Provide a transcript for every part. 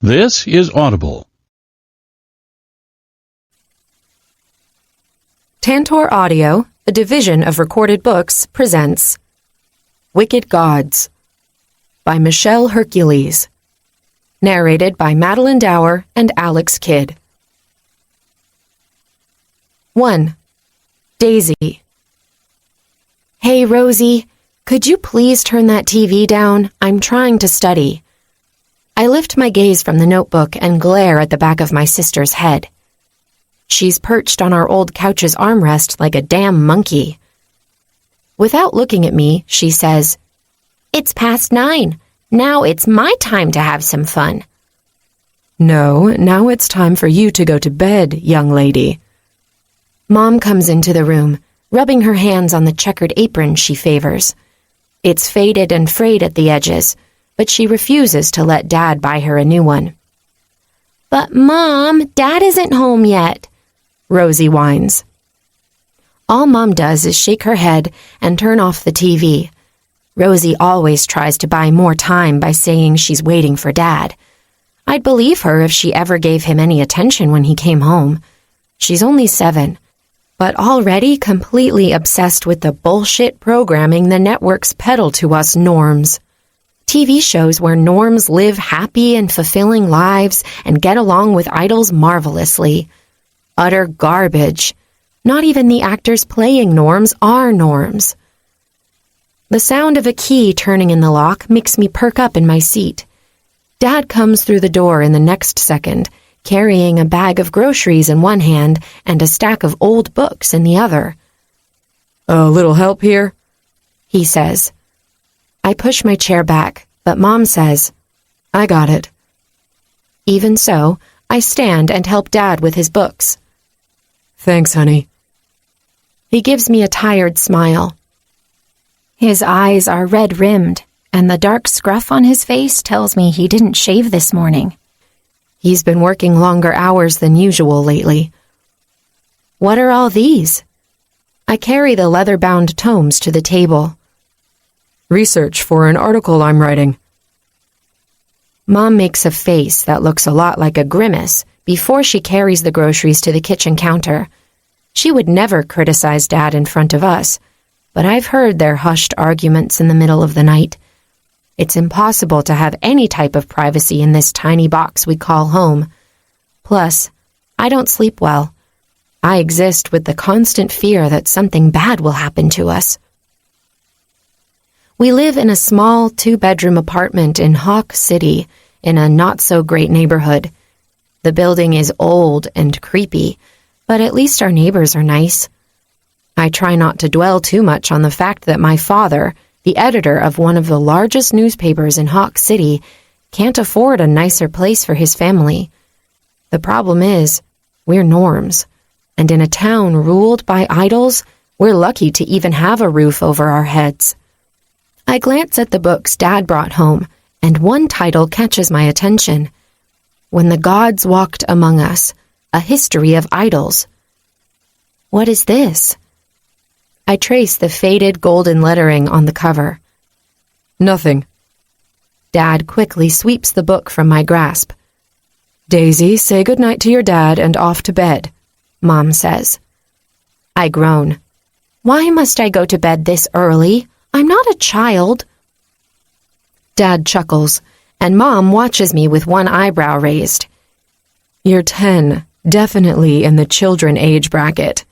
This is Audible. Tantor Audio, a division of Recorded Books, presents Wicked Gods by Michelle Hercules, narrated by Madeline Dower and Alex Kidd. 1. Daisy. Hey, Rosie, could you please turn that TV down? I'm trying to study. I lift my gaze from the notebook and glare at the back of my sister's head. She's perched on our old couch's armrest like a damn monkey. Without looking at me, she says, "It's past 9. Now it's my time to have some fun." No, now it's time for you to go to bed, young lady. Mom comes into the room, rubbing her hands on the checkered apron she favors. It's faded and frayed at the edges, but she refuses to let Dad buy her a new one. "But Mom, Dad isn't home yet," Rosie whines. All Mom does is shake her head and turn off the TV. Rosie always tries to buy more time by saying she's waiting for Dad. I'd believe her if she ever gave him any attention when he came home. She's only 7, but already completely obsessed with the bullshit programming the networks peddle to us norms. TV shows where norms live happy and fulfilling lives and get along with idols marvelously. Utter garbage. Not even the actors playing norms are norms. The sound of a key turning in the lock makes me perk up in my seat. Dad comes through the door in the next second, carrying a bag of groceries in one hand and a stack of old books in the other. "A little help here?" he says. I push my chair back, but Mom says, "I got it." Even so, I stand and help Dad with his books. "Thanks, honey." He gives me a tired smile. His eyes are red-rimmed, and the dark scruff on his face tells me he didn't shave this morning. He's been working longer hours than usual lately. What are all these? I carry the leather-bound tomes to the table. "Research for an article I'm writing." Mom makes a face that looks a lot like a grimace before she carries the groceries to the kitchen counter. She would never criticize Dad in front of us, but I've heard their hushed arguments in the middle of the night. It's impossible to have any type of privacy in this tiny box we call home. Plus, I don't sleep well. I exist with the constant fear that something bad will happen to us. We live in a small 2-bedroom apartment in Hawk City, in a not-so-great neighborhood. The building is old and creepy, but at least our neighbors are nice. I try not to dwell too much on the fact that my father, the editor of one of the largest newspapers in Hawk City, can't afford a nicer place for his family. The problem is, we're norms, and in a town ruled by idols, we're lucky to even have a roof over our heads. I glance at the books Dad brought home, and one title catches my attention. When the Gods Walked Among Us, A History of Idols. What is this? I trace the faded golden lettering on the cover. Nothing. Dad quickly sweeps the book from my grasp. "Daisy, say goodnight to your dad and off to bed," Mom says. I groan. "Why must I go to bed this early? I'm not a child." Dad chuckles, and Mom watches me with one eyebrow raised. "You're 10, definitely in the children age bracket."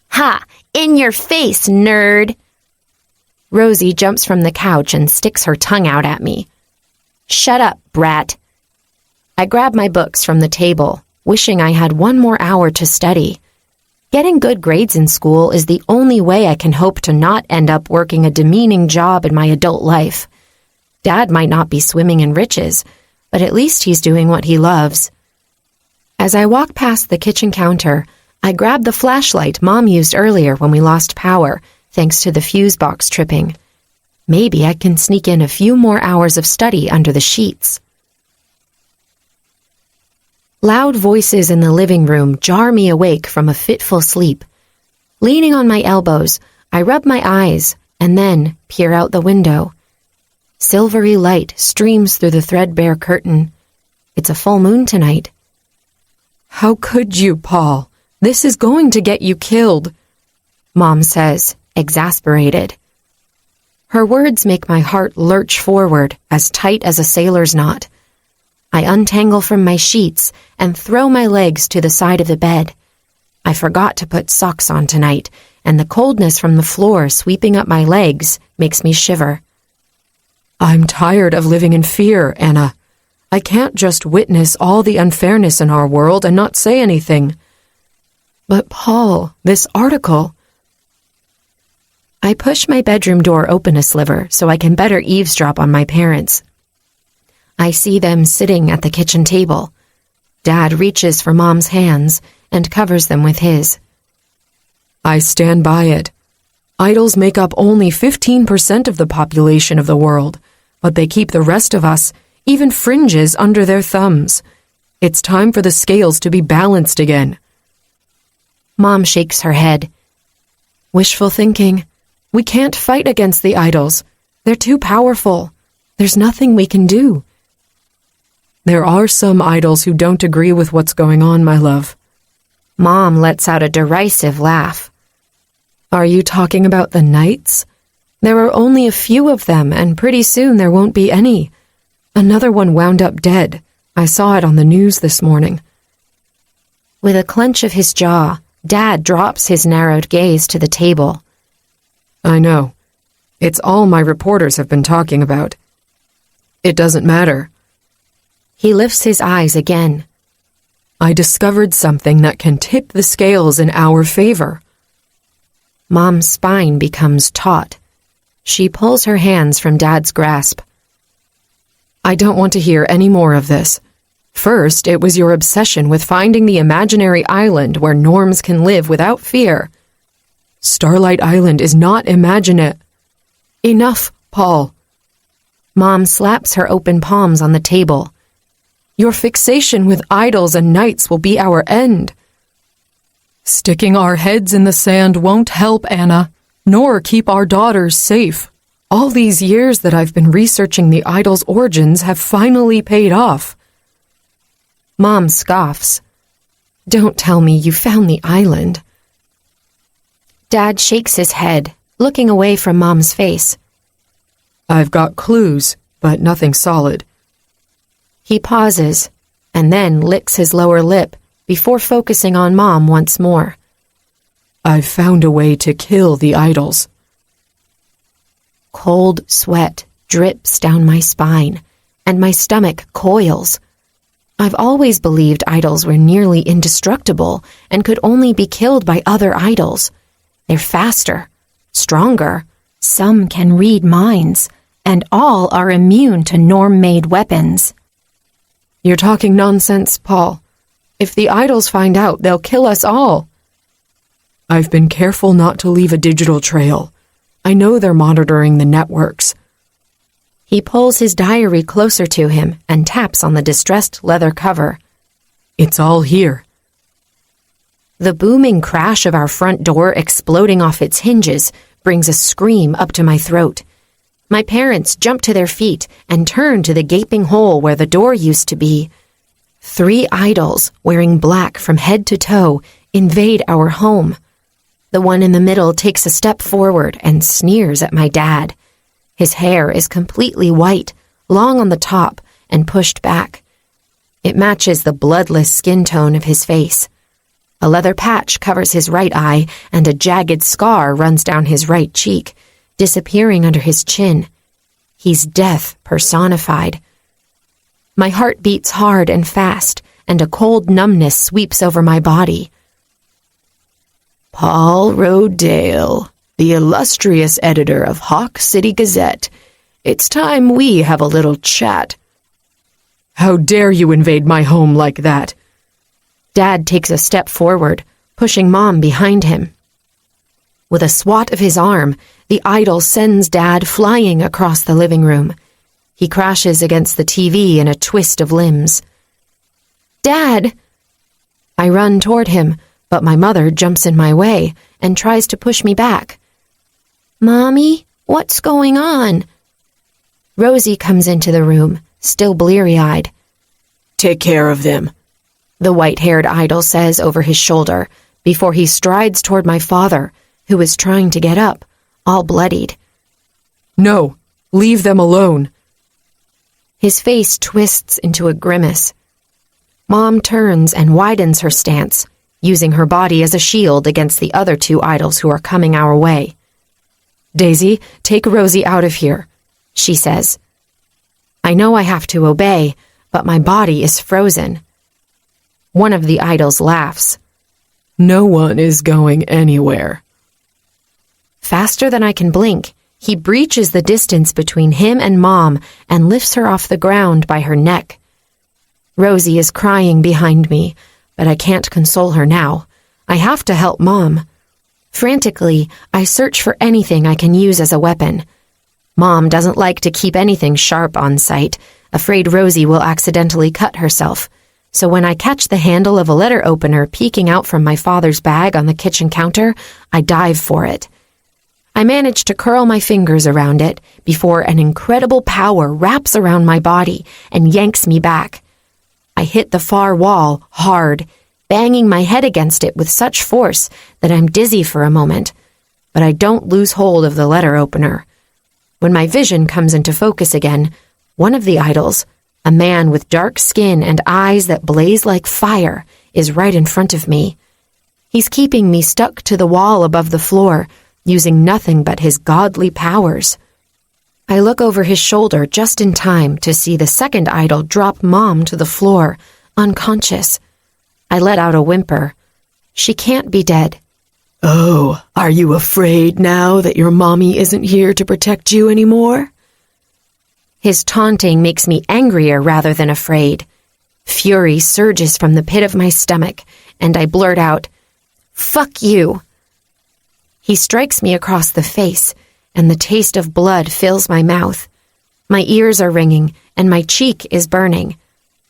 "Ha! In your face, nerd!" Rosie jumps from the couch and sticks her tongue out at me. "Shut up, brat." I grab my books from the table, wishing I had one more hour to study. Getting good grades in school is the only way I can hope to not end up working a demeaning job in my adult life. Dad might not be swimming in riches, but at least he's doing what he loves. As I walk past the kitchen counter, I grab the flashlight Mom used earlier when we lost power, thanks to the fuse box tripping. Maybe I can sneak in a few more hours of study under the sheets. Loud voices in the living room jar me awake from a fitful sleep. Leaning on my elbows, I rub my eyes and then peer out the window. Silvery light streams through the threadbare curtain. It's a full moon tonight. How could you, Paul? This is going to get you killed, Mom says, exasperated. Her words make my heart lurch forward as tight as a sailor's knot. I untangle from my sheets and throw my legs to the side of the bed. I forgot to put socks on tonight, and the coldness from the floor sweeping up my legs makes me shiver. I'm tired of living in fear, Anna. I can't just witness all the unfairness in our world and not say anything. But Paul, this article... I push my bedroom door open a sliver so I can better eavesdrop on my parents. I see them sitting at the kitchen table. Dad reaches for Mom's hands and covers them with his. I stand by it. Idols make up only 15% of the population of the world, but they keep the rest of us, even fringes, under their thumbs. It's time for the scales to be balanced again. Mom shakes her head. Wishful thinking. We can't fight against the idols. They're too powerful. There's nothing we can do. There are some idols who don't agree with what's going on, my love. Mom lets out a derisive laugh. Are you talking about the knights? There are only a few of them, and pretty soon there won't be any. Another one wound up dead. I saw it on the news this morning. With a clench of his jaw, Dad drops his narrowed gaze to the table. I know. It's all my reporters have been talking about. It doesn't matter. He lifts his eyes again. I discovered something that can tip the scales in our favor. Mom's spine becomes taut. She pulls her hands from Dad's grasp. I don't want to hear any more of this. First, it was your obsession with finding the imaginary island where norms can live without fear. Starlight Island is not imaginate. Enough, Paul. Mom slaps her open palms on the table. Your fixation with idols and knights will be our end. Sticking our heads in the sand won't help, Anna, nor keep our daughters safe. All these years that I've been researching the idol's origins have finally paid off. Mom scoffs. Don't tell me you found the island. Dad shakes his head, looking away from Mom's face. I've got clues, but nothing solid. He pauses, and then licks his lower lip before focusing on Mom once more. I've found a way to kill the idols. Cold sweat drips down my spine, and my stomach coils. I've always believed idols were nearly indestructible and could only be killed by other idols. They're faster, stronger, some can read minds, and all are immune to norm-made weapons. You're talking nonsense, Paul. If the idols find out, they'll kill us all. I've been careful not to leave a digital trail. I know they're monitoring the networks. He pulls his diary closer to him and taps on the distressed leather cover. It's all here. The booming crash of our front door exploding off its hinges brings a scream up to my throat. My parents jump to their feet and turn to the gaping hole where the door used to be. 3 idols, wearing black from head to toe, invade our home. The one in the middle takes a step forward and sneers at my dad. His hair is completely white, long on the top, and pushed back. It matches the bloodless skin tone of his face. A leather patch covers his right eye, and a jagged scar runs down his right cheek, disappearing under his chin. He's death personified. My heart beats hard and fast, and a cold numbness sweeps over my body. Paul Rodale, the illustrious editor of Hawk City Gazette. It's time we have a little chat. How dare you invade my home like that? Dad takes a step forward, pushing Mom behind him. With a swat of his arm, the idol sends Dad flying across the living room. He crashes against the TV in a twist of limbs. Dad! I run toward him, but my mother jumps in my way and tries to push me back. Mommy, what's going on? Rosie comes into the room, still bleary-eyed. take care of them," the white-haired idol says over his shoulder before he strides toward my father, who is trying to get up, all bloodied. No, leave them alone. His face twists into a grimace. Mom turns and widens her stance, using her body as a shield against the other two idols who are coming our way. Daisy, take Rosie out of here, she says. I know I have to obey, but my body is frozen. One of the idols laughs. No one is going anywhere. Faster than I can blink, he breaches the distance between him and Mom and lifts her off the ground by her neck. Rosie is crying behind me, but I can't console her now. I have to help Mom. Frantically, I search for anything I can use as a weapon. Mom doesn't like to keep anything sharp on sight, afraid Rosie will accidentally cut herself. So when I catch the handle of a letter opener peeking out from my father's bag on the kitchen counter, I dive for it. I manage to curl my fingers around it before an incredible power wraps around my body and yanks me back. I hit the far wall hard, banging my head against it with such force that I'm dizzy for a moment, but I don't lose hold of the letter opener. When my vision comes into focus again, one of the idols, a man with dark skin and eyes that blaze like fire, is right in front of me. He's keeping me stuck to the wall above the floor, using nothing but his godly powers. I look over his shoulder just in time to see the second idol drop Mom to the floor, unconscious. I let out a whimper. She can't be dead. "Oh, are you afraid now that your mommy isn't here to protect you anymore?" His taunting makes me angrier rather than afraid. Fury surges from the pit of my stomach, and I blurt out, "Fuck you!" He strikes me across the face, and the taste of blood fills my mouth. My ears are ringing, and my cheek is burning,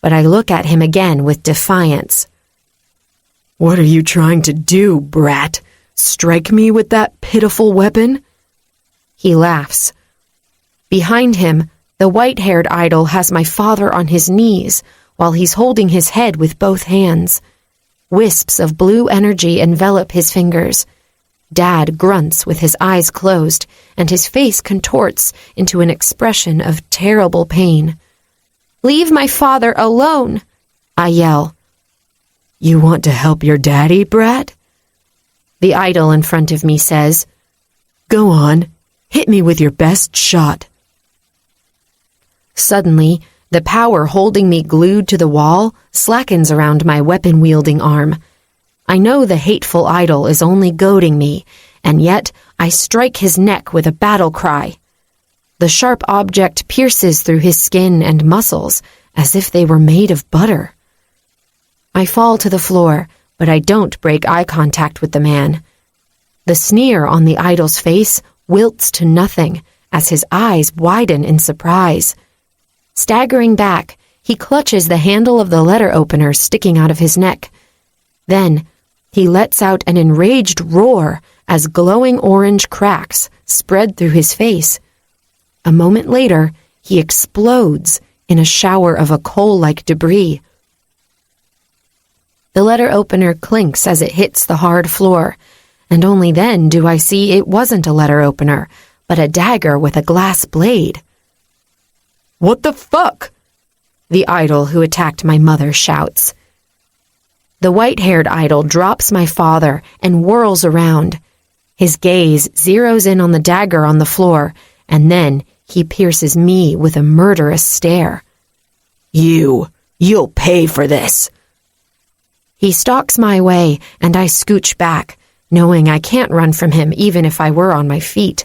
but I look at him again with defiance. "What are you trying to do, brat? Strike me with that pitiful weapon?" He laughs. Behind him, the white-haired idol has my father on his knees while he's holding his head with both hands. Wisps of blue energy envelop his fingers. Dad grunts with his eyes closed, and his face contorts into an expression of terrible pain. "Leave my father alone!" I yell. "You want to help your daddy, brat?" The idol in front of me says. "Go on, hit me with your best shot." Suddenly, the power holding me glued to the wall slackens around my weapon-wielding arm. I know the hateful idol is only goading me, and yet I strike his neck with a battle cry. The sharp object pierces through his skin and muscles as if they were made of butter. I fall to the floor, but I don't break eye contact with the man. The sneer on the idol's face wilts to nothing as his eyes widen in surprise. Staggering back, he clutches the handle of the letter opener sticking out of his neck. Then, he lets out an enraged roar as glowing orange cracks spread through his face. A moment later, he explodes in a shower of a coal-like debris. The letter opener clinks as it hits the hard floor, and only then do I see it wasn't a letter opener, but a dagger with a glass blade. What the fuck? The idol who attacked my mother shouts. The white-haired idol drops my father and whirls around. His gaze zeroes in on the dagger on the floor, and then he pierces me with a murderous stare. You'll pay for this. He stalks my way, and I scooch back, knowing I can't run from him even if I were on my feet.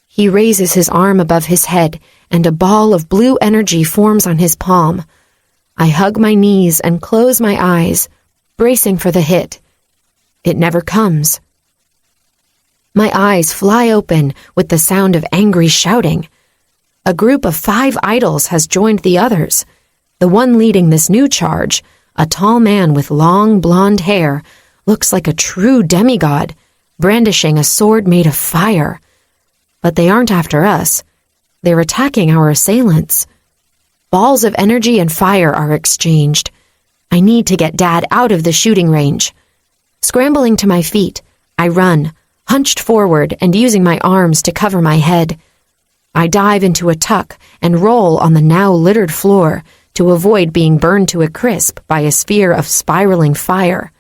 He raises his arm above his head, and a ball of blue energy forms on his palm. I hug my knees and close my eyes, bracing for the hit. It never comes. My eyes fly open with the sound of angry shouting. A group of 5 idols has joined the others. The one leading this new charge, a tall man with long blonde hair, looks like a true demigod, brandishing a sword made of fire. But they aren't after us. They're attacking our assailants. Balls of energy and fire are exchanged. I need to get Dad out of the shooting range. Scrambling to my feet, I run, hunched forward and using my arms to cover my head. I dive into a tuck and roll on the now littered floor to avoid being burned to a crisp by a sphere of spiraling fire.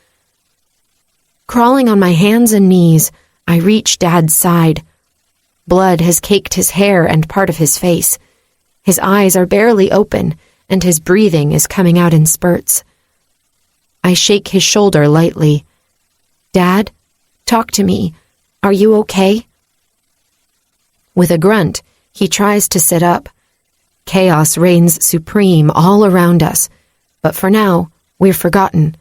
Crawling on my hands and knees, I reach Dad's side. Blood has caked his hair and part of his face. His eyes are barely open, and his breathing is coming out in spurts. I shake his shoulder lightly. "Dad, talk to me. Are you okay?" With a grunt, he tries to sit up. Chaos reigns supreme all around us, but for now, we're forgotten.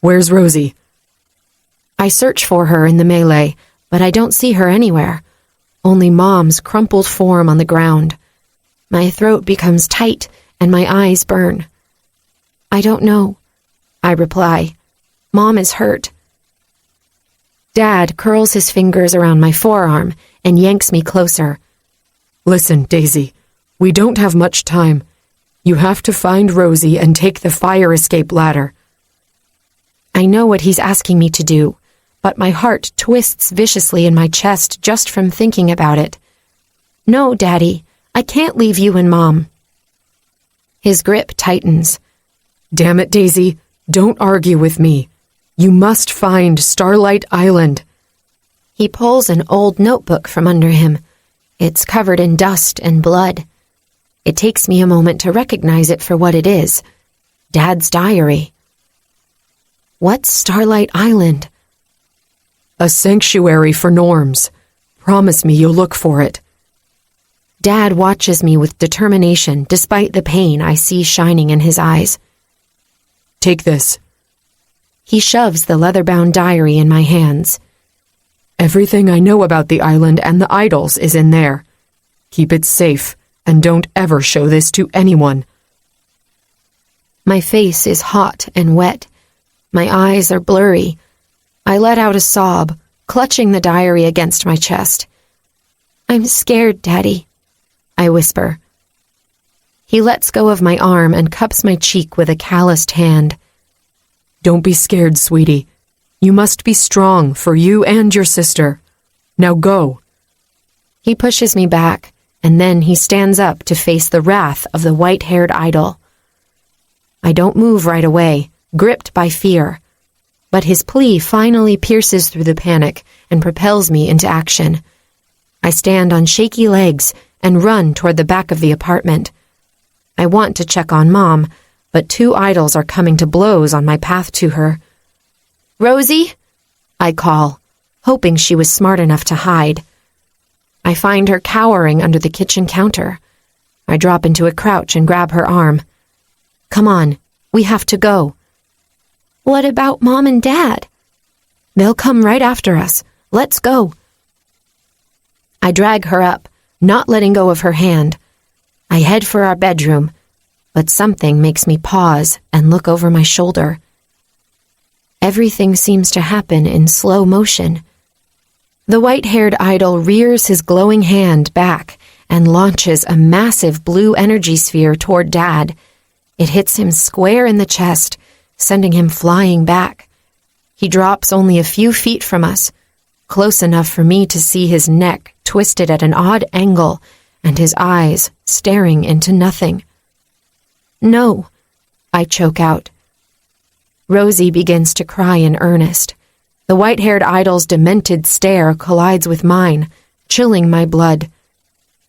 "Where's Rosie?" I search for her in the melee, but I don't see her anywhere. Only Mom's crumpled form on the ground. My throat becomes tight and my eyes burn. "I don't know," I reply. "Mom is hurt." Dad curls his fingers around my forearm and yanks me closer. "Listen, Daisy, we don't have much time. You have to find Rosie and take the fire escape ladder." I know what he's asking me to do, but my heart twists viciously in my chest just from thinking about it. "No, Daddy, I can't leave you and Mom." His grip tightens. "Damn it, Daisy, don't argue with me. You must find Starlight Island." He pulls an old notebook from under him. It's covered in dust and blood. It takes me a moment to recognize it for what it is. Dad's diary. What's Starlight Island? "A sanctuary for norms. Promise me you'll look for it." Dad watches me with determination despite the pain I see shining in his eyes. "Take this." He shoves the leather-bound diary in my hands. "Everything I know about the island and the idols is in there. Keep it safe, and don't ever show this to anyone." My face is hot and wet. My eyes are blurry. I let out a sob, clutching the diary against my chest. "I'm scared, Daddy," I whisper. He lets go of my arm and cups my cheek with a calloused hand. "Don't be scared, sweetie. You must be strong for you and your sister. Now go." He pushes me back, and then he stands up to face the wrath of the white-haired idol. I don't move right away, gripped by fear, but his plea finally pierces through the panic and propels me into action. I stand on shaky legs and run toward the back of the apartment. I want to check on Mom, but two idols are coming to blows on my path to her. "Rosie?" I call, hoping she was smart enough to hide. I find her cowering under the kitchen counter. I drop into a crouch and grab her arm. "Come on, we have to go." "What about Mom and Dad?" "They'll come right after us. Let's go." I drag her up, not letting go of her hand. I head for our bedroom, but something makes me pause and look over my shoulder. Everything seems to happen in slow motion. The white-haired idol rears his glowing hand back and launches a massive blue energy sphere toward Dad. It hits him square in the chest, sending him flying back. He drops only a few feet from us, close enough for me to see his neck twisted at an odd angle and his eyes staring into nothing. "No," I choke out. Rosie begins to cry in earnest. The white-haired idol's demented stare collides with mine, chilling my blood.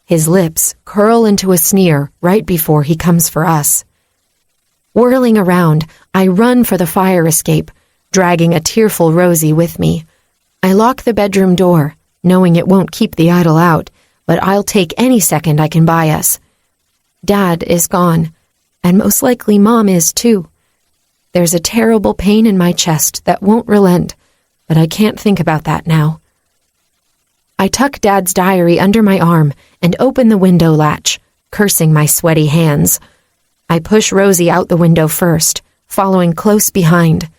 His lips curl into a sneer right before he comes for us. Whirling around, I run for the fire escape, dragging a tearful Rosie with me. I lock the bedroom door, knowing it won't keep the idol out, but I'll take any second I can buy us. Dad is gone, and most likely Mom is too. There's a terrible pain in my chest that won't relent, but I can't think about that now. I tuck Dad's diary under my arm and open the window latch, cursing my sweaty hands. I push Rosie out the window first, following close behind.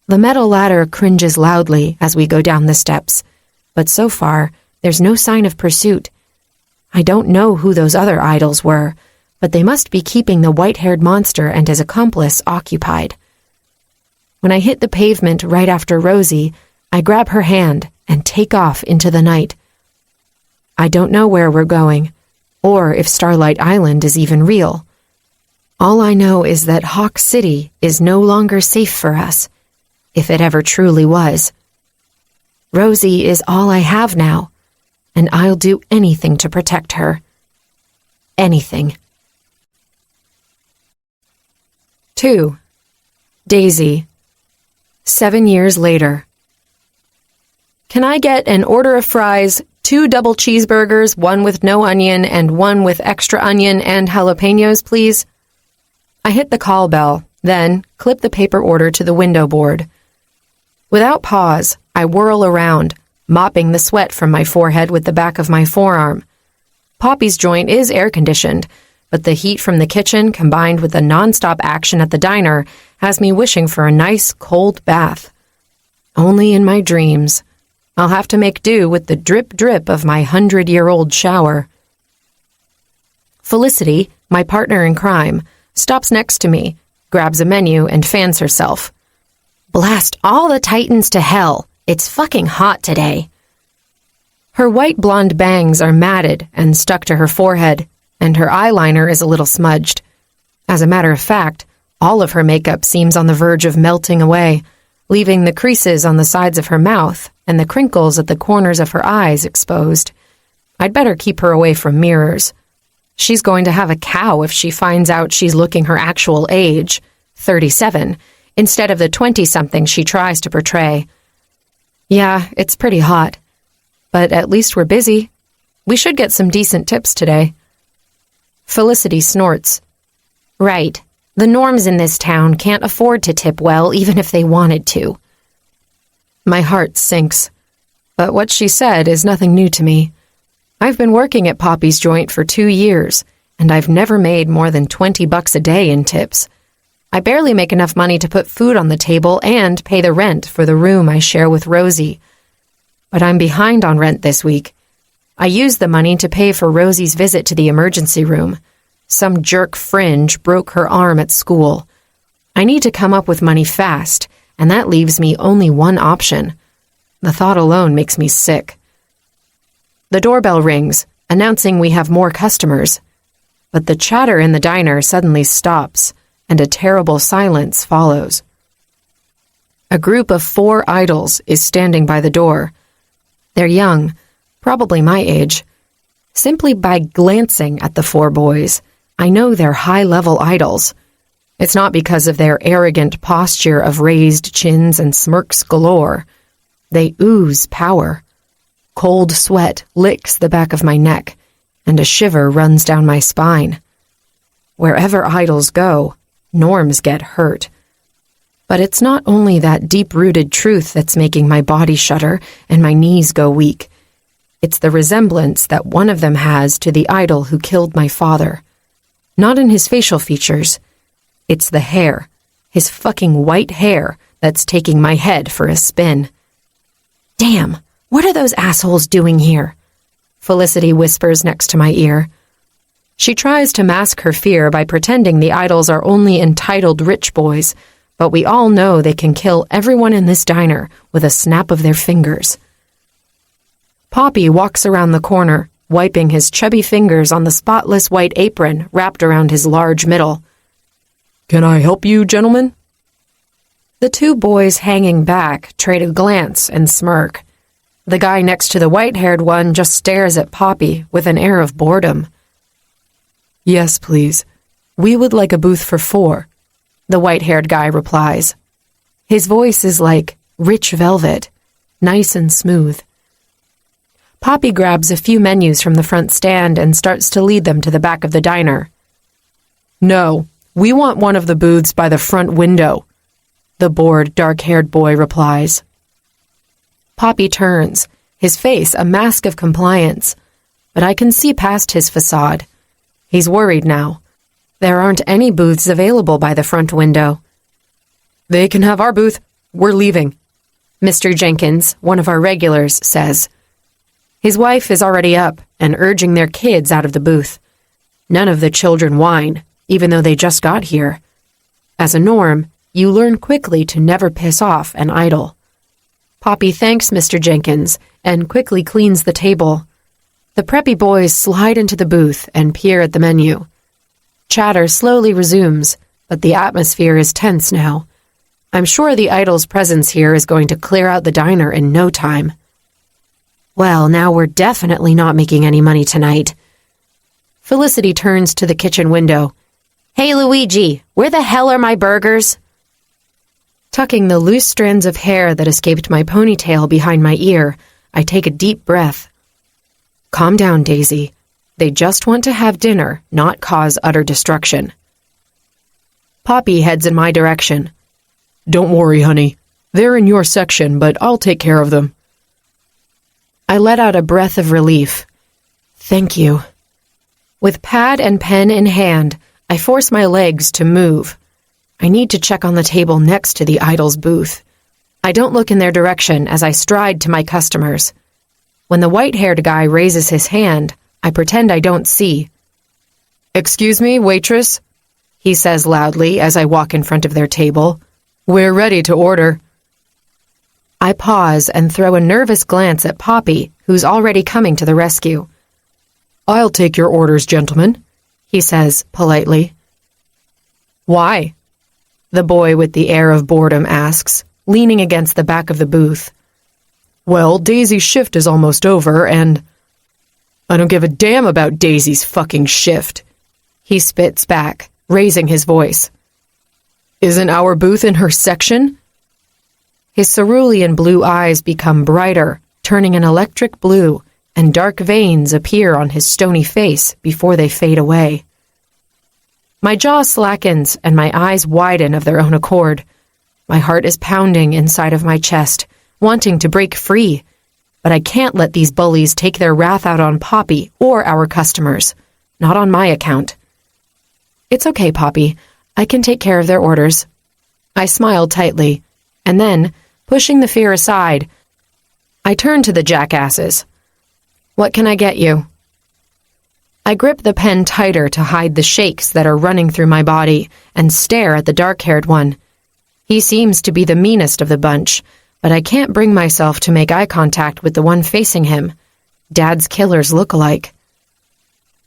The metal ladder cringes loudly as we go down the steps, but so far, there's no sign of pursuit. I don't know who those other idols were, but they must be keeping the white-haired monster and his accomplice occupied. When I hit the pavement right after Rosie, I grab her hand and take off into the night. I don't know where we're going, or if Starlight Island is even real. All I know is that Hawk City is no longer safe for us, if it ever truly was. Rosie is all I have now, and I'll do anything to protect her. Anything. 2. Daisy. 7 years later. Can I get an order of fries, 2 double cheeseburgers, 1 with no onion and 1 with extra onion and jalapenos, please? I hit the call bell, then clip the paper order to the window board. Without pause, I whirl around, mopping the sweat from my forehead with the back of my forearm. Poppy's joint is air-conditioned, but the heat from the kitchen combined with the nonstop action at the diner has me wishing for a nice cold bath. Only in my dreams. I'll have to make do with the drip-drip of my 100-year-old shower. Felicity, my partner in crime, stops next to me, grabs a menu, and fans herself. Blast all the Titans to hell. It's fucking hot today. Her white blonde bangs are matted and stuck to her forehead, and her eyeliner is a little smudged. As a matter of fact, all of her makeup seems on the verge of melting away, leaving the creases on the sides of her mouth and the crinkles at the corners of her eyes exposed. I'd better keep her away from mirrors. She's going to have a cow if she finds out she's looking her actual age, 37, instead of the 20-something she tries to portray. Yeah, it's pretty hot. But at least we're busy. We should get some decent tips today. Felicity snorts. Right. The norms in this town can't afford to tip well even if they wanted to. My heart sinks. But what she said is nothing new to me. I've been working at Poppy's joint for 2 years, and I've never made more than $20 a day in tips. I barely make enough money to put food on the table and pay the rent for the room I share with Rosie. But I'm behind on rent this week. I used the money to pay for Rosie's visit to the emergency room. Some jerk fringe broke her arm at school. I need to come up with money fast, and that leaves me only one option. The thought alone makes me sick. The doorbell rings, announcing we have more customers. But the chatter in the diner suddenly stops, and a terrible silence follows. A group of 4 idols is standing by the door. They're young, probably my age. Simply by glancing at the 4 boys, I know they're high-level idols. It's not because of their arrogant posture of raised chins and smirks galore. They ooze power. Cold sweat licks the back of my neck, and a shiver runs down my spine. Wherever idols go, norms get hurt. But it's not only that deep-rooted truth that's making my body shudder and my knees go weak. It's the resemblance that one of them has to the idol who killed my father. Not in his facial features. It's the hair, his fucking white hair, that's taking my head for a spin. Damn, what are those assholes doing here? Felicity whispers next to my ear. She tries to mask her fear by pretending the idols are only entitled rich boys, but we all know they can kill everyone in this diner with a snap of their fingers. Poppy walks around the corner, wiping his chubby fingers on the spotless white apron wrapped around his large middle. Can I help you, gentlemen? The 2 boys hanging back trade a glance and smirk. The guy next to the white-haired one just stares at Poppy with an air of boredom. Yes, please. We would like a booth for 4, the white-haired guy replies. His voice is like rich velvet, nice and smooth. Poppy grabs a few menus from the front stand and starts to lead them to the back of the diner. No, we want one of the booths by the front window, the bored, dark-haired boy replies. Poppy turns, his face a mask of compliance, but I can see past his facade. He's worried now. There aren't any booths available by the front window. They can have our booth. We're leaving, Mr. Jenkins, one of our regulars, says. His wife is already up and urging their kids out of the booth. None of the children whine, even though they just got here. As a norm, you learn quickly to never piss off an idol. Poppy thanks Mr. Jenkins and quickly cleans the table. The preppy boys slide into the booth and peer at the menu. Chatter slowly resumes, but the atmosphere is tense now. I'm sure the idol's presence here is going to clear out the diner in no time. Well, now we're definitely not making any money tonight. Felicity turns to the kitchen window. Hey, Luigi, where the hell are my burgers? Tucking the loose strands of hair that escaped my ponytail behind my ear, I take a deep breath. Calm down, Daisy. They just want to have dinner, not cause utter destruction. Poppy heads in my direction. Don't worry, honey. They're in your section, but I'll take care of them. I let out a breath of relief. Thank you. With pad and pen in hand, I force my legs to move. I need to check on the table next to the idol's booth. I don't look in their direction as I stride to my customers. When the white-haired guy raises his hand, I pretend I don't see. Excuse me, waitress, he says loudly as I walk in front of their table. We're ready to order. I pause and throw a nervous glance at Poppy, who's already coming to the rescue. I'll take your orders, gentlemen, he says politely. Why? The boy with the air of boredom asks, leaning against the back of the booth. Well, Daisy's shift is almost over, and I don't give a damn about Daisy's fucking shift, he spits back, raising his voice. Isn't our booth in her section? His cerulean blue eyes become brighter, turning an electric blue, and dark veins appear on his stony face before they fade away. My jaw slackens and my eyes widen of their own accord. My heart is pounding inside of my chest, wanting to break free, but I can't let these bullies take their wrath out on Poppy or our customers. Not on my account. It's okay, Poppy. I can take care of their orders. I smile tightly, and then, pushing the fear aside, I turn to the jackasses. What can I get you? I grip the pen tighter to hide the shakes that are running through my body and stare at the dark-haired one. He seems to be the meanest of the bunch, but I can't bring myself to make eye contact with the one facing him. Dad's killer's look-alike.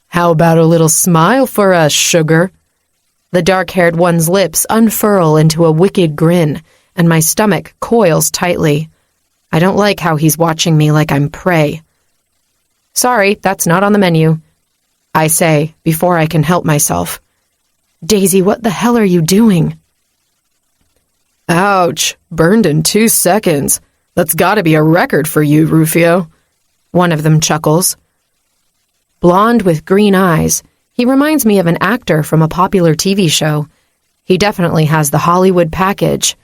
How about a little smile for us, sugar? The dark-haired one's lips unfurl into a wicked grin, and my stomach coils tightly. I don't like how he's watching me like I'm prey. Sorry, that's not on the menu, I say before I can help myself. Daisy, what the hell are you doing? Ouch, burned in 2 seconds. That's gotta be a record for you, Rufio. One of them chuckles. Blonde with green eyes, he reminds me of an actor from a popular TV show. He definitely has the Hollywood package.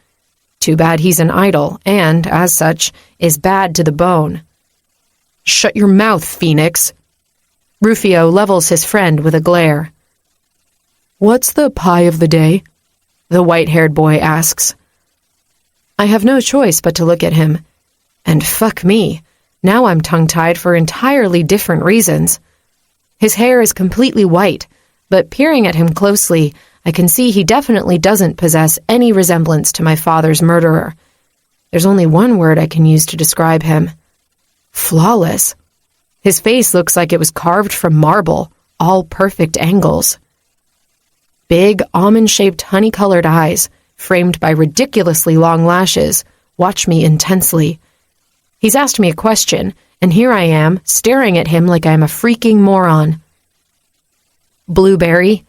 Too bad he's an idol and, as such, is bad to the bone. Shut your mouth, Phoenix. Rufio levels his friend with a glare. What's the pie of the day? The white-haired boy asks. I have no choice but to look at him. And fuck me, now I'm tongue-tied for entirely different reasons. His hair is completely white, but peering at him closely, I can see he definitely doesn't possess any resemblance to my father's murderer. There's only one word I can use to describe him. Flawless. His face looks like it was carved from marble, all perfect angles. Big, almond-shaped, honey-colored eyes, framed by ridiculously long lashes, watch me intensely. He's asked me a question, and here I am, staring at him like I'm a freaking moron. Blueberry,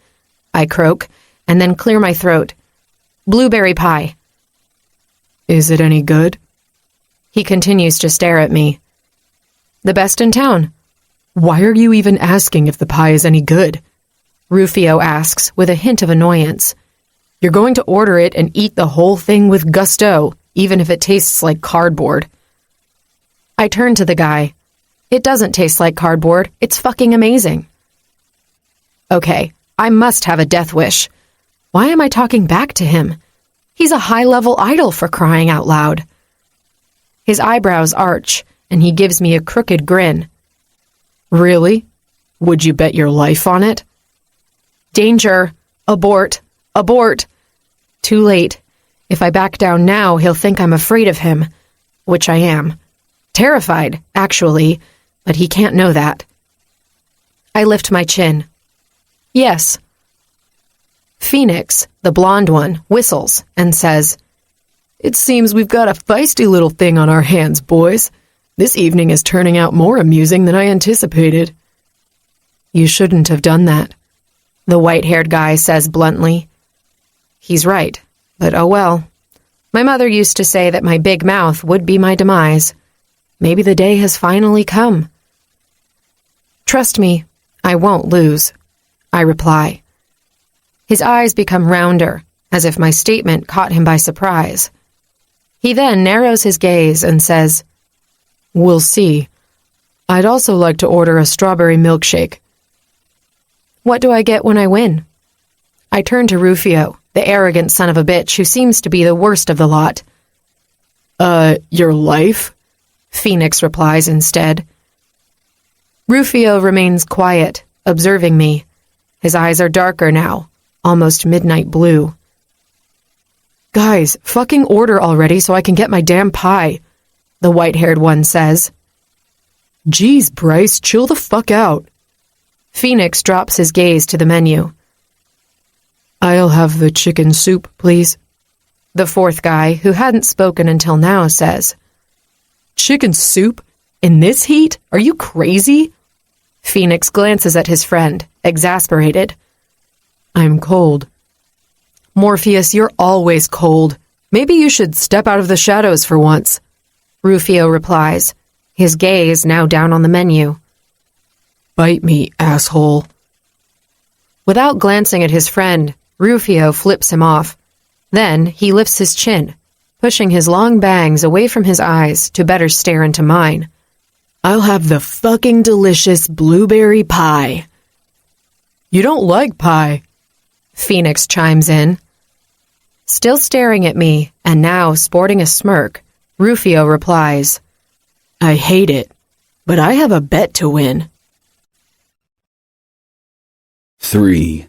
I croak, and then clear my throat. Blueberry pie. Is it any good? He continues to stare at me. The best in town. Why are you even asking if the pie is any good? Rufio asks with a hint of annoyance. You're going to order it and eat the whole thing with gusto, even if it tastes like cardboard. I turn to the guy. It doesn't taste like cardboard. It's fucking amazing. Okay, I must have a death wish. Why am I talking back to him? He's a high-level idol for crying out loud. His eyebrows arch, and he gives me a crooked grin. Really? Would you bet your life on it? Danger! Abort! Abort! Too late. If I back down now, he'll think I'm afraid of him. Which I am. Terrified, actually, but he can't know that. I lift my chin. Yes. Phoenix, the blonde one, whistles and says, "It seems we've got a feisty little thing on our hands, boys. This evening is turning out more amusing than I anticipated." "You shouldn't have done that," the white-haired guy says bluntly. He's right, but oh well. My mother used to say that my big mouth would be my demise. Maybe the day has finally come. "Trust me, I won't lose," I reply. His eyes become rounder, as if my statement caught him by surprise. He then narrows his gaze and says, "We'll see. I'd also like to order a strawberry milkshake." "What do I get when I win?" I turn to Rufio, the arrogant son of a bitch who seems to be the worst of the lot. Your life?" Phoenix replies instead. Rufio remains quiet, observing me. His eyes are darker now, almost midnight blue. "Guys, fucking order already so I can get my damn pie," the white-haired one says. "Geez, Bryce, chill the fuck out." Phoenix drops his gaze to the menu. "I'll have the chicken soup, please." The fourth guy, who hadn't spoken until now, says, "Chicken soup? In this heat? Are you crazy?" Phoenix glances at his friend, exasperated. "I'm cold." "Morpheus, you're always cold. Maybe you should step out of the shadows for once," Rufio replies, his gaze now down on the menu. "Bite me, asshole." Without glancing at his friend, Rufio flips him off. Then he lifts his chin, pushing his long bangs away from his eyes to better stare into mine. "I'll have the fucking delicious blueberry pie." "You don't like pie," Phoenix chimes in. Still staring at me, and now sporting a smirk, Rufio replies, "I hate it, but I have a bet to win." 3.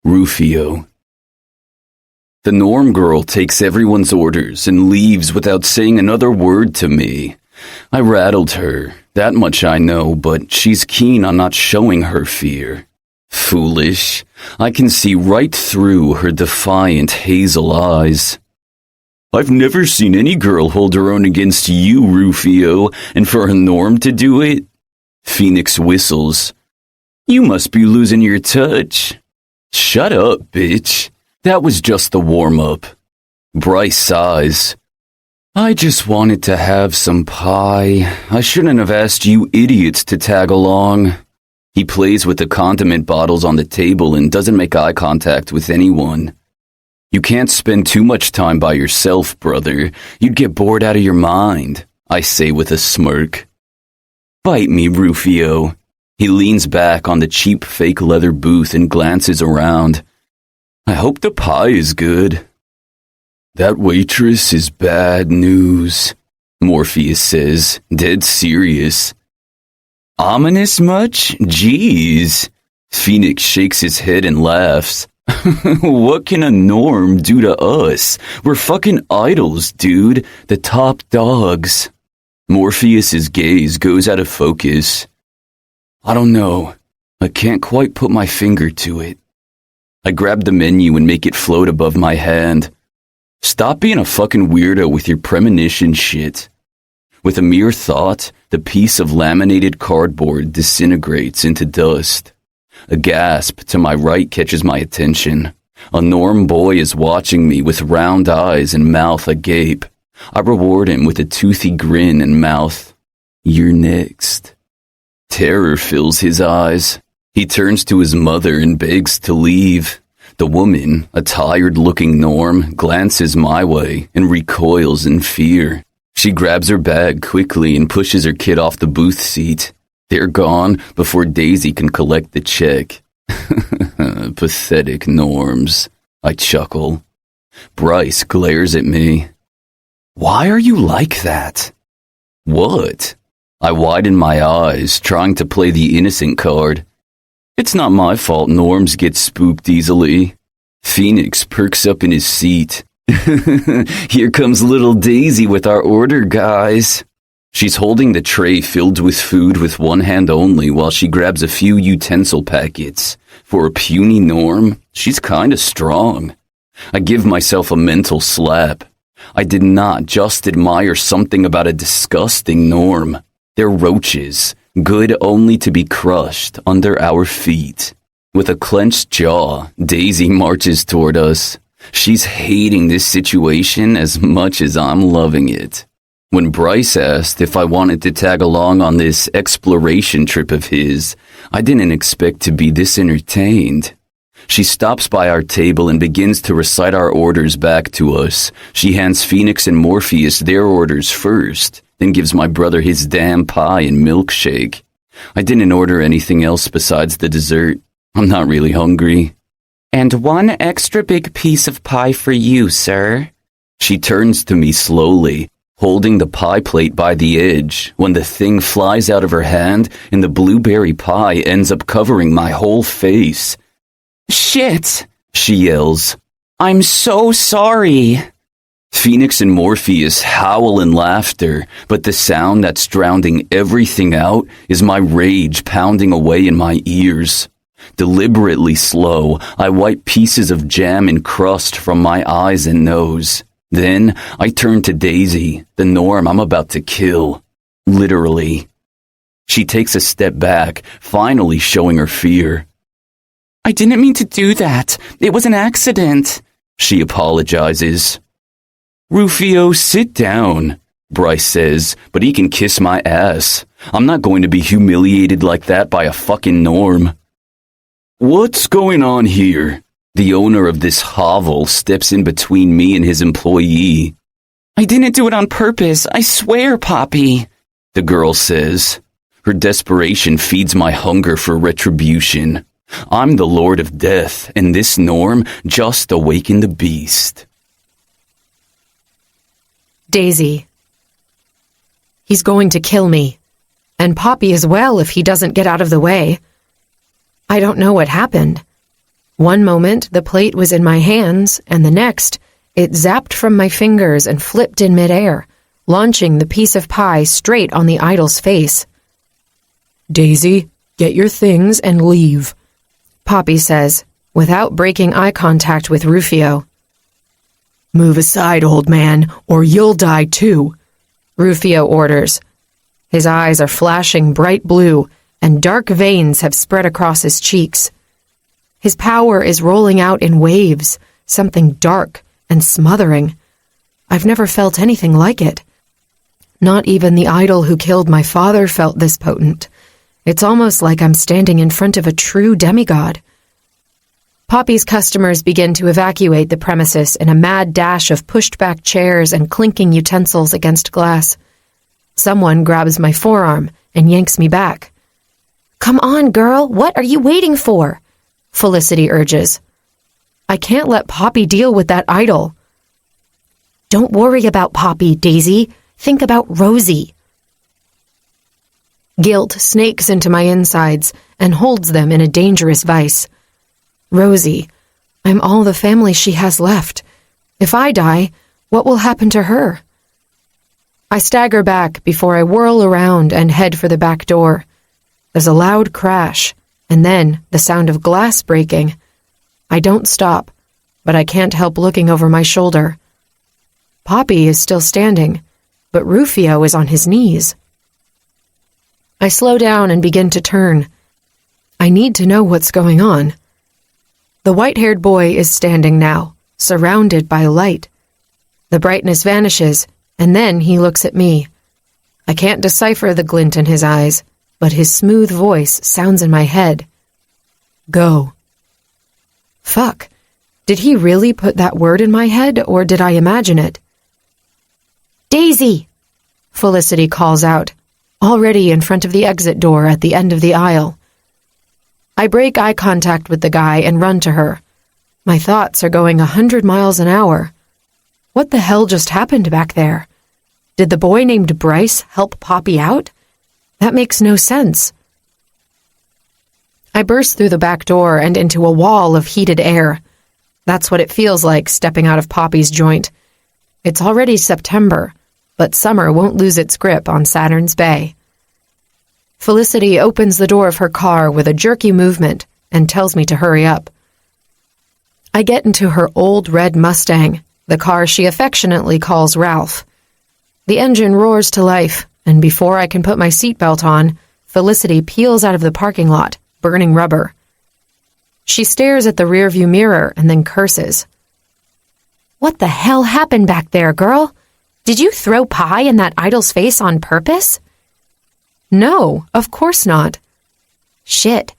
Rufio. The Norm girl takes everyone's orders and leaves without saying another word to me. I rattled her, that much I know, but she's keen on not showing her fear. Foolish. I can see right through her defiant hazel eyes. "I've never seen any girl hold her own against you, Rufio, and for a Norm to do it?" Phoenix whistles. "You must be losing your touch." "Shut up, bitch. That was just the warm-up." Bryce sighs. "I just wanted to have some pie. I shouldn't have asked you idiots to tag along." He plays with the condiment bottles on the table and doesn't make eye contact with anyone. "You can't spend too much time by yourself, brother. You'd get bored out of your mind," I say with a smirk. "Bite me, Rufio." He leans back on the cheap fake leather booth and glances around. "I hope the pie is good." "That waitress is bad news," Morpheus says, dead serious. "Ominous much? Jeez." Phoenix shakes his head and laughs. "What can a Norm do to us? We're fucking idols, dude. The top dogs." Morpheus's gaze goes out of focus. "I don't know. I can't quite put my finger to it." I grab the menu and make it float above my hand. "Stop being a fucking weirdo with your premonition shit." With a mere thought, the piece of laminated cardboard disintegrates into dust. A gasp to my right catches my attention. A Norm boy is watching me with round eyes and mouth agape. I reward him with a toothy grin and mouth, "You're next." Terror fills his eyes. He turns to his mother and begs to leave. The woman, a tired-looking Norm, glances my way and recoils in fear. She grabs her bag quickly and pushes her kid off the booth seat. They're gone before Daisy can collect the check. Pathetic Norms, I chuckle. Bryce glares at me. "Why are you like that?" "What?" I widen my eyes, trying to play the innocent card. It's not my fault Norms get spooked easily. Phoenix perks up in his seat. Here comes little Daisy with our order, guys. She's holding the tray filled with food with one hand only while she grabs a few utensil packets. For a puny Norm, she's kinda strong. I give myself a mental slap. I did not just admire something about a disgusting Norm. They're roaches, good only to be crushed under our feet. With a clenched jaw, Daisy marches toward us. She's hating this situation as much as I'm loving it. When Bryce asked if I wanted to tag along on this exploration trip of his, I didn't expect to be this entertained. She stops by our table and begins to recite our orders back to us. She hands Phoenix and Morpheus their orders first, then gives my brother his damn pie and milkshake. I didn't order anything else besides the dessert. I'm not really hungry. And one extra big piece of pie for you, sir. She turns to me slowly, holding the pie plate by the edge, when the thing flies out of her hand and the blueberry pie ends up covering my whole face. Shit! She yells. I'm so sorry. Phoenix and Morpheus howl in laughter, but the sound that's drowning everything out is my rage pounding away in my ears. Deliberately slow, I wipe pieces of jam and crust from my eyes and nose. Then I turn to Daisy, the Norm I'm about to kill. Literally. She takes a step back, finally showing her fear. I didn't mean to do that. It was an accident. She apologizes. Rufio, sit down, Bryce says, but he can kiss my ass. I'm not going to be humiliated like that by a fucking Norm. What's going on here? The owner of this hovel steps in between me and his employee. I didn't do it on purpose, I swear, Poppy, the girl says. Her desperation feeds my hunger for retribution. I'm the Lord of Death, and this Norm just awakened the beast. Daisy. He's going to kill me. And Poppy as well if he doesn't get out of the way. I don't know what happened. One moment, the plate was in my hands, and the next, it zapped from my fingers and flipped in midair, launching the piece of pie straight on the idol's face. Daisy, get your things and leave, Poppy says, without breaking eye contact with Rufio. Move aside, old man, or you'll die too, Rufio orders. His eyes are flashing bright blue, and dark veins have spread across his cheeks. His power is rolling out in waves, something dark and smothering. I've never felt anything like it. Not even the idol who killed my father felt this potent. It's almost like I'm standing in front of a true demigod. Poppy's customers begin to evacuate the premises in a mad dash of pushed-back chairs and clinking utensils against glass. Someone grabs my forearm and yanks me back. Come on, girl, what are you waiting for? Felicity urges. I can't let Poppy deal with that idol. Don't worry about Poppy, Daisy. Think about Rosie. Guilt snakes into my insides and holds them in a dangerous vice. Rosie, I'm all the family she has left. If I die, what will happen to her? I stagger back before I whirl around and head for the back door. There's a loud crash, and then the sound of glass breaking. I don't stop, but I can't help looking over my shoulder. Poppy is still standing, but Rufio is on his knees. I slow down and begin to turn. I need to know what's going on. The white-haired boy is standing now, surrounded by light. The brightness vanishes, and then he looks at me. I can't decipher the glint in his eyes, but his smooth voice sounds in my head. Go. Fuck. Did he really put that word in my head, or did I imagine it? Daisy! Felicity calls out, already in front of the exit door at the end of the aisle. I break eye contact with the guy and run to her. My thoughts are going 100 miles an hour. What the hell just happened back there? Did the boy named Bryce help Poppy out? That makes no sense. I burst through the back door and into a wall of heated air. That's what it feels like stepping out of Poppy's joint. It's already September, but summer won't lose its grip on Saturn's Bay. Felicity opens the door of her car with a jerky movement and tells me to hurry up. I get into her old red Mustang, the car she affectionately calls Ralph. The engine roars to life, and before I can put my seatbelt on, Felicity peels out of the parking lot, burning rubber. She stares at the rearview mirror and then curses. What the hell happened back there, girl? Did you throw pie in that idol's face on purpose? No, of course not. Shit.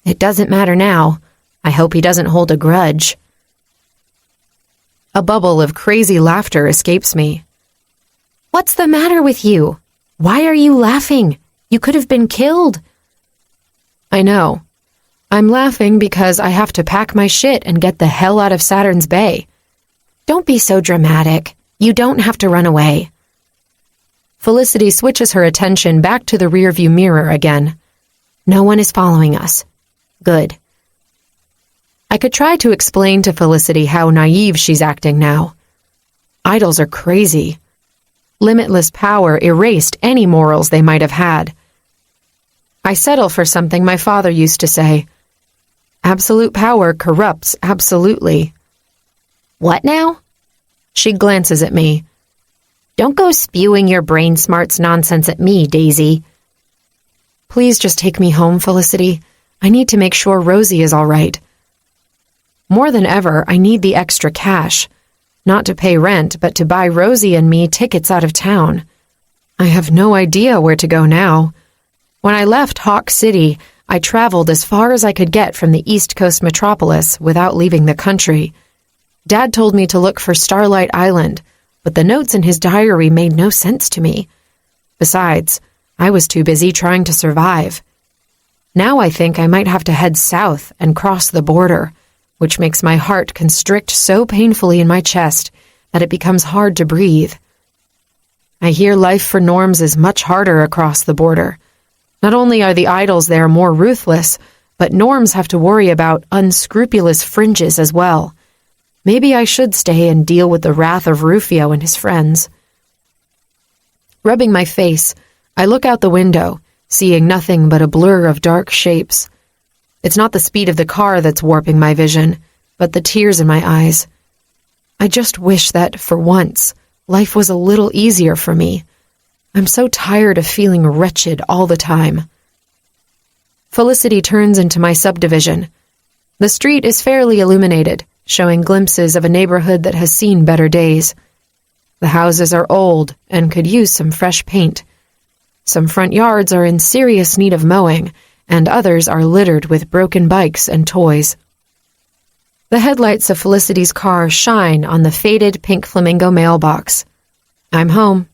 It doesn't matter now. I hope he doesn't hold a grudge. A bubble of crazy laughter escapes me. What's the matter with you? Why are you laughing? You could have been killed. I know. I'm laughing because I have to pack my shit and get the hell out of Saturn's Bay. Don't be so dramatic. You don't have to run away. Felicity switches her attention back to the rearview mirror again. No one is following us. Good. I could try to explain to Felicity how naive she's acting now. Idols are crazy. Limitless power erased any morals they might have had. I settle for something my father used to say. Absolute power corrupts absolutely. What now? She glances at me. Don't go spewing your brain smarts nonsense at me, Daisy. Please just take me home, Felicity. I need to make sure Rosie is all right. More than ever, I need the extra cash. Not to pay rent, but to buy Rosie and me tickets out of town. I have no idea where to go now. When I left Hawk City, I traveled as far as I could get from the East Coast metropolis without leaving the country. Dad told me to look for Starlight Island, but the notes in his diary made no sense to me. Besides, I was too busy trying to survive. Now I think I might have to head south and cross the border, which makes my heart constrict so painfully in my chest that it becomes hard to breathe. I hear life for norms is much harder across the border. Not only are the idols there more ruthless, but norms have to worry about unscrupulous fringes as well. Maybe I should stay and deal with the wrath of Rufio and his friends. Rubbing my face, I look out the window, seeing nothing but a blur of dark shapes. It's not the speed of the car that's warping my vision, but the tears in my eyes. I just wish that, for once, life was a little easier for me. I'm so tired of feeling wretched all the time. Felicity turns into my subdivision. The street is fairly illuminated, showing glimpses of a neighborhood that has seen better days. The houses are old and could use some fresh paint. Some front yards are in serious need of mowing, and others are littered with broken bikes and toys. The headlights of Felicity's car shine on the faded pink flamingo mailbox. I'm home.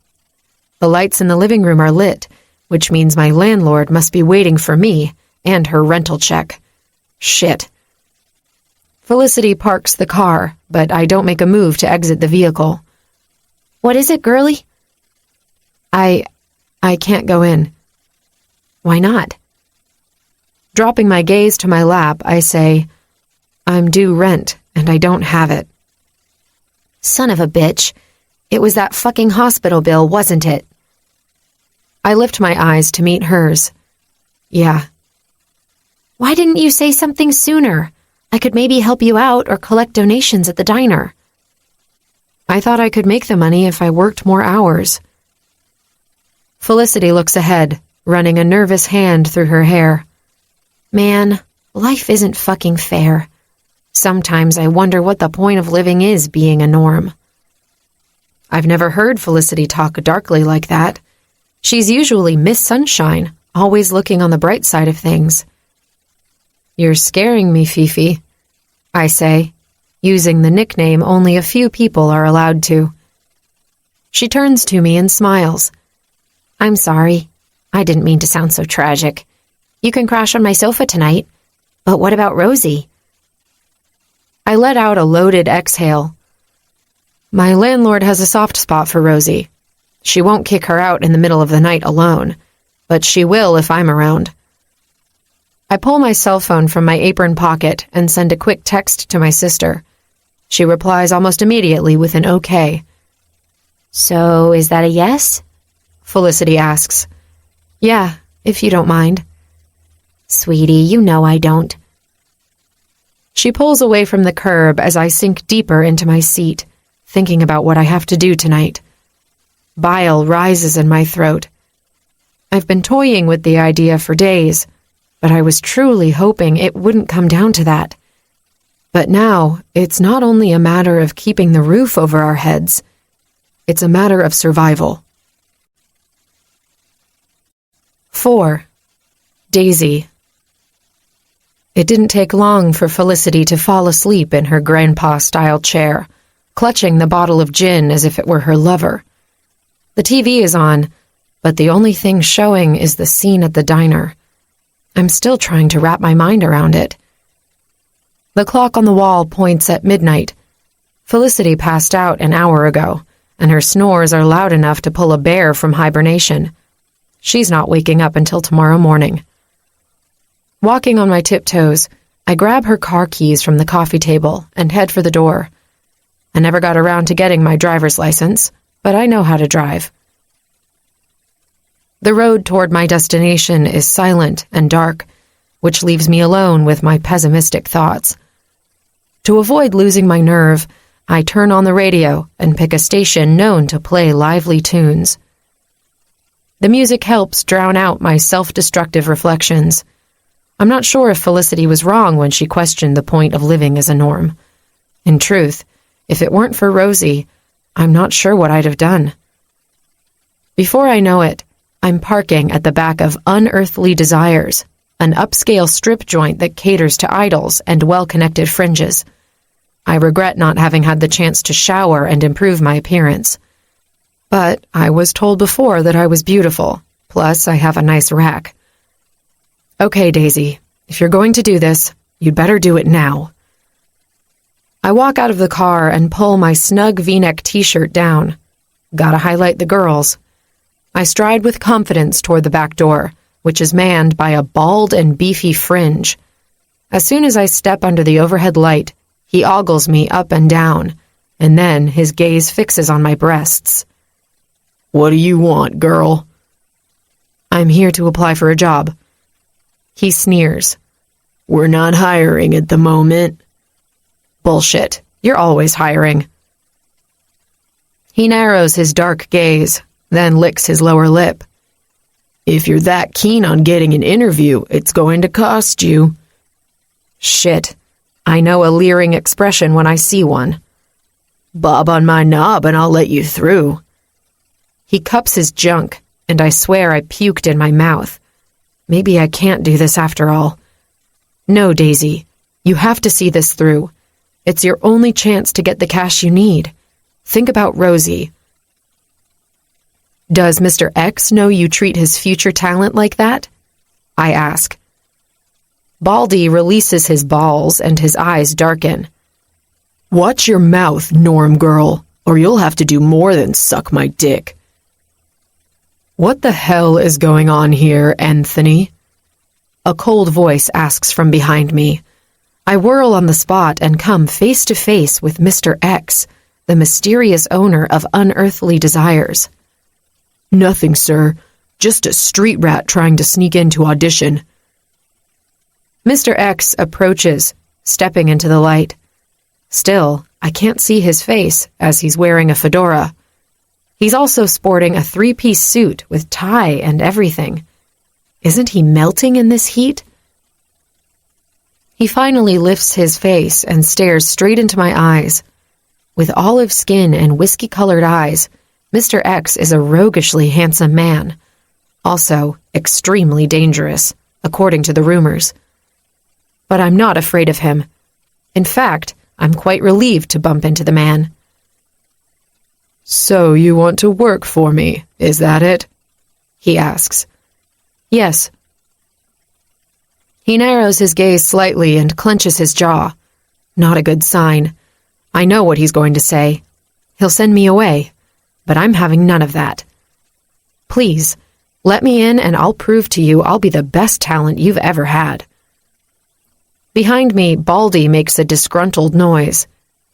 The lights in the living room are lit, which means my landlord must be waiting for me and her rental check. Shit. Felicity parks the car, but I don't make a move to exit the vehicle. What is it, girlie? I can't go in. Why not? Dropping my gaze to my lap, I say, I'm due rent, and I don't have it. Son of a bitch. It was that fucking hospital bill, wasn't it? I lift my eyes to meet hers. Yeah. Why didn't you say something sooner? I could maybe help you out or collect donations at the diner. I thought I could make the money if I worked more hours. Felicity looks ahead, running a nervous hand through her hair. Man, life isn't fucking fair. Sometimes I wonder what the point of living is being a norm. I've never heard Felicity talk darkly like that. She's usually Miss Sunshine, always looking on the bright side of things. You're scaring me, Fifi, I say, using the nickname only a few people are allowed to. She turns to me and smiles. I'm sorry. I didn't mean to sound so tragic. You can crash on my sofa tonight. But what about Rosie? I let out a loaded exhale. My landlord has a soft spot for Rosie. She won't kick her out in the middle of the night alone, but she will if I'm around. I pull my cell phone from my apron pocket and send a quick text to my sister. She replies almost immediately with an okay. So, is that a yes? Felicity asks. Yeah, if you don't mind. Sweetie, you know I don't. She pulls away from the curb as I sink deeper into my seat, thinking about what I have to do tonight. Bile rises in my throat. I've been toying with the idea for days, but I was truly hoping it wouldn't come down to that. But now, it's not only a matter of keeping the roof over our heads, it's a matter of survival. 4. Daisy. It didn't take long for Felicity to fall asleep in her grandpa-style chair, clutching the bottle of gin as if it were her lover. The TV is on, but the only thing showing is the scene at the diner. I'm still trying to wrap my mind around it. The clock on the wall points at midnight. Felicity passed out an hour ago, and her snores are loud enough to pull a bear from hibernation. She's not waking up until tomorrow morning. Walking on my tiptoes, I grab her car keys from the coffee table and head for the door. I never got around to getting my driver's license, but I know how to drive. The road toward my destination is silent and dark, which leaves me alone with my pessimistic thoughts. To avoid losing my nerve, I turn on the radio and pick a station known to play lively tunes. The music helps drown out my self-destructive reflections. I'm not sure if Felicity was wrong when she questioned the point of living as a norm. In truth, if it weren't for Rosie, I'm not sure what I'd have done. Before I know it, I'm parking at the back of Unearthly Desires, an upscale strip joint that caters to idols and well-connected fringes. I regret not having had the chance to shower and improve my appearance. But I was told before that I was beautiful, plus I have a nice rack. Okay, Daisy, if you're going to do this, you'd better do it now. I walk out of the car and pull my snug V-neck t-shirt down. Gotta highlight the girls. I stride with confidence toward the back door, which is manned by a bald and beefy fringe. As soon as I step under the overhead light, he ogles me up and down, and then his gaze fixes on my breasts. What do you want, girl? I'm here to apply for a job. He sneers. We're not hiring at the moment. Bullshit. You're always hiring. He narrows his dark gaze, then licks his lower lip. If you're that keen on getting an interview, it's going to cost you. Shit. I know a leering expression when I see one. Bob on my knob and I'll let you through. He cups his junk, and I swear I puked in my mouth. Maybe I can't do this after all. No, Daisy, you have to see this through. It's your only chance to get the cash you need. Think about Rosie. Does Mr. X know you treat his future talent like that? I ask. Baldy releases his balls and his eyes darken. Watch your mouth, Norm girl, or you'll have to do more than suck my dick. What the hell is going on here, Anthony? A cold voice asks from behind me. I whirl on the spot and come face to face with Mr. X, the mysterious owner of Unearthly Desires. Nothing, sir. Just a street rat trying to sneak in to audition. Mr. X approaches, stepping into the light. Still, I can't see his face as he's wearing a fedora. He's also sporting a 3-piece suit with tie and everything. Isn't he melting in this heat? He finally lifts his face and stares straight into my eyes. With olive skin and whiskey-colored eyes, Mr. X is a roguishly handsome man. Also, extremely dangerous, according to the rumors. But I'm not afraid of him. In fact, I'm quite relieved to bump into the man. So you want to work for me, is that it? He asks. Yes. He narrows his gaze slightly and clenches his jaw. Not a good sign. I know what he's going to say. He'll send me away, but I'm having none of that. Please, let me in and I'll prove to you I'll be the best talent you've ever had. Behind me, Baldy makes a disgruntled noise.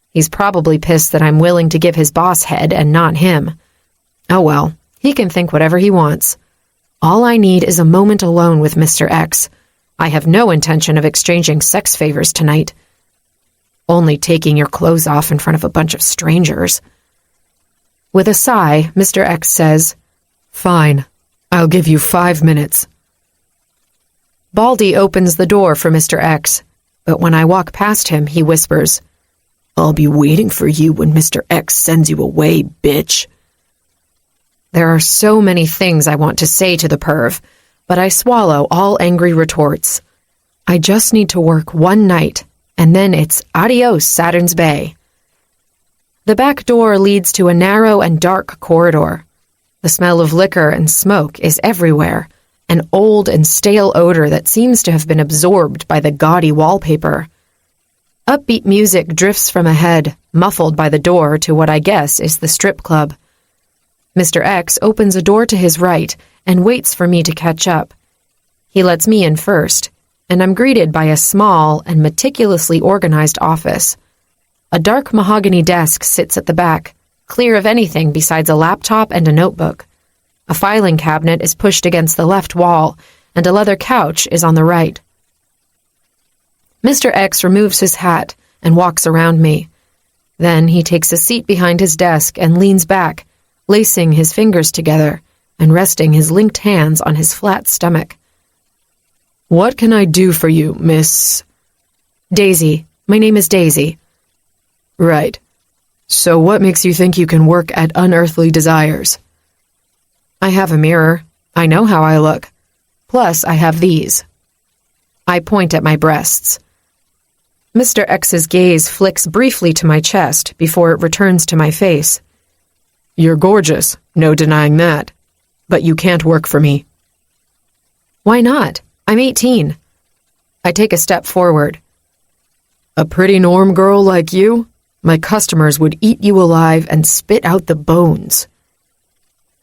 He's probably pissed that I'm willing to give his boss head and not him. Oh well, he can think whatever he wants. All I need is a moment alone with Mr. X. I have no intention of exchanging sex favors tonight. Only taking your clothes off in front of a bunch of strangers. With a sigh, Mr. X says, "Fine, I'll give you 5 minutes." Baldy opens the door for Mr. X, but when I walk past him, he whispers, "I'll be waiting for you when Mr. X sends you away, bitch." There are so many things I want to say to the perv, but I swallow all angry retorts. I just need to work one night, and then it's adios, Saturn's Bay. The back door leads to a narrow and dark corridor. The smell of liquor and smoke is everywhere, an old and stale odor that seems to have been absorbed by the gaudy wallpaper. Upbeat music drifts from ahead, muffled by the door to what I guess is the strip club. Mr. X opens a door to his right and waits for me to catch up. He lets me in first, and I'm greeted by a small and meticulously organized office. A dark mahogany desk sits at the back, clear of anything besides a laptop and a notebook. A filing cabinet is pushed against the left wall, and a leather couch is on the right. Mr. X removes his hat and walks around me. Then he takes a seat behind his desk and leans back, lacing his fingers together and resting his linked hands on his flat stomach. "What can I do for you, Miss—" "Daisy. My name is Daisy." "Right. So what makes you think you can work at Unearthly Desires?" "I have a mirror. I know how I look. Plus, I have these." I point at my breasts. Mr. X's gaze flicks briefly to my chest before it returns to my face. "You're gorgeous, no denying that. But you can't work for me." "Why not? I'm 18. I take a step forward. "A pretty norm girl like you? My customers would eat you alive and spit out the bones."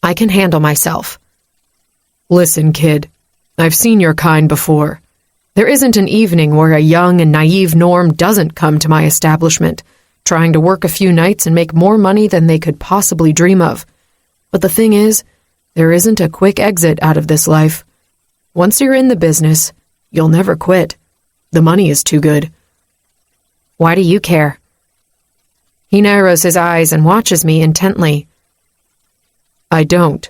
"I can handle myself." "Listen, kid, I've seen your kind before. There isn't an evening where a young and naive norm doesn't come to my establishment, trying to work a few nights and make more money than they could possibly dream of. But the thing is, there isn't a quick exit out of this life. Once you're in the business, you'll never quit. The money is too good." "Why do you care?" He narrows his eyes and watches me intently. "I don't.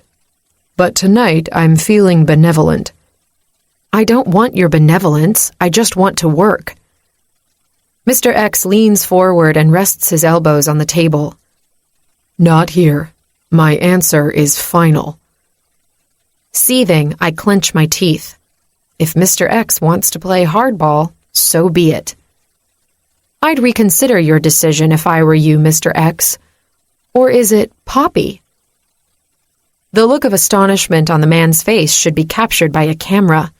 But tonight I'm feeling benevolent." "I don't want your benevolence. I just want to work." Mr. X leans forward and rests his elbows on the table. "Not here. My answer is final." Seething, I clench my teeth. If Mr. X wants to play hardball, so be it. "I'd reconsider your decision if I were you, Mr. X. Or is it Poppy?" The look of astonishment on the man's face should be captured by a camera.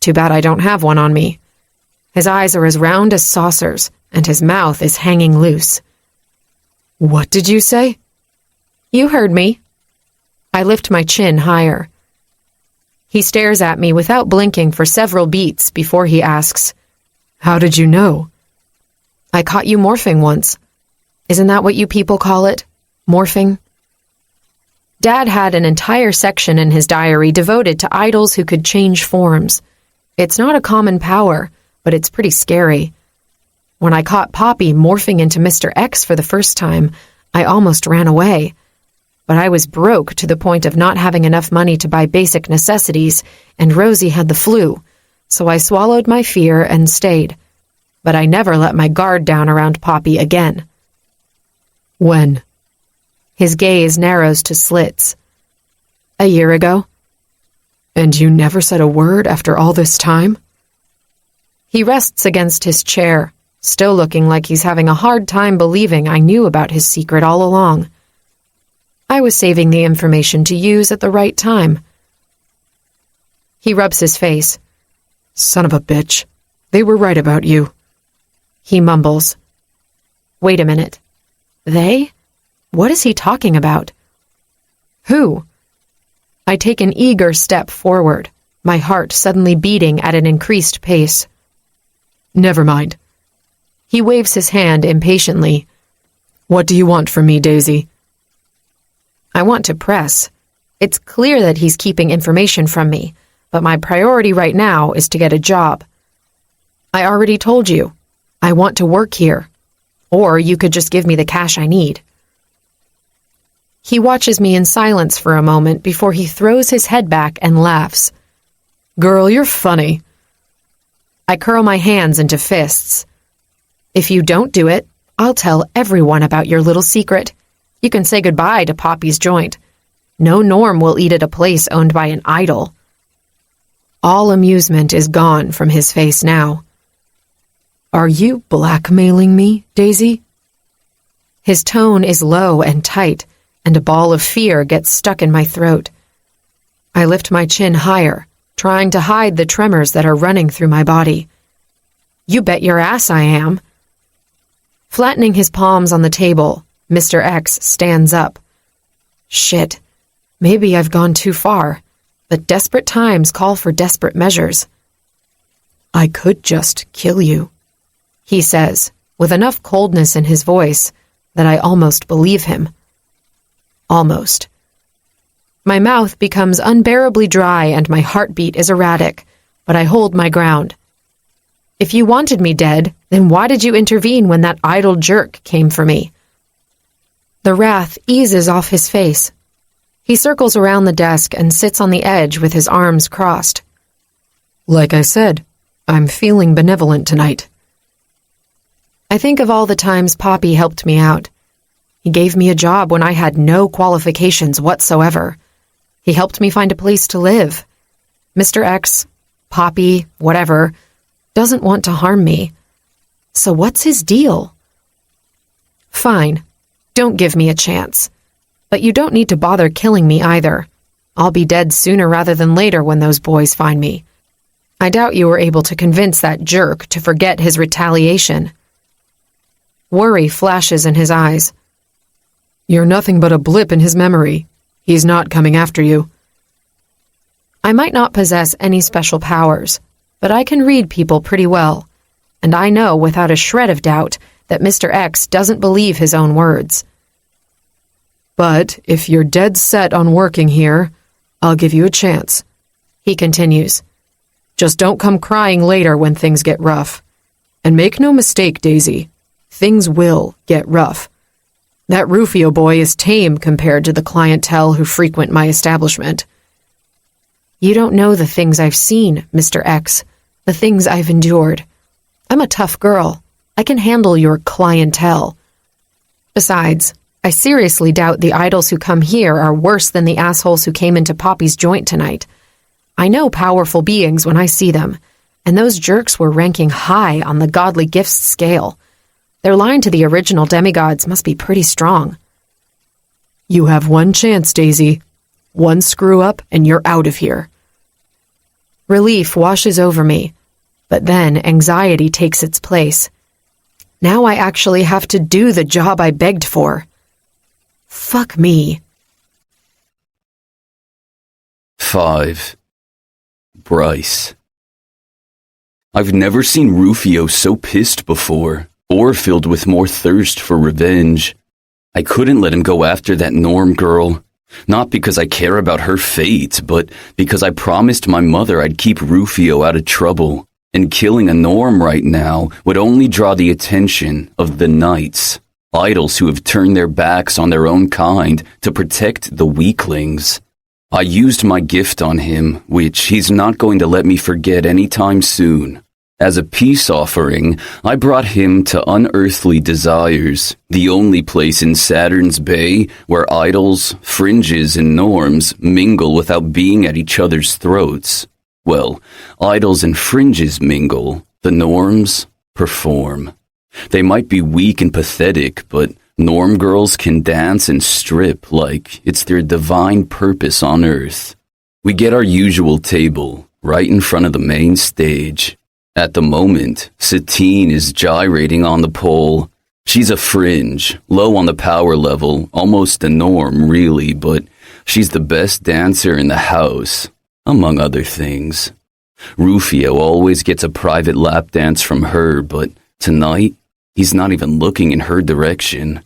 Too bad I don't have one on me. His eyes are as round as saucers, and his mouth is hanging loose. "What did you say?" "You heard me." I lift my chin higher. He stares at me without blinking for several beats before he asks, "How did you know?" "I caught you morphing once. Isn't that what you people call it? Morphing?" Dad had an entire section in his diary devoted to idols who could change forms. It's not a common power, but it's pretty scary. When I caught Poppy morphing into Mr. X for the first time, I almost ran away. But I was broke to the point of not having enough money to buy basic necessities, and Rosie had the flu, so I swallowed my fear and stayed. But I never let my guard down around Poppy again. "When?" His gaze narrows to slits. "A year ago." "And you never said a word after all this time?" He rests against his chair, still looking like he's having a hard time believing I knew about his secret all along. I was saving the information to use at the right time. He rubs his face. "Son of a bitch. They were right about you." He mumbles. "Wait a minute. They? What is he talking about?" "Who?" I take an eager step forward, my heart suddenly beating at an increased pace. Never mind. He waves his hand impatiently. What do you want from me, Daisy? I want to press. It's clear that he's keeping information from me, but my priority right now is to get a job. I already told you. I want to work here. Or you could just give me the cash I need. He watches me in silence for a moment before he throws his head back and laughs. Girl, you're funny. I curl my hands into fists. If you don't do it, I'll tell everyone about your little secret. You can say goodbye to Poppy's joint. No Norm will eat at a place owned by an idol. All amusement is gone from his face now. Are you blackmailing me, Daisy? His tone is low and tight, and a ball of fear gets stuck in my throat. I lift my chin higher, trying to hide the tremors that are running through my body. You bet your ass I am. Flattening his palms on the table, Mr. X stands up. Shit, maybe I've gone too far, but desperate times call for desperate measures. I could just kill you, he says, with enough coldness in his voice that I almost believe him. Almost. My mouth becomes unbearably dry and my heartbeat is erratic, but I hold my ground. If you wanted me dead, then why did you intervene when that idle jerk came for me? The wrath eases off his face. He circles around the desk and sits on the edge with his arms crossed. Like I said, I'm feeling benevolent tonight. I think of all the times Poppy helped me out. He gave me a job when I had no qualifications whatsoever. He helped me find a place to live. Mr. X, Poppy, whatever, doesn't want to harm me. So what's his deal? Fine, don't give me a chance. But you don't need to bother killing me either. I'll be dead sooner rather than later when those boys find me. I doubt you were able to convince that jerk to forget his retaliation. Worry flashes in his eyes. You're nothing but a blip in his memory. He's not coming after you. I might not possess any special powers, but I can read people pretty well, and I know without a shred of doubt that Mr. X doesn't believe his own words. But if you're dead set on working here, I'll give you a chance, he continues. Just don't come crying later when things get rough. And make no mistake, Daisy, things will get rough. That Rufio boy is tame compared to the clientele who frequent my establishment. You don't know the things I've seen, Mr. X, the things I've endured. I'm a tough girl. I can handle your clientele. Besides, I seriously doubt the idols who come here are worse than the assholes who came into Poppy's joint tonight. I know powerful beings when I see them, and those jerks were ranking high on the godly gifts scale. Their line to the original demigods must be pretty strong. You have one chance, Daisy. One screw up and you're out of here. Relief washes over me, but then anxiety takes its place. Now I actually have to do the job I begged for. Fuck me. 5. Bryce. I've never seen Rufio so pissed before, or filled with more thirst for revenge. I couldn't let him go after that Norm girl. Not because I care about her fate, but because I promised my mother I'd keep Rufio out of trouble, and killing a Norm right now would only draw the attention of the Knights, idols who have turned their backs on their own kind to protect the weaklings. I used my gift on him, which he's not going to let me forget anytime soon. As a peace offering, I brought him to Unearthly Desires, the only place in Saturn's Bay where idols, fringes, and norms mingle without being at each other's throats. Well, idols and fringes mingle, the norms perform. They might be weak and pathetic, but norm girls can dance and strip like it's their divine purpose on Earth. We get our usual table, right in front of the main stage. At the moment, Satine is gyrating on the pole. She's a fringe, low on the power level, almost a norm, really, but she's the best dancer in the house, among other things. Rufio always gets a private lap dance from her, but tonight, he's not even looking in her direction.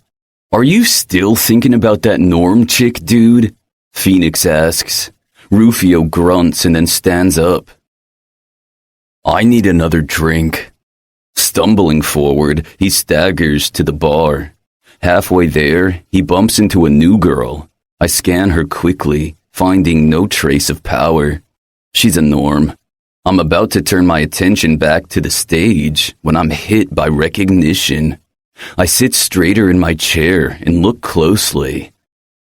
Are you still thinking about that Norm chick, dude? Phoenix asks. Rufio grunts and then stands up. I need another drink. Stumbling forward, he staggers to the bar. Halfway there, he bumps into a new girl. I scan her quickly, finding no trace of power. She's a Norm. I'm about to turn my attention back to the stage when I'm hit by recognition. I sit straighter in my chair and look closely.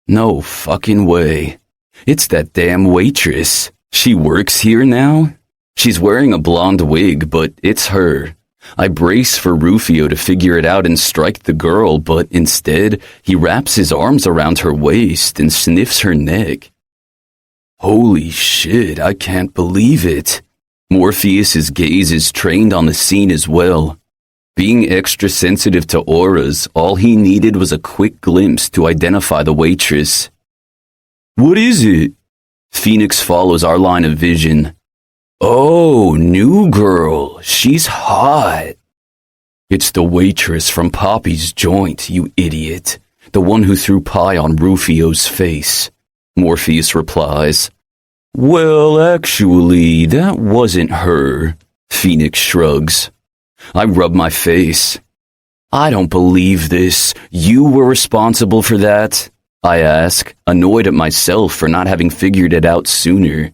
No fucking way. It's that damn waitress. She works here now? She's wearing a blonde wig, but it's her. I brace for Rufio to figure it out and strike the girl, but instead, he wraps his arms around her waist and sniffs her neck. Holy shit, I can't believe it. Morpheus's gaze is trained on the scene as well. Being extra sensitive to auras, all he needed was a quick glimpse to identify the waitress. What is it? Phoenix follows our line of vision. Oh, new girl. She's hot. It's the waitress from Poppy's joint, you idiot. The one who threw pie on Rufio's face. Morpheus replies. Well, actually, that wasn't her. Phoenix shrugs. I rub my face. I don't believe this. You were responsible for that? I ask, annoyed at myself for not having figured it out sooner.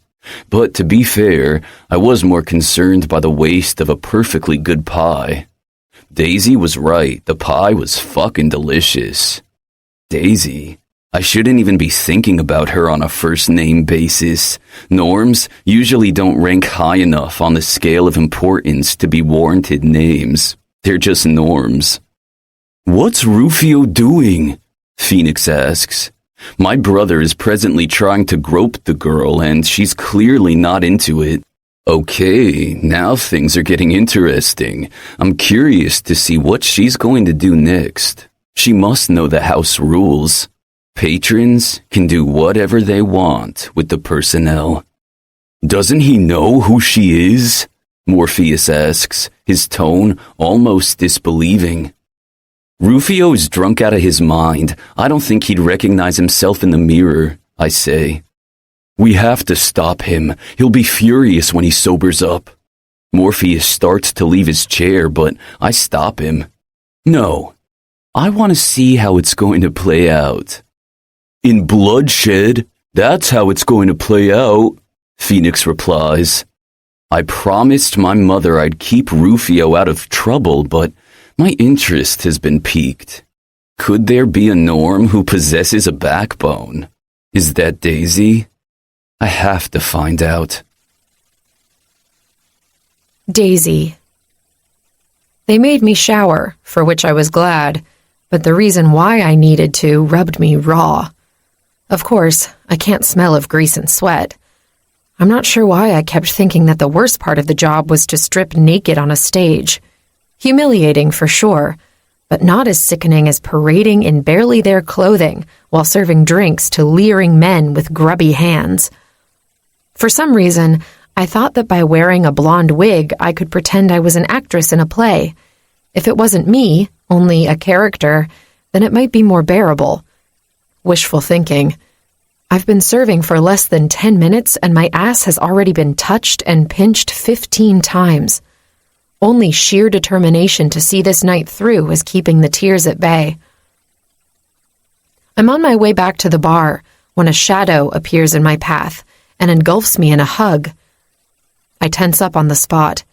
But to be fair, I was more concerned by the waste of a perfectly good pie. Daisy was right, the pie was fucking delicious. Daisy? I shouldn't even be thinking about her on a first-name basis. Norms usually don't rank high enough on the scale of importance to be warranted names. They're just norms. What's Rufio doing? Phoenix asks. My brother is presently trying to grope the girl, and she's clearly not into it. Okay, now things are getting interesting. I'm curious to see what she's going to do next. She must know the house rules. Patrons can do whatever they want with the personnel. Doesn't he know who she is? Morpheus asks, his tone almost disbelieving. Rufio is drunk out of his mind. I don't think he'd recognize himself in the mirror, I say. We have to stop him. He'll be furious when he sobers up. Morpheus starts to leave his chair, but I stop him. No, I want to see how it's going to play out. In bloodshed, that's how it's going to play out, Phoenix replies. I promised my mother I'd keep Rufio out of trouble, but my interest has been piqued. Could there be a Norm who possesses a backbone? Is that Daisy? I have to find out. Daisy. They made me shower, for which I was glad, but the reason why I needed to rubbed me raw. Of course, I can't smell of grease and sweat. I'm not sure why I kept thinking that the worst part of the job was to strip naked on a stage. Humiliating for sure, but not as sickening as parading in barely their clothing while serving drinks to leering men with grubby hands. For some reason, I thought that by wearing a blonde wig, I could pretend I was an actress in a play. If it wasn't me, only a character, then it might be more bearable. Wishful thinking. I've been serving for less than 10 minutes and my ass has already been touched and pinched 15 times. Only sheer determination to see this night through is keeping the tears at bay. I'm on my way back to the bar when a shadow appears in my path and engulfs me in a hug. I tense up on the spot.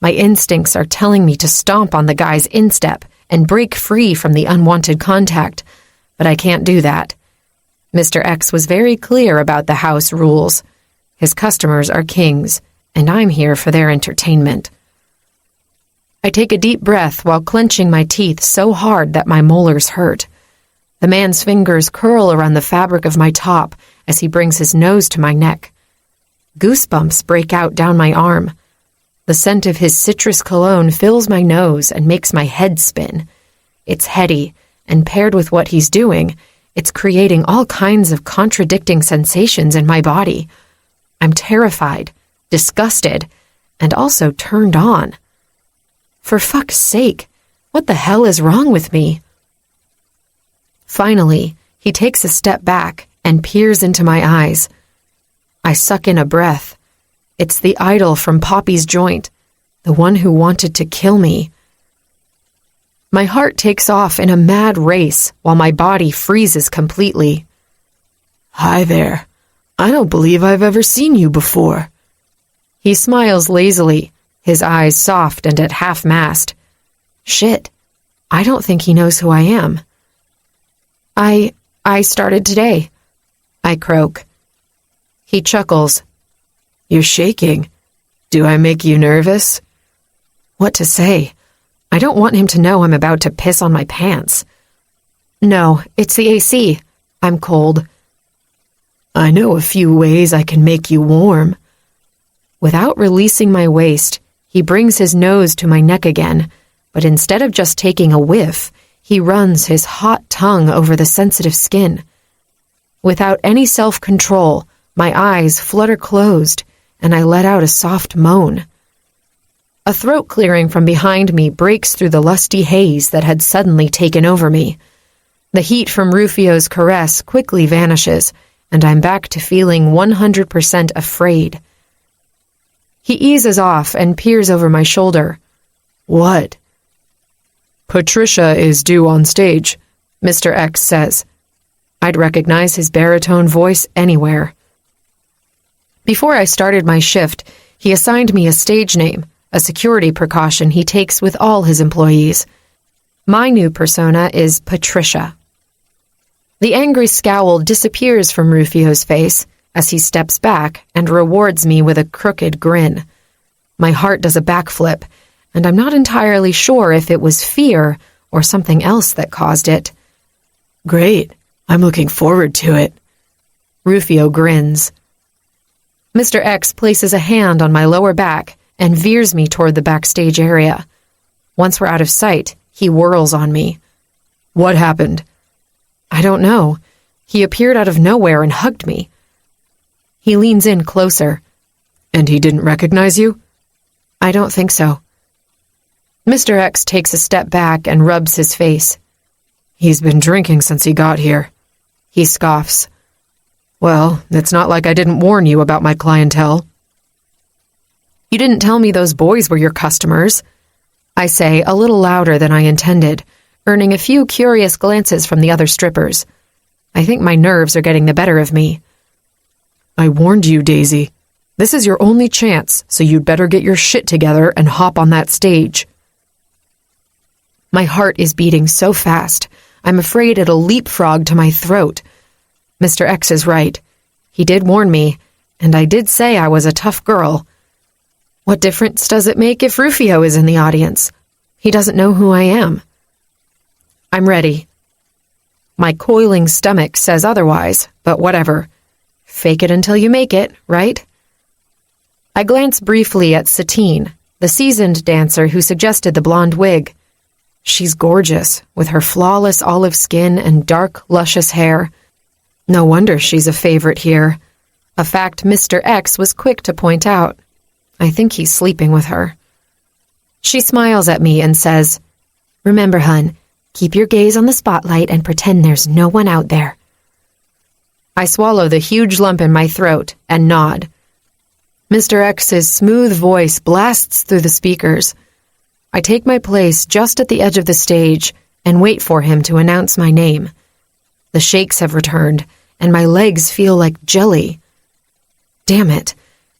My instincts are telling me to stomp on the guy's instep and break free from the unwanted contact, but I can't do that. Mr. X was very clear about the house rules. His customers are kings, and I'm here for their entertainment. I take a deep breath while clenching my teeth so hard that my molars hurt. The man's fingers curl around the fabric of my top as he brings his nose to my neck. Goosebumps break out down my arm. The scent of his citrus cologne fills my nose and makes my head spin. It's heady, and paired with what he's doing, it's creating all kinds of contradicting sensations in my body. I'm terrified, disgusted, and also turned on. For fuck's sake, what the hell is wrong with me? Finally, he takes a step back and peers into my eyes. I suck in a breath. It's the idol from Poppy's joint, the one who wanted to kill me. My heart takes off in a mad race while my body freezes completely. Hi there. I don't believe I've ever seen you before. He smiles lazily, his eyes soft and at half-mast. Shit, I don't think he knows who I am. I started today, I croak. He chuckles. You're shaking. Do I make you nervous? What to say? I don't want him to know I'm about to piss on my pants. No, it's the AC. I'm cold. I know a few ways I can make you warm. Without releasing my waist, he brings his nose to my neck again, but instead of just taking a whiff, he runs his hot tongue over the sensitive skin. Without any self-control, my eyes flutter closed, and I let out a soft moan. A throat clearing from behind me breaks through the lusty haze that had suddenly taken over me. The heat from Rufio's caress quickly vanishes, and I'm back to feeling 100% afraid. He eases off and peers over my shoulder. What? Patricia is due on stage, Mr. X says. I'd recognize his baritone voice anywhere. Before I started my shift, he assigned me a stage name, a security precaution he takes with all his employees. My new persona is Patricia. The angry scowl disappears from Rufio's face as he steps back and rewards me with a crooked grin. My heart does a backflip, and I'm not entirely sure if it was fear or something else that caused it. Great. I'm looking forward to it. Rufio grins. Mr. X places a hand on my lower back and veers me toward the backstage area. Once we're out of sight, he whirls on me. What happened? I don't know. He appeared out of nowhere and hugged me. He leans in closer. And he didn't recognize you? I don't think so. Mr. X takes a step back and rubs his face. He's been drinking since he got here. He scoffs. Well, it's not like I didn't warn you about my clientele. You didn't tell me those boys were your customers, I say a little louder than I intended, earning a few curious glances from the other strippers. I think my nerves are getting the better of me. I warned you, Daisy. This is your only chance, so you'd better get your shit together and hop on that stage. My heart is beating so fast, I'm afraid it'll leapfrog to my throat. Mr. X is right. He did warn me, and I did say I was a tough girl. What difference does it make if Rufio is in the audience? He doesn't know who I am. I'm ready. My coiling stomach says otherwise, but whatever. Fake it until you make it, right? I glance briefly at Satine, the seasoned dancer who suggested the blonde wig. She's gorgeous, with her flawless olive skin and dark, luscious hair. No wonder she's a favorite here, a fact Mr. X was quick to point out. I think he's sleeping with her. She smiles at me and says, "Remember, hun, keep your gaze on the spotlight and pretend there's no one out there." I swallow the huge lump in my throat and nod. Mr. X's smooth voice blasts through the speakers. I take my place just at the edge of the stage and wait for him to announce my name. The shakes have returned, and my legs feel like jelly. Damn it.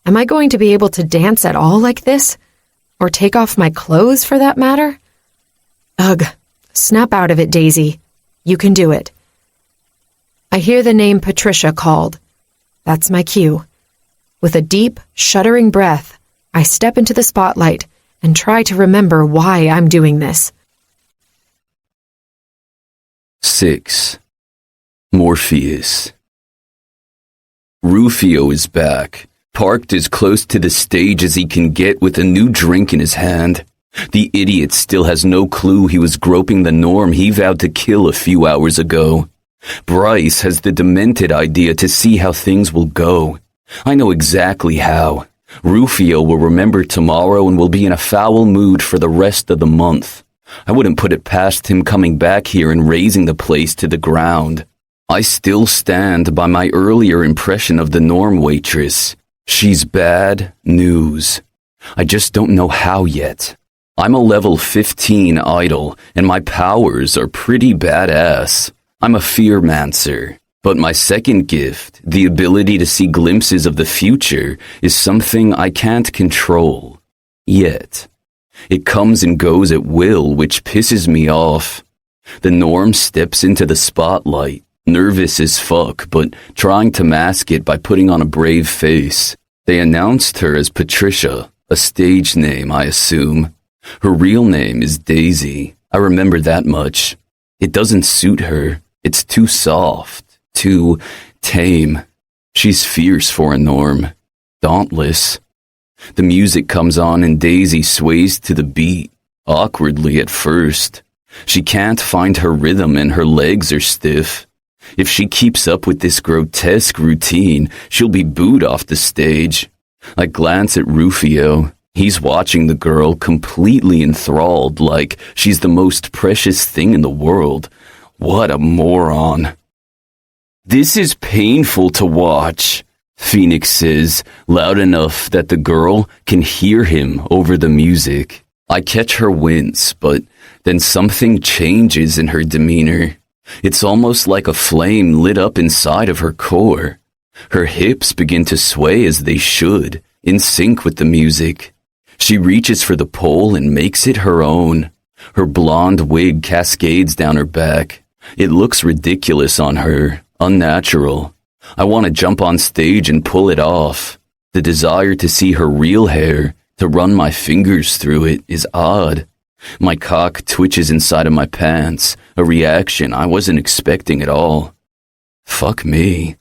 Am I going to be able to dance at all like this? Or take off my clothes, for that matter? Ugh. Snap out of it, Daisy. You can do it. I hear the name Patricia called. That's my cue. With a deep, shuddering breath, I step into the spotlight and try to remember why I'm doing this. 6. Morpheus. Rufio is back, parked as close to the stage as he can get with a new drink in his hand. The idiot still has no clue he was groping the Norm he vowed to kill a few hours ago. Bryce has the demented idea to see how things will go. I know exactly how. Rufio will remember tomorrow and will be in a foul mood for the rest of the month. I wouldn't put it past him coming back here and razing the place to the ground. I still stand by my earlier impression of the Norm waitress. She's bad news. I just don't know how yet. I'm a level 15 idol, and my powers are pretty badass. I'm a fearmancer. But my second gift, the ability to see glimpses of the future, is something I can't control. Yet. It comes and goes at will, which pisses me off. The Norm steps into the spotlight, nervous as fuck, but trying to mask it by putting on a brave face. They announced her as Patricia, a stage name, I assume. Her real name is Daisy. I remember that much. It doesn't suit her. It's too soft. Too tame. She's fierce for a Norm. Dauntless. The music comes on and Daisy sways to the beat, awkwardly at first. She can't find her rhythm and her legs are stiff. If she keeps up with this grotesque routine, she'll be booed off the stage. I glance at Rufio. He's watching the girl completely enthralled, like she's the most precious thing in the world. What a moron. "This is painful to watch," Phoenix says, loud enough that the girl can hear him over the music. I catch her wince, but then something changes in her demeanor. It's almost like a flame lit up inside of her core. Her hips begin to sway as they should, in sync with the music. She reaches for the pole and makes it her own. Her blonde wig cascades down her back. It looks ridiculous on her. Unnatural. I want to jump on stage and pull it off. The desire to see her real hair, to run my fingers through it, is odd. My cock twitches inside of my pants, a reaction I wasn't expecting at all. Fuck me.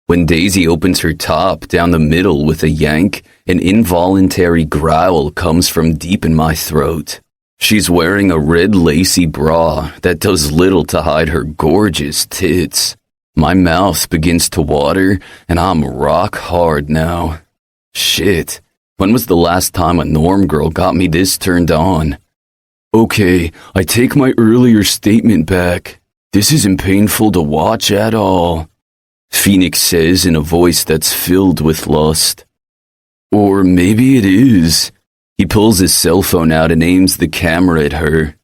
When Daisy opens her top down the middle with a yank, an involuntary growl comes from deep in my throat. She's wearing a red lacy bra that does little to hide her gorgeous tits. My mouth begins to water, and I'm rock hard now. Shit, when was the last time a Norm girl got me this turned on? Okay, I take my earlier statement back. This isn't painful to watch at all, Phoenix says in a voice that's filled with lust. Or maybe it is. He pulls his cell phone out and aims the camera at her.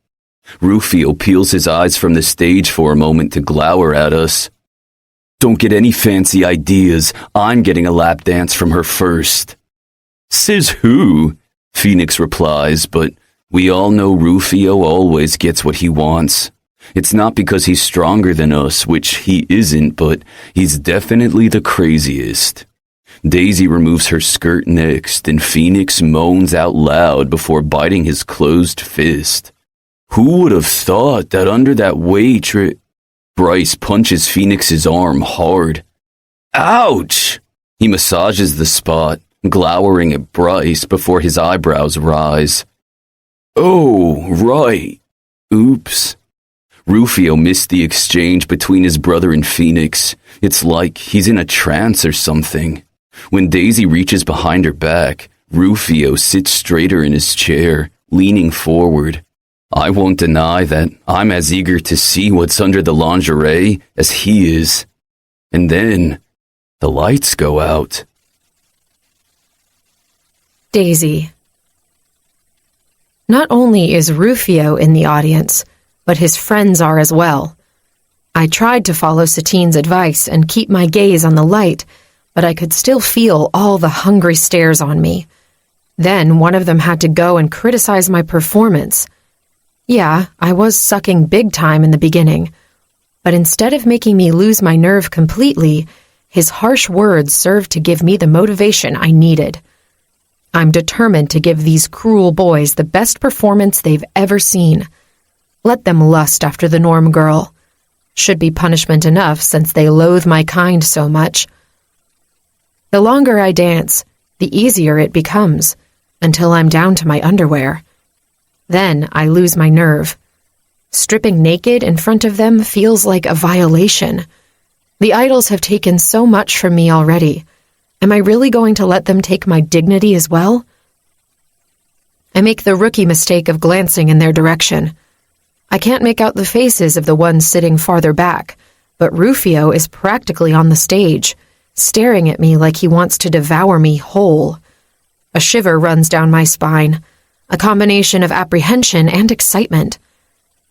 Rufio peels his eyes from the stage for a moment to glower at us. Don't get any fancy ideas. I'm getting a lap dance from her first. Says who? Phoenix replies, but we all know Rufio always gets what he wants. It's not because he's stronger than us, which he isn't, but he's definitely the craziest. Daisy removes her skirt next, and Phoenix moans out loud before biting his closed fist. Who would have thought that under that waitress... Bryce punches Phoenix's arm hard. Ouch! He massages the spot, glowering at Bryce before his eyebrows rise. Oh, right. Oops. Rufio missed the exchange between his brother and Phoenix. It's like he's in a trance or something. When Daisy reaches behind her back, Rufio sits straighter in his chair, leaning forward. I won't deny that I'm as eager to see what's under the lingerie as he is. And then, the lights go out. Daisy. Not only is Rufio in the audience, but his friends are as well. I tried to follow Satine's advice and keep my gaze on the light, but I could still feel all the hungry stares on me. Then one of them had to go and criticize my performance. Yeah, I was sucking big time in the beginning, but instead of making me lose my nerve completely, his harsh words served to give me the motivation I needed. I'm determined to give these cruel boys the best performance they've ever seen. Let them lust after the Norm girl. Should be punishment enough since they loathe my kind so much. The longer I dance, the easier it becomes, until I'm down to my underwear. Then I lose my nerve. Stripping naked in front of them feels like a violation. The idols have taken so much from me already. Am I really going to let them take my dignity as well? I make the rookie mistake of glancing in their direction. I can't make out the faces of the ones sitting farther back, but Rufio is practically on the stage, staring at me like he wants to devour me whole. A shiver runs down my spine, a combination of apprehension and excitement.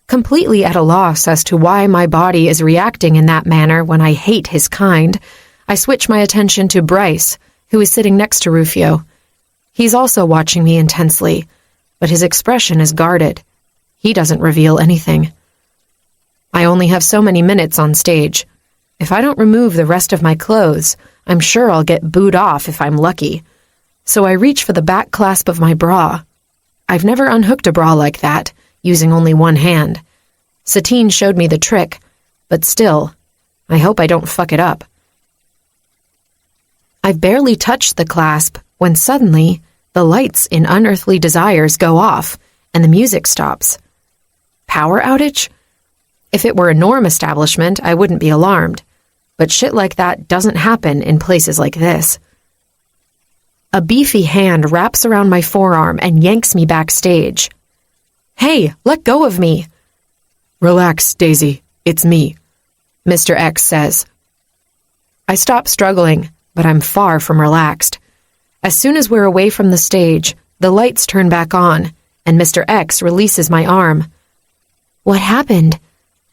Completely at a loss as to why my body is reacting in that manner when I hate his kind, I switch my attention to Bryce, who is sitting next to Rufio. He's also watching me intensely, but his expression is guarded. He doesn't reveal anything. I only have so many minutes on stage. If I don't remove the rest of my clothes, I'm sure I'll get booed off if I'm lucky. So I reach for the back clasp of my bra. I've never unhooked a bra like that, using only one hand. Satine showed me the trick, but still, I hope I don't fuck it up. I've barely touched the clasp when suddenly the lights in Unearthly Desires go off and the music stops. Power outage? If it were a Norm establishment, I wouldn't be alarmed, but shit like that doesn't happen in places like this. A beefy hand wraps around my forearm and yanks me backstage. Hey, let go of me. Relax, Daisy. It's me, Mr. X says. I stop struggling, but I'm far from relaxed. As soon as we're away from the stage, the lights turn back on, and Mr. X releases my arm. What happened?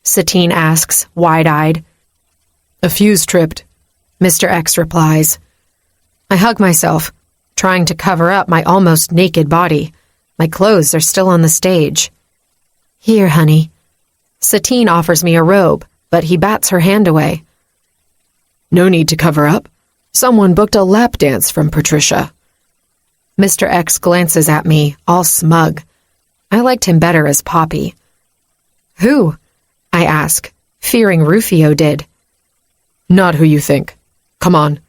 Satine asks, wide-eyed. A fuse tripped, Mr. X replies. I hug myself, trying to cover up my almost naked body. My clothes are still on the stage. Here, honey. Satine offers me a robe, but he bats her hand away. No need to cover up. Someone booked a lap dance from Patricia. Mr. X glances at me, all smug. I liked him better as Poppy. Who? I ask, fearing Rufio did. Not who you think. Come on.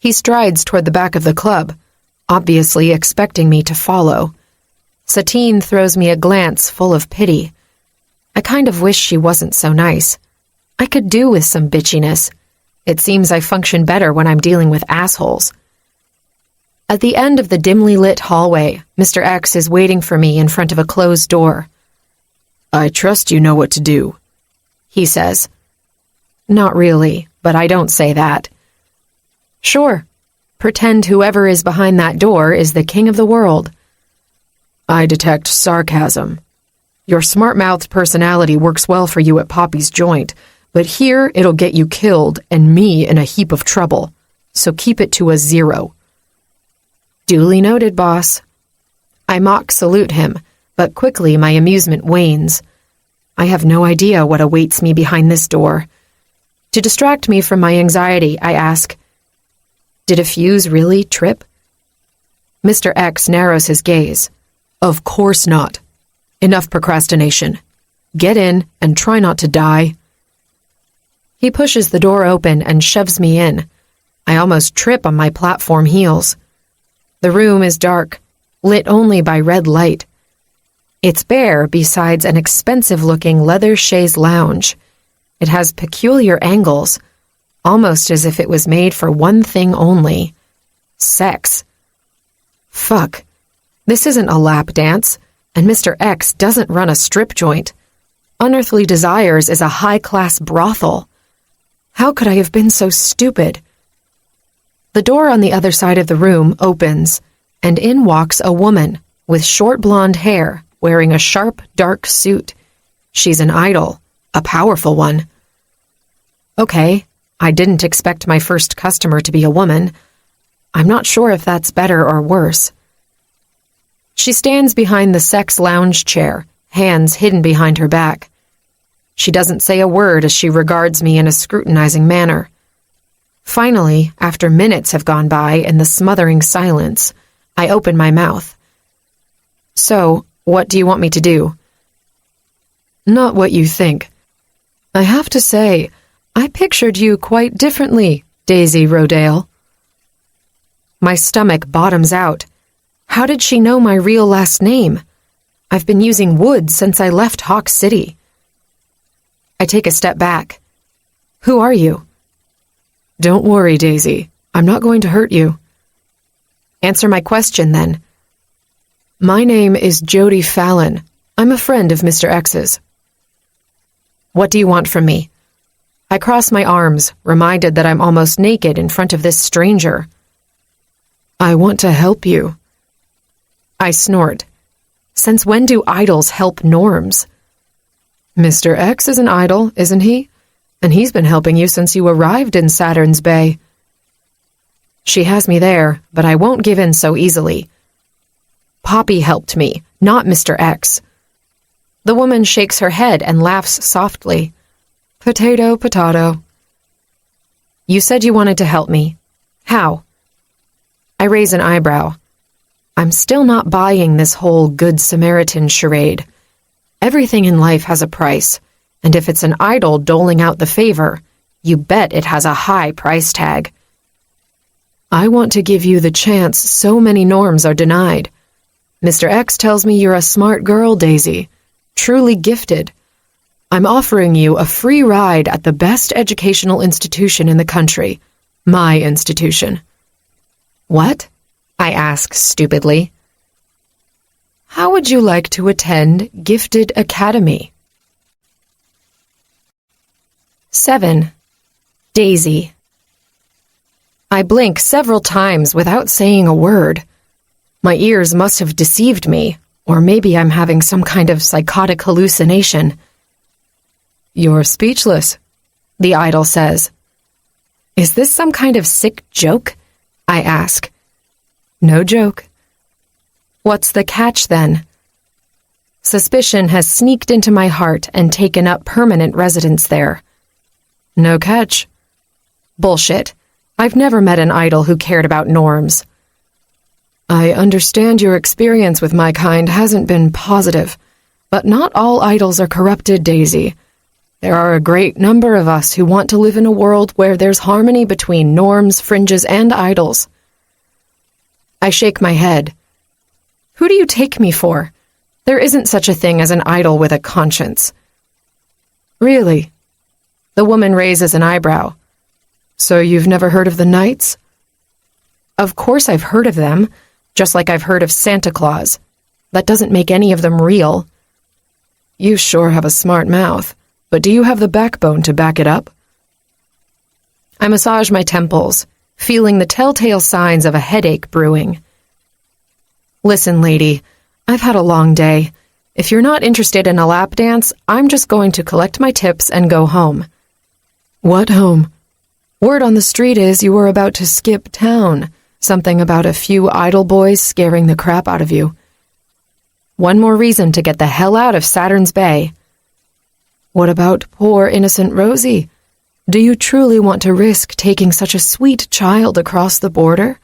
He strides toward the back of the club, obviously expecting me to follow. Satine throws me a glance full of pity. I kind of wish she wasn't so nice. I could do with some bitchiness. It seems I function better when I'm dealing with assholes. At the end of the dimly lit hallway, Mr. X is waiting for me in front of a closed door. I trust you know what to do, he says. Not really, but I don't say that. Sure. Pretend whoever is behind that door is the king of the world. I detect sarcasm. Your smart-mouthed personality works well for you at Poppy's joint, but here it'll get you killed and me in a heap of trouble. So keep it to a 0. Duly noted, boss. I mock salute him, but quickly my amusement wanes. I have no idea what awaits me behind this door. To distract me from my anxiety, I ask, did a fuse really trip? Mr. X narrows his gaze. Of course not. Enough procrastination. Get in and try not to die. He pushes the door open and shoves me in. I almost trip on my platform heels. The room is dark, lit only by red light. It's bare besides an expensive-looking leather chaise lounge. It has peculiar angles, almost as if it was made for one thing only: sex. Fuck. This isn't a lap dance, and Mr. X doesn't run a strip joint. Unearthly Desires is a high-class brothel. How could I have been so stupid? The door on the other side of the room opens, and in walks a woman with short blonde hair, wearing a sharp, dark suit. She's an idol, a powerful one. Okay, I didn't expect my first customer to be a woman. I'm not sure if that's better or worse. She stands behind the sex lounge chair, hands hidden behind her back. She doesn't say a word as she regards me in a scrutinizing manner. Finally, after minutes have gone by in the smothering silence, I open my mouth. So, what do you want me to do? Not what you think. I have to say, I pictured you quite differently, Daisy Rodale. My stomach bottoms out. How did she know my real last name? I've been using Woods since I left Hawk City. I take a step back. Who are you? Don't worry, Daisy. I'm not going to hurt you. Answer my question, then. My name is Jody Fallon. I'm a friend of Mr. X's. What do you want from me? I cross my arms, reminded that I'm almost naked in front of this stranger. I want to help you. I snort. Since when do idols help norms? Mr. X is an idol, isn't he? And he's been helping you since you arrived in Saturn's Bay. She has me there, but I won't give in so easily. Poppy helped me, not Mr. X. The woman shakes her head and laughs softly. Potato, potato. You said you wanted to help me. How? I raise an eyebrow. I'm still not buying this whole Good Samaritan charade. Everything in life has a price, and if it's an idol doling out the favor, you bet it has a high price tag. I want to give you the chance so many norms are denied. Mr. X tells me you're a smart girl, Daisy. Truly gifted. I'm offering you a free ride at the best educational institution in the country. My institution. What? I ask stupidly. How would you like to attend Gifted Academy? 7. Daisy. I blink several times without saying a word. My ears must have deceived me, or maybe I'm having some kind of psychotic hallucination. You're speechless, the idol says. Is this some kind of sick joke? I ask. No joke. What's the catch, then? Suspicion has sneaked into my heart and taken up permanent residence there. No catch. Bullshit. I've never met an idol who cared about norms. I understand your experience with my kind hasn't been positive, but not all idols are corrupted, Daisy. There are a great number of us who want to live in a world where there's harmony between norms, fringes, and idols. I shake my head. Who do you take me for? There isn't such a thing as an idol with a conscience. Really? The woman raises an eyebrow. So you've never heard of the Knights? Of course I've heard of them, just like I've heard of Santa Claus. That doesn't make any of them real. You sure have a smart mouth, but do you have the backbone to back it up? I massage my temples, feeling the telltale signs of a headache brewing. Listen, lady, I've had a long day. If you're not interested in a lap dance, I'm just going to collect my tips and go home. What home? Word on the street is you were about to skip town. Something about a few idle boys scaring the crap out of you. One more reason to get the hell out of Saturn's Bay. What about poor innocent Rosie? Do you truly want to risk taking such a sweet child across the border?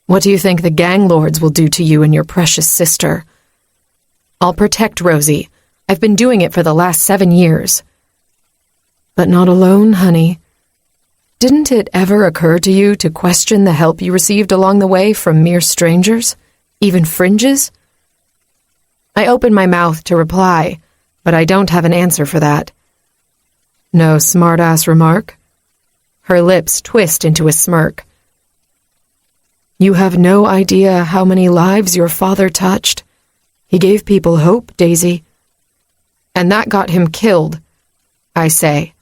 What do you think the gang lords will do to you and your precious sister? I'll protect Rosie. I've been doing it for the last 7 years. But not alone, honey. Didn't it ever occur to you to question the help you received along the way from mere strangers, even fringes? I open my mouth to reply, but I don't have an answer for that. No smart-ass remark? Her lips twist into a smirk. You have no idea how many lives your father touched. He gave people hope, Daisy. And that got him killed, I say,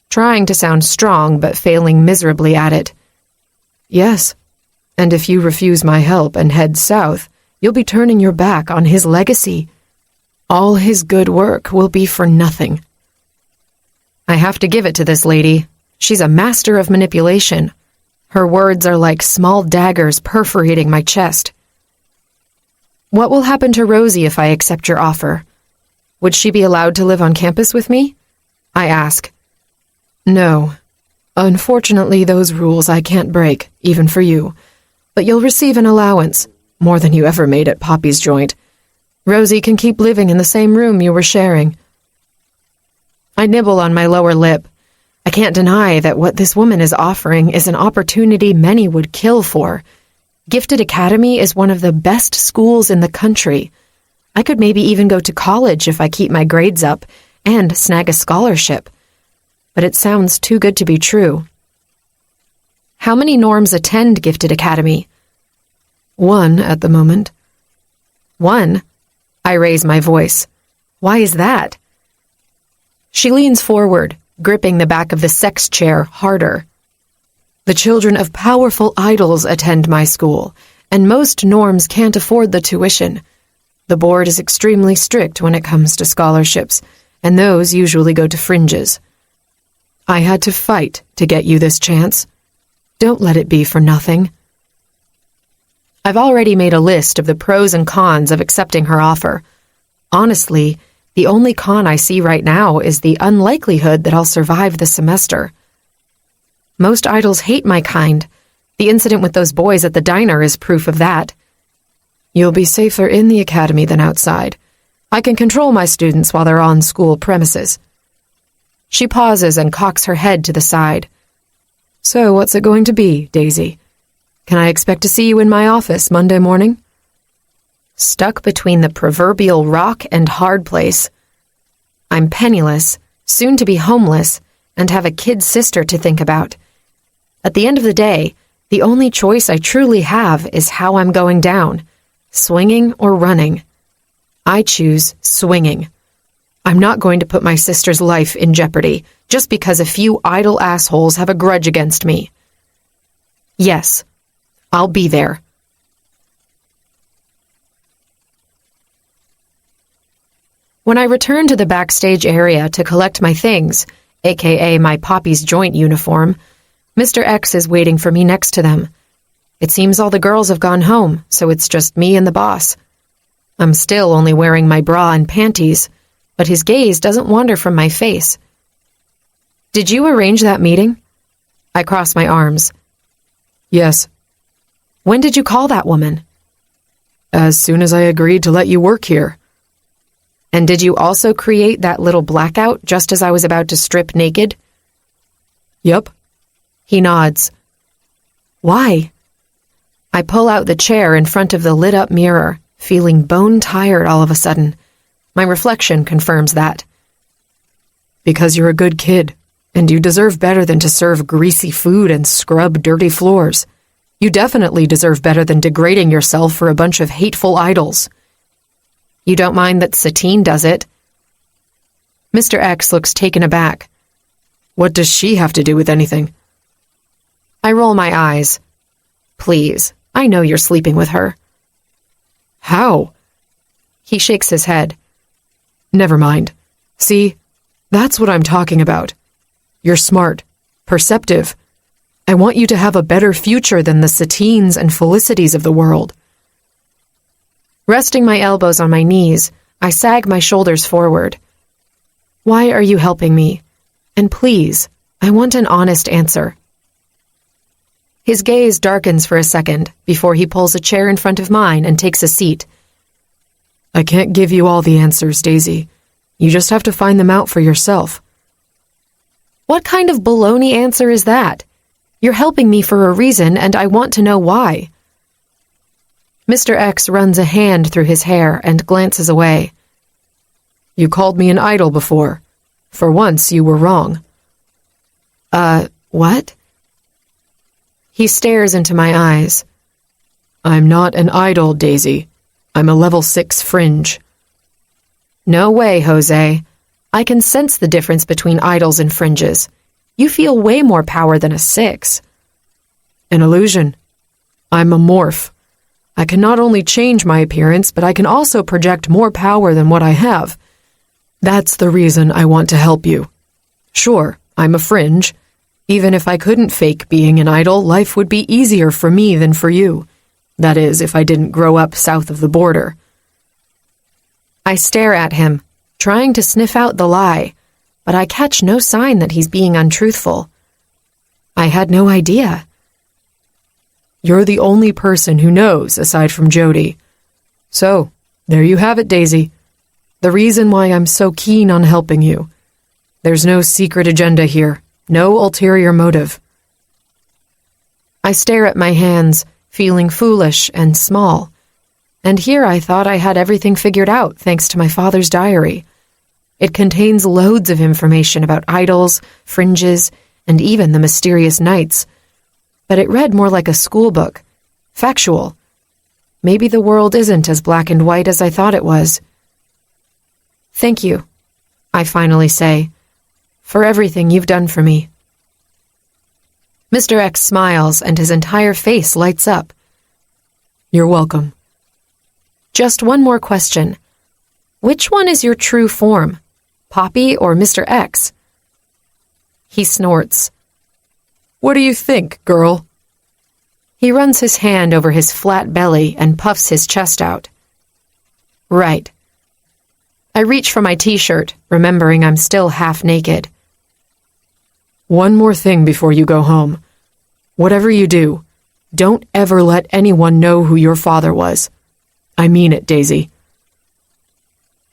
trying to sound strong but failing miserably at it. Yes, and if you refuse my help and head south, you'll be turning your back on his legacy. All his good work will be for nothing. I have to give it to this lady. She's a master of manipulation. Her words are like small daggers perforating my chest. What will happen to Rosie if I accept your offer? Would she be allowed to live on campus with me? I ask. No. Unfortunately, those rules I can't break, even for you. But you'll receive an allowance, more than you ever made at Poppy's joint. Rosie can keep living in the same room you were sharing. I nibble on my lower lip. I can't deny that what this woman is offering is an opportunity many would kill for. Gifted Academy is one of the best schools in the country. I could maybe even go to college if I keep my grades up and snag a scholarship. But it sounds too good to be true. How many norms attend Gifted Academy? 1 at the moment. 1? I raise my voice. Why is that? She leans forward, gripping the back of the sex chair harder. The children of powerful idols attend my school, and most norms can't afford the tuition. The board is extremely strict when it comes to scholarships, and those usually go to fringes. I had to fight to get you this chance. Don't let it be for nothing. I've already made a list of the pros and cons of accepting her offer. Honestly, the only con I see right now is the unlikelihood that I'll survive the semester. Most idols hate my kind. The incident with those boys at the diner is proof of that. You'll be safer in the academy than outside. I can control my students while they're on school premises. She pauses and cocks her head to the side. So what's it going to be, Daisy? Can I expect to see you in my office Monday morning? Stuck between the proverbial rock and hard place. I'm penniless, soon to be homeless, and have a kid sister to think about. At the end of the day, the only choice I truly have is how I'm going down, swinging or running. I choose swinging. I'm not going to put my sister's life in jeopardy just because a few idle assholes have a grudge against me. Yes, I'll be there. When I return to the backstage area to collect my things, aka my Poppy's joint uniform, Mr. X is waiting for me next to them. It seems all the girls have gone home, so it's just me and the boss. I'm still only wearing my bra and panties, but his gaze doesn't wander from my face. Did you arrange that meeting? I cross my arms. Yes. When did you call that woman? As soon as I agreed to let you work here. And did you also create that little blackout just as I was about to strip naked? Yup. He nods. Why? I pull out the chair in front of the lit-up mirror, feeling bone-tired all of a sudden. My reflection confirms that. Because you're a good kid, and you deserve better than to serve greasy food and scrub dirty floors. You definitely deserve better than degrading yourself for a bunch of hateful idols. You don't mind that Satine does it? Mr. X looks taken aback. What does she have to do with anything? I roll my eyes. Please, I know you're sleeping with her. How? He shakes his head. Never mind. See, that's what I'm talking about. You're smart, perceptive. I want you to have a better future than the Satines and Felicities of the world. Resting my elbows on my knees, I sag my shoulders forward. Why are you helping me? And please, I want an honest answer. His gaze darkens for a second before he pulls a chair in front of mine and takes a seat. I can't give you all the answers, Daisy. You just have to find them out for yourself. What kind of baloney answer is that? You're helping me for a reason, and I want to know why. Mr. X runs a hand through his hair and glances away. You called me an idol before. For once, you were wrong. What? He stares into my eyes. I'm not an idol, Daisy. I'm a level 6 fringe. No way, Jose. I can sense the difference between idols and fringes. You feel way more power than a 6. An illusion. I'm a morph. I can not only change my appearance, but I can also project more power than what I have. That's the reason I want to help you. Sure, I'm a fringe. Even if I couldn't fake being an idol, life would be easier for me than for you. That is, if I didn't grow up south of the border. I stare at him, trying to sniff out the lie, but I catch no sign that he's being untruthful. I had no idea. You're the only person who knows, aside from Jody. So, there you have it, Daisy. The reason why I'm so keen on helping you. There's no secret agenda here, no ulterior motive. I stare at my hands, feeling foolish and small. And here I thought I had everything figured out thanks to my father's diary. It contains loads of information about idols, fringes, and even the mysterious knights. but it read more like a school book. Factual. Maybe the world isn't as black and white as I thought it was. Thank you, I finally say, for everything you've done for me. Mr. X smiles and his entire face lights up. You're welcome. Just one more question. Which one is your true form, Poppy or Mr. X? He snorts. What do you think, girl? He runs his hand over his flat belly and puffs his chest out. Right. I reach for my t-shirt, remembering I'm still half naked. One more thing before you go home. Whatever you do, don't ever let anyone know who your father was. I mean it, Daisy.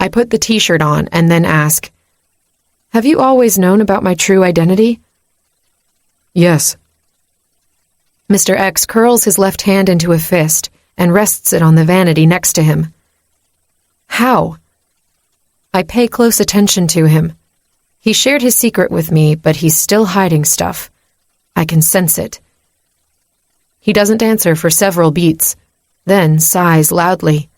I put the t-shirt on and then ask, have you always known about my true identity? Yes. Mr. X curls his left hand into a fist and rests it on the vanity next to him. How? I pay close attention to him. He shared his secret with me, but he's still hiding stuff. I can sense it. He doesn't answer for several beats, then sighs loudly.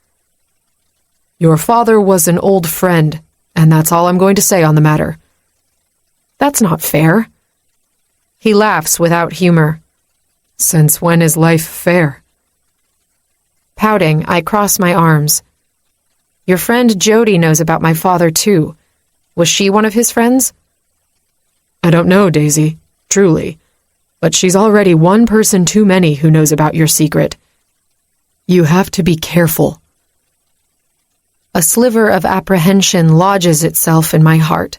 Your father was an old friend, and that's all I'm going to say on the matter. That's not fair. He laughs without humor. Since when is life fair? Pouting, I cross my arms. Your friend Jody knows about my father, too. Was she one of his friends? I don't know, Daisy, truly. But she's already one person too many who knows about your secret. You have to be careful. A sliver of apprehension lodges itself in my heart.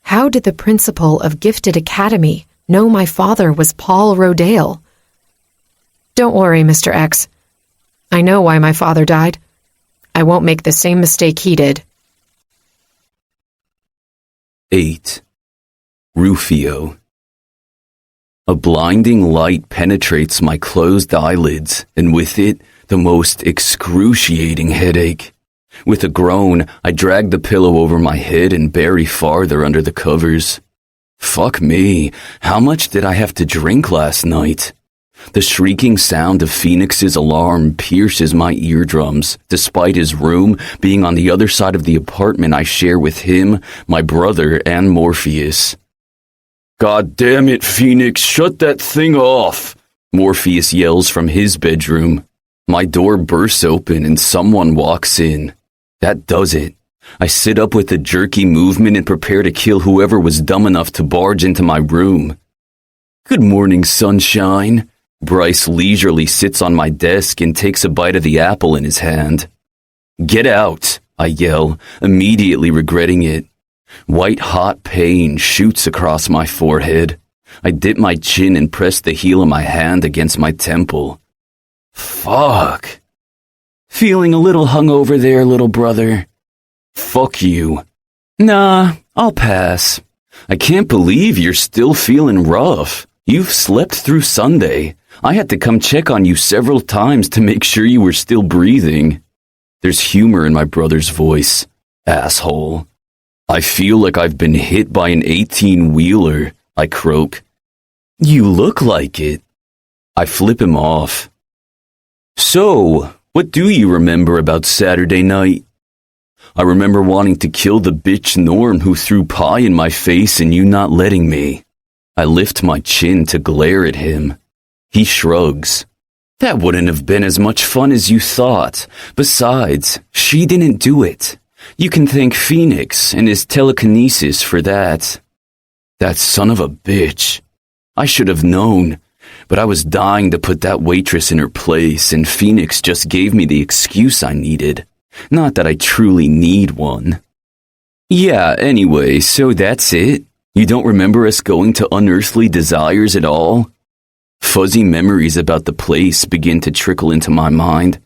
How did the principal of Gifted Academy know my father was Paul Rodale? Don't worry, Mr. X. I know why my father died. I won't make the same mistake he did. 8. Rufio. A blinding light penetrates my closed eyelids, and with it, the most excruciating headache. With a groan, I drag the pillow over my head and bury farther under the covers. Fuck me, how much did I have to drink last night? The shrieking sound of Phoenix's alarm pierces my eardrums, despite his room being on the other side of the apartment I share with him, my brother, and Morpheus. God damn it, Phoenix, shut that thing off! Morpheus yells from his bedroom. My door bursts open and someone walks in. That does it. I sit up with a jerky movement and prepare to kill whoever was dumb enough to barge into my room. Good morning, sunshine. Bryce leisurely sits on my desk and takes a bite of the apple in his hand. Get out, I yell, immediately regretting it. White-hot pain shoots across my forehead. I dip my chin and press the heel of my hand against my temple. Fuck. Feeling a little hungover there, little brother? Fuck you. Nah, I'll pass. I can't believe you're still feeling rough. You've slept through Sunday. I had to come check on you several times to make sure you were still breathing. There's humor in my brother's voice. Asshole. I feel like I've been hit by an 18-wheeler, I croak. You look like it. I flip him off. So, what do you remember about Saturday night? I remember wanting to kill the bitch Norm who threw pie in my face and you not letting me. I lift my chin to glare at him. He shrugs. That wouldn't have been as much fun as you thought. Besides, she didn't do it. You can thank Phoenix and his telekinesis for that. That son of a bitch. I should have known, but I was dying to put that waitress in her place, and Phoenix just gave me the excuse I needed. Not that I truly need one. Yeah, anyway, so that's it? You don't remember us going to Unearthly Desires at all? Fuzzy memories about the place begin to trickle into my mind.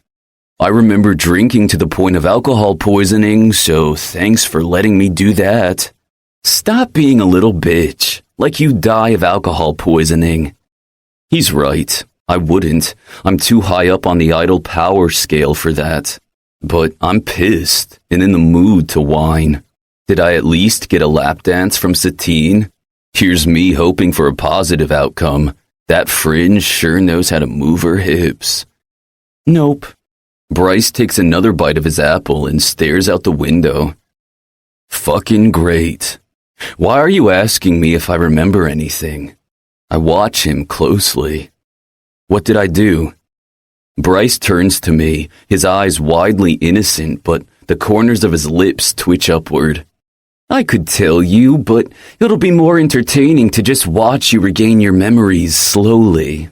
I remember drinking to the point of alcohol poisoning, so thanks for letting me do that. Stop being a little bitch, like you die of alcohol poisoning. He's right, I wouldn't. I'm too high up on the idol power scale for that. But I'm pissed and in the mood to whine. Did I at least get a lap dance from Satine? Here's me hoping for a positive outcome. That fringe sure knows how to move her hips. Nope. Bryce takes another bite of his apple and stares out the window. Fucking great. Why are you asking me if I remember anything? I watch him closely. What did I do? Bryce turns to me, his eyes widely innocent, but the corners of his lips twitch upward. I could tell you, but it'll be more entertaining to just watch you regain your memories slowly.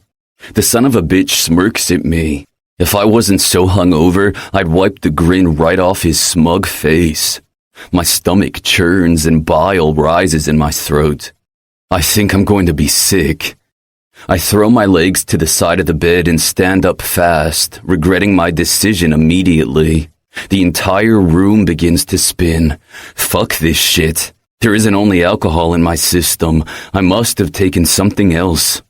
The son of a bitch smirks at me. If I wasn't so hungover, I'd wipe the grin right off his smug face. My stomach churns and bile rises in my throat. I think I'm going to be sick. I throw my legs to the side of the bed and stand up fast, regretting my decision immediately. The entire room begins to spin. Fuck this shit. There isn't only alcohol in my system. I must have taken something else.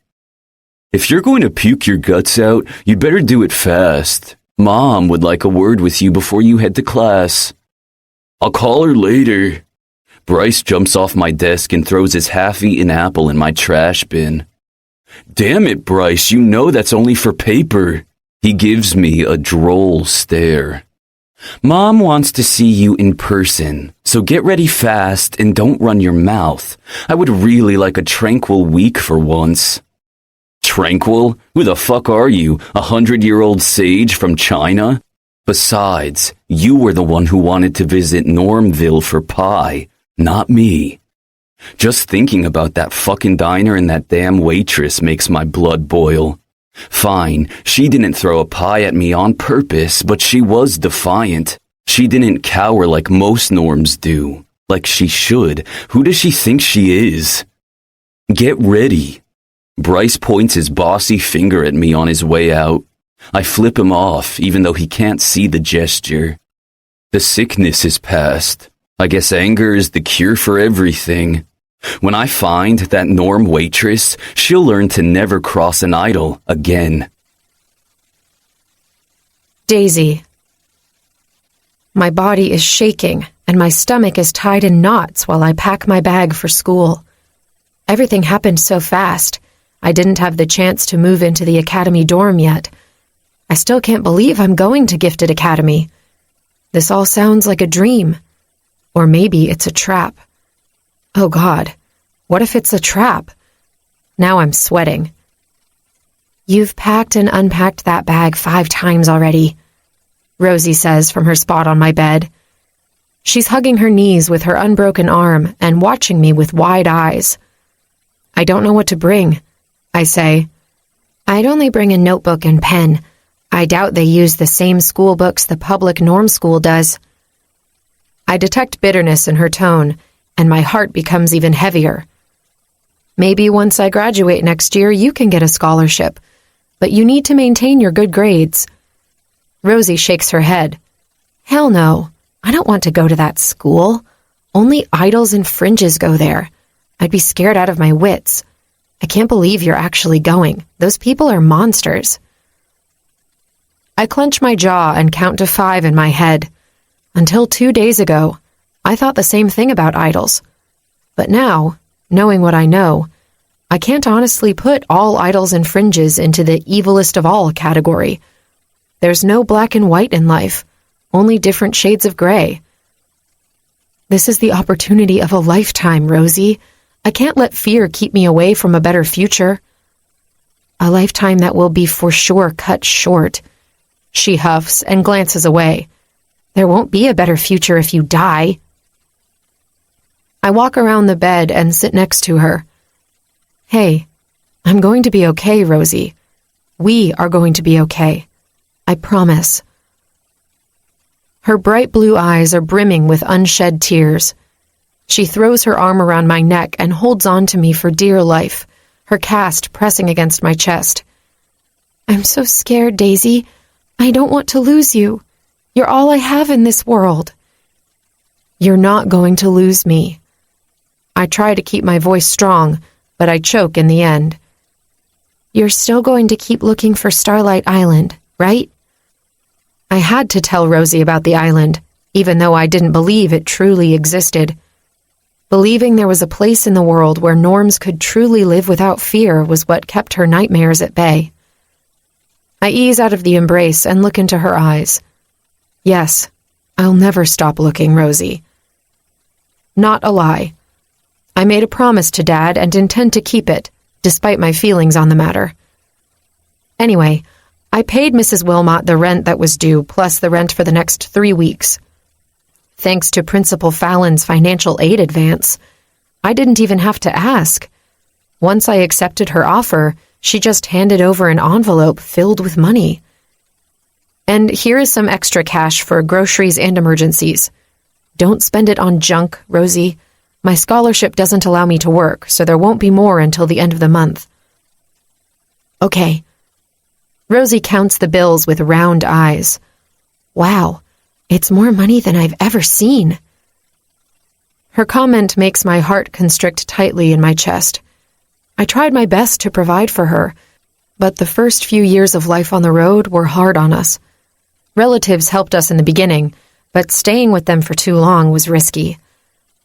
If you're going to puke your guts out, you'd better do it fast. Mom would like a word with you before you head to class. I'll call her later. Bryce jumps off my desk and throws his half-eaten apple in my trash bin. Damn it, Bryce, you know that's only for paper. He gives me a droll stare. Mom wants to see you in person, so get ready fast and don't run your mouth. I would really like a tranquil week for once. Tranquil? Who the fuck are you, 100-year-old sage from China? Besides, you were the one who wanted to visit Normville for pie, not me. Just thinking about that fucking diner and that damn waitress makes my blood boil. Fine, she didn't throw a pie at me on purpose, but she was defiant. She didn't cower like most norms do. Like she should. Who does she think she is? Get ready. Bryce points his bossy finger at me on his way out. I flip him off, even though he can't see the gesture. The sickness is past. I guess anger is the cure for everything. When I find that Norm waitress, she'll learn to never cross an idol again. Daisy. My body is shaking, and my stomach is tied in knots while I pack my bag for school. Everything happened so fast. I didn't have the chance to move into the academy dorm yet. I still can't believe I'm going to Gifted Academy. This all sounds like a dream. Or maybe it's a trap. Oh God, what if it's a trap? Now I'm sweating. You've packed and unpacked that bag 5 times already, Rosie says from her spot on my bed. She's hugging her knees with her unbroken arm and watching me with wide eyes. I don't know what to bring, I say. I'd only bring a notebook and pen. I doubt they use the same school books the public norm school does. I detect bitterness in her tone, and my heart becomes even heavier. Maybe once I graduate next year, you can get a scholarship, but you need to maintain your good grades. Rosie shakes her head. Hell no, I don't want to go to that school. Only idols and fringes go there. I'd be scared out of my wits. I can't believe you're actually going. Those people are monsters. I clench my jaw and count to 5 in my head. Until 2 days ago, I thought the same thing about idols. But now, knowing what I know, I can't honestly put all idols and fringes into the evilest of all category. There's no black and white in life, only different shades of gray. This is the opportunity of a lifetime, Rosie. I can't let fear keep me away from a better future. A lifetime that will be for sure cut short. She huffs and glances away. There won't be a better future if you die. I walk around the bed and sit next to her. Hey, I'm going to be okay, Rosie. We are going to be okay. I promise. Her bright blue eyes are brimming with unshed tears. She throws her arm around my neck and holds on to me for dear life, her cast pressing against my chest. I'm so scared, Daisy. I don't want to lose you. You're all I have in this world. You're not going to lose me. I try to keep my voice strong, but I choke in the end. You're still going to keep looking for Starlight Island, right? I had to tell Rosie about the island, even though I didn't believe it truly existed. Believing there was a place in the world where norms could truly live without fear was what kept her nightmares at bay. I ease out of the embrace and look into her eyes. Yes, I'll never stop looking, Rosie. Not a lie. I made a promise to Dad and intend to keep it, despite my feelings on the matter. Anyway, I paid Mrs. Wilmot the rent that was due, plus the rent for the next 3 weeks. Thanks to Principal Fallon's financial aid advance, I didn't even have to ask. Once I accepted her offer, she just handed over an envelope filled with money. And here is some extra cash for groceries and emergencies. Don't spend it on junk, Rosie. My scholarship doesn't allow me to work, so there won't be more until the end of the month. Okay. Rosie counts the bills with round eyes. Wow, it's more money than I've ever seen. Her comment makes my heart constrict tightly in my chest. I tried my best to provide for her, but the first few years of life on the road were hard on us. Relatives helped us in the beginning, but staying with them for too long was risky.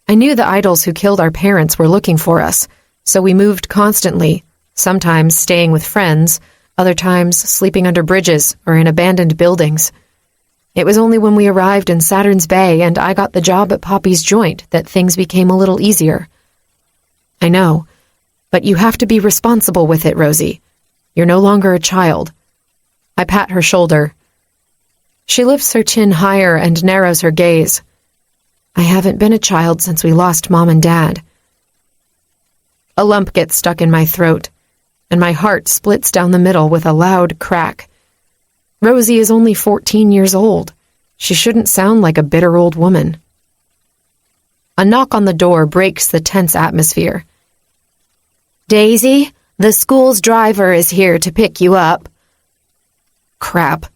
I knew the idols who killed our parents were looking for us, so we moved constantly, sometimes staying with friends, other times sleeping under bridges or in abandoned buildings. It was only when we arrived in Saturn's Bay and I got the job at Poppy's Joint that things became a little easier. I know, but you have to be responsible with it, Rosie. You're no longer a child. I pat her shoulder. She lifts her chin higher and narrows her gaze. I haven't been a child since we lost Mom and Dad. A lump gets stuck in my throat, and my heart splits down the middle with a loud crack. Rosie is only 14 years old. She shouldn't sound like a bitter old woman. A knock on the door breaks the tense atmosphere. Daisy, the school's driver is here to pick you up. Crap.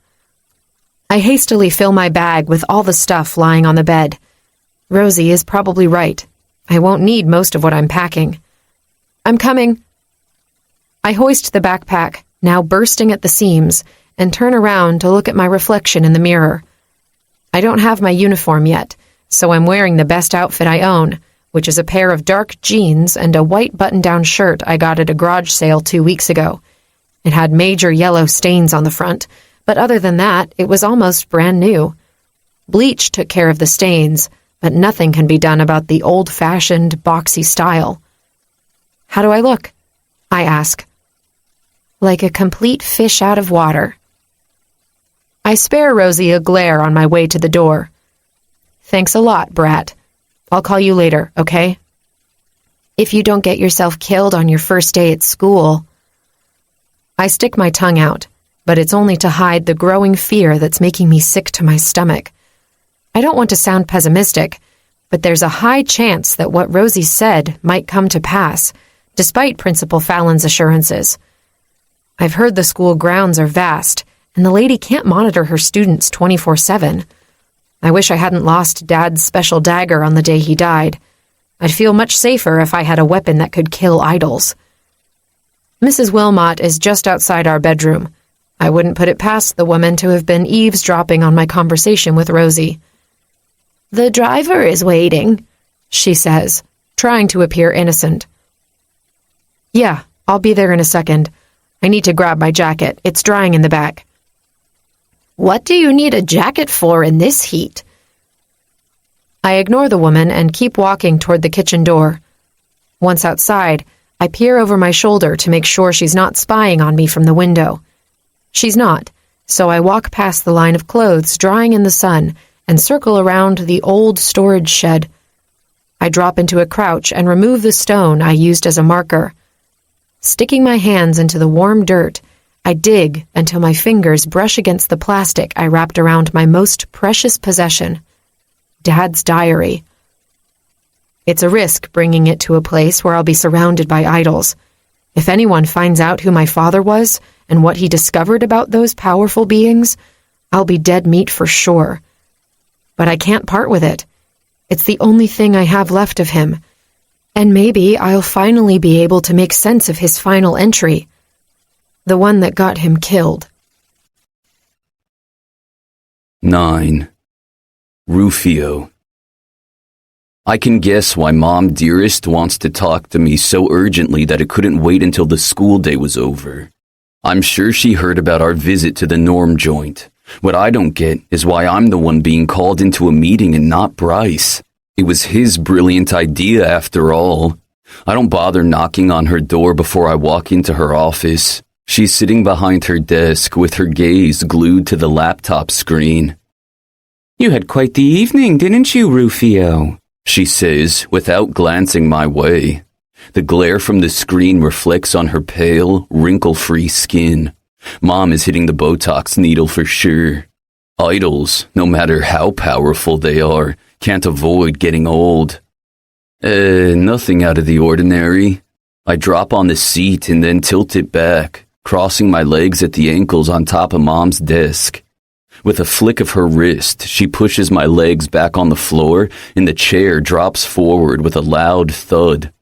I hastily fill my bag with all the stuff lying on the bed. Rosie is probably right. I won't need most of what I'm packing. I'm coming. I hoist the backpack, now bursting at the seams, and turn around to look at my reflection in the mirror. I don't have my uniform yet, so I'm wearing the best outfit I own, which is a pair of dark jeans and a white button-down shirt I got at a garage sale 2 weeks ago. It had major yellow stains on the front, but other than that, it was almost brand new. Bleach took care of the stains, but nothing can be done about the old-fashioned, boxy style. How do I look? I ask. Like a complete fish out of water. I spare Rosie a glare on my way to the door. Thanks a lot, brat. I'll call you later, okay? If you don't get yourself killed on your first day at school. I stick my tongue out, but it's only to hide the growing fear that's making me sick to my stomach. I don't want to sound pessimistic, but there's a high chance that what Rosie said might come to pass, despite Principal Fallon's assurances. I've heard the school grounds are vast, and the lady can't monitor her students 24/7. I wish I hadn't lost Dad's special dagger on the day he died. I'd feel much safer if I had a weapon that could kill idols. Mrs. Wilmot is just outside our bedroom. I wouldn't put it past the woman to have been eavesdropping on my conversation with Rosie. The driver is waiting, she says, trying to appear innocent. Yeah, I'll be there in a second. I need to grab my jacket. It's drying in the back. What do you need a jacket for in this heat? I ignore the woman and keep walking toward the kitchen door. Once outside, I peer over my shoulder to make sure she's not spying on me from the window. She's not, so I walk past the line of clothes drying in the sun and circle around the old storage shed. I drop into a crouch and remove the stone I used as a marker. Sticking my hands into the warm dirt, I dig until my fingers brush against the plastic I wrapped around my most precious possession, Dad's diary. It's a risk bringing it to a place where I'll be surrounded by idols. If anyone finds out who my father was and what he discovered about those powerful beings, I'll be dead meat for sure. But I can't part with it. It's the only thing I have left of him. And maybe I'll finally be able to make sense of his final entry, the one that got him killed. 9. Rufio. I can guess why Mom Dearest wants to talk to me so urgently that it couldn't wait until the school day was over. I'm sure she heard about our visit to the Norm joint. What I don't get is why I'm the one being called into a meeting and not Bryce. It was his brilliant idea after all. I don't bother knocking on her door before I walk into her office. She's sitting behind her desk with her gaze glued to the laptop screen. You had quite the evening, didn't you, Rufio? She says without glancing my way. The glare from the screen reflects on her pale, wrinkle-free skin. Mom is hitting the Botox needle for sure. Idols, no matter how powerful they are, can't avoid getting old. Nothing out of the ordinary. I drop on the seat and then tilt it back, crossing my legs at the ankles on top of Mom's desk. With a flick of her wrist, she pushes my legs back on the floor and the chair drops forward with a loud thud.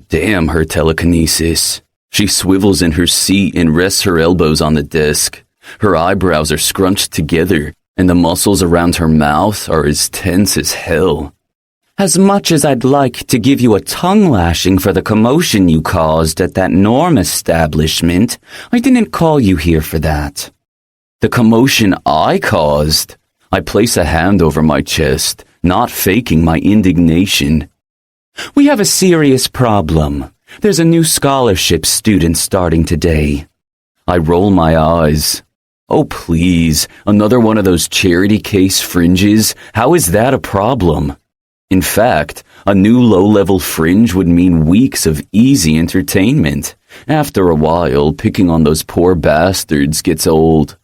Damn her telekinesis. She swivels in her seat and rests her elbows on the desk. Her eyebrows are scrunched together and the muscles around her mouth are as tense as hell. As much as I'd like to give you a tongue lashing for the commotion you caused at that Norm establishment, I didn't call you here for that. The commotion I caused? I place a hand over my chest, not faking my indignation. We have a serious problem. There's a new scholarship student starting today. I roll my eyes. Oh, please, another one of those charity case fringes? How is that a problem? In fact, a new low-level fringe would mean weeks of easy entertainment. After a while, picking on those poor bastards gets old.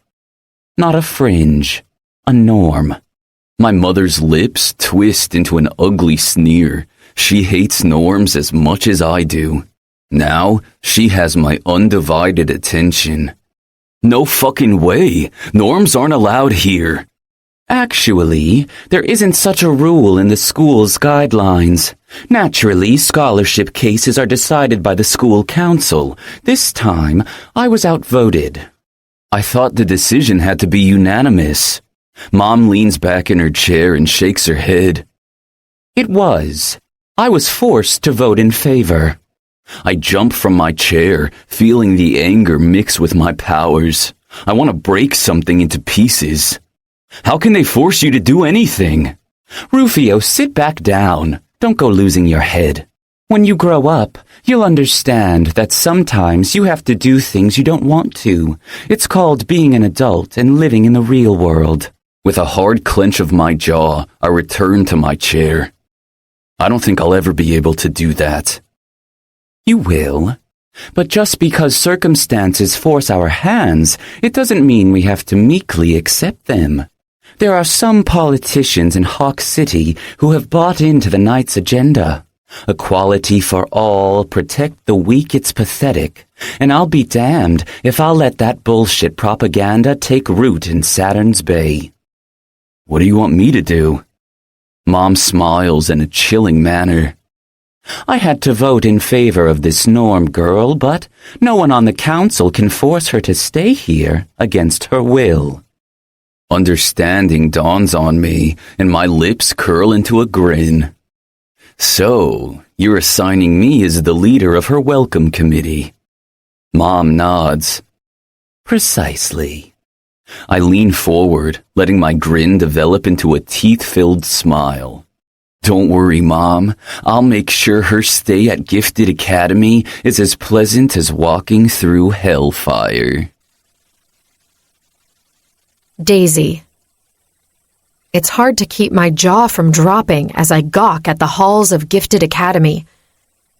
Not a fringe, a norm. My mother's lips twist into an ugly sneer. She hates norms as much as I do. Now, she has my undivided attention. No fucking way! Norms aren't allowed here! Actually, there isn't such a rule in the school's guidelines. Naturally, scholarship cases are decided by the school council. This time, I was outvoted. I thought the decision had to be unanimous. Mom leans back in her chair and shakes her head. It was. I was forced to vote in favor. I jump from my chair, feeling the anger mix with my powers. I want to break something into pieces. How can they force you to do anything? Rufio, sit back down. Don't go losing your head. When you grow up, you'll understand that sometimes you have to do things you don't want to. It's called being an adult and living in the real world. With a hard clench of my jaw, I return to my chair. I don't think I'll ever be able to do that. You will. But just because circumstances force our hands, it doesn't mean we have to meekly accept them. There are some politicians in Hawk City who have bought into the night's agenda. Equality for all, protect the weak, it's pathetic. And I'll be damned if I'll let that bullshit propaganda take root in Saturn's Bay. What do you want me to do? Mom smiles in a chilling manner. I had to vote in favor of this Norm girl, but no one on the council can force her to stay here against her will. Understanding dawns on me, and my lips curl into a grin. So, you're assigning me as the leader of her welcome committee. Mom nods. Precisely. I lean forward, letting my grin develop into a teeth-filled smile. Don't worry, Mom. I'll make sure her stay at Gifted Academy is as pleasant as walking through hellfire. Daisy. It's hard to keep my jaw from dropping as I gawk at the halls of Gifted Academy.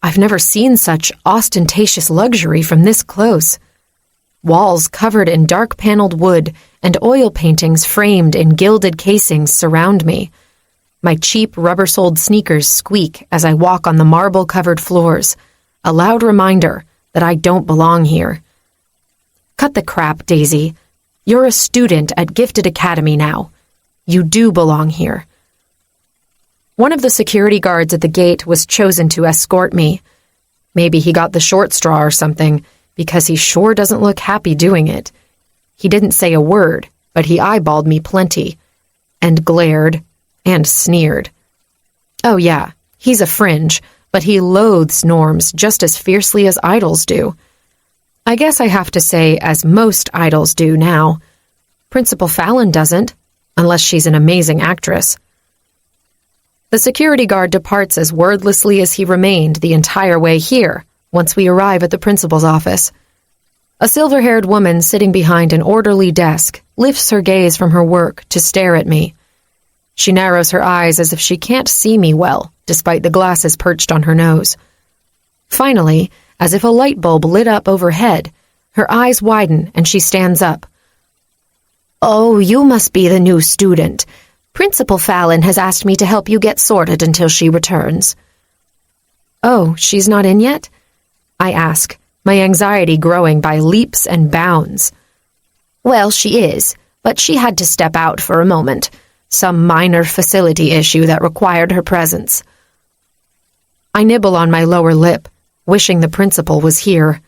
I've never seen such ostentatious luxury from this close. Walls covered in dark-paneled wood and oil paintings framed in gilded casings surround me. My cheap rubber-soled sneakers squeak as I walk on the marble-covered floors, a loud reminder that I don't belong here. Cut the crap, Daisy. You're a student at Gifted Academy now. You do belong here. One of the security guards at the gate was chosen to escort me. Maybe he got the short straw or something, because he sure doesn't look happy doing it. He didn't say a word, but he eyeballed me plenty, and glared, and sneered. Oh yeah, He's a fringe, but he loathes norms just as fiercely as idols do. I guess I have to say, as most idols do now. Principal Fallon doesn't, unless she's an amazing actress. The security guard departs as wordlessly as he remained the entire way here, once we arrive at the principal's office. A silver-haired woman sitting behind an orderly desk lifts her gaze from her work to stare at me. She narrows her eyes as if she can't see me well, despite the glasses perched on her nose. Finally, as if a light bulb lit up overhead, her eyes widen and she stands up. "Oh, you must be the new student. Principal Fallon has asked me to help you get sorted until she returns." "Oh, she's not in yet?" I ask, my anxiety growing by leaps and bounds. "Well, she is, but she had to step out for a moment. Some minor facility issue that required her presence." I nibble on my lower lip, wishing the principal was here.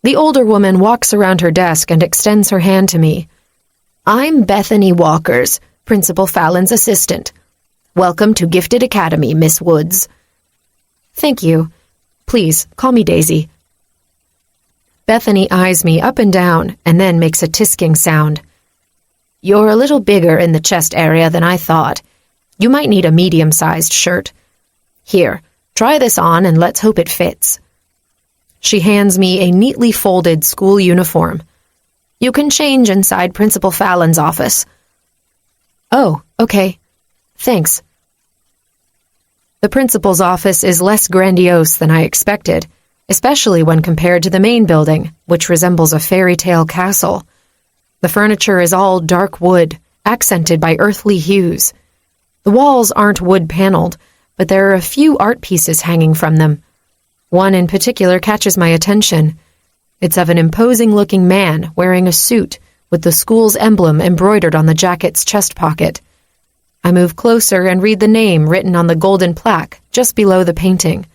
The older woman walks around her desk and extends her hand to me. "I'm Bethany Walkers, Principal Fallon's assistant. Welcome to Gifted Academy, Miss Woods." "Thank you. Please, call me Daisy." Bethany eyes me up and down and then makes a tisking sound. "You're a little bigger in the chest area than I thought. You might need a medium-sized shirt. Here, try this on and let's hope it fits." She hands me a neatly folded school uniform. "You can change inside Principal Fallon's office." "Oh, okay. Thanks." The principal's office is less grandiose than I expected, especially when compared to the main building, which resembles a fairy tale castle. The furniture is all dark wood, accented by earthly hues. The walls aren't wood-paneled, but there are a few art pieces hanging from them. One in particular catches my attention. It's of an imposing-looking man wearing a suit with the school's emblem embroidered on the jacket's chest pocket. I move closer and read the name written on the golden plaque just below the painting.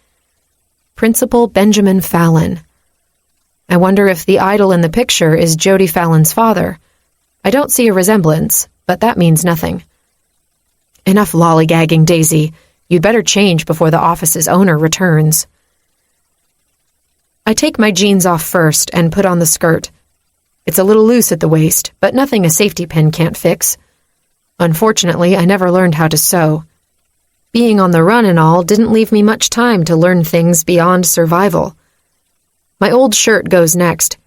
Principal Benjamin Fallon. I wonder if the idol in the picture is Jody Fallon's father. I don't see a resemblance, but that means nothing. Enough lollygagging, Daisy. You'd better change before the office's owner returns. I take my jeans off first and put on the skirt. It's a little loose at the waist, but nothing a safety pin can't fix. Unfortunately, I never learned how to sew. Being on the run and all didn't leave me much time to learn things beyond survival. My old shirt goes next.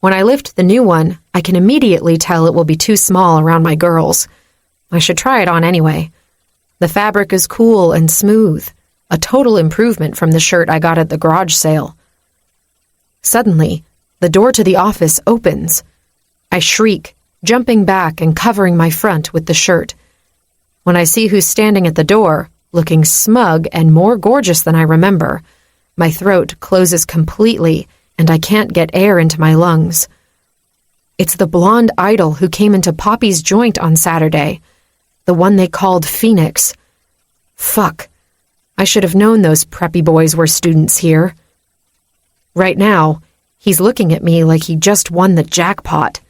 When I lift the new one, I can immediately tell it will be too small around my girls. I should try it on anyway. The fabric is cool and smooth, a total improvement from the shirt I got at the garage sale. Suddenly, the door to the office opens. I shriek, jumping back and covering my front with the shirt. When I see who's standing at the door, looking smug and more gorgeous than I remember, my throat closes completely and I can't get air into my lungs. It's the blonde idol who came into Poppy's joint on Saturday, the one they called Phoenix. Fuck. I should have known those preppy boys were students here. Right now, he's looking at me like he just won the jackpot.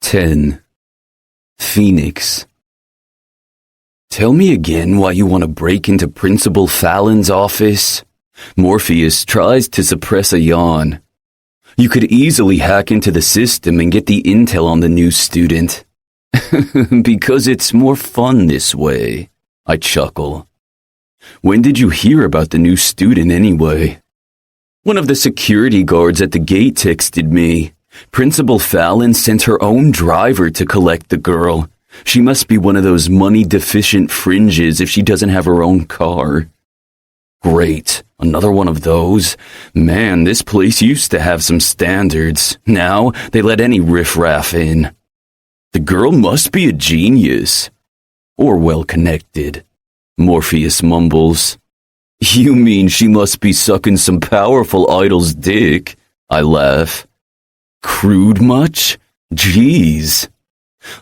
10. Phoenix. Tell me again why you want to break into Principal Fallon's office. Morpheus tries to suppress a yawn. You could easily hack into the system and get the intel on the new student. Because it's more fun this way, I chuckle. When did you hear about the new student anyway? One of the security guards at the gate texted me. Principal Fallon sent her own driver to collect the girl. She must be one of those money-deficient fringes if she doesn't have her own car. Great, another one of those. Man, this place used to have some standards. Now they let any riffraff in. The girl must be a genius. Or well-connected. Morpheus mumbles. You mean she must be sucking some powerful idol's dick? I laugh. Crude much? Jeez.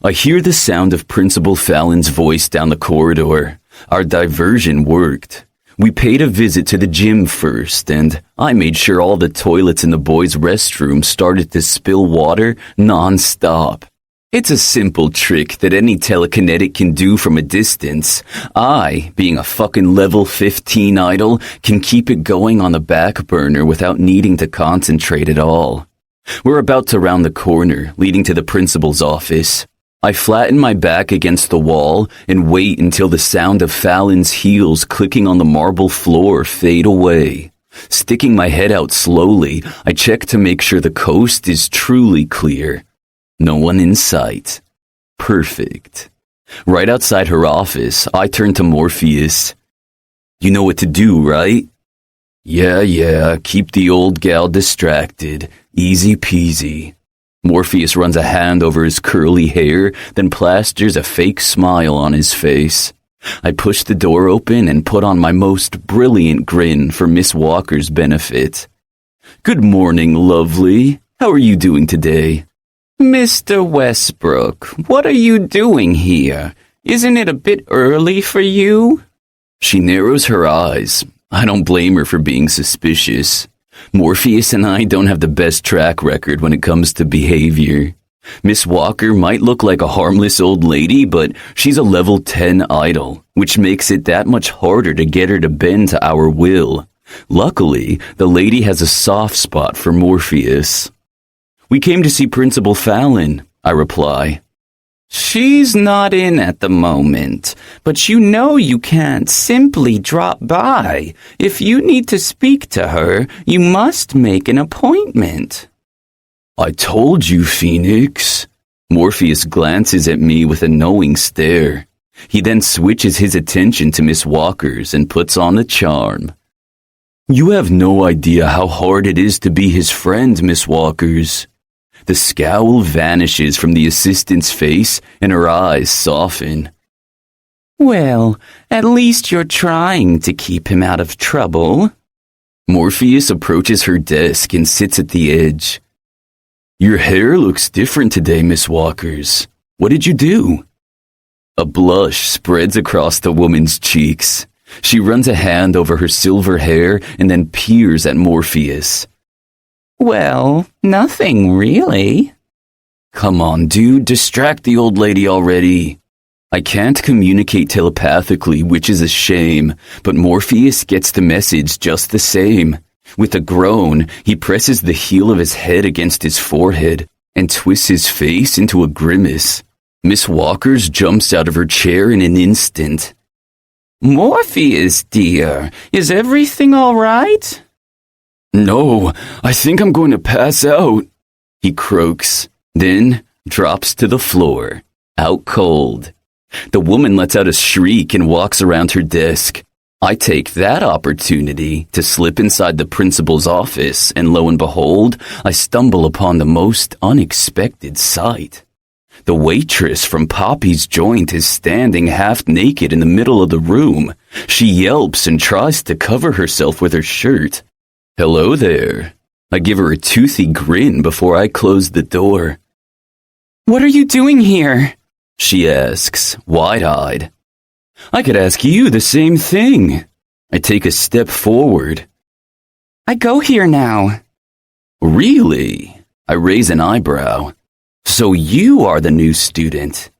I hear the sound of Principal Fallon's voice down the corridor. Our diversion worked. We paid a visit to the gym first, and I made sure all the toilets in the boys' restroom started to spill water non-stop. It's a simple trick that any telekinetic can do from a distance. I, being a fucking level 15 idol, can keep it going on the back burner without needing to concentrate at all. We're about to round the corner, leading to the principal's office. I flatten my back against the wall and wait until the sound of Fallon's heels clicking on the marble floor fade away. Sticking my head out slowly, I check to make sure the coast is truly clear. No one in sight. Perfect. Right outside her office, I turn to Morpheus. You know what to do, right? Yeah, keep the old gal distracted. Easy peasy. Morpheus runs a hand over his curly hair, then plasters a fake smile on his face. I push the door open and put on my most brilliant grin for Miss Walker's benefit. Good morning, lovely. How are you doing today? Mr. Westbrook, what are you doing here? Isn't it a bit early for you? She narrows her eyes. I don't blame her for being suspicious. Morpheus and I don't have the best track record when it comes to behavior. Miss Walker might look like a harmless old lady, but she's a level 10 idol, which makes it that much harder to get her to bend to our will. Luckily, the lady has a soft spot for Morpheus. We came to see Principal Fallon, I reply. She's not in at the moment, but you know you can't simply drop by. If you need to speak to her, you must make an appointment. I told you, Phoenix. Morpheus glances at me with a knowing stare. He then switches his attention to Miss Walker's and puts on the charm. You have no idea how hard it is to be his friend, Miss Walker's. The scowl vanishes from the assistant's face and her eyes soften. Well, at least you're trying to keep him out of trouble. Morpheus approaches her desk and sits at the edge. Your hair looks different today, Miss Walker's. What did you do? A blush spreads across the woman's cheeks. She runs a hand over her silver hair and then peers at Morpheus. Well, nothing really. Come on, dude, distract the old lady already. I can't communicate telepathically, which is a shame, but Morpheus gets the message just the same. With a groan, he presses the heel of his head against his forehead and twists his face into a grimace. Miss Walker's jumps out of her chair in an instant. Morpheus, dear, is everything all right? No, I think I'm going to pass out, he croaks, then drops to the floor, out cold. The woman lets out a shriek and walks around her desk. I take that opportunity to slip inside the principal's office, and lo and behold, I stumble upon the most unexpected sight. The waitress from Poppy's joint is standing half naked in the middle of the room. She yelps and tries to cover herself with her shirt. Hello there. I give her a toothy grin before I close the door. What are you doing here? She asks, wide-eyed. I could ask you the same thing. I take a step forward. I go here now. Really? I raise an eyebrow. So you are the new student.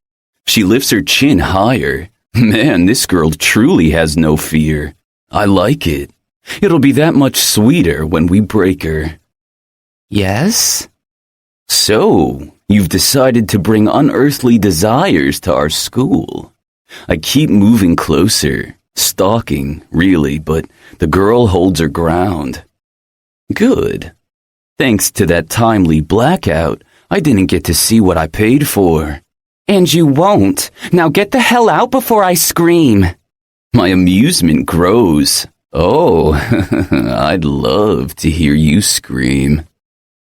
She lifts her chin higher. Man, this girl truly has no fear. I like it. It'll be that much sweeter when we break her. Yes? So, you've decided to bring unearthly desires to our school. I keep moving closer, stalking, really, but the girl holds her ground. Good. Thanks to that timely blackout, I didn't get to see what I paid for. And you won't. Now get the hell out before I scream. My amusement grows. Oh, I'd love to hear you scream.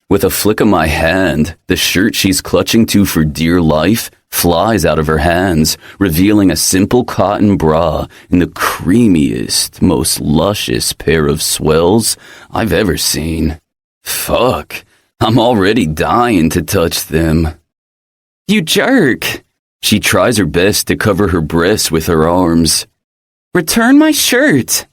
With a flick of my hand, the shirt she's clutching to for dear life flies out of her hands, revealing a simple cotton bra in the creamiest, most luscious pair of swells I've ever seen. Fuck, I'm already dying to touch them. You jerk! She tries her best to cover her breasts with her arms. Return my shirt!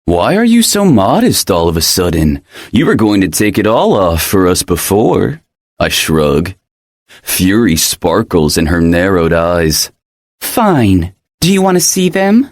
Why are you so modest all of a sudden? You were going to take it all off for us before. I shrug. Fury sparkles in her narrowed eyes. Fine. Do you want to see them?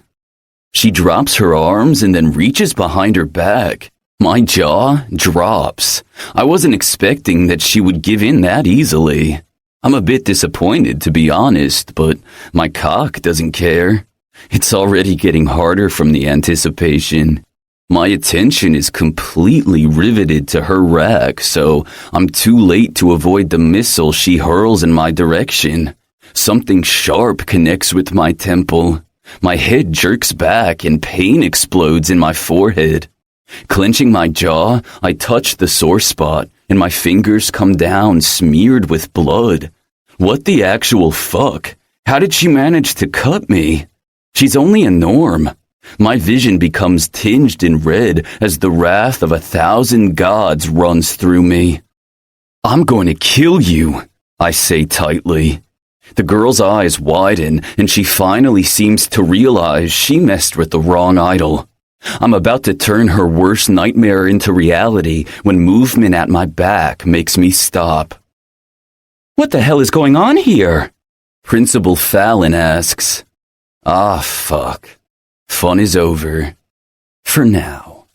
She drops her arms and then reaches behind her back. My jaw drops. I wasn't expecting that she would give in that easily. I'm a bit disappointed, to be honest, but my cock doesn't care. It's already getting harder from the anticipation. My attention is completely riveted to her rack, so I'm too late to avoid the missile she hurls in my direction. Something sharp connects with my temple. My head jerks back and pain explodes in my forehead. Clenching my jaw, I touch the sore spot, and my fingers come down smeared with blood. What the actual fuck? How did she manage to cut me? She's only a norm. My vision becomes tinged in red as the wrath of 1,000 gods runs through me. I'm going to kill you, I say tightly. The girl's eyes widen, and she finally seems to realize she messed with the wrong idol. I'm about to turn her worst nightmare into reality when movement at my back makes me stop. What the hell is going on here? Principal Fallon asks. Ah, fuck. Fun is over. For now.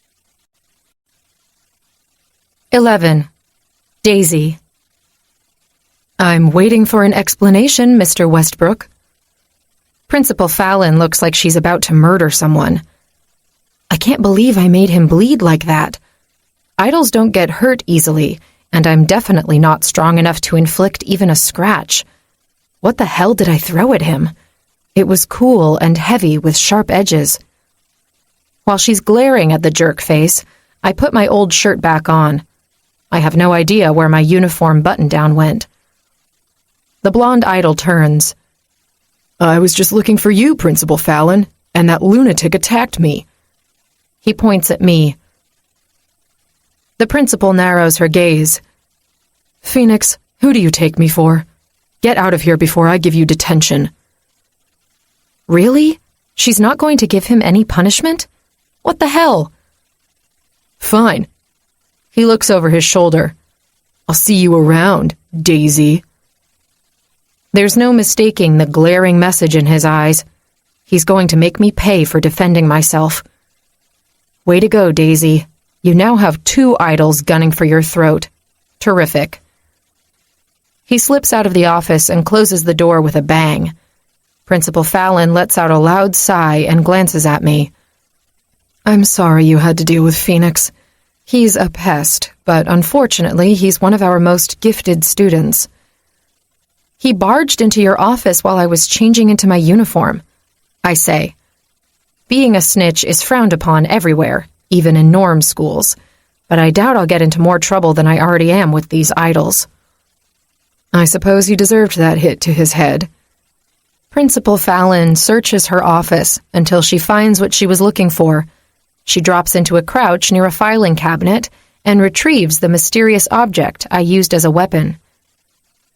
11. Daisy. I'm waiting for an explanation, Mr. Westbrook. Principal Fallon looks like she's about to murder someone. I can't believe I made him bleed like that. Idols don't get hurt easily, and I'm definitely not strong enough to inflict even a scratch. What the hell did I throw at him? It was cool and heavy with sharp edges. While she's glaring at the jerk face, I put my old shirt back on. I have no idea where my uniform button-down went. The blonde idol turns. I was just looking for you, Principal Fallon, and that lunatic attacked me. He points at me. The principal narrows her gaze. Phoenix, who do you take me for? Get out of here before I give you detention. Really? She's not going to give him any punishment? What the hell? Fine. He looks over his shoulder. I'll see you around, Daisy. There's no mistaking the glaring message in his eyes. He's going to make me pay for defending myself. Way to go, Daisy. You now have 2 idols gunning for your throat. Terrific. He slips out of the office and closes the door with a bang. Principal Fallon lets out a loud sigh and glances at me. I'm sorry you had to deal with Phoenix. He's a pest, but unfortunately he's one of our most gifted students. He barged into your office while I was changing into my uniform, I say. Being a snitch is frowned upon everywhere, even in norm schools, but I doubt I'll get into more trouble than I already am with these idols. I suppose he deserved that hit to his head. Principal Fallon searches her office until she finds what she was looking for. She drops into a crouch near a filing cabinet and retrieves the mysterious object I used as a weapon.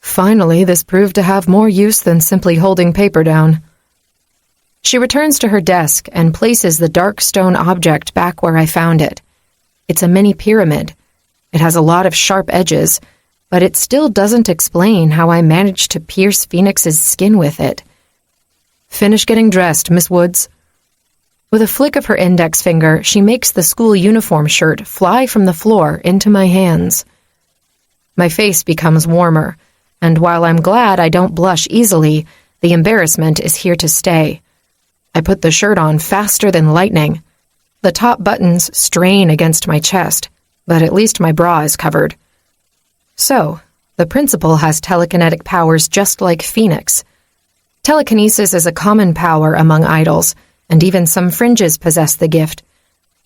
Finally, this proved to have more use than simply holding paper down. She returns to her desk and places the dark stone object back where I found it. It's a mini pyramid. It has a lot of sharp edges, but it still doesn't explain how I managed to pierce Phoenix's skin with it. Finish getting dressed, Miss Woods. With a flick of her index finger, she makes the school uniform shirt fly from the floor into my hands. My face becomes warmer, and while I'm glad I don't blush easily, the embarrassment is here to stay. I put the shirt on faster than lightning. The top buttons strain against my chest, but at least my bra is covered. So, the principal has telekinetic powers just like Phoenix. Telekinesis is a common power among idols, and even some fringes possess the gift,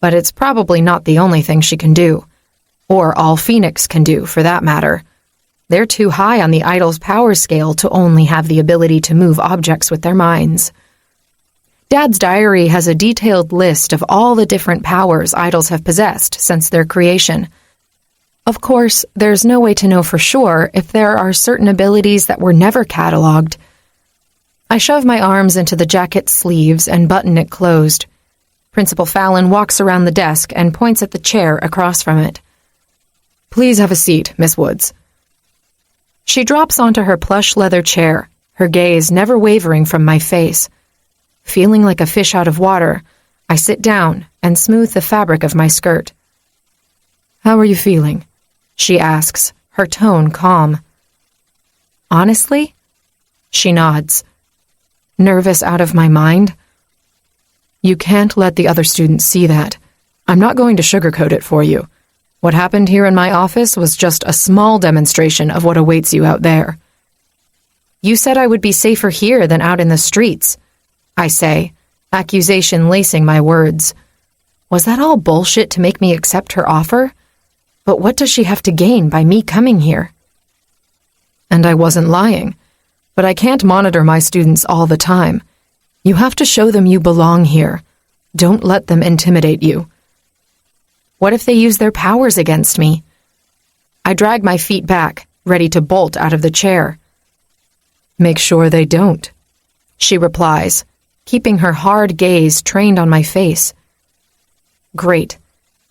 but it's probably not the only thing she can do. Or all Phoenix can do, for that matter. They're too high on the idol's power scale to only have the ability to move objects with their minds. Dad's diary has a detailed list of all the different powers idols have possessed since their creation. Of course, there's no way to know for sure if there are certain abilities that were never cataloged. I shove my arms into the jacket's sleeves and button it closed. Principal Fallon walks around the desk and points at the chair across from it. Please have a seat, Miss Woods. She drops onto her plush leather chair, her gaze never wavering from my face. Feeling like a fish out of water, I sit down and smooth the fabric of my skirt. How are you feeling? She asks, her tone calm. Honestly? She nods. Nervous out of my mind? You can't let the other students see that. I'm not going to sugarcoat it for you. What happened here in my office was just a small demonstration of what awaits you out there. You said I would be safer here than out in the streets, I say, accusation lacing my words. Was that all bullshit to make me accept her offer? But what does she have to gain by me coming here? And I wasn't lying. But I can't monitor my students all the time. You have to show them you belong here. Don't let them intimidate you. What if they use their powers against me? I drag my feet back, ready to bolt out of the chair. Make sure they don't, she replies, keeping her hard gaze trained on my face. Great.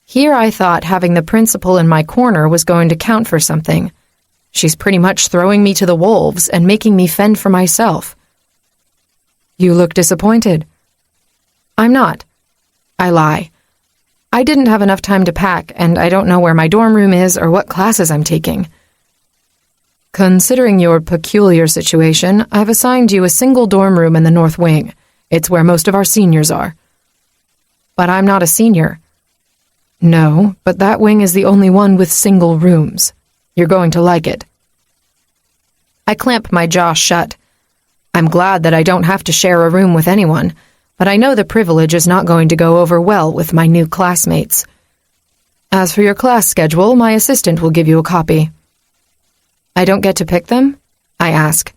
Here I thought having the principal in my corner was going to count for something. She's pretty much throwing me to the wolves and making me fend for myself. You look disappointed. I'm not. I lie. I didn't have enough time to pack, and I don't know where my dorm room is or what classes I'm taking. Considering your peculiar situation, I've assigned you a single dorm room in the North Wing. It's where most of our seniors are. But I'm not a senior. No, but that wing is the only one with single rooms. You're going to like it. I clamp my jaw shut. I'm glad that I don't have to share a room with anyone, but I know the privilege is not going to go over well with my new classmates. As for your class schedule, my assistant will give you a copy. I don't get to pick them? I ask.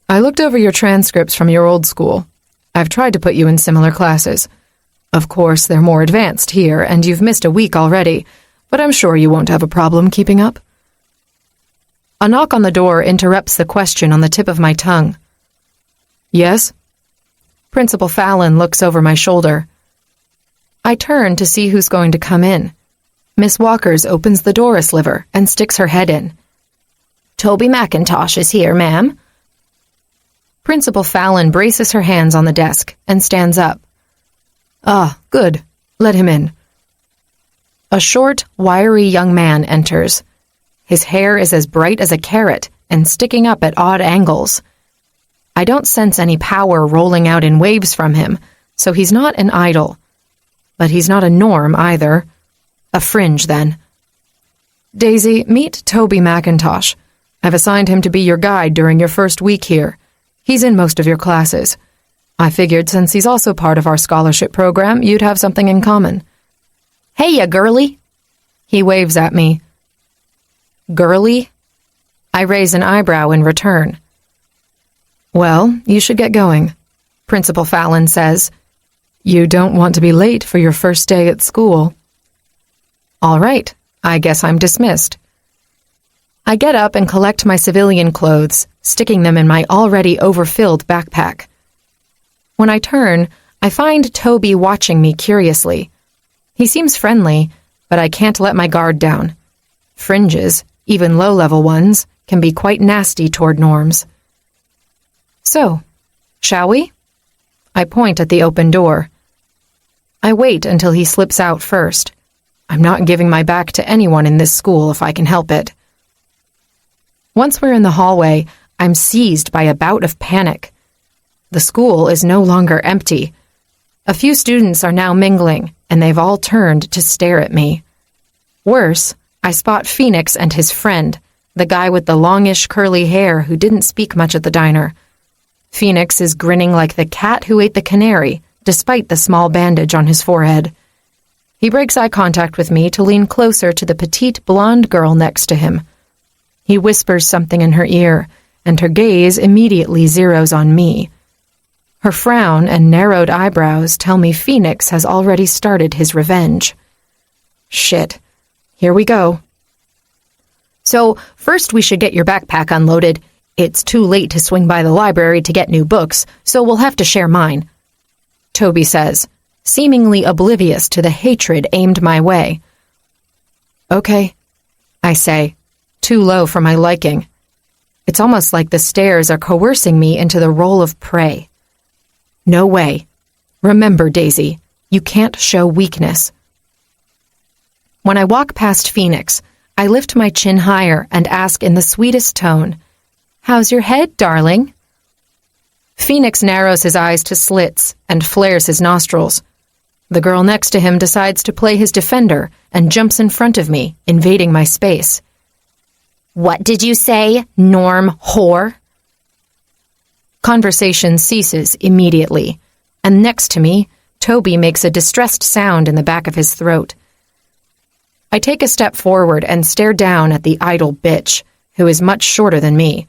I looked over your transcripts from your old school. I've tried to put you in similar classes. Of course, they're more advanced here, and you've missed a week already, but I'm sure you won't have a problem keeping up. A knock on the door interrupts the question on the tip of my tongue. Yes? Principal Fallon looks over my shoulder. I turn to see who's going to come in. Miss Walkers opens the door a sliver and sticks her head in. Toby McIntosh is here, ma'am. Principal Fallon braces her hands on the desk and stands up. Ah, good. Let him in. A short, wiry young man enters. His hair is as bright as a carrot and sticking up at odd angles. I don't sense any power rolling out in waves from him, so he's not an idol. But he's not a norm either. A fringe, then. Daisy, meet Toby McIntosh. I've assigned him to be your guide during your first week here. He's in most of your classes. I figured since he's also part of our scholarship program, you'd have something in common. Hey, ya girly. He waves at me. Girly? I raise an eyebrow in return. Well, you should get going, Principal Fallon says. You don't want to be late for your first day at school. All right, I guess I'm dismissed. I get up and collect my civilian clothes, sticking them in my already overfilled backpack. When I turn, I find Toby watching me curiously. He seems friendly, but I can't let my guard down. Fringes, even low-level ones, can be quite nasty toward norms. So, shall we? I point at the open door. I wait until he slips out first. I'm not giving my back to anyone in this school if I can help it. Once we're in the hallway, I'm seized by a bout of panic. The school is no longer empty. A few students are now mingling, and they've all turned to stare at me. Worse, I spot Phoenix and his friend, the guy with the longish curly hair who didn't speak much at the diner. Phoenix is grinning like the cat who ate the canary, despite the small bandage on his forehead. He breaks eye contact with me to lean closer to the petite blonde girl next to him. He whispers something in her ear, and her gaze immediately zeroes on me. Her frown and narrowed eyebrows tell me Phoenix has already started his revenge. Shit. Here we go. So, first we should get your backpack unloaded. It's too late to swing by the library to get new books, so we'll have to share mine, Toby says, seemingly oblivious to the hatred aimed my way. Okay, I say, too low for my liking. It's almost like the stairs are coercing me into the role of prey. No way. Remember, Daisy, you can't show weakness. When I walk past Phoenix, I lift my chin higher and ask in the sweetest tone, "How's your head, darling?" Phoenix narrows his eyes to slits and flares his nostrils. The girl next to him decides to play his defender and jumps in front of me, invading my space. "What did you say, Norm whore?" Conversation ceases immediately, and next to me, Toby makes a distressed sound in the back of his throat. I take a step forward and stare down at the idle bitch, who is much shorter than me.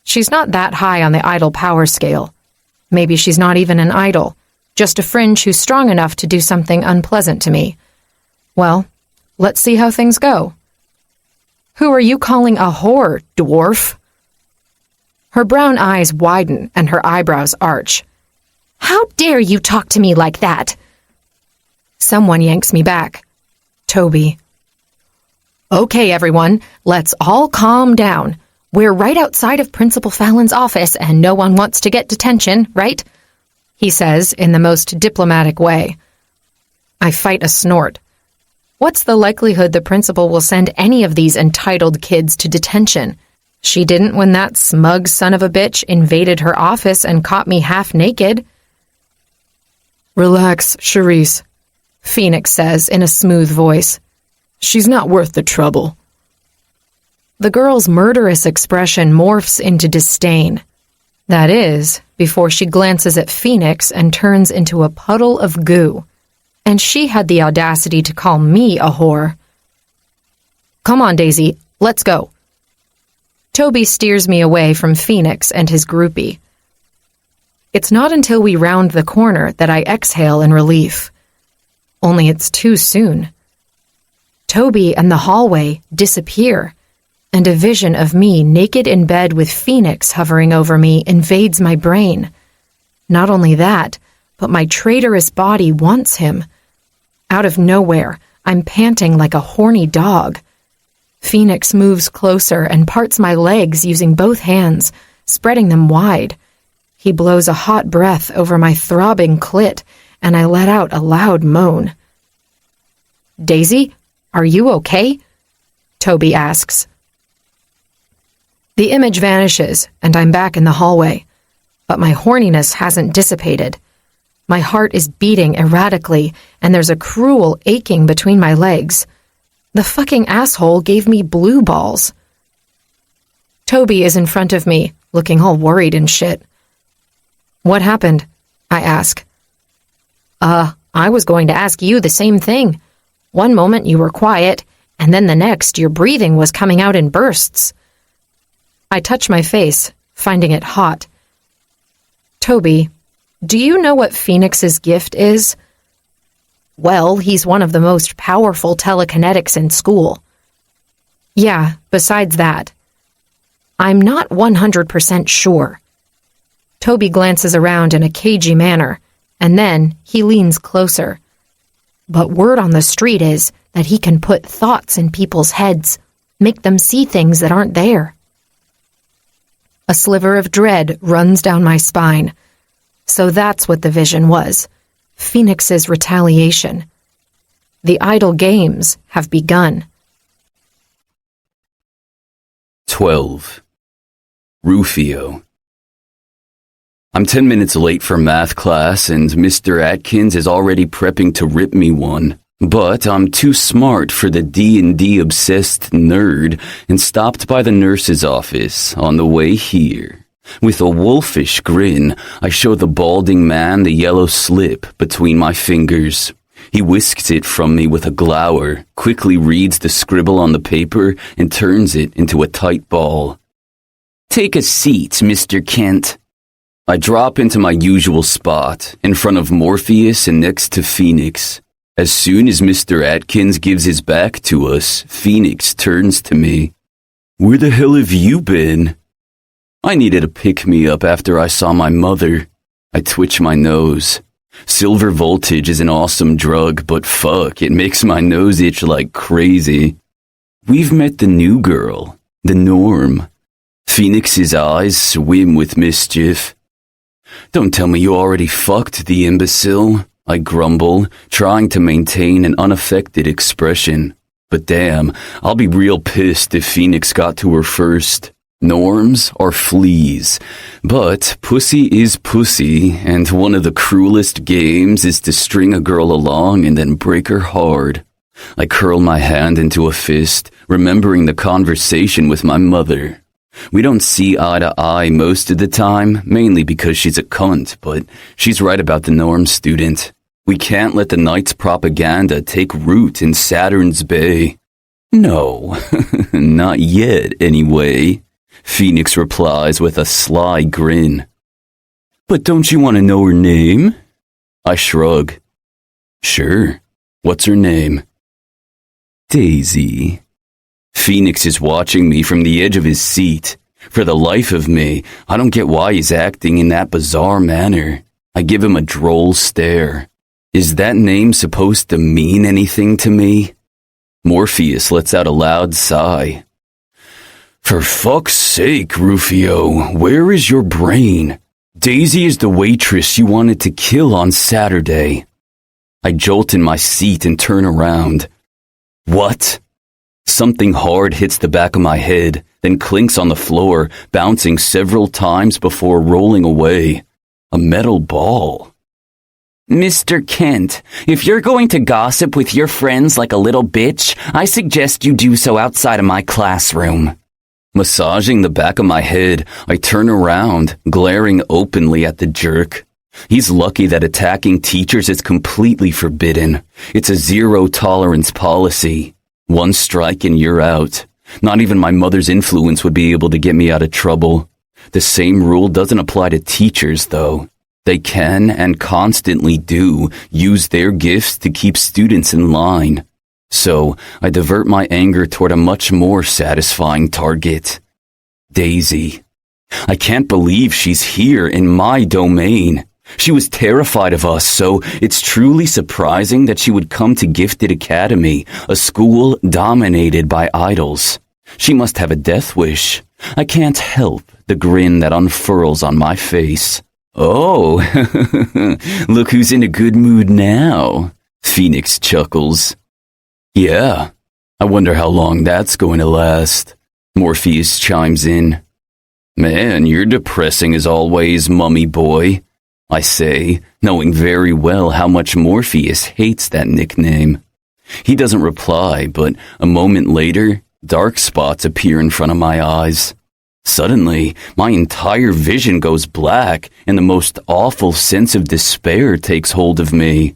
She's not that high on the idol power scale. Maybe she's not even an idol, just a fringe who's strong enough to do something unpleasant to me. Well, let's see how things go. "Who are you calling a whore, dwarf?" Her brown eyes widen and her eyebrows arch. "How dare you talk to me like that?" Someone yanks me back. Toby. "Okay, everyone, let's all calm down. We're right outside of Principal Fallon's office and no one wants to get detention, right?" he says in the most diplomatic way. I fight a snort. What's the likelihood the principal will send any of these entitled kids to detention? She didn't when that smug son of a bitch invaded her office and caught me half naked. Relax, Charisse, Phoenix says in a smooth voice. She's not worth the trouble. The girl's murderous expression morphs into disdain. That is, before she glances at Phoenix and turns into a puddle of goo. And she had the audacity to call me a whore. "Come on, Daisy, let's go." Toby steers me away from Phoenix and his groupie. It's not until we round the corner that I exhale in relief. Only it's too soon. Toby and the hallway disappear, and a vision of me naked in bed with Phoenix hovering over me invades my brain. Not only that, but my traitorous body wants him. Out of nowhere, I'm panting like a horny dog. Phoenix moves closer and parts my legs using both hands, spreading them wide. He blows a hot breath over my throbbing clit, and I let out a loud moan. "Daisy, are you okay?" Toby asks. The image vanishes, and I'm back in the hallway. But my horniness hasn't dissipated. My heart is beating erratically, and there's a cruel aching between my legs. The fucking asshole gave me blue balls. Toby is in front of me, looking all worried and shit. "What happened?" I ask. I was going to ask you the same thing. One moment you were quiet, and then the next your breathing was coming out in bursts." I touch my face, finding it hot. "Toby, do you know what Phoenix's gift is?" "Well, he's one of the most powerful telekinetics in school." "Yeah, besides that." "I'm not 100% sure." Toby glances around in a cagey manner, and then he leans closer. "But word on the street is that he can put thoughts in people's heads, make them see things that aren't there." A sliver of dread runs down my spine. So that's what the vision was. Phoenix's retaliation. The idle games have begun. 12. Rufio. I'm 10 minutes late for math class and Mr. Atkins is already prepping to rip me one. But I'm too smart for the D&D obsessed nerd and stopped by the nurse's office on the way here. With a wolfish grin, I show the balding man the yellow slip between my fingers. He whisks it from me with a glower, quickly reads the scribble on the paper, and turns it into a tight ball. "Take a seat, Mr. Kent." I drop into my usual spot, in front of Morpheus and next to Phoenix. As soon as Mr. Atkins gives his back to us, Phoenix turns to me. "Where the hell have you been?" I needed a pick-me-up after I saw my mother. I twitch my nose. Silver voltage is an awesome drug, but fuck, it makes my nose itch like crazy. "We've met the new girl, the Norm." Phoenix's eyes swim with mischief. Don't tell me you already fucked the imbecile, I grumble, trying to maintain an unaffected expression. But damn, I'll be real pissed if Phoenix got to her first. Norms are fleas. But pussy is pussy, and one of the cruelest games is to string a girl along and then break her hard. I curl my hand into a fist, remembering the conversation with my mother. We don't see eye to eye most of the time, mainly because she's a cunt, but she's right about the norm student. We can't let the Knight's propaganda take root in Saturn's Bay. No, not yet, anyway, Phoenix replies with a sly grin. But don't you want to know her name? I shrug. Sure. What's her name? Daisy. Phoenix is watching me from the edge of his seat. For the life of me, I don't get why he's acting in that bizarre manner. I give him a droll stare. Is that name supposed to mean anything to me? Morpheus lets out a loud sigh. For fuck's sake, Rufio, where is your brain? Daisy is the waitress you wanted to kill on Saturday. I jolt in my seat and turn around. What? Something hard hits the back of my head, then clinks on the floor, bouncing several times before rolling away. A metal ball. Mr. Kent, if you're going to gossip with your friends like a little bitch, I suggest you do so outside of my classroom. Massaging the back of my head, I turn around, glaring openly at the jerk. He's lucky that attacking teachers is completely forbidden. It's a zero-tolerance policy. One strike and you're out. Not even my mother's influence would be able to get me out of trouble. The same rule doesn't apply to teachers, though. They can, and constantly do, use their gifts to keep students in line. So, I divert my anger toward a much more satisfying target. Daisy. I can't believe she's here in my domain. She was terrified of us, so it's truly surprising that she would come to Gifted Academy, a school dominated by idols. She must have a death wish. I can't help the grin that unfurls on my face. Oh, look who's in a good mood now, Phoenix chuckles. Yeah, I wonder how long that's going to last, Morpheus chimes in. Man, you're depressing as always, mummy boy, I say, knowing very well how much Morpheus hates that nickname. He doesn't reply, but a moment later, dark spots appear in front of my eyes. Suddenly, my entire vision goes black, and the most awful sense of despair takes hold of me.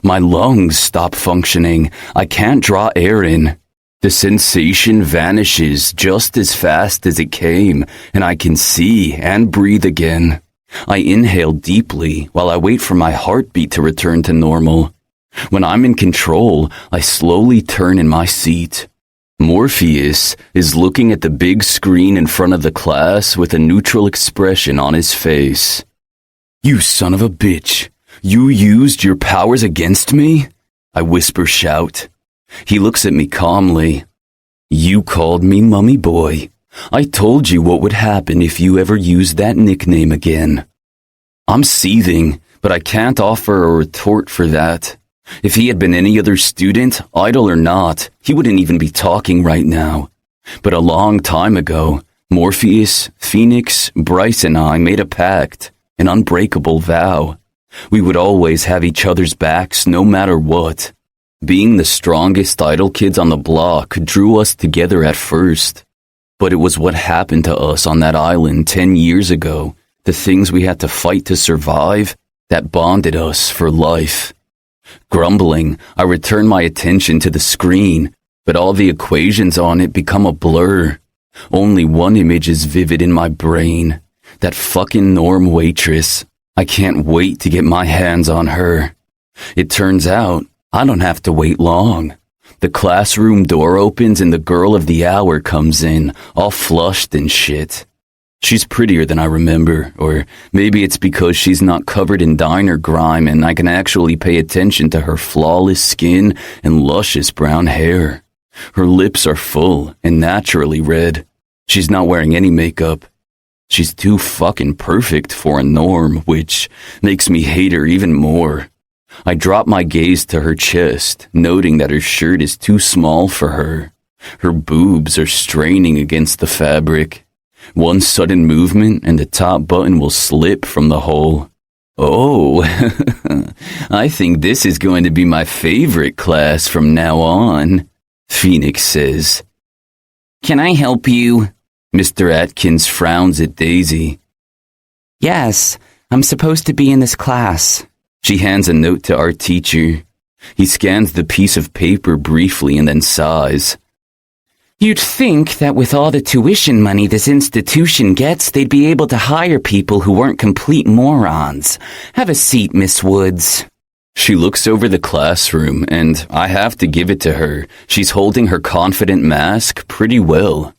My lungs stop functioning. I can't draw air in. The sensation vanishes just as fast as it came, and I can see and breathe again. I inhale deeply while I wait for my heartbeat to return to normal. When I'm in control, I slowly turn in my seat. Morpheus is looking at the big screen in front of the class with a neutral expression on his face. You son of a bitch! You used your powers against me? I whisper shout. He looks at me calmly. You called me Mummy Boy. I told you what would happen if you ever used that nickname again. I'm seething, but I can't offer a retort for that. If he had been any other student, idol or not, he wouldn't even be talking right now. But a long time ago, Morpheus, Phoenix, Bryce, and I made a pact, an unbreakable vow. We would always have each other's backs no matter what. Being the strongest idol kids on the block drew us together at first. But it was what happened to us on that island 10 years ago, the things we had to fight to survive, that bonded us for life. Grumbling, I return my attention to the screen, but all the equations on it become a blur. Only one image is vivid in my brain. That fucking Norm waitress. I can't wait to get my hands on her. It turns out, I don't have to wait long. The classroom door opens and the girl of the hour comes in, all flushed and shit. She's prettier than I remember, or maybe it's because she's not covered in diner grime and I can actually pay attention to her flawless skin and luscious brown hair. Her lips are full and naturally red. She's not wearing any makeup. She's too fucking perfect for a norm, which makes me hate her even more. I drop my gaze to her chest, noting that her shirt is too small for her. Her boobs are straining against the fabric. One sudden movement and the top button will slip from the hole. Oh, I think this is going to be my favorite class from now on, Phoenix says. Can I help you? Mr. Atkins frowns at Daisy. Yes, I'm supposed to be in this class. She hands a note to our teacher. He scans the piece of paper briefly and then sighs. You'd think that with all the tuition money this institution gets, they'd be able to hire people who weren't complete morons. Have a seat, Miss Woods. She looks over the classroom, and I have to give it to her. She's holding her confident mask pretty well.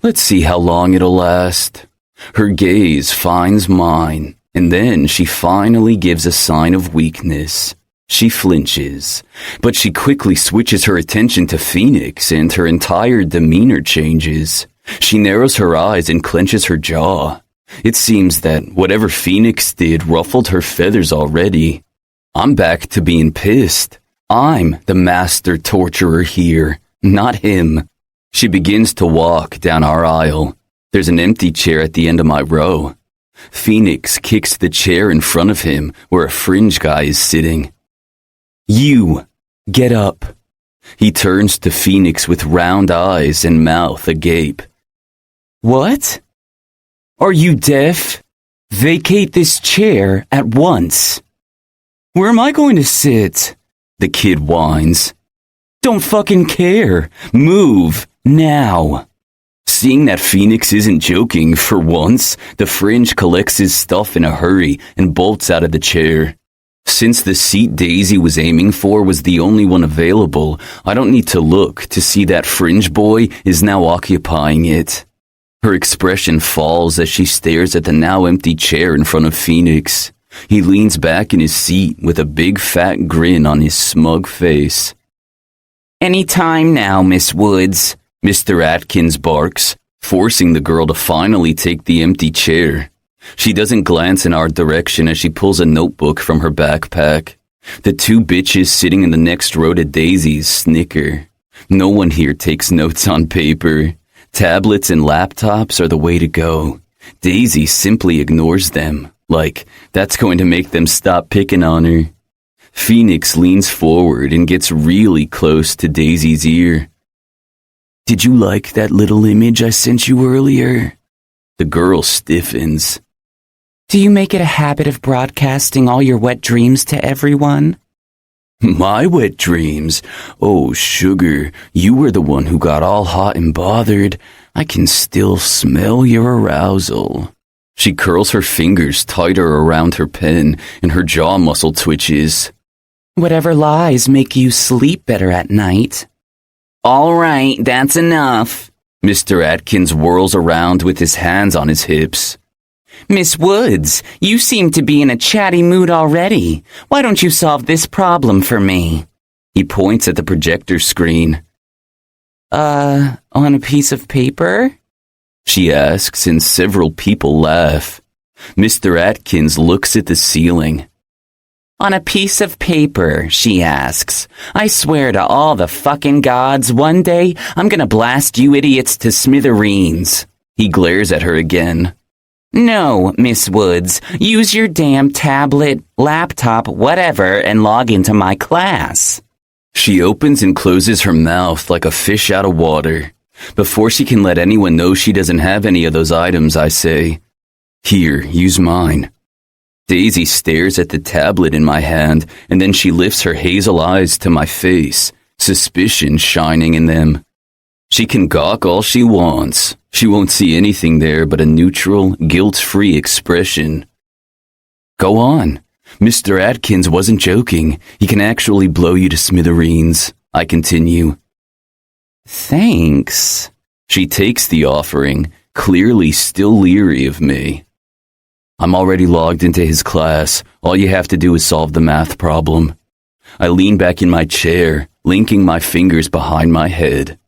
Let's see how long it'll last. Her gaze finds mine, and then she finally gives a sign of weakness. She flinches, but she quickly switches her attention to Phoenix and her entire demeanor changes. She narrows her eyes and clenches her jaw. It seems that whatever Phoenix did ruffled her feathers already. I'm back to being pissed. I'm the master torturer here, not him. She begins to walk down our aisle. There's an empty chair at the end of my row. Phoenix kicks the chair in front of him where a fringe guy is sitting. You, get up. He turns to Phoenix with round eyes and mouth agape. What? Are you deaf? Vacate this chair at once. Where am I going to sit? The kid whines. Don't fucking care. Move, now. Seeing that Phoenix isn't joking for once, the fringe collects his stuff in a hurry and bolts out of the chair. Since the seat Daisy was aiming for was the only one available, I don't need to look to see that fringe boy is now occupying it. Her expression falls as she stares at the now empty chair in front of Phoenix. He leans back in his seat with a big fat grin on his smug face. Any time now, Miss Woods, Mr. Atkins barks, forcing the girl to finally take the empty chair. She doesn't glance in our direction as she pulls a notebook from her backpack. The two bitches sitting in the next row to Daisy's snicker. No one here takes notes on paper. Tablets and laptops are the way to go. Daisy simply ignores them, like that's going to make them stop picking on her. Phoenix leans forward and gets really close to Daisy's ear. Did you like that little image I sent you earlier? The girl stiffens. Do you make it a habit of broadcasting all your wet dreams to everyone? My wet dreams? Oh, sugar, you were the one who got all hot and bothered. I can still smell your arousal. She curls her fingers tighter around her pen and her jaw muscle twitches. Whatever lies make you sleep better at night. All right, that's enough. Mr. Atkins whirls around with his hands on his hips. Miss Woods, you seem to be in a chatty mood already. Why don't you solve this problem for me? He points at the projector screen. On a piece of paper? She asks, and several people laugh. Mr. Atkins looks at the ceiling. On a piece of paper, she asks. I swear to all the fucking gods, one day I'm gonna blast you idiots to smithereens. He glares at her again. No, Miss Woods, use your damn tablet, laptop, whatever, and log into my class. She opens and closes her mouth like a fish out of water. Before she can let anyone know she doesn't have any of those items, I say, Here, use mine. Daisy stares at the tablet in my hand, and then she lifts her hazel eyes to my face, suspicion shining in them. She can gawk all she wants. She won't see anything there but a neutral, guilt-free expression. Go on. Mr. Atkins wasn't joking. He can actually blow you to smithereens. I continue. Thanks. She takes the offering, clearly still leery of me. I'm already logged into his class. All you have to do is solve the math problem. I lean back in my chair, linking my fingers behind my head.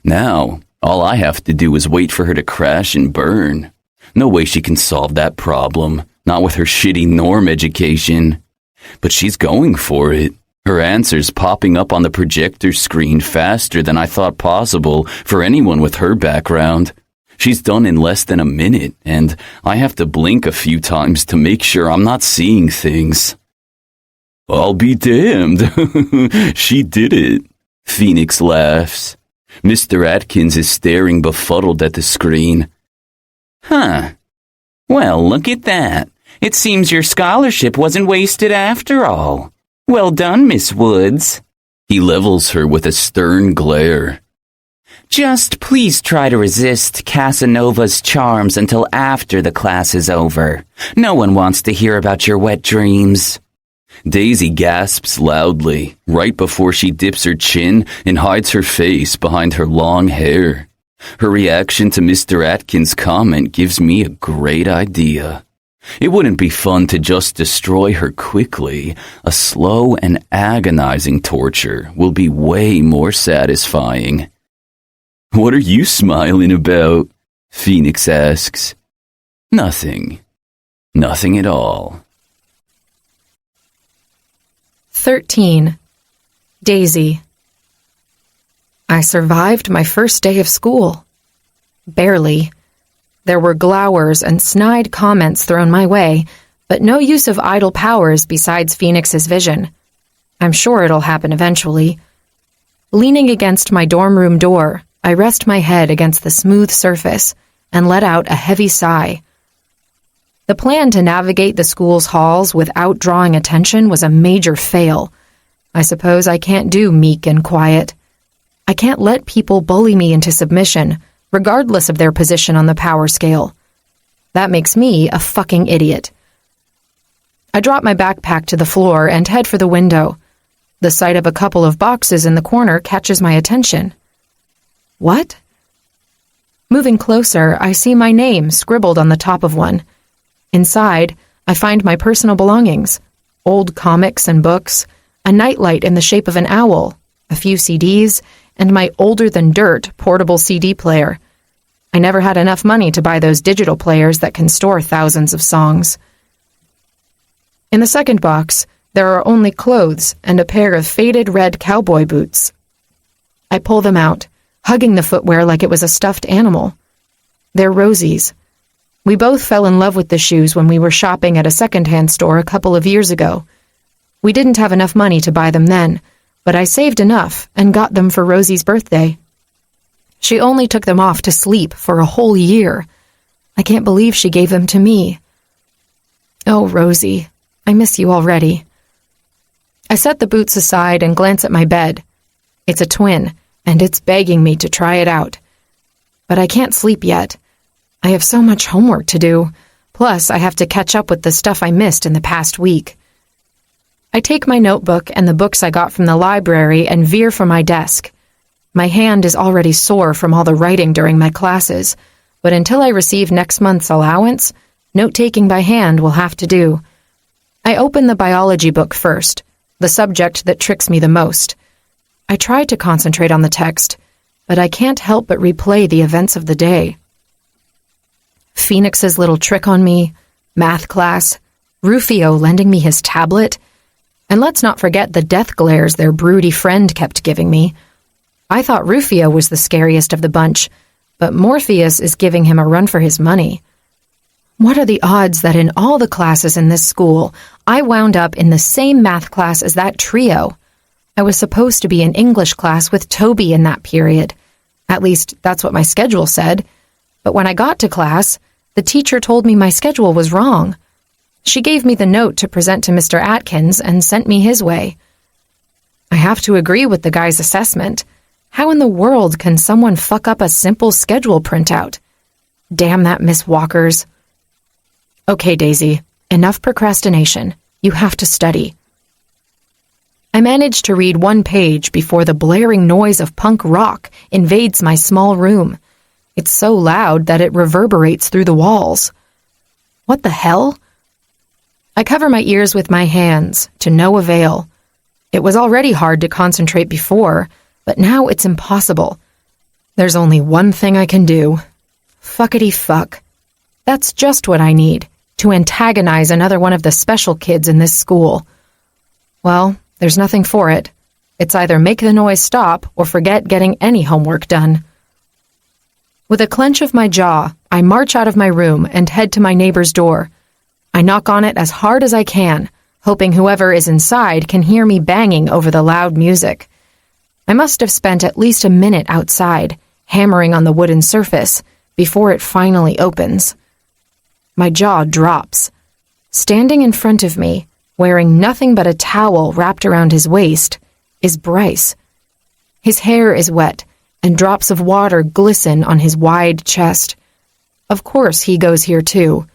Now, All I have to do is wait for her to crash and burn. No way she can solve that problem, not with her shitty norm education. But she's going for it. Her answers popping up on the projector screen faster than I thought possible for anyone with her background. She's done in less than a minute, and I have to blink a few times to make sure I'm not seeing things. I'll be damned. She did it. Phoenix laughs. Mr. Atkins is staring befuddled at the screen. Huh. Well, look at that. It seems your scholarship wasn't wasted after all. Well done, Miss Woods. He levels her with a stern glare. Just please try to resist Casanova's charms until after the class is over. No one wants to hear about your wet dreams. Daisy gasps loudly, right before she dips her chin and hides her face behind her long hair. Her reaction to Mr. Atkins' comment gives me a great idea. It wouldn't be fun to just destroy her quickly. A slow and agonizing torture will be way more satisfying. What are you smiling about? Phoenix asks. Nothing. Nothing at all. 13. Daisy. I survived my first day of school. Barely. There were glowers and snide comments thrown my way, but no use of idle powers besides Phoenix's vision. I'm sure it'll happen eventually. Leaning against my dorm room door, I rest my head against the smooth surface and let out a heavy sigh. The plan to navigate the school's halls without drawing attention was a major fail. I suppose I can't do meek and quiet. I can't let people bully me into submission, regardless of their position on the power scale. That makes me a fucking idiot. I drop my backpack to the floor and head for the window. The sight of a couple of boxes in the corner catches my attention. What? Moving closer, I see my name scribbled on the top of one. Inside, I find my personal belongings, old comics and books, a nightlight in the shape of an owl, a few CDs, and my older-than-dirt portable CD player. I never had enough money to buy those digital players that can store thousands of songs. In the second box, there are only clothes and a pair of faded red cowboy boots. I pull them out, hugging the footwear like it was a stuffed animal. They're Rosie's. We both fell in love with the shoes when we were shopping at a second-hand store a couple of years ago. We didn't have enough money to buy them then, but I saved enough and got them for Rosie's birthday. She only took them off to sleep for a whole year. I can't believe she gave them to me. Oh, Rosie, I miss you already. I set the boots aside and glance at my bed. It's a twin, and it's begging me to try it out. But I can't sleep yet. I have so much homework to do. Plus, I have to catch up with the stuff I missed in the past week. I take my notebook and the books I got from the library and veer for my desk. My hand is already sore from all the writing during my classes, but until I receive next month's allowance, note-taking by hand will have to do. I open the biology book first, the subject that tricks me the most. I try to concentrate on the text, but I can't help but replay the events of the day. Phoenix's little trick on me, math class, Rufio lending me his tablet, and let's not forget the death glares their broody friend kept giving me. I thought Rufio was the scariest of the bunch, but Morpheus is giving him a run for his money. What are the odds that in all the classes in this school, I wound up in the same math class as that trio? I was supposed to be in English class with Toby in that period. At least, that's what my schedule said. But when I got to class, the teacher told me my schedule was wrong. She gave me the note to present to Mr. Atkins and sent me his way. I have to agree with the guy's assessment. How in the world can someone fuck up a simple schedule printout? Damn that Miss Walkers. Okay, Daisy, enough procrastination. You have to study. I managed to read one page before the blaring noise of punk rock invades my small room. It's so loud that it reverberates through the walls. What the hell? I cover my ears with my hands, to no avail. It was already hard to concentrate before, but now it's impossible. There's only one thing I can do. Fuckity fuck. That's just what I need, to antagonize another one of the special kids in this school. Well, there's nothing for it. It's either make the noise stop or forget getting any homework done. With a clench of my jaw, I march out of my room and head to my neighbor's door. I knock on it as hard as I can, hoping whoever is inside can hear me banging over the loud music. I must have spent at least a minute outside, hammering on the wooden surface, before it finally opens. My jaw drops. Standing in front of me, wearing nothing but a towel wrapped around his waist, is Bryce. His hair is wet, and drops of water glisten on his wide chest. Of course he goes here too.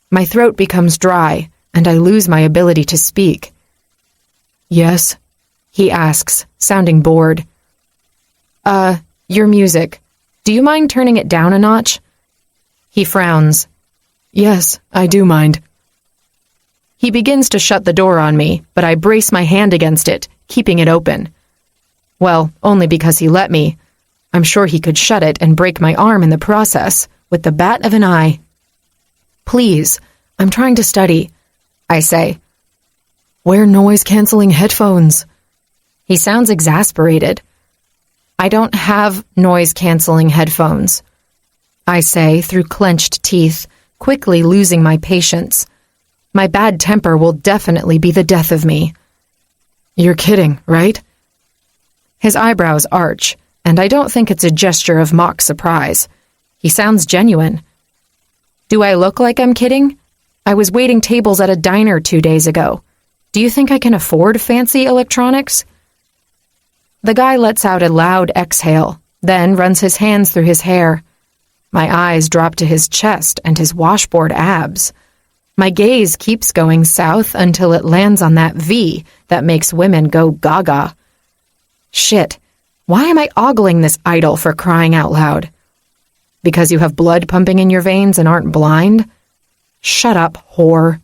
My throat becomes dry, and I lose my ability to speak. "Yes?" he asks, sounding bored. Your music. Do you mind turning it down a notch?" He frowns. "Yes, I do mind." He begins to shut the door on me, but I brace my hand against it, keeping it open. Well, only because he let me. I'm sure he could shut it and break my arm in the process, with the bat of an eye. "Please, I'm trying to study," I say. "Wear noise-canceling headphones." He sounds exasperated. "I don't have noise-canceling headphones," I say through clenched teeth, quickly losing my patience. My bad temper will definitely be the death of me. "You're kidding, right?" His eyebrows arch, and I don't think it's a gesture of mock surprise. He sounds genuine. "Do I look like I'm kidding? I was waiting tables at a diner 2 days ago. Do you think I can afford fancy electronics?" The guy lets out a loud exhale, then runs his hands through his hair. My eyes drop to his chest and his washboard abs. My gaze keeps going south until it lands on that V that makes women go gaga. Shit, why am I ogling this idol for crying out loud? Because you have blood pumping in your veins and aren't blind? Shut up, whore.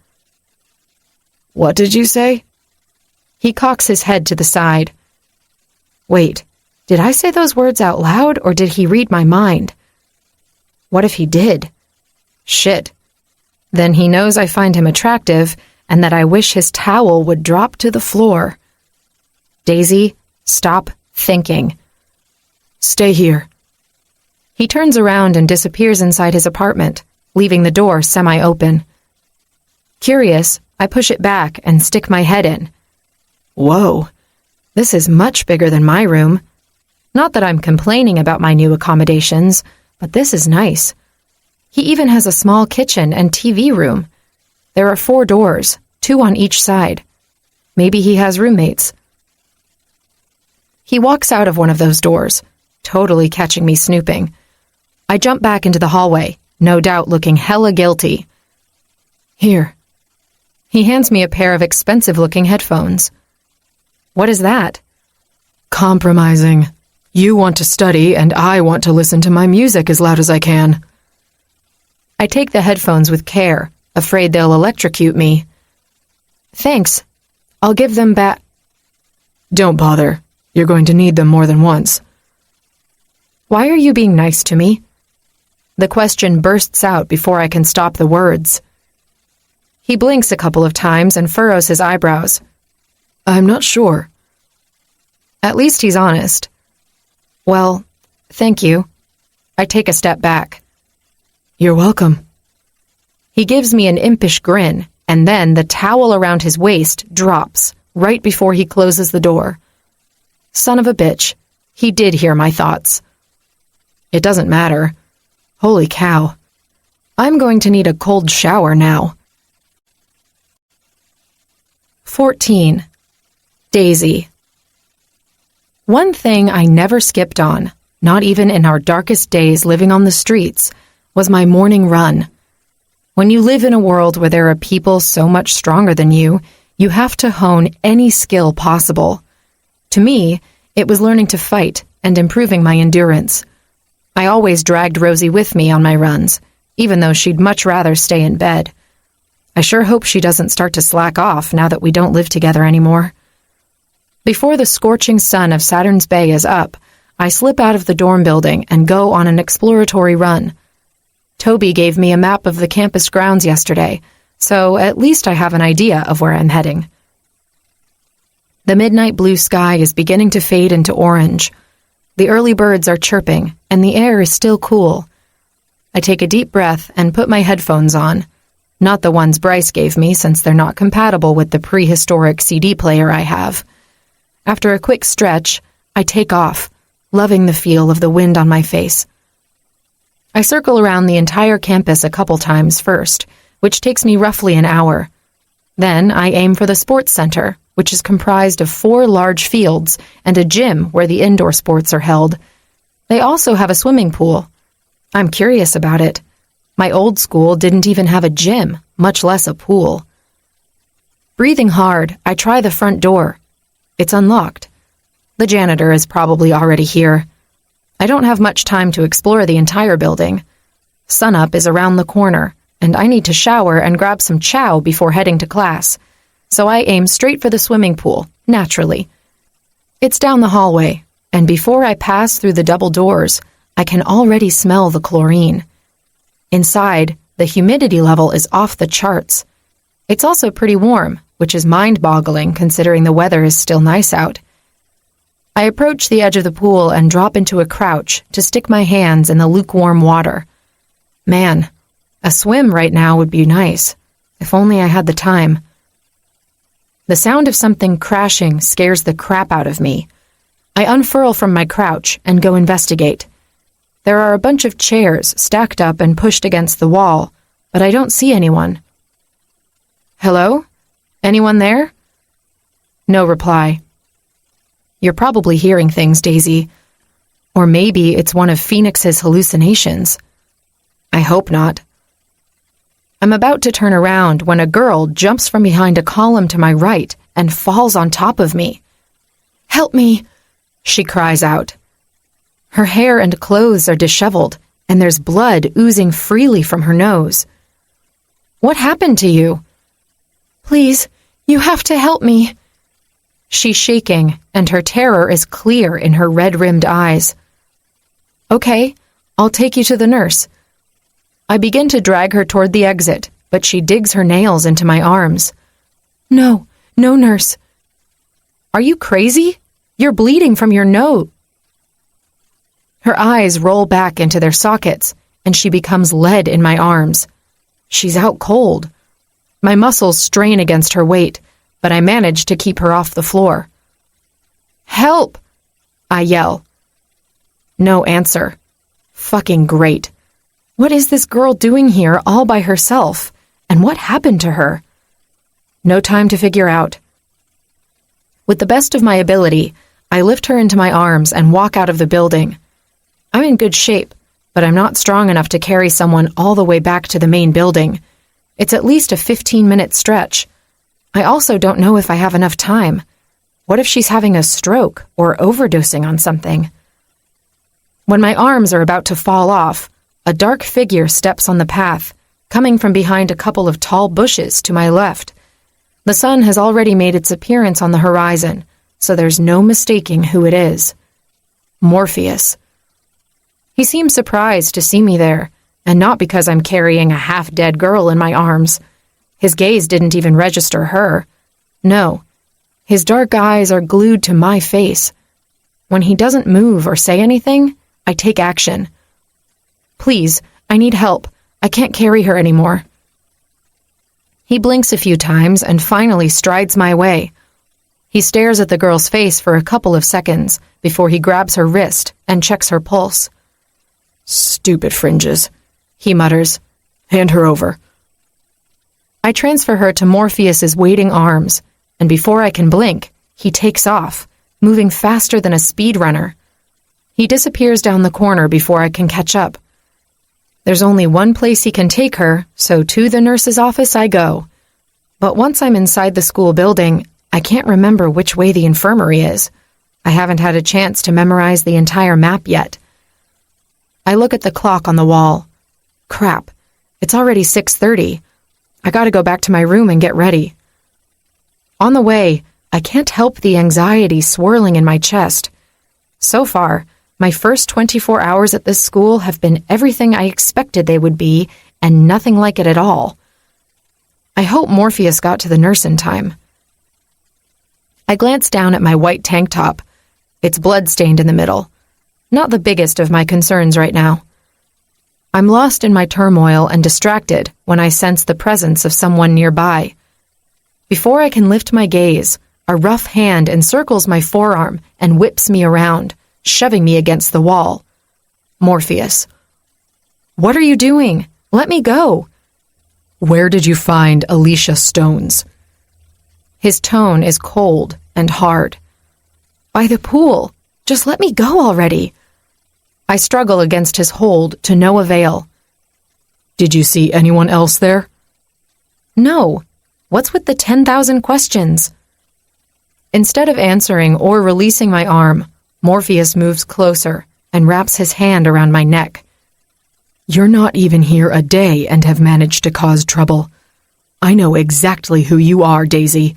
"What did you say?" He cocks his head to the side. Wait, did I say those words out loud or did he read my mind? What if he did? Shit. Then he knows I find him attractive and that I wish his towel would drop to the floor. Daisy, stop thinking. "Stay here." He turns around and disappears inside his apartment, leaving the door semi-open. Curious, I push it back and stick my head in. Whoa, this is much bigger than my room. Not that I'm complaining about my new accommodations, but this is nice. He even has a small kitchen and TV room. There are 4 doors, 2 on each side. Maybe he has roommates. He walks out of one of those doors, totally catching me snooping. I jump back into the hallway, no doubt looking hella guilty. Here. He hands me a pair of expensive-looking headphones. What is that? Compromising. You want to study, and I want to listen to my music as loud as I can. I take the headphones with care, afraid they'll electrocute me. Thanks. I'll give them back. Don't bother. You're going to need them more than once. Why are you being nice to me? The question bursts out before I can stop the words. He blinks a couple of times and furrows his eyebrows. I'm not sure. At least he's honest. Well, thank you. I take a step back. You're welcome. He gives me an impish grin, and then the towel around his waist drops right before he closes the door. Son of a bitch, he did hear my thoughts. It doesn't matter. Holy cow. I'm going to need a cold shower now. 14. Daisy. One thing I never skipped on, not even in our darkest days living on the streets, was my morning run. When you live in a world where there are people so much stronger than you have to hone any skill possible. To me, it was learning to fight and improving my endurance. I always dragged Rosie with me on my runs, even though she'd much rather stay in bed. I sure hope she doesn't start to slack off now that we don't live together anymore. Before the scorching sun of Saturn's Bay is up, I slip out of the dorm building and go on an exploratory run. Toby gave me a map of the campus grounds yesterday, so at least I have an idea of where I'm heading. The midnight blue sky is beginning to fade into orange. The early birds are chirping, and the air is still cool. I take a deep breath and put my headphones on. Not the ones Bryce gave me, since they're not compatible with the prehistoric CD player I have. After a quick stretch, I take off, loving the feel of the wind on my face. I circle around the entire campus a couple times first, which takes me roughly an hour. Then I aim for the sports center, which is comprised of 4 large fields and a gym where the indoor sports are held. They also have a swimming pool. I'm curious about it. My old school didn't even have a gym, much less a pool. Breathing hard, I try the front door. It's unlocked. The janitor is probably already here. I don't have much time to explore the entire building. Sunup is around the corner, and I need to shower and grab some chow before heading to class, so I aim straight for the swimming pool, naturally. It's down the hallway, and before I pass through the double doors, I can already smell the chlorine. Inside, the humidity level is off the charts. It's also pretty warm, which is mind-boggling considering the weather is still nice out. I approach the edge of the pool and drop into a crouch to stick my hands in the lukewarm water. Man, a swim right now would be nice, if only I had the time. The sound of something crashing scares the crap out of me. I unfurl from my crouch and go investigate. There are a bunch of chairs stacked up and pushed against the wall, but I don't see anyone. Hello? Anyone there? No reply. You're probably hearing things, Daisy. Or maybe it's one of Phoenix's hallucinations. I hope not. I'm about to turn around when a girl jumps from behind a column to my right and falls on top of me. Help me, she cries out. Her hair and clothes are disheveled, and there's blood oozing freely from her nose. What happened to you? Please, you have to help me. She's shaking, and her terror is clear in her red-rimmed eyes. Okay, I'll take you to the nurse. I begin to drag her toward the exit, but she digs her nails into my arms. No, nurse. Are you crazy? You're bleeding from your nose. Her eyes roll back into their sockets, and she becomes lead in my arms. She's out cold. My muscles strain against her weight, but I manage to keep her off the floor. Help! I yell. No answer. Fucking great. What is this girl doing here all by herself? And what happened to her? No time to figure out. With the best of my ability, I lift her into my arms and walk out of the building. I'm in good shape, but I'm not strong enough to carry someone all the way back to the main building. It's at least a 15-minute stretch. I also don't know if I have enough time. What if she's having a stroke or overdosing on something? When my arms are about to fall off, a dark figure steps on the path, coming from behind a couple of tall bushes to my left. The sun has already made its appearance on the horizon, so there's no mistaking who it is. Morpheus. He seems surprised to see me there, and not because I'm carrying a half-dead girl in my arms. His gaze didn't even register her. No, his dark eyes are glued to my face. When he doesn't move or say anything, I take action. Please, I need help. I can't carry her anymore. He blinks a few times and finally strides my way. He stares at the girl's face for a couple of seconds before he grabs her wrist and checks her pulse. Stupid fringes, he mutters. Hand her over. I transfer her to Morpheus's waiting arms, and before I can blink, he takes off, moving faster than a speedrunner. He disappears down the corner before I can catch up. There's only one place he can take her, so to the nurse's office I go. But once I'm inside the school building, I can't remember which way the infirmary is. I haven't had a chance to memorize the entire map yet. I look at the clock on the wall. Crap, it's already 6:30. I gotta go back to my room and get ready. On the way, I can't help the anxiety swirling in my chest. So far, My first 24 hours at this school have been everything I expected they would be, and nothing like it at all. I hope Morpheus got to the nurse in time. I glanced down at my white tank top. It's blood-stained in the middle. Not the biggest of my concerns right now. I'm lost in my turmoil and distracted when I sense the presence of someone nearby. Before I can lift my gaze, a rough hand encircles my forearm and whips me around, shoving me against the wall. Morpheus. What are you doing? Let me go. Where did you find Alicia Stones? His tone is cold and hard. By the pool. Just let me go already. I struggle against his hold to no avail. Did you see anyone else there? No. What's with the 10,000 questions? Instead of answering or releasing my arm, Morpheus moves closer and wraps his hand around my neck. You're not even here a day and have managed to cause trouble. I know exactly who you are, Daisy.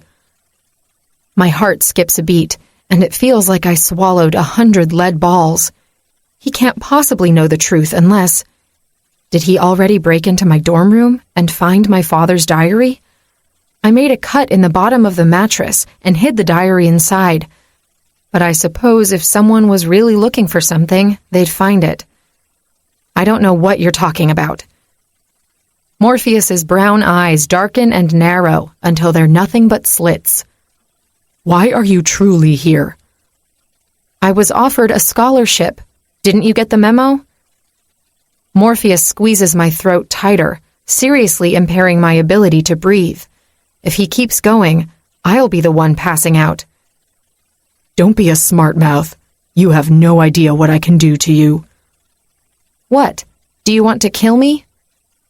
My heart skips a beat, and it feels like I swallowed 100 lead balls. He can't possibly know the truth unless... Did he already break into my dorm room and find my father's diary? I made a cut in the bottom of the mattress and hid the diary inside. But I suppose if someone was really looking for something, they'd find it. I don't know what you're talking about. Morpheus's brown eyes darken and narrow until they're nothing but slits. Why are you truly here? I was offered a scholarship. Didn't you get the memo? Morpheus squeezes my throat tighter, seriously impairing my ability to breathe. If he keeps going, I'll be the one passing out. Don't be a smart mouth. You have no idea what I can do to you. What? Do you want to kill me?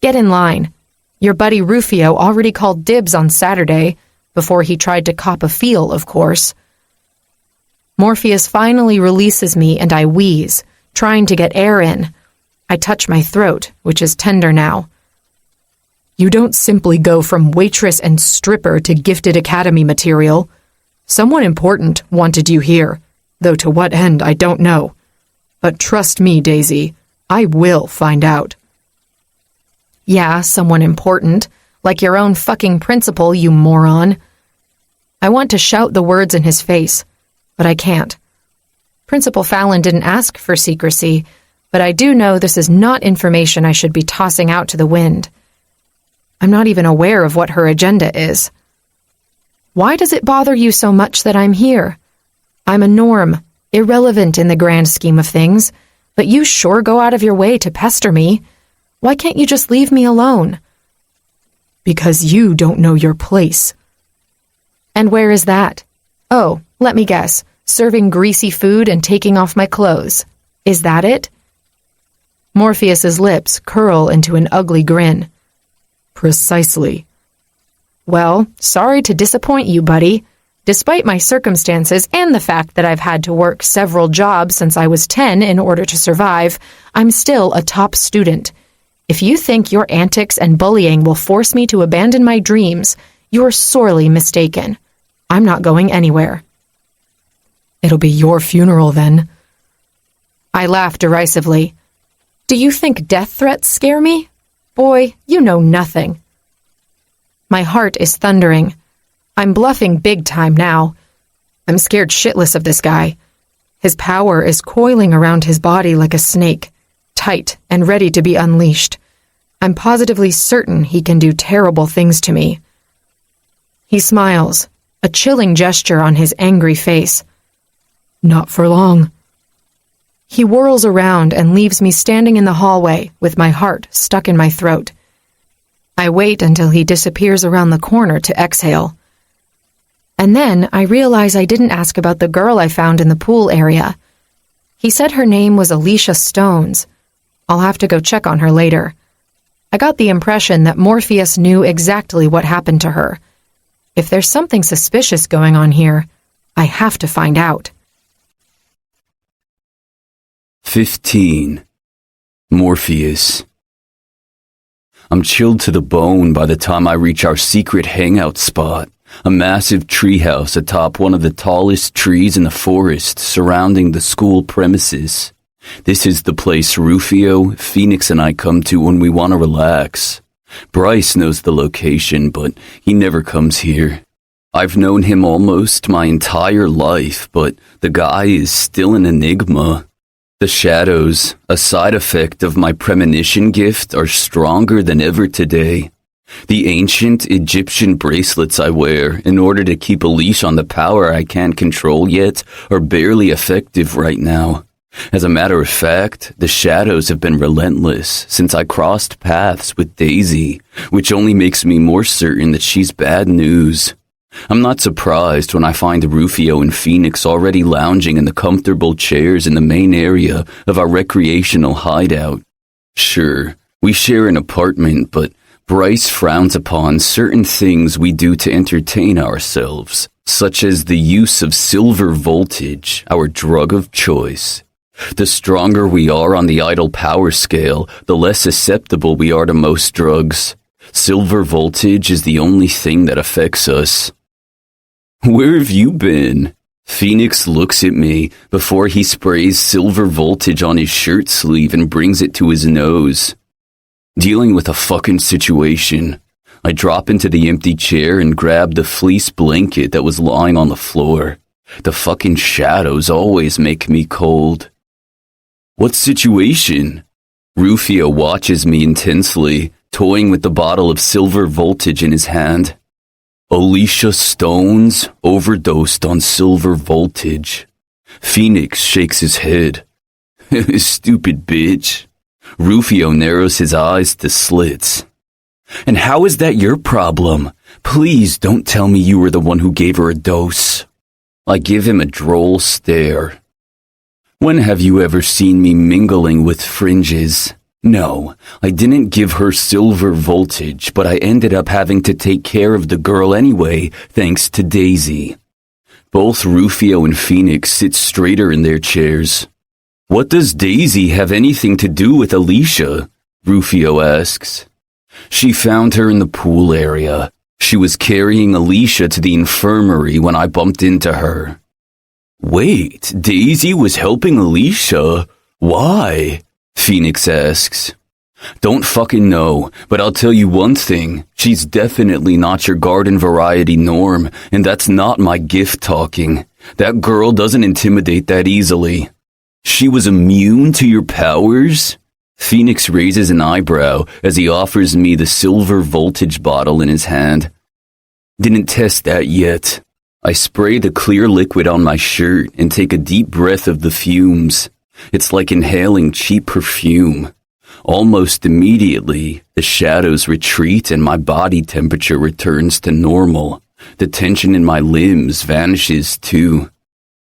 Get in line. Your buddy Rufio already called dibs on Saturday, before he tried to cop a feel, of course. Morpheus finally releases me and I wheeze, trying to get air in. I touch my throat, which is tender now. You don't simply go from waitress and stripper to gifted academy material. Someone important wanted you here, though to what end I don't know. But trust me, Daisy, I will find out. Yeah, someone important, like your own fucking principal, you moron. I want to shout the words in his face, but I can't. Principal Fallon didn't ask for secrecy, but I do know this is not information I should be tossing out to the wind. I'm not even aware of what her agenda is. Why does it bother you so much that I'm here? I'm a norm, irrelevant in the grand scheme of things, but you sure go out of your way to pester me. Why can't you just leave me alone? Because you don't know your place. And where is that? Oh, let me guess. Serving greasy food and taking off my clothes. Is that it? Morpheus's lips curl into an ugly grin. Precisely. Well, sorry to disappoint you, buddy. Despite my circumstances and the fact that I've had to work several jobs since I was 10 in order to survive, I'm still a top student. If you think your antics and bullying will force me to abandon my dreams, you're sorely mistaken. I'm not going anywhere. It'll be your funeral then. I laugh derisively. Do you think death threats scare me? Boy, you know nothing. My heart is thundering. I'm bluffing big time now. I'm scared shitless of this guy. His power is coiling around his body like a snake, tight and ready to be unleashed. I'm positively certain he can do terrible things to me. He smiles, a chilling gesture on his angry face. Not for long. He whirls around and leaves me standing in the hallway with my heart stuck in my throat. I wait until he disappears around the corner to exhale. And then I realize I didn't ask about the girl I found in the pool area. He said her name was Alicia Stones. I'll have to go check on her later. I got the impression that Morpheus knew exactly what happened to her. If there's something suspicious going on here, I have to find out. 15. Morpheus. I'm chilled to the bone by the time I reach our secret hangout spot, a massive treehouse atop one of the tallest trees in the forest surrounding the school premises. This is the place Rufio, Phoenix, and I come to when we want to relax. Bryce knows the location, but he never comes here. I've known him almost my entire life, but the guy is still an enigma. The shadows, a side effect of my premonition gift, are stronger than ever today. The ancient Egyptian bracelets I wear in order to keep a leash on the power I can't control yet are barely effective right now. As a matter of fact, the shadows have been relentless since I crossed paths with Daisy, which only makes me more certain that she's bad news. I'm not surprised when I find Rufio and Phoenix already lounging in the comfortable chairs in the main area of our recreational hideout. Sure, we share an apartment, but Bryce frowns upon certain things we do to entertain ourselves, such as the use of silver voltage, our drug of choice. The stronger we are on the idle power scale, the less susceptible we are to most drugs. Silver voltage is the only thing that affects us. Where have you been? Phoenix looks at me before he sprays silver voltage on his shirt sleeve and brings it to his nose. Dealing with a fucking situation. I drop into the empty chair and grab the fleece blanket that was lying on the floor. The fucking shadows always make me cold. What situation? Rufio watches me intensely, toying with the bottle of silver voltage in his hand. Alicia Stones overdosed on silver voltage. Phoenix shakes his head. Stupid bitch. Rufio narrows his eyes to slits. And how is that your problem? Please don't tell me you were the one who gave her a dose. I give him a droll stare. When have you ever seen me mingling with fringes? No, I didn't give her silver voltage, but I ended up having to take care of the girl anyway, thanks to Daisy. Both Rufio and Phoenix sit straighter in their chairs. What does Daisy have anything to do with Alicia? Rufio asks. She found her in the pool area. She was carrying Alicia to the infirmary when I bumped into her. Wait, Daisy was helping Alicia? Why? Phoenix asks. Don't fucking know, but I'll tell you one thing. She's definitely not your garden variety Norm, and that's not my gift talking. That girl doesn't intimidate that easily. She was immune to your powers? Phoenix raises an eyebrow as he offers me the silver voltage bottle in his hand. Didn't test that yet. I spray the clear liquid on my shirt and take a deep breath of the fumes. It's like inhaling cheap perfume. Almost immediately, the shadows retreat and my body temperature returns to normal. The tension in my limbs vanishes too.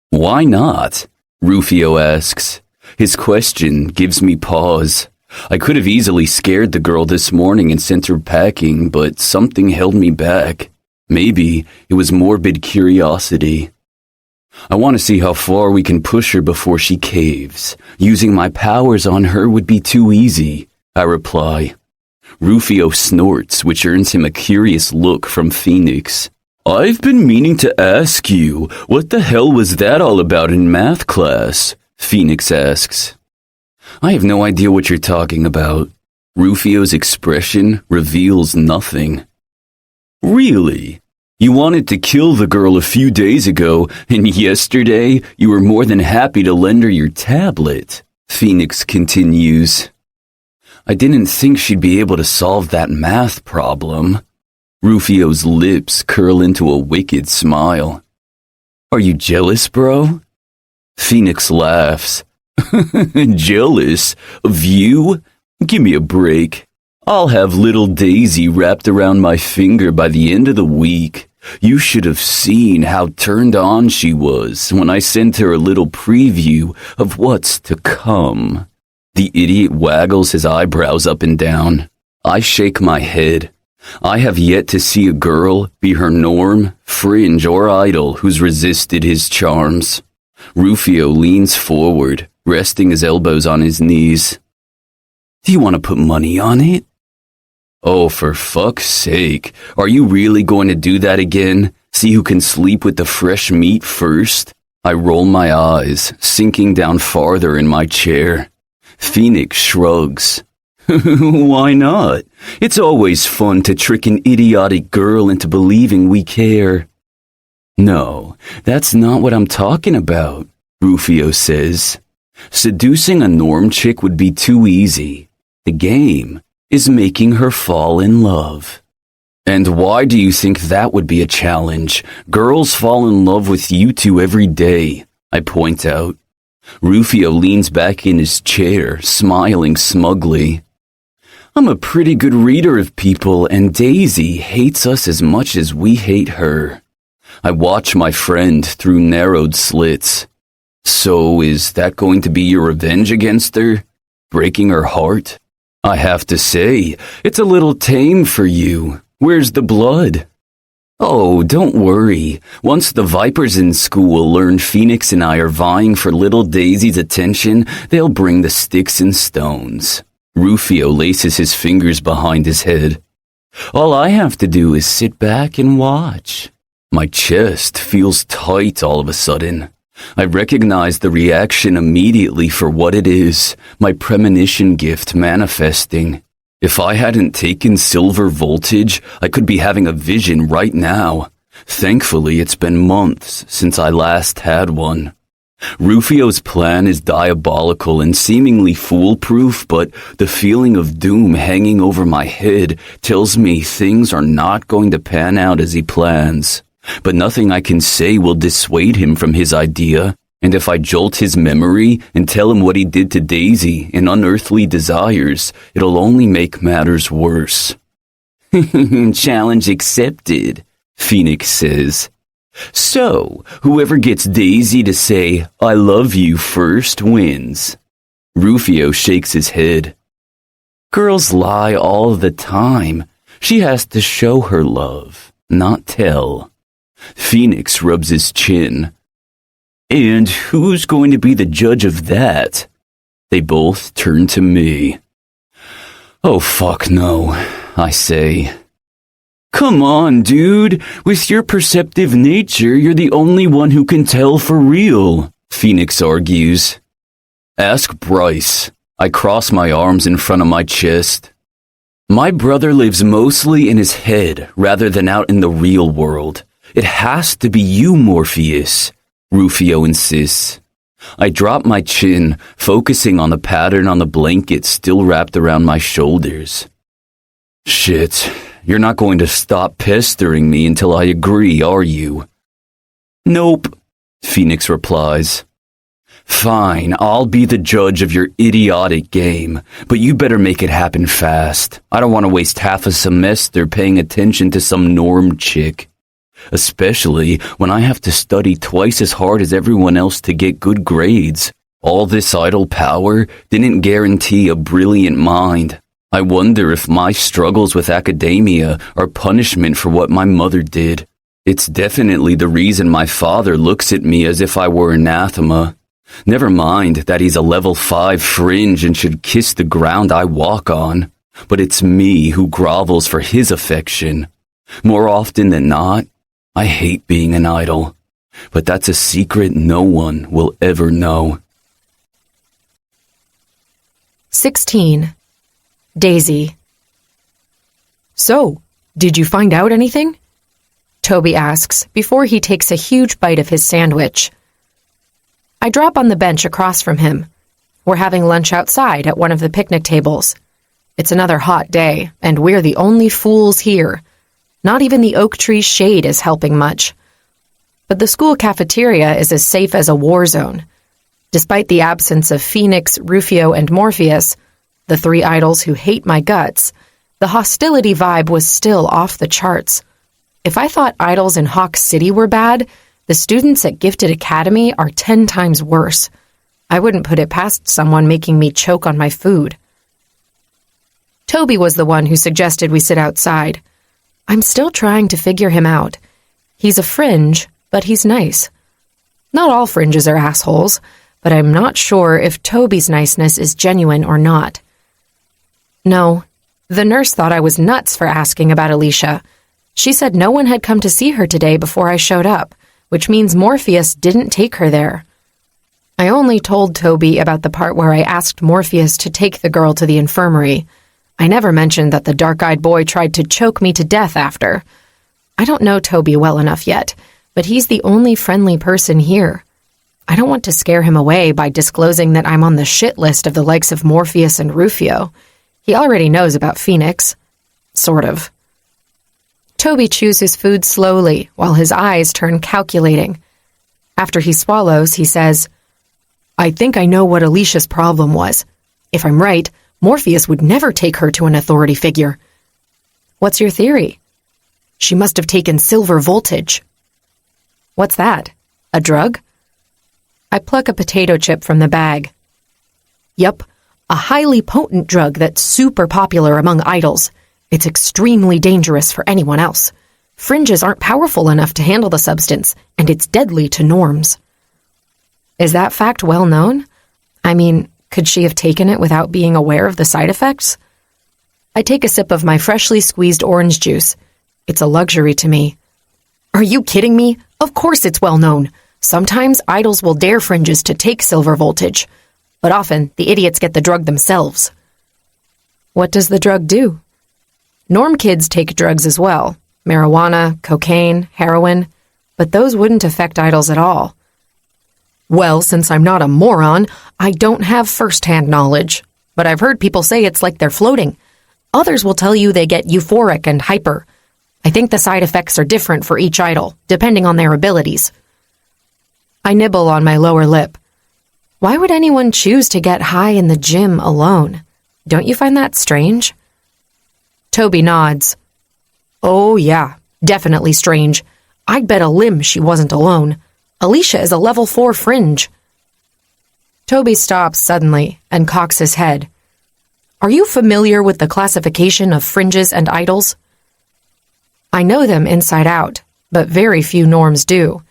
Why not? Rufio asks. His question gives me pause. I could have easily scared the girl this morning and sent her packing, but something held me back. Maybe it was morbid curiosity. I want to see how far we can push her before she caves. Using my powers on her would be too easy, I reply. Rufio snorts, which earns him a curious look from Phoenix. I've been meaning to ask you, what the hell was that all about in math class? Phoenix asks. I have no idea what you're talking about. Rufio's expression reveals nothing. Really? You wanted to kill the girl a few days ago, and yesterday you were more than happy to lend her your tablet, Phoenix continues. I didn't think she'd be able to solve that math problem. Rufio's lips curl into a wicked smile. Are you jealous, bro? Phoenix laughs. Jealous? Of you? Give me a break. I'll have little Daisy wrapped around my finger by the end of the week. You should have seen how turned on she was when I sent her a little preview of what's to come. The idiot waggles his eyebrows up and down. I shake my head. I have yet to see a girl, be her norm, fringe, or idol, who's resisted his charms. Rufio leans forward, resting his elbows on his knees. Do you want to put money on it? Oh, for fuck's sake. Are you really going to do that again? See who can sleep with the fresh meat first? I roll my eyes, sinking down farther in my chair. Phoenix shrugs. Why not? It's always fun to trick an idiotic girl into believing we care. No, that's not what I'm talking about, Rufio says. Seducing a norm chick would be too easy. The game is making her fall in love. And why do you think that would be a challenge? Girls fall in love with you two every day, I point out. Rufio leans back in his chair, smiling smugly. I'm a pretty good reader of people, and Daisy hates us as much as we hate her. I watch my friend through narrowed slits. So is that going to be your revenge against her? Breaking her heart? I have to say, it's a little tame for you. Where's the blood? Oh, don't worry. Once the Vipers in school learn Phoenix and I are vying for little Daisy's attention, they'll bring the sticks and stones. Rufio laces his fingers behind his head. All I have to do is sit back and watch. My chest feels tight all of a sudden. I recognize the reaction immediately for what it is, my premonition gift manifesting. If I hadn't taken silver voltage, I could be having a vision right now. Thankfully, it's been months since I last had one. Rufio's plan is diabolical and seemingly foolproof, but the feeling of doom hanging over my head tells me things are not going to pan out as he plans. But nothing I can say will dissuade him from his idea, and if I jolt his memory and tell him what he did to Daisy and unearthly desires, it'll only make matters worse. Challenge accepted, Phoenix says. So, whoever gets Daisy to say, I love you first wins. Rufio shakes his head. Girls lie all the time. She has to show her love, not tell. Phoenix rubs his chin. And who's going to be the judge of that? They both turn to me. Oh, fuck no, I say. Come on, dude. With your perceptive nature, you're the only one who can tell for real, Phoenix argues. Ask Bryce. I cross my arms in front of my chest. My brother lives mostly in his head rather than out in the real world. It has to be you, Morpheus, Rufio insists. I drop my chin, focusing on the pattern on the blanket still wrapped around my shoulders. Shit, you're not going to stop pestering me until I agree, are you? Nope, Phoenix replies. Fine, I'll be the judge of your idiotic game, but you better make it happen fast. I don't want to waste half a semester paying attention to some norm chick. Especially when I have to study twice as hard as everyone else to get good grades. All this idle power didn't guarantee a brilliant mind. I wonder if my struggles with academia are punishment for what my mother did. It's definitely the reason my father looks at me as if I were anathema. Never mind that he's a level 5 fringe and should kiss the ground I walk on. But it's me who grovels for his affection. More often than not, I hate being an idol, but that's a secret no one will ever know. 16. Daisy. So, did you find out anything? Toby asks before he takes a huge bite of his sandwich. I drop on the bench across from him. We're having lunch outside at one of the picnic tables. It's another hot day, and we're the only fools here. Not even the oak tree's shade is helping much. But the school cafeteria is as safe as a war zone. Despite the absence of Phoenix, Rufio, and Morpheus, the three idols who hate my guts, the hostility vibe was still off the charts. If I thought idols in Hawk City were bad, the students at Gifted Academy are 10 times worse. I wouldn't put it past someone making me choke on my food. Toby was the one who suggested we sit outside. I'm still trying to figure him out. He's a fringe, but he's nice. Not all fringes are assholes, but I'm not sure if Toby's niceness is genuine or not. No, the nurse thought I was nuts for asking about Alicia. She said no one had come to see her today before I showed up, which means Morpheus didn't take her there. I only told Toby about the part where I asked Morpheus to take the girl to the infirmary. I never mentioned that the dark-eyed boy tried to choke me to death after. I don't know Toby well enough yet, but he's the only friendly person here. I don't want to scare him away by disclosing that I'm on the shit list of the likes of Morpheus and Rufio. He already knows about Phoenix. Sort of. Toby chews his food slowly while his eyes turn calculating. After he swallows, he says, "I think I know what Alicia's problem was. If I'm right, Morpheus would never take her to an authority figure." "What's your theory?" "She must have taken silver voltage." "What's that? A drug?" I pluck a potato chip from the bag. "Yup, a highly potent drug that's super popular among idols. It's extremely dangerous for anyone else. Fringes aren't powerful enough to handle the substance, and it's deadly to norms." "Is that fact well known? I mean, could she have taken it without being aware of the side effects?" I take a sip of my freshly squeezed orange juice. It's a luxury to me. "Are you kidding me? Of course it's well known. Sometimes idols will dare fringes to take silver voltage, but often the idiots get the drug themselves." "What does the drug do?" "Norm kids take drugs as well. Marijuana, cocaine, heroin, but those wouldn't affect idols at all." "Well, since I'm not a moron, I don't have first-hand knowledge, but I've heard people say it's like they're floating. Others will tell you they get euphoric and hyper. I think the side effects are different for each idol, depending on their abilities." I nibble on my lower lip. Why would anyone choose to get high in the gym alone? Don't you find that strange? Toby nods. "Oh yeah, definitely strange. I'd bet a limb she wasn't alone. Alicia is a level 4 fringe." Toby stops suddenly and cocks his head. "Are you familiar with the classification of fringes and idols?" I know them inside out, but very few norms do.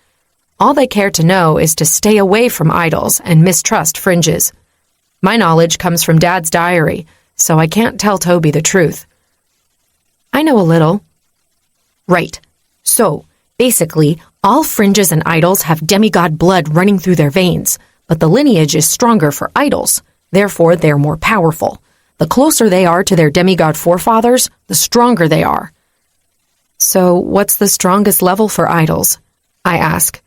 All they care to know is to stay away from idols and mistrust fringes. My knowledge comes from Dad's diary, so I can't tell Toby the truth. "I know a little." "Right. So, basically, all fringes and idols have demigod blood running through their veins, but the lineage is stronger for idols. Therefore, they're more powerful. The closer they are to their demigod forefathers, the stronger they are." "So, what's the strongest level for idols?" I ask.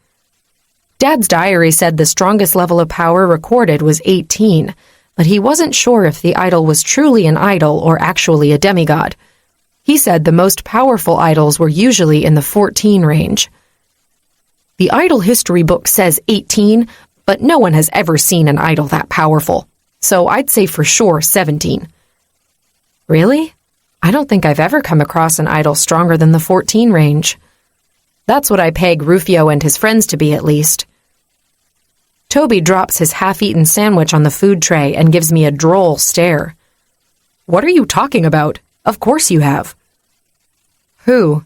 Dad's diary said the strongest level of power recorded was 18, but he wasn't sure if the idol was truly an idol or actually a demigod. He said the most powerful idols were usually in the 14 range. "The idol history book says 18, but no one has ever seen an idol that powerful, so I'd say for sure 17. "Really? I don't think I've ever come across an idol stronger than the 14 range. That's what I peg Rufio and his friends to be, at least." Toby drops his half-eaten sandwich on the food tray and gives me a droll stare. "What are you talking about? Of course you have." "Who?"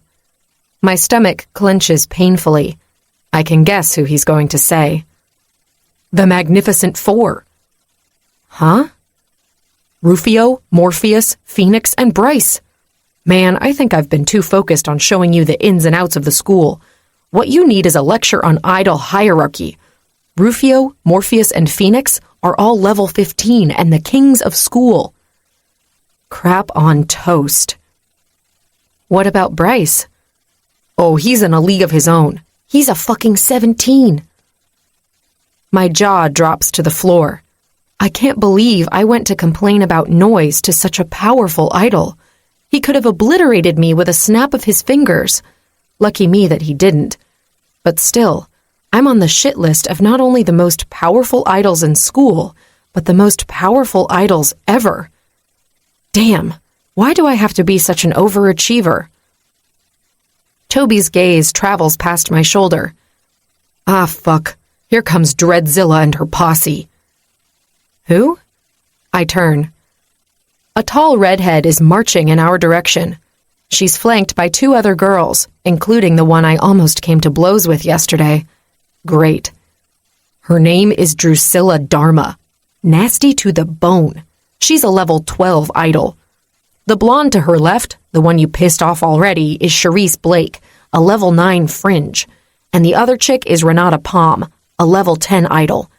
My stomach clenches painfully. I can guess who he's going to say. "The Magnificent Four." "Huh?" "Rufio, Morpheus, Phoenix, and Bryce. Man, I think I've been too focused on showing you the ins and outs of the school. What you need is a lecture on idol hierarchy. Rufio, Morpheus, and Phoenix are all level 15 and the kings of school." Crap on toast. "What about Bryce?" "Oh, he's in a league of his own. He's a fucking 17. My jaw drops to the floor. I can't believe I went to complain about noise to such a powerful idol. He could have obliterated me with a snap of his fingers. Lucky me that he didn't. But still, I'm on the shit list of not only the most powerful idols in school, but the most powerful idols ever. Damn, why do I have to be such an overachiever? Toby's gaze travels past my shoulder. Ah, fuck. Here comes Dreadzilla and her posse. Who? I turn. A tall redhead is marching in our direction. She's flanked by 2 other girls, including the one I almost came to blows with yesterday. Great. Her name is Drusilla Dharma. Nasty to the bone. She's a level 12 idol. The blonde to her left, the one you pissed off already, is Charisse Blake, a level 9 fringe. and the other chick is Renata Palm, a level 10 idol.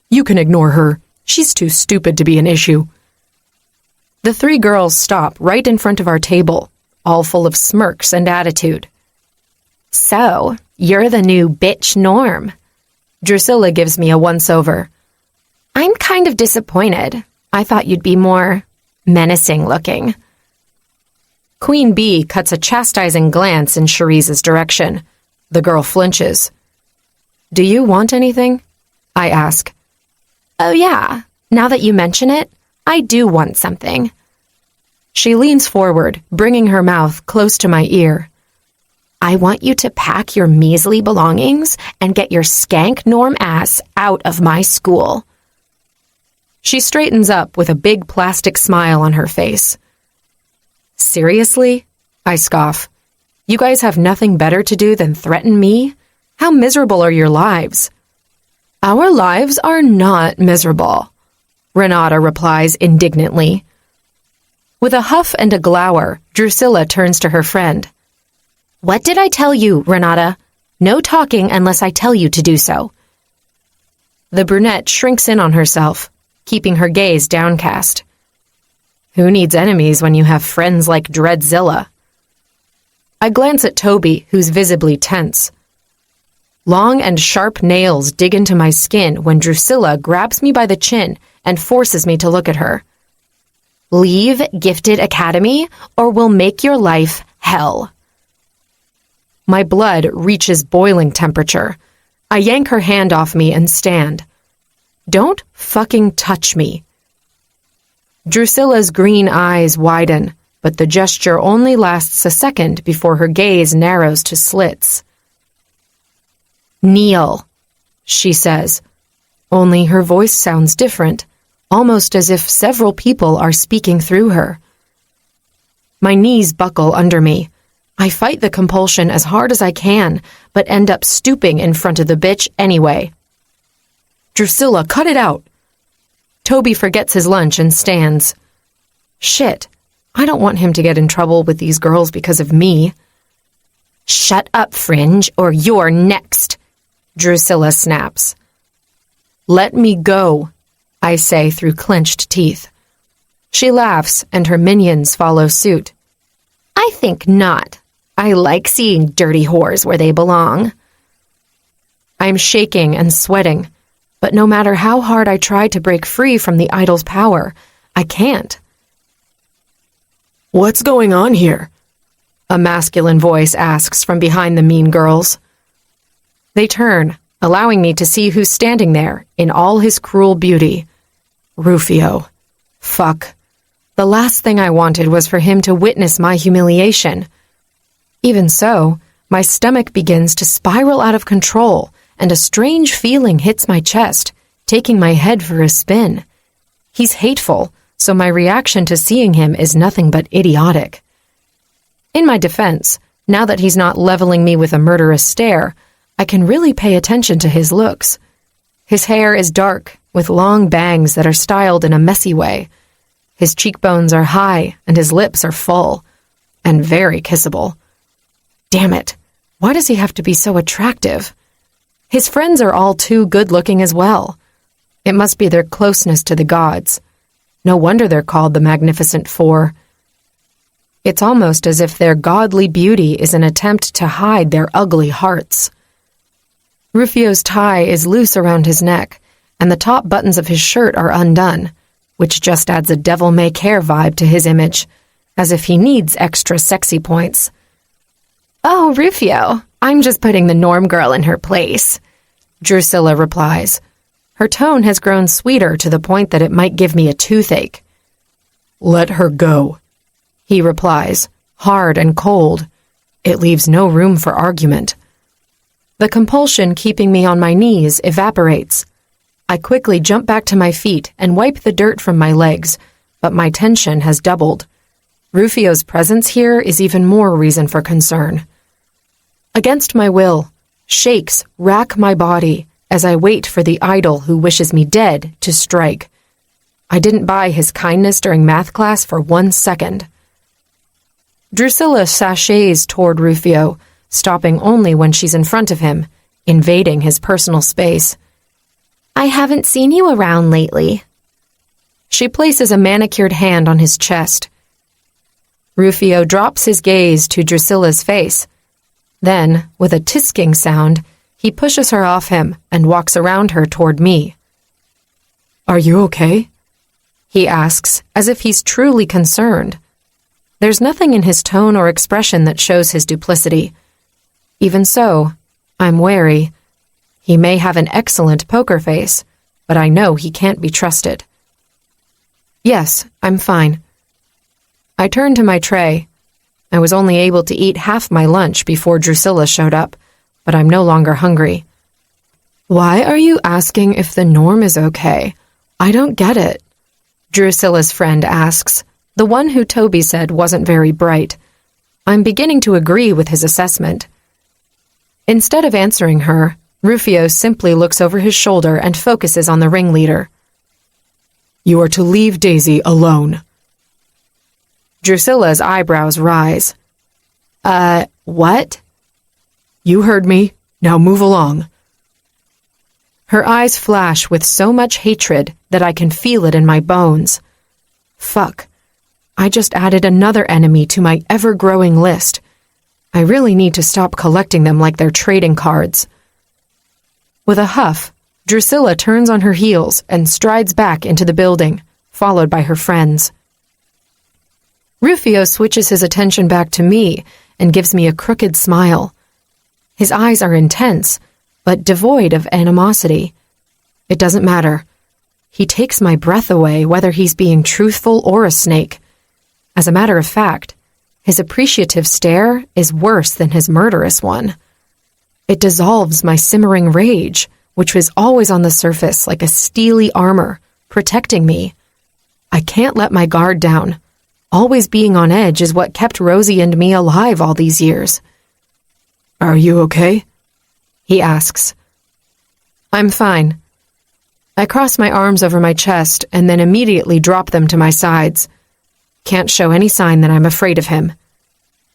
You can ignore her. She's too stupid to be an issue. The three girls stop right in front of our table, all full of smirks and attitude. So, you're the new bitch Norm. Drusilla gives me a once-over. I'm kind of disappointed. I thought you'd be more menacing looking. Queen Bee cuts a chastising glance in Cherise's direction. The girl flinches. Do you want anything? I ask. Oh yeah, now that you mention it, I do want something. She leans forward, bringing her mouth close to my ear. I want you to pack your measly belongings and get your skank Norm ass out of my school. She straightens up with a big plastic smile on her face. Seriously? I scoff. You guys have nothing better to do than threaten me? How miserable are your lives? Our lives are not miserable, Renata replies indignantly. With a huff and a glower, Drusilla turns to her friend. What did I tell you, Renata? No talking unless I tell you to do so. The brunette shrinks in on herself, keeping her gaze downcast. Who needs enemies when you have friends like Dreadzilla? I glance at Toby, who's visibly tense. Long and sharp nails dig into my skin when Drusilla grabs me by the chin and forces me to look at her. Leave Gifted Academy, or we'll make your life hell. My blood reaches boiling temperature. I yank her hand off me and stand. Don't fucking touch me. Drusilla's green eyes widen, but the gesture only lasts a second before her gaze narrows to slits. Kneel, she says, only her voice sounds different, almost as if several people are speaking through her. My knees buckle under me. I fight the compulsion as hard as I can, but end up stooping in front of the bitch anyway. Drusilla, cut it out! Toby forgets his lunch and stands. Shit, I don't want him to get in trouble with these girls because of me. Shut up, Fringe, or you're next, Drusilla snaps. Let me go, I say through clenched teeth. She laughs, and her minions follow suit. I think not. I like seeing dirty whores where they belong. I'm shaking and sweating, but no matter how hard I try to break free from the idol's power, I can't. What's going on here? A masculine voice asks from behind the mean girls. They turn, allowing me to see who's standing there in all his cruel beauty. Rufio. Fuck. The last thing I wanted was for him to witness my humiliation. Even so, my stomach begins to spiral out of control, and a strange feeling hits my chest, taking my head for a spin. He's hateful, so my reaction to seeing him is nothing but idiotic. In my defense, now that he's not leveling me with a murderous stare, I can really pay attention to his looks. His hair is dark, with long bangs that are styled in a messy way. His cheekbones are high, and his lips are full, and very kissable. Damn it, why does he have to be so attractive? His friends are all too good-looking as well. It must be their closeness to the gods. No wonder they're called the Magnificent Four. It's almost as if their godly beauty is an attempt to hide their ugly hearts. Rufio's tie is loose around his neck, and the top buttons of his shirt are undone, which just adds a devil-may-care vibe to his image, as if he needs extra sexy points. Oh, Rufio, I'm just putting the Norm girl in her place, Drusilla replies. Her tone has grown sweeter to the point that it might give me a toothache. Let her go, he replies, hard and cold. It leaves no room for argument. The compulsion keeping me on my knees evaporates. I quickly jump back to my feet and wipe the dirt from my legs, but my tension has doubled. Rufio's presence here is even more reason for concern. Against my will, shakes rack my body as I wait for the idol who wishes me dead to strike. I didn't buy his kindness during math class for 1 second. Drusilla sachets toward Rufio, stopping only when she's in front of him, invading his personal space. I haven't seen you around lately. She places a manicured hand on his chest. Rufio drops his gaze to Drusilla's face. Then, with a tisking sound, he pushes her off him and walks around her toward me. Are you okay? He asks, as if he's truly concerned. There's nothing in his tone or expression that shows his duplicity. Even so, I'm wary. He may have an excellent poker face, but I know he can't be trusted. Yes, I'm fine. I turned to my tray. I was only able to eat half my lunch before Drusilla showed up, but I'm no longer hungry. Why are you asking if the norm is okay? I don't get it. Drusilla's friend asks, the one who Toby said wasn't very bright. I'm beginning to agree with his assessment. Instead of answering her, Rufio simply looks over his shoulder and focuses on the ringleader. You are to leave Daisy alone. Drusilla's eyebrows rise. What? You heard me. Now move along. Her eyes flash with so much hatred that I can feel it in my bones. Fuck. I just added another enemy to my ever-growing list. I really need to stop collecting them like they're trading cards. With a huff, Drusilla turns on her heels and strides back into the building, followed by her friends. Rufio switches his attention back to me and gives me a crooked smile. His eyes are intense, but devoid of animosity. It doesn't matter. He takes my breath away whether he's being truthful or a snake. As a matter of fact, his appreciative stare is worse than his murderous one. It dissolves my simmering rage, which was always on the surface like a steely armor, protecting me. I can't let my guard down. Always being on edge is what kept Rosie and me alive all these years. Are you okay? He asks. I'm fine. I cross my arms over my chest and then immediately drop them to my sides. Can't show any sign that I'm afraid of him.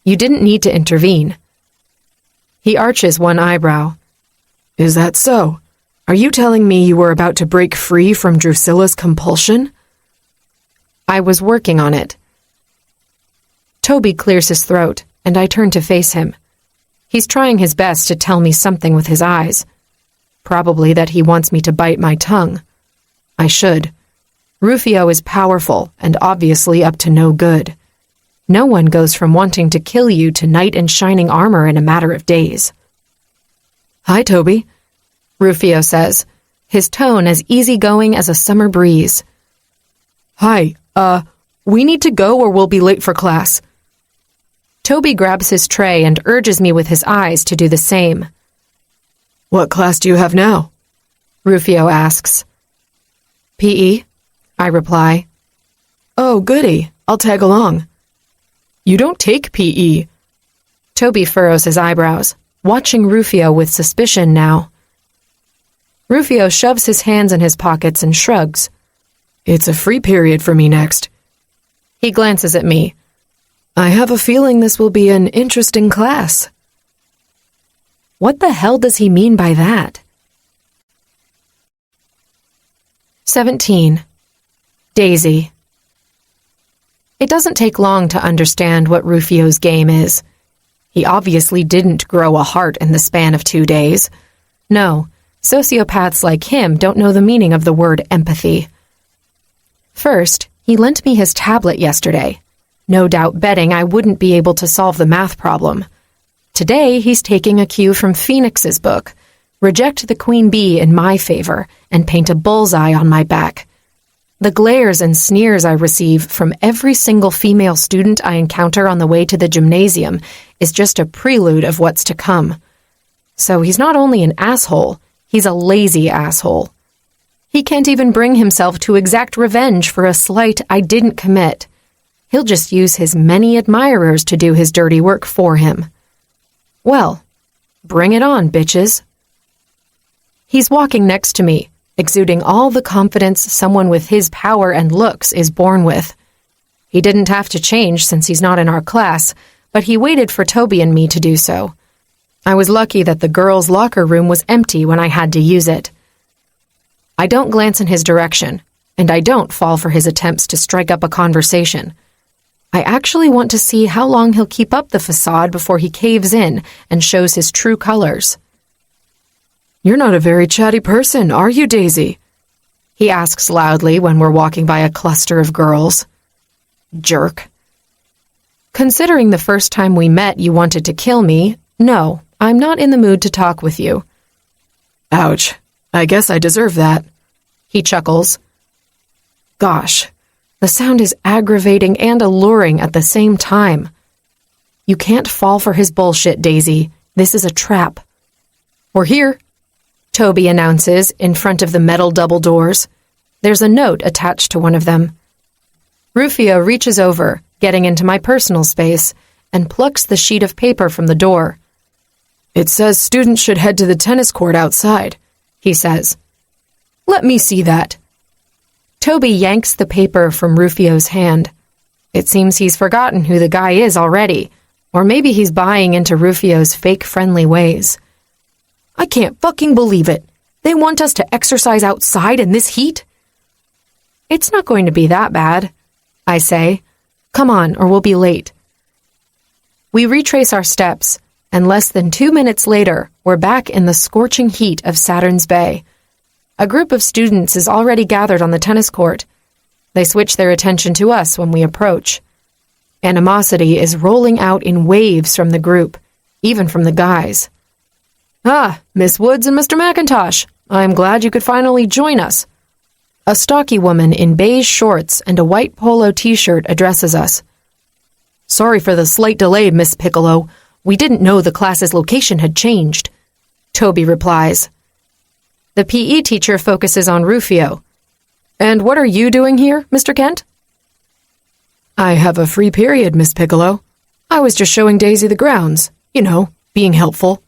You didn't need to intervene. He arches one eyebrow. Is that so? Are you telling me you were about to break free from Drusilla's compulsion? I was working on it. Toby clears his throat, and I turn to face him. He's trying his best to tell me something with his eyes. Probably that he wants me to bite my tongue. I should. Rufio is powerful and obviously up to no good. No one goes from wanting to kill you to knight in shining armor in a matter of days. Hi, Toby, Rufio says, his tone as easygoing as a summer breeze. Hi, we need to go or we'll be late for class. Toby grabs his tray and urges me with his eyes to do the same. What class do you have now? Rufio asks. PE, I reply. Oh, goody, I'll tag along. You don't take PE. Toby furrows his eyebrows, watching Rufio with suspicion now. Rufio shoves his hands in his pockets and shrugs. It's a free period for me next. He glances at me. I have a feeling this will be an interesting class. What the hell does he mean by that? 17. Daisy. It doesn't take long to understand what Rufio's game is. He obviously didn't grow a heart in the span of 2 days. No, sociopaths like him don't know the meaning of the word empathy. First, he lent me his tablet yesterday, no doubt betting I wouldn't be able to solve the math problem. Today, he's taking a cue from Phoenix's book, reject the queen bee in my favor, and paint a bullseye on my back. The glares and sneers I receive from every single female student I encounter on the way to the gymnasium is just a prelude of what's to come. So he's not only an asshole, he's a lazy asshole. He can't even bring himself to exact revenge for a slight I didn't commit. He'll just use his many admirers to do his dirty work for him. Well, bring it on, bitches. He's walking next to me, exuding all the confidence someone with his power and looks is born with. He didn't have to change since he's not in our class, but he waited for Toby and me to do so. I was lucky that the girls' locker room was empty when I had to use it. I don't glance in his direction, and I don't fall for his attempts to strike up a conversation. I actually want to see how long he'll keep up the facade before he caves in and shows his true colors. You're not a very chatty person, are you, Daisy? He asks loudly when we're walking by a cluster of girls. Jerk. Considering the first time we met you wanted to kill me, no, I'm not in the mood to talk with you. Ouch. I guess I deserve that. He chuckles. Gosh, the sound is aggravating and alluring at the same time. You can't fall for his bullshit, Daisy. This is a trap. We're here, Toby announces in front of the metal double doors. There's a note attached to one of them. Rufio reaches over, getting into my personal space, and plucks the sheet of paper from the door. It says students should head to the tennis court outside, he says. Let me see that. Toby yanks the paper from Rufio's hand. It seems he's forgotten who the guy is already, or maybe he's buying into Rufio's fake friendly ways. I can't fucking believe it. They want us to exercise outside in this heat? It's not going to be that bad, I say. Come on, or we'll be late. We retrace our steps, and less than 2 minutes later, we're back in the scorching heat of Saturn's Bay. A group of students is already gathered on the tennis court. They switch their attention to us when we approach. Animosity is rolling out in waves from the group, even from the guys. Ah, Miss Woods and Mr. McIntosh, I'm glad you could finally join us. A stocky woman in beige shorts and a white polo t-shirt addresses us. Sorry for the slight delay, Miss Piccolo. We didn't know the class's location had changed. Toby replies. The PE teacher focuses on Rufio. And what are you doing here, Mr. Kent? I have a free period, Miss Piccolo. I was just showing Daisy the grounds. You know, being helpful.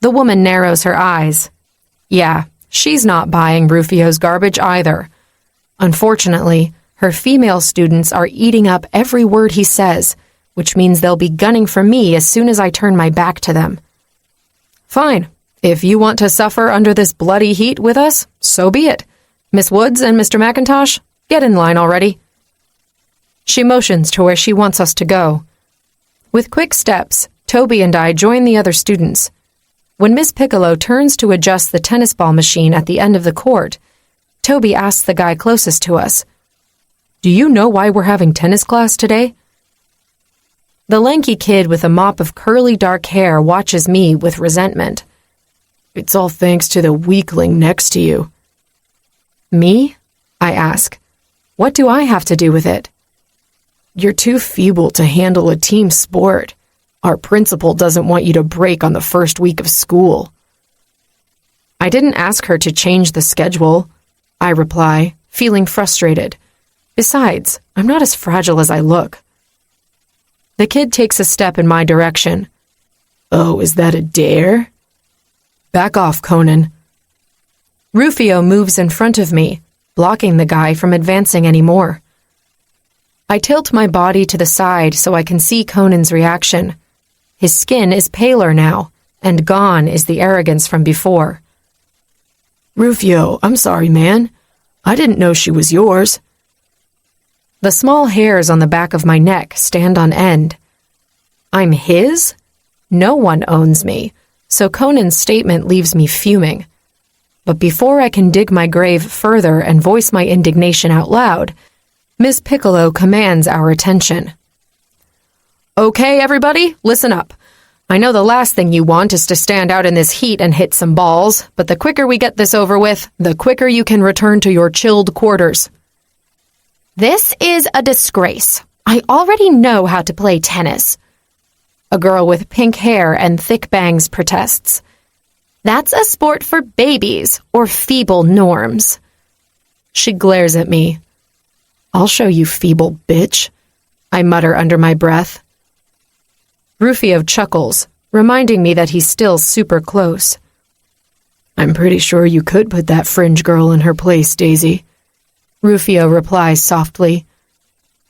The woman narrows her eyes. Yeah, she's not buying Rufio's garbage either. Unfortunately, her female students are eating up every word he says, which means they'll be gunning for me as soon as I turn my back to them. Fine. If you want to suffer under this bloody heat with us, so be it. Miss Woods and Mr. McIntosh, get in line already. She motions to where she wants us to go. With quick steps, Toby and I join the other students. When Miss Piccolo turns to adjust the tennis ball machine at the end of the court, Toby asks the guy closest to us, Do you know why we're having tennis class today? The lanky kid with a mop of curly dark hair watches me with resentment. It's all thanks to the weakling next to you. Me? I ask. What do I have to do with it? You're too feeble to handle a team sport. Our principal doesn't want you to break on the first week of school. I didn't ask her to change the schedule, I reply, feeling frustrated. Besides, I'm not as fragile as I look. The kid takes a step in my direction. Oh, is that a dare? Back off, Conan. Rufio moves in front of me, blocking the guy from advancing any more. I tilt my body to the side so I can see Conan's reaction. His skin is paler now, and gone is the arrogance from before. Rufio, I'm sorry, man. I didn't know she was yours. The small hairs on the back of my neck stand on end. I'm his? No one owns me, so Conan's statement leaves me fuming. But before I can dig my grave further and voice my indignation out loud, Miss Piccolo commands our attention. Okay, everybody, listen up. I know the last thing you want is to stand out in this heat and hit some balls, but the quicker we get this over with, the quicker you can return to your chilled quarters. This is a disgrace. I already know how to play tennis. A girl with pink hair and thick bangs protests. That's a sport for babies or feeble norms. She glares at me. I'll show you, feeble bitch, I mutter under my breath. Rufio chuckles, reminding me that he's still super close. I'm pretty sure you could put that fringe girl in her place, Daisy. Rufio replies softly.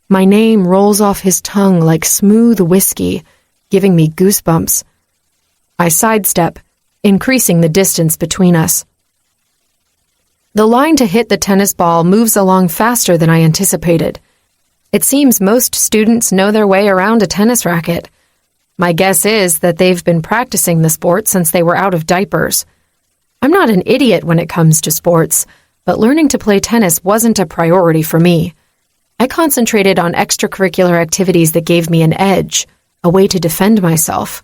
My name rolls off his tongue like smooth whiskey, giving me goosebumps. I sidestep, increasing the distance between us. The line to hit the tennis ball moves along faster than I anticipated. It seems most students know their way around a tennis racket. My guess is that they've been practicing the sport since they were out of diapers. I'm not an idiot when it comes to sports, but learning to play tennis wasn't a priority for me. I concentrated on extracurricular activities that gave me an edge, a way to defend myself.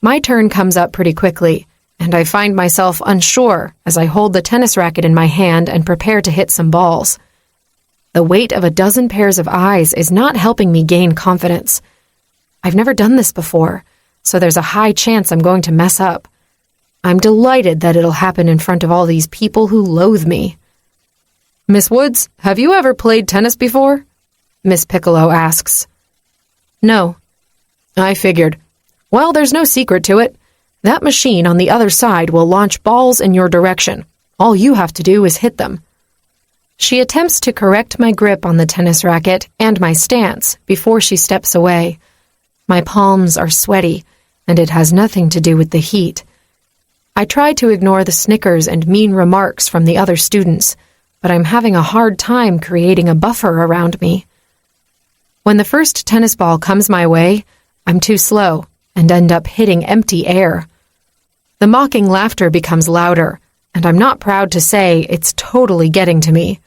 My turn comes up pretty quickly, and I find myself unsure as I hold the tennis racket in my hand and prepare to hit some balls. The weight of a dozen pairs of eyes is not helping me gain confidence. I've never done this before, so there's a high chance I'm going to mess up. I'm delighted that it'll happen in front of all these people who loathe me. Miss Woods, have you ever played tennis before? Miss Piccolo asks. No. I figured. Well, there's no secret to it. That machine on the other side will launch balls in your direction. All you have to do is hit them. She attempts to correct my grip on the tennis racket and my stance before she steps away. My palms are sweaty, and it has nothing to do with the heat. I try to ignore the snickers and mean remarks from the other students, but I'm having a hard time creating a buffer around me. When the first tennis ball comes my way, I'm too slow and end up hitting empty air. The mocking laughter becomes louder, and I'm not proud to say it's totally getting to me.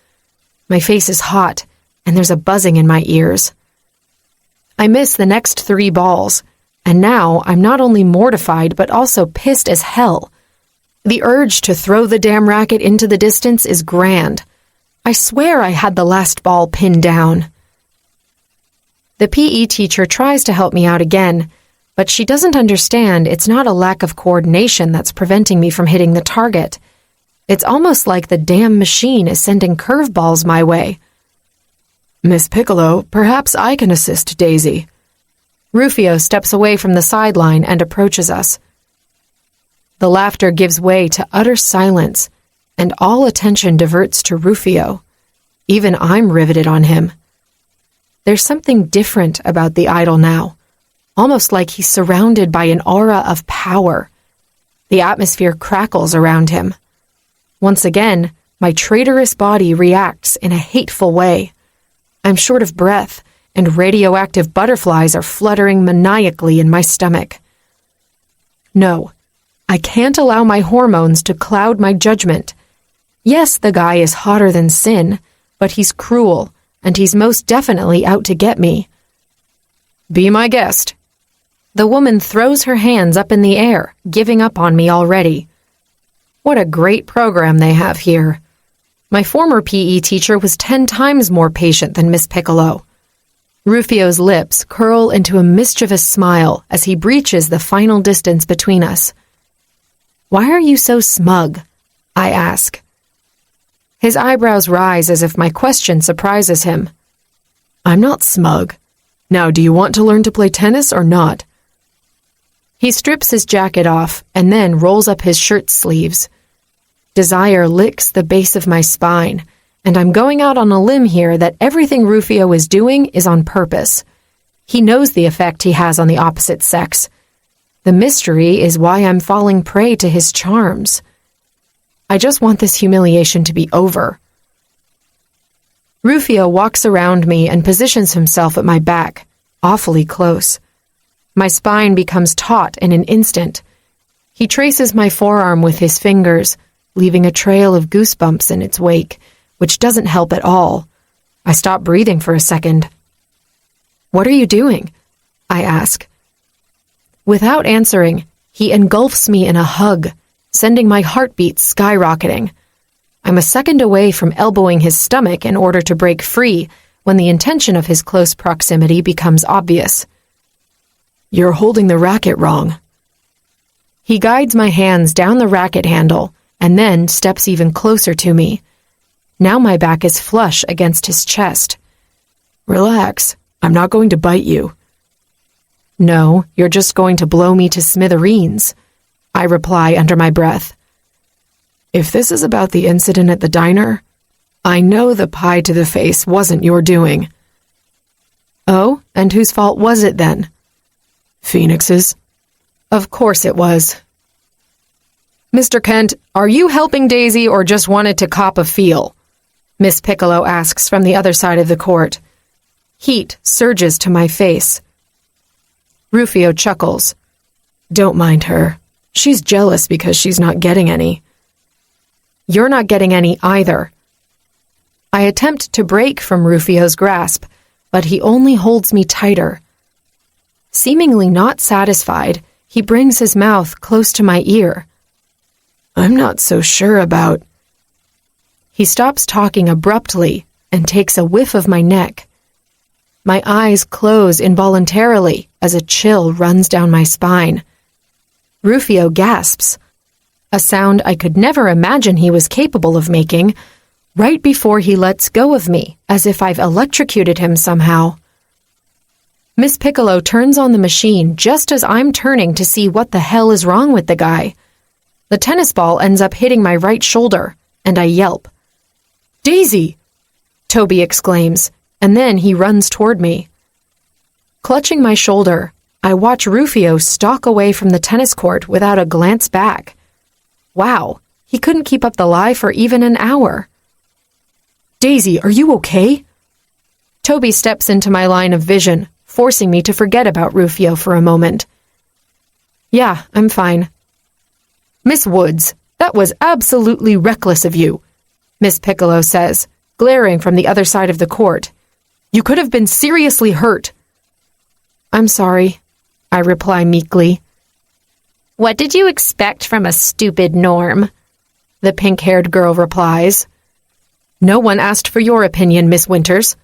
My face is hot, and there's a buzzing in my ears. I miss the next 3 balls, and now I'm not only mortified but also pissed as hell. The urge to throw the damn racket into the distance is grand. I swear I had the last ball pinned down. The PE teacher tries to help me out again, but she doesn't understand it's not a lack of coordination that's preventing me from hitting the target. It's almost like the damn machine is sending curveballs my way. Miss Piccolo, perhaps I can assist Daisy. Rufio steps away from the sideline and approaches us. The laughter gives way to utter silence, and all attention diverts to Rufio. Even I'm riveted on him. There's something different about the idol now, almost like he's surrounded by an aura of power. The atmosphere crackles around him. Once again, my traitorous body reacts in a hateful way. I'm short of breath, and radioactive butterflies are fluttering maniacally in my stomach. No, I can't allow my hormones to cloud my judgment. Yes, the guy is hotter than sin, but he's cruel, and he's most definitely out to get me. Be my guest. The woman throws her hands up in the air, giving up on me already. What a great program they have here. My former PE teacher was 10 times more patient than Miss Piccolo. Rufio's lips curl into a mischievous smile as he breaches the final distance between us. Why are you so smug? I ask. His eyebrows rise as if my question surprises him. I'm not smug. Now, do you want to learn to play tennis or not? He strips his jacket off and then rolls up his shirt sleeves. Desire licks the base of my spine, and I'm going out on a limb here that everything Rufio is doing is on purpose. He knows the effect he has on the opposite sex. The mystery is why I'm falling prey to his charms. I just want this humiliation to be over. Rufio walks around me and positions himself at my back, awfully close. My spine becomes taut in an instant. He traces my forearm with his fingers, leaving a trail of goosebumps in its wake, which doesn't help at all. I stop breathing for a second. What are you doing? I ask. Without answering, he engulfs me in a hug, sending my heartbeat skyrocketing. I'm a second away from elbowing his stomach in order to break free when the intention of his close proximity becomes obvious. You're holding the racket wrong. He guides my hands down the racket handle and then steps even closer to me. Now my back is flush against his chest. Relax. I'm not going to bite you. No, you're just going to blow me to smithereens, I reply under my breath. If this is about the incident at the diner, I know the pie to the face wasn't your doing. Oh, and whose fault was it then? Phoenix's. Of course it was. Mr. Kent, are you helping Daisy or just wanted to cop a feel? Miss Piccolo asks from the other side of the court. Heat surges to my face. Rufio chuckles. Don't mind her. She's jealous because she's not getting any. You're not getting any either. I attempt to break from Rufio's grasp, but he only holds me tighter. Seemingly not satisfied, he brings his mouth close to my ear. I'm not so sure about... He stops talking abruptly and takes a whiff of my neck. My eyes close involuntarily as a chill runs down my spine. Rufio gasps, a sound I could never imagine he was capable of making, right before he lets go of me, as if I've electrocuted him somehow. Miss Piccolo turns on the machine just as I'm turning to see what the hell is wrong with the guy. The tennis ball ends up hitting my right shoulder, and I yelp. Daisy! Toby exclaims, and then he runs toward me. Clutching my shoulder, I watch Rufio stalk away from the tennis court without a glance back. Wow, he couldn't keep up the lie for even an hour. Daisy, are you okay? Toby steps into my line of vision, forcing me to forget about Rufio for a moment. Yeah, I'm fine. Miss Woods, that was absolutely reckless of you, Miss Piccolo says, glaring from the other side of the court. You could have been seriously hurt. I'm sorry, I reply meekly. What did you expect from a stupid Norm? The pink-haired girl replies. No one asked for your opinion, Miss Winters.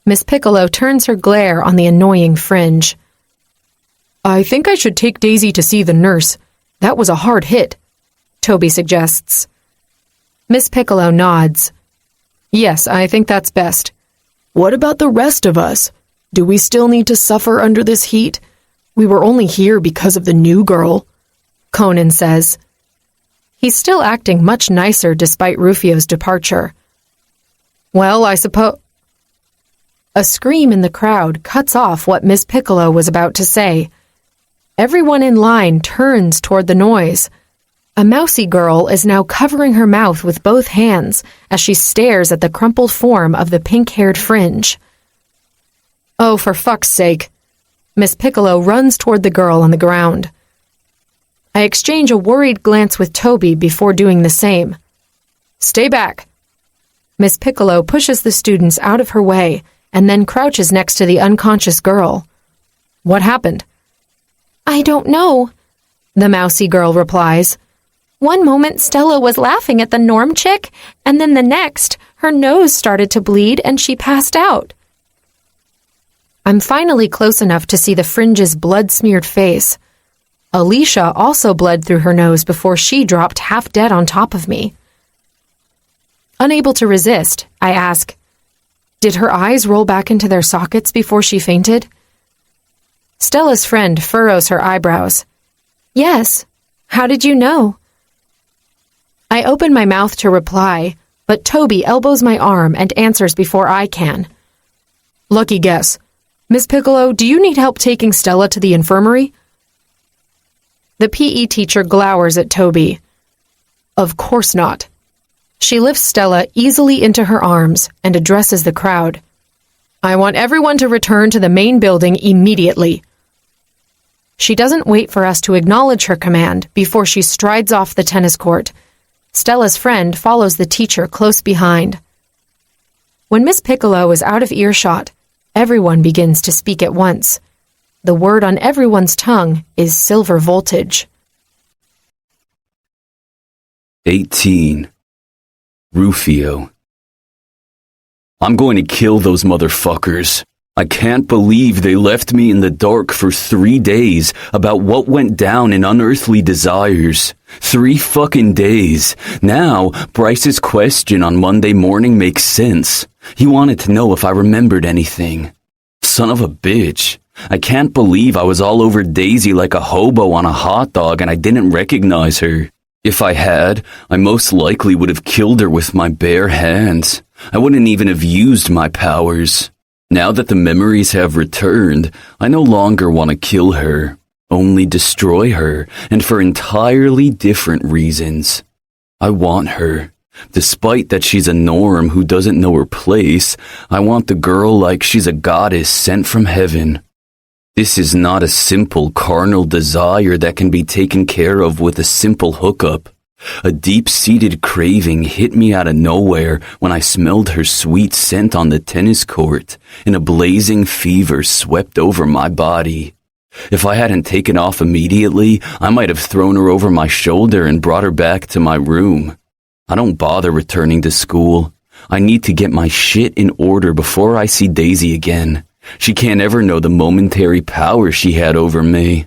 Miss Piccolo turns her glare on the annoying fringe. I think I should take Daisy to see the nurse. That was a hard hit, Toby suggests. Miss Piccolo nods. Yes, I think that's best. What about the rest of us? Do we still need to suffer under this heat? We were only here because of the new girl, Conan says. He's still acting much nicer despite Rufio's departure. Well, I suppose... A scream in the crowd cuts off what Miss Piccolo was about to say. Everyone in line turns toward the noise. A mousy girl is now covering her mouth with both hands as she stares at the crumpled form of the pink-haired fringe. Oh, for fuck's sake. Miss Piccolo runs toward the girl on the ground. I exchange a worried glance with Toby before doing the same. Stay back. Miss Piccolo pushes the students out of her way and then crouches next to the unconscious girl. What happened? I don't know, the mousy girl replies. One moment Stella was laughing at the Norm chick, and then the next, her nose started to bleed and she passed out. I'm finally close enough to see the fringe's blood-smeared face. Alicia also bled through her nose before she dropped half dead on top of me. Unable to resist, I ask, did her eyes roll back into their sockets before she fainted? Stella's friend furrows her eyebrows. Yes. How did you know? I open my mouth to reply, but Toby elbows my arm and answers before I can. Lucky guess. Miss Piccolo, do you need help taking Stella to the infirmary? The PE teacher glowers at Toby. Of course not. She lifts Stella easily into her arms and addresses the crowd. I want everyone to return to the main building immediately. She doesn't wait for us to acknowledge her command before she strides off the tennis court. Stella's friend follows the teacher close behind. When Miss Piccolo is out of earshot, everyone begins to speak at once. The word on everyone's tongue is silver voltage. 18. Rufio. I'm going to kill those motherfuckers. I can't believe they left me in the dark for 3 days about what went down in Unearthly Desires. 3 fucking days. Now, Bryce's question on Monday morning makes sense. He wanted to know if I remembered anything. Son of a bitch. I can't believe I was all over Daisy like a hobo on a hot dog and I didn't recognize her. If I had, I most likely would have killed her with my bare hands. I wouldn't even have used my powers. Now that the memories have returned, I no longer want to kill her. only destroy her, and for entirely different reasons. I want her. Despite that she's a norm who doesn't know her place, I want the girl like she's a goddess sent from heaven. This is not a simple carnal desire that can be taken care of with a simple hookup. A deep-seated craving hit me out of nowhere when I smelled her sweet scent on the tennis court, and a blazing fever swept over my body. If I hadn't taken off immediately, I might have thrown her over my shoulder and brought her back to my room. I don't bother returning to school. I need to get my shit in order before I see Daisy again. She can't ever know the momentary power she had over me.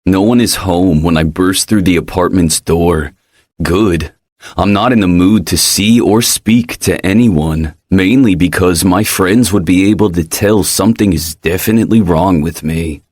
No one is home when I burst through the apartment's door. Good. I'm not in the mood to see or speak to anyone, mainly because my friends would be able to tell something is definitely wrong with me.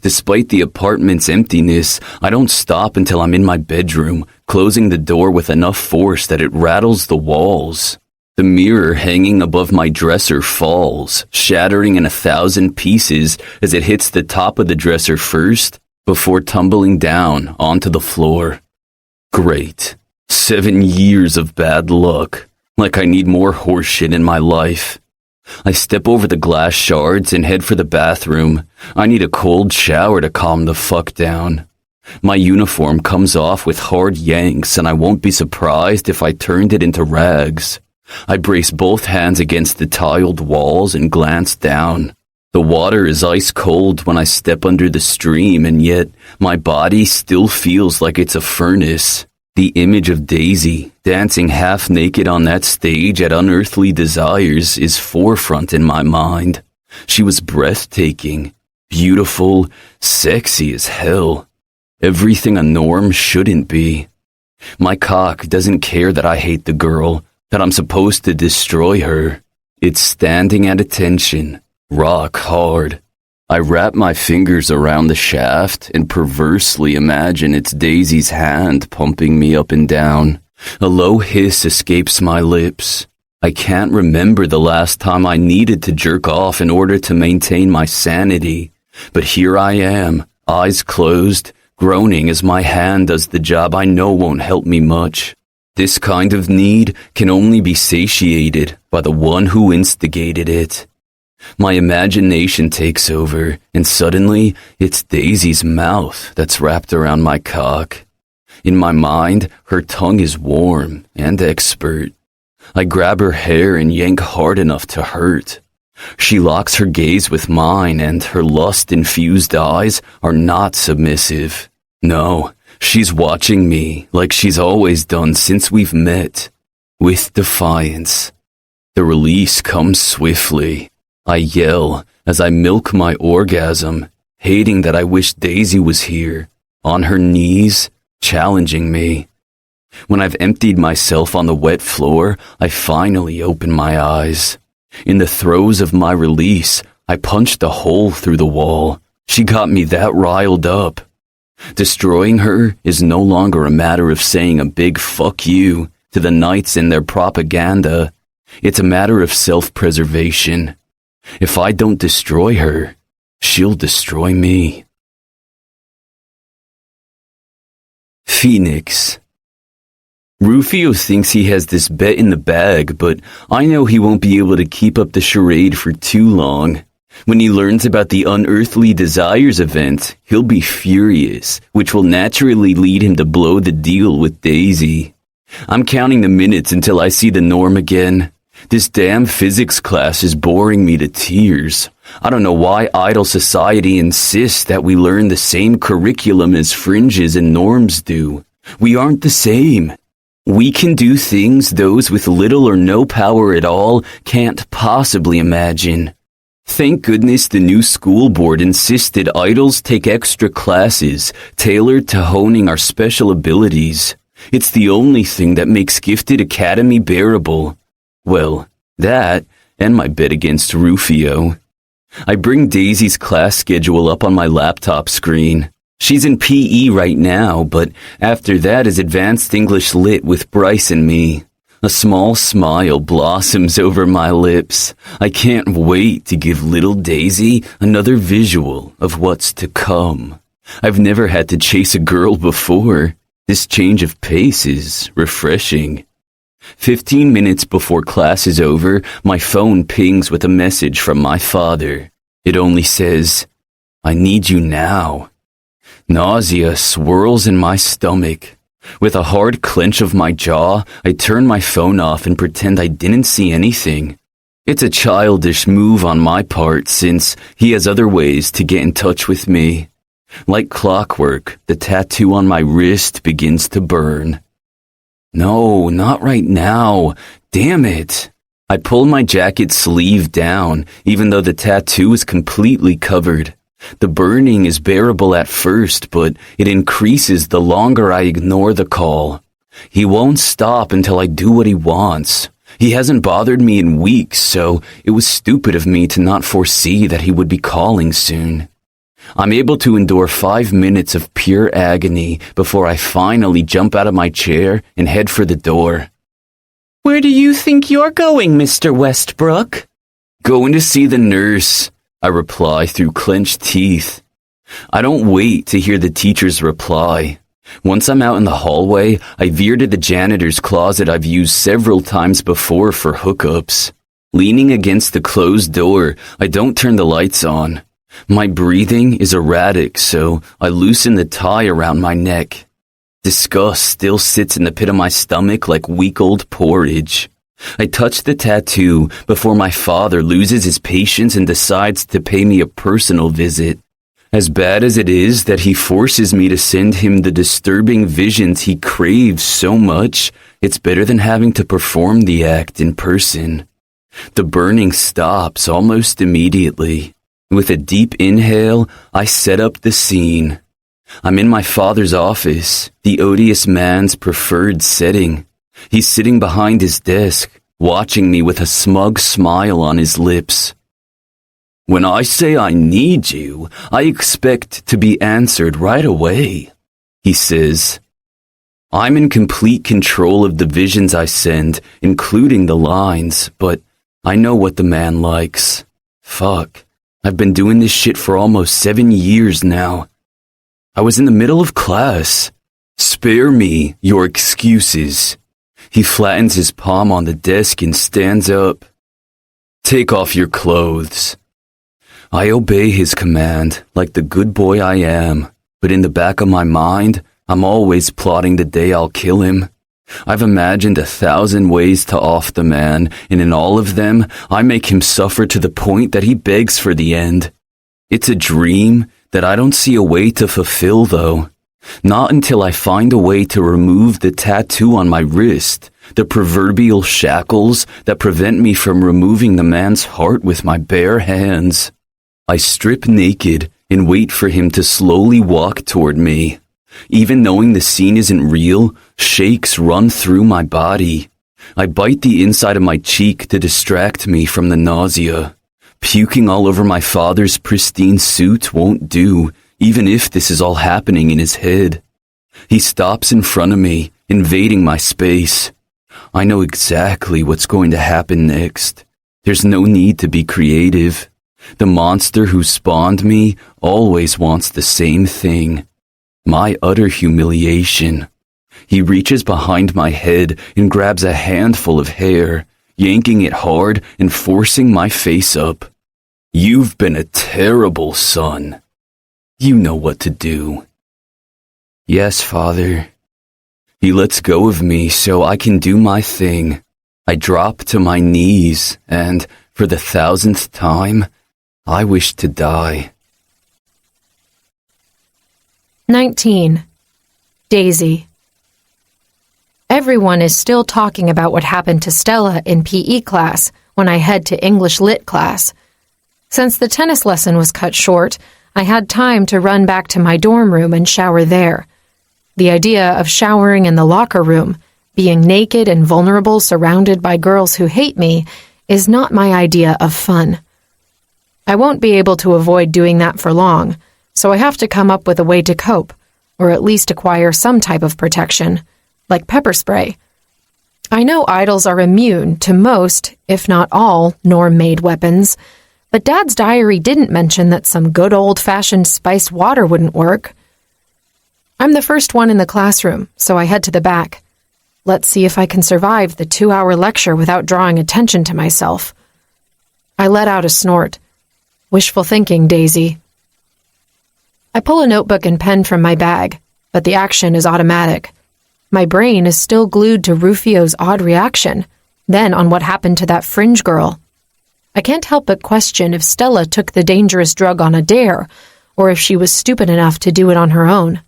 Despite the apartment's emptiness, I don't stop until I'm in my bedroom, closing the door with enough force that it rattles the walls. The mirror hanging above my dresser falls, shattering in 1,000 pieces as it hits the top of the dresser first, before tumbling down onto the floor. Great. 7 years of bad luck. Like I need more horseshit in my life. I step over the glass shards and head for the bathroom. I need a cold shower to calm the fuck down. My uniform comes off with hard yanks, and I won't be surprised if I turned it into rags. I brace both hands against the tiled walls and glance down. The water is ice cold when I step under the stream, and yet my body still feels like it's a furnace. The image of Daisy, dancing half naked on that stage at Unearthly Desires, is forefront in my mind. She was breathtaking, beautiful, sexy as hell. Everything a norm shouldn't be. My cock doesn't care that I hate the girl, that I'm supposed to destroy her. It's standing at attention, rock hard. I wrap my fingers around the shaft and perversely imagine it's Daisy's hand pumping me up and down. A low hiss escapes my lips. I can't remember the last time I needed to jerk off in order to maintain my sanity. But here I am, eyes closed, groaning as my hand does the job I know won't help me much. This kind of need can only be satiated by the one who instigated it. My imagination takes over, and suddenly it's Daisy's mouth that's wrapped around my cock. In my mind, her tongue is warm and expert. I grab her hair and yank hard enough to hurt. She locks her gaze with mine, and her lust-infused eyes are not submissive. No, she's watching me like she's always done since we've met, with defiance. The release comes swiftly. I yell as I milk my orgasm, hating that I wish Daisy was here, on her knees, challenging me. When I've emptied myself on the wet floor, I finally open my eyes. In the throes of my release, I punched a hole through the wall. She got me that riled up. Destroying her is no longer a matter of saying a big fuck you to the knights and their propaganda. It's a matter of self-preservation. If I don't destroy her, she'll destroy me. Phoenix. Rufio thinks he has this bet in the bag, but I know he won't be able to keep up the charade for too long. When he learns about the Unearthly Desires event, he'll be furious, which will naturally lead him to blow the deal with Daisy. I'm counting the minutes until I see the norm again. This damn physics class is boring me to tears. I don't know why idle society insists that we learn the same curriculum as fringes and norms do. We aren't the same. We can do things those with little or no power at all can't possibly imagine. Thank goodness the new school board insisted idols take extra classes tailored to honing our special abilities. It's the only thing that makes Gifted Academy bearable. Well, that and my bet against Rufio. I bring Daisy's class schedule up on my laptop screen. She's in PE right now, but after that is Advanced English Lit with Bryce and me. A small smile blossoms over my lips. I can't wait to give little Daisy another visual of what's to come. I've never had to chase a girl before. This change of pace is refreshing. 15 minutes before class is over, my phone pings with a message from my father. It only says, "I need you now." Nausea swirls in my stomach. With a hard clench of my jaw, I turn my phone off and pretend I didn't see anything. It's a childish move on my part since he has other ways to get in touch with me. Like clockwork, the tattoo on my wrist begins to burn. No, not right now. Damn it. I pull my jacket sleeve down, even though the tattoo is completely covered. The burning is bearable at first, but it increases the longer I ignore the call. He won't stop until I do what he wants. He hasn't bothered me in weeks, so it was stupid of me to not foresee that he would be calling soon. I'm able to endure 5 minutes of pure agony before I finally jump out of my chair and head for the door. Where do you think you're going, Mr. Westbrook? Going to see the nurse, I reply through clenched teeth. I don't wait to hear the teacher's reply. Once I'm out in the hallway, I veer to the janitor's closet I've used several times before for hookups. Leaning against the closed door, I don't turn the lights on. My breathing is erratic, so I loosen the tie around my neck. Disgust still sits in the pit of my stomach like week old porridge. I touch the tattoo before my father loses his patience and decides to pay me a personal visit. As bad as it is that he forces me to send him the disturbing visions he craves so much, it's better than having to perform the act in person. The burning stops almost immediately. With a deep inhale, I set up the scene. I'm in my father's office, the odious man's preferred setting. He's sitting behind his desk, watching me with a smug smile on his lips. When I say I need you, I expect to be answered right away, he says. I'm in complete control of the visions I send, including the lines, but I know what the man likes. Fuck. I've been doing this shit for almost 7 years now. I was in the middle of class. Spare me your excuses. He flattens his palm on the desk and stands up. Take off your clothes. I obey his command like the good boy I am, but in the back of my mind, I'm always plotting the day I'll kill him. I've imagined 1,000 ways to off the man, and in all of them, I make him suffer to the point that he begs for the end. It's a dream that I don't see a way to fulfill, though. Not until I find a way to remove the tattoo on my wrist, the proverbial shackles that prevent me from removing the man's heart with my bare hands. I strip naked and wait for him to slowly walk toward me. Even knowing the scene isn't real, shakes run through my body. I bite the inside of my cheek to distract me from the nausea. Puking all over my father's pristine suit won't do, even if this is all happening in his head. He stops in front of me, invading my space. I know exactly what's going to happen next. There's no need to be creative. The monster who spawned me always wants the same thing. My utter humiliation. He reaches behind my head and grabs a handful of hair, yanking it hard and forcing my face up. You've been a terrible son. You know what to do. Yes, Father. He lets go of me so I can do my thing. I drop to my knees and, for the 1,000th time, I wish to die. 19. Daisy. Everyone is still talking about what happened to Stella in PE class when I head to English Lit class. Since the tennis lesson was cut short, I had time to run back to my dorm room and shower there. The idea of showering in the locker room, being naked and vulnerable surrounded by girls who hate me, is not my idea of fun. I won't be able to avoid doing that for long, so I have to come up with a way to cope, or at least acquire some type of protection, like pepper spray. I know idols are immune to most, if not all, norm-made weapons, But Dad's diary didn't mention that some good old-fashioned spiced water wouldn't work. I'm the first one in the classroom, so I head to the back. Let's see if I can survive the 2-hour lecture without drawing attention to myself. I let out a snort. Wishful thinking, Daisy. I pull a notebook and pen from my bag, but the action is automatic. My brain is still glued to Rufio's odd reaction, then on what happened to that fringe girl. I can't help but question if Stella took the dangerous drug on a dare, or if she was stupid enough to do it on her own.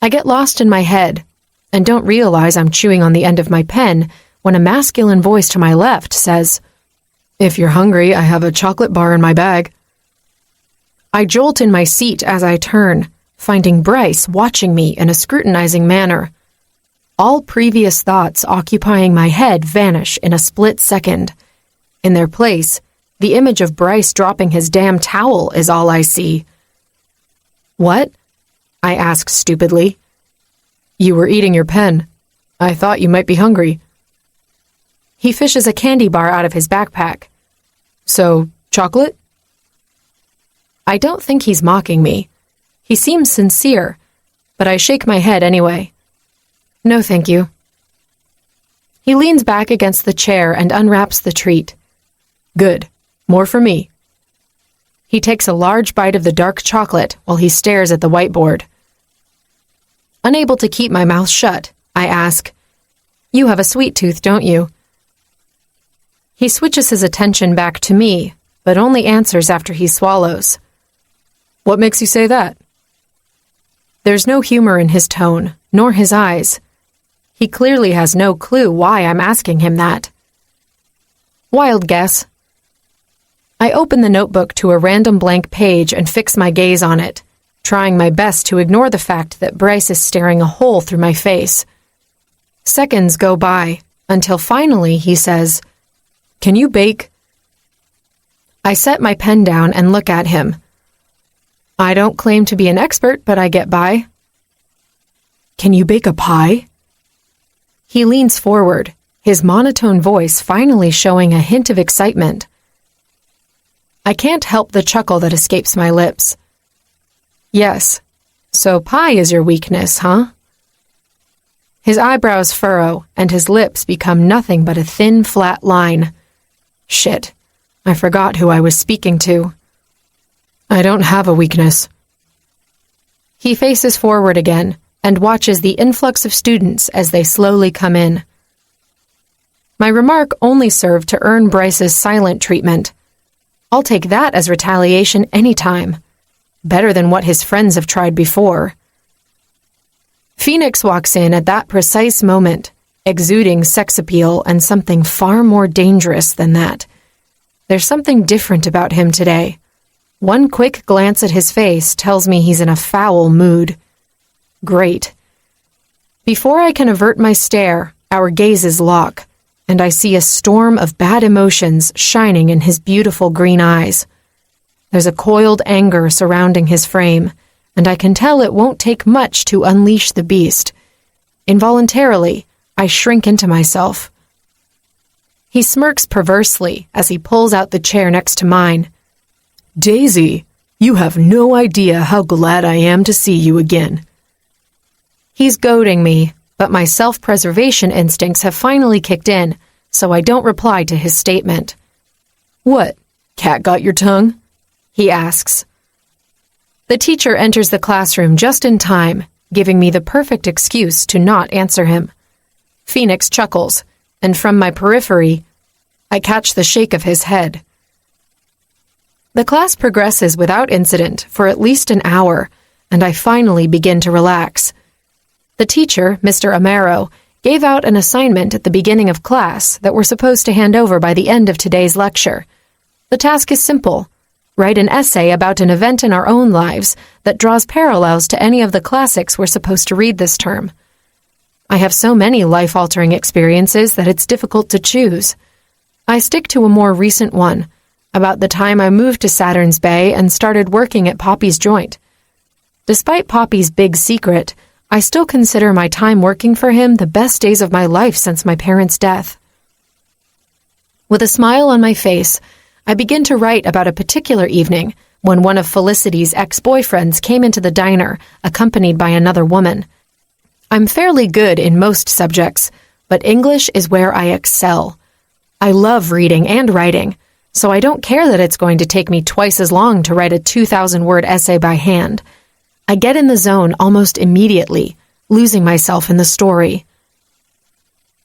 I get lost in my head, and don't realize I'm chewing on the end of my pen when a masculine voice to my left says, "If you're hungry, I have a chocolate bar in my bag." I jolt in my seat as I turn, finding Bryce watching me in a scrutinizing manner. All previous thoughts occupying my head vanish in a split second. In their place, the image of Bryce dropping his damn towel is all I see. "What?" I ask stupidly. "You were eating your pen. I thought you might be hungry." He fishes a candy bar out of his backpack. "So, chocolate?" I don't think he's mocking me. He seems sincere, but I shake my head anyway. "No, thank you." He leans back against the chair and unwraps the treat. "Good. More for me." He takes a large bite of the dark chocolate while he stares at the whiteboard. Unable to keep my mouth shut, I ask, "You have a sweet tooth, don't you?" He switches his attention back to me, but only answers after he swallows. "What makes you say that?" There's no humor in his tone, nor his eyes. He clearly has no clue why I'm asking him that. Wild guess. I open the notebook to a random blank page and fix my gaze on it, trying my best to ignore the fact that Bryce is staring a hole through my face. Seconds go by, until finally he says, "Can you bake?" I set my pen down and look at him. I don't claim to be an expert, but I get by. "Can you bake a pie?" He leans forward, his monotone voice finally showing a hint of excitement. I can't help the chuckle that escapes my lips. "Yes, so pie is your weakness, huh?" His eyebrows furrow, and his lips become nothing but a thin, flat line. Shit, I forgot who I was speaking to. "I don't have a weakness." He faces forward again and watches the influx of students as they slowly come in. My remark only served to earn Bryce's silent treatment. I'll take that as retaliation any time. Better than what his friends have tried before. Phoenix walks in at that precise moment, exuding sex appeal and something far more dangerous than that. There's something different about him today. One quick glance at his face tells me he's in a foul mood. Great. Before I can avert my stare, our gazes lock, and I see a storm of bad emotions shining in his beautiful green eyes. There's a coiled anger surrounding his frame, and I can tell it won't take much to unleash the beast. Involuntarily, I shrink into myself. He smirks perversely as he pulls out the chair next to mine. "Daisy, you have no idea how glad I am to see you again." He's goading me, but my self-preservation instincts have finally kicked in, so I don't reply to his statement. "What, cat got your tongue?" he asks. The teacher enters the classroom just in time, giving me the perfect excuse to not answer him. Phoenix chuckles, and from my periphery, I catch the shake of his head. The class progresses without incident for at least an hour, and I finally begin to relax. The teacher, Mr. Amaro, gave out an assignment at the beginning of class that we're supposed to hand over by the end of today's lecture. The task is simple. Write an essay about an event in our own lives that draws parallels to any of the classics we're supposed to read this term. I have so many life-altering experiences that it's difficult to choose. I stick to a more recent one, about the time I moved to Saturn's Bay and started working at Poppy's joint. Despite Poppy's big secret, I still consider my time working for him the best days of my life since my parents' death. With a smile on my face, I begin to write about a particular evening when one of Felicity's ex-boyfriends came into the diner, accompanied by another woman. I'm fairly good in most subjects, but English is where I excel. I love reading and writing, so I don't care that it's going to take me twice as long to write a 2,000-word essay by hand. I get in the zone almost immediately, losing myself in the story.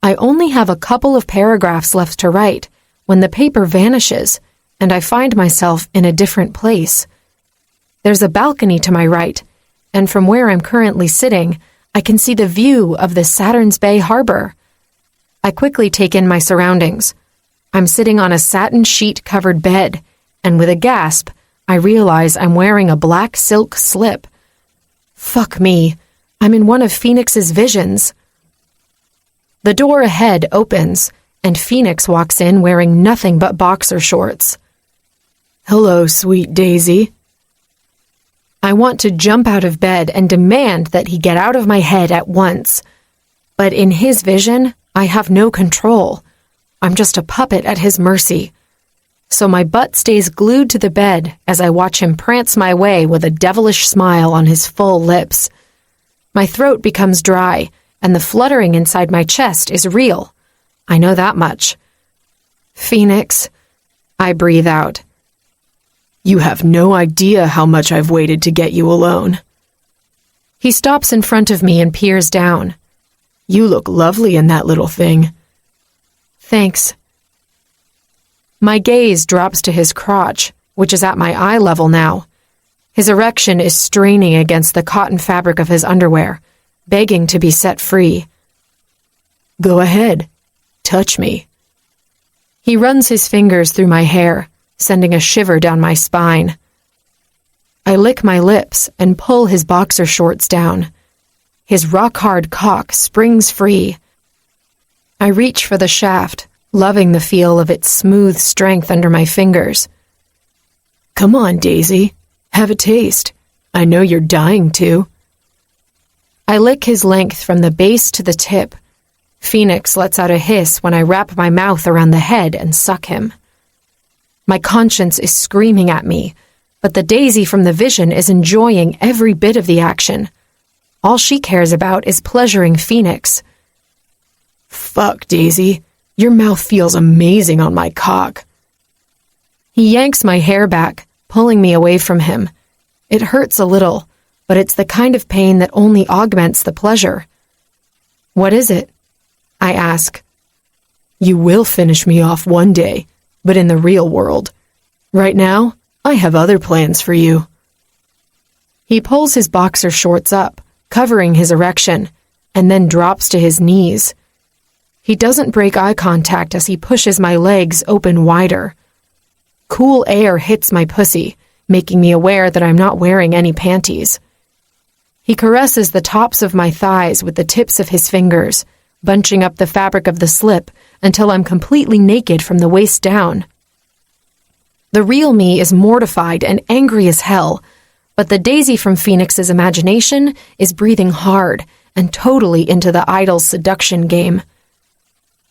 I only have a couple of paragraphs left to write when the paper vanishes and I find myself in a different place. There's a balcony to my right, and from where I'm currently sitting, I can see the view of the Saturn's Bay harbor. I quickly take in my surroundings. I'm sitting on a satin sheet-covered bed, and with a gasp, I realize I'm wearing a black silk slip. Fuck me, I'm in one of Phoenix's visions. The door ahead opens, and Phoenix walks in wearing nothing but boxer shorts. Hello, sweet Daisy. I want to jump out of bed and demand that he get out of my head at once. But in his vision, I have no control. I'm just a puppet at his mercy. So my butt stays glued to the bed as I watch him prance my way with a devilish smile on his full lips. My throat becomes dry, and the fluttering inside my chest is real. I know that much. Phoenix, I breathe out. You have no idea how much I've waited to get you alone. He stops in front of me and peers down. You look lovely in that little thing. Thanks. My gaze drops to his crotch, which is at my eye level now. His erection is straining against the cotton fabric of his underwear, begging to be set free. Go ahead. Touch me. He runs his fingers through my hair, sending a shiver down my spine. I lick my lips and pull his boxer shorts down. His rock-hard cock springs free. I reach for the shaft, loving the feel of its smooth strength under my fingers. Come on, Daisy. Have a taste. I know you're dying to. I lick his length from the base to the tip. Phoenix lets out a hiss when I wrap my mouth around the head and suck him. My conscience is screaming at me, but the Daisy from the vision is enjoying every bit of the action. All she cares about is pleasuring Phoenix. Fuck, Daisy. Your mouth feels amazing on my cock. He yanks my hair back, pulling me away from him. It hurts a little, but it's the kind of pain that only augments the pleasure. What is it? I ask. You will finish me off one day, but in the real world. Right now, I have other plans for you. He pulls his boxer shorts up, covering his erection, and then drops to his knees. He doesn't break eye contact as he pushes my legs open wider. Cool air hits my pussy, making me aware that I'm not wearing any panties. He caresses the tops of my thighs with the tips of his fingers, bunching up the fabric of the slip until I'm completely naked from the waist down. The real me is mortified and angry as hell, but the Daisy from Phoenix's imagination is breathing hard and totally into the idol's seduction game.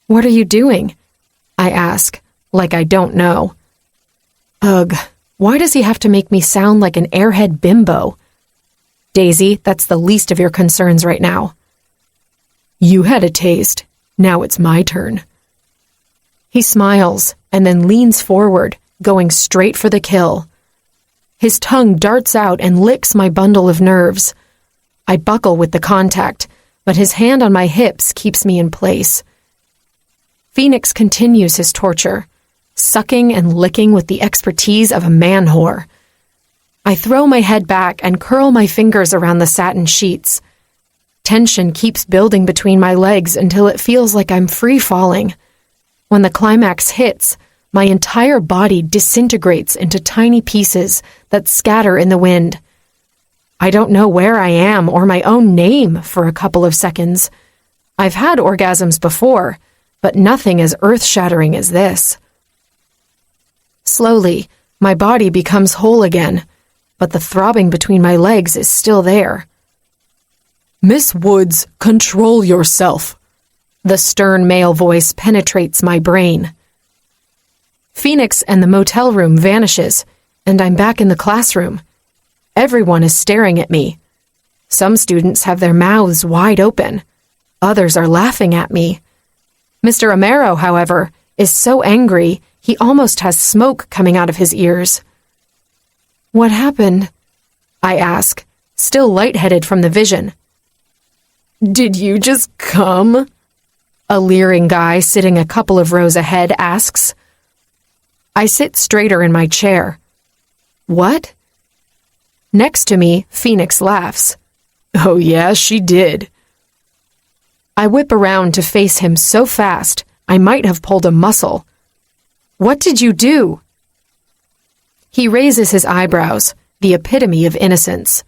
What are you doing? I ask, like I don't know. Ugh, why does he have to make me sound like an airhead bimbo? Daisy, that's the least of your concerns right now. You had a taste. Now it's my turn. He smiles and then leans forward, going straight for the kill. His tongue darts out and licks my bundle of nerves. I buckle with the contact, but his hand on my hips keeps me in place. Phoenix continues his torture, sucking and licking with the expertise of a man-whore. I throw my head back and curl my fingers around the satin sheets. Tension keeps building between my legs until it feels like I'm free-falling. When the climax hits, my entire body disintegrates into tiny pieces that scatter in the wind. I don't know where I am or my own name for a couple of seconds. I've had orgasms before, but nothing as earth-shattering as this. Slowly, my body becomes whole again, but the throbbing between my legs is still there. Miss Woods, control yourself. The stern male voice penetrates my brain. Phoenix and the motel room vanishes, and I'm back in the classroom. Everyone is staring at me. Some students have their mouths wide open. Others are laughing at me. Mr. Amaro, however, is so angry he almost has smoke coming out of his ears. "What happened?" I ask, still lightheaded from the vision. "Did you just come?" a leering guy sitting a couple of rows ahead asks. I sit straighter in my chair. "What?" Next to me, Phoenix laughs. "Oh yeah, she did." I whip around to face him so fast, I might have pulled a muscle. "What did you do?" He raises his eyebrows, the epitome of innocence.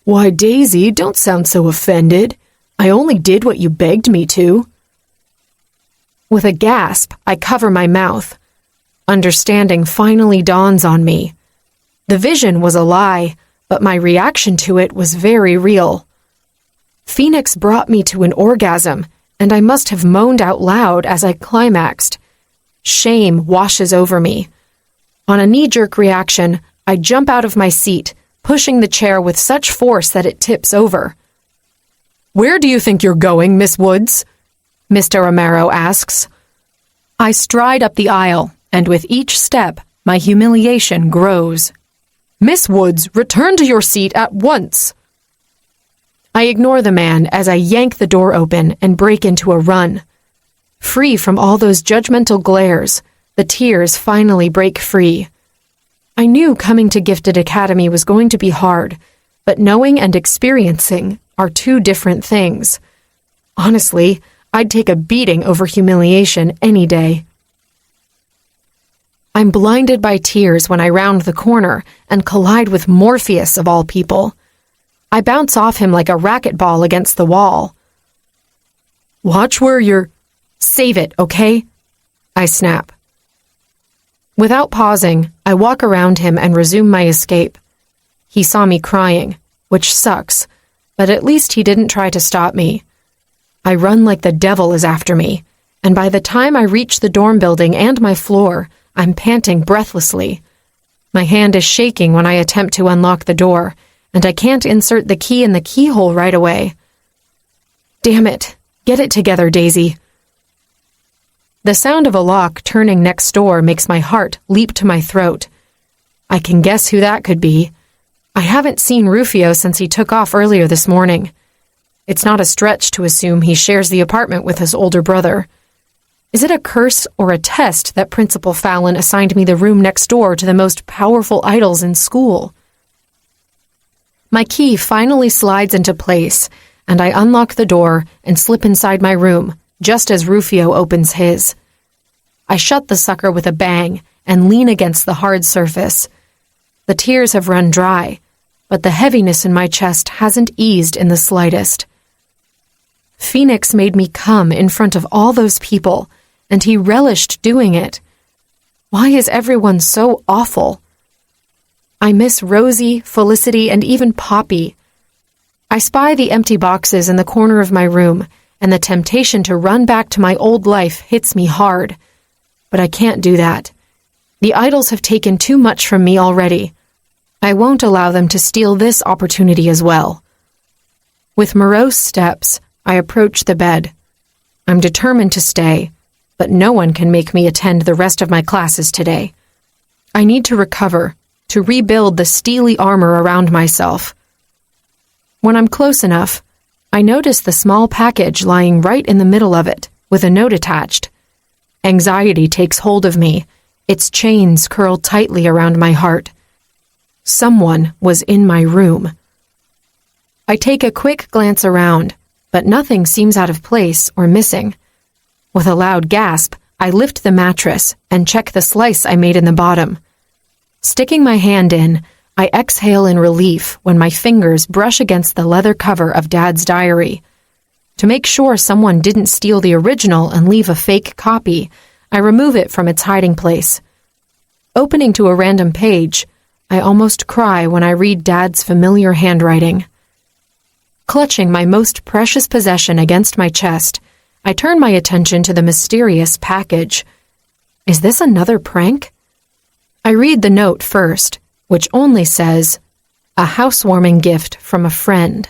"Why, Daisy, don't sound so offended. I only did what you begged me to." With a gasp, I cover my mouth. Understanding finally dawns on me. The vision was a lie, but my reaction to it was very real. Phoenix brought me to an orgasm, and I must have moaned out loud as I climaxed. Shame washes over me. On a knee-jerk reaction, I jump out of my seat, pushing the chair with such force that it tips over. "Where do you think you're going, Miss Woods?" Mr. Amaro asks. I stride up the aisle, and with each step, my humiliation grows. "Miss Woods, return to your seat at once." I ignore the man as I yank the door open and break into a run. Free from all those judgmental glares, the tears finally break free. I knew coming to Gifted Academy was going to be hard, but knowing and experiencing are two different things. Honestly, I'd take a beating over humiliation any day. I'm blinded by tears when I round the corner and collide with Morpheus of all people. I bounce off him like a racquetball against the wall. "Watch where you're—" "Save it, okay?" I snap. Without pausing, I walk around him and resume my escape. He saw me crying, which sucks, but at least he didn't try to stop me. I run like the devil is after me, and by the time I reach the dorm building and my floor, I'm panting breathlessly. My hand is shaking when I attempt to unlock the door, and I can't insert the key in the keyhole right away. Damn it. Get it together, Daisy. The sound of a lock turning next door makes my heart leap to my throat. I can guess who that could be. I haven't seen Rufio since he took off earlier this morning. It's not a stretch to assume he shares the apartment with his older brother. Is it a curse or a test that Principal Fallon assigned me the room next door to the most powerful idols in school? My key finally slides into place, and I unlock the door and slip inside my room, just as Rufio opens his. I shut the sucker with a bang and lean against the hard surface. The tears have run dry, but the heaviness in my chest hasn't eased in the slightest. Phoenix made me come in front of all those people, and he relished doing it. Why is everyone so awful? I miss Rosie, Felicity, and even Poppy. I spy the empty boxes in the corner of my room, and the temptation to run back to my old life hits me hard. But I can't do that. The idols have taken too much from me already. I won't allow them to steal this opportunity as well. With morose steps, I approach the bed. I'm determined to stay, but no one can make me attend the rest of my classes today. I need to recover, to rebuild the steely armor around myself. When I'm close enough, I notice the small package lying right in the middle of it, with a note attached. Anxiety takes hold of me, its chains curl tightly around my heart. Someone was in my room. I take a quick glance around, but nothing seems out of place or missing. With a loud gasp, I lift the mattress and check the slice I made in the bottom. Sticking my hand in, I exhale in relief when my fingers brush against the leather cover of Dad's diary. To make sure someone didn't steal the original and leave a fake copy, I remove it from its hiding place. Opening to a random page, I almost cry when I read Dad's familiar handwriting. Clutching my most precious possession against my chest, I turn my attention to the mysterious package. Is this another prank? I read the note first, which only says, "A housewarming gift from a friend."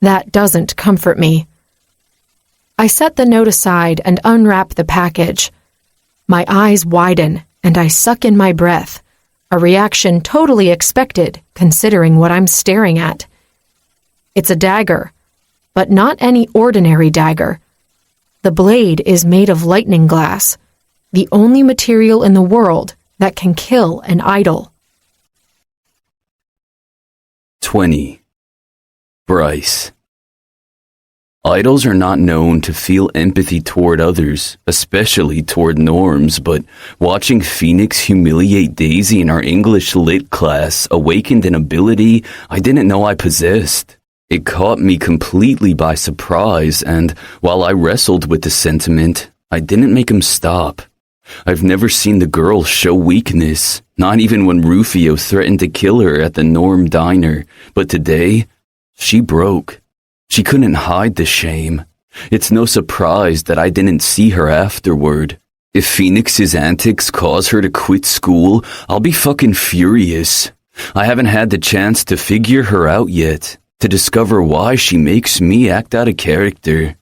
That doesn't comfort me. I set the note aside and unwrap the package. My eyes widen and I suck in my breath, a reaction totally expected considering what I'm staring at. It's a dagger, but not any ordinary dagger. The blade is made of lightning glass, the only material in the world that can kill an idol. 20. Bryce. Idols are not known to feel empathy toward others, especially toward norms, but watching Phoenix humiliate Daisy in our English lit class awakened an ability I didn't know I possessed. It caught me completely by surprise, and while I wrestled with the sentiment, I didn't make him stop. I've never seen the girl show weakness, not even when Rufio threatened to kill her at the Norm Diner, but today, she broke. She couldn't hide the shame. It's no surprise that I didn't see her afterward. If Phoenix's antics cause her to quit school, I'll be fucking furious. I haven't had the chance to figure her out yet, to discover why she makes me act out of character.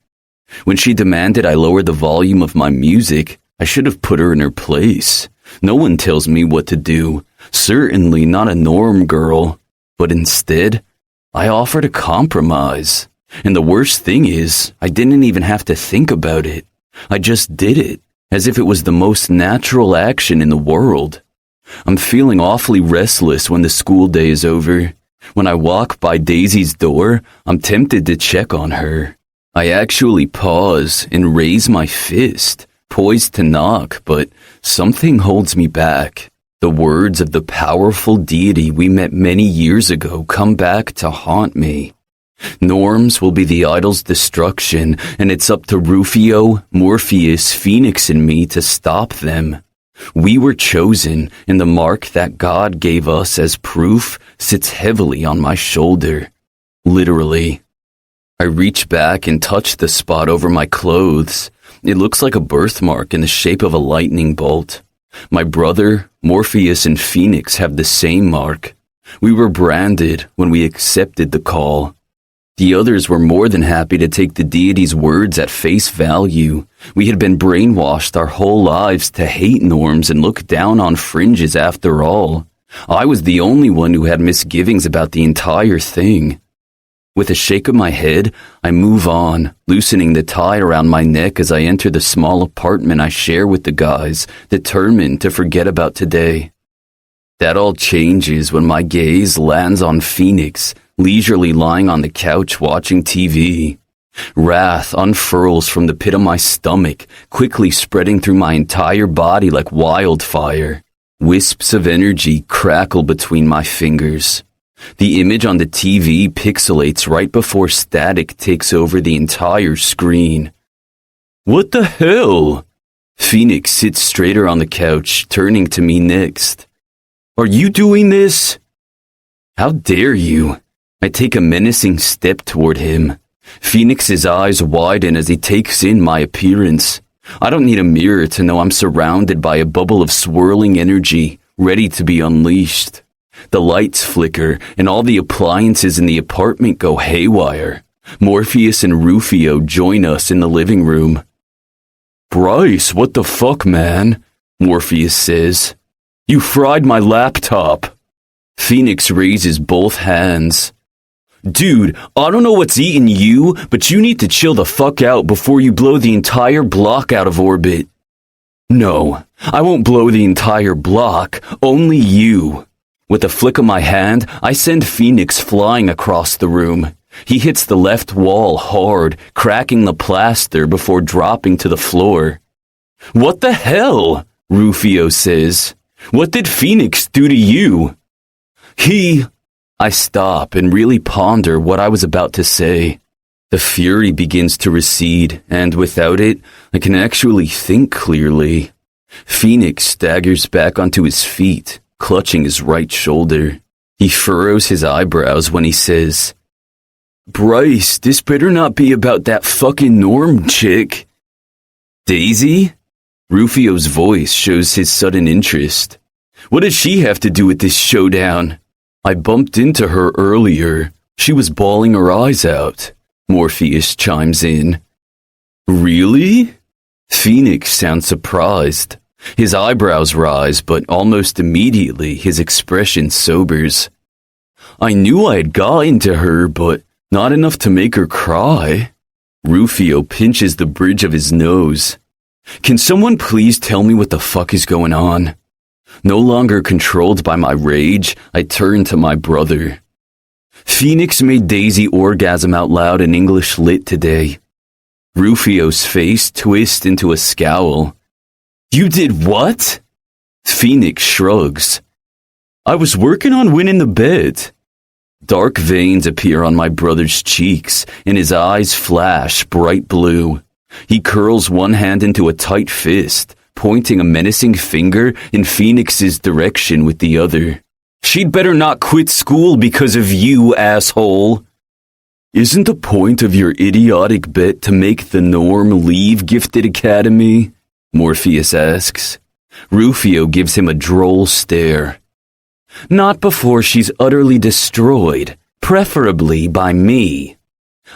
When she demanded I lower the volume of my music, I should have put her in her place. No one tells me what to do, certainly not a Norm girl. But instead, I offered a compromise. And the worst thing is, I didn't even have to think about it. I just did it, as if it was the most natural action in the world. I'm feeling awfully restless when the school day is over. When I walk by Daisy's door, I'm tempted to check on her. I actually pause and raise my fist, poised to knock, but something holds me back. The words of the powerful deity we met many years ago come back to haunt me. Norms will be the idol's destruction, and it's up to Rufio, Morpheus, Phoenix, and me to stop them. We were chosen, and the mark that God gave us as proof sits heavily on my shoulder. Literally. I reach back and touch the spot over my clothes. It looks like a birthmark in the shape of a lightning bolt. My brother, Morpheus, and Phoenix have the same mark. We were branded when we accepted the call. The others were more than happy to take the deity's words at face value. We had been brainwashed our whole lives to hate norms and look down on fringes after all. I was the only one who had misgivings about the entire thing. With a shake of my head, I move on, loosening the tie around my neck as I enter the small apartment I share with the guys, determined to forget about today. That all changes when my gaze lands on Phoenix, leisurely lying on the couch watching TV. Wrath unfurls from the pit of my stomach, quickly spreading through my entire body like wildfire. Wisps of energy crackle between my fingers. The image on the TV pixelates right before static takes over the entire screen. What the hell? Phoenix sits straighter on the couch, turning to me next. Are you doing this? How dare you? I take a menacing step toward him. Phoenix's eyes widen as he takes in my appearance. I don't need a mirror to know I'm surrounded by a bubble of swirling energy, ready to be unleashed. The lights flicker, and all the appliances in the apartment go haywire. Morpheus and Rufio join us in the living room. Bryce, what the fuck, man? Morpheus says. You fried my laptop. Phoenix raises both hands. Dude, I don't know what's eating you, but you need to chill the fuck out before you blow the entire block out of orbit. No, I won't blow the entire block, only you. With a flick of my hand, I send Phoenix flying across the room. He hits the left wall hard, cracking the plaster before dropping to the floor. What the hell? Rufio says. What did Phoenix do to you? I stop and really ponder what I was about to say. The fury begins to recede, and without it, I can actually think clearly. Phoenix staggers back onto his feet, clutching his right shoulder. He furrows his eyebrows when he says, Bryce, this better not be about that fucking Norm chick. Daisy? Rufio's voice shows his sudden interest. What does she have to do with this showdown? I bumped into her earlier. She was bawling her eyes out. Morpheus chimes in. Really? Phoenix sounds surprised. His eyebrows rise, but almost immediately his expression sobers. I knew I had got into her, but not enough to make her cry. Rufio pinches the bridge of his nose. Can someone please tell me what the fuck is going on? No longer controlled by my rage, I turn to my brother. Phoenix made Daisy orgasm out loud in English Lit today. Rufio's face twists into a scowl. You did what? Phoenix shrugs. I was working on winning the bet. Dark veins appear on my brother's cheeks, and his eyes flash bright blue. He curls one hand into a tight fist, pointing a menacing finger in Phoenix's direction with the other. She'd better not quit school because of you, asshole. Isn't the point of your idiotic bet to make the Norm leave Gifted Academy? Morpheus asks. Rufio gives him a droll stare. Not before she's utterly destroyed, preferably by me.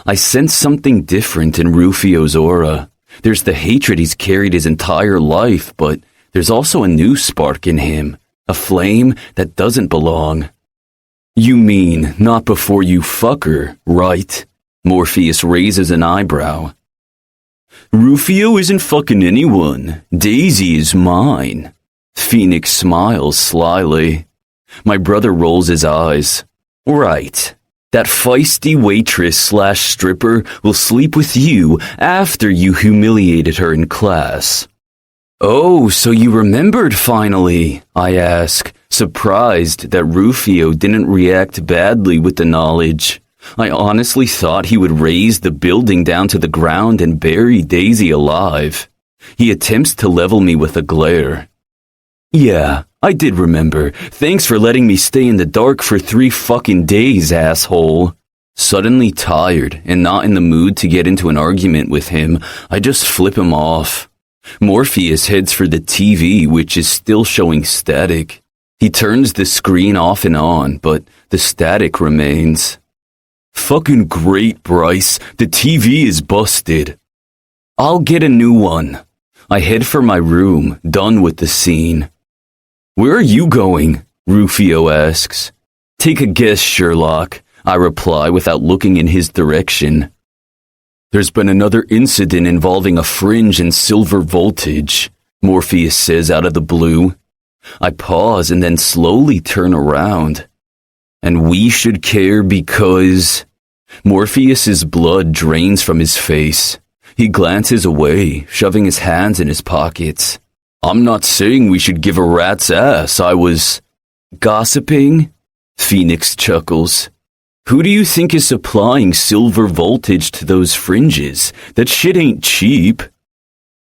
I sense something different in Rufio's aura. There's the hatred he's carried his entire life, but there's also a new spark in him, a flame that doesn't belong. You mean not before you fuck her, right? Morpheus raises an eyebrow. Rufio isn't fucking anyone. Daisy is mine. Phoenix smiles slyly. My brother rolls his eyes. Right. That feisty waitress/stripper will sleep with you after you humiliated her in class. Oh, so you remembered finally, I ask, surprised that Rufio didn't react badly with the knowledge. I honestly thought he would raze the building down to the ground and bury Daisy alive. He attempts to level me with a glare. Yeah, I did remember. Thanks for letting me stay in the dark for 3 fucking days, asshole. Suddenly tired and not in the mood to get into an argument with him, I just flip him off. Morpheus heads for the TV, which is still showing static. He turns the screen off and on, but the static remains. Fucking great, Bryce. The TV is busted. I'll get a new one. I head for my room, done with the scene. Where are you going? Rufio asks. Take a guess, Sherlock, I reply without looking in his direction. There's been another incident involving a fringe and silver voltage, Morpheus says out of the blue. I pause and then slowly turn around. And we should care because... Morpheus's blood drains from his face. He glances away, shoving his hands in his pockets. I'm not saying we should give a rat's ass. I was... Gossiping? Phoenix chuckles. Who do you think is supplying silver voltage to those fringes? That shit ain't cheap.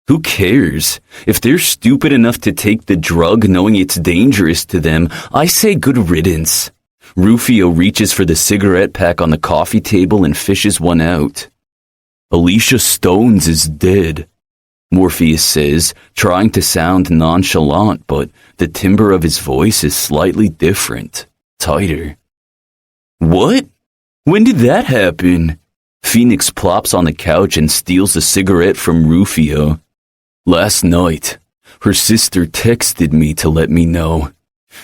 Who cares? If they're stupid enough to take the drug knowing it's dangerous to them, I say good riddance. Rufio reaches for the cigarette pack on the coffee table and fishes one out. Alicia Stones is dead, Morpheus says, trying to sound nonchalant, but the timbre of his voice is slightly different, tighter. What? When did that happen? Phoenix plops on the couch and steals a cigarette from Rufio. Last night. Her sister texted me to let me know.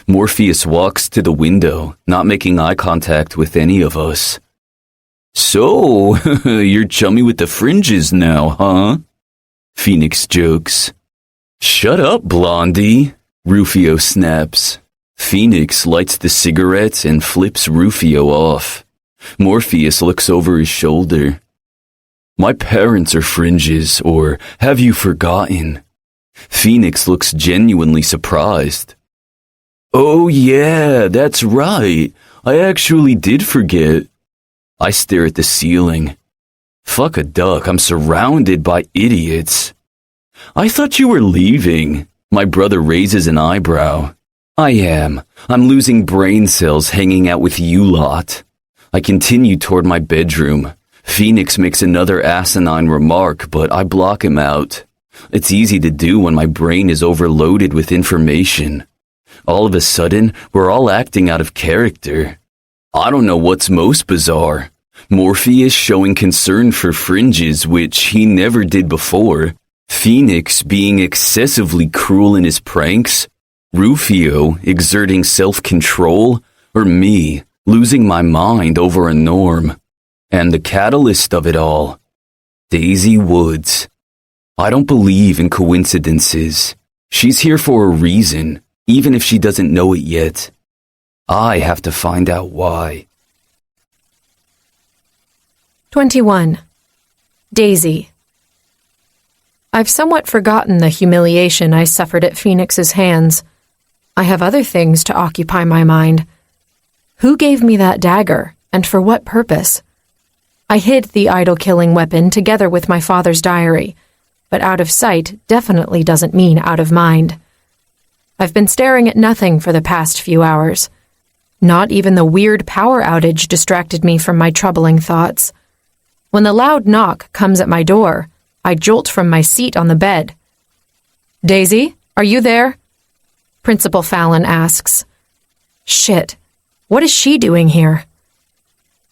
Morpheus walks to the window, not making eye contact with any of us. So, you're chummy with the fringes now, huh? Phoenix jokes. Shut up, Blondie, Rufio snaps. Phoenix lights the cigarette and flips Rufio off. Morpheus looks over his shoulder. My parents are fringes, or have you forgotten? Phoenix looks genuinely surprised. Oh yeah, that's right. I actually did forget. I stare at the ceiling. Fuck a duck, I'm surrounded by idiots. I thought you were leaving. My brother raises an eyebrow. I am. I'm losing brain cells hanging out with you lot. I continue toward my bedroom. Phoenix makes another asinine remark, but I block him out. It's easy to do when my brain is overloaded with information. All of a sudden, we're all acting out of character. I don't know what's most bizarre. Morpheus showing concern for fringes, which he never did before. Phoenix being excessively cruel in his pranks. Rufio exerting self-control. Or me losing my mind over a norm. And the catalyst of it all. Daisy Woods. I don't believe in coincidences. She's here for a reason, even if she doesn't know it yet. I have to find out why. 21. Daisy. I've somewhat forgotten the humiliation I suffered at Phoenix's hands. I have other things to occupy my mind. Who gave me that dagger, and for what purpose? I hid the idol-killing weapon together with my father's diary, but out of sight definitely doesn't mean out of mind. I've been staring at nothing for the past few hours. Not even the weird power outage distracted me from my troubling thoughts. When the loud knock comes at my door, I jolt from my seat on the bed. "Daisy, are you there?" Principal Fallon asks. Shit, what is she doing here?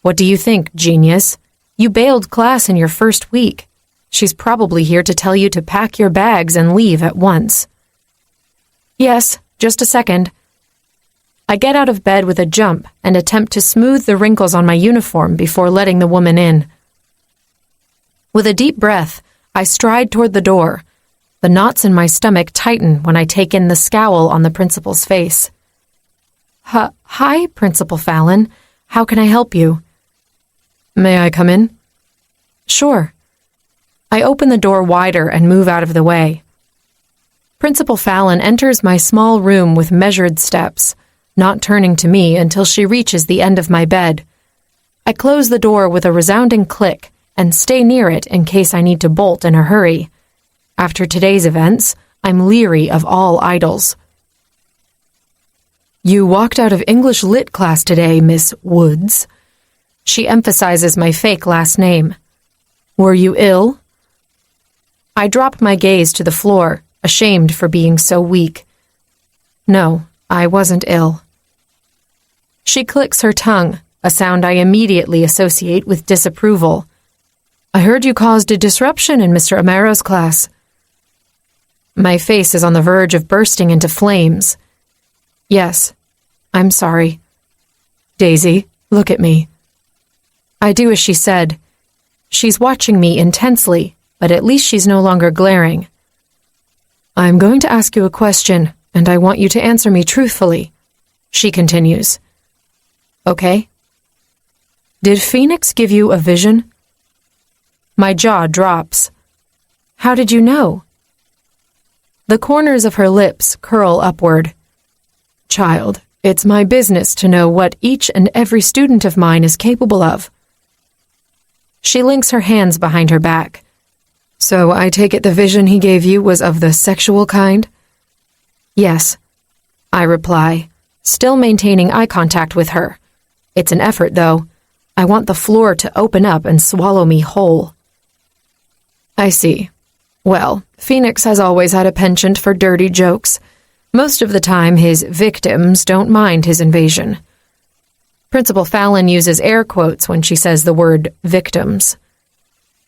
What do you think, genius? You bailed class in your first week. She's probably here to tell you to pack your bags and leave at once. Yes, just a second. I get out of bed with a jump and attempt to smooth the wrinkles on my uniform before letting the woman in. With a deep breath, I stride toward the door. The knots in my stomach tighten when I take in the scowl on the principal's face. Hi, Principal Fallon. How can I help you? May I come in? Sure. I open the door wider and move out of the way. Principal Fallon enters my small room with measured steps, not turning to me until she reaches the end of my bed. I close the door with a resounding click and stay near it in case I need to bolt in a hurry. After today's events, I'm leery of all idols. You walked out of English Lit class today, Miss Woods. She emphasizes my fake last name. Were you ill? I drop my gaze to the floor, ashamed for being so weak. No, I wasn't ill. She clicks her tongue, a sound I immediately associate with disapproval. I heard you caused a disruption in Mr. Amaro's class. My face is on the verge of bursting into flames. Yes, I'm sorry. Daisy, look at me. I do as she said. She's watching me intensely, but at least she's no longer glaring. I'm going to ask you a question, and I want you to answer me truthfully, she continues. Okay. Did Phoenix give you a vision? My jaw drops. How did you know? The corners of her lips curl upward. Child, it's my business to know what each and every student of mine is capable of. She links her hands behind her back. So I take it the vision he gave you was of the sexual kind? Yes, I reply, still maintaining eye contact with her. It's an effort, though. I want the floor to open up and swallow me whole. I see. Well, Phoenix has always had a penchant for dirty jokes. Most of the time, his victims don't mind his invasion. Principal Fallon uses air quotes when she says the word victims.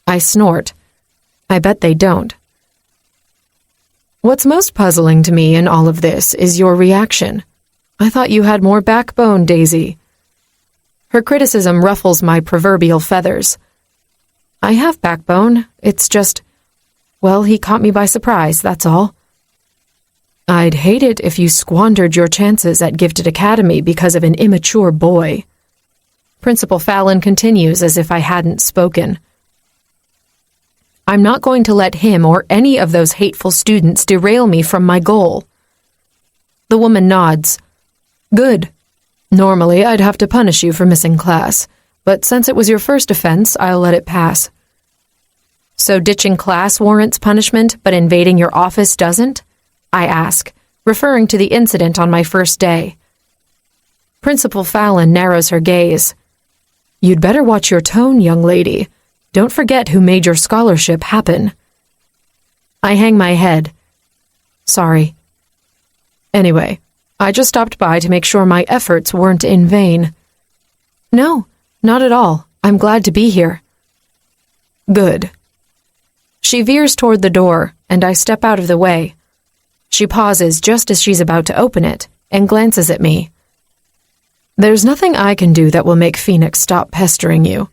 I snort. I bet they don't. What's most puzzling to me in all of this is your reaction. I thought you had more backbone, Daisy. Her criticism ruffles my proverbial feathers. I have backbone. It's just, well, he caught me by surprise, that's all. I'd hate it if you squandered your chances at Gifted Academy because of an immature boy. Principal Fallon continues as if I hadn't spoken. I'm not going to let him or any of those hateful students derail me from my goal. The woman nods. Good. Normally, I'd have to punish you for missing class, but since it was your first offense, I'll let it pass. So ditching class warrants punishment, but invading your office doesn't? I ask, referring to the incident on my first day. Principal Fallon narrows her gaze. You'd better watch your tone, young lady. Don't forget who made your scholarship happen. I hang my head. Sorry. Anyway, I just stopped by to make sure my efforts weren't in vain. No, not at all. I'm glad to be here. Good. She veers toward the door, and I step out of the way. She pauses just as she's about to open it, and glances at me. There's nothing I can do that will make Phoenix stop pestering you,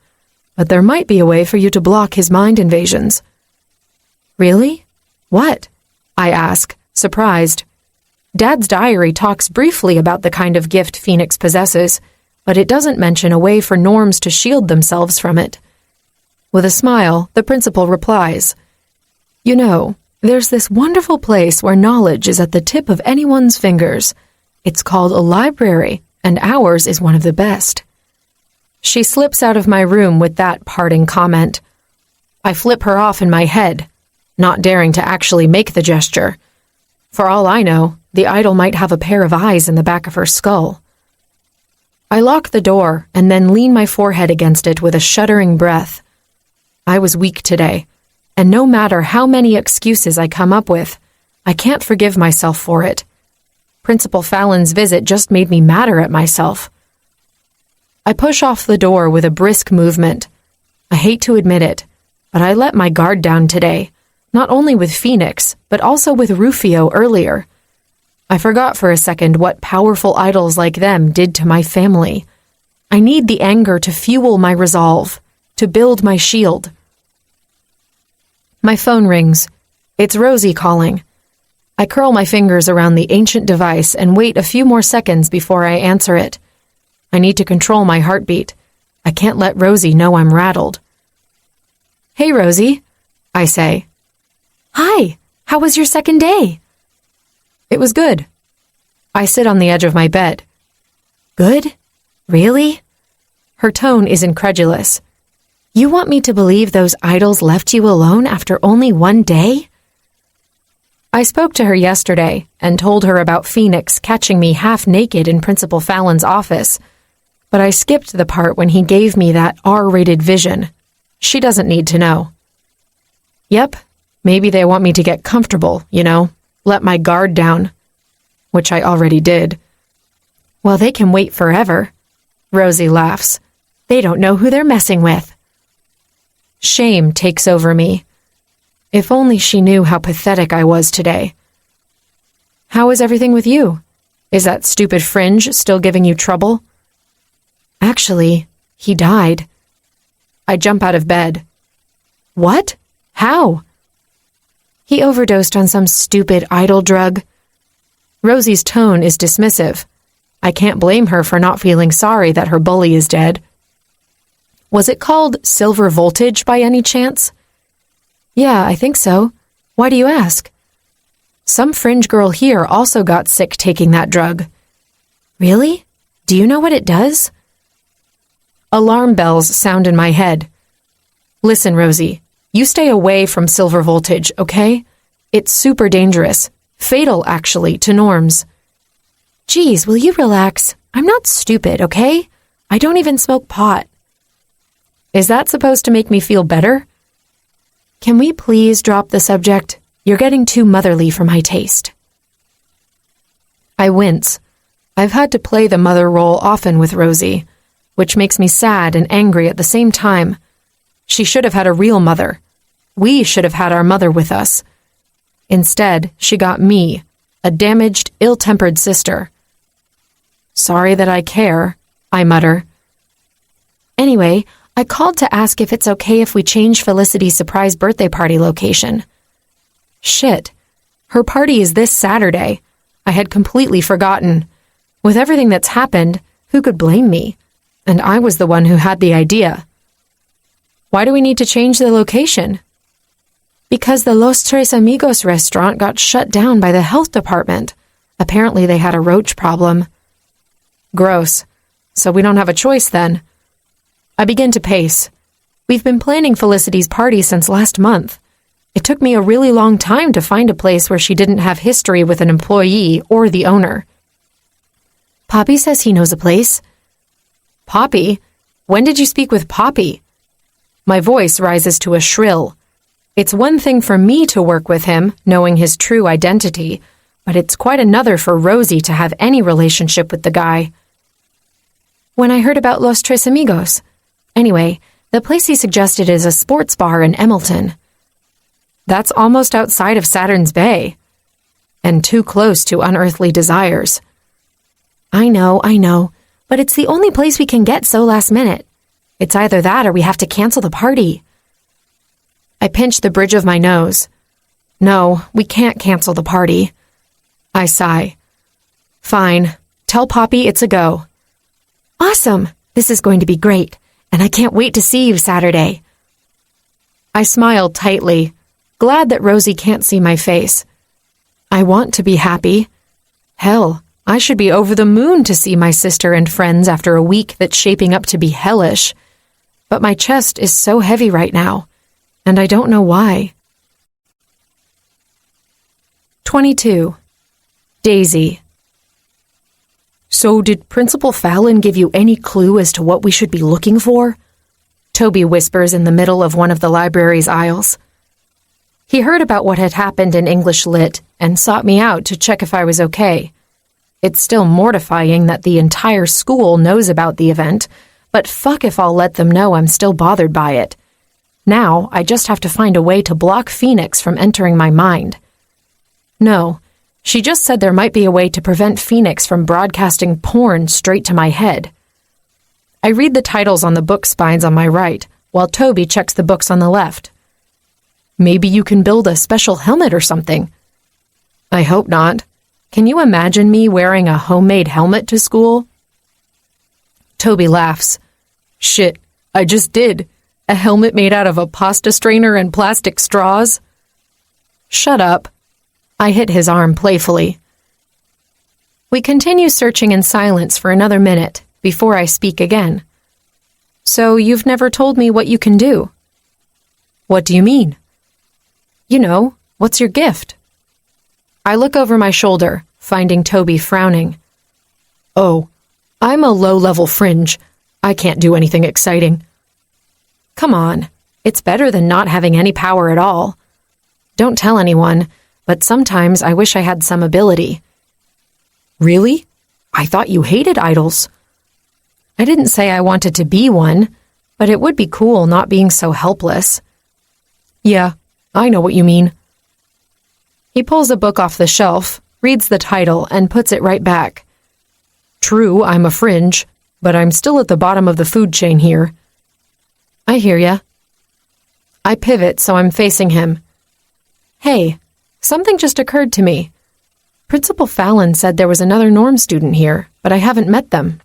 but there might be a way for you to block his mind invasions. Really? What? I ask, surprised. Dad's diary talks briefly about the kind of gift Phoenix possesses, but it doesn't mention a way for norms to shield themselves from it. With a smile, the principal replies, You know, there's this wonderful place where knowledge is at the tip of anyone's fingers. It's called a library, and ours is one of the best. She slips out of my room with that parting comment. I flip her off in my head, not daring to actually make the gesture. For all I know, the idol might have a pair of eyes in the back of her skull. I lock the door and then lean my forehead against it with a shuddering breath. I was weak today, and no matter how many excuses I come up with, I can't forgive myself for it. Principal Fallon's visit just made me madder at myself. I push off the door with a brisk movement. I hate to admit it, but I let my guard down today, not only with Phoenix, but also with Rufio earlier. I forgot for a second what powerful idols like them did to my family. I need the anger to fuel my resolve, to build my shield. My phone rings. It's Rosie calling. I curl my fingers around the ancient device and wait a few more seconds before I answer it. I need to control my heartbeat. I can't let Rosie know I'm rattled. Hey, Rosie, I say. Hi, how was your second day? It was good. I sit on the edge of my bed. Good? Really? Her tone is incredulous. You want me to believe those idols left you alone after only one day? I spoke to her yesterday and told her about Phoenix catching me half naked in Principal Fallon's office, but I skipped the part when he gave me that R-rated vision. She doesn't need to know. Yep, maybe they want me to get comfortable, let my guard down, which I already did. Well, they can wait forever. Rosie laughs. They don't know who they're messing with. Shame takes over me. If only she knew how pathetic I was today. How is everything with you? Is that stupid Fringe still giving you trouble? Actually, he died. I jump out of bed. What? How? He overdosed on some stupid idol drug. Rosie's tone is dismissive. I can't blame her for not feeling sorry that her bully is dead. Was it called silver voltage by any chance? Yeah, I think so. Why do you ask? Some Fringe girl here also got sick taking that drug. Really? Do you know what it does? Alarm bells sound in my head. Listen, Rosie, you stay away from silver voltage, okay? It's super dangerous. Fatal, actually, to norms. Geez, will you relax? I'm not stupid, okay? I don't even smoke pot. Is that supposed to make me feel better? Can we please drop the subject? You're getting too motherly for my taste. I wince. I've had to play the mother role often with Rosie, which makes me sad and angry at the same time. She should have had a real mother. We should have had our mother with us. Instead, she got me, a damaged, ill-tempered sister. Sorry that I care, I mutter. Anyway, I called to ask if it's okay if we change Felicity's surprise birthday party location. Shit. Her party is this Saturday. I had completely forgotten. With everything that's happened, who could blame me? And I was the one who had the idea. Why do we need to change the location? Because the Los Tres Amigos restaurant got shut down by the health department. Apparently they had a roach problem. Gross. So we don't have a choice then. I begin to pace. We've been planning Felicity's party since last month. It took me a really long time to find a place where she didn't have history with an employee or the owner. Poppy says he knows a place. Poppy? When did you speak with Poppy? My voice rises to a shrill. It's one thing for me to work with him, knowing his true identity, but it's quite another for Rosie to have any relationship with the guy. When I heard about Los Tres Amigos. Anyway, the place he suggested is a sports bar in Emmilton. That's almost outside of Saturn's Bay. And too close to unearthly desires. I know, but it's the only place we can get so last minute. It's either that or we have to cancel the party. I pinch the bridge of my nose. No, we can't cancel the party. I sigh. Fine. Tell Poppy it's a go. Awesome. This is going to be great, and I can't wait to see you Saturday. I smiled tightly, glad that Rosie can't see my face. I want to be happy. Hell, I should be over the moon to see my sister and friends after a week that's shaping up to be hellish. But my chest is so heavy right now, and I don't know why. 22. Daisy. So did Principal Fallon give you any clue as to what we should be looking for? Toby whispers in the middle of one of the library's aisles. He heard about what had happened in English Lit and sought me out to check if I was okay. It's still mortifying that the entire school knows about the event, but fuck if I'll let them know I'm still bothered by it. Now, I just have to find a way to block Phoenix from entering my mind. No, she just said there might be a way to prevent Phoenix from broadcasting porn straight to my head. I read the titles on the book spines on my right, while Toby checks the books on the left. Maybe you can build a special helmet or something. I hope not. Can you imagine me wearing a homemade helmet to school? Toby laughs. Shit, I just did. A helmet made out of a pasta strainer and plastic straws? Shut up. I hit his arm playfully. We continue searching in silence for another minute before I speak again. So you've never told me what you can do? What do you mean? You know, what's your gift? I look over my shoulder, finding Toby frowning. Oh, I'm a low-level fringe. I can't do anything exciting. Come on, it's better than not having any power at all. Don't tell anyone, but sometimes I wish I had some ability. Really? I thought you hated idols. I didn't say I wanted to be one, but it would be cool not being so helpless. Yeah, I know what you mean. He pulls a book off the shelf, reads the title, and puts it right back. True, I'm a fringe, but I'm still at the bottom of the food chain here. I hear ya. I pivot so I'm facing him. Hey, something just occurred to me. Principal Fallon said there was another norm student here, but I haven't met them.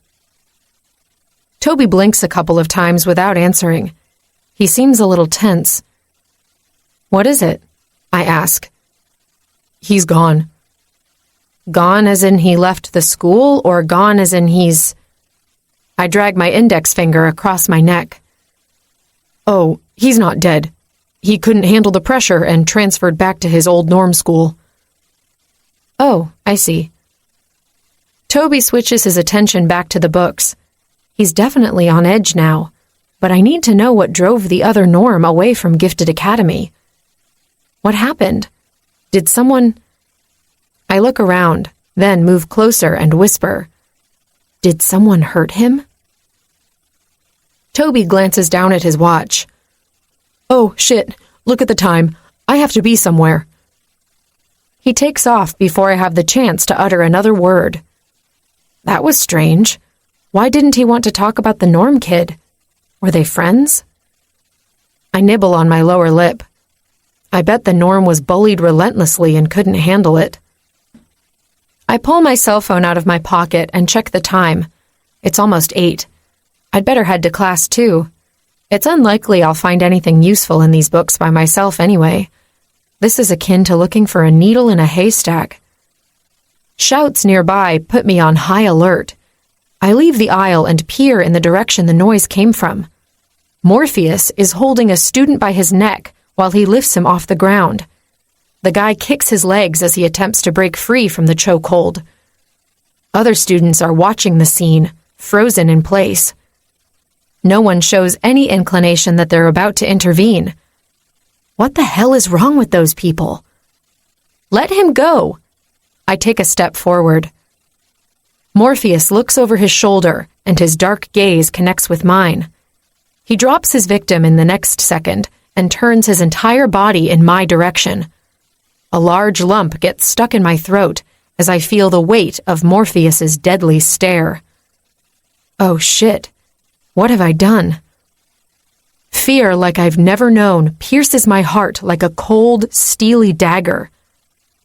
Toby blinks a couple of times without answering. He seems a little tense. What is it? I ask. He's gone. Gone as in he left the school, or gone as in he's... I drag my index finger across my neck. Oh, he's not dead. He couldn't handle the pressure and transferred back to his old norm school. Oh, I see. Toby switches his attention back to the books. He's definitely on edge now, but I need to know what drove the other norm away from Gifted Academy. What happened? Did someone... I look around, then move closer and whisper, Did someone hurt him? Toby glances down at his watch. Oh, shit, look at the time. I have to be somewhere. He takes off before I have the chance to utter another word. That was strange. Why didn't he want to talk about the norm kid? Were they friends? I nibble on my lower lip. I bet the norm was bullied relentlessly and couldn't handle it. I pull my cell phone out of my pocket and check the time. It's almost 8. I'd better head to class too. It's unlikely I'll find anything useful in these books by myself anyway. This is akin to looking for a needle in a haystack. Shouts nearby put me on high alert. I leave the aisle and peer in the direction the noise came from. Morpheus is holding a student by his neck while he lifts him off the ground. The guy kicks his legs as he attempts to break free from the chokehold. Other students are watching the scene, frozen in place. No one shows any inclination that they're about to intervene. What the hell is wrong with those people? Let him go. I take a step forward. Morpheus looks over his shoulder, and his dark gaze connects with mine. He drops his victim in the next second and turns his entire body in my direction. A large lump gets stuck in my throat as I feel the weight of Morpheus's deadly stare. Oh shit, what have I done? Fear like I've never known pierces my heart like a cold, steely dagger.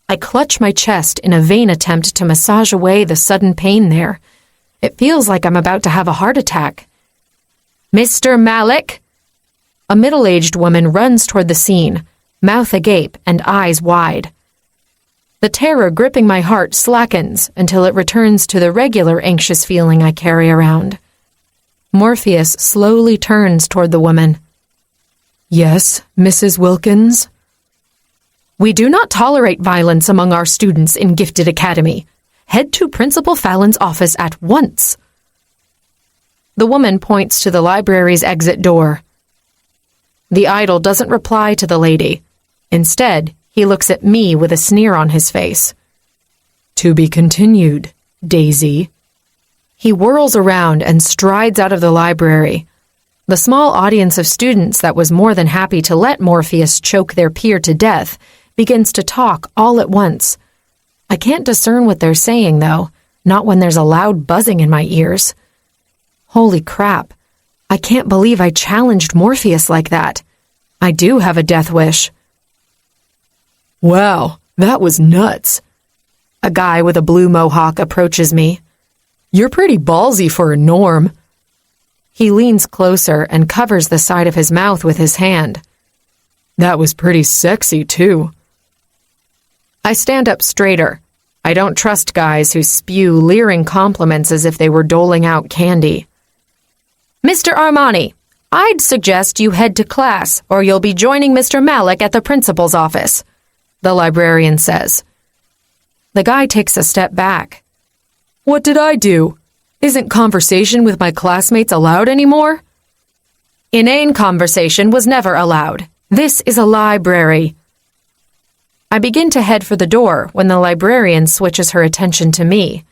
I clutch my chest in a vain attempt to massage away the sudden pain there. It feels like I'm about to have a heart attack. Mr. Malik! A middle-aged woman runs toward the scene, mouth agape and eyes wide. The terror gripping my heart slackens until it returns to the regular anxious feeling I carry around. Morpheus slowly turns toward the woman. Yes, Mrs. Wilkins? We do not tolerate violence among our students in Gifted Academy. Head to Principal Fallon's office at once. The woman points to the library's exit door. The idol doesn't reply to the lady. Instead, he looks at me with a sneer on his face. To be continued, Daisy. He whirls around and strides out of the library. The small audience of students that was more than happy to let Morpheus choke their peer to death begins to talk all at once. I can't discern what they're saying, though, not when there's a loud buzzing in my ears. Holy crap. I can't believe I challenged Morpheus like that. I do have a death wish. Wow, that was nuts. A guy with a blue mohawk approaches me. You're pretty ballsy for a norm. He leans closer and covers the side of his mouth with his hand. That was pretty sexy, too. I stand up straighter. I don't trust guys who spew leering compliments as if they were doling out candy. Mr. Armani, I'd suggest you head to class or you'll be joining Mr. Malik at the principal's office, the librarian says. The guy takes a step back. What did I do? Isn't conversation with my classmates allowed anymore? Inane conversation was never allowed. This is a library. I begin to head for the door when the librarian switches her attention to me.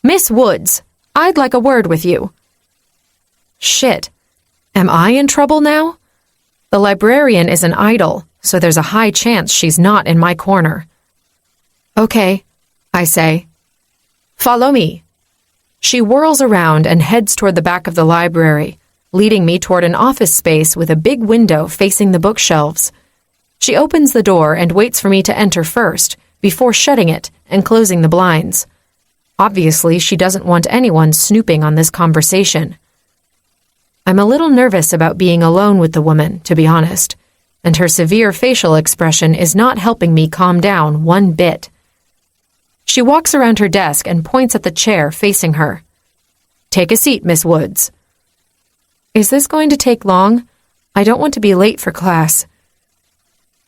Miss Woods, I'd like a word with you. Shit. Am I in trouble now? The librarian is an idol, so there's a high chance she's not in my corner. Okay, I say. Follow me. She whirls around and heads toward the back of the library, leading me toward an office space with a big window facing the bookshelves. She opens the door and waits for me to enter first, before shutting it and closing the blinds. Obviously, she doesn't want anyone snooping on this conversation. I'm a little nervous about being alone with the woman, to be honest, and her severe facial expression is not helping me calm down one bit. She walks around her desk and points at the chair facing her. Take a seat, Miss Woods. Is this going to take long? I don't want to be late for class.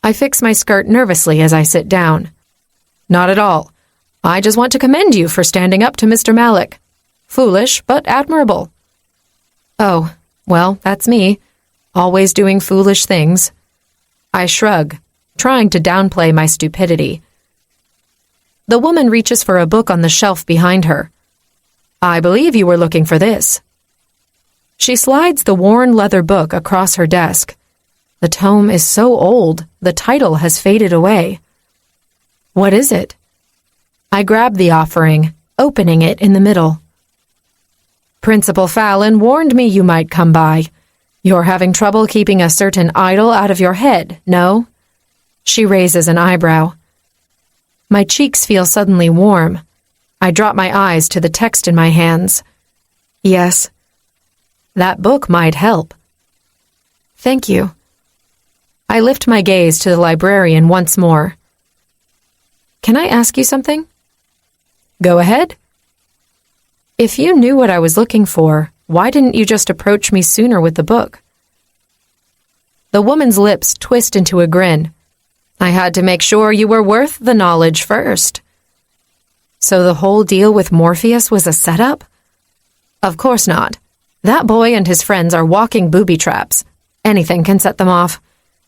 I fix my skirt nervously as I sit down. Not at all. I just want to commend you for standing up to Mr. Malik. Foolish, but admirable. Oh, well, that's me. Always doing foolish things. I shrug, trying to downplay my stupidity. The woman reaches for a book on the shelf behind her. I believe you were looking for this. She slides the worn leather book across her desk. The tome is so old, the title has faded away. What is it? I grab the offering, opening it in the middle. Principal Fallon warned me you might come by. You're having trouble keeping a certain idol out of your head, no? She raises an eyebrow. My cheeks feel suddenly warm. I drop my eyes to the text in my hands. Yes. That book might help. Thank you. I lift my gaze to the librarian once more. Can I ask you something? Go ahead. If you knew what I was looking for, why didn't you just approach me sooner with the book? The woman's lips twist into a grin. I had to make sure you were worth the knowledge first. So the whole deal with Morpheus was a setup? Of course not. That boy and his friends are walking booby traps. Anything can set them off.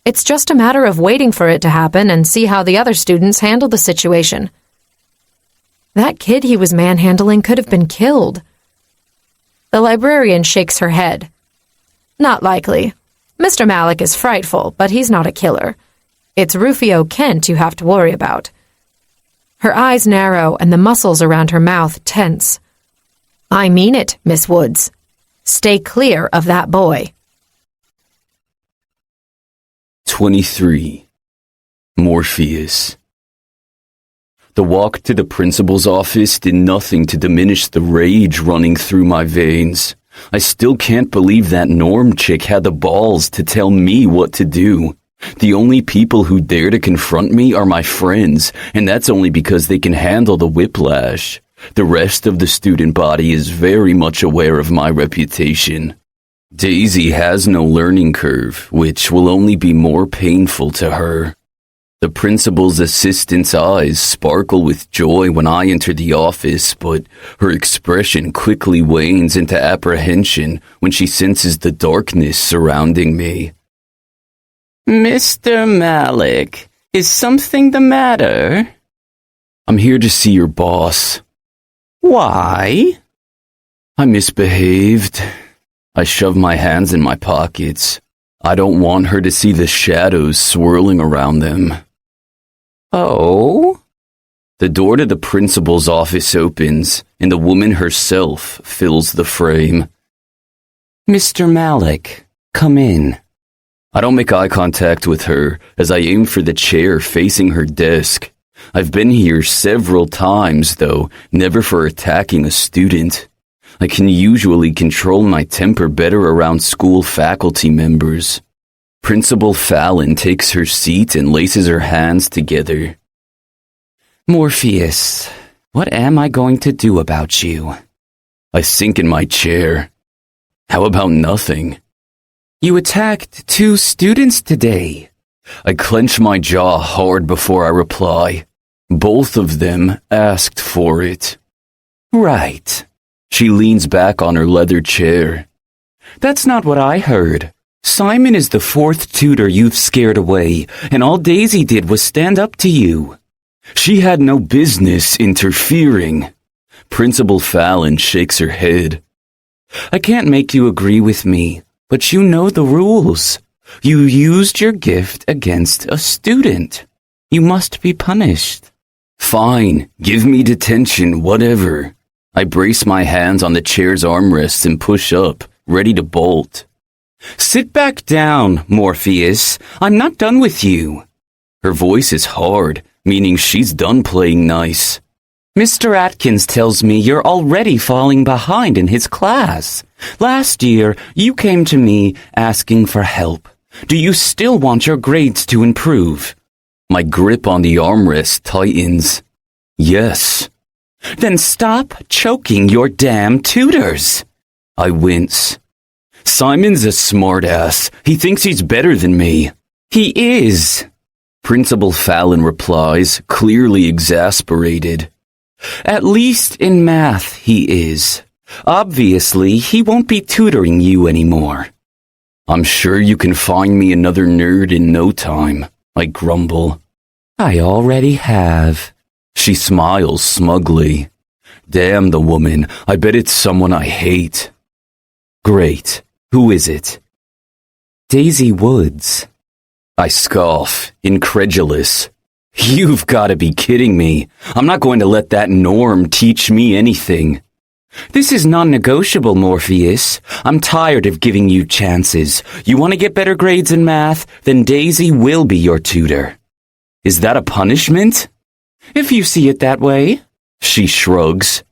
It's just a matter of waiting for it to happen and see how the other students handle the situation. That kid he was manhandling could have been killed. The librarian shakes her head. Not likely. Mr. Malik is frightful, but he's not a killer. It's Rufio Kent you have to worry about. Her eyes narrow and the muscles around her mouth tense. I mean it, Miss Woods. Stay clear of that boy. 23. Morpheus. The walk to the principal's office did nothing to diminish the rage running through my veins. I still can't believe that Norm chick had the balls to tell me what to do. The only people who dare to confront me are my friends, and that's only because they can handle the whiplash. The rest of the student body is very much aware of my reputation. Daisy has no learning curve, which will only be more painful to her. The principal's assistant's eyes sparkle with joy when I enter the office, but her expression quickly wanes into apprehension when she senses the darkness surrounding me. Mr. Malik, is something the matter? I'm here to see your boss. Why? I misbehaved. I shove my hands in my pockets. I don't want her to see the shadows swirling around them. Oh? The door to the principal's office opens, and the woman herself fills the frame. Mr. Malik, come in. I don't make eye contact with her as I aim for the chair facing her desk. I've been here several times, though, never for attacking a student. I can usually control my temper better around school faculty members. Principal Fallon takes her seat and laces her hands together. Morpheus, what am I going to do about you? I sink in my chair. How about nothing? You attacked 2 students today. I clench my jaw hard before I reply. Both of them asked for it. Right. She leans back on her leather chair. That's not what I heard. Simon is the 4th tutor you've scared away, and all Daisy did was stand up to you. She had no business interfering. Principal Fallon shakes her head. I can't make you agree with me, but you know the rules. You used your gift against a student. You must be punished. Fine, give me detention, whatever. I brace my hands on the chair's armrests and push up, ready to bolt. Sit back down, Morpheus. I'm not done with you. Her voice is hard, meaning she's done playing nice. Mr. Atkins tells me you're already falling behind in his class. Last year, you came to me asking for help. Do you still want your grades to improve? My grip on the armrest tightens. Yes. Then stop choking your damn tutors. I wince. Simon's a smartass. He thinks he's better than me. He is. Principal Fallon replies, clearly exasperated. At least in math, he is. Obviously, he won't be tutoring you anymore. I'm sure you can find me another nerd in no time, I grumble. I already have. She smiles smugly. Damn the woman, I bet it's someone I hate. Great, who is it? Daisy Woods. I scoff, incredulous. You've got to be kidding me. I'm not going to let that Norm teach me anything. This is non-negotiable, Morpheus. I'm tired of giving you chances. You want to get better grades in math? Then Daisy will be your tutor. Is that a punishment? If you see it that way. She shrugs.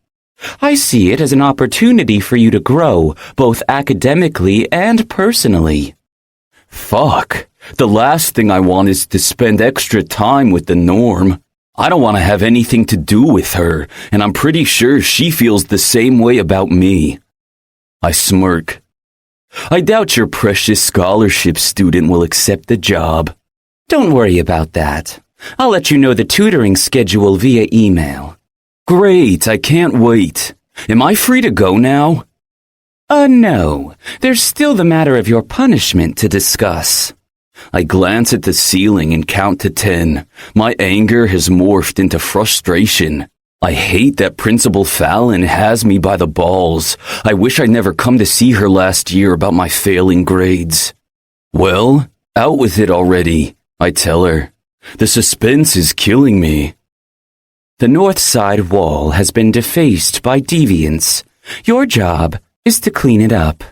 I see it as an opportunity for you to grow, both academically and personally. Fuck. The last thing I want is to spend extra time with the Norm. I don't want to have anything to do with her, and I'm pretty sure she feels the same way about me. I smirk. I doubt your precious scholarship student will accept the job. Don't worry about that. I'll let you know the tutoring schedule via email. Great, I can't wait. Am I free to go now? No. There's still the matter of your punishment to discuss. I glance at the ceiling and count to 10. My anger has morphed into frustration. I hate that Principal Fallon has me by the balls. I wish I'd never come to see her last year about my failing grades. Well, out with it already, I tell her. The suspense is killing me. The north side wall has been defaced by deviants. Your job is to clean it up.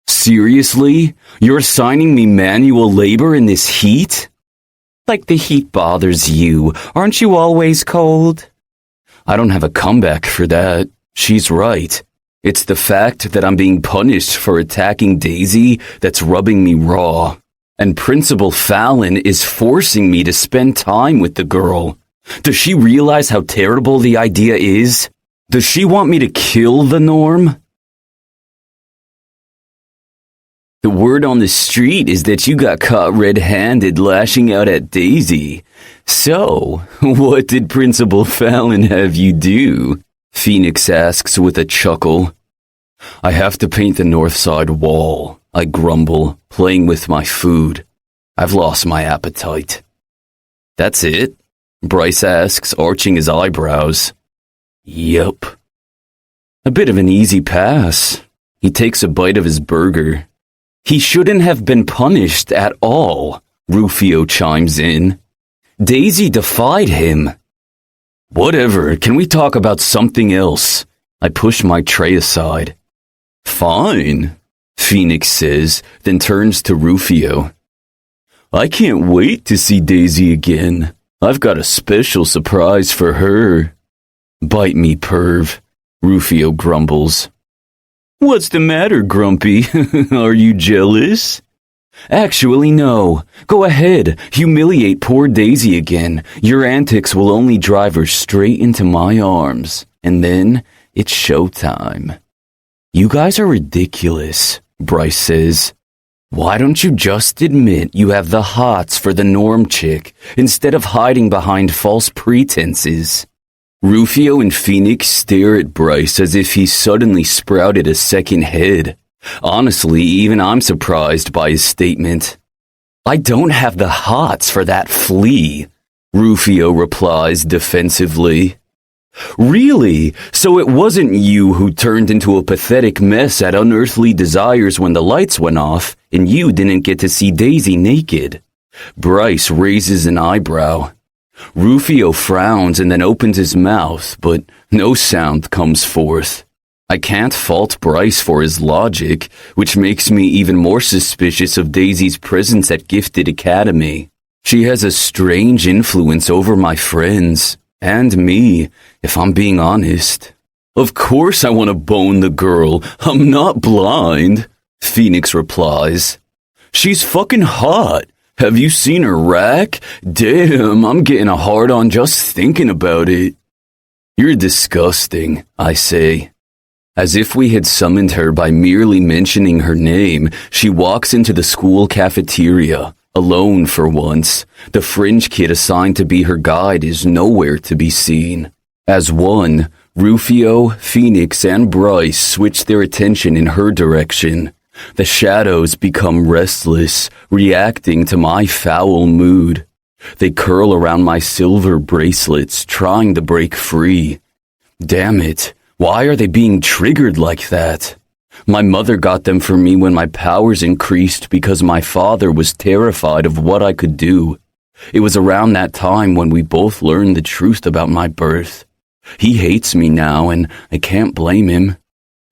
Seriously? You're assigning me manual labor in this heat? Like the heat bothers you. Aren't you always cold? I don't have a comeback for that. She's right. It's the fact that I'm being punished for attacking Daisy that's rubbing me raw. And Principal Fallon is forcing me to spend time with the girl. Does she realize how terrible the idea is? Does she want me to kill the Norm? The word on the street is that you got caught red-handed lashing out at Daisy. So, what did Principal Fallon have you do? Phoenix asks with a chuckle. I have to paint the north side wall, I grumble, playing with my food. I've lost my appetite. That's it? Bryce asks, arching his eyebrows. Yup. A bit of an easy pass. He takes a bite of his burger. He shouldn't have been punished at all, Rufio chimes in. Daisy defied him. Whatever, can we talk about something else? I push my tray aside. Fine, Phoenix says, then turns to Rufio. I can't wait to see Daisy again. I've got a special surprise for her. Bite me, perv, Rufio grumbles. What's the matter, Grumpy? Are you jealous? Actually, no. Go ahead, humiliate poor Daisy again. Your antics will only drive her straight into my arms. And then, it's showtime. You guys are ridiculous, Bryce says. Why don't you just admit you have the hots for the Norm chick, instead of hiding behind false pretenses? Rufio and Phoenix stare at Bryce as if he suddenly sprouted a second head. Honestly, even I'm surprised by his statement. I don't have the hots for that flea, Rufio replies defensively. Really? So it wasn't you who turned into a pathetic mess at Unearthly Desires when the lights went off, and you didn't get to see Daisy naked? Bryce raises an eyebrow. Rufio frowns and then opens his mouth, but no sound comes forth. I can't fault Bryce for his logic, which makes me even more suspicious of Daisy's presence at Gifted Academy. She has a strange influence over my friends, and me, if I'm being honest. Of course I want to bone the girl. I'm not blind, Phoenix replies. She's fucking hot. Have you seen her rack? Damn, I'm getting a hard-on just thinking about it. You're disgusting, I say. As if we had summoned her by merely mentioning her name, she walks into the school cafeteria, alone for once. The fringe kid assigned to be her guide is nowhere to be seen. As one, Rufio, Phoenix, and Bryce switch their attention in her direction. The shadows become restless, reacting to my foul mood. They curl around my silver bracelets, trying to break free. Damn it, why are they being triggered like that? My mother got them for me when my powers increased because my father was terrified of what I could do. It was around that time when we both learned the truth about my birth. He hates me now, and I can't blame him.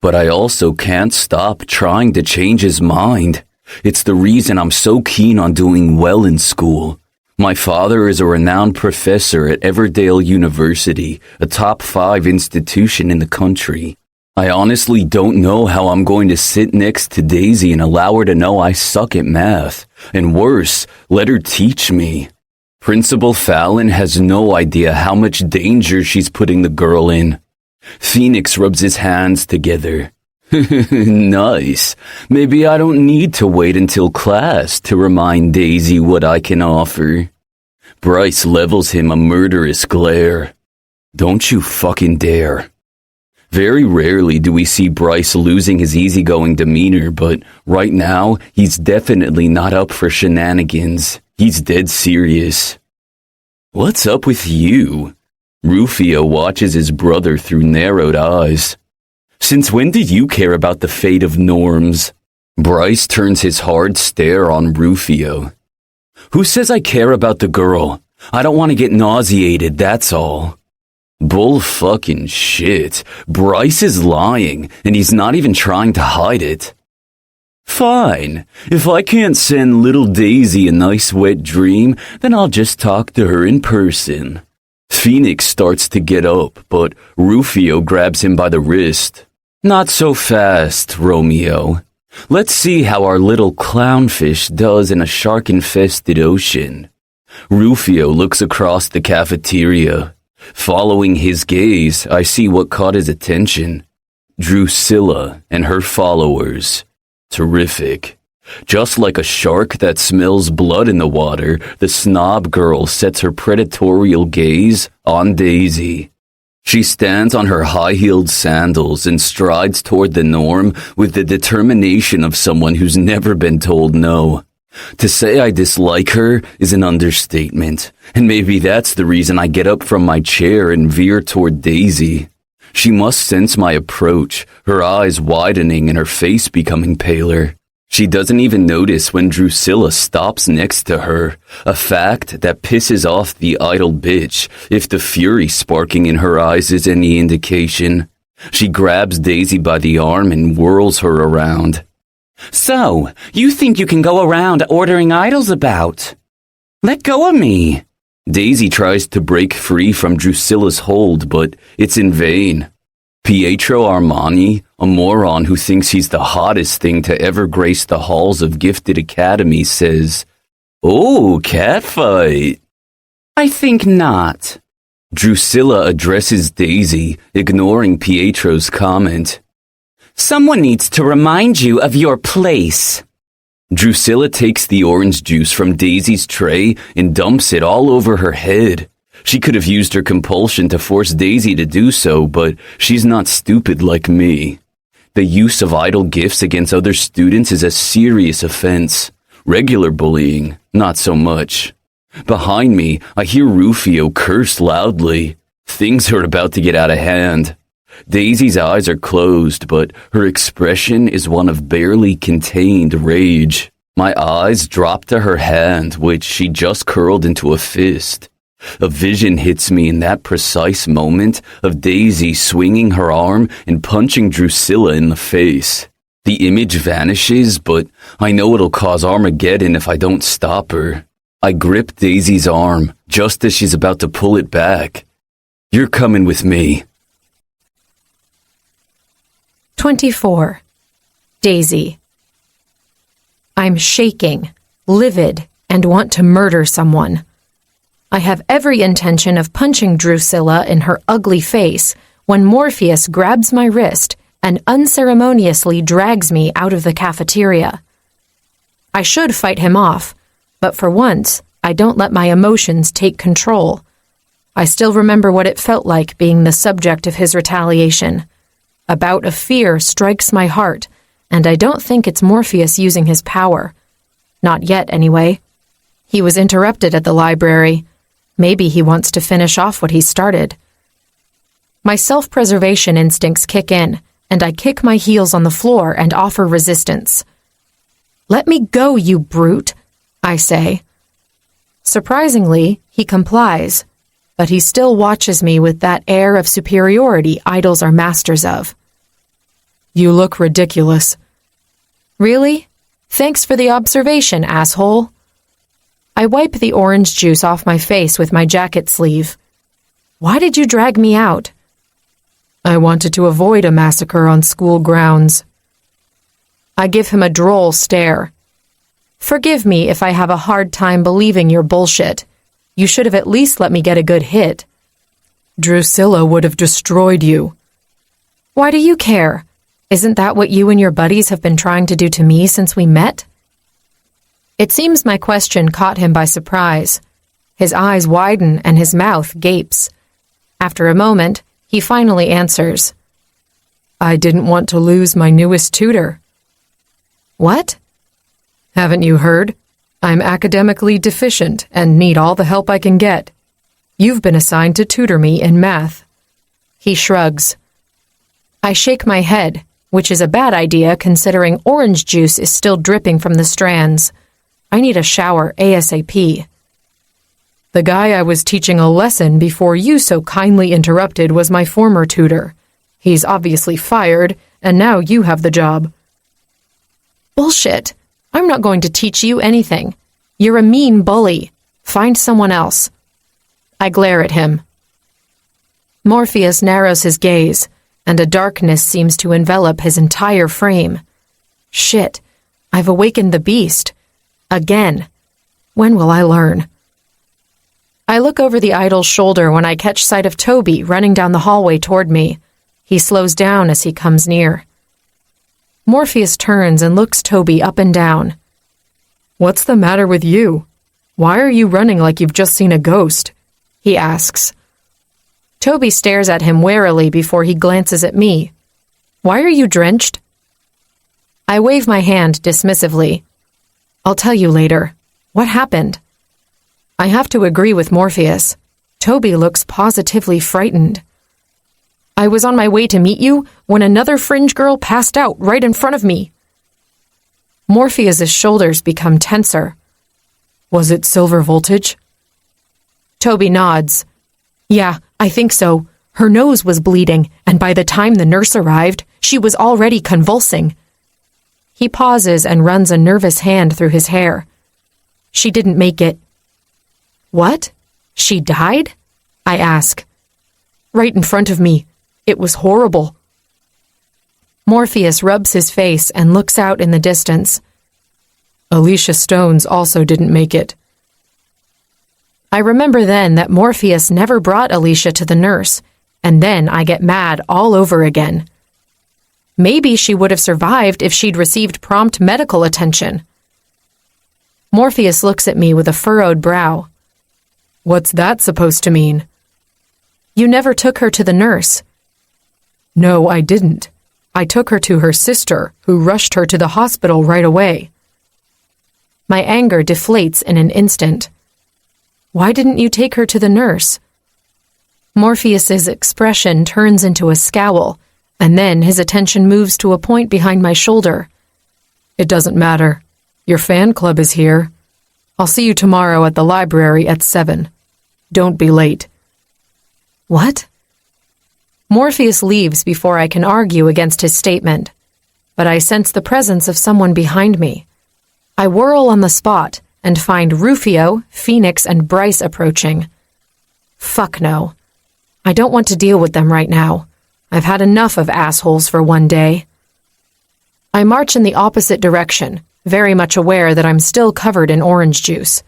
But I also can't stop trying to change his mind. It's the reason I'm so keen on doing well in school. My father is a renowned professor at Everdale University, a top 5 institution in the country. I honestly don't know how I'm going to sit next to Daisy and allow her to know I suck at math. And worse, let her teach me. Principal Fallon has no idea how much danger she's putting the girl in. Phoenix rubs his hands together. Nice. Maybe I don't need to wait until class to remind Daisy what I can offer. Bryce levels him a murderous glare. Don't you fucking dare. Very rarely do we see Bryce losing his easygoing demeanor, but right now, he's definitely not up for shenanigans. He's dead serious. What's up with you? Rufio watches his brother through narrowed eyes. Since when did you care about the fate of norms? Bryce turns his hard stare on Rufio. Who says I care about the girl? I don't want to get nauseated, that's all. Bull fucking shit. Bryce is lying, and he's not even trying to hide it. Fine. If I can't send little Daisy a nice wet dream, then I'll just talk to her in person. Phoenix starts to get up, but Rufio grabs him by the wrist. Not so fast, Romeo. Let's see how our little clownfish does in a shark-infested ocean. Rufio looks across the cafeteria. Following his gaze, I see what caught his attention. Drusilla and her followers. Terrific. Just like a shark that smells blood in the water, the snob girl sets her predatorial gaze on Daisy. She stands on her high-heeled sandals and strides toward the norm with the determination of someone who's never been told no. To say I dislike her is an understatement, and maybe that's the reason I get up from my chair and veer toward Daisy. She must sense my approach, her eyes widening and her face becoming paler. She doesn't even notice when Drusilla stops next to her, a fact that pisses off the idle bitch, if the fury sparking in her eyes is any indication. She grabs Daisy by the arm and whirls her around. So, you think you can go around ordering idols about? Let go of me. Daisy tries to break free from Drusilla's hold, but it's in vain. Pietro Armani, a moron who thinks he's the hottest thing to ever grace the halls of Gifted Academy, says, "Oh, catfight." I think not. Drusilla addresses Daisy, ignoring Pietro's comment. Someone needs to remind you of your place. Drusilla takes the orange juice from Daisy's tray and dumps it all over her head. She could have used her compulsion to force Daisy to do so, but she's not stupid like me. The use of idle gifts against other students is a serious offense. Regular bullying, not so much. Behind me, I hear Rufio curse loudly. Things are about to get out of hand. Daisy's eyes are closed, but her expression is one of barely contained rage. My eyes drop to her hand, which she just curled into a fist. A vision hits me in that precise moment of Daisy swinging her arm and punching Drusilla in the face. The image vanishes, but I know it'll cause Armageddon if I don't stop her. I grip Daisy's arm, just as she's about to pull it back. You're coming with me. 24. Daisy. I'm shaking, livid, and want to murder someone. I have every intention of punching Drusilla in her ugly face when Morpheus grabs my wrist and unceremoniously drags me out of the cafeteria. I should fight him off, but for once, I don't let my emotions take control. I still remember what it felt like being the subject of his retaliation. A bout of fear strikes my heart, and I don't think it's Morpheus using his power. Not yet, anyway. He was interrupted at the library. Maybe he wants to finish off what he started. My self-preservation instincts kick in, and I kick my heels on the floor and offer resistance. Let me go, you brute, I say. Surprisingly, he complies, but he still watches me with that air of superiority idols are masters of. You look ridiculous. Really? Thanks for the observation, asshole. I wipe the orange juice off my face with my jacket sleeve. Why did you drag me out? I wanted to avoid a massacre on school grounds. I give him a droll stare. Forgive me if I have a hard time believing your bullshit. You should have at least let me get a good hit. Drusilla would have destroyed you. Why do you care? Isn't that what you and your buddies have been trying to do to me since we met? It seems my question caught him by surprise. His eyes widen and his mouth gapes. After a moment, he finally answers. I didn't want to lose my newest tutor. What? Haven't you heard? I'm academically deficient and need all the help I can get. You've been assigned to tutor me in math. He shrugs. I shake my head, which is a bad idea considering orange juice is still dripping from the strands. I need a shower ASAP. The guy I was teaching a lesson before you so kindly interrupted was my former tutor. He's obviously fired, and now you have the job. Bullshit. I'm not going to teach you anything. You're a mean bully. Find someone else. I glare at him. Morpheus narrows his gaze, and a darkness seems to envelop his entire frame. Shit, I've awakened the beast. Again. When will I learn? I look over the idol's shoulder when I catch sight of Toby running down the hallway toward me. He slows down as he comes near. Morpheus turns and looks Toby up and down. What's the matter with you? Why are you running like you've just seen a ghost? He asks. Toby stares at him warily before he glances at me. Why are you drenched? I wave my hand dismissively. I'll tell you later. What happened? I have to agree with Morpheus. Toby looks positively frightened. I was on my way to meet you when another fringe girl passed out right in front of me. Morpheus's shoulders become tenser. Was it silver voltage? Toby nods. Yeah, I think so. Her nose was bleeding, and by the time the nurse arrived, she was already convulsing. He pauses and runs a nervous hand through his hair. She didn't make it. What? She died? I ask. Right in front of me. It was horrible. Morpheus rubs his face and looks out in the distance. Alicia Stones also didn't make it. I remember then that Morpheus never brought Alicia to the nurse, and then I get mad all over again. Maybe she would have survived if she'd received prompt medical attention. Morpheus looks at me with a furrowed brow. What's that supposed to mean? You never took her to the nurse. No, I didn't. I took her to her sister, who rushed her to the hospital right away. My anger deflates in an instant. Why didn't you take her to the nurse? Morpheus's expression turns into a scowl, and then his attention moves to a point behind my shoulder. It doesn't matter. Your fan club is here. I'll see you tomorrow at the library at 7. Don't be late. What? Morpheus leaves before I can argue against his statement, but I sense the presence of someone behind me. I whirl on the spot and find Rufio, Phoenix, and Bryce approaching. Fuck no. I don't want to deal with them right now. I've had enough of assholes for one day. I march in the opposite direction, very much aware that I'm still covered in orange juice.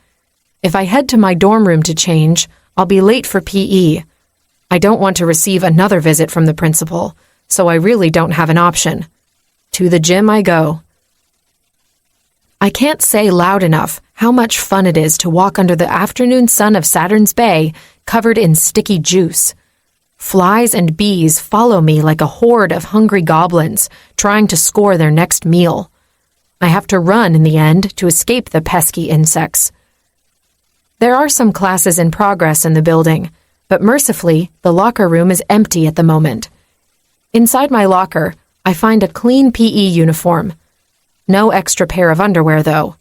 If I head to my dorm room to change, I'll be late for PE. I don't want to receive another visit from the principal, so I really don't have an option. To the gym I go. I can't say loud enough how much fun it is to walk under the afternoon sun of Saturn's Bay, covered in sticky juice. Flies and bees follow me like a horde of hungry goblins, trying to score their next meal. I have to run in the end to escape the pesky insects. There are some classes in progress in the building, but mercifully, the locker room is empty at the moment. Inside my locker, I find a clean PE uniform. No extra pair of underwear, though.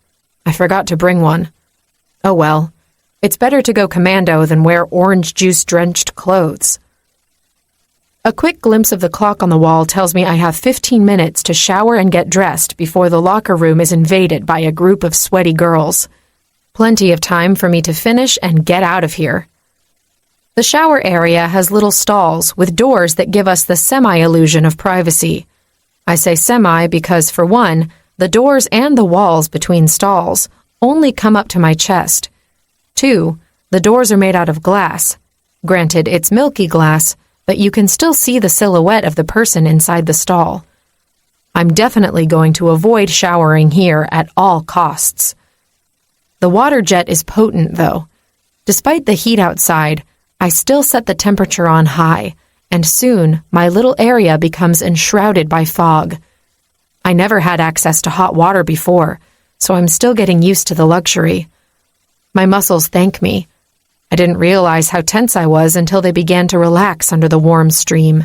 I forgot to bring one. Oh well. It's better to go commando than wear orange juice-drenched clothes. A quick glimpse of the clock on the wall tells me I have 15 minutes to shower and get dressed before the locker room is invaded by a group of sweaty girls. Plenty of time for me to finish and get out of here. The shower area has little stalls with doors that give us the semi-illusion of privacy. I say semi because, for one, the doors and the walls between stalls only come up to my chest. 2, the doors are made out of glass. Granted, it's milky glass, but you can still see the silhouette of the person inside the stall. I'm definitely going to avoid showering here at all costs. The water jet is potent, though. Despite the heat outside, I still set the temperature on high, and soon my little area becomes enshrouded by fog. I never had access to hot water before, so I'm still getting used to the luxury. My muscles thank me. I didn't realize how tense I was until they began to relax under the warm stream.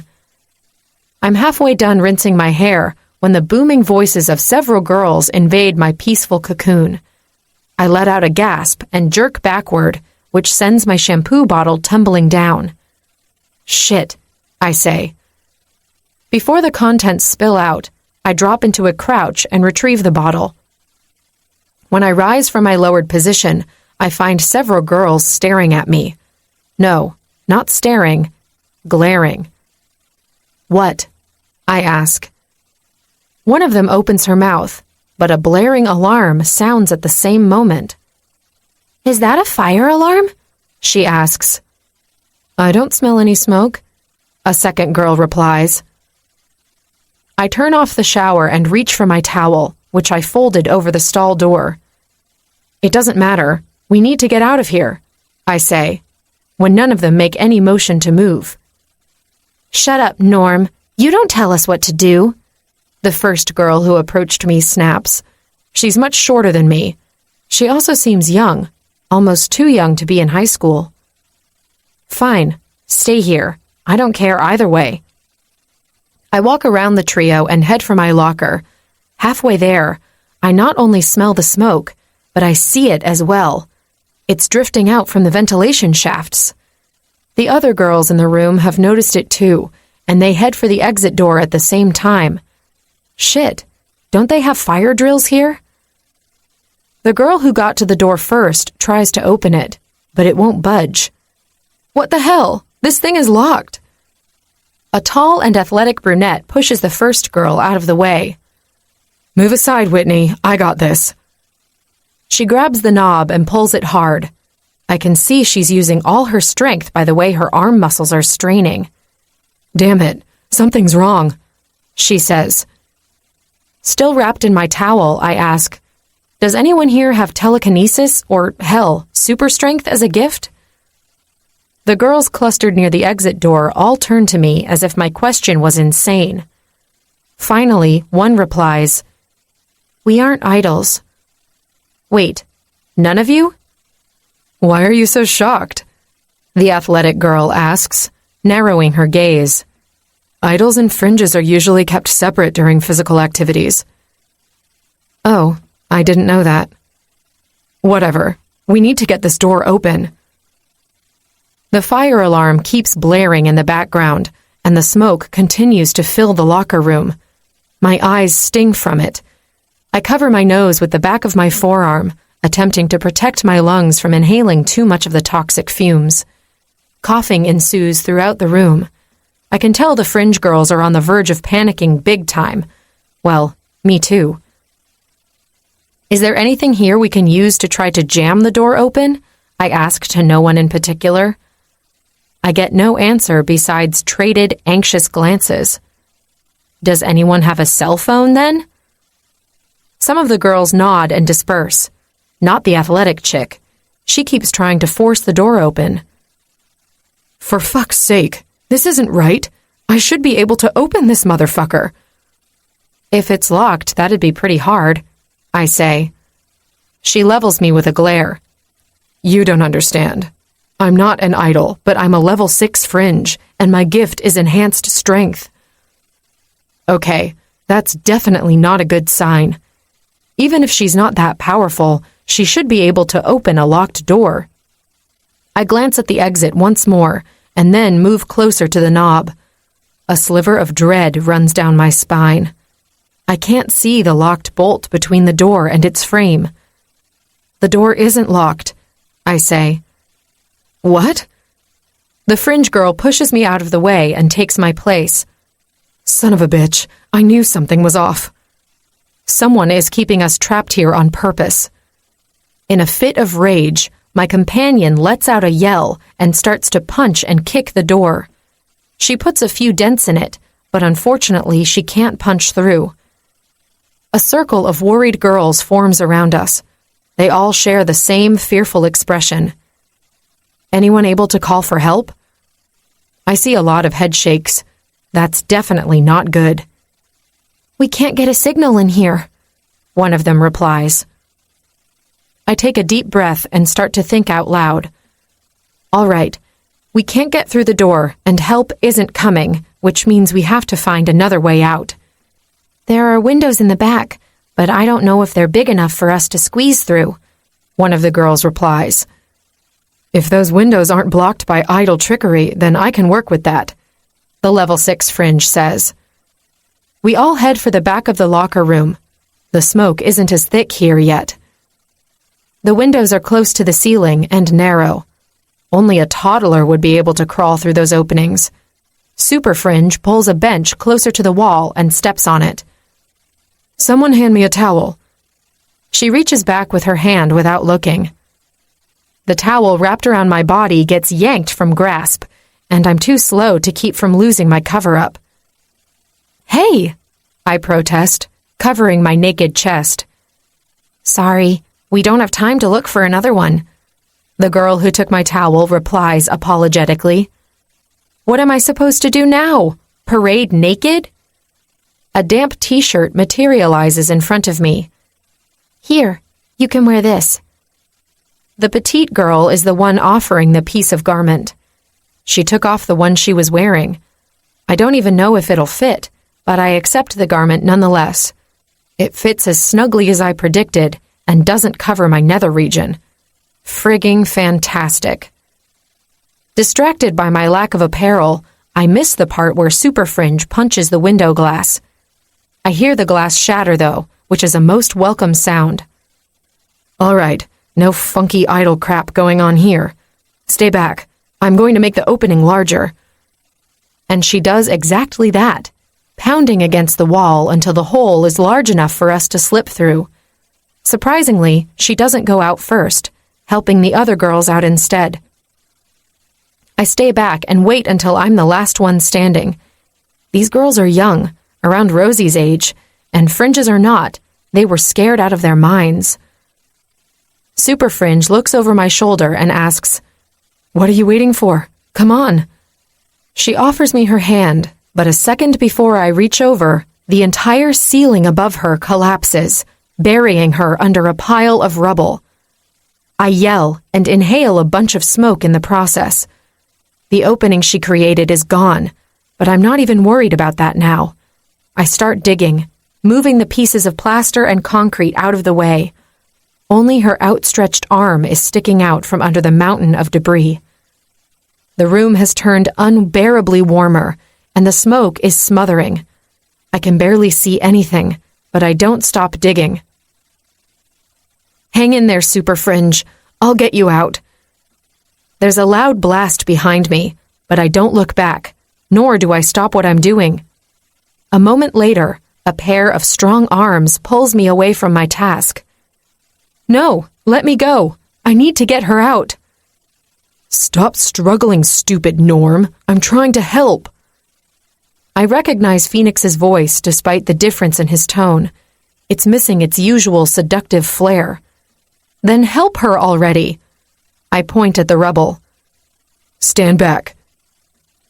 I'm halfway done rinsing my hair when the booming voices of several girls invade my peaceful cocoon. I let out a gasp and jerk backward, which sends my shampoo bottle tumbling down. Shit, I say. Before the contents spill out, I drop into a crouch and retrieve the bottle. When I rise from my lowered position, I find several girls staring at me. No, not staring, glaring. What? I ask. One of them opens her mouth, but a blaring alarm sounds at the same moment. Is that a fire alarm? She asks. I don't smell any smoke, a second girl replies. I turn off the shower and reach for my towel, which I folded over the stall door. It doesn't matter. We need to get out of here, I say, when none of them make any motion to move. Shut up, Norm. You don't tell us what to do, the first girl who approached me snaps. She's much shorter than me. She also seems young, almost too young to be in high school. Fine, stay here. I don't care either way. I walk around the trio and head for my locker. Halfway there, I not only smell the smoke, but I see it as well. It's drifting out from the ventilation shafts. The other girls in the room have noticed it too, and they head for the exit door at the same time. Shit, don't they have fire drills here? The girl who got to the door first tries to open it, but it won't budge. What the hell? This thing is locked. A tall and athletic brunette pushes the first girl out of the way. Move aside, Whitney. I got this. She grabs the knob and pulls it hard. I can see she's using all her strength by the way her arm muscles are straining. Damn it, something's wrong, she says. Still wrapped in my towel, I ask, does anyone here have telekinesis or, hell, super strength as a gift? The girls clustered near the exit door all turn to me as if my question was insane. Finally, one replies, We aren't idols. Wait, none of you? Why are you so shocked? The athletic girl asks, narrowing her gaze. Idols and fringes are usually kept separate during physical activities. Oh, I didn't know that. Whatever. We need to get this door open. The fire alarm keeps blaring in the background, and the smoke continues to fill the locker room. My eyes sting from it. I cover my nose with the back of my forearm, attempting to protect my lungs from inhaling too much of the toxic fumes. Coughing ensues throughout the room. I can tell the fringe girls are on the verge of panicking big time. Well, me too. Is there anything here we can use to try to jam the door open? I ask to no one in particular. I get no answer besides traded, anxious glances. Does anyone have a cell phone, then? Some of the girls nod and disperse. Not the athletic chick. She keeps trying to force the door open. For fuck's sake, this isn't right. I should be able to open this motherfucker. If it's locked, that'd be pretty hard, I say. She levels me with a glare. You don't understand. I'm not an idol, but I'm a level 6 fringe, and my gift is enhanced strength. Okay, that's definitely not a good sign. Even if she's not that powerful, she should be able to open a locked door. I glance at the exit once more, and then move closer to the knob. A sliver of dread runs down my spine. I can't see the locked bolt between the door and its frame. The door isn't locked, I say. What? The fringe girl pushes me out of the way and takes my place. Son of a bitch, I knew something was off. Someone is keeping us trapped here on purpose. In a fit of rage, my companion lets out a yell and starts to punch and kick the door. She puts a few dents in it, but unfortunately she can't punch through. A circle of worried girls forms around us. They all share the same fearful expression. Anyone able to call for help? I see a lot of head shakes. That's definitely not good. We can't get a signal in here, one of them replies. I take a deep breath and start to think out loud. All right, we can't get through the door, and help isn't coming, which means we have to find another way out. There are windows in the back, but I don't know if they're big enough for us to squeeze through, one of the girls replies. If those windows aren't blocked by idle trickery, then I can work with that, the level 6 fringe says. We all head for the back of the locker room. The smoke isn't as thick here yet. The windows are close to the ceiling and narrow. Only a toddler would be able to crawl through those openings. Super Fringe pulls a bench closer to the wall and steps on it. Someone hand me a towel. She reaches back with her hand without looking. The towel wrapped around my body gets yanked from grasp, and I'm too slow to keep from losing my cover-up. Hey, I protest, covering my naked chest. Sorry, we don't have time to look for another one, the girl who took my towel replies apologetically. What am I supposed to do now? Parade naked? A damp t-shirt materializes in front of me. Here, you can wear this. The petite girl is the one offering the piece of garment. She took off the one she was wearing. I don't even know if it'll fit, but I accept the garment nonetheless. It fits as snugly as I predicted and doesn't cover my nether region. Frigging fantastic. Distracted by my lack of apparel, I miss the part where Super Fringe punches the window glass. I hear the glass shatter, though, which is a most welcome sound. All right, no funky idle crap going on here. Stay back. I'm going to make the opening larger. And she does exactly that, pounding against the wall until the hole is large enough for us to slip through. Surprisingly, she doesn't go out first, helping the other girls out instead. I stay back and wait until I'm the last one standing. These girls are young, around Rosie's age, and Fringes are not. They were scared out of their minds. Super Fringe looks over my shoulder and asks, "What are you waiting for? Come on." She offers me her hand, but a second before I reach over, the entire ceiling above her collapses, burying her under a pile of rubble. I yell and inhale a bunch of smoke in the process. The opening she created is gone, but I'm not even worried about that now. I start digging, moving the pieces of plaster and concrete out of the way. Only her outstretched arm is sticking out from under the mountain of debris. The room has turned unbearably warmer, and the smoke is smothering. I can barely see anything, but I don't stop digging. Hang in there, Super Fringe. I'll get you out. There's a loud blast behind me, but I don't look back, nor do I stop what I'm doing. A moment later, a pair of strong arms pulls me away from my task. No, let me go. I need to get her out. Stop struggling, stupid Norm. I'm trying to help. I recognize Phoenix's voice despite the difference in his tone. It's missing its usual seductive flair. Then help her already. I point at the rubble. Stand back.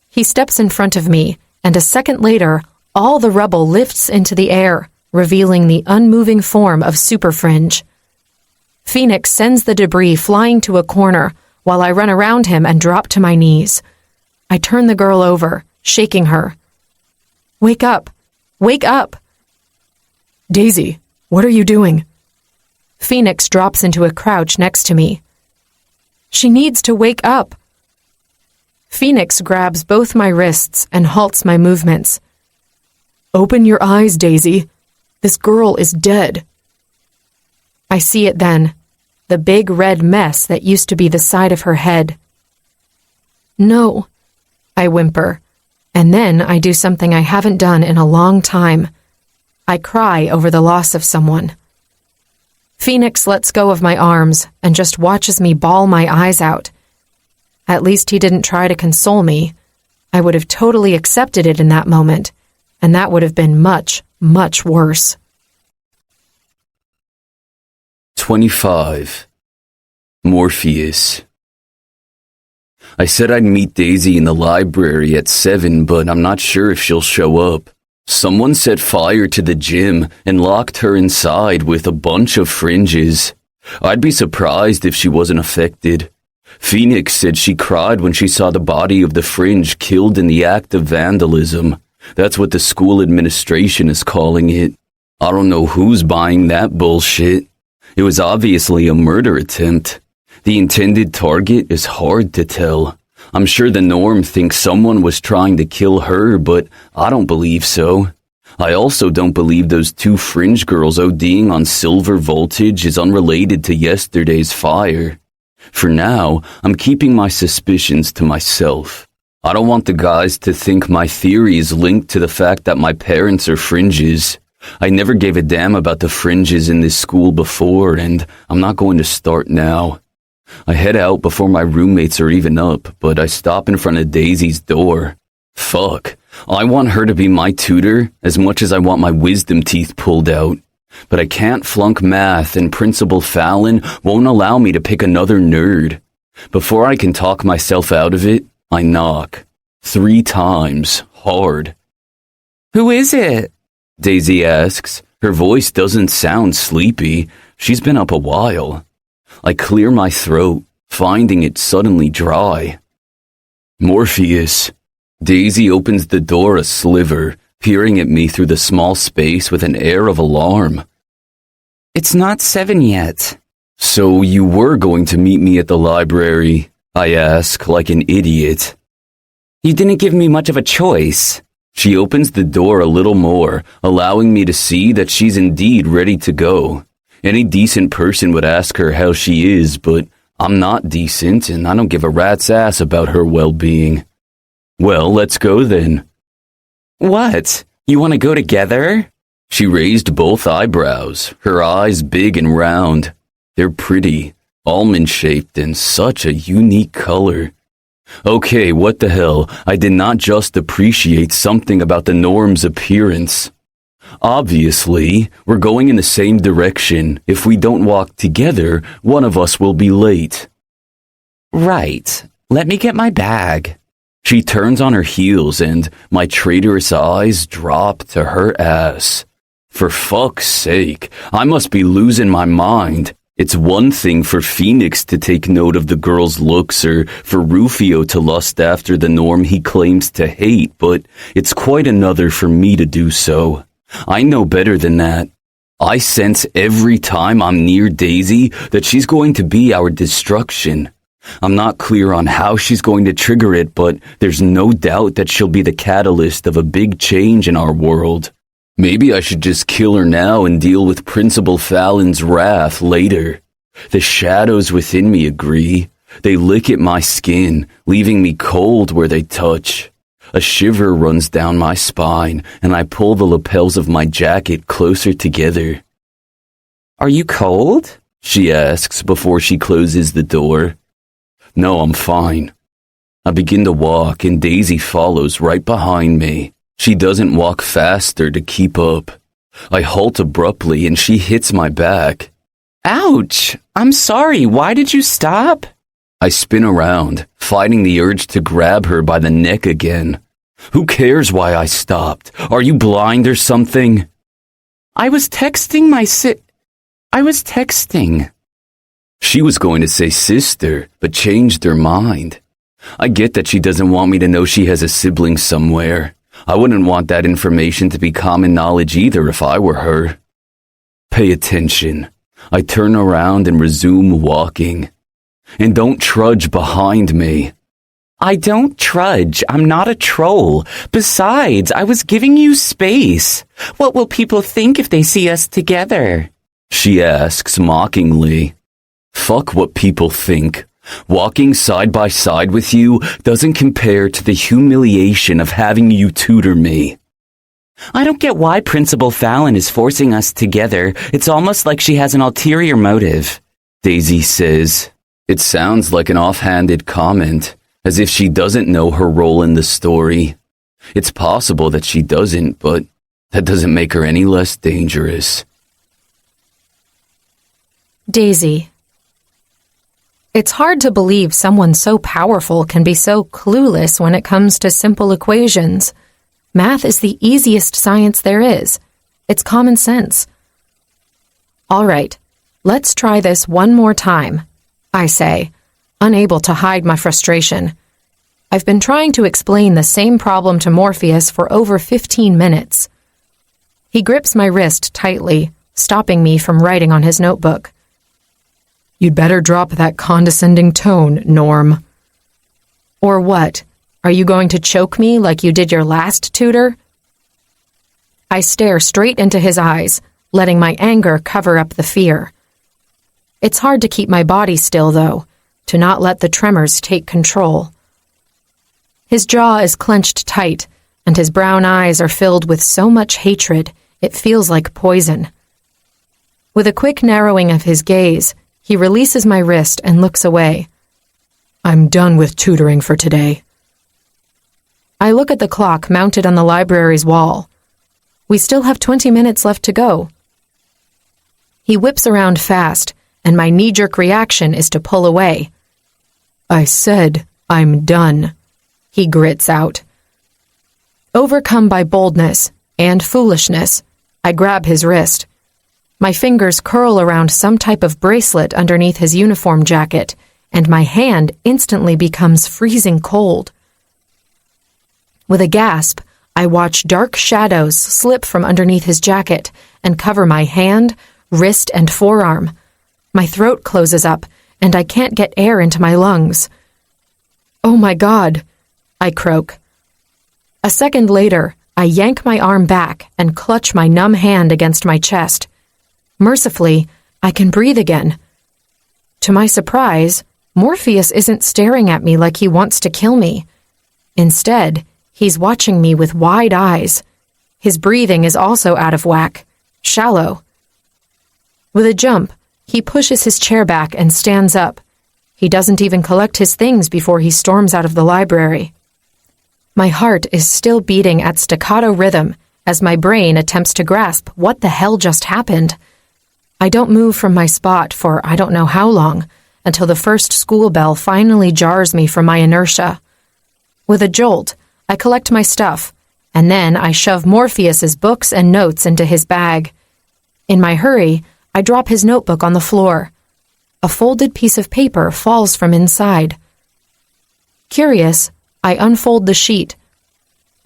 He steps in front of me, and a second later, all the rubble lifts into the air, revealing the unmoving form of Super Fringe. Phoenix sends the debris flying to a corner while I run around him and drop to my knees. I turn the girl over, shaking her. Wake up! Wake up! Daisy, what are you doing? Phoenix drops into a crouch next to me. She needs to wake up. Phoenix grabs both my wrists and halts my movements. Open your eyes, Daisy. This girl is dead. I see it then, the big red mess that used to be the side of her head. No, I whimper, and then I do something I haven't done in a long time. I cry over the loss of someone. Phoenix lets go of my arms and just watches me bawl my eyes out. At least he didn't try to console me. I would have totally accepted it in that moment, and that would have been much, much worse. 25. Morpheus. I said I'd meet Daisy in the library at 7, but I'm not sure if she'll show up. Someone set fire to the gym and locked her inside with a bunch of fringes. I'd be surprised if she wasn't affected. Phoenix said she cried when she saw the body of the fringe killed in the act of vandalism. That's what the school administration is calling it. I don't know who's buying that bullshit. It was obviously a murder attempt. The intended target is hard to tell. I'm sure the Norm thinks someone was trying to kill her, but I don't believe so. I also don't believe those 2 fringe girls ODing on silver voltage is unrelated to yesterday's fire. For now, I'm keeping my suspicions to myself. I don't want the guys to think my theory is linked to the fact that my parents are fringes. I never gave a damn about the fringes in this school before, and I'm not going to start now. I head out before my roommates are even up, but I stop in front of Daisy's door. Fuck. I want her to be my tutor as much as I want my wisdom teeth pulled out. But I can't flunk math, and Principal Fallon won't allow me to pick another nerd. Before I can talk myself out of it, I knock. 3 times. Hard. Who is it? Daisy asks. Her voice doesn't sound sleepy. She's been up a while. I clear my throat, finding it suddenly dry. Morpheus. Daisy opens the door a sliver, peering at me through the small space with an air of alarm. It's not 7 yet. So you were going to meet me at the library? I ask, like an idiot. You didn't give me much of a choice. She opens the door a little more, allowing me to see that she's indeed ready to go. Any decent person would ask her how she is, but I'm not decent and I don't give a rat's ass about her well-being. Well, let's go then. What? You want to go together? She raised both eyebrows, her eyes big and round. They're pretty, almond-shaped, and such a unique color. Okay, what the hell? I did not just appreciate something about the Norm's appearance. Obviously, we're going in the same direction. If we don't walk together, one of us will be late. Right. Let me get my bag. She turns on her heels and my traitorous eyes drop to her ass. For fuck's sake, I must be losing my mind. It's one thing for Phoenix to take note of the girl's looks or for Rufio to lust after the Norm he claims to hate, but it's quite another for me to do so. I know better than that. I sense every time I'm near Daisy that she's going to be our destruction. I'm not clear on how she's going to trigger it, but there's no doubt that she'll be the catalyst of a big change in our world. Maybe I should just kill her now and deal with Principal Fallon's wrath later. The shadows within me agree. They lick at my skin, leaving me cold where they touch. A shiver runs down my spine, and I pull the lapels of my jacket closer together. Are you cold? She asks before she closes the door. No, I'm fine. I begin to walk, and Daisy follows right behind me. She doesn't walk faster to keep up. I halt abruptly, and she hits my back. Ouch! I'm sorry, why did you stop? I spin around, fighting the urge to grab her by the neck again. Who cares why I stopped? Are you blind or something? I was texting. She was going to say sister, but changed her mind. I get that she doesn't want me to know she has a sibling somewhere. I wouldn't want that information to be common knowledge either if I were her. Pay attention. I turn around and resume walking. And don't trudge behind me. I don't trudge. I'm not a troll. Besides, I was giving you space. What will people think if they see us together? She asks mockingly. Fuck what people think. Walking side by side with you doesn't compare to the humiliation of having you tutor me. I don't get why Principal Fallon is forcing us together. It's almost like she has an ulterior motive. Daisy says. It sounds like an offhanded comment, as if she doesn't know her role in the story. It's possible that she doesn't, but that doesn't make her any less dangerous. Daisy. It's hard to believe someone so powerful can be so clueless when it comes to simple equations. Math is the easiest science there is. It's common sense. All right, let's try this one more time, I say, unable to hide my frustration. I've been trying to explain the same problem to Morpheus for over 15 minutes. He grips my wrist tightly, stopping me from writing on his notebook. You'd better drop that condescending tone, Norm. Or what? Are you going to choke me like you did your last tutor? I stare straight into his eyes, letting my anger cover up the fear. It's hard to keep my body still, though, to not let the tremors take control. His jaw is clenched tight, and his brown eyes are filled with so much hatred, it feels like poison. With a quick narrowing of his gaze, he releases my wrist and looks away. I'm done with tutoring for today. I look at the clock mounted on the library's wall. We still have 20 minutes left to go. He whips around fast, and my knee-jerk reaction is to pull away. I said I'm done, he grits out. Overcome by boldness and foolishness, I grab his wrist. My fingers curl around some type of bracelet underneath his uniform jacket, and my hand instantly becomes freezing cold. With a gasp, I watch dark shadows slip from underneath his jacket and cover my hand, wrist, and forearm. My throat closes up, and I can't get air into my lungs. Oh my God, I croak. A second later, I yank my arm back and clutch my numb hand against my chest. Mercifully, I can breathe again. To my surprise, Morpheus isn't staring at me like he wants to kill me. Instead, he's watching me with wide eyes. His breathing is also out of whack, shallow. With a jump, he pushes his chair back and stands up. He doesn't even collect his things before he storms out of the library. My heart is still beating at staccato rhythm as my brain attempts to grasp what the hell just happened. I don't move from my spot for I don't know how long, until the first school bell finally jars me from my inertia. With a jolt, I collect my stuff, and then I shove Morpheus's books and notes into his bag. In my hurry, I drop his notebook on the floor. A folded piece of paper falls from inside. Curious, I unfold the sheet.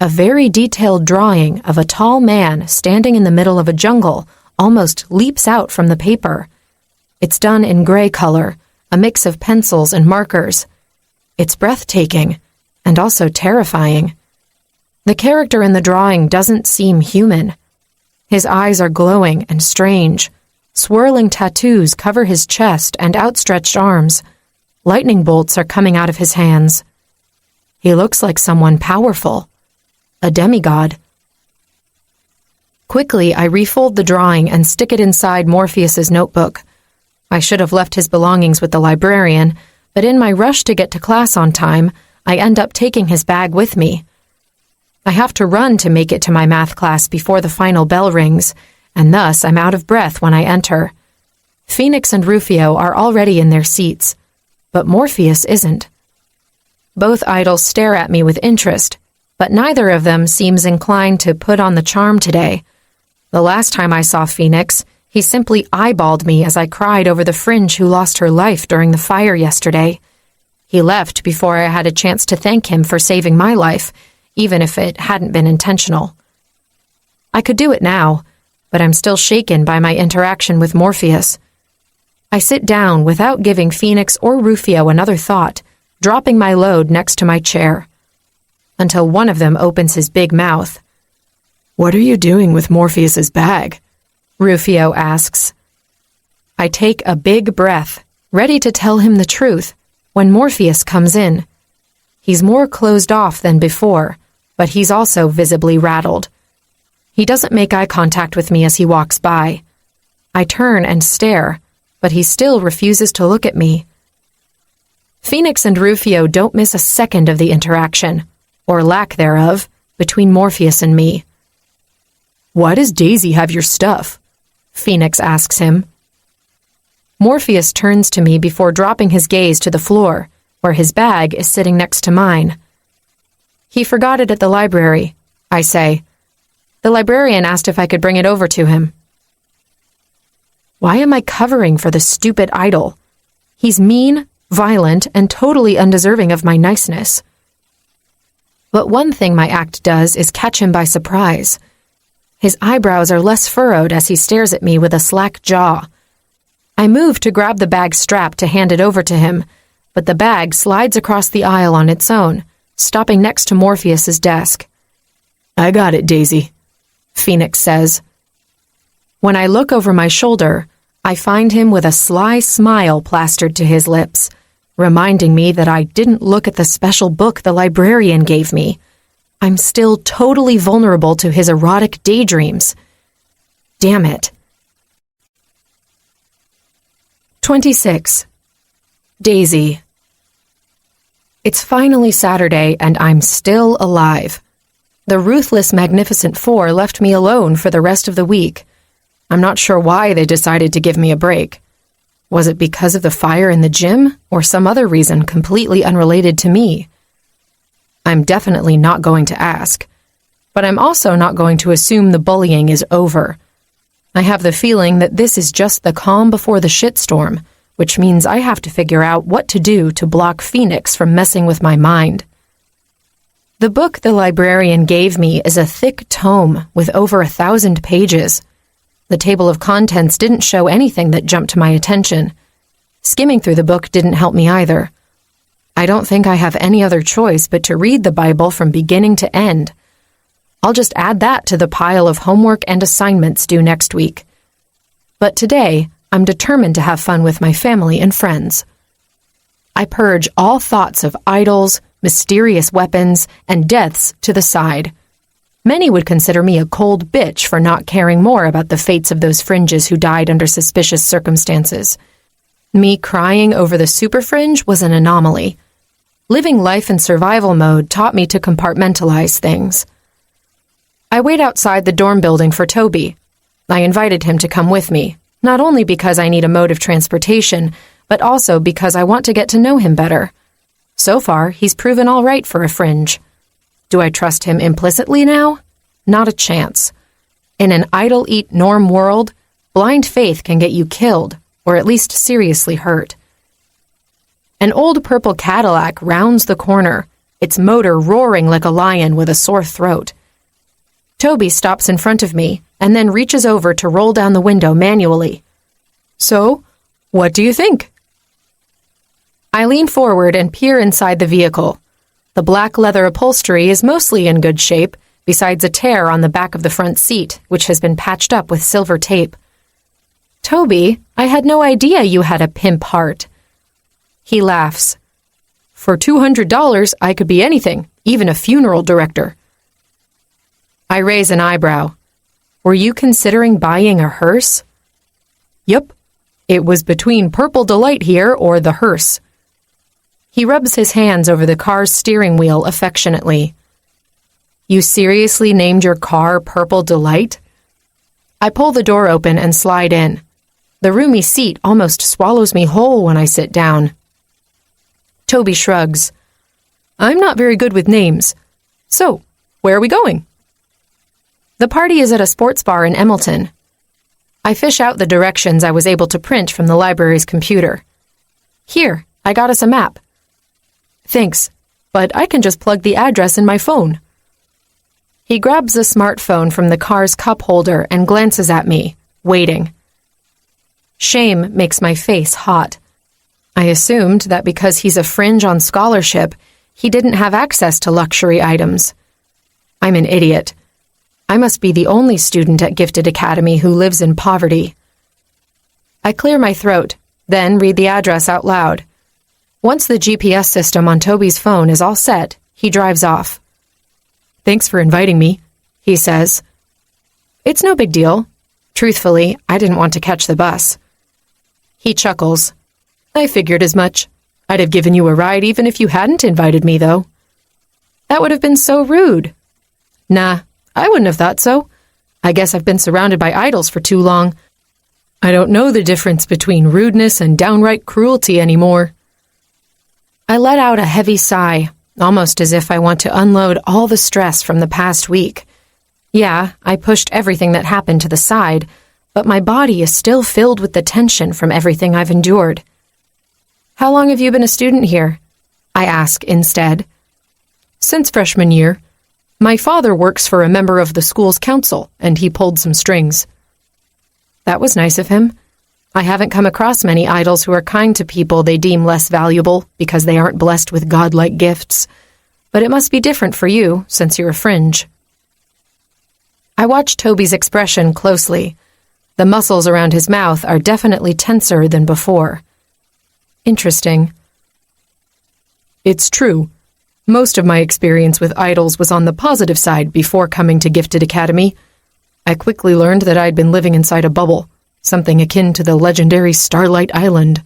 A very detailed drawing of a tall man standing in the middle of a jungle almost leaps out from the paper. It's done in gray color, a mix of pencils and markers. It's breathtaking, and also terrifying. The character in the drawing doesn't seem human. His eyes are glowing and strange. Swirling tattoos cover his chest and outstretched arms. Lightning bolts are coming out of his hands. He looks like someone powerful. A demigod. Quickly, I refold the drawing and stick it inside Morpheus's notebook. I should have left his belongings with the librarian, but in my rush to get to class on time, I end up taking his bag with me. I have to run to make it to my math class before the final bell rings, and thus I'm out of breath when I enter. Phoenix and Rufio are already in their seats, but Morpheus isn't. Both idols stare at me with interest, but neither of them seems inclined to put on the charm today. The last time I saw Phoenix, he simply eyeballed me as I cried over the fringe who lost her life during the fire yesterday. He left before I had a chance to thank him for saving my life, even if it hadn't been intentional. I could do it now, but I'm still shaken by my interaction with Morpheus. I sit down without giving Phoenix or Rufio another thought, dropping my load next to my chair. Until one of them opens his big mouth. "What are you doing with Morpheus's bag?" Rufio asks. I take a big breath, ready to tell him the truth, when Morpheus comes in. He's more closed off than before, but he's also visibly rattled. He doesn't make eye contact with me as he walks by. I turn and stare, but he still refuses to look at me. Phoenix and Rufio don't miss a second of the interaction, or lack thereof, between Morpheus and me. "Why does Daisy have your stuff?" Phoenix asks him. Morpheus turns to me before dropping his gaze to the floor, where his bag is sitting next to mine. He forgot it at the library, I say. The librarian asked if I could bring it over to him. Why am I covering for the stupid idol? He's mean, violent, and totally undeserving of my niceness. But one thing my act does is catch him by surprise. His eyebrows are less furrowed as he stares at me with a slack jaw. I move to grab the bag strap to hand it over to him, but the bag slides across the aisle on its own, stopping next to Morpheus's desk. I got it, Daisy, Phoenix says. When I look over my shoulder, I find him with a sly smile plastered to his lips, reminding me that I didn't look at the special book the librarian gave me. I'm still totally vulnerable to his erotic daydreams. Damn it. 26. Daisy. It's finally Saturday and I'm still alive. The ruthless Magnificent Four left me alone for the rest of the week. I'm not sure why they decided to give me a break. Was it because of the fire in the gym, or some other reason completely unrelated to me? I'm definitely not going to ask, but I'm also not going to assume the bullying is over. I have the feeling that this is just the calm before the shitstorm, which means I have to figure out what to do to block Phoenix from messing with my mind. The book the librarian gave me is a thick tome with over 1,000 pages. The table of contents didn't show anything that jumped to my attention. Skimming through the book didn't help me either. I don't think I have any other choice but to read the Bible from beginning to end. I'll just add that to the pile of homework and assignments due next week. But today, I'm determined to have fun with my family and friends. I purge all thoughts of idols, mysterious weapons, and deaths to the side. Many would consider me a cold bitch for not caring more about the fates of those fringes who died under suspicious circumstances. Me crying over the super fringe was an anomaly. Living life in survival mode taught me to compartmentalize things. I wait outside the dorm building for Toby. I invited him to come with me, not only because I need a mode of transportation, but also because I want to get to know him better. So far, he's proven all right for a fringe. Do I trust him implicitly now? Not a chance. In an idol-eat-norm world, blind faith can get you killed, or at least seriously hurt. An old purple Cadillac rounds the corner, its motor roaring like a lion with a sore throat. Toby stops in front of me and then reaches over to roll down the window manually. So, what do you think? I lean forward and peer inside the vehicle. The black leather upholstery is mostly in good shape, besides a tear on the back of the front seat, which has been patched up with silver tape. Toby, I had no idea you had a pimp heart. He laughs. For $200, I could be anything, even a funeral director. I raise an eyebrow. Were you considering buying a hearse? Yup. It was between Purple Delight here or the hearse. He rubs his hands over the car's steering wheel affectionately. You seriously named your car Purple Delight? I pull the door open and slide in. The roomy seat almost swallows me whole when I sit down. Toby shrugs. I'm not very good with names. So, where are we going? The party is at a sports bar in Emmilton. I fish out the directions I was able to print from the library's computer. Here, I got us a map. Thanks, but I can just plug the address in my phone. He grabs a smartphone from the car's cup holder and glances at me, waiting. Shame makes my face hot. I assumed that because he's a fringe on scholarship, he didn't have access to luxury items. I'm an idiot. I must be the only student at Gifted Academy who lives in poverty. I clear my throat, then read the address out loud. Once the GPS system on Toby's phone is all set, he drives off. Thanks for inviting me, he says. It's no big deal. Truthfully, I didn't want to catch the bus. He chuckles. I figured as much. I'd have given you a ride even if you hadn't invited me, though. That would have been so rude. Nah, I wouldn't have thought so. I guess I've been surrounded by idols for too long. I don't know the difference between rudeness and downright cruelty anymore. I let out a heavy sigh, almost as if I want to unload all the stress from the past week. Yeah, I pushed everything that happened to the side, but my body is still filled with the tension from everything I've endured. How long have you been a student here? I ask instead. Since freshman year. My father works for a member of the school's council, and he pulled some strings. That was nice of him. I haven't come across many idols who are kind to people they deem less valuable because they aren't blessed with godlike gifts. But it must be different for you, since you're a fringe. I watch Toby's expression closely. The muscles around his mouth are definitely tenser than before. Interesting. It's true. Most of my experience with idols was on the positive side before coming to Gifted Academy. I quickly learned that I'd been living inside a bubble, something akin to the legendary Starlight Island.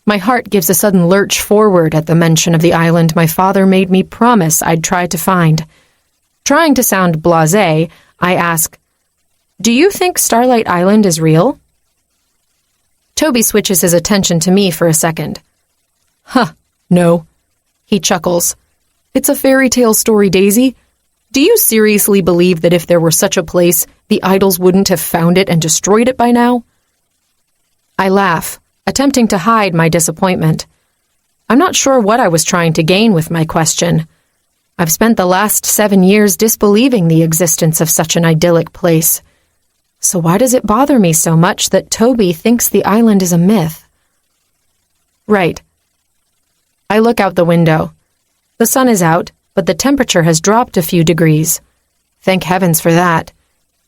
My heart gives a sudden lurch forward at the mention of the island my father made me promise I'd try to find. Trying to sound blasé, I ask, "Do you think Starlight Island is real?" Toby switches his attention to me for a second. Huh, no. He chuckles. It's a fairy tale story, Daisy. Do you seriously believe that if there were such a place, the idols wouldn't have found it and destroyed it by now? I laugh, attempting to hide my disappointment. I'm not sure what I was trying to gain with my question. I've spent the last 7 years disbelieving the existence of such an idyllic place. So why does it bother me so much that Toby thinks the island is a myth? Right. I look out the window. The sun is out, but the temperature has dropped a few degrees. Thank heavens for that.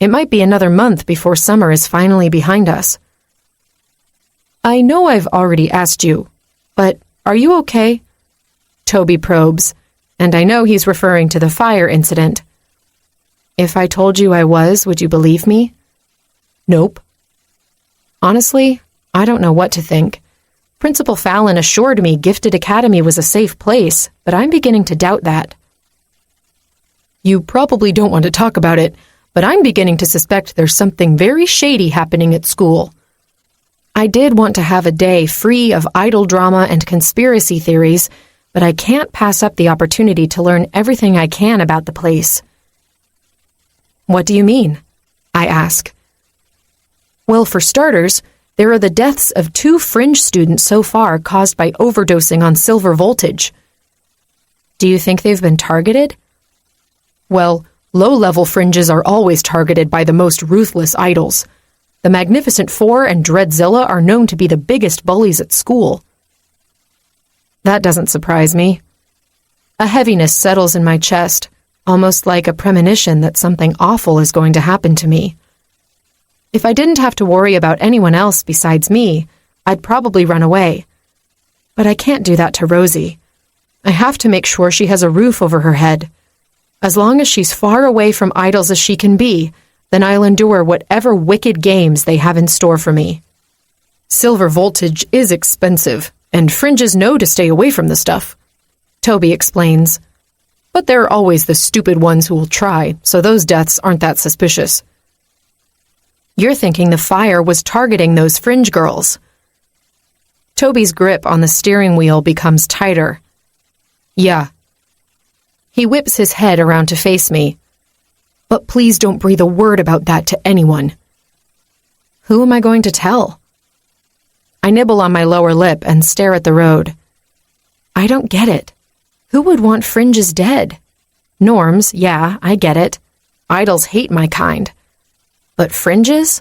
It might be another month before summer is finally behind us. I know I've already asked you, but are you okay? Toby probes, and I know he's referring to the fire incident. If I told you I was, would you believe me? Nope. Honestly, I don't know what to think. Principal Fallon assured me Gifted Academy was a safe place, but I'm beginning to doubt that. You probably don't want to talk about it, but I'm beginning to suspect there's something very shady happening at school. I did want to have a day free of idol drama and conspiracy theories, but I can't pass up the opportunity to learn everything I can about the place. What do you mean? I ask. Well, for starters, there are the deaths of 2 fringe students so far caused by overdosing on silver voltage. Do you think they've been targeted? Well, low-level fringes are always targeted by the most ruthless idols. The Magnificent Four and Dreadzilla are known to be the biggest bullies at school. That doesn't surprise me. A heaviness settles in my chest, almost like a premonition that something awful is going to happen to me. If I didn't have to worry about anyone else besides me, I'd probably run away. But I can't do that to Rosie. I have to make sure she has a roof over her head. As long as she's far away from idols as she can be, then I'll endure whatever wicked games they have in store for me. Silver voltage is expensive, and fringes know to stay away from the stuff. Toby explains. But there are always the stupid ones who will try, so those deaths aren't that suspicious. You're thinking the fire was targeting those fringe girls. Toby's grip on the steering wheel becomes tighter. Yeah. He whips his head around to face me. But please don't breathe a word about that to anyone. Who am I going to tell? I nibble on my lower lip and stare at the road. I don't get it. Who would want fringes dead? Norms, yeah, I get it. Idols hate my kind. But fringes?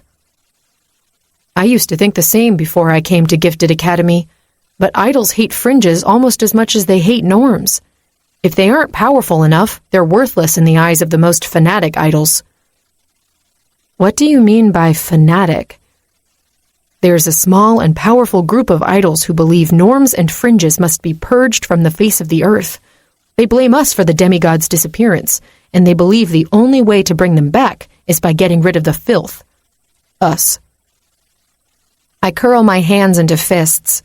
I used to think the same before I came to Gifted Academy, but idols hate fringes almost as much as they hate norms. If they aren't powerful enough, they're worthless in the eyes of the most fanatic idols. What do you mean by fanatic? There's a small and powerful group of idols who believe norms and fringes must be purged from the face of the earth. They blame us for the demigod's disappearance, and they believe the only way to bring them back is by getting rid of the filth. Us. I curl my hands into fists.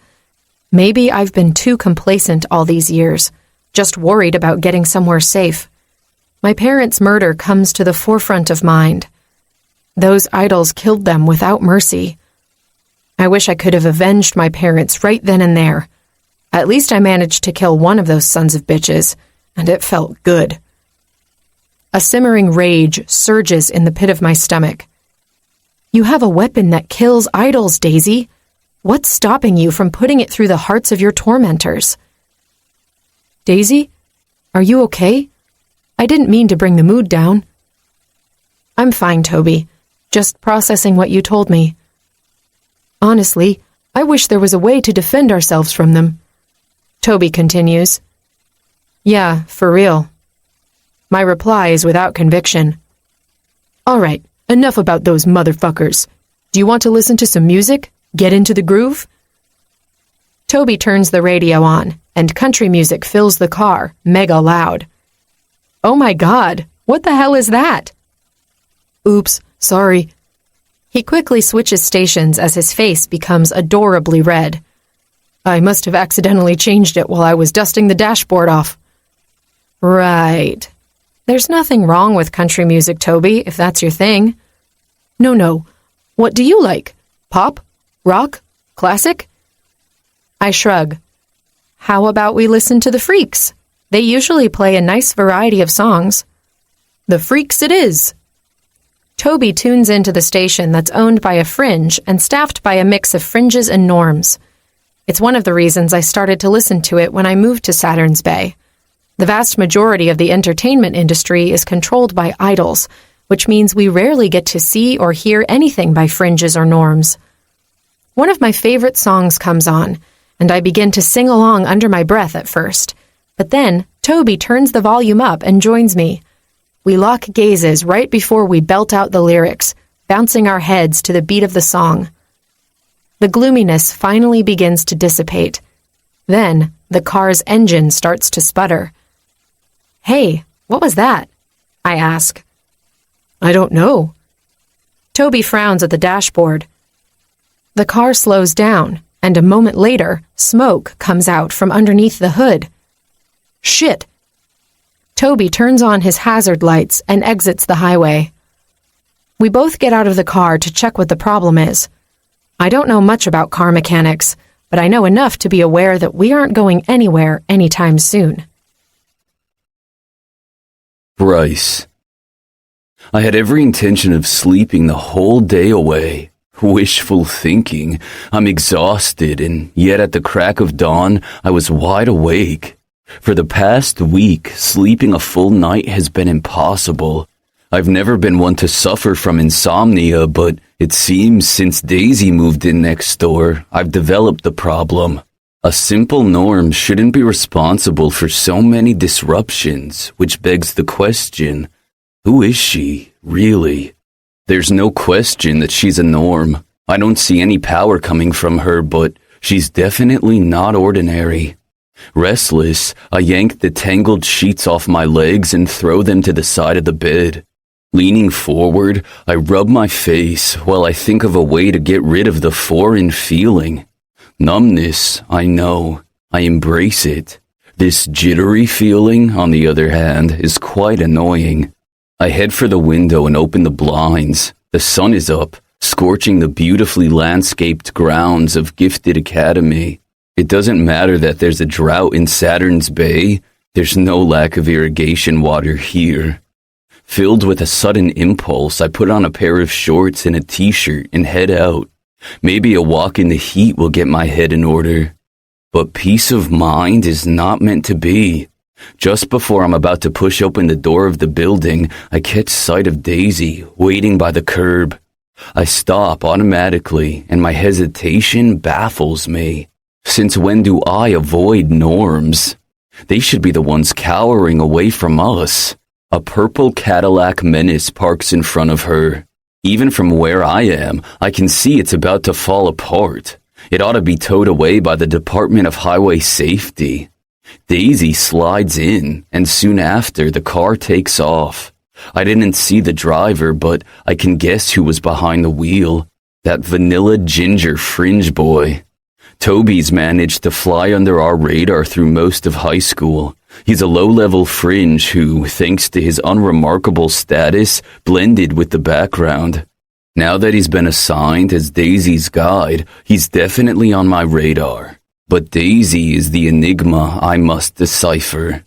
Maybe I've been too complacent all these years, just worried about getting somewhere safe. My parents' murder comes to the forefront of mind. Those idols killed them without mercy. I wish I could have avenged my parents right then and there. At least I managed to kill one of those sons of bitches, and it felt good. A simmering rage surges in the pit of my stomach. You have a weapon that kills idols, Daisy. What's stopping you from putting it through the hearts of your tormentors? Daisy, are you okay? I didn't mean to bring the mood down. I'm fine, Toby. Just processing what you told me. Honestly, I wish there was a way to defend ourselves from them. Toby continues. Yeah, for real. My reply is without conviction. All right, enough about those motherfuckers. Do you want to listen to some music? Get into the groove? Toby turns the radio on, and country music fills the car, mega loud. Oh my God, what the hell is that? Oops, sorry. He quickly switches stations as his face becomes adorably red. I must have accidentally changed it while I was dusting the dashboard off. Right. There's nothing wrong with country music, Toby, if that's your thing. No. What do you like? Pop? Rock? Classic? I shrug. How about we listen to the Freaks? They usually play a nice variety of songs. The Freaks it is. Toby tunes into the station that's owned by a fringe and staffed by a mix of fringes and norms. It's one of the reasons I started to listen to it when I moved to Saturn's Bay. The vast majority of the entertainment industry is controlled by idols, which means we rarely get to see or hear anything by fringes or norms. One of my favorite songs comes on, and I begin to sing along under my breath at first. But then, Toby turns the volume up and joins me. We lock gazes right before we belt out the lyrics, bouncing our heads to the beat of the song. The gloominess finally begins to dissipate. Then, the car's engine starts to sputter. Hey, what was that? I ask. I don't know. Toby frowns at the dashboard. The car slows down, and a moment later, smoke comes out from underneath the hood. Shit! Toby turns on his hazard lights and exits the highway. We both get out of the car to check what the problem is. I don't know much about car mechanics, but I know enough to be aware that we aren't going anywhere anytime soon. Bryce. I had every intention of sleeping the whole day away. Wishful thinking. I'm exhausted, and yet at the crack of dawn, I was wide awake. For the past week, sleeping a full night has been impossible. I've never been one to suffer from insomnia, but it seems since Daisy moved in next door, I've developed the problem. A simple norm shouldn't be responsible for so many disruptions, which begs the question, who is she, really? There's no question that she's a norm. I don't see any power coming from her, but she's definitely not ordinary. Restless, I yank the tangled sheets off my legs and throw them to the side of the bed. Leaning forward, I rub my face while I think of a way to get rid of the foreign feeling. Numbness, I know. I embrace it. This jittery feeling, on the other hand, is quite annoying. I head for the window and open the blinds. The sun is up, scorching the beautifully landscaped grounds of Gifted Academy. It doesn't matter that there's a drought in Saturn's Bay. There's no lack of irrigation water here. Filled with a sudden impulse, I put on a pair of shorts and a t-shirt and head out. Maybe a walk in the heat will get my head in order. But peace of mind is not meant to be. Just before I'm about to push open the door of the building, I catch sight of Daisy waiting by the curb. I stop automatically, and my hesitation baffles me. Since when do I avoid norms? They should be the ones cowering away from us. A purple Cadillac Menace parks in front of her. Even from where I am, I can see it's about to fall apart. It ought to be towed away by the Department of Highway Safety. Daisy slides in, and soon after, the car takes off. I didn't see the driver, but I can guess who was behind the wheel. That vanilla ginger fringe boy. Toby's managed to fly under our radar through most of high school. He's a low-level fringe who, thanks to his unremarkable status, blended with the background. Now that he's been assigned as Daisy's guide, he's definitely on my radar. But Daisy is the enigma I must decipher.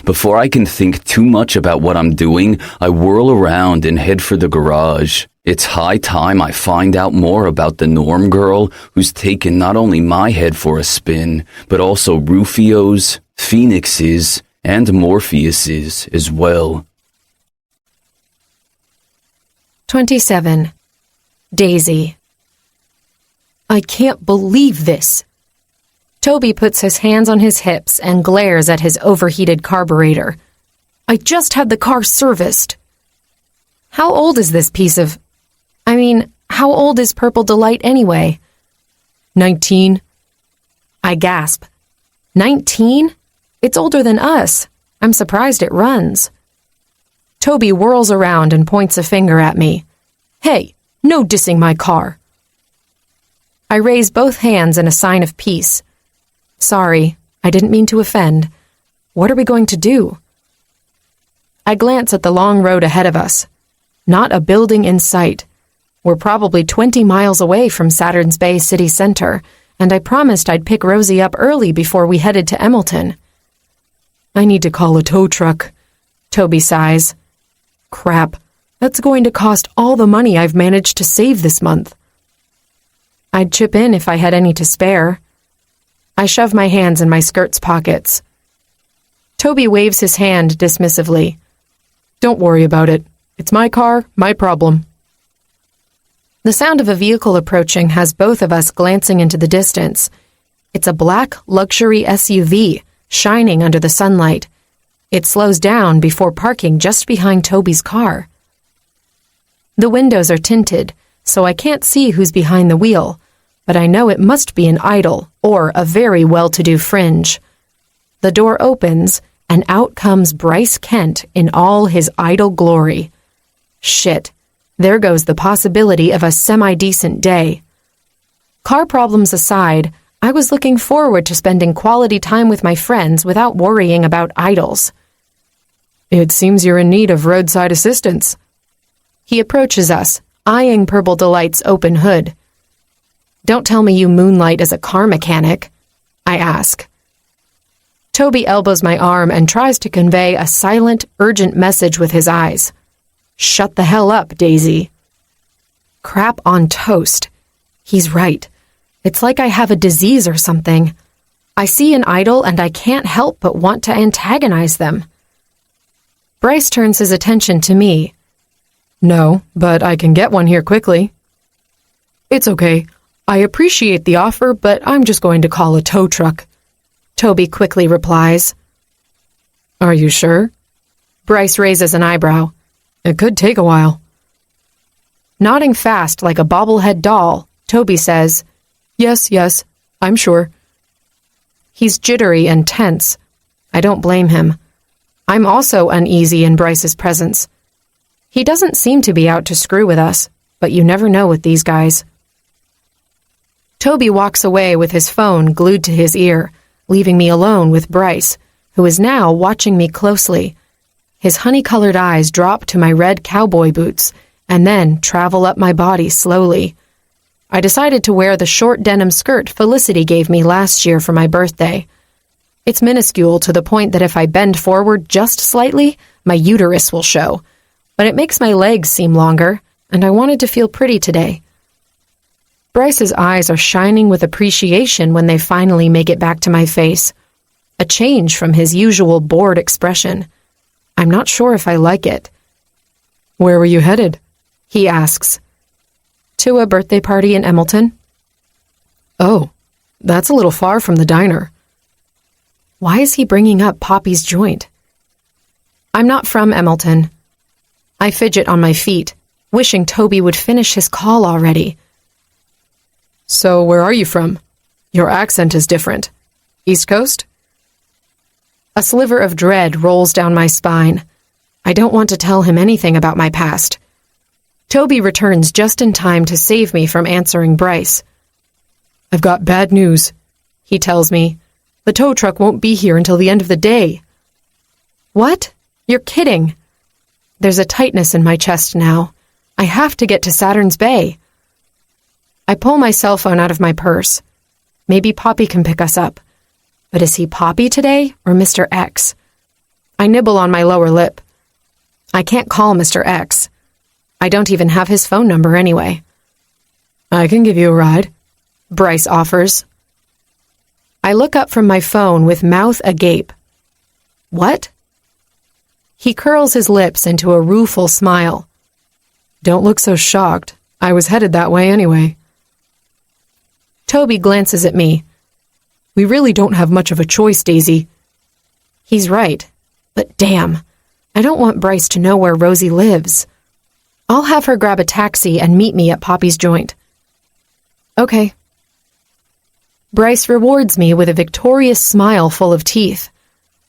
Before I can think too much about what I'm doing, I whirl around and head for the garage. It's high time I find out more about the Norm girl who's taken not only my head for a spin, but also Rufio's, Phoenix's, and Morpheus's as well. 27. Daisy. I can't believe this. Toby puts his hands on his hips and glares at his overheated carburetor. I just had the car serviced. How old is this piece of... how old is Purple Delight anyway? 19. I gasp. 19? It's older than us. I'm surprised it runs. Toby whirls around and points a finger at me. Hey, no dissing my car. I raise both hands in a sign of peace. Sorry, I didn't mean to offend. What are we going to do? I glance at the long road ahead of us. Not a building in sight. We're probably 20 miles away from Saturn's Bay city center, and I promised I'd pick Rosie up early before we headed to Emmleton. I need to call a tow truck. Toby sighs. Crap, that's going to cost all the money I've managed to save this month. I'd chip in if I had any to spare. I shove my hands in my skirt's pockets. Toby waves his hand dismissively. Don't worry about it. It's my car, my problem. The sound of a vehicle approaching has both of us glancing into the distance. It's a black luxury SUV, shining under the sunlight. It slows down before parking just behind Toby's car. The windows are tinted, so I can't see who's behind the wheel, but I know it must be an idol or a very well-to-do fringe. The door opens, and out comes Bryce Kent in all his idol glory. Shit, there goes the possibility of a semi-decent day. Car problems aside, I was looking forward to spending quality time with my friends without worrying about idols. It seems you're in need of roadside assistance. He approaches us, eyeing Purple Delight's open hood. Don't tell me you moonlight as a car mechanic, I ask. Toby elbows my arm and tries to convey a silent, urgent message with his eyes. Shut the hell up, Daisy. Crap on toast. He's right. It's like I have a disease or something. I see an idol and I can't help but want to antagonize them. Bryce turns his attention to me. No, but I can get one here quickly. It's okay. I appreciate the offer, but I'm just going to call a tow truck. Toby quickly replies. Are you sure? Bryce raises an eyebrow. It could take a while. Nodding fast like a bobblehead doll, Toby says, Yes, I'm sure. He's jittery and tense. I don't blame him. I'm also uneasy in Bryce's presence. He doesn't seem to be out to screw with us, but you never know with these guys. Toby walks away with his phone glued to his ear, leaving me alone with Bryce, who is now watching me closely. His honey-colored eyes drop to my red cowboy boots and then travel up my body slowly. I decided to wear the short denim skirt Felicity gave me last year for my birthday. It's minuscule to the point that if I bend forward just slightly, my uterus will show. But it makes my legs seem longer, and I wanted to feel pretty today. Bryce's eyes are shining with appreciation when they finally make it back to my face. A change from his usual bored expression. I'm not sure if I like it. Where were you headed? He asks. To a birthday party in Emmleton. Oh, that's a little far from the diner. Why is he bringing up Poppy's joint? I'm not from Emmleton. I fidget on my feet, wishing Toby would finish his call already. So where are you from? Your accent is different. East Coast? A sliver of dread rolls down my spine. I don't want to tell him anything about my past. Toby returns just in time to save me from answering Bryce. I've got bad news, he tells me. The tow truck won't be here until the end of the day. What? You're kidding. There's a tightness in my chest now. I have to get to Saturn's Bay. I pull my cell phone out of my purse. Maybe Poppy can pick us up. But is he Poppy today or Mr. X? I nibble on my lower lip. I can't call Mr. X. I don't even have his phone number anyway. I can give you a ride, Bryce offers. I look up from my phone with mouth agape. What? He curls his lips into a rueful smile. Don't look so shocked. I was headed that way anyway. Toby glances at me. We really don't have much of a choice, Daisy. He's right. But damn, I don't want Bryce to know where Rosie lives. I'll have her grab a taxi and meet me at Poppy's joint. Okay. Bryce rewards me with a victorious smile full of teeth.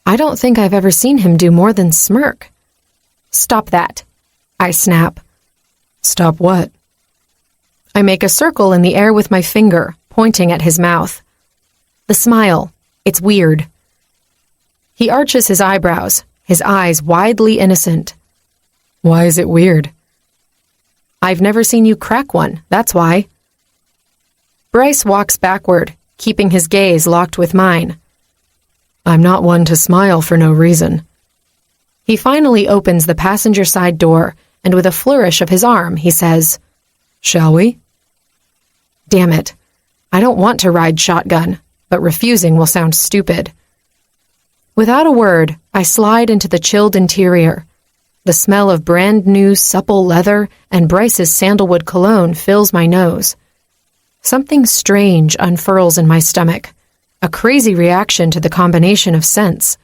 I don't think I've ever seen him do more than smirk. Stop that, I snap. Stop what? I make a circle in the air with my finger, pointing at his mouth. The smile. It's weird. He arches his eyebrows, his eyes widely innocent. Why is it weird? I've never seen you crack one, that's why. Bryce walks backward, keeping his gaze locked with mine. I'm not one to smile for no reason. He finally opens the passenger side door, and with a flourish of his arm, he says, Shall we? Damn it. I don't want to ride shotgun, but refusing will sound stupid. Without a word, I slide into the chilled interior. The smell of brand new supple leather and Bryce's sandalwood cologne fills my nose. Something strange unfurls in my stomach, a crazy reaction to the combination of scents.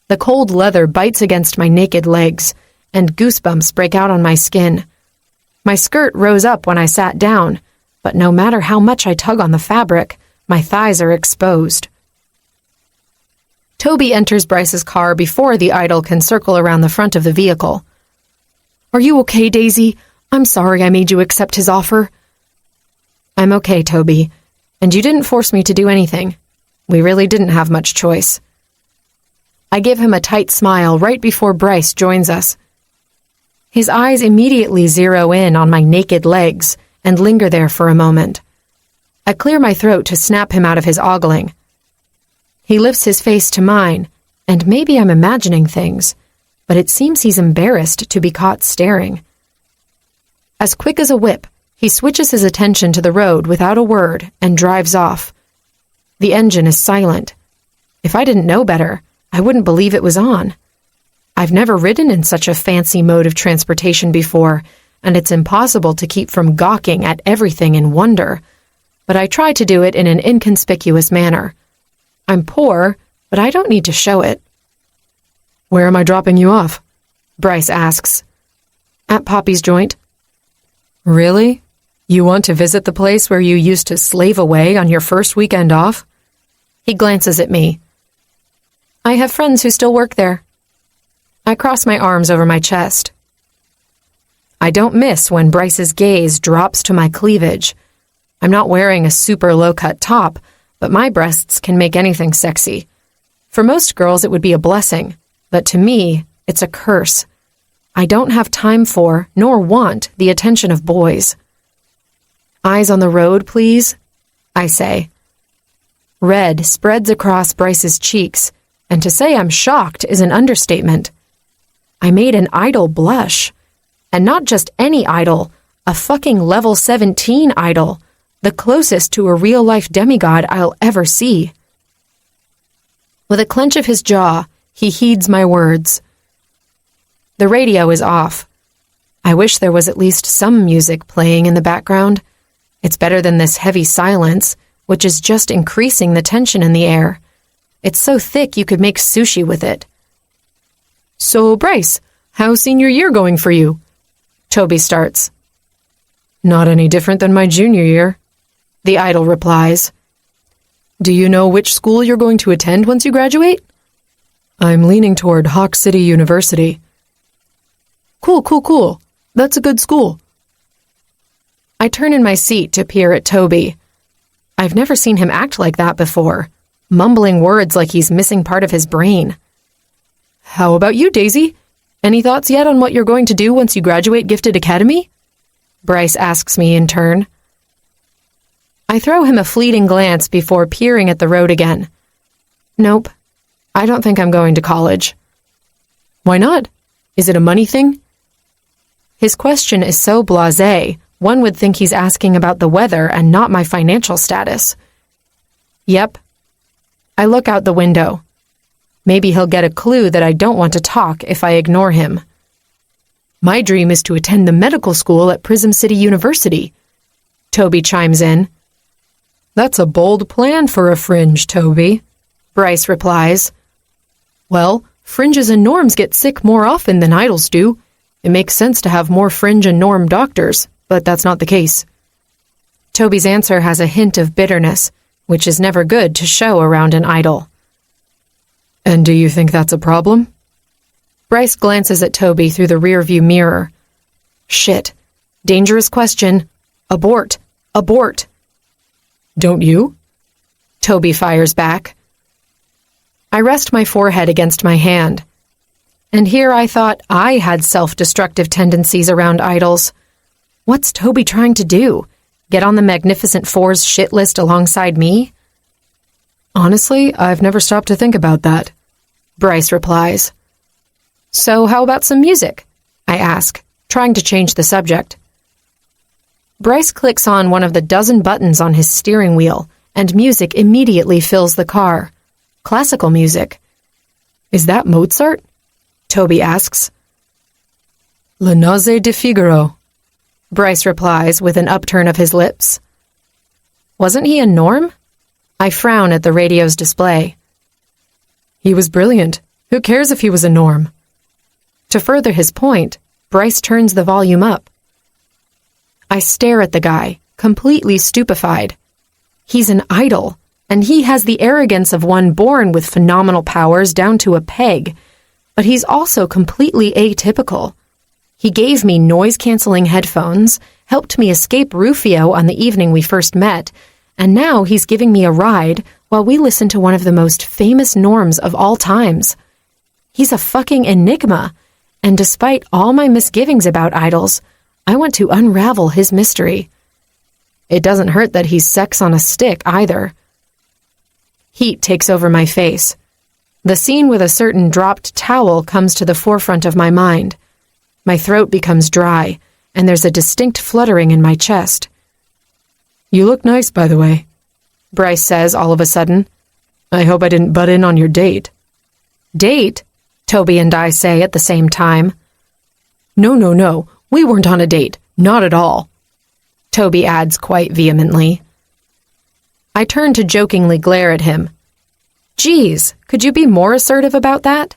The cold leather bites against my naked legs, and goosebumps break out on my skin. My skirt rose up when I sat down, but no matter how much I tug on the fabric, my thighs are exposed. Toby enters Bryce's car before the idol can circle around the front of the vehicle. Are you okay, Daisy? I'm sorry I made you accept his offer. I'm okay, Toby, and you didn't force me to do anything. We really didn't have much choice. I give him a tight smile right before Bryce joins us. His eyes immediately zero in on my naked legs and linger there for a moment. I clear my throat to snap him out of his ogling. He lifts his face to mine, and maybe I'm imagining things, but it seems he's embarrassed to be caught staring. As quick as a whip, he switches his attention to the road without a word and drives off. The engine is silent. If I didn't know better, I wouldn't believe it was on. I've never ridden in such a fancy mode of transportation before, and it's impossible to keep from gawking at everything in wonder, but I try to do it in an inconspicuous manner. I'm poor, but I don't need to show it. Where am I dropping you off? Bryce asks. At Poppy's joint. Really? You want to visit the place where you used to slave away on your first weekend off? He glances at me. I have friends who still work there. I cross my arms over my chest. I don't miss when Bryce's gaze drops to my cleavage. I'm not wearing a super low-cut top, but my breasts can make anything sexy. For most girls, it would be a blessing, but to me, it's a curse. I don't have time for, nor want, the attention of boys. Eyes on the road, please, I say. Red spreads across Bryce's cheeks, and to say I'm shocked is an understatement. I made an idol blush. And not just any idol, a fucking level 17 idol, the closest to a real-life demigod I'll ever see. With a clench of his jaw, he heeds my words. The radio is off. I wish there was at least some music playing in the background. It's better than this heavy silence, which is just increasing the tension in the air. It's so thick you could make sushi with it. So, Bryce, how's senior year going for you? Toby starts. Not any different than my junior year, the idol replies. Do you know which school you're going to attend once you graduate? I'm leaning toward Hawk City University. Cool. That's a good school. I turn in my seat to peer at Toby. I've never seen him act like that before, mumbling words like he's missing part of his brain. How about you, Daisy? Any thoughts yet on what you're going to do once you graduate Gifted Academy? Bryce asks me in turn. I throw him a fleeting glance before peering at the road again. Nope. I don't think I'm going to college. Why not? Is it a money thing? His question is so blasé, one would think he's asking about the weather and not my financial status. Yep. I look out the window. Maybe he'll get a clue that I don't want to talk if I ignore him. My dream is to attend the medical school at Prism City University. Toby chimes in. That's a bold plan for a fringe, Toby. Bryce replies. Well, fringes and norms get sick more often than idols do. It makes sense to have more fringe and norm doctors, but that's not the case. Toby's answer has a hint of bitterness, which is never good to show around an idol. And do you think that's a problem? Bryce glances at Toby through the rearview mirror. Shit. Dangerous question. Abort. Abort. Don't you? Toby fires back. I rest my forehead against my hand. And here I thought I had self-destructive tendencies around idols. What's Toby trying to do? Get on the Magnificent Four's shit list alongside me? Honestly, I've never stopped to think about that. Bryce replies. So how about some music? I ask, trying to change the subject. Bryce clicks on one of the dozen buttons on his steering wheel, and music immediately fills the car. Classical music. Is that Mozart? Toby asks. La Noze di Figaro. Bryce replies with an upturn of his lips. Wasn't he a norm? I frown at the radio's display. He was brilliant. Who cares if he was a norm? To further his point, Bryce turns the volume up. I stare at the guy, completely stupefied. He's an idol, and he has the arrogance of one born with phenomenal powers down to a peg, but he's also completely atypical. He gave me noise-canceling headphones, helped me escape Rufio on the evening we first met, and now he's giving me a ride while we listen to one of the most famous norms of all times. He's a fucking enigma, and despite all my misgivings about idols, I want to unravel his mystery. It doesn't hurt that he's sex on a stick either. Heat takes over my face. The scene with a certain dropped towel comes to the forefront of my mind. My throat becomes dry, and there's a distinct fluttering in my chest. You look nice, by the way, Bryce says all of a sudden. I hope I didn't butt in on your date. Date? Toby and I say at the same time. No. We weren't on a date. Not at all. Toby adds quite vehemently. I turn to jokingly glare at him. Geez, could you be more assertive about that?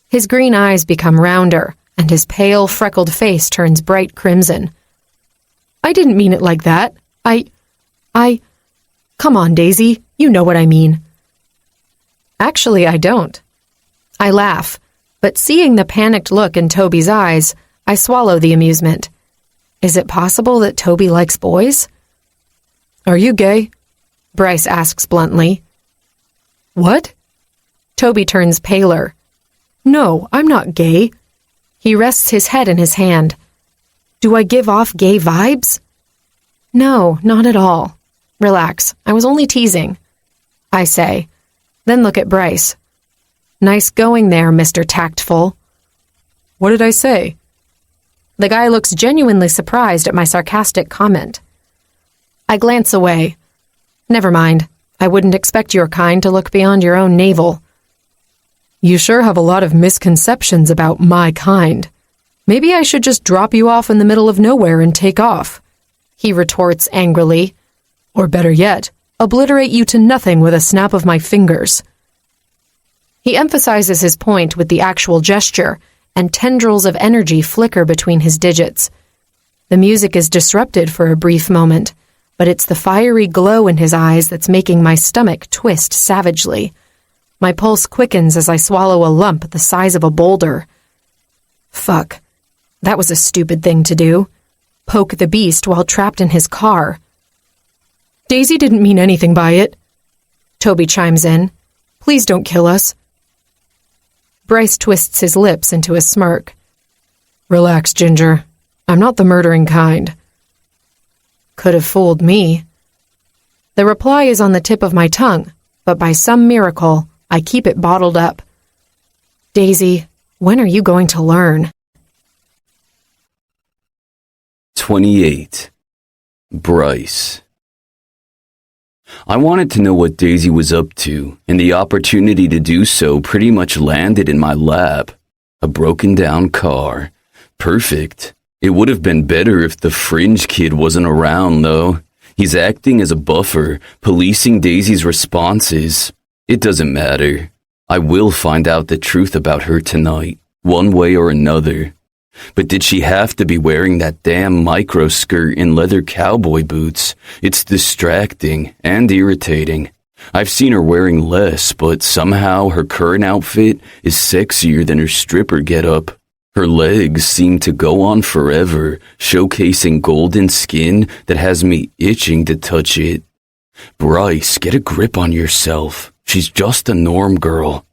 His green eyes become rounder, and his pale, freckled face turns bright crimson. I didn't mean it like that. Come on, Daisy, you know what I mean. Actually, I don't. I laugh, but seeing the panicked look in Toby's eyes, I swallow the amusement. Is it possible that Toby likes boys? Are you gay? Bryce asks bluntly. What? Toby turns paler. No, I'm not gay. He rests his head in his hand. Do I give off gay vibes? No, not at all. Relax, I was only teasing. I say, then look at Bryce. Nice going there, Mr. Tactful. What did I say? The guy looks genuinely surprised at my sarcastic comment. I glance away. Never mind. I wouldn't expect your kind to look beyond your own navel. You sure have a lot of misconceptions about my kind. Maybe I should just drop you off in the middle of nowhere and take off, he retorts angrily. Or better yet, obliterate you to nothing with a snap of my fingers. He emphasizes his point with the actual gesture, and tendrils of energy flicker between his digits. The music is disrupted for a brief moment, but it's the fiery glow in his eyes that's making my stomach twist savagely. My pulse quickens as I swallow a lump the size of a boulder. Fuck. That was a stupid thing to do. Poke the beast while trapped in his car. Daisy didn't mean anything by it. Toby chimes in. Please don't kill us. Bryce twists his lips into a smirk. Relax, Ginger. I'm not the murdering kind. Could have fooled me. The reply is on the tip of my tongue, but by some miracle, I keep it bottled up. Daisy, when are you going to learn? 28. Bryce. I wanted to know what Daisy was up to, and the opportunity to do so pretty much landed in my lap. A broken down car. Perfect. It would have been better if the fringe kid wasn't around, though. He's acting as a buffer, policing Daisy's responses. It doesn't matter. I will find out the truth about her tonight, one way or another. But did she have to be wearing that damn micro skirt and leather cowboy boots? It's distracting and irritating. I've seen her wearing less, but somehow her current outfit is sexier than her stripper getup. Her legs seem to go on forever, showcasing golden skin that has me itching to touch it. Bryce, get a grip on yourself. She's just a norm girl.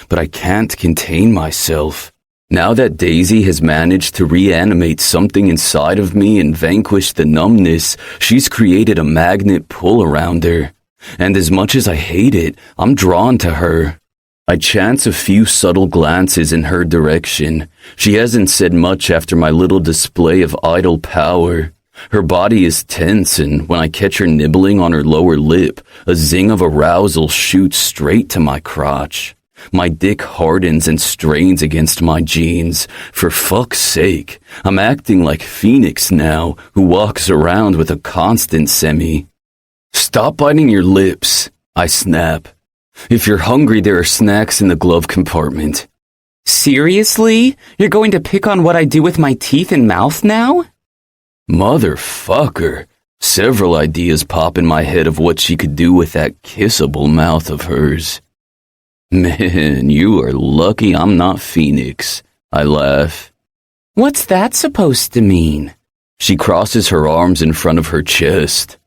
But I can't contain myself. Now that Daisy has managed to reanimate something inside of me and vanquish the numbness, she's created a magnet pull around her. And as much as I hate it, I'm drawn to her. I chance a few subtle glances in her direction. She hasn't said much after my little display of idle power. Her body is tense, and when I catch her nibbling on her lower lip, a zing of arousal shoots straight to my crotch. My dick hardens and strains against my jeans. For fuck's sake, I'm acting like Phoenix now, who walks around with a constant semi. Stop biting your lips, I snap. If you're hungry, there are snacks in the glove compartment. Seriously? You're going to pick on what I do with my teeth and mouth now? Motherfucker. Several ideas pop in my head of what she could do with that kissable mouth of hers. Man, you are lucky I'm not Phoenix, I laugh. What's that supposed to mean? She crosses her arms in front of her chest.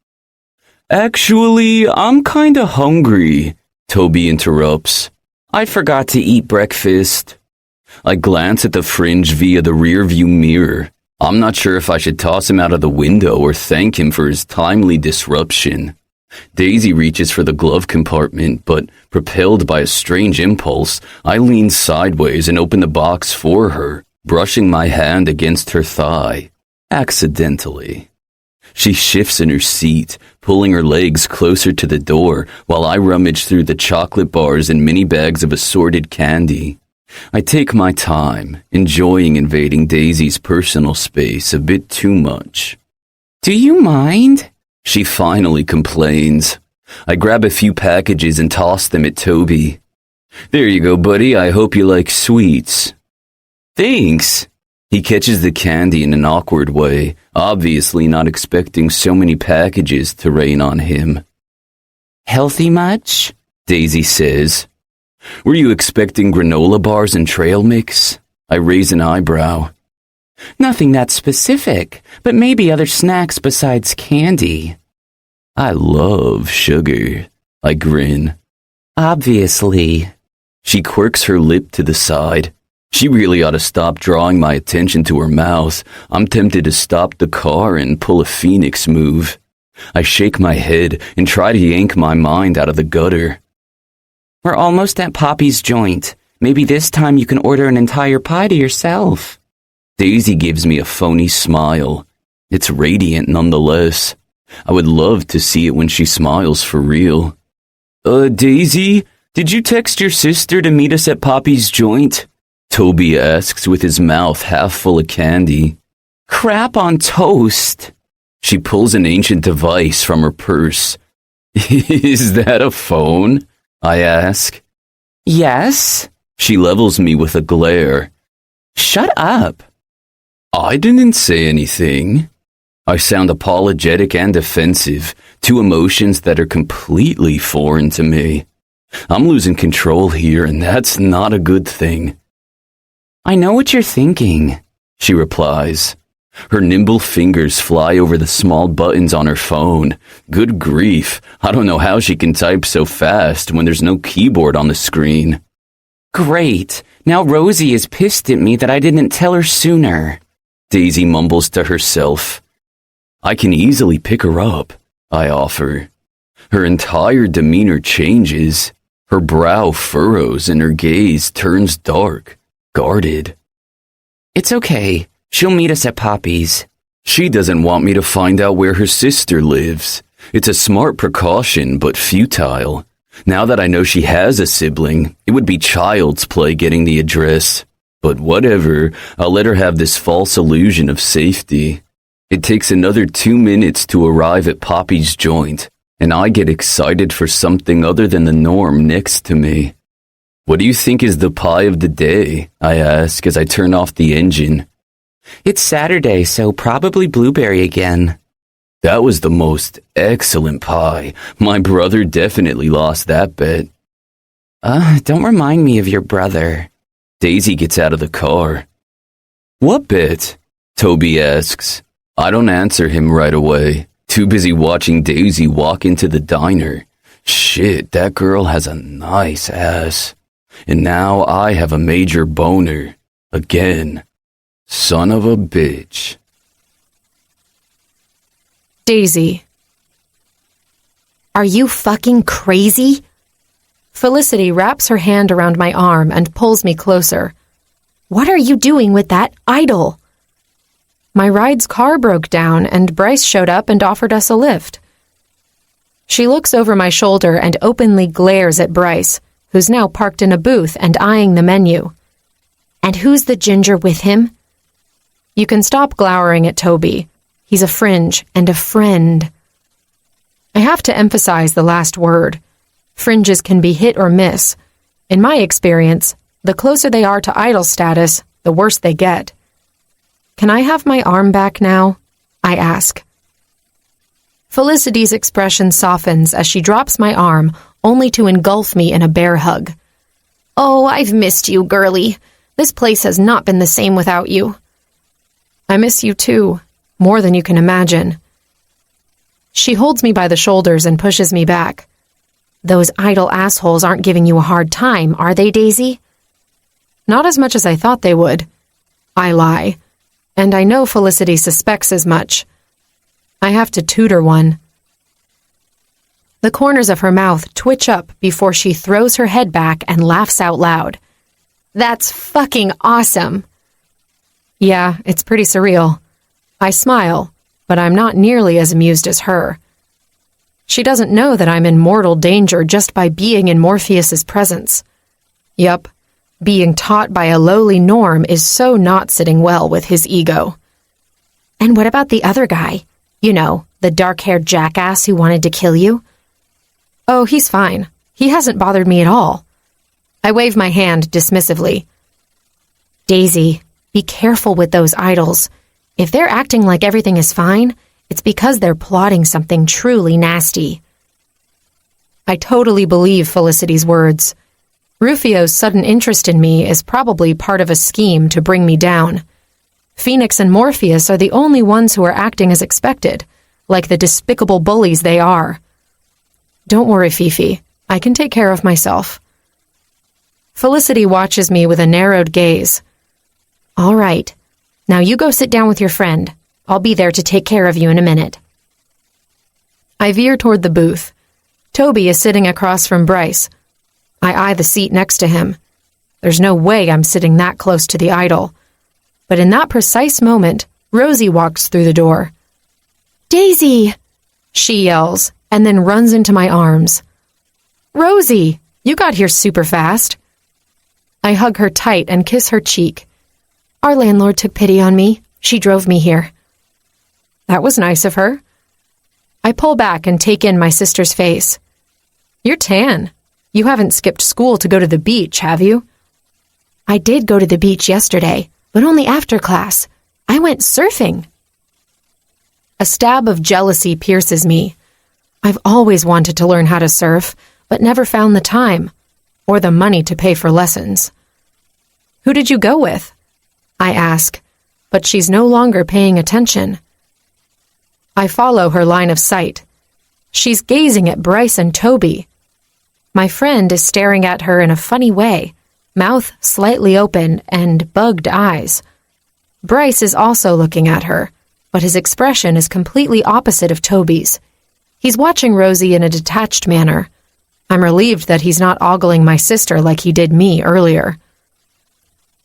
Actually, I'm kinda hungry, Toby interrupts. I forgot to eat breakfast. I glance at the fringe via the rearview mirror. I'm not sure if I should toss him out of the window or thank him for his timely disruption. Daisy reaches for the glove compartment, but propelled by a strange impulse, I lean sideways and open the box for her, brushing my hand against her thigh. Accidentally. She shifts in her seat, pulling her legs closer to the door while I rummage through the chocolate bars and mini bags of assorted candy. I take my time, enjoying invading Daisy's personal space a bit too much. Do you mind? She finally complains. I grab a few packages and toss them at Toby. There you go, buddy. I hope you like sweets. Thanks. He catches the candy in an awkward way, obviously not expecting so many packages to rain on him. Healthy much? Daisy says. Were you expecting granola bars and trail mix? I raise an eyebrow. Nothing that specific, but maybe other snacks besides candy. I love sugar. I grin. Obviously. She quirks her lip to the side. She really ought to stop drawing my attention to her mouth. I'm tempted to stop the car and pull a Phoenix move. I shake my head and try to yank my mind out of the gutter. We're almost at Poppy's joint. Maybe this time you can order an entire pie to yourself. Daisy gives me a phony smile. It's radiant nonetheless. I would love to see it when she smiles for real. Daisy, did you text your sister to meet us at Poppy's joint? Toby asks with his mouth half full of candy. Crap on toast. She pulls an ancient device from her purse. Is that a phone? I ask. Yes. She levels me with a glare. Shut up. I didn't say anything. I sound apologetic and defensive, two emotions that are completely foreign to me. I'm losing control here, and that's not a good thing. I know what you're thinking, she replies. Her nimble fingers fly over the small buttons on her phone. Good grief, I don't know how she can type so fast when there's no keyboard on the screen. Great. Now Rosie is pissed at me that I didn't tell her sooner. Daisy mumbles to herself. I can easily pick her up, I offer. Her entire demeanor changes. Her brow furrows and her gaze turns dark, guarded. It's okay. She'll meet us at Poppy's. She doesn't want me to find out where her sister lives. It's a smart precaution, but futile. Now that I know she has a sibling, it would be child's play getting the address. But whatever, I'll let her have this false illusion of safety. It takes another 2 minutes to arrive at Poppy's joint, and I get excited for something other than the norm next to me. What do you think is the pie of the day? I ask as I turn off the engine. It's Saturday, so probably blueberry again. That was the most excellent pie. My brother definitely lost that bet. Don't remind me of your brother. Daisy gets out of the car. What bet? Toby asks. I don't answer him right away. Too busy watching Daisy walk into the diner. Shit, that girl has a nice ass. And now I have a major boner. Again. Son of a bitch. Daisy. Are you fucking crazy? Felicity wraps her hand around my arm and pulls me closer. What are you doing with that idol? My ride's car broke down and Bryce showed up and offered us a lift. She looks over my shoulder and openly glares at Bryce, who's now parked in a booth and eyeing the menu. And who's the ginger with him? You can stop glowering at Toby. He's a fringe and a friend. I have to emphasize the last word. Fringes can be hit or miss. In my experience, the closer they are to idol status, the worse they get. Can I have my arm back now? I ask. Felicity's expression softens as she drops my arm, only to engulf me in a bear hug. Oh, I've missed you, girlie. This place has not been the same without you. I miss you too, more than you can imagine. She holds me by the shoulders and pushes me back. Those idol assholes aren't giving you a hard time, are they, Daisy? Not as much as I thought they would. I lie, and I know Felicity suspects as much. I have to tutor one. The corners of her mouth twitch up before she throws her head back and laughs out loud. That's fucking awesome. Yeah, it's pretty surreal. I smile, but I'm not nearly as amused as her. She doesn't know that I'm in mortal danger just by being in Morpheus's presence. Yup, being taught by a lowly Norm is so not sitting well with his ego. And what about the other guy? You know, the dark-haired jackass who wanted to kill you? Oh, he's fine. He hasn't bothered me at all. I wave my hand dismissively. Daisy, be careful with those idols. If they're acting like everything is fine, it's because they're plotting something truly nasty. I totally believe Felicity's words. Rufio's sudden interest in me is probably part of a scheme to bring me down. Phoenix and Morpheus are the only ones who are acting as expected, like the despicable bullies they are. Don't worry, Fifi. I can take care of myself. Felicity watches me with a narrowed gaze. All right. Now you go sit down with your friend. I'll be there to take care of you in a minute. I veer toward the booth. Toby is sitting across from Bryce. I eye the seat next to him. There's no way I'm sitting that close to the idol. But in that precise moment, Rosie walks through the door. Daisy! She yells, and then runs into my arms. Rosie, you got here super fast. I hug her tight and kiss her cheek. Our landlord took pity on me. She drove me here. That was nice of her. I pull back and take in my sister's face. You're tan. You haven't skipped school to go to the beach, have you? I did go to the beach yesterday, but only after class. I went surfing. A stab of jealousy pierces me. I've always wanted to learn how to surf, but never found the time or the money to pay for lessons. Who did you go with? I ask, but she's no longer paying attention. I follow her line of sight. She's gazing at Bryce and Toby. My friend is staring at her in a funny way, mouth slightly open and bugged eyes. Bryce is also looking at her, but his expression is completely opposite of Toby's. He's watching Rosie in a detached manner. I'm relieved that he's not ogling my sister like he did me earlier.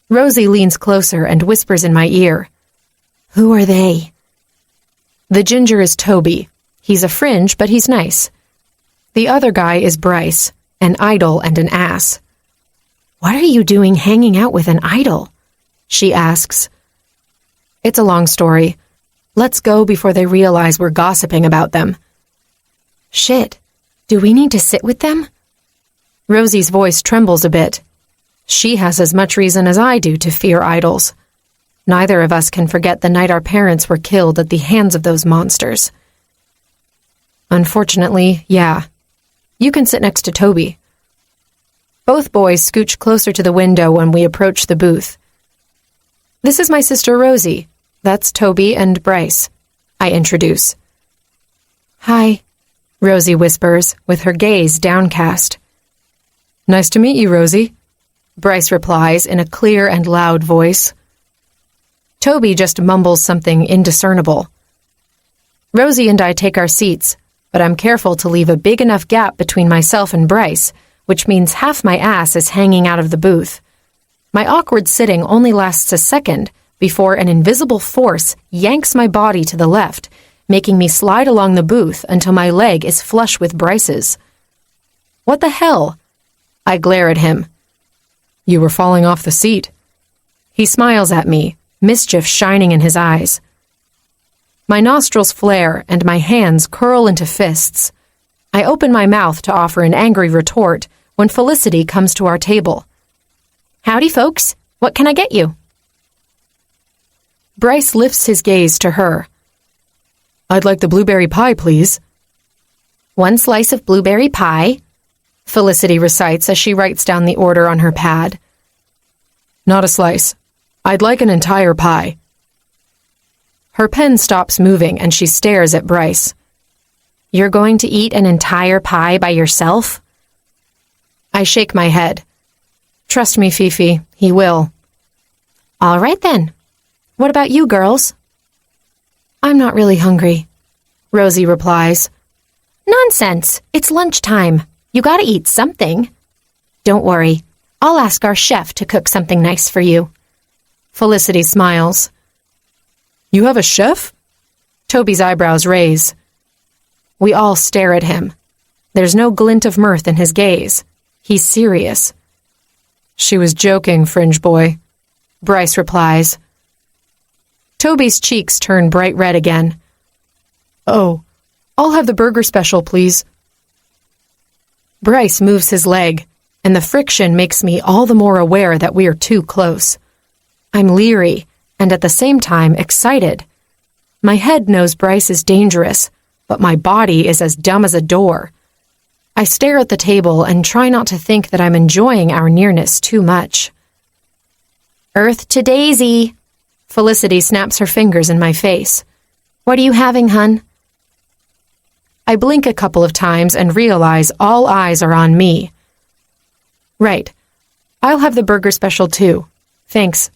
Rosie leans closer and whispers in my ear, "Who are they?" The ginger is Toby. He's a fringe, but he's nice. The other guy is Bryce, an idol and an ass. "What are you doing hanging out with an idol?" she asks. It's a long story. Let's go before they realize we're gossiping about them. Shit, do we need to sit with them? Rosie's voice trembles a bit. She has as much reason as I do to fear idols. Neither of us can forget the night our parents were killed at the hands of those monsters. Unfortunately, yeah. You can sit next to Toby. Both boys scooch closer to the window when we approach the booth. This is my sister Rosie. That's Toby and Bryce. I introduce. Hi, Rosie whispers, with her gaze downcast. Nice to meet you, Rosie, Bryce replies in a clear and loud voice. Toby just mumbles something indiscernible. Rosie and I take our seats, but I'm careful to leave a big enough gap between myself and Bryce, which means half my ass is hanging out of the booth. My awkward sitting only lasts a second before an invisible force yanks my body to the left, making me slide along the booth until my leg is flush with Bryce's. What the hell? I glare at him. You were falling off the seat. He smiles at me, mischief shining in his eyes. My nostrils flare and my hands curl into fists. I open my mouth to offer an angry retort when Felicity comes to our table. Howdy, folks. What can I get you? Bryce lifts his gaze to her. I'd like the blueberry pie, please. 1 slice of blueberry pie, Felicity recites as she writes down the order on her pad. Not a slice. I'd like an entire pie. Her pen stops moving and she stares at Bryce. You're going to eat an entire pie by yourself? I shake my head. Trust me, Fifi, he will. All right then. What about you, girls? I'm not really hungry, Rosie replies. Nonsense. It's lunchtime. You gotta eat something. Don't worry. I'll ask our chef to cook something nice for you. Felicity smiles. You have a chef? Toby's eyebrows raise. We all stare at him. There's no glint of mirth in his gaze. He's serious. She was joking, fringe boy, Bryce replies. Toby's cheeks turn bright red again. Oh, I'll have the burger special, please. Bryce moves his leg, and the friction makes me all the more aware that we are too close. I'm leery, and at the same time excited. My head knows Bryce is dangerous, but my body is as dumb as a door. I stare at the table and try not to think that I'm enjoying our nearness too much. Earth to Daisy! Felicity snaps her fingers in my face. What are you having, hun? I blink a couple of times and realize all eyes are on me. Right. I'll have the burger special too. Thanks.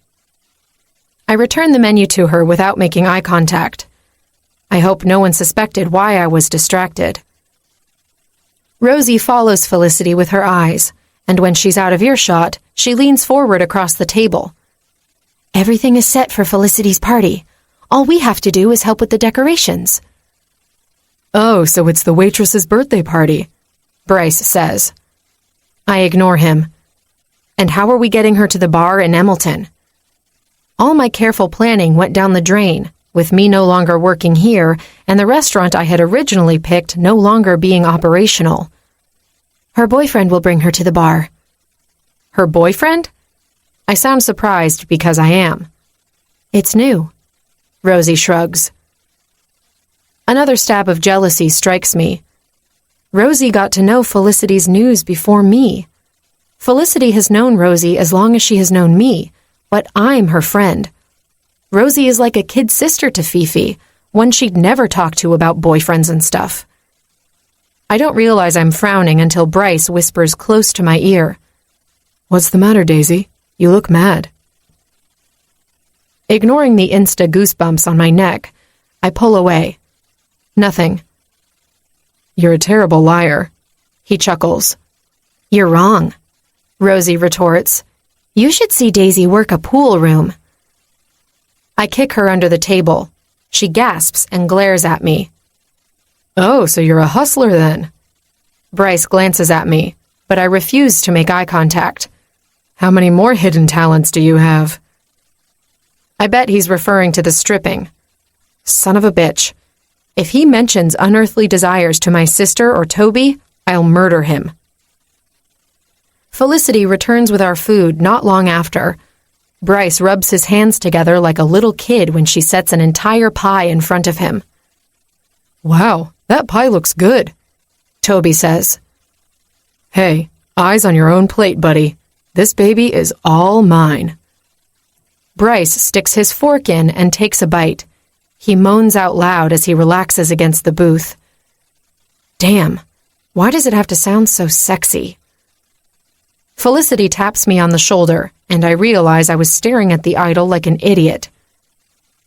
I return the menu to her without making eye contact. I hope no one suspected why I was distracted. Rosie follows Felicity with her eyes, and when she's out of earshot, she leans forward across the table. Everything is set for Felicity's party. All we have to do is help with the decorations. Oh, so it's the waitress's birthday party, Bryce says. I ignore him. And how are we getting her to the bar in Emmleton? All my careful planning went down the drain, with me no longer working here and the restaurant I had originally picked no longer being operational. Her boyfriend will bring her to the bar. Her boyfriend? I sound surprised because I am. It's new. Rosie shrugs. Another stab of jealousy strikes me. Rosie got to know Felicity's news before me. Felicity has known Rosie as long as she has known me, but I'm her friend. Rosie is like a kid sister to Fifi, one she'd never talk to about boyfriends and stuff. I don't realize I'm frowning until Bryce whispers close to my ear. What's the matter, Daisy? You look mad. Ignoring the insta goosebumps on my neck, I pull away. Nothing. You're a terrible liar. He chuckles. You're wrong, Rosie retorts. You should see Daisy work a pool room. I kick her under the table. She gasps and glares at me. Oh, so you're a hustler then? Bryce glances at me, but I refuse to make eye contact. How many more hidden talents do you have? I bet he's referring to the stripping. Son of a bitch. If he mentions unearthly desires to my sister or Toby, I'll murder him. Felicity returns with our food not long after. Bryce rubs his hands together like a little kid when she sets an entire pie in front of him. Wow, that pie looks good, Toby says. Hey, eyes on your own plate, buddy. This baby is all mine. Bryce sticks his fork in and takes a bite. He moans out loud as he relaxes against the booth. Damn, why does it have to sound so sexy? Felicity taps me on the shoulder, and I realize I was staring at the idol like an idiot.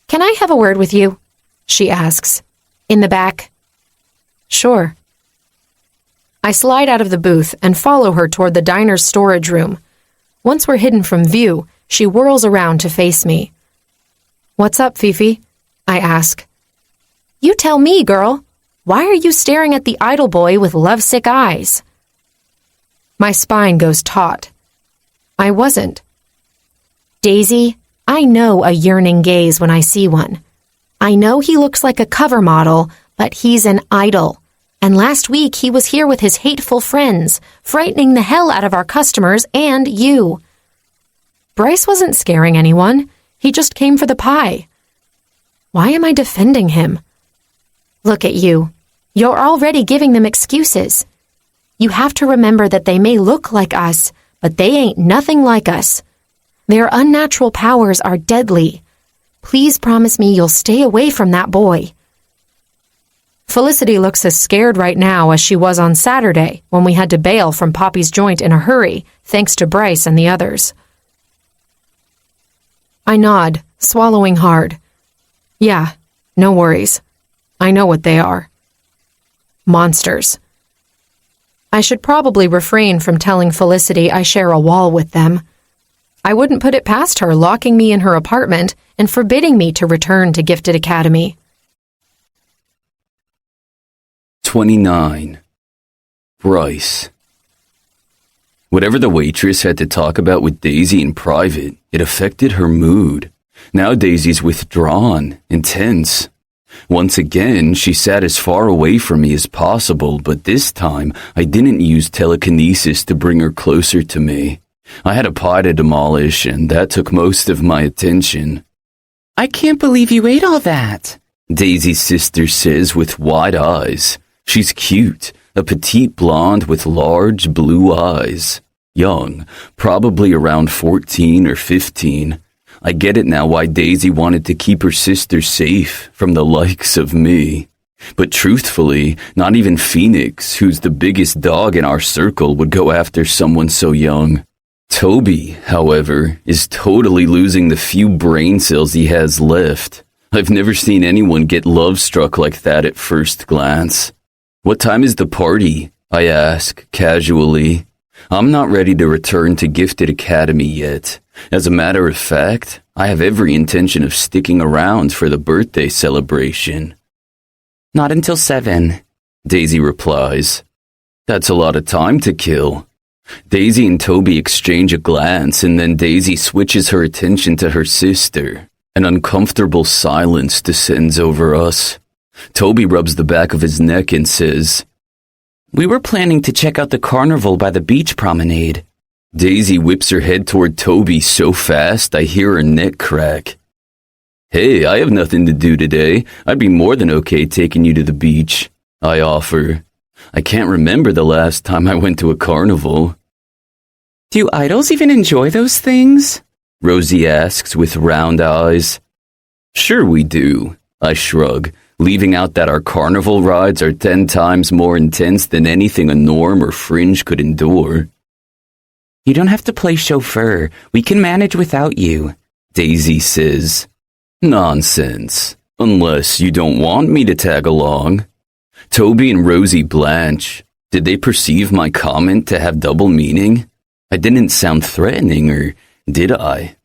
Can I have a word with you? She asks. In the back. Sure. I slide out of the booth and follow her toward the diner's storage room. Once we're hidden from view, she whirls around to face me. What's up, Fifi? I ask. You tell me, girl. Why are you staring at the idol boy with lovesick eyes? My spine goes taut. I wasn't. Daisy, I know a yearning gaze when I see one. I know he looks like a cover model, but he's an idol. And last week he was here with his hateful friends, frightening the hell out of our customers and you. Bryce wasn't scaring anyone. He just came for the pie. Why am I defending him? Look at you. You're already giving them excuses. You have to remember that they may look like us, but they ain't nothing like us. Their unnatural powers are deadly. Please promise me you'll stay away from that boy. Felicity looks as scared right now as she was on Saturday when we had to bail from Poppy's joint in a hurry, thanks to Bryce and the others. I nod, swallowing hard. Yeah, no worries. I know what they are. Monsters. I should probably refrain from telling Felicity I share a wall with them. I wouldn't put it past her locking me in her apartment and forbidding me to return to Gifted Academy. 29. Bryce. Whatever the waitress had to talk about with Daisy in private, it affected her mood. Now Daisy's withdrawn, intense. Once again, she sat as far away from me as possible, but this time I didn't use telekinesis to bring her closer to me. I had a pie to demolish, and that took most of my attention. I can't believe you ate all that, Daisy's sister says with wide eyes. She's cute, a petite blonde with large blue eyes. Young, probably around 14 or 15. I get it now why Daisy wanted to keep her sister safe from the likes of me. But truthfully, not even Phoenix, who's the biggest dog in our circle, would go after someone so young. Toby, however, is totally losing the few brain cells he has left. I've never seen anyone get love-struck like that at first glance. What time is the party? I ask, casually. I'm not ready to return to Gifted Academy yet. As a matter of fact, I have every intention of sticking around for the birthday celebration. Not until 7, Daisy replies. That's a lot of time to kill. Daisy and Toby exchange a glance, and then Daisy switches her attention to her sister. An uncomfortable silence descends over us. Toby rubs the back of his neck and says, We were planning to check out the carnival by the beach promenade. Daisy whips her head toward Toby so fast I hear her neck crack. Hey, I have nothing to do today. I'd be more than okay taking you to the beach, I offer. I can't remember the last time I went to a carnival. Do idols even enjoy those things? Rosie asks with round eyes. Sure we do, I shrug, leaving out that our carnival rides are 10 times more intense than anything a norm or fringe could endure. You don't have to play chauffeur. We can manage without you, Daisy says. Nonsense. Unless you don't want me to tag along. Toby and Rosie blanch. Did they perceive my comment to have double meaning? I didn't sound threatening, or did I?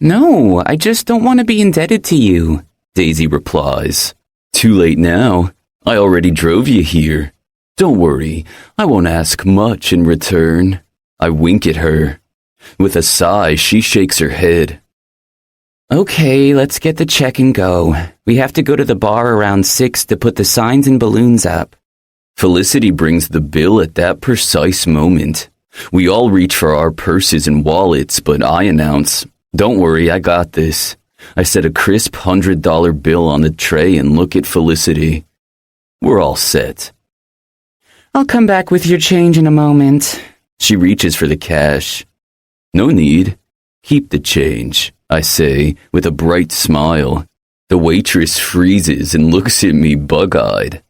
No, I just don't want to be indebted to you, Daisy replies. Too late now. I already drove you here. Don't worry, I won't ask much in return. I wink at her. With a sigh, she shakes her head. Okay, let's get the check and go. We have to go to the bar around 6 to put the signs and balloons up. Felicity brings the bill at that precise moment. We all reach for our purses and wallets, but I announce, "Don't worry, I got this." I set a crisp $100 bill on the tray and look at Felicity. We're all set. I'll come back with your change in a moment. She reaches for the cash. No need. Keep the change, I say, with a bright smile. The waitress freezes and looks at me bug-eyed.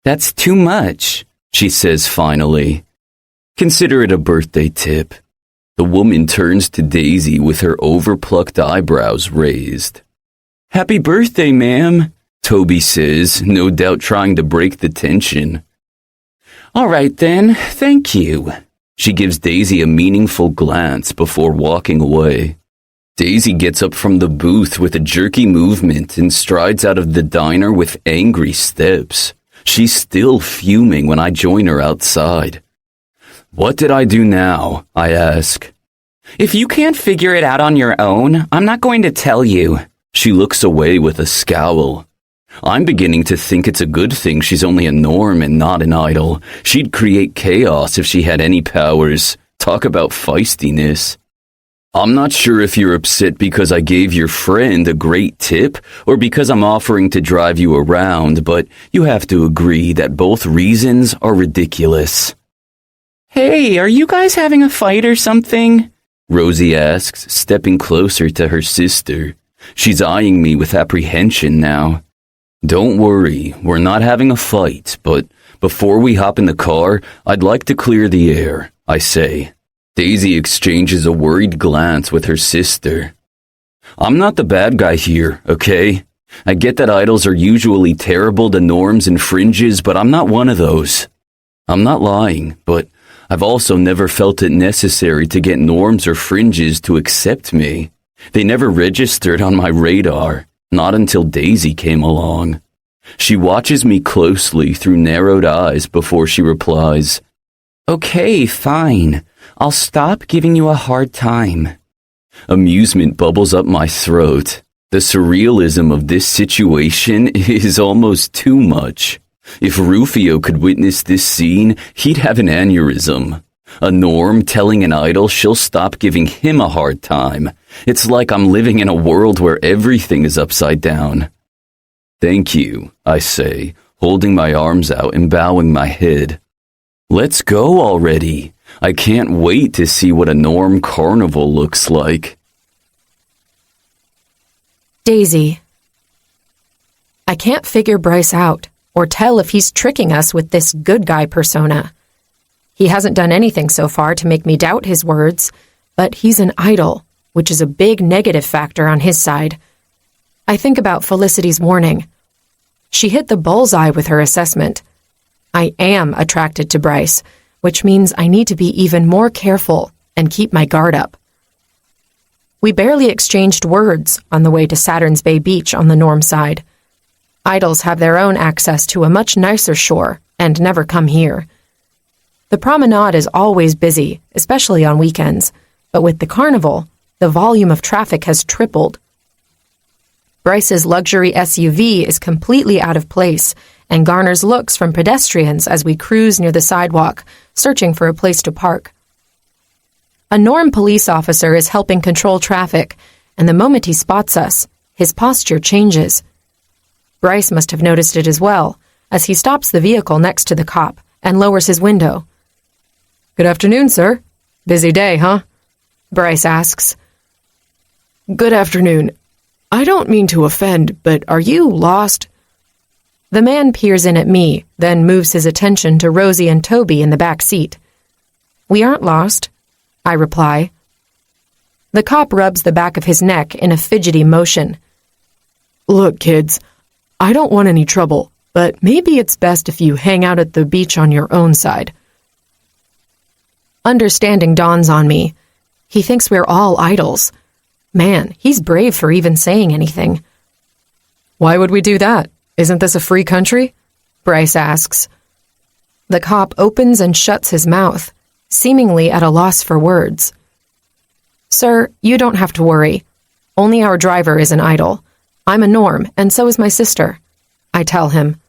That's too much, she says finally. Consider it a birthday tip. The woman turns to Daisy with her overplucked eyebrows raised. Happy birthday, ma'am, Toby says, no doubt trying to break the tension. All right then, thank you. She gives Daisy a meaningful glance before walking away. Daisy gets up from the booth with a jerky movement and strides out of the diner with angry steps. She's still fuming when I join her outside. What did I do now? I ask. If you can't figure it out on your own, I'm not going to tell you. She looks away with a scowl. I'm beginning to think it's a good thing she's only a norm and not an idol. She'd create chaos if she had any powers. Talk about feistiness. I'm not sure if you're upset because I gave your friend a great tip or because I'm offering to drive you around, but you have to agree that both reasons are ridiculous. Hey, are you guys having a fight or something? Rosie asks, stepping closer to her sister. She's eyeing me with apprehension now. Don't worry, we're not having a fight, but before we hop in the car, I'd like to clear the air, I say. Daisy exchanges a worried glance with her sister. I'm not the bad guy here, okay? I get that idols are usually terrible to norms and fringes, but I'm not one of those. I'm not lying, but I've also never felt it necessary to get norms or fringes to accept me. They never registered on my radar, not until Daisy came along. She watches me closely through narrowed eyes before she replies, Okay, fine. I'll stop giving you a hard time. Amusement bubbles up my throat. The surrealism of this situation is almost too much. If Rufio could witness this scene, he'd have an aneurysm. A norm telling an idol she'll stop giving him a hard time. It's like I'm living in a world where everything is upside down. Thank you, I say, holding my arms out and bowing my head. Let's go already. I can't wait to see what a norm carnival looks like. Daisy. I can't figure Bryce out or tell if he's tricking us with this good guy persona. He hasn't done anything so far to make me doubt his words, but he's an idol, which is a big negative factor on his side. I think about Felicity's warning. She hit the bullseye with her assessment. I am attracted to Bryce, which means I need to be even more careful and keep my guard up. We barely exchanged words on the way to Saturn's Bay Beach on the norm side. Idols have their own access to a much nicer shore and never come here. The promenade is always busy, especially on weekends, but with the carnival, the volume of traffic has tripled. Bryce's luxury SUV is completely out of place and garners looks from pedestrians as we cruise near the sidewalk, searching for a place to park. A norm police officer is helping control traffic, and the moment he spots us, his posture changes. Bryce must have noticed it as well, as he stops the vehicle next to the cop and lowers his window. Good afternoon, sir. Busy day, huh? Bryce asks. Good afternoon. I don't mean to offend, but are you lost? The man peers in at me, then moves his attention to Rosie and Toby in the back seat. We aren't lost. I reply. The cop rubs the back of his neck in a fidgety motion. Look, kids, I don't want any trouble, but maybe it's best if you hang out at the beach on your own side. Understanding dawns on me. He thinks we're all idols. Man, he's brave for even saying anything. Why would we do that? Isn't this a free country? Bryce asks. The cop opens and shuts his mouth, seemingly at a loss for words. Sir, you don't have to worry. Only our driver is an idol. I'm a norm, and so is my sister. I tell him.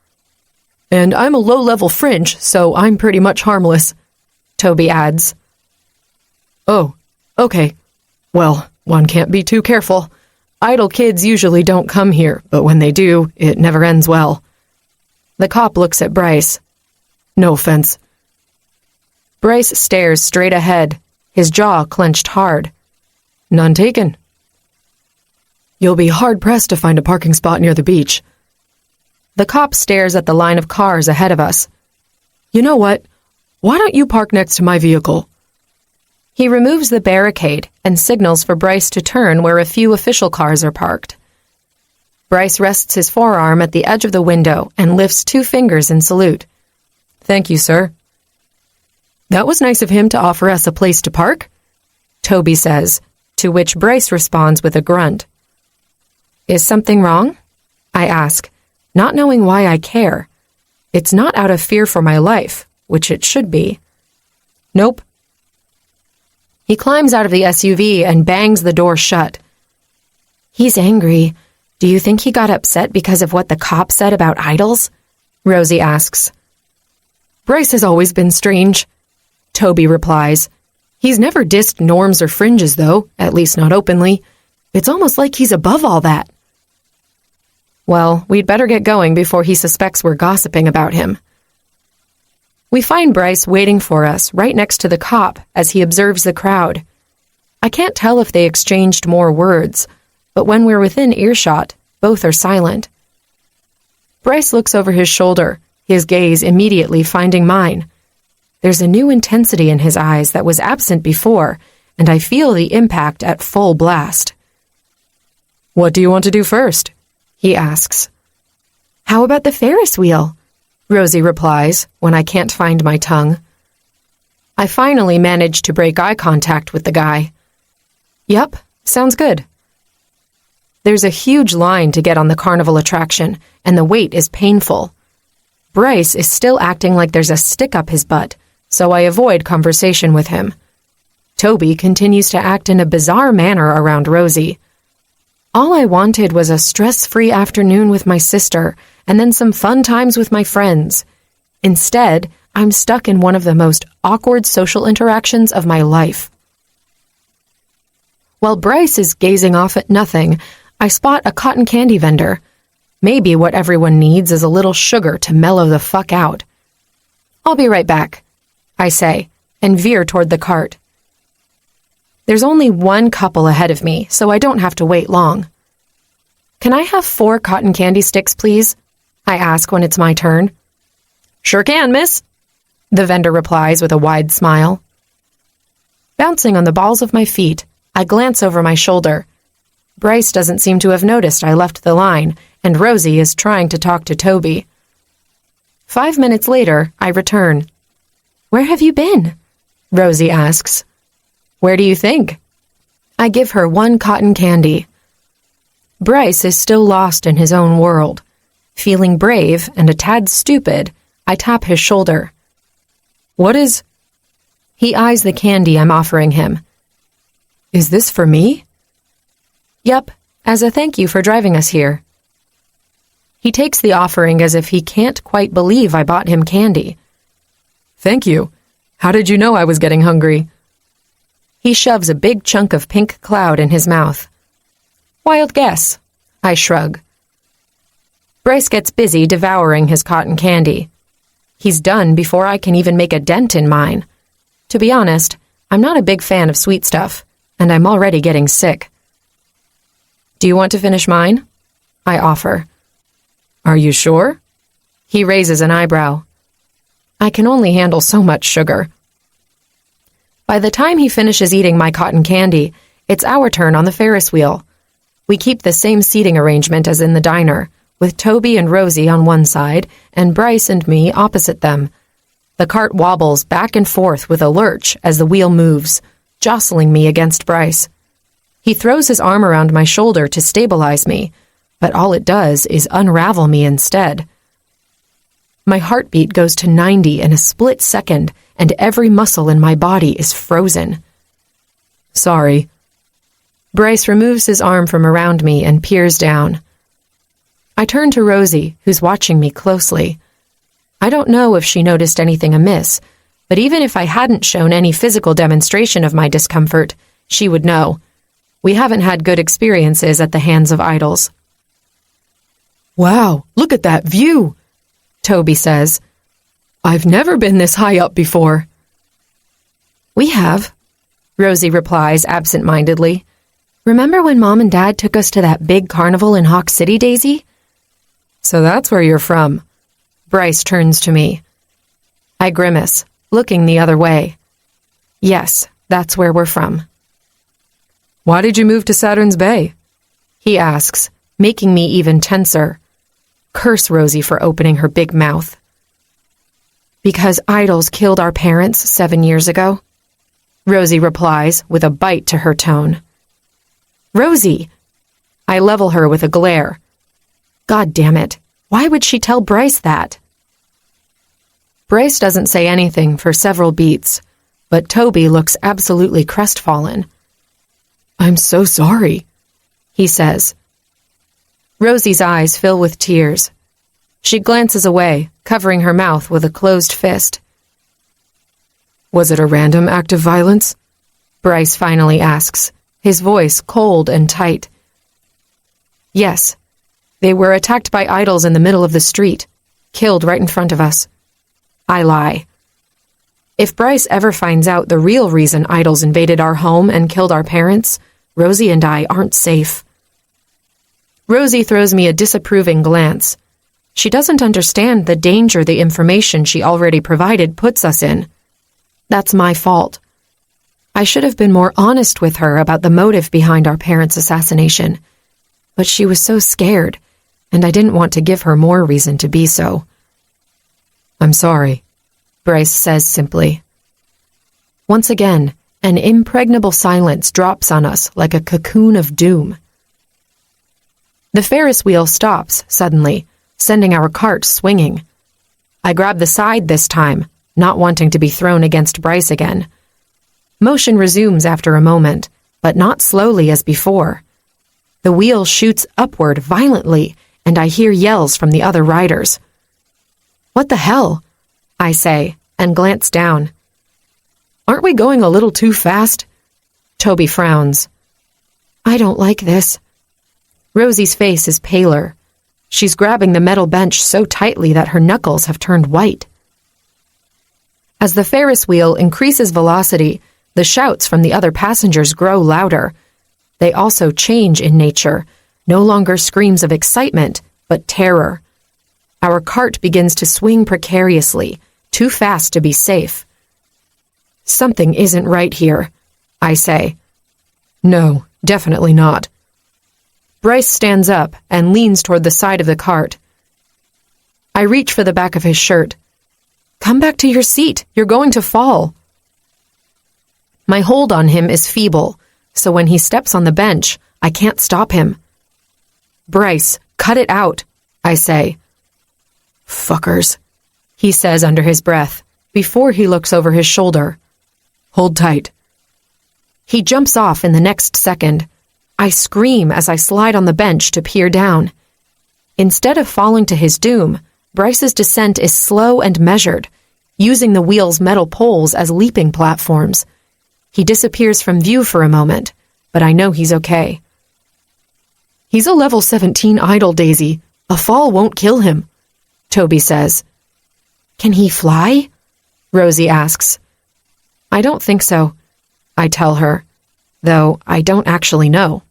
And I'm a low-level fringe, so I'm pretty much harmless, Toby adds. Oh, okay. Well, one can't be too careful. Idle kids usually don't come here, but when they do, it never ends well. The cop looks at Bryce. No offense. Bryce stares straight ahead, his jaw clenched hard. None taken. You'll be hard-pressed to find a parking spot near the beach. The cop stares at the line of cars ahead of us. You know what? Why don't you park next to my vehicle? He removes the barricade and signals for Bryce to turn where a few official cars are parked. Bryce rests his forearm at the edge of the window and lifts 2 fingers in salute. Thank you, sir. That was nice of him to offer us a place to park, Toby says, to which Bryce responds with a grunt. Is something wrong? I ask, not knowing why I care. It's not out of fear for my life, which it should be. Nope. He climbs out of the SUV and bangs the door shut. He's angry. Do you think he got upset because of what the cop said about idols? Rosie asks. Bryce has always been strange, Toby replies. He's never dissed norms or fringes, though, at least not openly. It's almost like he's above all that. Well, we'd better get going before he suspects we're gossiping about him. We find Bryce waiting for us right next to the cop as he observes the crowd. I can't tell if they exchanged more words, but when we're within earshot, both are silent. Bryce looks over his shoulder, his gaze immediately finding mine. There's a new intensity in his eyes that was absent before, and I feel the impact at full blast. What do you want to do first? He asks. How about the Ferris wheel? Rosie replies when I can't find my tongue. I finally manage to break eye contact with the guy. Yup, sounds good. There's a huge line to get on the carnival attraction, and the wait is painful. Bryce is still acting like there's a stick up his butt, so I avoid conversation with him. Toby continues to act in a bizarre manner around Rosie. All I wanted was a stress-free afternoon with my sister, and then some fun times with my friends. Instead, I'm stuck in one of the most awkward social interactions of my life. While Bryce is gazing off at nothing, I spot a cotton candy vendor. Maybe what everyone needs is a little sugar to mellow the fuck out. I'll be right back, I say, and veer toward the cart. There's only one couple ahead of me, so I don't have to wait long. Can I have 4 cotton candy sticks, please? I ask when it's my turn. Sure can, miss, the vendor replies with a wide smile. Bouncing on the balls of my feet, I glance over my shoulder. Bryce doesn't seem to have noticed I left the line, and Rosie is trying to talk to Toby. 5 minutes later, I return. Where have you been? Rosie asks. Where do you think? I give her 1 cotton candy. Bryce is still lost in his own world. Feeling brave and a tad stupid, I tap his shoulder. What is... He eyes the candy I'm offering him. Is this for me? Yup, as a thank you for driving us here. He takes the offering as if he can't quite believe I bought him candy. Thank you. How did you know I was getting hungry? He shoves a big chunk of pink cloud in his mouth. Wild guess. I shrug. Bryce gets busy devouring his cotton candy. He's done before I can even make a dent in mine. To be honest, I'm not a big fan of sweet stuff, and I'm already getting sick. Do you want to finish mine? I offer. Are you sure? He raises an eyebrow. I can only handle so much sugar. By the time he finishes eating my cotton candy, it's our turn on the Ferris wheel. We keep the same seating arrangement as in the diner, with Toby and Rosie on one side and Bryce and me opposite them. The cart wobbles back and forth with a lurch as the wheel moves, jostling me against Bryce. He throws his arm around my shoulder to stabilize me, but all it does is unravel me instead. My heartbeat goes to 90 in a split second, and every muscle in my body is frozen. Sorry. Bryce removes his arm from around me and peers down. I turn to Rosie, who's watching me closely. I don't know if she noticed anything amiss, but even if I hadn't shown any physical demonstration of my discomfort, she would know. We haven't had good experiences at the hands of idols. Wow, look at that view, Toby says. I've never been this high up before. We have, Rosie replies absent-mindedly. Remember when Mom and Dad took us to that big carnival in Hawk City, Daisy? So that's where you're from. Bryce turns to me. I grimace, looking the other way. Yes, that's where we're from. Why did you move to Saturn's Bay? He asks, making me even tenser. Curse Rosie for opening her big mouth. Because idols killed our parents 7 years ago? Rosie replies with a bite to her tone. Rosie! I level her with a glare. God damn it, why would she tell Bryce that? Bryce doesn't say anything for several beats, but Toby looks absolutely crestfallen. I'm so sorry, he says. Rosie's eyes fill with tears. She glances away, covering her mouth with a closed fist. Was it a random act of violence? Bryce finally asks, his voice cold and tight. Yes. They were attacked by idols in the middle of the street, killed right in front of us. I lie. If Bryce ever finds out the real reason idols invaded our home and killed our parents, Rosie and I aren't safe. Rosie throws me a disapproving glance. She doesn't understand the danger the information she already provided puts us in. That's my fault. I should have been more honest with her about the motive behind our parents' assassination. But she was so scared, and I didn't want to give her more reason to be so. I'm sorry, Bryce says simply. Once again, an impregnable silence drops on us like a cocoon of doom. The Ferris wheel stops suddenly, sending our cart swinging. I grab the side this time, not wanting to be thrown against Bryce again. Motion resumes after a moment, but not slowly as before. The wheel shoots upward violently, and I hear yells from the other riders. What the hell? I say, and glance down. Aren't we going a little too fast? Toby frowns. I don't like this. Rosie's face is paler. She's grabbing the metal bench so tightly that her knuckles have turned white. As the Ferris wheel increases velocity, the shouts from the other passengers grow louder. They also change in nature, no longer screams of excitement, but terror. Our cart begins to swing precariously, too fast to be safe. Something isn't right here, I say. No, definitely not. Bryce stands up and leans toward the side of the cart. I reach for the back of his shirt. Come back to your seat. You're going to fall. My hold on him is feeble, so when he steps on the bench, I can't stop him. Bryce, cut it out, I say. Fuckers, he says under his breath, before he looks over his shoulder. Hold tight. He jumps off in the next second. I scream as I slide on the bench to peer down. Instead of falling to his doom, Bryce's descent is slow and measured, using the wheel's metal poles as leaping platforms. He disappears from view for a moment, but I know he's okay. He's a level 17 idol, Daisy. A fall won't kill him, Toby says. Can he fly? Rosie asks. I don't think so, I tell her, though I don't actually know.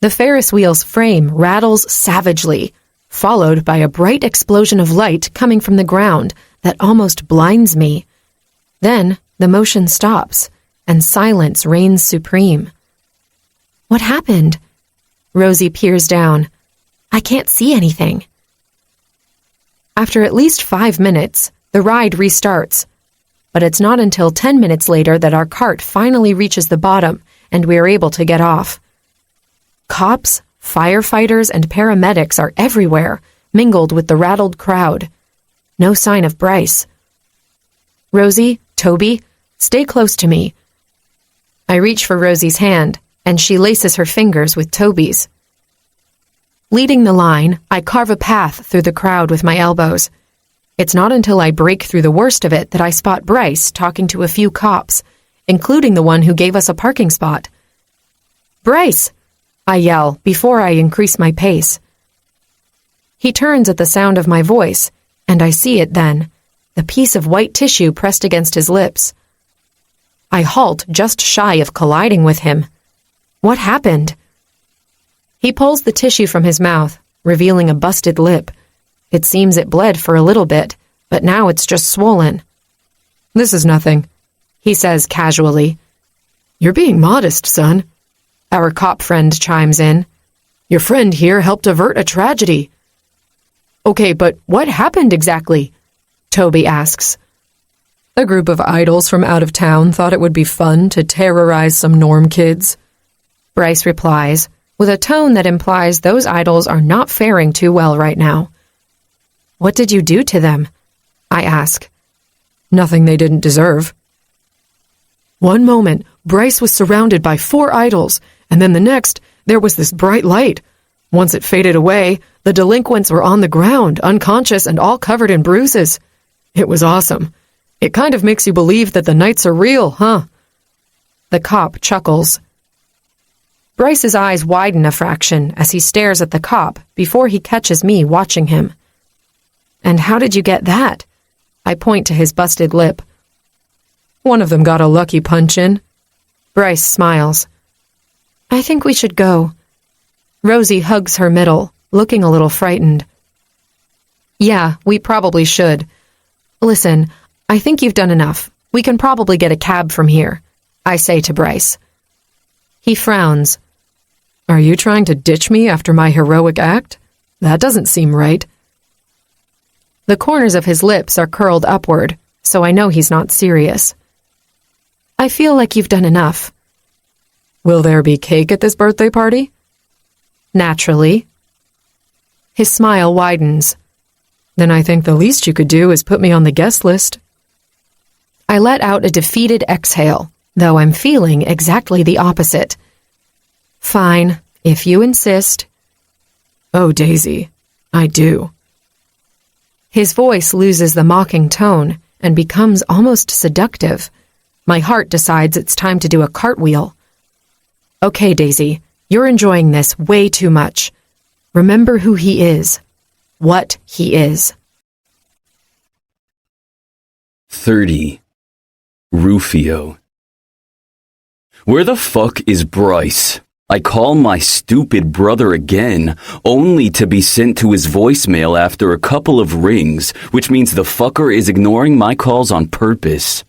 The Ferris wheel's frame rattles savagely, followed by a bright explosion of light coming from the ground that almost blinds me. Then, The motion stops, and silence reigns supreme. What happened? Rosie peers down. I can't see anything. After at least 5 minutes, the ride restarts. But it's not until 10 minutes later that our cart finally reaches the bottom and we are able to get off. Cops, firefighters, and paramedics are everywhere, mingled with the rattled crowd. No sign of Bryce. Rosie, Toby, stay close to me. I reach for Rosie's hand, and she laces her fingers with Toby's. Leading the line, I carve a path through the crowd with my elbows. It's not until I break through the worst of it that I spot Bryce talking to a few cops, including the one who gave us a parking spot. Bryce! I yell before I increase my pace. He turns at the sound of my voice, and I see it then, the piece of white tissue pressed against his lips. I halt just shy of colliding with him. What happened? He pulls the tissue from his mouth, revealing a busted lip. It seems it bled for a little bit, but now it's just swollen. This is nothing, he says casually. You're being modest, son. Our cop friend chimes in. Your friend here helped avert a tragedy. Okay, but what happened exactly? Toby asks. A group of idols from out of town thought it would be fun to terrorize some norm kids. Bryce replies, with a tone that implies those idols are not faring too well right now. What did you do to them? I ask. Nothing they didn't deserve. One moment, Bryce was surrounded by 4 idols, and then the next, there was this bright light. Once it faded away, the delinquents were on the ground, unconscious and all covered in bruises. It was awesome. It kind of makes you believe that the nights are real, huh? The cop chuckles. Bryce's eyes widen a fraction as he stares at the cop before he catches me watching him. And how did you get that? I point to his busted lip. One of them got a lucky punch in. Bryce smiles. I think we should go. Rosie hugs her middle, looking a little frightened. Yeah, we probably should. Listen, I think you've done enough. We can probably get a cab from here, I say to Bryce. He frowns. Are you trying to ditch me after my heroic act? That doesn't seem right. The corners of his lips are curled upward, so I know he's not serious. I feel like you've done enough. Will there be cake at this birthday party? Naturally. His smile widens. Then I think the least you could do is put me on the guest list. I let out a defeated exhale, though I'm feeling exactly the opposite. Fine, if you insist. Oh, Daisy, I do. His voice loses the mocking tone and becomes almost seductive. My heart decides it's time to do a cartwheel. Okay, Daisy, you're enjoying this way too much. Remember who he is. What he is. 30. Rufio. Where the fuck is Bryce? I call my stupid brother again, only to be sent to his voicemail after a couple of rings, which means the fucker is ignoring my calls on purpose.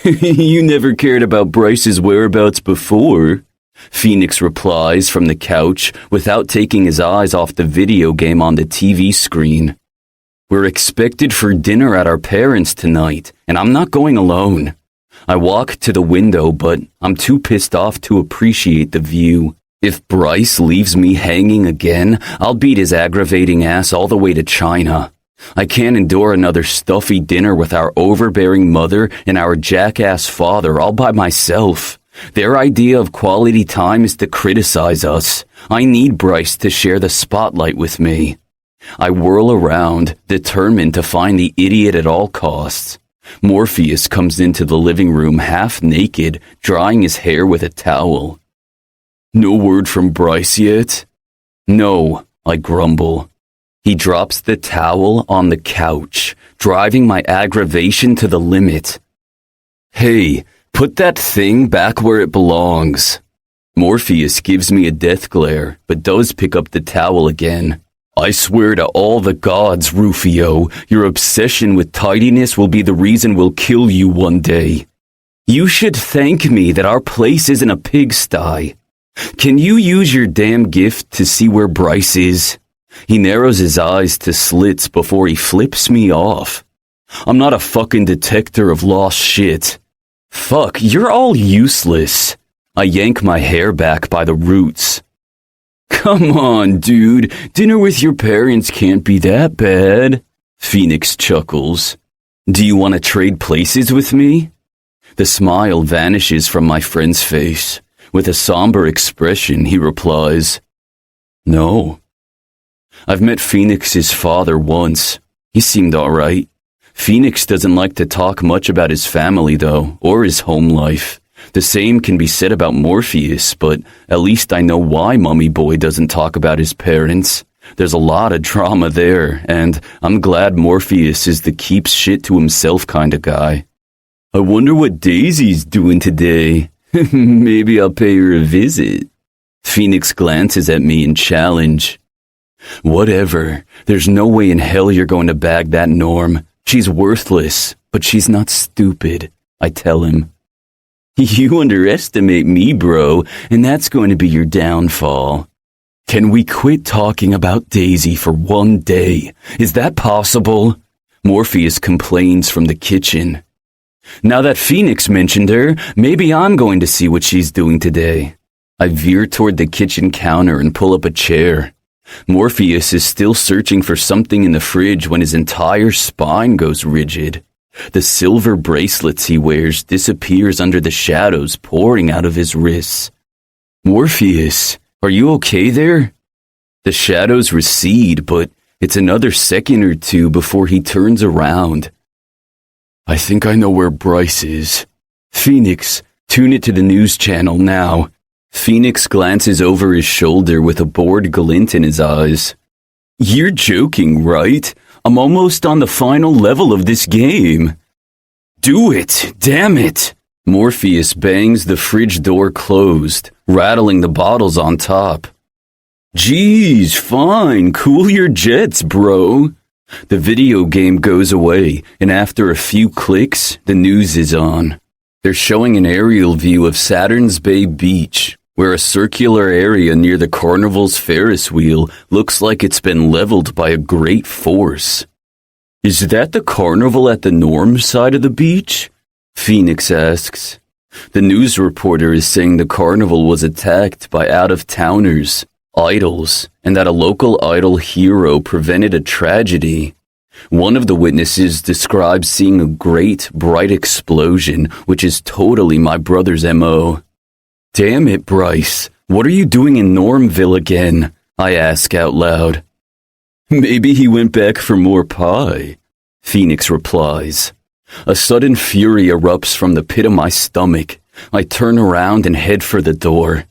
You never cared about Bryce's whereabouts before, Phoenix replies from the couch without taking his eyes off the video game on the TV screen. We're expected for dinner at our parents' tonight, and I'm not going alone. I walk to the window, but I'm too pissed off to appreciate the view. If Bryce leaves me hanging again, I'll beat his aggravating ass all the way to China. I can't endure another stuffy dinner with our overbearing mother and our jackass father all by myself. Their idea of quality time is to criticize us. I need Bryce to share the spotlight with me. I whirl around, determined to find the idiot at all costs. Morpheus comes into the living room half naked, drying his hair with a towel. No word from Bryce yet? No, I grumble. He drops the towel on the couch, driving my aggravation to the limit. Hey, put that thing back where it belongs. Morpheus gives me a death glare, but does pick up the towel again. I swear to all the gods, Rufio, your obsession with tidiness will be the reason we'll kill you one day. You should thank me that our place isn't a pigsty. Can you use your damn gift to see where Bryce is? He narrows his eyes to slits before he flips me off. I'm not a fucking detector of lost shit. Fuck, you're all useless. I yank my hair back by the roots. Come on, dude. Dinner with your parents can't be that bad. Phoenix chuckles. Do you want to trade places with me? The smile vanishes from my friend's face. With a somber expression, he replies, No. I've met Phoenix's father once. He seemed alright. Phoenix doesn't like to talk much about his family, though, or his home life. The same can be said about Morpheus, but at least I know why Mummy Boy doesn't talk about his parents. There's a lot of drama there, and I'm glad Morpheus is the keeps shit to himself kind of guy. I wonder what Daisy's doing today. Maybe I'll pay her a visit. Phoenix glances at me in challenge. Whatever. There's no way in hell you're going to bag that Norm. She's worthless, but she's not stupid, I tell him. You underestimate me, bro, and that's going to be your downfall. Can we quit talking about Daisy for one day? Is that possible? Morpheus complains from the kitchen. Now that Phoenix mentioned her, maybe I'm going to see what she's doing today. I veer toward the kitchen counter and pull up a chair. Morpheus is still searching for something in the fridge when his entire spine goes rigid. The silver bracelets he wears disappears under the shadows pouring out of his wrists. Morpheus, are you okay there? The shadows recede, but it's another second or two before he turns around. I think I know where Bryce is. Phoenix, tune it to the news channel now. Phoenix glances over his shoulder with a bored glint in his eyes. You're joking, right? I'm almost on the final level of this game. Do it, damn it! Morpheus bangs the fridge door closed, rattling the bottles on top. Geez, fine, cool your jets, bro. The video game goes away, and after a few clicks, the news is on. They're showing an aerial view of Saturn's Bay Beach, where a circular area near the carnival's Ferris wheel looks like it's been leveled by a great force. Is that the carnival at the Norm side of the beach? Phoenix asks. The news reporter is saying the carnival was attacked by out-of-towners, idols, and that a local idol hero prevented a tragedy. One of the witnesses describes seeing a great, bright explosion, which is totally my brother's M.O. Damn it, Bryce. What are you doing in Normville again? I ask out loud. Maybe he went back for more pie, Phoenix replies. A sudden fury erupts from the pit of my stomach. I turn around and head for the door.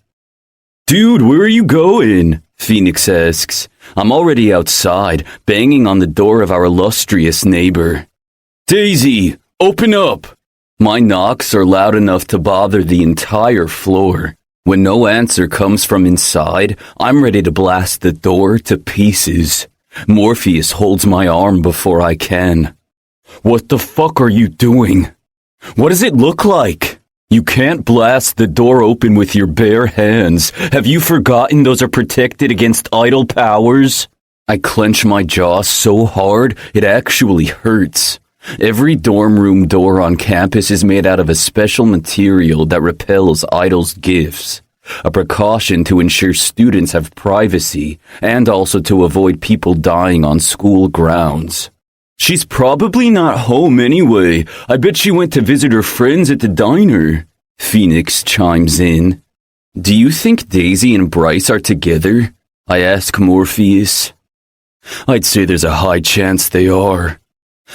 Dude, where are you going? Phoenix asks. I'm already outside, banging on the door of our illustrious neighbor. Daisy, open up! My knocks are loud enough to bother the entire floor. When no answer comes from inside, I'm ready to blast the door to pieces. Morpheus holds my arm before I can. What the fuck are you doing? What does it look like? You can't blast the door open with your bare hands. Have you forgotten those are protected against idol powers? I clench my jaw so hard it actually hurts. Every dorm room door on campus is made out of a special material that repels idols' gifts. A precaution to ensure students have privacy and also to avoid people dying on school grounds. She's probably not home anyway. I bet she went to visit her friends at the diner. Phoenix chimes in. Do you think Daisy and Bryce are together? I ask Morpheus. I'd say there's a high chance they are.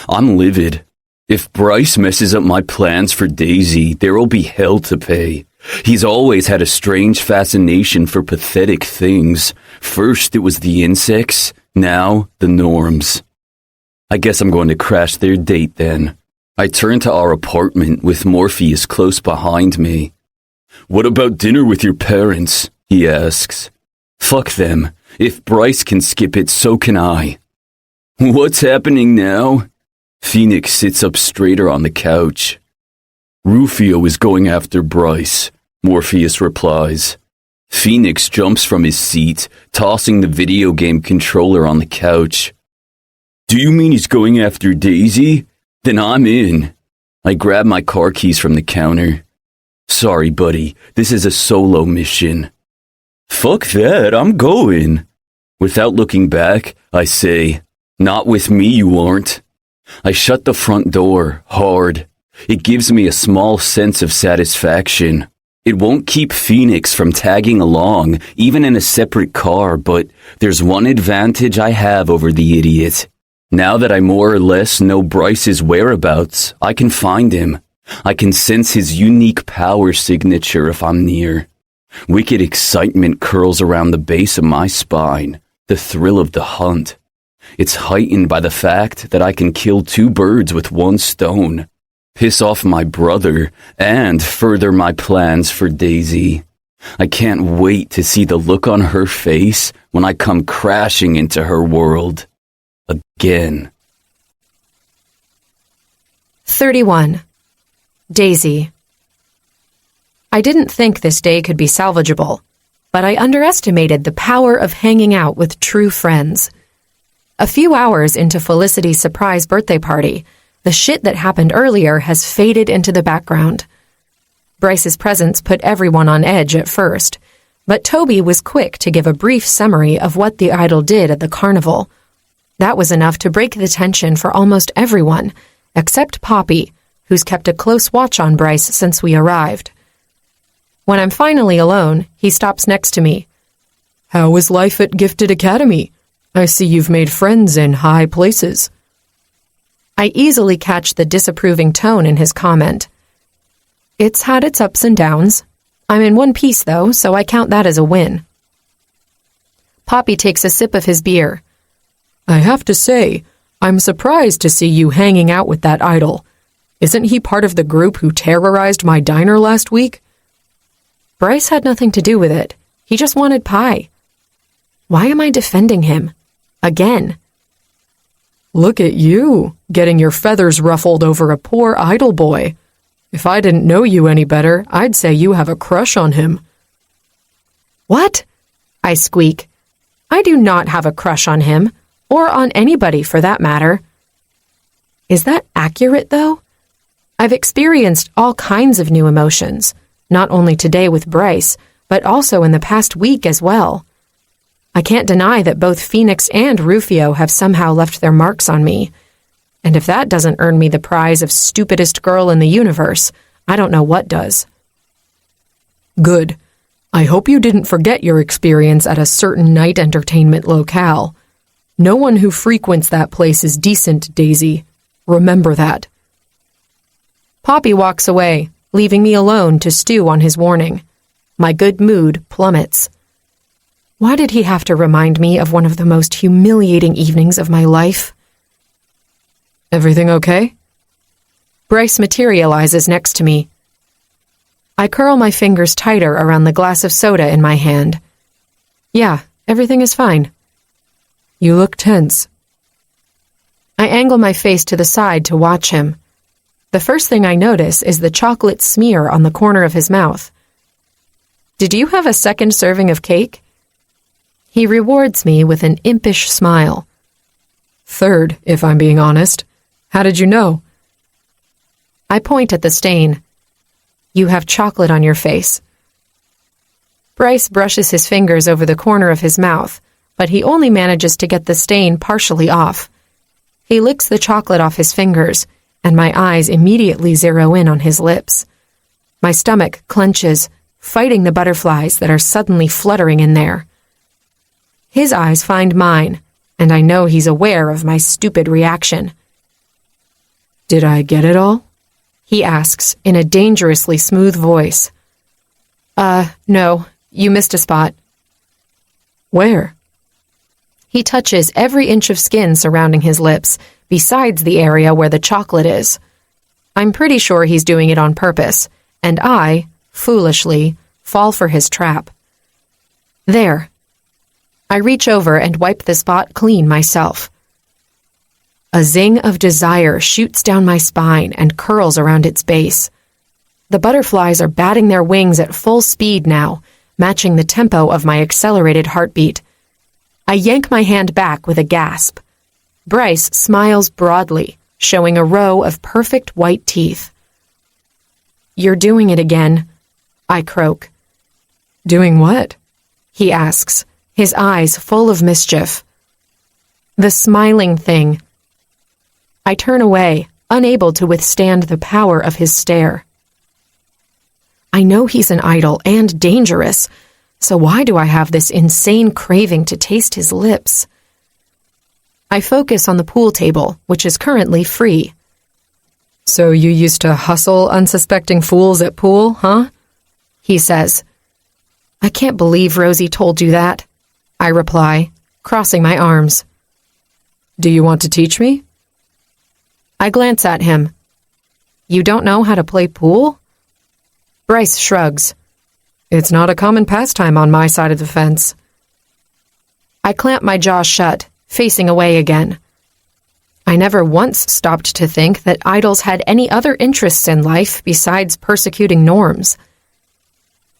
I'm livid. If Bryce messes up my plans for Daisy, there will be hell to pay. He's always had a strange fascination for pathetic things. First it was the insects, now the norms. I guess I'm going to crash their date then. I turn to our apartment with Morpheus close behind me. What about dinner with your parents? He asks. Fuck them. If Bryce can skip it, so can I. What's happening now? Phoenix sits up straighter on the couch. Rufio is going after Bryce, Morpheus replies. Phoenix jumps from his seat, tossing the video game controller on the couch. Do you mean he's going after Daisy? Then I'm in. I grab my car keys from the counter. Sorry, buddy, this is a solo mission. Fuck that, I'm going. Without looking back, I say, not with me you aren't. I shut the front door, hard. It gives me a small sense of satisfaction. It won't keep Phoenix from tagging along, even in a separate car, but there's one advantage I have over the idiot. Now that I more or less know Bryce's whereabouts, I can find him. I can sense his unique power signature if I'm near. Wicked excitement curls around the base of my spine, the thrill of the hunt. It's heightened by the fact that I can kill 2 birds with 1 stone. Piss off my brother, and further my plans for Daisy. I can't wait to see the look on her face when I come crashing into her world. Again. 31. Daisy. I didn't think this day could be salvageable, but I underestimated the power of hanging out with true friends. A few hours into Felicity's surprise birthday party, the shit that happened earlier has faded into the background. Bryce's presence put everyone on edge at first, but Toby was quick to give a brief summary of what the idol did at the carnival. That was enough to break the tension for almost everyone, except Poppy, who's kept a close watch on Bryce since we arrived. When I'm finally alone, he stops next to me. How is life at Gifted Academy? I see you've made friends in high places. I easily catch the disapproving tone in his comment. It's had its ups and downs. I'm in one piece, though, so I count that as a win. Poppy takes a sip of his beer. I have to say, I'm surprised to see you hanging out with that idol. Isn't he part of the group who terrorized my diner last week? Bryce had nothing to do with it. He just wanted pie. Why am I defending him? Again. Look at you, getting your feathers ruffled over a poor idol boy. If I didn't know you any better, I'd say you have a crush on him. What? I squeak. I do not have a crush on him, or on anybody for that matter. Is that accurate, though? I've experienced all kinds of new emotions, not only today with Bryce, but also in the past week as well. I can't deny that both Phoenix and Rufio have somehow left their marks on me. And if that doesn't earn me the prize of stupidest girl in the universe, I don't know what does. Good. I hope you didn't forget your experience at a certain night entertainment locale. No one who frequents that place is decent, Daisy. Remember that. Poppy walks away, leaving me alone to stew on his warning. My good mood plummets. Why did he have to remind me of one of the most humiliating evenings of my life? Everything okay? Bryce materializes next to me. I curl my fingers tighter around the glass of soda in my hand. Yeah, everything is fine. You look tense. I angle my face to the side to watch him. The first thing I notice is the chocolate smear on the corner of his mouth. Did you have a second serving of cake? He rewards me with an impish smile. Third, if I'm being honest. How did you know? I point at the stain. You have chocolate on your face. Bryce brushes his fingers over the corner of his mouth, but he only manages to get the stain partially off. He licks the chocolate off his fingers, and my eyes immediately zero in on his lips. My stomach clenches, fighting the butterflies that are suddenly fluttering in there. His eyes find mine, and I know he's aware of my stupid reaction. Did I get it all? He asks in a dangerously smooth voice. No, you missed a spot. Where? He touches every inch of skin surrounding his lips, besides the area where the chocolate is. I'm pretty sure he's doing it on purpose, and I, foolishly, fall for his trap. There. I reach over and wipe the spot clean myself. A zing of desire shoots down my spine and curls around its base. The butterflies are batting their wings at full speed now, matching the tempo of my accelerated heartbeat. I yank my hand back with a gasp. Bryce smiles broadly, showing a row of perfect white teeth. "You're doing it again," I croak. Doing what? He asks, his eyes full of mischief. "The smiling thing." I turn away, unable to withstand the power of his stare. I know he's an idol and dangerous, so why do I have this insane craving to taste his lips? I focus on the pool table, which is currently free. So you used to hustle unsuspecting fools at pool, huh? He says. "I can't believe Rosie told you that," I reply, crossing my arms. Do you want to teach me? I glance at him. "You don't know how to play pool?" Bryce shrugs. It's not a common pastime on my side of the fence. I clamp my jaw shut, facing away again. I never once stopped to think that idols had any other interests in life besides persecuting norms.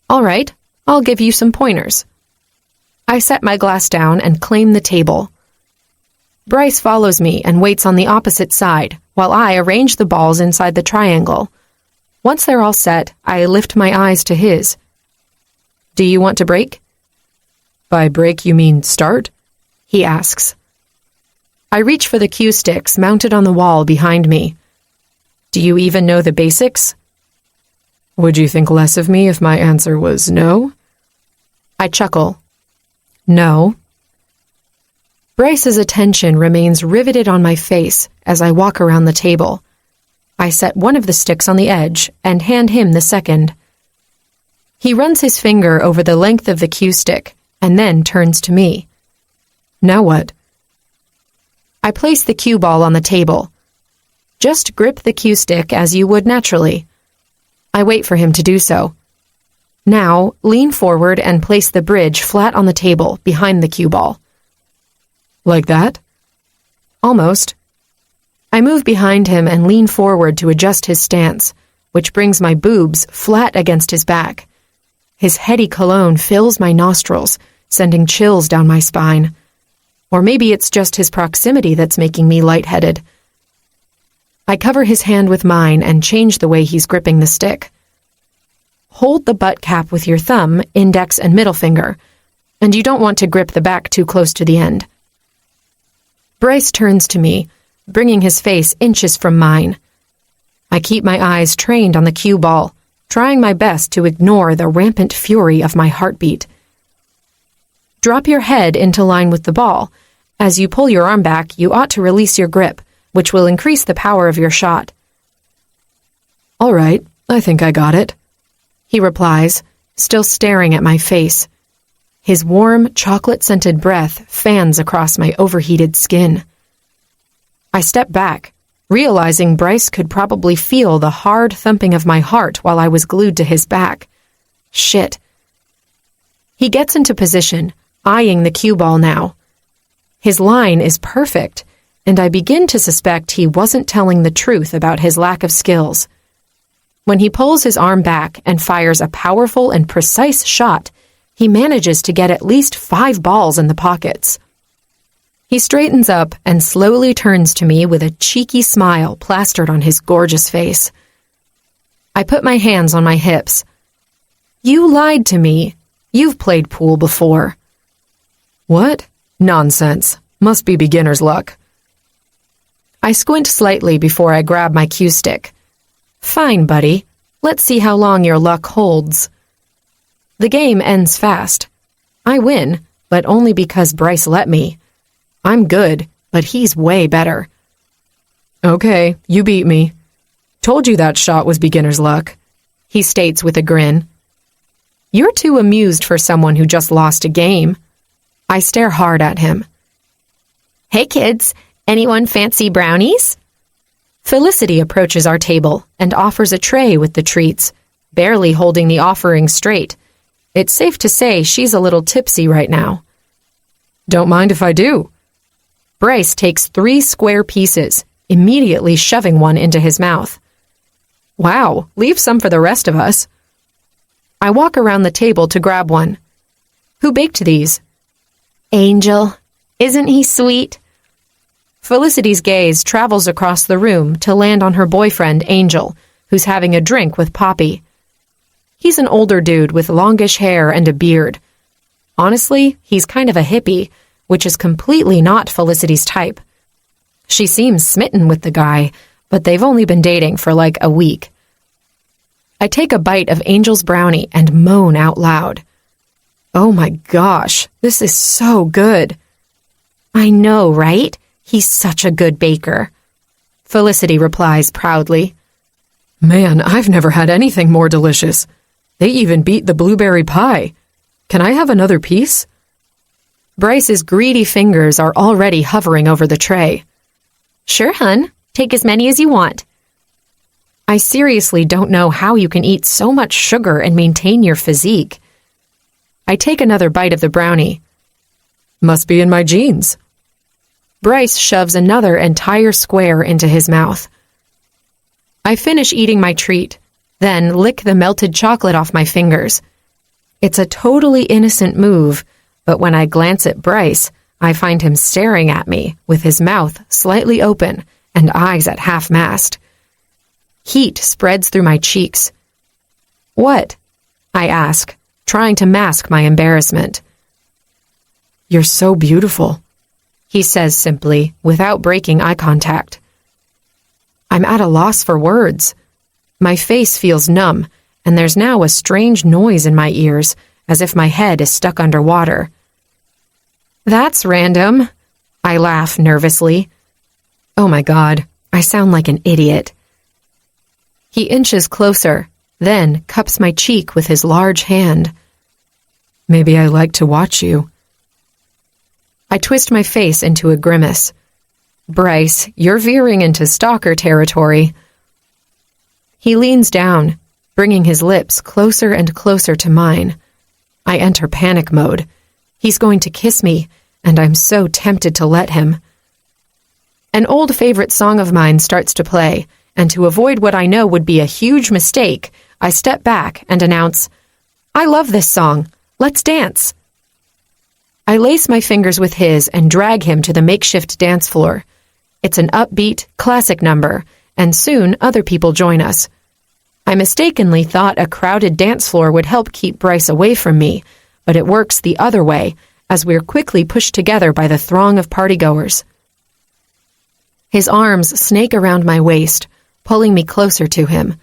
"All right, I'll give you some pointers." I set my glass down and claim the table. Bryce follows me and waits on the opposite side while I arrange the balls inside the triangle. Once they're all set, I lift my eyes to his. "Do you want to break?" By break you mean start? He asks. I reach for the cue sticks mounted on the wall behind me. "Do you even know the basics?" Would you think less of me if my answer was no? I chuckle. No. Bryce's attention remains riveted on my face as I walk around the table. I set one of the sticks on the edge and hand him the second. He runs his finger over the length of the cue stick and then turns to me. Now what? I place the cue ball on the table. Just grip the cue stick as you would naturally. I wait for him to do so. Now, lean forward and place the bridge flat on the table behind the cue ball. Like that? Almost. I move behind him and lean forward to adjust his stance, which brings my boobs flat against his back. His heady cologne fills my nostrils, sending chills down my spine. Or maybe it's just his proximity that's making me lightheaded. I cover his hand with mine and change the way he's gripping the stick. Hold the butt cap with your thumb, index, and middle finger, and you don't want to grip the back too close to the end. Bryce turns to me, bringing his face inches from mine. I keep my eyes trained on the cue ball, trying my best to ignore the rampant fury of my heartbeat. Drop your head into line with the ball. As you pull your arm back, you ought to release your grip, which will increase the power of your shot. All right, I think I got it, he replies, still staring at my face. His warm, chocolate-scented breath fans across my overheated skin. I step back, realizing Bryce could probably feel the hard thumping of my heart while I was glued to his back. Shit. He gets into position, eyeing the cue ball now. His line is perfect, and I begin to suspect he wasn't telling the truth about his lack of skills. When he pulls his arm back and fires a powerful and precise shot, he manages to get at least 5 balls in the pockets. He straightens up and slowly turns to me with a cheeky smile plastered on his gorgeous face. I put my hands on my hips. "You lied to me. You've played pool before." What? Nonsense. Must be beginner's luck. I squint slightly before I grab my cue stick. "Fine, buddy. Let's see how long your luck holds." The game ends fast. I win, but only because Bryce let me. I'm good, but he's way better. Okay, you beat me. Told you that shot was beginner's luck, he states with a grin. You're too amused for someone who just lost a game. I stare hard at him. "Hey kids, anyone fancy brownies?" Felicity approaches our table and offers a tray with the treats, barely holding the offering straight. It's safe to say she's a little tipsy right now. Don't mind if I do. Bryce takes 3 square pieces, immediately shoving one into his mouth. Wow, leave some for the rest of us. I walk around the table to grab one. Who baked these? Angel, isn't he sweet? Felicity's gaze travels across the room to land on her boyfriend, Angel, who's having a drink with Poppy. He's an older dude with longish hair and a beard. Honestly, he's kind of a hippie, which is completely not Felicity's type. She seems smitten with the guy, but they've only been dating for like a week. I take a bite of Angel's brownie and moan out loud. Oh my gosh, this is so good. I know, right? He's such a good baker. Felicity replies proudly. Man, I've never had anything more delicious. They even beat the blueberry pie. Can I have another piece? Bryce's greedy fingers are already hovering over the tray. Sure, hun. Take as many as you want. I seriously don't know how you can eat so much sugar and maintain your physique. I take another bite of the brownie. Must be in my genes. Bryce shoves another entire square into his mouth. I finish eating my treat, then lick the melted chocolate off my fingers. It's a totally innocent move, but when I glance at Bryce, I find him staring at me with his mouth slightly open and eyes at half-mast. Heat spreads through my cheeks. What? I ask, trying to mask my embarrassment. You're so beautiful, he says simply, without breaking eye contact. I'm at a loss for words. My face feels numb, and there's now a strange noise in my ears, as if my head is stuck underwater. That's random, I laugh nervously. Oh my God, I sound like an idiot. He inches closer, then cups my cheek with his large hand. Maybe I like to watch you. I twist my face into a grimace. Bryce, you're veering into stalker territory. He leans down, bringing his lips closer and closer to mine. I enter panic mode. He's going to kiss me, and I'm so tempted to let him. An old favorite song of mine starts to play, and to avoid what I know would be a huge mistake, I step back and announce, I love this song. Let's dance. I lace my fingers with his and drag him to the makeshift dance floor. It's an upbeat, classic number, and soon other people join us. I mistakenly thought a crowded dance floor would help keep Bryce away from me, but it works the other way, as we're quickly pushed together by the throng of partygoers. His arms snake around my waist, pulling me closer to him.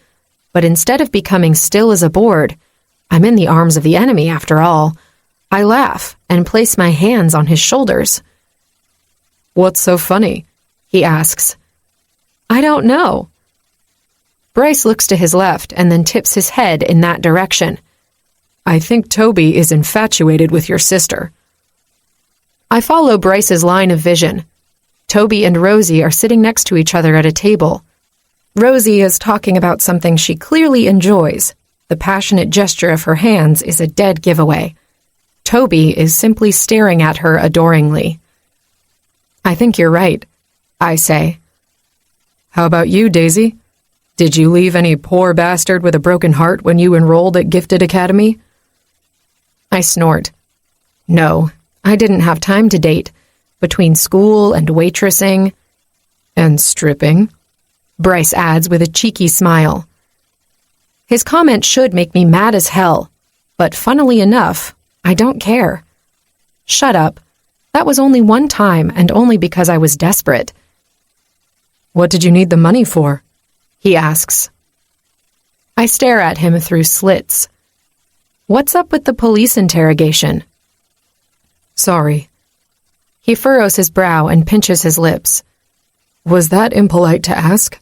But instead of becoming still as a board, I'm in the arms of the enemy after all. I laugh and place my hands on his shoulders. What's so funny? He asks. I don't know. Bryce looks to his left and then tips his head in that direction. I think Toby is infatuated with your sister. I follow Bryce's line of vision. Toby and Rosie are sitting next to each other at a table. Rosie is talking about something she clearly enjoys. The passionate gesture of her hands is a dead giveaway. Toby is simply staring at her adoringly. I think you're right, I say. How about you, Daisy? Did you leave any poor bastard with a broken heart when you enrolled at Gifted Academy? I snort. No, I didn't have time to date. Between school and waitressing and stripping, Bryce adds with a cheeky smile. His comment should make me mad as hell, but funnily enough, I don't care. Shut up. That was only one time and only because I was desperate. What did you need the money for? He asks. I stare at him through slits. What's up with the police interrogation? Sorry. He furrows his brow and pinches his lips. Was that impolite to ask?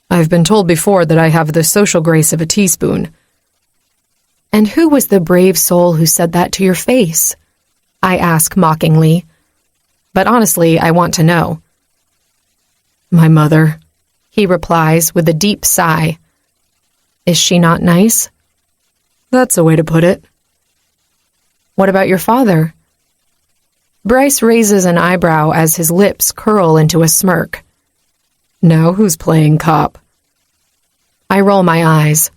I've been told before that I have the social grace of a teaspoon. And who was the brave soul who said that to your face? I ask mockingly. But honestly, I want to know. My mother, he replies with a deep sigh. Is she not nice? That's a way to put it. What about your father? Bryce raises an eyebrow as his lips curl into a smirk. Now who's playing cop? I roll my eyes.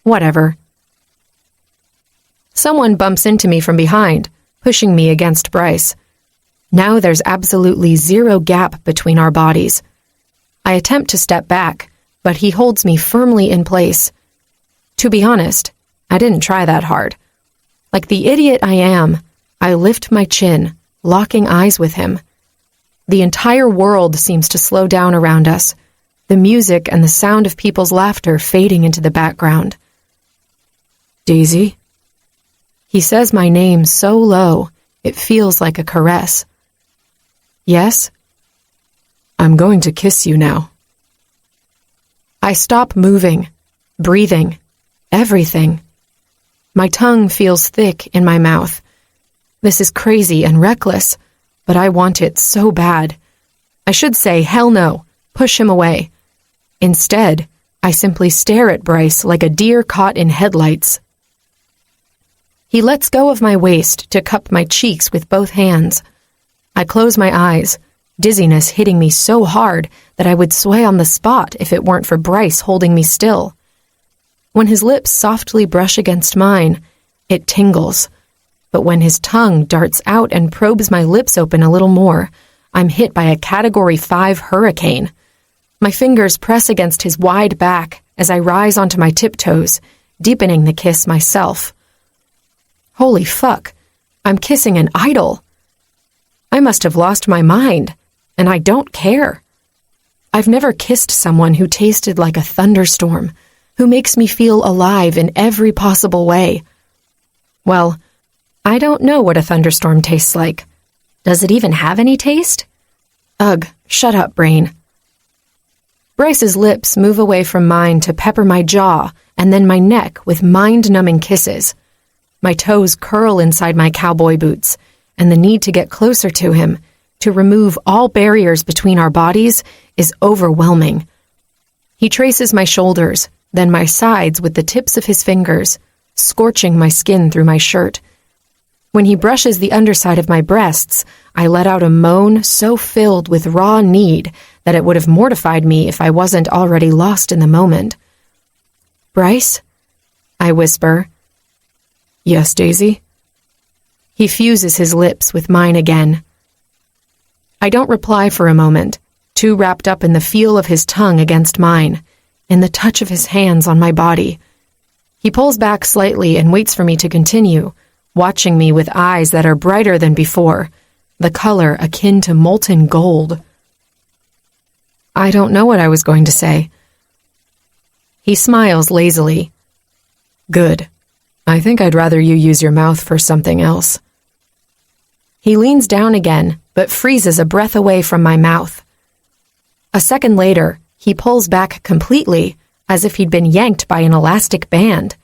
Whatever. Someone bumps into me from behind, pushing me against Bryce. Now there's absolutely zero gap between our bodies. I attempt to step back, but he holds me firmly in place. To be honest, I didn't try that hard. Like the idiot I am, I lift my chin, locking eyes with him. The entire world seems to slow down around us, the music and the sound of people's laughter fading into the background. Daisy? He says my name so low, it feels like a caress. Yes? I'm going to kiss you now. I stop moving, breathing, everything. My tongue feels thick in my mouth. This is crazy and reckless, but I want it so bad. I should say, hell no, push him away. Instead, I simply stare at Bryce like a deer caught in headlights. He lets go of my waist to cup my cheeks with both hands. I close my eyes, dizziness hitting me so hard that I would sway on the spot if it weren't for Bryce holding me still. When his lips softly brush against mine, it tingles. But when his tongue darts out and probes my lips open a little more, I'm hit by a Category 5 hurricane. My fingers press against his wide back as I rise onto my tiptoes, deepening the kiss myself. Holy fuck, I'm kissing an idol. I must have lost my mind, and I don't care. I've never kissed someone who tasted like a thunderstorm, who makes me feel alive in every possible way. Well, I don't know what a thunderstorm tastes like. Does it even have any taste? Ugh, shut up, brain. Bryce's lips move away from mine to pepper my jaw and then my neck with mind-numbing kisses. My toes curl inside my cowboy boots, and the need to get closer to him, to remove all barriers between our bodies, is overwhelming. He traces my shoulders, then my sides with the tips of his fingers, scorching my skin through my shirt. When he brushes the underside of my breasts, I let out a moan so filled with raw need that it would have mortified me if I wasn't already lost in the moment. "Bryce?" I whisper. Yes, Daisy? He fuses his lips with mine again. I don't reply for a moment, too wrapped up in the feel of his tongue against mine, in the touch of his hands on my body. He pulls back slightly and waits for me to continue, watching me with eyes that are brighter than before, the color akin to molten gold. I don't know what I was going to say. He smiles lazily. Good. I think I'd rather you use your mouth for something else. He leans down again, but freezes a breath away from my mouth. A second later, he pulls back completely, as if he'd been yanked by an elastic band.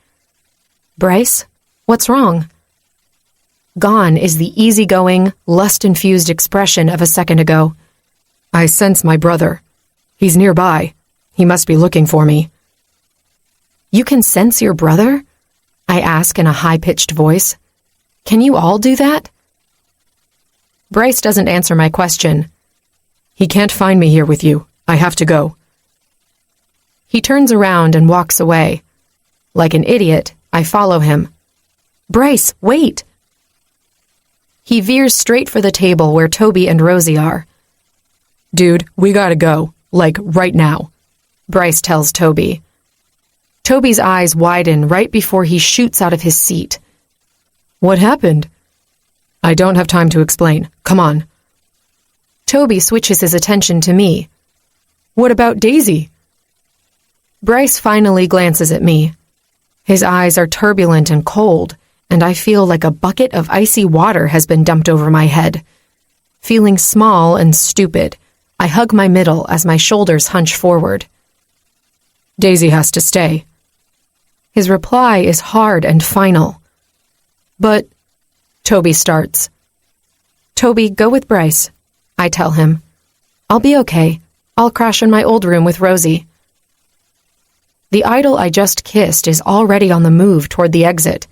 "Bryce, what's wrong?" Gone is the easygoing, lust-infused expression of a second ago. I sense my brother. He's nearby. He must be looking for me. "You can sense your brother?" I ask in a high-pitched voice. "Can you all do that?" Bryce doesn't answer my question. He can't find me here with you. I have to go. He turns around and walks away. Like an idiot, I follow him. "Bryce, wait!" He veers straight for the table where Toby and Rosie are. "Dude, we gotta go. Like, right now," Bryce tells Toby. Toby's eyes widen right before he shoots out of his seat. "What happened?" "I don't have time to explain. Come on." Toby switches his attention to me. "What about Daisy?" Bryce finally glances at me. His eyes are turbulent and cold, and I feel like a bucket of icy water has been dumped over my head. Feeling small and stupid, I hug my middle as my shoulders hunch forward. "Daisy has to stay." His reply is hard and final. "But," Toby starts. "Toby, go with Bryce," I tell him. "I'll be okay. I'll crash in my old room with Rosie." The idol I just kissed is already on the move toward the exit.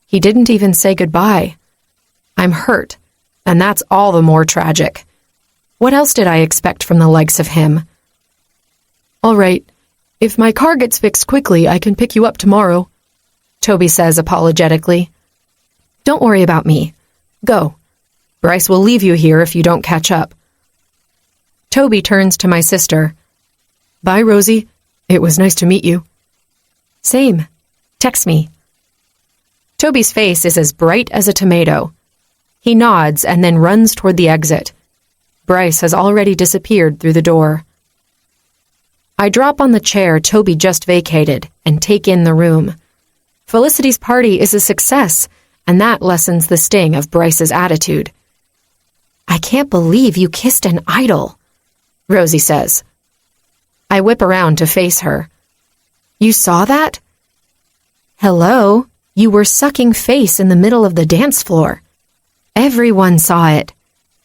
He didn't even say goodbye. I'm hurt, and that's all the more tragic. What else did I expect from the likes of him? "All right, If my car gets fixed quickly, I can pick you up tomorrow, Toby says apologetically. Don't worry about me. Go. Bryce will leave you here if you don't catch up. Toby turns to my sister. Bye, Rosie. It was nice to meet you. Same. Text me. Toby's face is as bright as a tomato. He nods and then runs toward the exit. Bryce has already disappeared through the door. I drop on the chair Toby just vacated and take in the room. Felicity's party is a success, and that lessens the sting of Bryce's attitude. I can't believe you kissed an idol, Rosie says. I whip around to face her. You saw that? Hello, you were sucking face in the middle of the dance floor. Everyone saw it.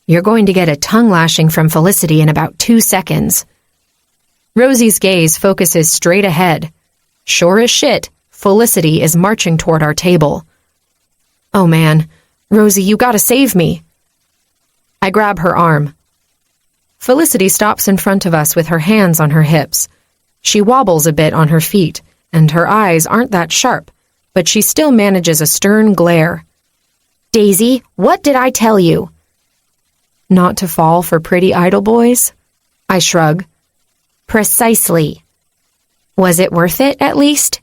You're going to get a tongue lashing from Felicity in about 2 seconds. Rosie's gaze focuses straight ahead. Sure as shit, Felicity is marching toward our table. Oh man, Rosie, you gotta save me. I grab her arm. Felicity stops in front of us with her hands on her hips. She wobbles a bit on her feet, and her eyes aren't that sharp, but she still manages a stern glare. Daisy, what did I tell you? Not to fall for pretty idol boys? I shrug. Precisely. Was it worth it, at least?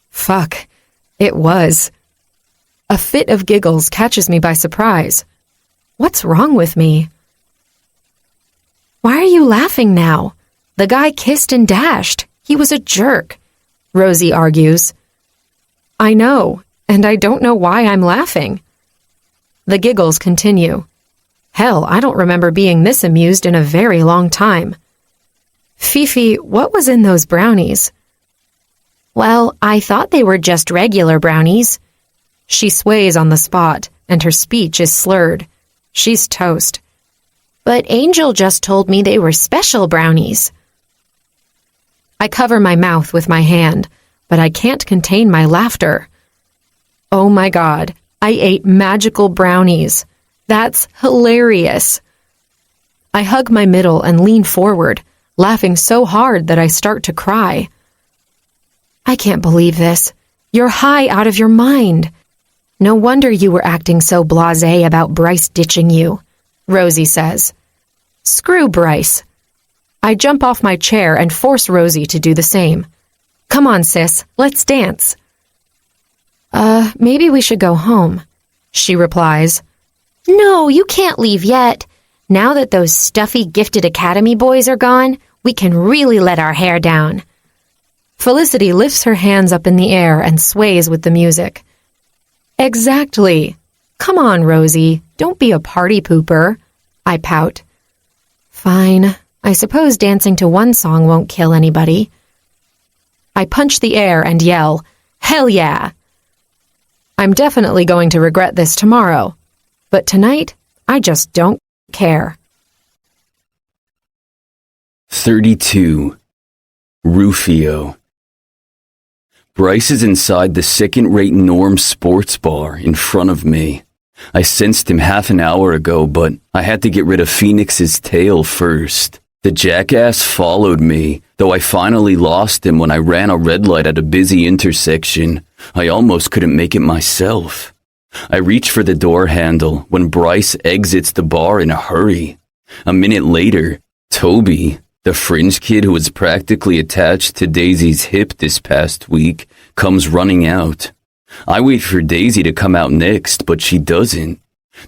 Fuck, it was. A fit of giggles catches me by surprise. What's wrong with me? Why are you laughing now? The guy kissed and dashed. He was a jerk, Rosie argues. I know, and I don't know why I'm laughing. The giggles continue. Hell, I don't remember being this amused in a very long time. Fifi, what was in those brownies? Well, I thought they were just regular brownies. She sways on the spot, and her speech is slurred. She's toast. But Angel just told me they were special brownies. I cover my mouth with my hand, but I can't contain my laughter. Oh my God, I ate magical brownies. That's hilarious. I hug my middle and lean forward, laughing so hard that I start to cry. I can't believe this. You're high out of your mind. No wonder you were acting so blasé about Bryce ditching you, Rosie says. Screw Bryce. I jump off my chair and force Rosie to do the same. Come on, sis, let's dance. Maybe we should go home, she replies. No, you can't leave yet. Now that those stuffy gifted academy boys are gone, we can really let our hair down. Felicity lifts her hands up in the air and sways with the music. Exactly. Come on, Rosie, don't be a party pooper, I pout. Fine, I suppose dancing to one song won't kill anybody. I punch the air and yell, hell yeah! I'm definitely going to regret this tomorrow, but tonight, I just don't care. 32. Rufio. Bryce is inside the second-rate Norm sports bar in front of me. I sensed him half an hour ago, but I had to get rid of Phoenix's tail first. The jackass followed me, though I finally lost him when I ran a red light at a busy intersection. I almost couldn't make it myself. I reach for the door handle when Bryce exits the bar in a hurry. A minute later, Toby, the fringe kid who was practically attached to Daisy's hip this past week, comes running out. I wait for Daisy to come out next, but she doesn't.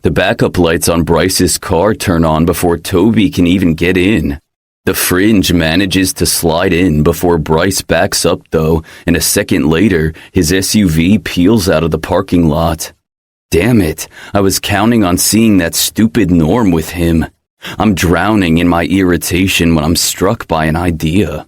The backup lights on Bryce's car turn on before Toby can even get in. The fringe manages to slide in before Bryce backs up, though, and a second later, his SUV peels out of the parking lot. Damn it, I was counting on seeing that stupid Norm with him. I'm drowning in my irritation when I'm struck by an idea.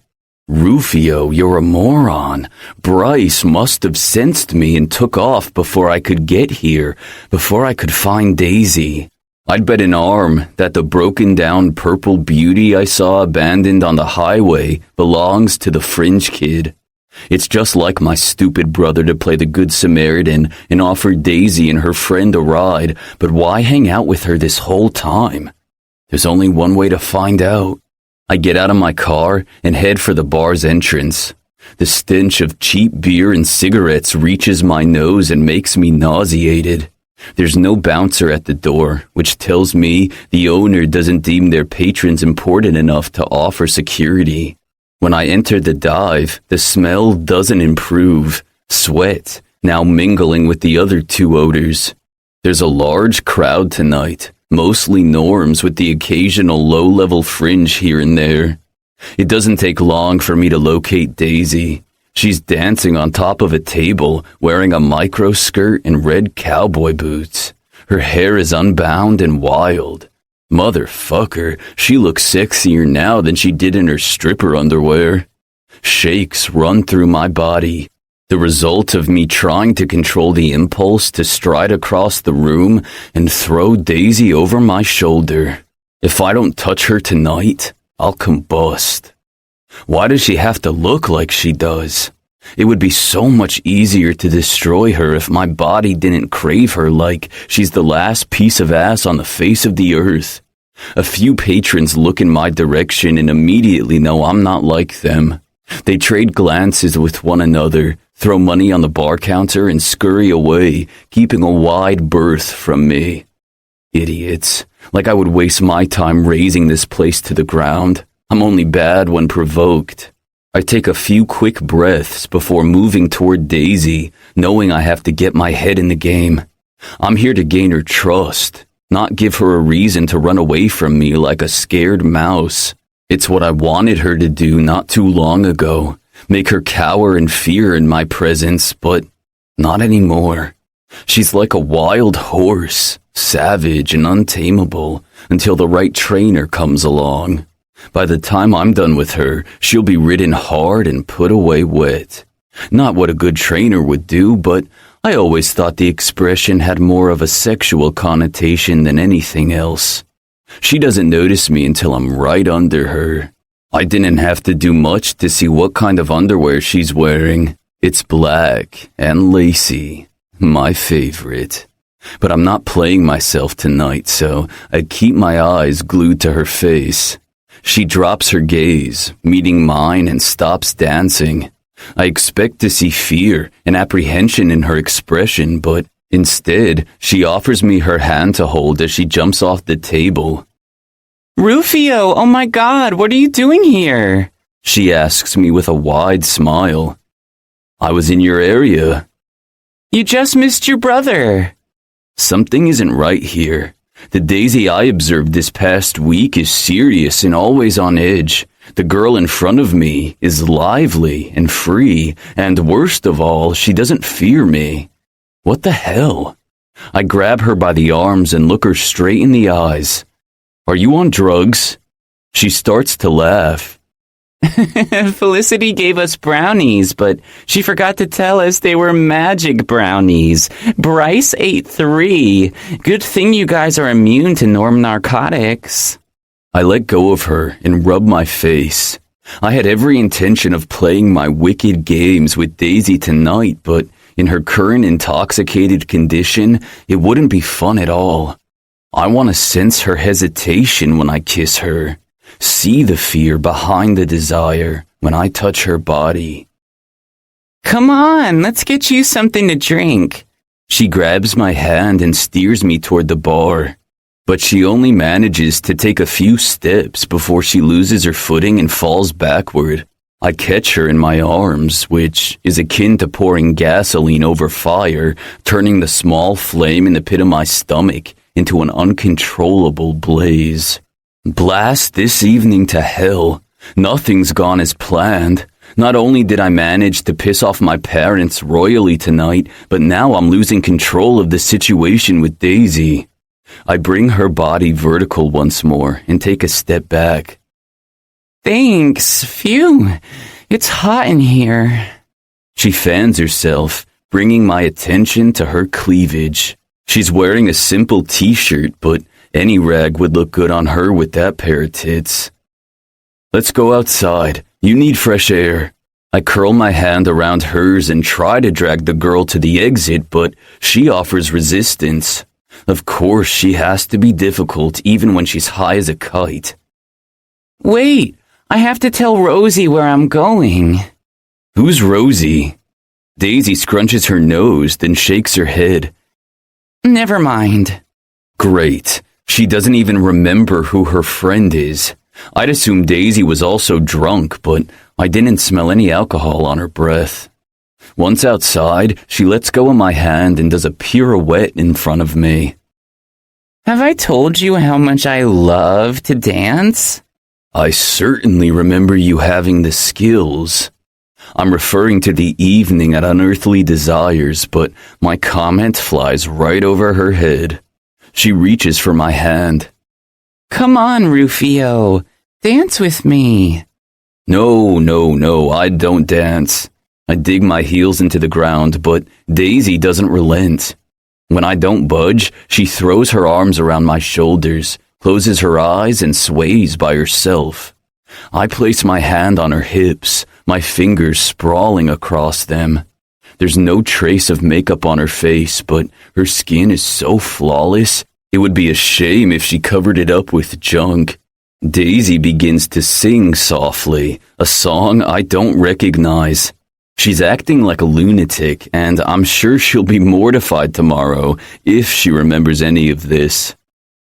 Rufio, you're a moron. Bryce must have sensed me and took off before I could get here, before I could find Daisy. I'd bet an arm that the broken-down purple beauty I saw abandoned on the highway belongs to the fringe kid. It's just like my stupid brother to play the Good Samaritan and offer Daisy and her friend a ride, but why hang out with her this whole time? There's only one way to find out. I get out of my car and head for the bar's entrance. The stench of cheap beer and cigarettes reaches my nose and makes me nauseated. There's no bouncer at the door, which tells me the owner doesn't deem their patrons important enough to offer security. When I enter the dive, the smell doesn't improve. Sweat, now mingling with the other two odors. There's a large crowd tonight, mostly norms with the occasional low-level fringe here and there. It doesn't take long for me to locate Daisy. She's dancing on top of a table, wearing a micro skirt and red cowboy boots. Her hair is unbound and wild. Motherfucker, she looks sexier now than she did in her stripper underwear. Shakes run through my body. The result of me trying to control the impulse to stride across the room and throw Daisy over my shoulder. If I don't touch her tonight, I'll combust. Why does she have to look like she does? It would be so much easier to destroy her if my body didn't crave her like she's the last piece of ass on the face of the earth. A few patrons look in my direction and immediately know I'm not like them. They trade glances with one another, throw money on the bar counter, and scurry away, keeping a wide berth from me. Idiots. Like I would waste my time razing this place to the ground. I'm only bad when provoked. I take a few quick breaths before moving toward Daisy, knowing I have to get my head in the game. I'm here to gain her trust, not give her a reason to run away from me like a scared mouse. It's what I wanted her to do not too long ago, make her cower in fear in my presence, but not anymore. She's like a wild horse, savage and untamable, until the right trainer comes along. By the time I'm done with her, she'll be ridden hard and put away wet. Not what a good trainer would do, but I always thought the expression had more of a sexual connotation than anything else. She doesn't notice me until I'm right under her. I didn't have to do much to see what kind of underwear she's wearing. It's black and lacy, my favorite. But I'm not playing myself tonight, so I keep my eyes glued to her face. She drops her gaze, meeting mine, and stops dancing. I expect to see fear and apprehension in her expression, but instead, she offers me her hand to hold as she jumps off the table. Rufio, oh my God, what are you doing here? She asks me with a wide smile. I was in your area. You just missed your brother. Something isn't right here. The Daisy I observed this past week is serious and always on edge. The girl in front of me is lively and free, and worst of all, she doesn't fear me. What the hell? I grab her by the arms and look her straight in the eyes. Are you on drugs? She starts to laugh. Felicity gave us brownies, but she forgot to tell us they were magic brownies. Bryce ate 3. Good thing you guys are immune to norm narcotics. I let go of her and rub my face. I had every intention of playing my wicked games with Daisy tonight, but in her current intoxicated condition, it wouldn't be fun at all. I want to sense her hesitation when I kiss her. See the fear behind the desire when I touch her body. Come on, let's get you something to drink. She grabs my hand and steers me toward the bar, but she only manages to take a few steps before she loses her footing and falls backward. I catch her in my arms, which is akin to pouring gasoline over fire, turning the small flame in the pit of my stomach into an uncontrollable blaze. Blast this evening to hell. Nothing's gone as planned. Not only did I manage to piss off my parents royally tonight, but now I'm losing control of the situation with Daisy. I bring her body vertical once more and take a step back. Thanks. Phew. It's hot in here. She fans herself, bringing my attention to her cleavage. She's wearing a simple t-shirt, but any rag would look good on her with that pair of tits. Let's go outside. You need fresh air. I curl my hand around hers and try to drag the girl to the exit, but she offers resistance. Of course, she has to be difficult even when she's high as a kite. Wait, I have to tell Rosie where I'm going. Who's Rosie? Daisy scrunches her nose, then shakes her head. Never mind. Great. She doesn't even remember who her friend is. I'd assume Daisy was also drunk, but I didn't smell any alcohol on her breath. Once outside, she lets go of my hand and does a pirouette in front of me. Have I told you how much I love to dance? I certainly remember you having the skills. I'm referring to the evening at Unearthly Desires, but my comment flies right over her head. She reaches for my hand. Come on, Rufio. Dance with me. No, I don't dance. I dig my heels into the ground, but Daisy doesn't relent. When I don't budge, she throws her arms around my shoulders, closes her eyes, and sways by herself. I place my hand on her hips, my fingers sprawling across them. There's no trace of makeup on her face, but her skin is so flawless, it would be a shame if she covered it up with junk. Daisy begins to sing softly, a song I don't recognize. She's acting like a lunatic, and I'm sure she'll be mortified tomorrow if she remembers any of this.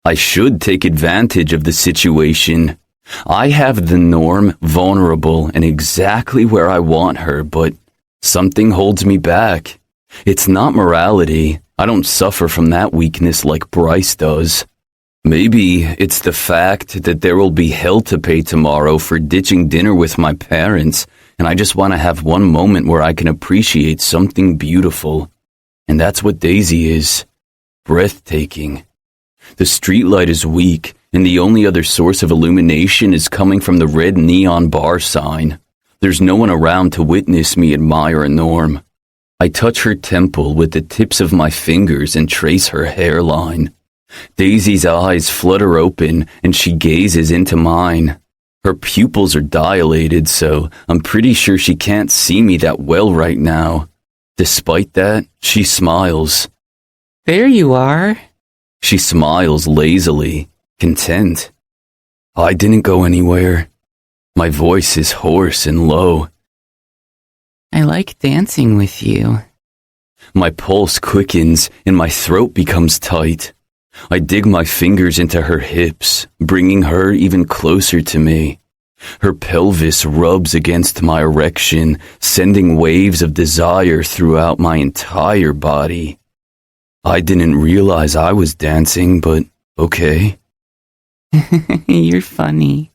I should take advantage of the situation. I have the Norm vulnerable and exactly where I want her, but something holds me back. It's not morality. I don't suffer from that weakness like Bryce does. Maybe it's the fact that there will be hell to pay tomorrow for ditching dinner with my parents, and I just want to have one moment where I can appreciate something beautiful. And that's what Daisy is. Breathtaking. The streetlight is weak, and the only other source of illumination is coming from the red neon bar sign. There's no one around to witness me admire a Norm. I touch her temple with the tips of my fingers and trace her hairline. Daisy's eyes flutter open, and she gazes into mine. Her pupils are dilated, so I'm pretty sure she can't see me that well right now. Despite that, she smiles. There you are. She smiles lazily, content. I didn't go anywhere. My voice is hoarse and low. I like dancing with you. My pulse quickens and my throat becomes tight. I dig my fingers into her hips, bringing her even closer to me. Her pelvis rubs against my erection, sending waves of desire throughout my entire body. I didn't realize I was dancing, but okay. You're funny.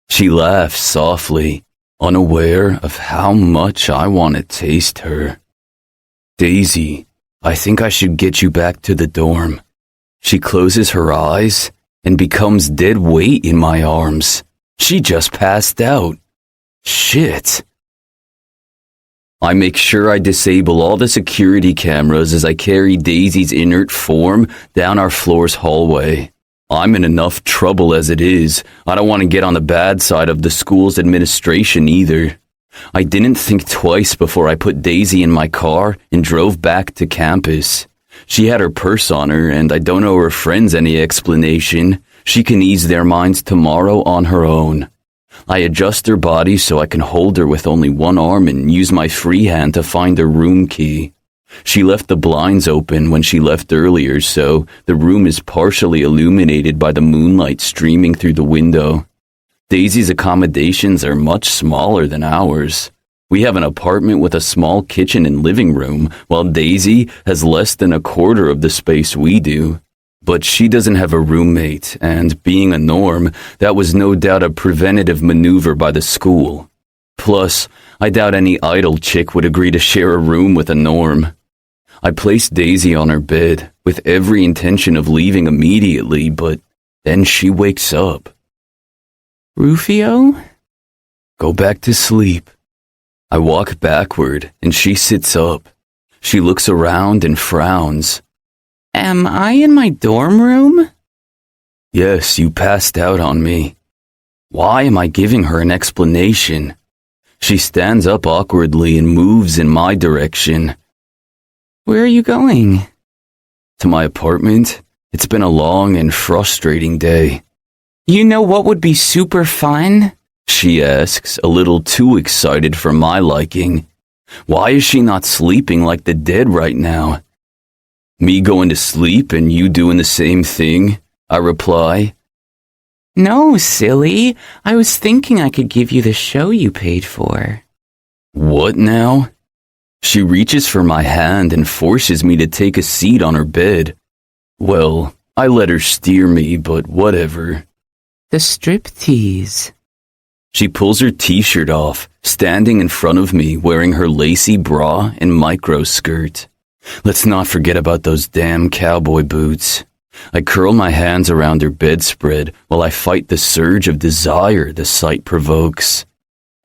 She laughs softly, unaware of how much I want to taste her. Daisy, I think I should get you back to the dorm. She closes her eyes and becomes dead weight in my arms. She just passed out. Shit. I make sure I disable all the security cameras as I carry Daisy's inert form down our floor's hallway. I'm in enough trouble as it is. I don't want to get on the bad side of the school's administration either. I didn't think twice before I put Daisy in my car and drove back to campus. She had her purse on her, and I don't owe her friends any explanation. She can ease their minds tomorrow on her own. I adjust her body so I can hold her with only one arm and use my free hand to find her room key. She left the blinds open when she left earlier, so the room is partially illuminated by the moonlight streaming through the window. Daisy's accommodations are much smaller than ours. We have an apartment with a small kitchen and living room, while Daisy has less than a quarter of the space we do. But she doesn't have a roommate, and being a Norm, that was no doubt a preventative maneuver by the school. Plus, I doubt any idle chick would agree to share a room with a Norm. I placed Daisy on her bed, with every intention of leaving immediately, but then she wakes up. Rufio? Go back to sleep. I walk backward, and she sits up. She looks around and frowns. Am I in my dorm room? Yes, you passed out on me. Why am I giving her an explanation? She stands up awkwardly and moves in my direction. Where are you going? To my apartment. It's been a long and frustrating day. You know what would be super fun? She asks, a little too excited for my liking. Why is she not sleeping like the dead right now? Me going to sleep and you doing the same thing? I reply. No, silly. I was thinking I could give you the show you paid for. What now? She reaches for my hand and forces me to take a seat on her bed. Well, I let her steer me, but whatever. The striptease. She pulls her t-shirt off, standing in front of me wearing her lacy bra and micro skirt. Let's not forget about those damn cowboy boots. I curl my hands around her bedspread while I fight the surge of desire the sight provokes.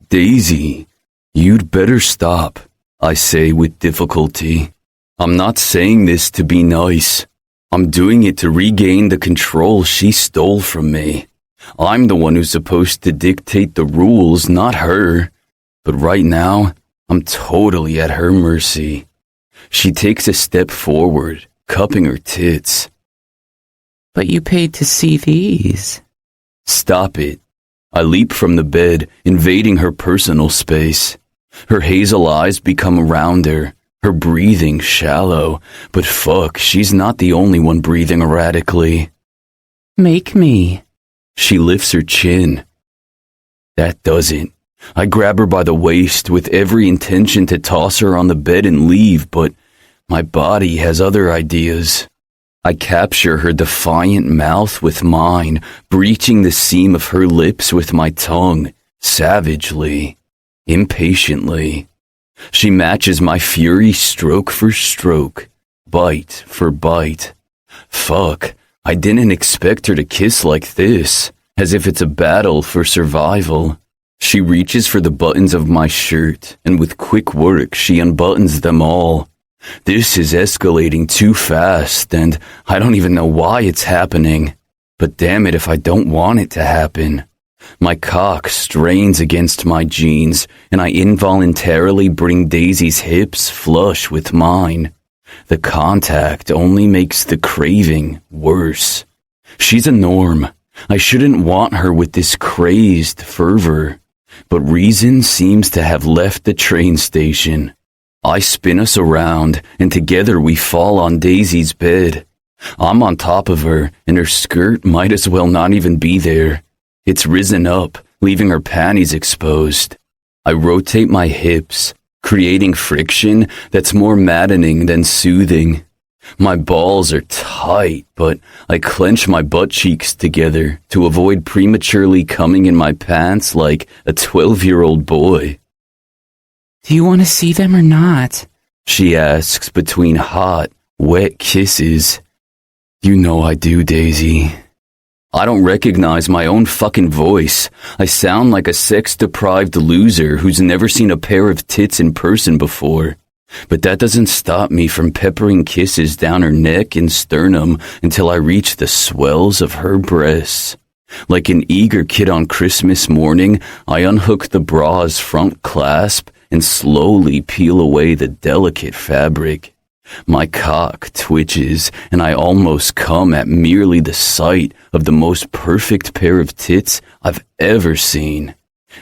Daisy, you'd better stop, I say with difficulty. I'm not saying this to be nice. I'm doing it to regain the control she stole from me. I'm the one who's supposed to dictate the rules, not her. But right now, I'm totally at her mercy. She takes a step forward, cupping her tits. But you paid to see these. Stop it. I leap from the bed, invading her personal space. Her hazel eyes become around her, her breathing shallow. But fuck, she's not the only one breathing erratically. Make me. She lifts her chin. That does it. I grab her by the waist with every intention to toss her on the bed and leave, but my body has other ideas. I capture her defiant mouth with mine, breaching the seam of her lips with my tongue, savagely, impatiently. She matches my fury stroke for stroke, bite for bite. Fuck. I didn't expect her to kiss like this, as if it's a battle for survival. She reaches for the buttons of my shirt, and with quick work she unbuttons them all. This is escalating too fast, and I don't even know why it's happening. But damn it if I don't want it to happen. My cock strains against my jeans, and I involuntarily bring Daisy's hips flush with mine. The contact only makes the craving worse. She's a norm. I shouldn't want her with this crazed fervor. But reason seems to have left the train station. I spin us around, and together we fall on Daisy's bed. I'm on top of her, and her skirt might as well not even be there. It's risen up, leaving her panties exposed. I rotate my hips, creating friction that's more maddening than soothing. My balls are tight, but I clench my butt cheeks together to avoid prematurely coming in my pants like a 12-year-old boy. Do you want to see them or not? She asks between hot, wet kisses. You know I do, Daisy. I don't recognize my own fucking voice. I sound like a sex-deprived loser who's never seen a pair of tits in person before. But that doesn't stop me from peppering kisses down her neck and sternum until I reach the swells of her breasts. Like an eager kid on Christmas morning, I unhook the bra's front clasp and slowly peel away the delicate fabric. My cock twitches, and I almost come at merely the sight of the most perfect pair of tits I've ever seen.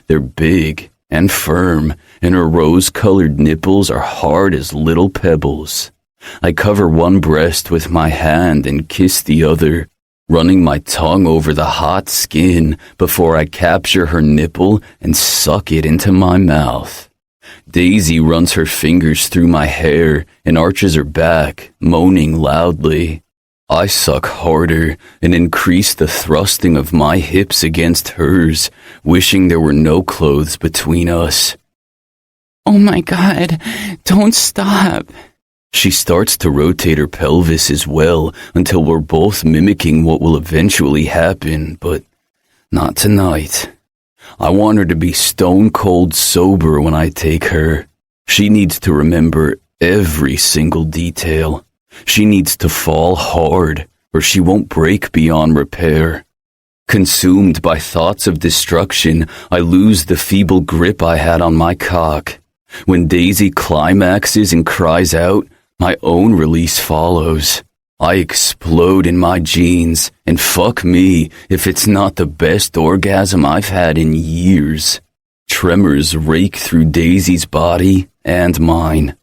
They're big and firm, and her rose-colored nipples are hard as little pebbles. I cover one breast with my hand and kiss the other, running my tongue over the hot skin before I capture her nipple and suck it into my mouth. Daisy runs her fingers through my hair and arches her back, moaning loudly. I suck harder and increase the thrusting of my hips against hers, wishing there were no clothes between us. Oh my God, don't stop. She starts to rotate her pelvis as well until we're both mimicking what will eventually happen, but not tonight. I want her to be stone cold sober when I take her. She needs to remember every single detail. She needs to fall hard, or she won't break beyond repair. Consumed by thoughts of destruction, I lose the feeble grip I had on my cock. When Daisy climaxes and cries out, my own release follows. I explode in my jeans, and fuck me if it's not the best orgasm I've had in years. Tremors rake through Daisy's body and mine.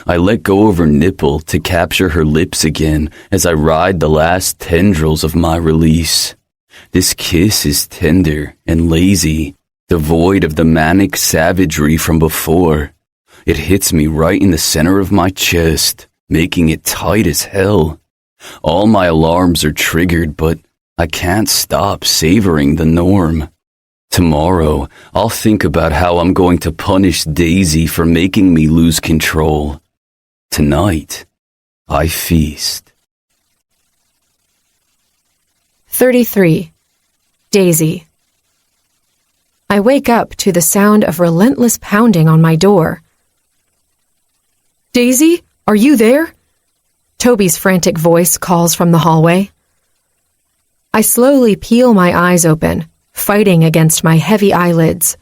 I let go of her nipple to capture her lips again as I ride the last tendrils of my release. This kiss is tender and lazy, devoid of the manic savagery from before. It hits me right in the center of my chest, making it tight as hell. All my alarms are triggered, but I can't stop savoring the norm. Tomorrow, I'll think about how I'm going to punish Daisy for making me lose control. Tonight, I feast. 33. Daisy. I wake up to the sound of relentless pounding on my door. Daisy, are you there? Toby's frantic voice calls from the hallway. I slowly peel my eyes open, fighting against my heavy eyelids.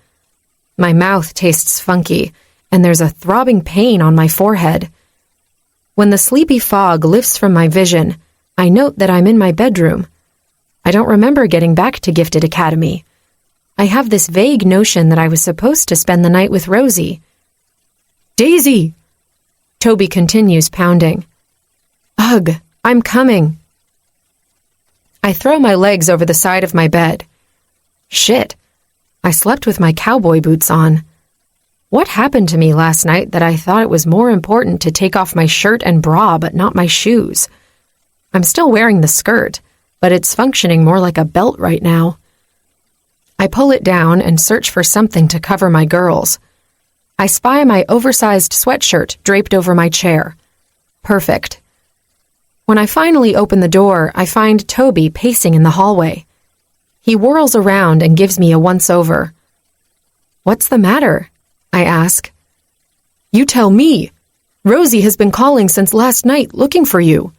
My mouth tastes funky, and there's a throbbing pain on my forehead. When the sleepy fog lifts from my vision, I note that I'm in my bedroom. I don't remember getting back to Gifted Academy. I have this vague notion that I was supposed to spend the night with Rosie. Daisy! Toby continues pounding. Ugh, I'm coming. I throw my legs over the side of my bed. Shit, I slept with my cowboy boots on. What happened to me last night that I thought it was more important to take off my shirt and bra but not my shoes? I'm still wearing the skirt, but it's functioning more like a belt right now. I pull it down and search for something to cover my girls. I spy my oversized sweatshirt draped over my chair. Perfect. When I finally open the door, I find Toby pacing in the hallway. He whirls around and gives me a once-over. What's the matter? I ask. You tell me. Rosie has been calling since last night looking for you.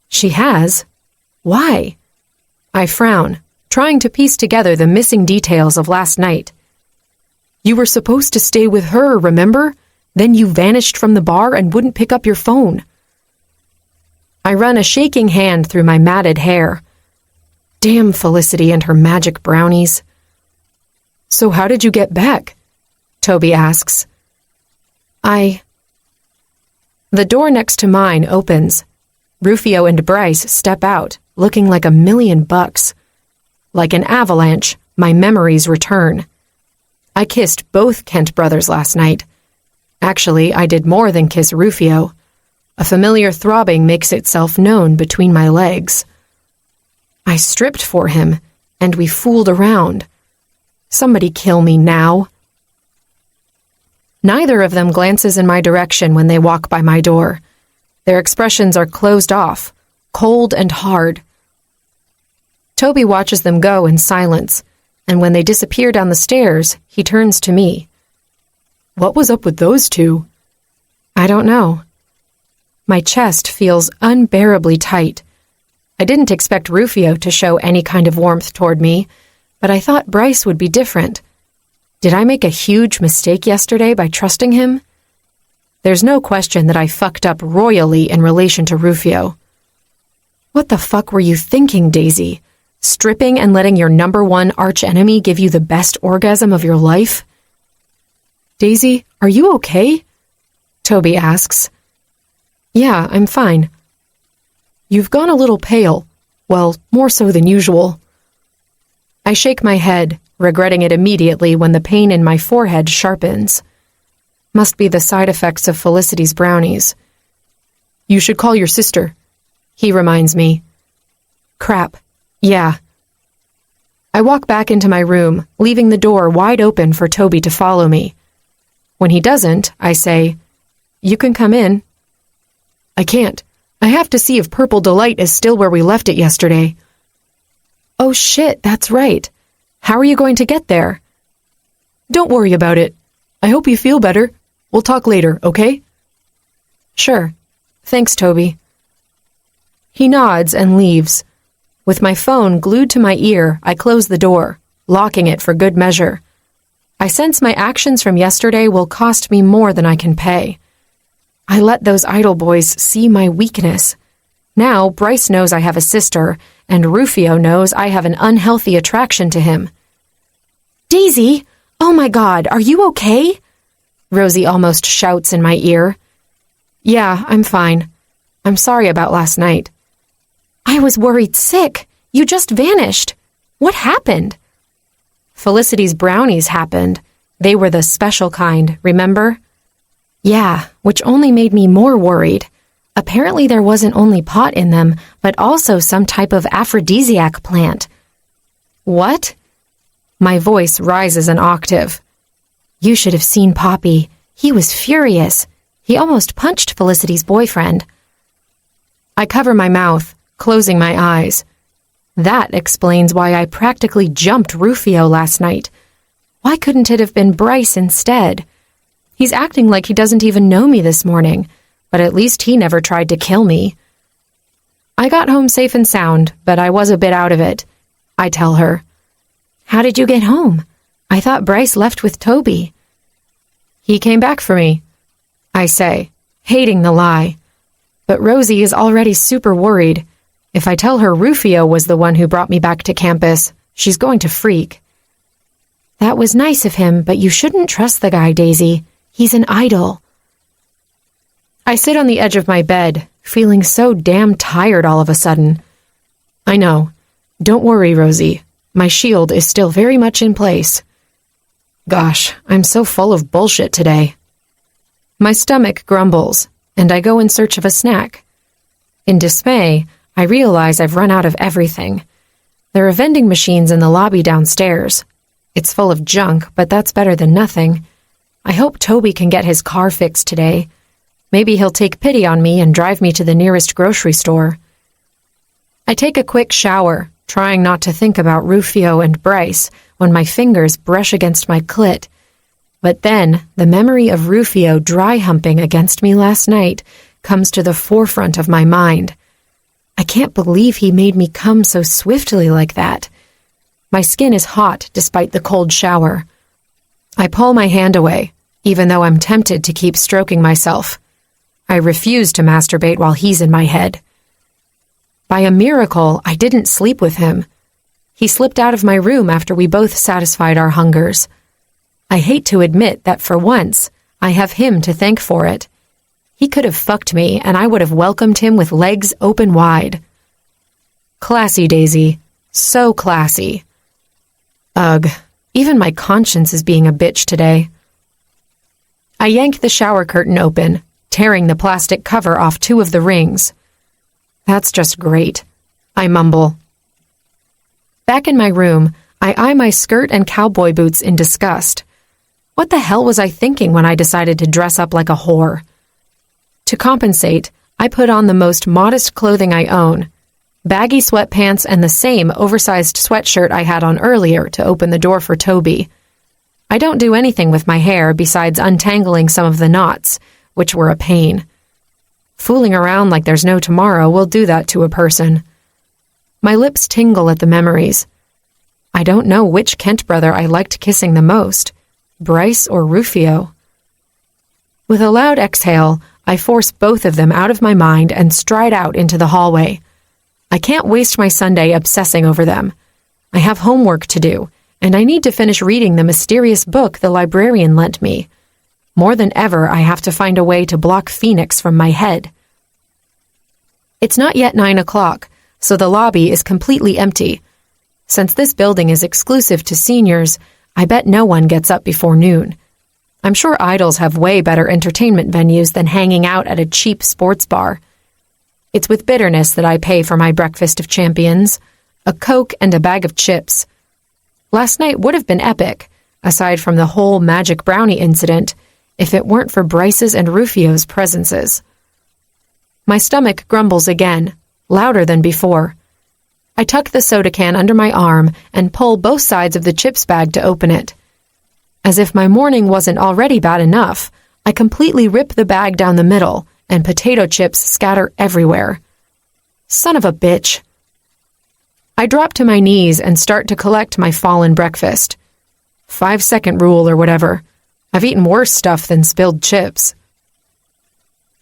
She has? Why? I frown, trying to piece together the missing details of last night. You were supposed to stay with her, remember? Then you vanished from the bar and wouldn't pick up your phone. I run a shaking hand through my matted hair. Damn Felicity and her magic brownies. So how did you get back? Toby asks. The door next to mine opens. Rufio and Bryce step out, looking like $1,000,000. Like an avalanche, my memories return. I kissed both Kent brothers last night. Actually, I did more than kiss Rufio. A familiar throbbing makes itself known between my legs. I stripped for him, and we fooled around. Somebody kill me now. Neither of them glances in my direction when they walk by my door. Their expressions are closed off, cold and hard. Toby watches them go in silence, and when they disappear down the stairs, he turns to me. What was up with those two? I don't know. My chest feels unbearably tight. I didn't expect Rufio to show any kind of warmth toward me, but I thought Bryce would be different. Did I make a huge mistake yesterday by trusting him? There's no question that I fucked up royally in relation to Rufio. What the fuck were you thinking, Daisy? Stripping and letting your #1 archenemy give you the best orgasm of your life? Daisy, are you okay? Toby asks. Yeah, I'm fine. You've gone a little pale. Well, more so than usual. I shake my head, regretting it immediately when the pain in my forehead sharpens. Must be the side effects of Felicity's brownies. You should call your sister, he reminds me. Crap. Yeah. I walk back into my room, leaving the door wide open for Toby to follow me. When he doesn't, I say, You can come in. I can't. I have to see if Purple Delight is still where we left it yesterday. Oh shit, that's right. How are you going to get there? Don't worry about it. I hope you feel better. We'll talk later, okay? Sure. Thanks, Toby. He nods and leaves. With my phone glued to my ear, I close the door, locking it for good measure. I sense my actions from yesterday will cost me more than I can pay. I let those idol boys see my weakness. Now Bryce knows I have a sister, and Rufio knows I have an unhealthy attraction to him. Daisy! Oh my God, are you okay? Rosie almost shouts in my ear. Yeah, I'm fine. I'm sorry about last night. I was worried sick. You just vanished. What happened? Felicity's brownies happened. They were the special kind, remember? Yeah, which only made me more worried. Apparently there wasn't only pot in them, but also some type of aphrodisiac plant. What? My voice rises an octave. You should have seen Poppy. He was furious. He almost punched Felicity's boyfriend. I cover my mouth, closing my eyes. That explains why I practically jumped Rufio last night. Why couldn't it have been Bryce instead? He's acting like he doesn't even know me this morning, but at least he never tried to kill me. I got home safe and sound, but I was a bit out of it. I tell her. How did you get home? I thought Bryce left with Toby. He came back for me, I say, hating the lie. But Rosie is already super worried. If I tell her Rufio was the one who brought me back to campus, she's going to freak. That was nice of him, but you shouldn't trust the guy, Daisy. He's an idol. I sit on the edge of my bed, feeling so damn tired all of a sudden. I know. Don't worry, Rosie. My shield is still very much in place. Gosh, I'm so full of bullshit today. My stomach grumbles, and I go in search of a snack. In dismay, I realize I've run out of everything. There are vending machines in the lobby downstairs. It's full of junk, but that's better than nothing. I hope Toby can get his car fixed today. Maybe he'll take pity on me and drive me to the nearest grocery store. I take a quick shower, trying not to think about Rufio and Bryce when my fingers brush against my clit. But then, the memory of Rufio dry humping against me last night comes to the forefront of my mind. I can't believe he made me come so swiftly like that. My skin is hot despite the cold shower. I pull my hand away, even though I'm tempted to keep stroking myself. I refuse to masturbate while he's in my head. By a miracle, I didn't sleep with him. He slipped out of my room after we both satisfied our hungers. I hate to admit that for once, I have him to thank for it. He could have fucked me, and I would have welcomed him with legs open wide. Classy, Daisy. So classy. Ugh, even my conscience is being a bitch today. I yank the shower curtain open, tearing the plastic cover off 2 of the rings. That's just great, I mumble. Back in my room, I eye my skirt and cowboy boots in disgust. What the hell was I thinking when I decided to dress up like a whore? To compensate, I put on the most modest clothing I own, baggy sweatpants and the same oversized sweatshirt I had on earlier to open the door for Toby. I don't do anything with my hair besides untangling some of the knots, which were a pain. Fooling around like there's no tomorrow will do that to a person. My lips tingle at the memories. I don't know which Kent brother I liked kissing the most, Bryce or Rufio. With a loud exhale, I force both of them out of my mind and stride out into the hallway. I can't waste my Sunday obsessing over them. I have homework to do, and I need to finish reading the mysterious book the librarian lent me. More than ever, I have to find a way to block Phoenix from my head. It's not yet 9 o'clock, so the lobby is completely empty. Since this building is exclusive to seniors, I bet no one gets up before noon. I'm sure idols have way better entertainment venues than hanging out at a cheap sports bar. It's with bitterness that I pay for my breakfast of champions, a Coke and a bag of chips. Last night would have been epic, aside from the whole magic brownie incident, if it weren't for Bryce's and Rufio's presences. My stomach grumbles again, louder than before. I tuck the soda can under my arm and pull both sides of the chips bag to open it. As if my morning wasn't already bad enough, I completely rip the bag down the middle, and potato chips scatter everywhere. Son of a bitch. I drop to my knees and start to collect my fallen breakfast. 5-second rule or whatever. I've eaten worse stuff than spilled chips.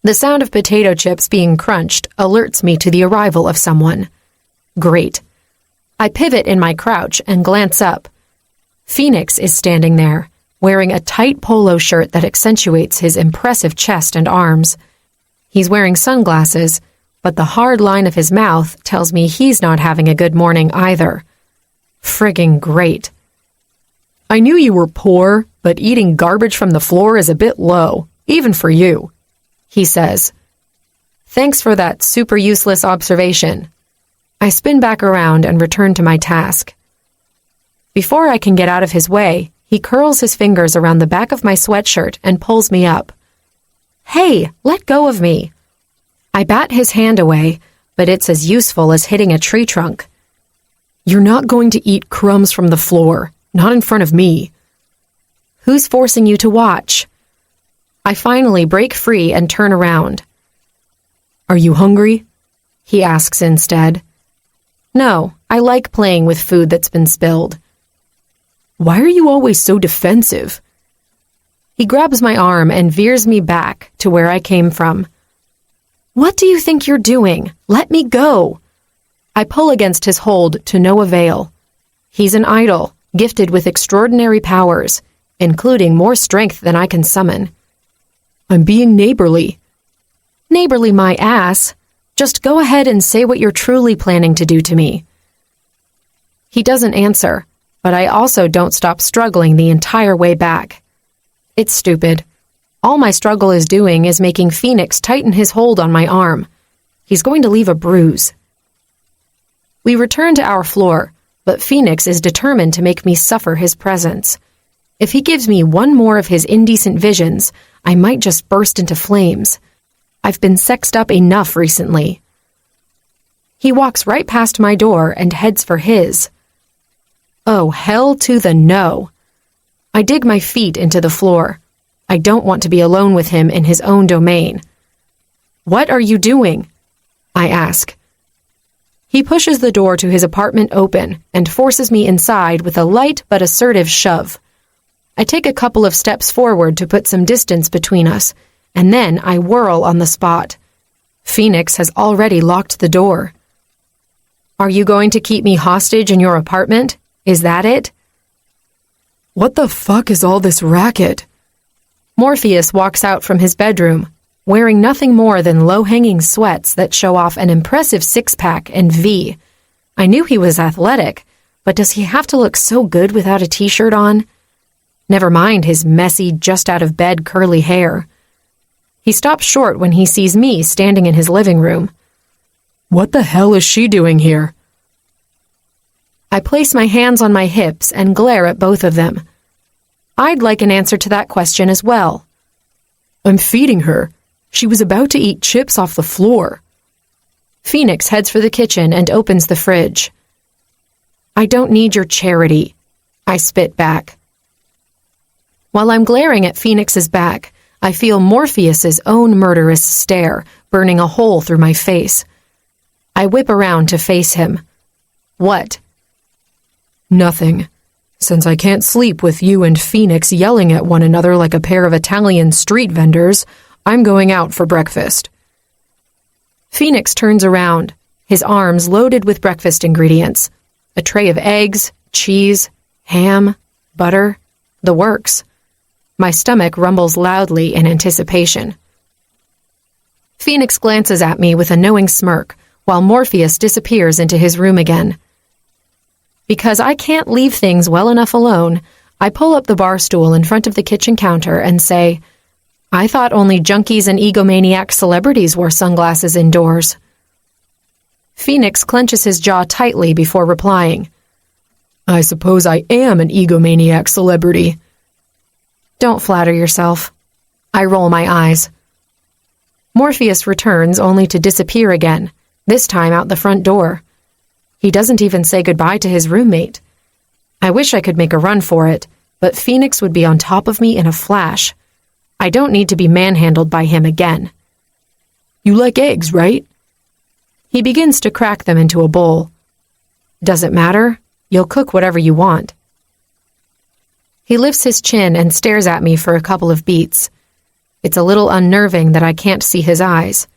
The sound of potato chips being crunched alerts me to the arrival of someone. Great. I pivot in my crouch and glance up. Phoenix is standing there, wearing a tight polo shirt that accentuates his impressive chest and arms. He's wearing sunglasses, but the hard line of his mouth tells me he's not having a good morning either. Frigging great. I knew you were poor, but eating garbage from the floor is a bit low, even for you, he says. Thanks for that super useless observation. I spin back around and return to my task. Before I can get out of his way, he curls his fingers around the back of my sweatshirt and pulls me up. Hey, let go of me. I bat his hand away, but it's as useful as hitting a tree trunk. You're not going to eat crumbs from the floor, not in front of me. Who's forcing you to watch? I finally break free and turn around. Are you hungry? He asks instead. No, I like playing with food that's been spilled. Why are you always so defensive? He grabs my arm and veers me back to where I came from. What do you think you're doing? Let me go. I pull against his hold to no avail. He's an idol, gifted with extraordinary powers, including more strength than I can summon. I'm being neighborly. Neighborly my ass. Just go ahead and say what you're truly planning to do to me. He doesn't answer, but I also don't stop struggling the entire way back. It's stupid. All my struggle is doing is making Phoenix tighten his hold on my arm. He's going to leave a bruise. We return to our floor, but Phoenix is determined to make me suffer his presence. If he gives me one more of his indecent visions, I might just burst into flames. I've been sexed up enough recently. He walks right past my door and heads for his. Oh, hell to the no. I dig my feet into the floor. I don't want to be alone with him in his own domain. What are you doing? I ask. He pushes the door to his apartment open and forces me inside with a light but assertive shove. I take a couple of steps forward to put some distance between us, and then I whirl on the spot. Phoenix has already locked the door. Are you going to keep me hostage in your apartment? Is that it? What the fuck is all this racket? Morpheus walks out from his bedroom, wearing nothing more than low-hanging sweats that show off an impressive six-pack and V. I knew he was athletic, but does he have to look so good without a t-shirt on? Never mind his messy, just-out-of-bed curly hair. He stops short when he sees me standing in his living room. What the hell is she doing here? I place my hands on my hips and glare at both of them. I'd like an answer to that question as well. I'm feeding her. She was about to eat chips off the floor. Phoenix heads for the kitchen and opens the fridge. I don't need your charity, I spit back. While I'm glaring at Phoenix's back, I feel Morpheus's own murderous stare burning a hole through my face. I whip around to face him. What? Nothing. Since I can't sleep with you and Phoenix yelling at one another like a pair of Italian street vendors, I'm going out for breakfast. Phoenix turns around, his arms loaded with breakfast ingredients. A tray of eggs, cheese, ham, butter, the works. My stomach rumbles loudly in anticipation. Phoenix glances at me with a knowing smirk, while Morpheus disappears into his room again. Because I can't leave things well enough alone, I pull up the bar stool in front of the kitchen counter and say, I thought only junkies and egomaniac celebrities wore sunglasses indoors. Phoenix clenches his jaw tightly before replying. I suppose I am an egomaniac celebrity. Don't flatter yourself. I roll my eyes. Morpheus returns only to disappear again, this time out the front door. He doesn't even say goodbye to his roommate. I wish I could make a run for it, but Phoenix would be on top of me in a flash. I don't need to be manhandled by him again. You like eggs, right? He begins to crack them into a bowl. Does it matter? You'll cook whatever you want. He lifts his chin and stares at me for a couple of beats. It's a little unnerving that I can't see his eyes.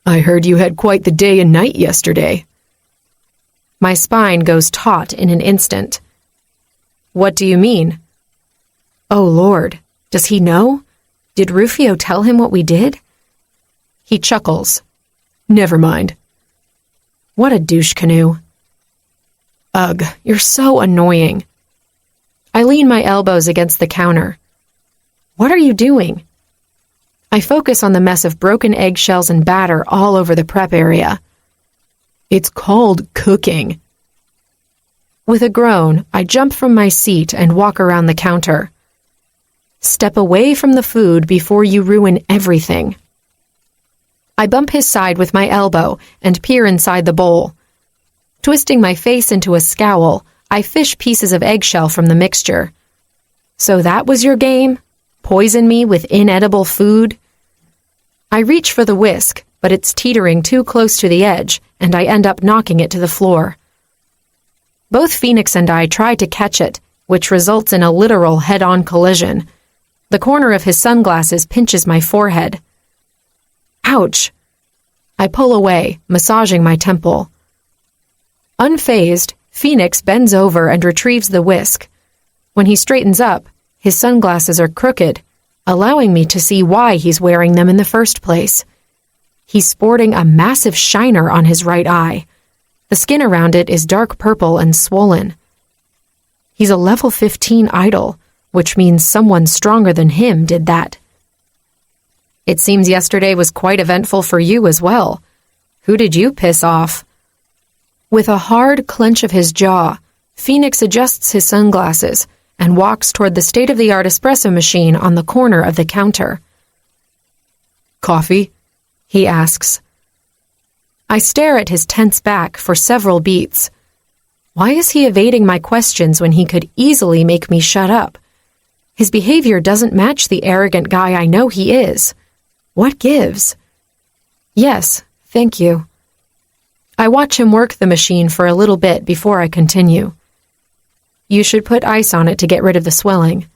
I heard you had quite the day and night yesterday. My spine goes taut in an instant. What do you mean? Oh, Lord, does he know? Did Rufio tell him what we did? He chuckles. Never mind. What a douche canoe. Ugh, you're so annoying. I lean my elbows against the counter. What are you doing? I focus on the mess of broken eggshells and batter all over the prep area. It's called cooking. With a groan, I jump from my seat and walk around the counter. Step away from the food before you ruin everything. I bump his side with my elbow and peer inside the bowl. Twisting my face into a scowl, I fish pieces of eggshell from the mixture. So that was your game? Poison me with inedible food? I reach for the whisk, but it's teetering too close to the edge, and I end up knocking it to the floor. Both Phoenix and I try to catch it, which results in a literal head-on collision. The corner of his sunglasses pinches my forehead. Ouch! I pull away, massaging my temple. Unfazed, Phoenix bends over and retrieves the whisk. When he straightens up, his sunglasses are crooked, allowing me to see why he's wearing them in the first place. He's sporting a massive shiner on his right eye. The skin around it is dark purple and swollen. He's a level 15 idol, which means someone stronger than him did that. It seems yesterday was quite eventful for you as well. Who did you piss off? With a hard clench of his jaw, Phoenix adjusts his sunglasses and walks toward the state-of-the-art espresso machine on the corner of the counter. Coffee? He asks. I stare at his tense back for several beats. Why is he evading my questions when he could easily make me shut up? His behavior doesn't match the arrogant guy I know he is. What gives? Yes, thank you. I watch him work the machine for a little bit before I continue. You should put ice on it to get rid of the swelling.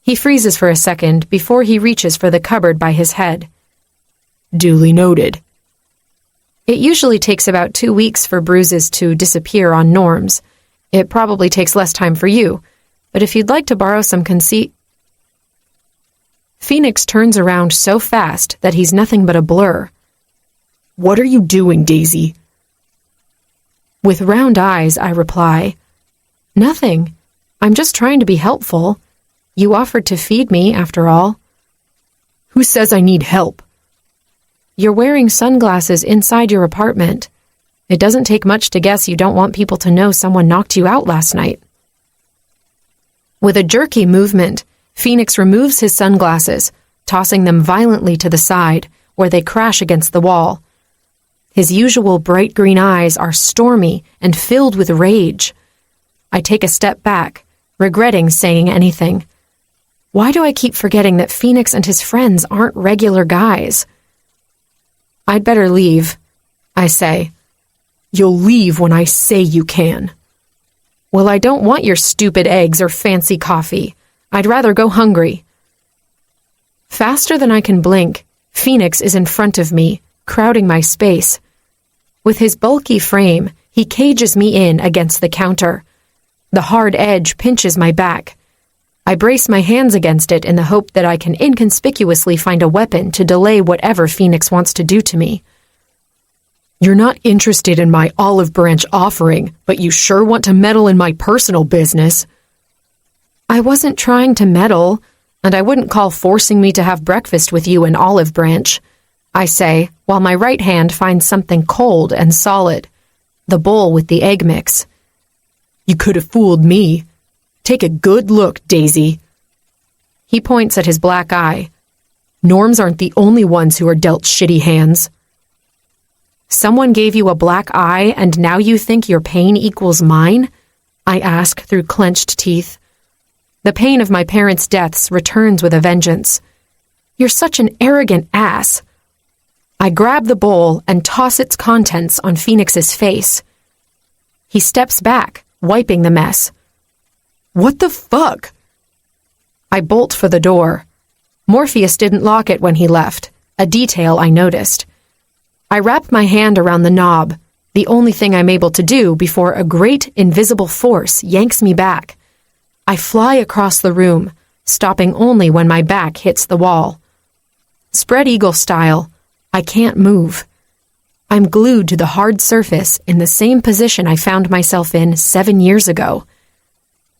He freezes for a second before he reaches for the cupboard by his head. Duly noted. It usually takes about 2 weeks for bruises to disappear on Norms. It probably takes less time for you, but if you'd like to borrow some conceit... Phoenix turns around so fast that he's nothing but a blur. What are you doing, Daisy? With round eyes, I reply, Nothing. I'm just trying to be helpful. You offered to feed me, after all. Who says I need help? You're wearing sunglasses inside your apartment. It doesn't take much to guess you don't want people to know someone knocked you out last night. With a jerky movement, Phoenix removes his sunglasses, tossing them violently to the side, where they crash against the wall. His usual bright green eyes are stormy and filled with rage. I take a step back, regretting saying anything. Why do I keep forgetting that Phoenix and his friends aren't regular guys? I'd better leave, I say. You'll leave when I say you can. Well, I don't want your stupid eggs or fancy coffee. I'd rather go hungry. Faster than I can blink, Phoenix is in front of me, crowding my space. With his bulky frame, he cages me in against the counter. The hard edge pinches my back. I brace my hands against it in the hope that I can inconspicuously find a weapon to delay whatever Phoenix wants to do to me. You're not interested in my olive branch offering, but you sure want to meddle in my personal business. I wasn't trying to meddle, and I wouldn't call forcing me to have breakfast with you an olive branch, I say, while my right hand finds something cold and solid, the bowl with the egg mix. You could have fooled me. Take a good look, Daisy. He points at his black eye. Norms aren't the only ones who are dealt shitty hands. Someone gave you a black eye and now you think your pain equals mine? I ask through clenched teeth. The pain of my parents' deaths returns with a vengeance. You're such an arrogant ass. I grab the bowl and toss its contents on Phoenix's face. He steps back, wiping the mess. What the fuck? I bolt for the door. Morpheus didn't lock it when he left, a detail I noticed. I wrap my hand around the knob, the only thing I'm able to do before a great invisible force yanks me back. I fly across the room, stopping only when my back hits the wall. Spread eagle style, I can't move. I'm glued to the hard surface in the same position I found myself in 7 years ago.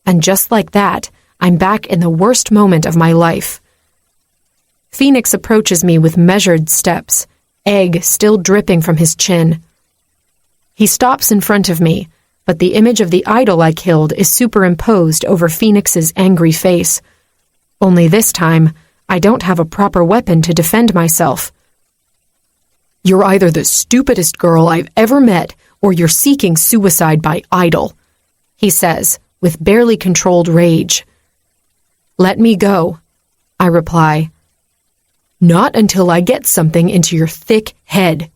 And just like that, I'm back in the worst moment of my life. Phoenix approaches me with measured steps, egg still dripping from his chin. He stops in front of me, but the image of the idol I killed is superimposed over Phoenix's angry face. Only this time, I don't have a proper weapon to defend myself. You're either the stupidest girl I've ever met, or you're seeking suicide by idol, he says, with barely controlled rage. Let me go, I reply. Not until I get something into your thick head.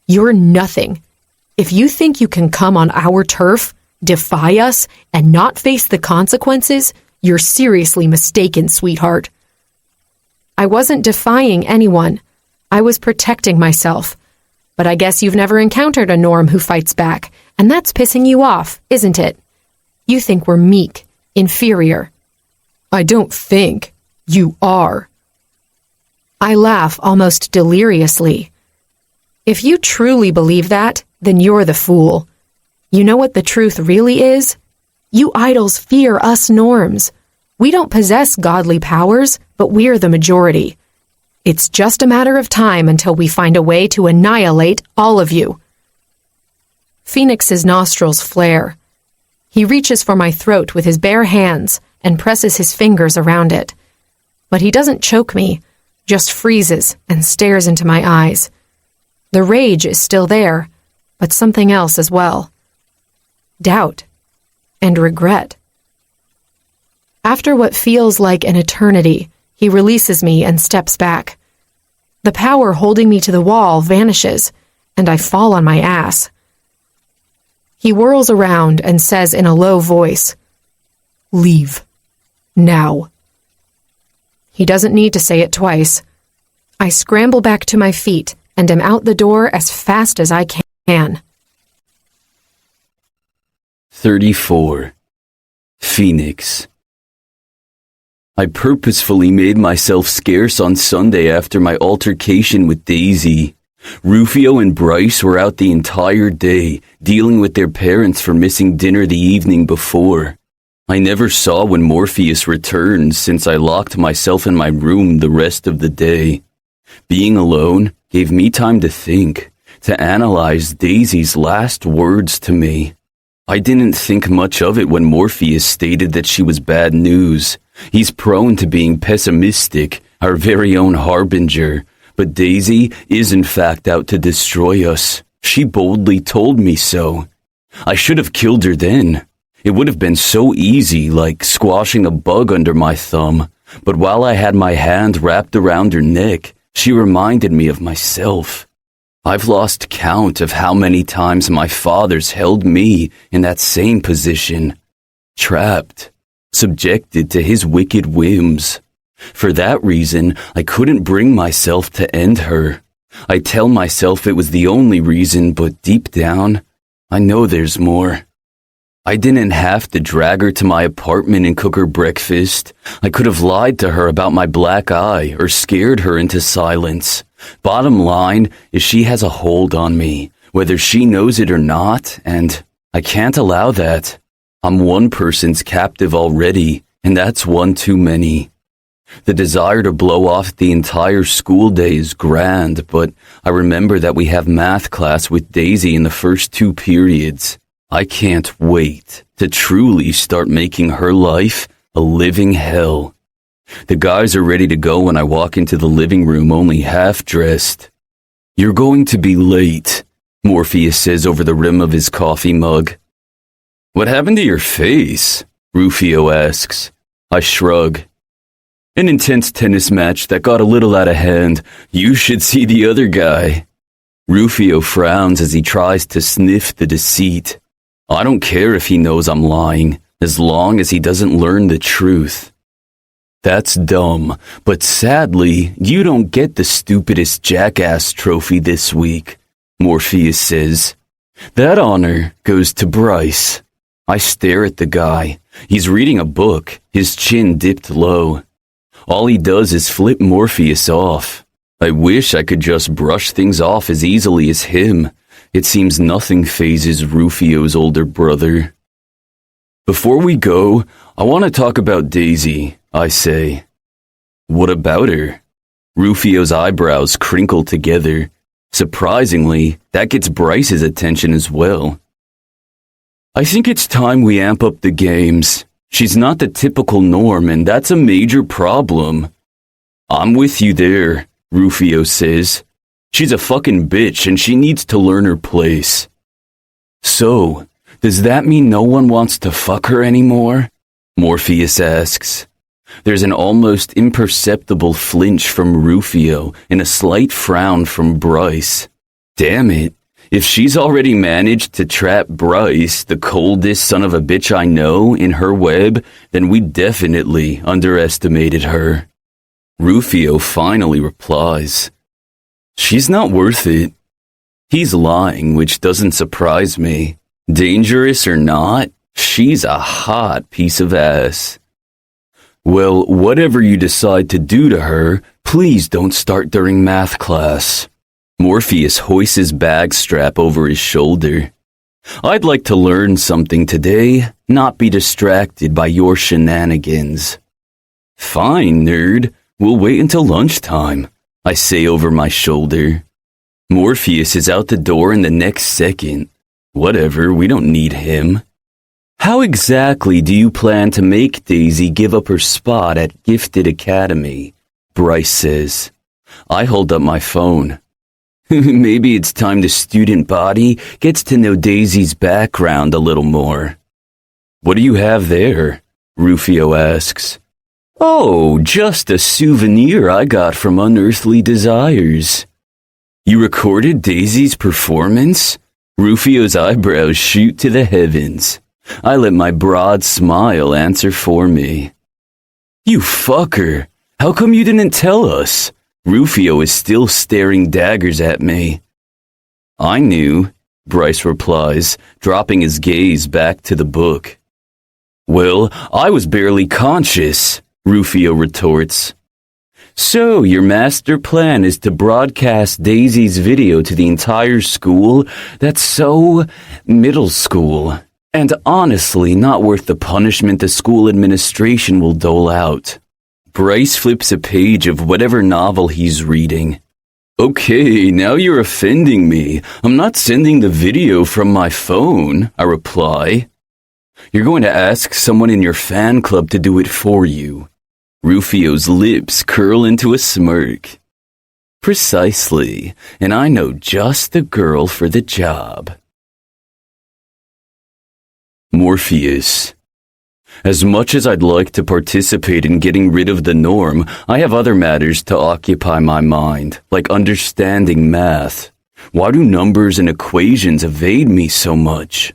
You're nothing. If you think you can come on our turf, defy us, and not face the consequences, you're seriously mistaken, sweetheart. I wasn't defying anyone. I was protecting myself. But I guess you've never encountered a Norm who fights back, and that's pissing you off, isn't it? You think we're meek, inferior. I don't think. You are. I laugh almost deliriously. If you truly believe that, then you're the fool. You know what the truth really is? You idols fear us Norms. We don't possess godly powers, but we're the majority. It's just a matter of time until we find a way to annihilate all of you. Phoenix's nostrils flare. He reaches for my throat with his bare hands and presses his fingers around it. But he doesn't choke me, just freezes and stares into my eyes. The rage is still there, but something else as well. Doubt and regret. After what feels like an eternity, he releases me and steps back. The power holding me to the wall vanishes, and I fall on my ass. He whirls around and says in a low voice, "Leave. Now." He doesn't need to say it twice. I scramble back to my feet and am out the door as fast as I can. 34. Phoenix. I purposefully made myself scarce on Sunday after my altercation with Daisy. Rufio and Bryce were out the entire day, dealing with their parents for missing dinner the evening before. I never saw when Morpheus returned since I locked myself in my room the rest of the day. Being alone gave me time to think, to analyze Daisy's last words to me. I didn't think much of it when Morpheus stated that she was bad news. He's prone to being pessimistic, our very own harbinger, but Daisy is in fact out to destroy us. She boldly told me so. I should have killed her then. It would have been so easy, like squashing a bug under my thumb, but while I had my hand wrapped around her neck, she reminded me of myself. I've lost count of how many times my father's held me in that same position, trapped, subjected to his wicked whims. For that reason, I couldn't bring myself to end her. I tell myself it was the only reason, but deep down, I know there's more. I didn't have to drag her to my apartment and cook her breakfast. I could have lied to her about my black eye or scared her into silence. Bottom line is she has a hold on me, whether she knows it or not, and I can't allow that. I'm one person's captive already, and that's one too many. The desire to blow off the entire school day is grand, but I remember that we have math class with Daisy in the first 2 periods. I can't wait to truly start making her life a living hell. The guys are ready to go when I walk into the living room only half dressed. "You're going to be late," Morpheus says over the rim of his coffee mug. "What happened to your face?" Rufio asks. I shrug. "An intense tennis match that got a little out of hand. You should see the other guy." Rufio frowns as he tries to sniff the deceit. I don't care if he knows I'm lying, as long as he doesn't learn the truth. That's dumb, but sadly, you don't get the stupidest jackass trophy this week, Morpheus says. That honor goes to Bryce. I stare at the guy. He's reading a book, his chin dipped low. All he does is flip Morpheus off. I wish I could just brush things off as easily as him. It seems nothing phases Rufio's older brother. Before we go, I want to talk about Daisy, I say. What about her? Rufio's eyebrows crinkle together. Surprisingly, that gets Bryce's attention as well. I think it's time we amp up the games. She's not the typical norm, and that's a major problem. I'm with you there, Rufio says. She's a fucking bitch, and she needs to learn her place. So, does that mean no one wants to fuck her anymore? Morpheus asks. There's an almost imperceptible flinch from Rufio and a slight frown from Bryce. Damn it. If she's already managed to trap Bryce, the coldest son of a bitch I know, in her web, then we definitely underestimated her. Rufio finally replies. She's not worth it. He's lying, which doesn't surprise me. Dangerous or not, she's a hot piece of ass. Well, whatever you decide to do to her, please don't start during math class. Morpheus hoists his bag strap over his shoulder. I'd like to learn something today, not be distracted by your shenanigans. Fine, nerd. We'll wait until lunchtime, I say over my shoulder. Morpheus is out the door in the next second. Whatever, we don't need him. How exactly do you plan to make Daisy give up her spot at Gifted Academy? Bryce says. I hold up my phone. Maybe it's time the student body gets to know Daisy's background a little more. What do you have there? Rufio asks. Oh, just a souvenir I got from Unearthly Desires. You recorded Daisy's performance? Rufio's eyebrows shoot to the heavens. I let my broad smile answer for me. You fucker! How come you didn't tell us? Rufio is still staring daggers at me. I knew, Bryce replies, dropping his gaze back to the book. Well, I was barely conscious, Rufio retorts. So, your master plan is to broadcast Daisy's video to the entire school? That's so middle school. And honestly, not worth the punishment the school administration will dole out. Bryce flips a page of whatever novel he's reading. Okay, now you're offending me. I'm not sending the video from my phone, I reply. You're going to ask someone in your fan club to do it for you. Rufio's lips curl into a smirk. Precisely, and I know just the girl for the job. Morpheus. As much as I'd like to participate in getting rid of the norm, I have other matters to occupy my mind, like understanding math. Why do numbers and equations evade me so much?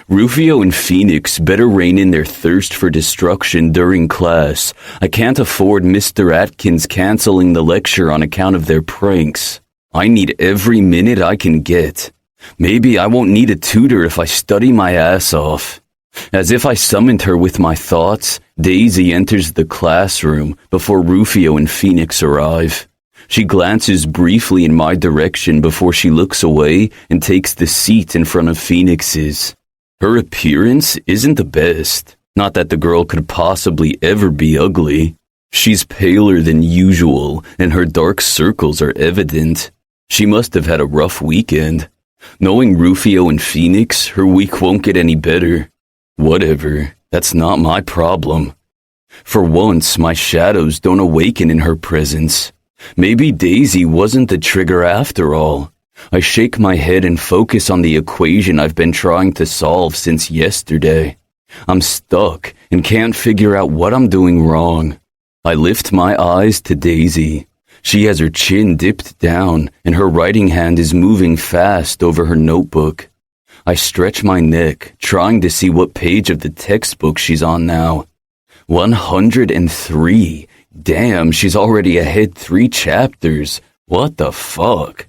Rufio and Phoenix better rein in their thirst for destruction during class. I can't afford Mr. Atkins canceling the lecture on account of their pranks. I need every minute I can get. Maybe I won't need a tutor if I study my ass off. As if I summoned her with my thoughts, Daisy enters the classroom before Rufio and Phoenix arrive. She glances briefly in my direction before she looks away and takes the seat in front of Phoenix's. Her appearance isn't the best. Not that the girl could possibly ever be ugly. She's paler than usual, and her dark circles are evident. She must have had a rough weekend. Knowing Rufio and Phoenix, her week won't get any better. Whatever, that's not my problem. For once, my shadows don't awaken in her presence. Maybe Daisy wasn't the trigger after all. I shake my head and focus on the equation I've been trying to solve since yesterday. I'm stuck and can't figure out what I'm doing wrong. I lift my eyes to Daisy. She has her chin dipped down and her writing hand is moving fast over her notebook. I stretch my neck, trying to see what page of the textbook she's on now. 103. Damn, she's already ahead 3 chapters. What the fuck?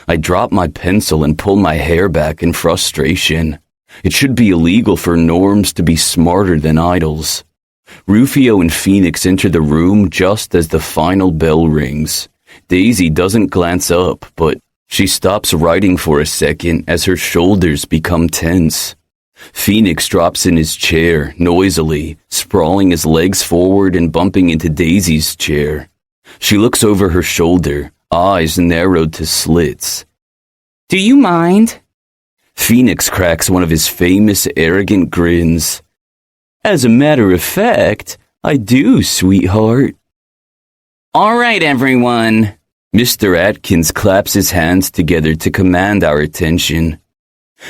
I drop my pencil and pull my hair back in frustration. It should be illegal for norms to be smarter than idols. Rufio and Phoenix enter the room just as the final bell rings. Daisy doesn't glance up, but she stops writing for a second as her shoulders become tense. Phoenix drops in his chair, noisily, sprawling his legs forward and bumping into Daisy's chair. She looks over her shoulder, eyes narrowed to slits. Do you mind? Phoenix cracks one of his famous arrogant grins. As a matter of fact, I do, sweetheart. All right, everyone. Mr. Atkins claps his hands together to command our attention.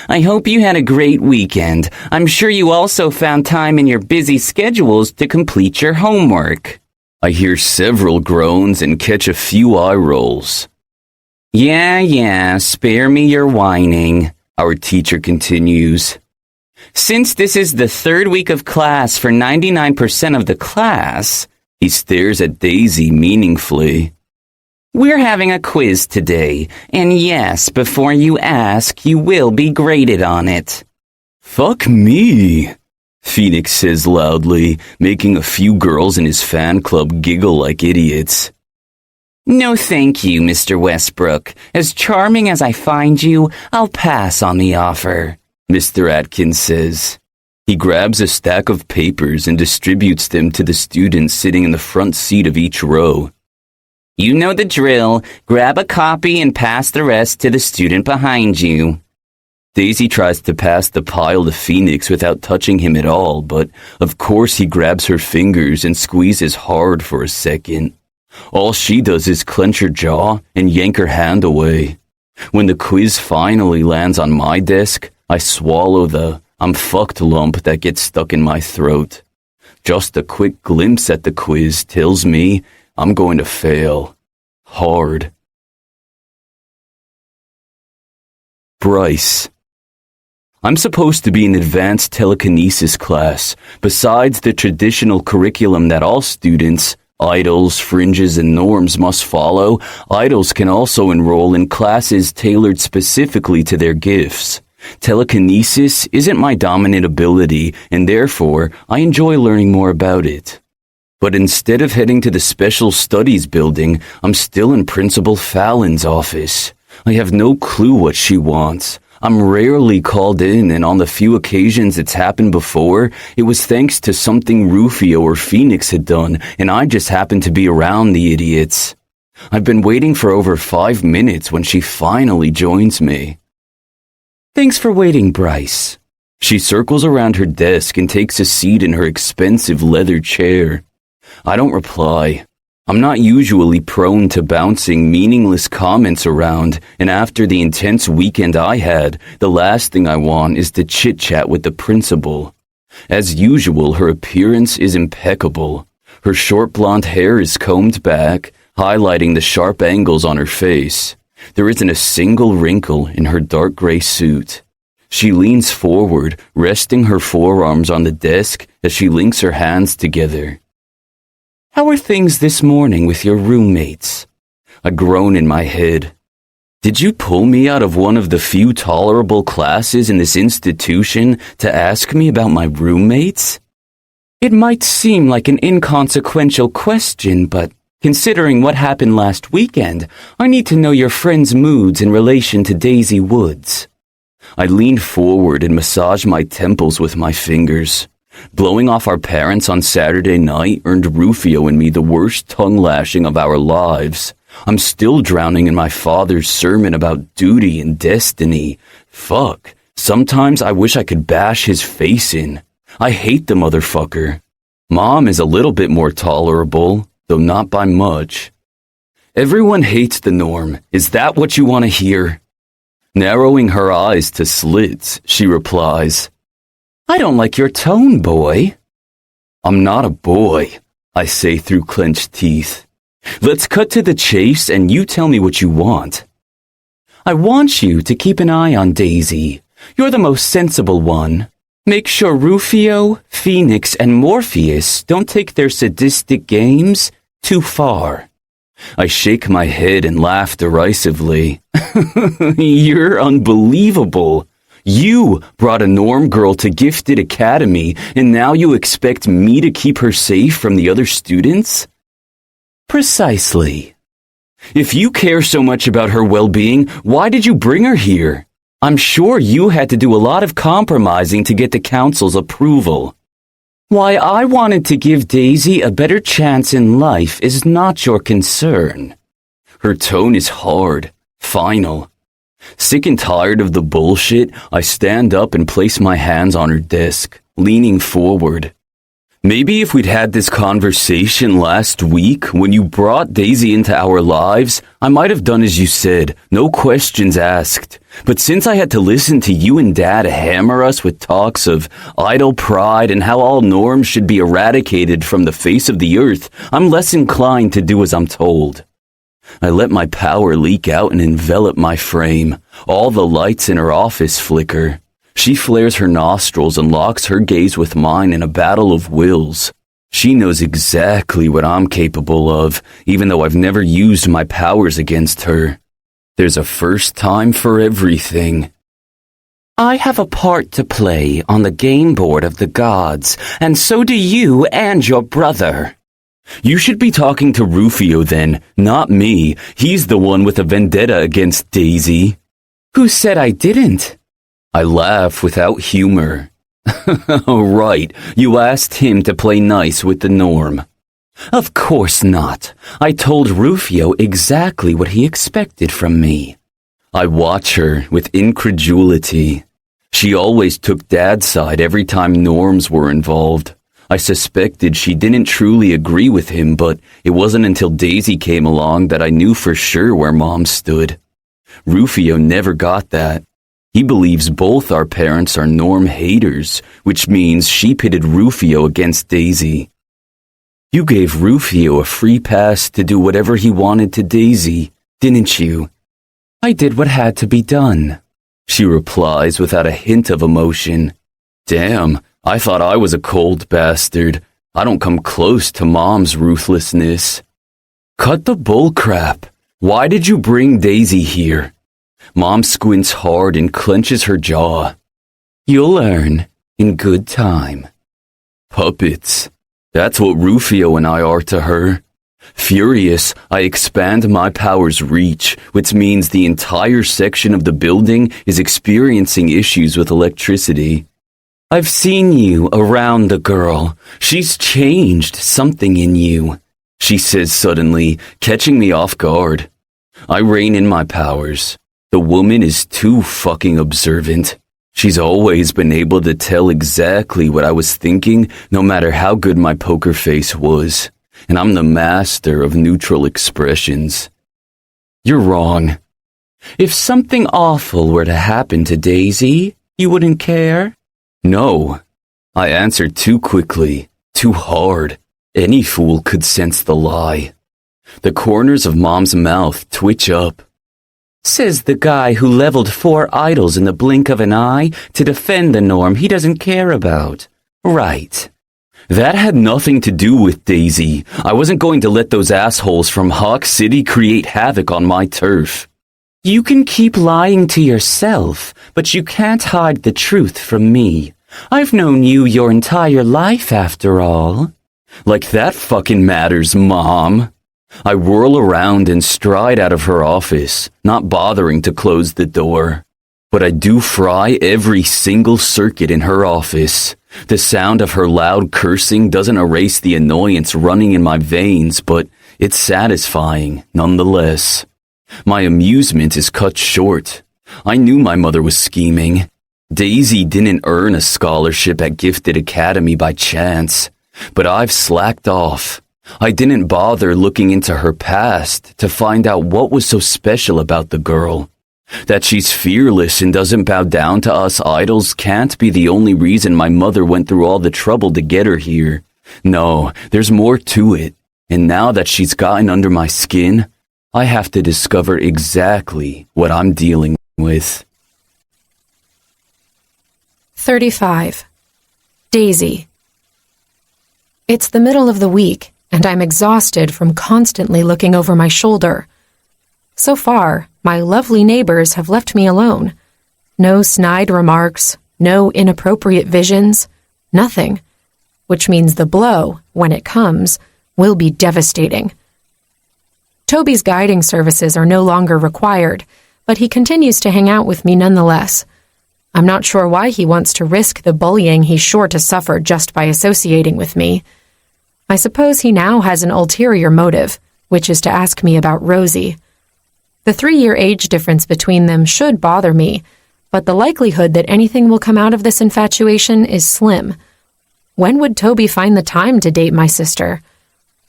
I hope you had a great weekend. I'm sure you also found time in your busy schedules to complete your homework. I hear several groans and catch a few eye rolls. Yeah, spare me your whining, our teacher continues. Since this is the 3rd week of class for 99% of the class, he stares at Daisy meaningfully. We're having a quiz today, and yes, before you ask, you will be graded on it. Fuck me, Phoenix says loudly, making a few girls in his fan club giggle like idiots. No thank you, Mr. Westbrook. As charming as I find you, I'll pass on the offer, Mr. Atkins says. He grabs a stack of papers and distributes them to the students sitting in the front seat of each row. You know the drill. Grab a copy and pass the rest to the student behind you. Daisy tries to pass the pile to Phoenix without touching him at all, but of course he grabs her fingers and squeezes hard for a second. All she does is clench her jaw and yank her hand away. When the quiz finally lands on my desk, I swallow the "I'm fucked" lump that gets stuck in my throat. Just a quick glimpse at the quiz tells me I'm going to fail. Hard. Bryce. I'm supposed to be in advanced telekinesis class. Besides the traditional curriculum that all students, idols, fringes, and norms must follow, idols can also enroll in classes tailored specifically to their gifts. Telekinesis isn't my dominant ability, and therefore I enjoy learning more about it. But instead of heading to the Special Studies building, I'm still in Principal Fallon's office. I have no clue what she wants. I'm rarely called in, and on the few occasions it's happened before, it was thanks to something Rufio or Phoenix had done, and I just happened to be around the idiots. I've been waiting for over 5 minutes when she finally joins me. Thanks for waiting, Bryce. She circles around her desk and takes a seat in her expensive leather chair. I don't reply. I'm not usually prone to bouncing meaningless comments around, and after the intense weekend I had, the last thing I want is to chit-chat with the principal. As usual, her appearance is impeccable. Her short blonde hair is combed back, highlighting the sharp angles on her face. There isn't a single wrinkle in her dark gray suit. She leans forward, resting her forearms on the desk as she links her hands together. How are things this morning with your roommates? I groan in my head. Did you pull me out of one of the few tolerable classes in this institution to ask me about my roommates? It might seem like an inconsequential question, but considering what happened last weekend, I need to know your friend's moods in relation to Daisy Woods. I lean forward and massage my temples with my fingers. Blowing off our parents on Saturday night earned Rufio and me the worst tongue lashing of our lives. I'm still drowning in my father's sermon about duty and destiny. Fuck. Sometimes I wish I could bash his face in. I hate the motherfucker. Mom is a little bit more tolerable, though not by much. Everyone hates the norm. Is that what you want to hear? Narrowing her eyes to slits, she replies, I don't like your tone, boy. I'm not a boy, I say through clenched teeth. Let's cut to the chase and you tell me what you want. I want you to keep an eye on Daisy. You're the most sensible one. Make sure Rufio, Phoenix, and Morpheus don't take their sadistic games Too far. I shake my head and laugh derisively. You're unbelievable. You brought a norm girl to Gifted Academy, and now you expect me to keep her safe from the other students? Precisely. If you care so much about her well-being, why did you bring her here? I'm sure you had to do a lot of compromising to get the council's approval. Why I wanted to give Daisy a better chance in life is not your concern. Her tone is hard, final. Sick and tired of the bullshit, I stand up and place my hands on her desk, leaning forward. Maybe if we'd had this conversation last week, when you brought Daisy into our lives, I might have done as you said, no questions asked. But since I had to listen to you and Dad hammer us with talks of idle pride and how all norms should be eradicated from the face of the earth, I'm less inclined to do as I'm told. I let my power leak out and envelop my frame. All the lights in her office flicker. She flares her nostrils and locks her gaze with mine in a battle of wills. She knows exactly what I'm capable of, even though I've never used my powers against her. There's a first time for everything. I have a part to play on the game board of the gods, and so do you and your brother. You should be talking to Rufio then, not me. He's the one with a vendetta against Daisy. Who said I didn't? I laugh without humor. Oh, right, you asked him to play nice with the norm. Of course not. I told Rufio exactly what he expected from me. I watch her with incredulity. She always took Dad's side every time norms were involved. I suspected she didn't truly agree with him, but it wasn't until Daisy came along that I knew for sure where Mom stood. Rufio never got that. He believes both our parents are norm haters, which means she pitted Rufio against Daisy. You gave Rufio a free pass to do whatever he wanted to Daisy, didn't you? I did what had to be done, she replies without a hint of emotion. Damn, I thought I was a cold bastard. I don't come close to Mom's ruthlessness. Cut the bullcrap. Why did you bring Daisy here? Mom squints hard and clenches her jaw. You'll learn in good time. Puppets. That's what Rufio and I are to her. Furious, I expand my power's reach, which means the entire section of the building is experiencing issues with electricity. I've seen you around the girl. She's changed something in you, she says suddenly, catching me off guard. I rein in my powers. The woman is too fucking observant. She's always been able to tell exactly what I was thinking, no matter how good my poker face was. And I'm the master of neutral expressions. You're wrong. If something awful were to happen to Daisy, you wouldn't care? No. I answered too quickly, too hard. Any fool could sense the lie. The corners of Mom's mouth twitch up. Says the guy who leveled 4 idols in the blink of an eye to defend the norm he doesn't care about. Right. That had nothing to do with Daisy. I wasn't going to let those assholes from Hawk City create havoc on my turf. You can keep lying to yourself, but you can't hide the truth from me. I've known you your entire life, after all. Like that fucking matters, Mom. I whirl around and stride out of her office, not bothering to close the door. But I do fry every single circuit in her office. The sound of her loud cursing doesn't erase the annoyance running in my veins, but it's satisfying nonetheless. My amusement is cut short. I knew my mother was scheming. Daisy didn't earn a scholarship at Gifted Academy by chance, but I've slacked off. I didn't bother looking into her past to find out what was so special about the girl. That she's fearless and doesn't bow down to us idols can't be the only reason my mother went through all the trouble to get her here. No, there's more to it. And now that she's gotten under my skin, I have to discover exactly what I'm dealing with. 35. Daisy. It's the middle of the week, and I'm exhausted from constantly looking over my shoulder. So far, my lovely neighbors have left me alone. No snide remarks, no inappropriate visions, nothing. Which means the blow, when it comes, will be devastating. Toby's guiding services are no longer required, but he continues to hang out with me nonetheless. I'm not sure why he wants to risk the bullying he's sure to suffer just by associating with me. I suppose he now has an ulterior motive, which is to ask me about Rosie. The 3-year age difference between them should bother me, but the likelihood that anything will come out of this infatuation is slim. When would Toby find the time to date my sister?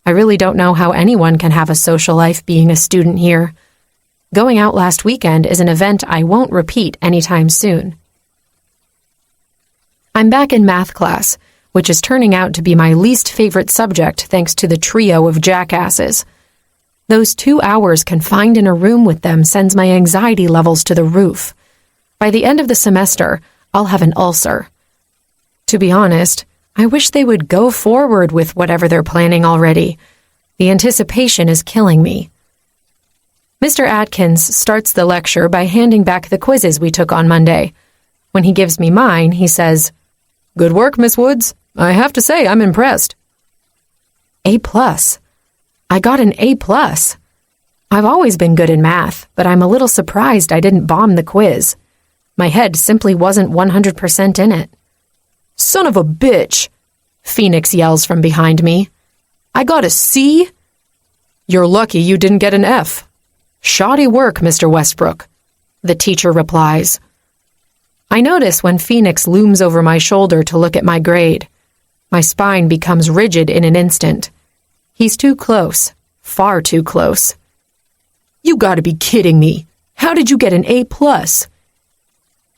I really don't know how anyone can have a social life being a student here. Going out last weekend is an event I won't repeat anytime soon. I'm back in math class, which is turning out to be my least favorite subject thanks to the trio of jackasses. Those 2 hours confined in a room with them sends my anxiety levels to the roof. By the end of the semester, I'll have an ulcer. To be honest, I wish they would go forward with whatever they're planning already. The anticipation is killing me. Mr. Atkins starts the lecture by handing back the quizzes we took on Monday. When he gives me mine, he says, "Good work, Miss Woods. I have to say I'm impressed." A+. I got an A+. I've always been good in math, but I'm a little surprised I didn't bomb the quiz. My head simply wasn't 100% in it. "Son of a bitch!" Phoenix yells from behind me. "I got a C?" "You're lucky you didn't get an F." "Shoddy work, Mr. Westbrook," the teacher replies. I notice when Phoenix looms over my shoulder to look at my grade. My spine becomes rigid in an instant. He's too close, far too close. "You gotta be kidding me. How did you get an A+?"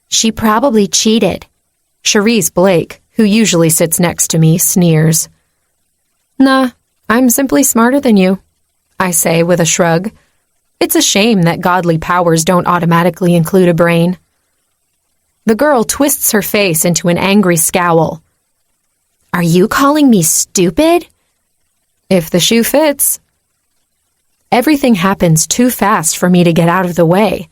"She probably cheated." Cherise Blake, who usually sits next to me, sneers. "Nah, I'm simply smarter than you," I say with a shrug. It's a shame that godly powers don't automatically include a brain. The girl twists her face into an angry scowl. "Are you calling me stupid?" "If the shoe fits." Everything happens too fast for me to get out of the way.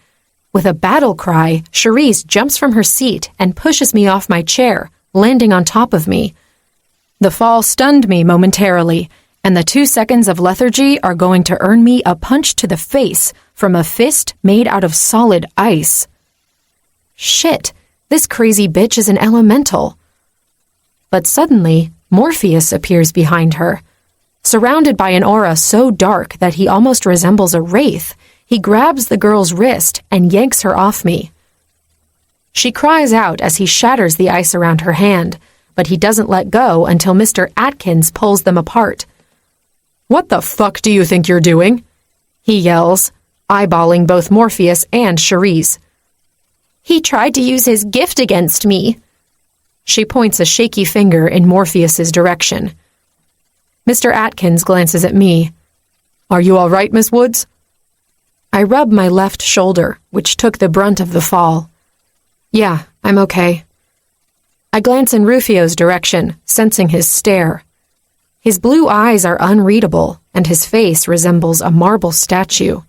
With a battle cry, Cherise jumps from her seat and pushes me off my chair, landing on top of me. The fall stunned me momentarily, and the 2 seconds of lethargy are going to earn me a punch to the face from a fist made out of solid ice. Shit, this crazy bitch is an elemental. But suddenly, Morpheus appears behind her. Surrounded by an aura so dark that he almost resembles a wraith, he grabs the girl's wrist and yanks her off me. She cries out as he shatters the ice around her hand, but he doesn't let go until Mr. Atkins pulls them apart. "What the fuck do you think you're doing?" he yells, eyeballing both Morpheus and Cherise. "He tried to use his gift against me." She points a shaky finger in Morpheus's direction. Mr. Atkins glances at me. "Are you all right, Miss Woods?" I rub my left shoulder, which took the brunt of the fall. "Yeah, I'm okay." I glance in Rufio's direction, sensing his stare. His blue eyes are unreadable, and his face resembles a marble statue.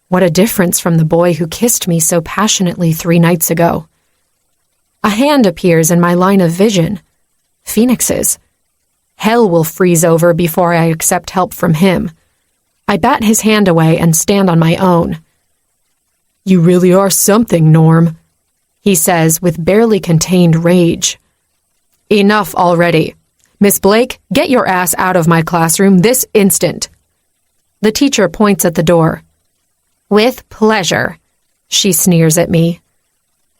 What a difference from the boy who kissed me so passionately 3 nights ago. A hand appears in my line of vision. Phoenix's. Hell will freeze over before I accept help from him. I bat his hand away and stand on my own. "You really are something, Norm," he says with barely contained rage. "Enough already. Miss Blake, get your ass out of my classroom this instant." The teacher points at the door. "With pleasure," she sneers at me.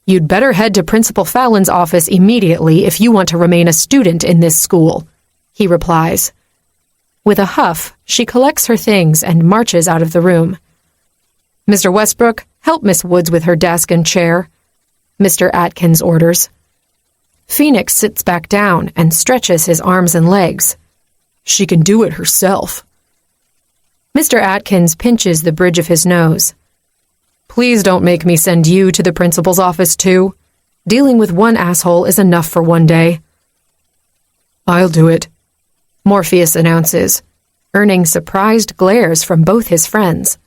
"You'd better head to Principal Fallon's office immediately if you want to remain a student in this school," he replies. With a huff, she collects her things and marches out of the room. "Mr. Westbrook, help Miss Woods with her desk and chair," Mr. Atkins orders. Phoenix sits back down and stretches his arms and legs. "She can do it herself." Mr. Atkins pinches the bridge of his nose. "Please don't make me send you to the principal's office, too. Dealing with one asshole is enough for one day." "I'll do it," Morpheus announces. earning surprised glares from both his friends.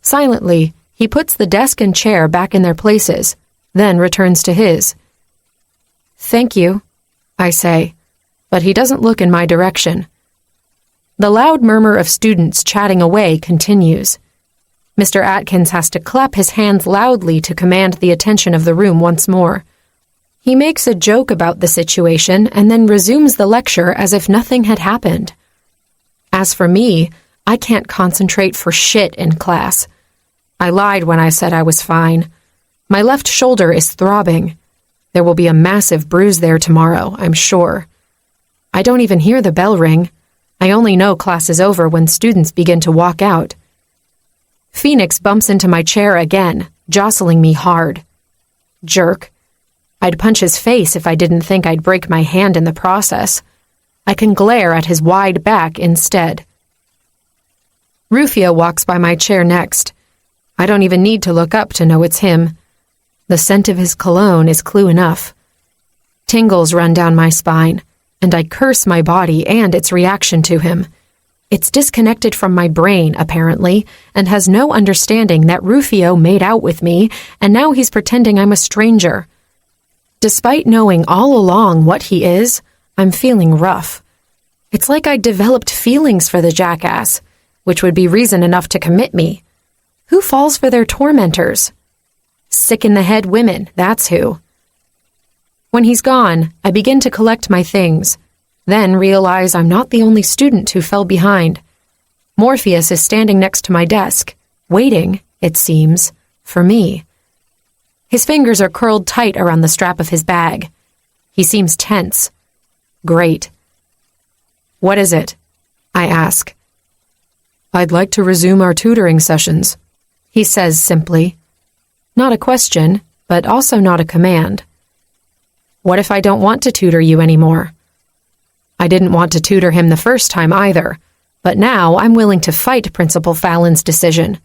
Silently, he puts the desk and chair back in their places, then returns to his. "Thank you," I say, but he doesn't look in my direction. The loud murmur of students chatting away continues. Mr. Atkins has to clap his hands loudly to command the attention of the room once more. He makes a joke about the situation and then resumes the lecture as if nothing had happened. As for me, I can't concentrate for shit in class. I lied when I said I was fine. My left shoulder is throbbing. There will be a massive bruise there tomorrow, I'm sure. I don't even hear the bell ring. I only know class is over when students begin to walk out. Phoenix bumps into my chair again, jostling me hard. Jerk. I'd punch his face if I didn't think I'd break my hand in the process. I can glare at his wide back instead. Rufio walks by my chair next. I don't even need to look up to know it's him. The scent of his cologne is clue enough. Tingles run down my spine, and I curse my body and its reaction to him. It's disconnected from my brain, apparently, and has no understanding that Rufio made out with me, and now he's pretending I'm a stranger. Despite knowing all along what he is, I'm feeling rough. It's like I developed feelings for the jackass, which would be reason enough to commit me. Who falls for their tormentors? Sick-in-the-head women, that's who. When he's gone, I begin to collect my things, then realize I'm not the only student who fell behind. Morpheus is standing next to my desk, waiting, it seems, for me. His fingers are curled tight around the strap of his bag. He seems tense. Great. "What is it?" I ask. "I'd like to resume our tutoring sessions," he says simply. Not a question, but also not a command. What if I don't want to tutor you anymore? I didn't want to tutor him the first time either, but now I'm willing to fight Principal Fallon's decision.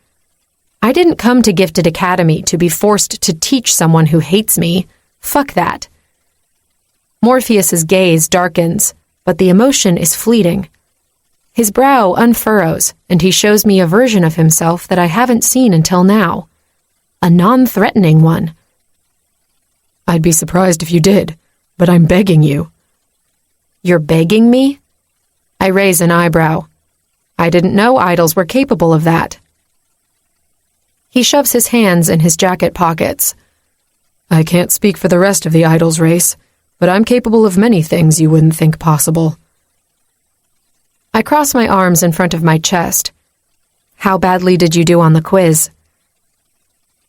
I didn't come to Gifted Academy to be forced to teach someone who hates me. Fuck that. Morpheus's gaze darkens, but the emotion is fleeting. His brow unfurrows, and he shows me a version of himself that I haven't seen until now. A non-threatening one. "I'd be surprised if you did, but I'm begging you." "You're begging me?" I raise an eyebrow. I didn't know idols were capable of that. He shoves his hands in his jacket pockets. "I can't speak for the rest of the idols race, but I'm capable of many things you wouldn't think possible." I cross my arms in front of my chest. "How badly did you do on the quiz?"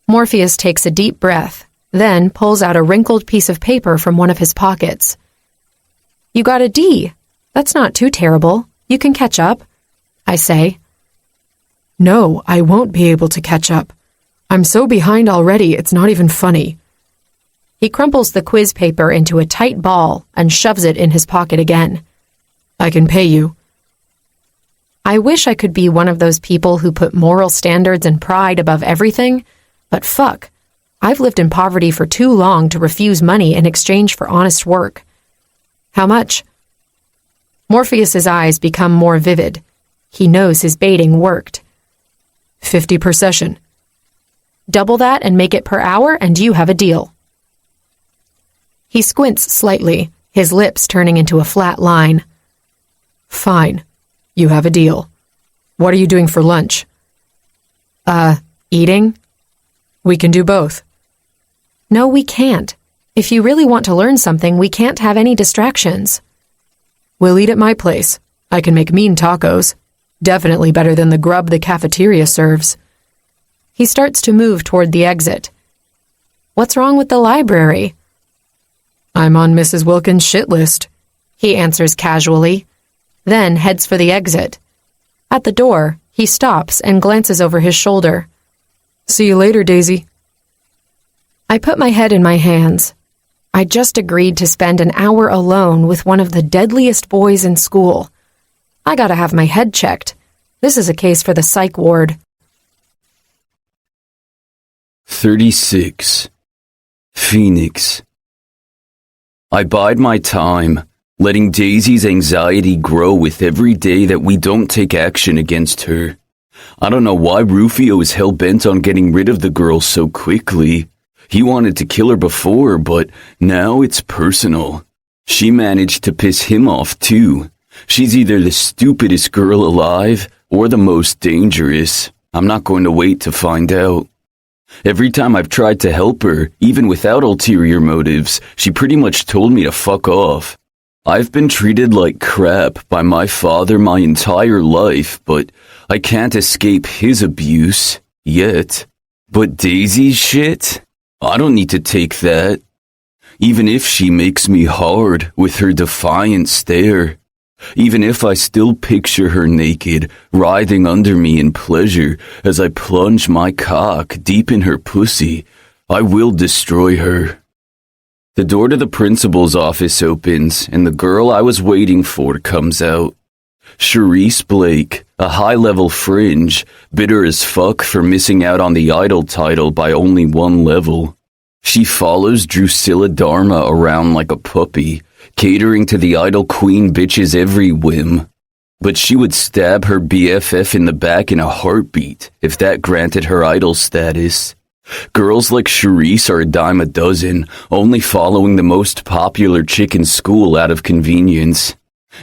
Morpheus takes a deep breath, then pulls out a wrinkled piece of paper from one of his pockets. "You got a D. That's not too terrible. You can catch up," I say. "No, I won't be able to catch up. I'm so behind already, it's not even funny." He crumples the quiz paper into a tight ball and shoves it in his pocket again. "I can pay you." I wish I could be one of those people who put moral standards and pride above everything, but fuck, I've lived in poverty for too long to refuse money in exchange for honest work. "How much?" Morpheus's eyes become more vivid. He knows his baiting worked. 50 per session. Double that and make it per hour and you have a deal. He squints slightly, his lips turning into a flat line. "Fine. You have a deal. What are you doing for lunch?" Eating? We can do both." "No, we can't. If you really want to learn something, we can't have any distractions." "We'll eat at my place. I can make mean tacos. Definitely better than the grub the cafeteria serves." He starts to move toward the exit. "What's wrong with the library?" "I'm on Mrs. Wilkins' shit list," he answers casually, then heads for the exit. At the door, he stops and glances over his shoulder. "See you later, Daisy." I put my head in my hands. I just agreed to spend an hour alone with one of the deadliest boys in school. I gotta have my head checked. This is a case for the psych ward. 36. Phoenix. I bide my time, letting Daisy's anxiety grow with every day that we don't take action against her. I don't know why Rufio is hell-bent on getting rid of the girl so quickly. He wanted to kill her before, but now it's personal. She managed to piss him off too. She's either the stupidest girl alive or the most dangerous. I'm not going to wait to find out. Every time I've tried to help her, even without ulterior motives, she pretty much told me to fuck off. I've been treated like crap by my father my entire life, but I can't escape his abuse, yet. But Daisy's shit? I don't need to take that. Even if she makes me hard with her defiant stare. Even if I still picture her naked, writhing under me in pleasure as I plunge my cock deep in her pussy, I will destroy her. The door to the principal's office opens, and the girl I was waiting for comes out. Charisse Blake, a high-level fringe, bitter as fuck for missing out on the idol title by only one level. She follows Drusilla Dharma around like a puppy, catering to the idol queen bitch's every whim. But she would stab her BFF in the back in a heartbeat if that granted her idol status. Girls like Charisse are a dime a dozen, only following the most popular chick in school out of convenience.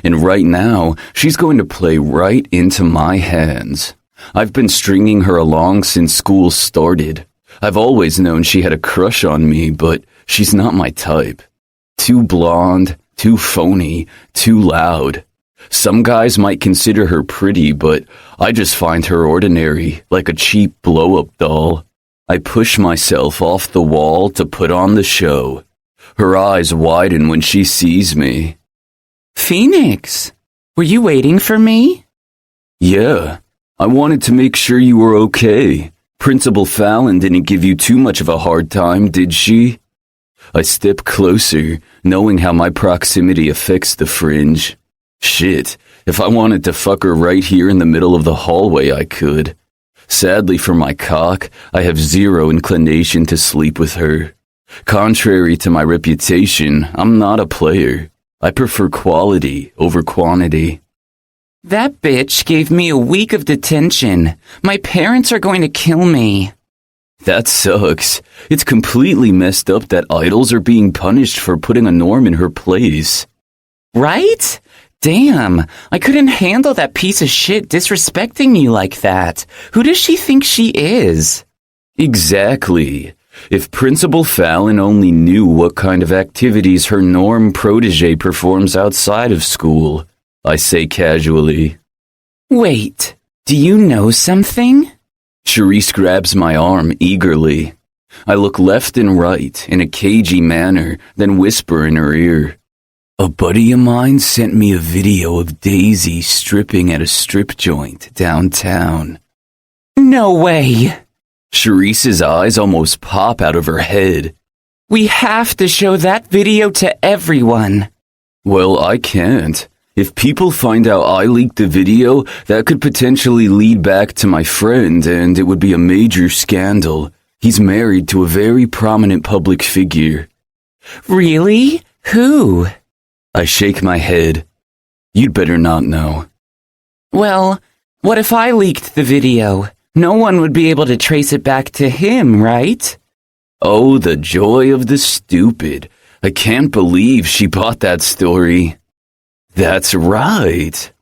And right now, she's going to play right into my hands. I've been stringing her along since school started. I've always known she had a crush on me, but she's not my type. Too blonde, too phony, too loud. Some guys might consider her pretty, but I just find her ordinary, like a cheap blow-up doll. I push myself off the wall to put on the show. Her eyes widen when she sees me. Phoenix, were you waiting for me? Yeah, I wanted to make sure you were okay. Principal Fallon didn't give you too much of a hard time, did she? I step closer, knowing how my proximity affects the fringe. Shit, if I wanted to fuck her right here in the middle of the hallway, I could. Sadly for my cock, I have zero inclination to sleep with her. Contrary to my reputation, I'm not a player. I prefer quality over quantity. That bitch gave me a week of detention. My parents are going to kill me. That sucks. It's completely messed up that idols are being punished for putting a norm in her place. Right? Damn, I couldn't handle that piece of shit disrespecting you like that. Who does she think she is? Exactly. If Principal Fallon only knew what kind of activities her norm protege performs outside of school, I say casually. Wait, do you know something? Charisse grabs my arm eagerly. I look left and right in a cagey manner, then whisper in her ear. A buddy of mine sent me a video of Daisy stripping at a strip joint downtown. No way! Charisse's eyes almost pop out of her head. We have to show that video to everyone. Well, I can't. If people find out I leaked the video, that could potentially lead back to my friend, and it would be a major scandal. He's married to a very prominent public figure. Really? Who? I shake my head. You'd better not know. Well, what if I leaked the video? No one would be able to trace it back to him, right? Oh, the joy of the stupid. I can't believe she bought that story. That's right.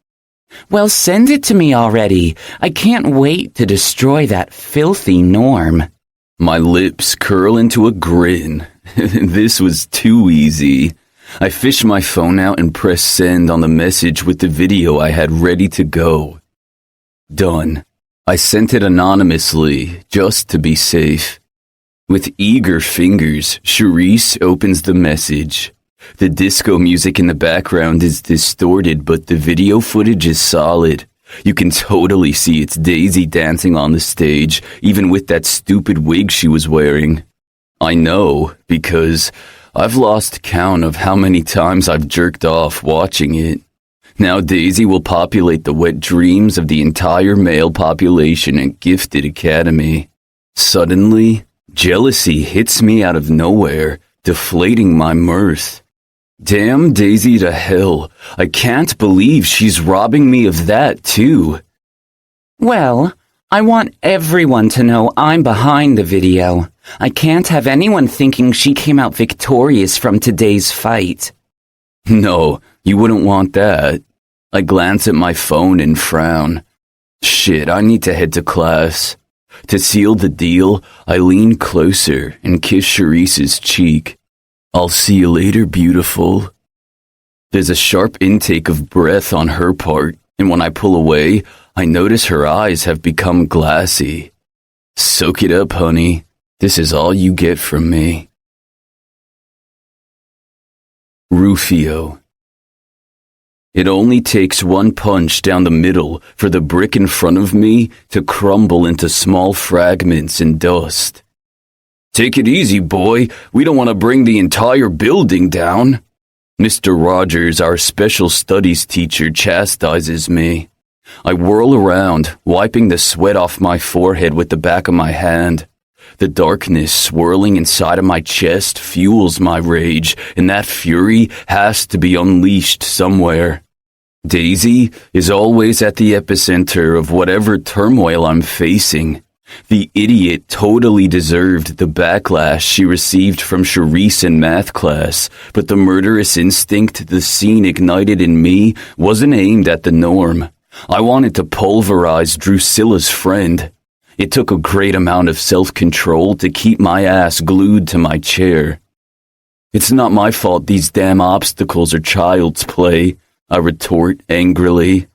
Well, send it to me already. I can't wait to destroy that filthy norm. My lips curl into a grin. This was too easy. I fish my phone out and press send on the message with the video I had ready to go. Done. I sent it anonymously, just to be safe. With eager fingers, Charisse opens the message. The disco music in the background is distorted, but the video footage is solid. You can totally see it's Daisy dancing on the stage, even with that stupid wig she was wearing. I know, because I've lost count of how many times I've jerked off watching it. Now Daisy will populate the wet dreams of the entire male population at Gifted Academy. Suddenly, jealousy hits me out of nowhere, deflating my mirth. Damn Daisy to hell. I can't believe she's robbing me of that, too. Well, I want everyone to know I'm behind the video. I can't have anyone thinking she came out victorious from today's fight. No, you wouldn't want that. I glance at my phone and frown. Shit, I need to head to class. To seal the deal, I lean closer and kiss Cherise's cheek. I'll see you later, beautiful. There's a sharp intake of breath on her part, and when I pull away, I notice her eyes have become glassy. Soak it up, honey. This is all you get from me. Rufio. It only takes one punch down the middle for the brick in front of me to crumble into small fragments and dust. Take it easy, boy. We don't want to bring the entire building down. Mr. Rogers, our special studies teacher, chastises me. I whirl around, wiping the sweat off my forehead with the back of my hand. The darkness swirling inside of my chest fuels my rage, and that fury has to be unleashed somewhere. Daisy is always at the epicenter of whatever turmoil I'm facing. The idiot totally deserved the backlash she received from Cherise in math class, but the murderous instinct the scene ignited in me wasn't aimed at the norm. I wanted to pulverize Drusilla's friend. It took a great amount of self-control to keep my ass glued to my chair. It's not my fault these damn obstacles are child's play, I retort angrily.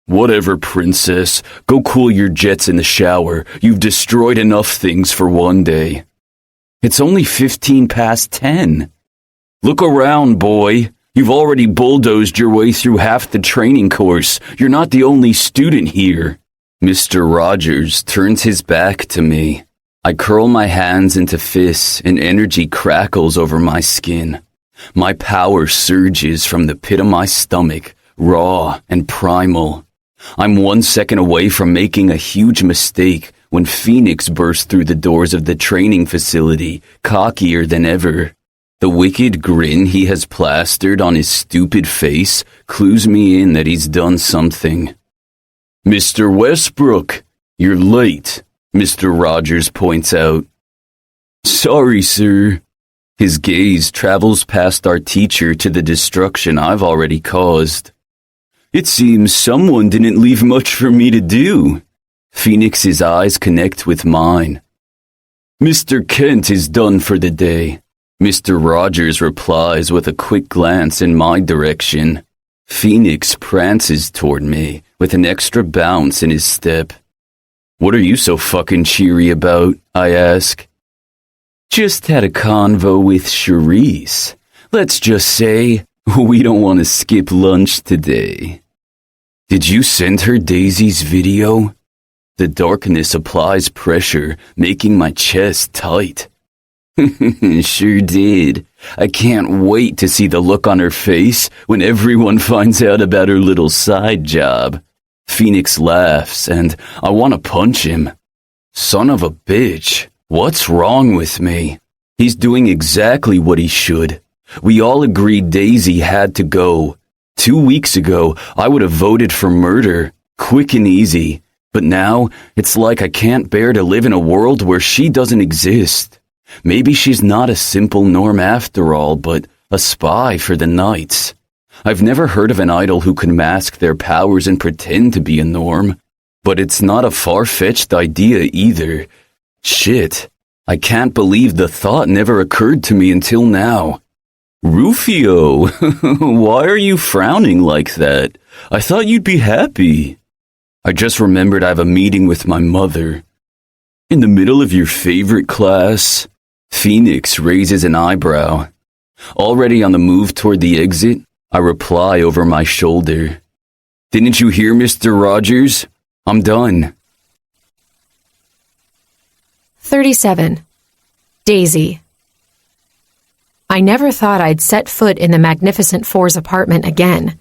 Whatever, princess. Go cool your jets in the shower. You've destroyed enough things for one day. It's only 15 past 10. Look around, boy. You've already bulldozed your way through half the training course. You're not the only student here. Mr. Rogers turns his back to me. I curl my hands into fists and energy crackles over my skin. My power surges from the pit of my stomach, raw and primal. I'm 1 second away from making a huge mistake when Phoenix bursts through the doors of the training facility, cockier than ever. The wicked grin he has plastered on his stupid face clues me in that he's done something. Mr. Westbrook, you're late, Mr. Rogers points out. Sorry, sir. His gaze travels past our teacher to the destruction I've already caused. It seems someone didn't leave much for me to do. Phoenix's eyes connect with mine. Mr. Kent is done for the day. Mr. Rogers replies with a quick glance in my direction. Phoenix prances toward me with an extra bounce in his step. What are you so fucking cheery about? I ask. Just had a convo with Cherise. Let's just say we don't want to skip lunch today. Did you send her Daisy's video? The darkness applies pressure, making my chest tight. Sure did. I can't wait to see the look on her face when everyone finds out about her little side job. Phoenix laughs, and I want to punch him. Son of a bitch, what's wrong with me? He's doing exactly what he should. We all agreed Daisy had to go. 2 weeks ago, I would have voted for murder, quick and easy. But now, it's like I can't bear to live in a world where she doesn't exist. Maybe she's not a simple norm after all, but a spy for the Knights. I've never heard of an idol who can mask their powers and pretend to be a norm. But it's not a far-fetched idea either. Shit, I can't believe the thought never occurred to me until now. Rufio, why are you frowning like that? I thought you'd be happy. I just remembered I have a meeting with my mother. In the middle of your favorite class? Phoenix raises an eyebrow. Already on the move toward the exit, I reply over my shoulder. Didn't you hear, Mr. Rogers? I'm done. 37. Daisy. I never thought I'd set foot in the Magnificent Four's apartment again.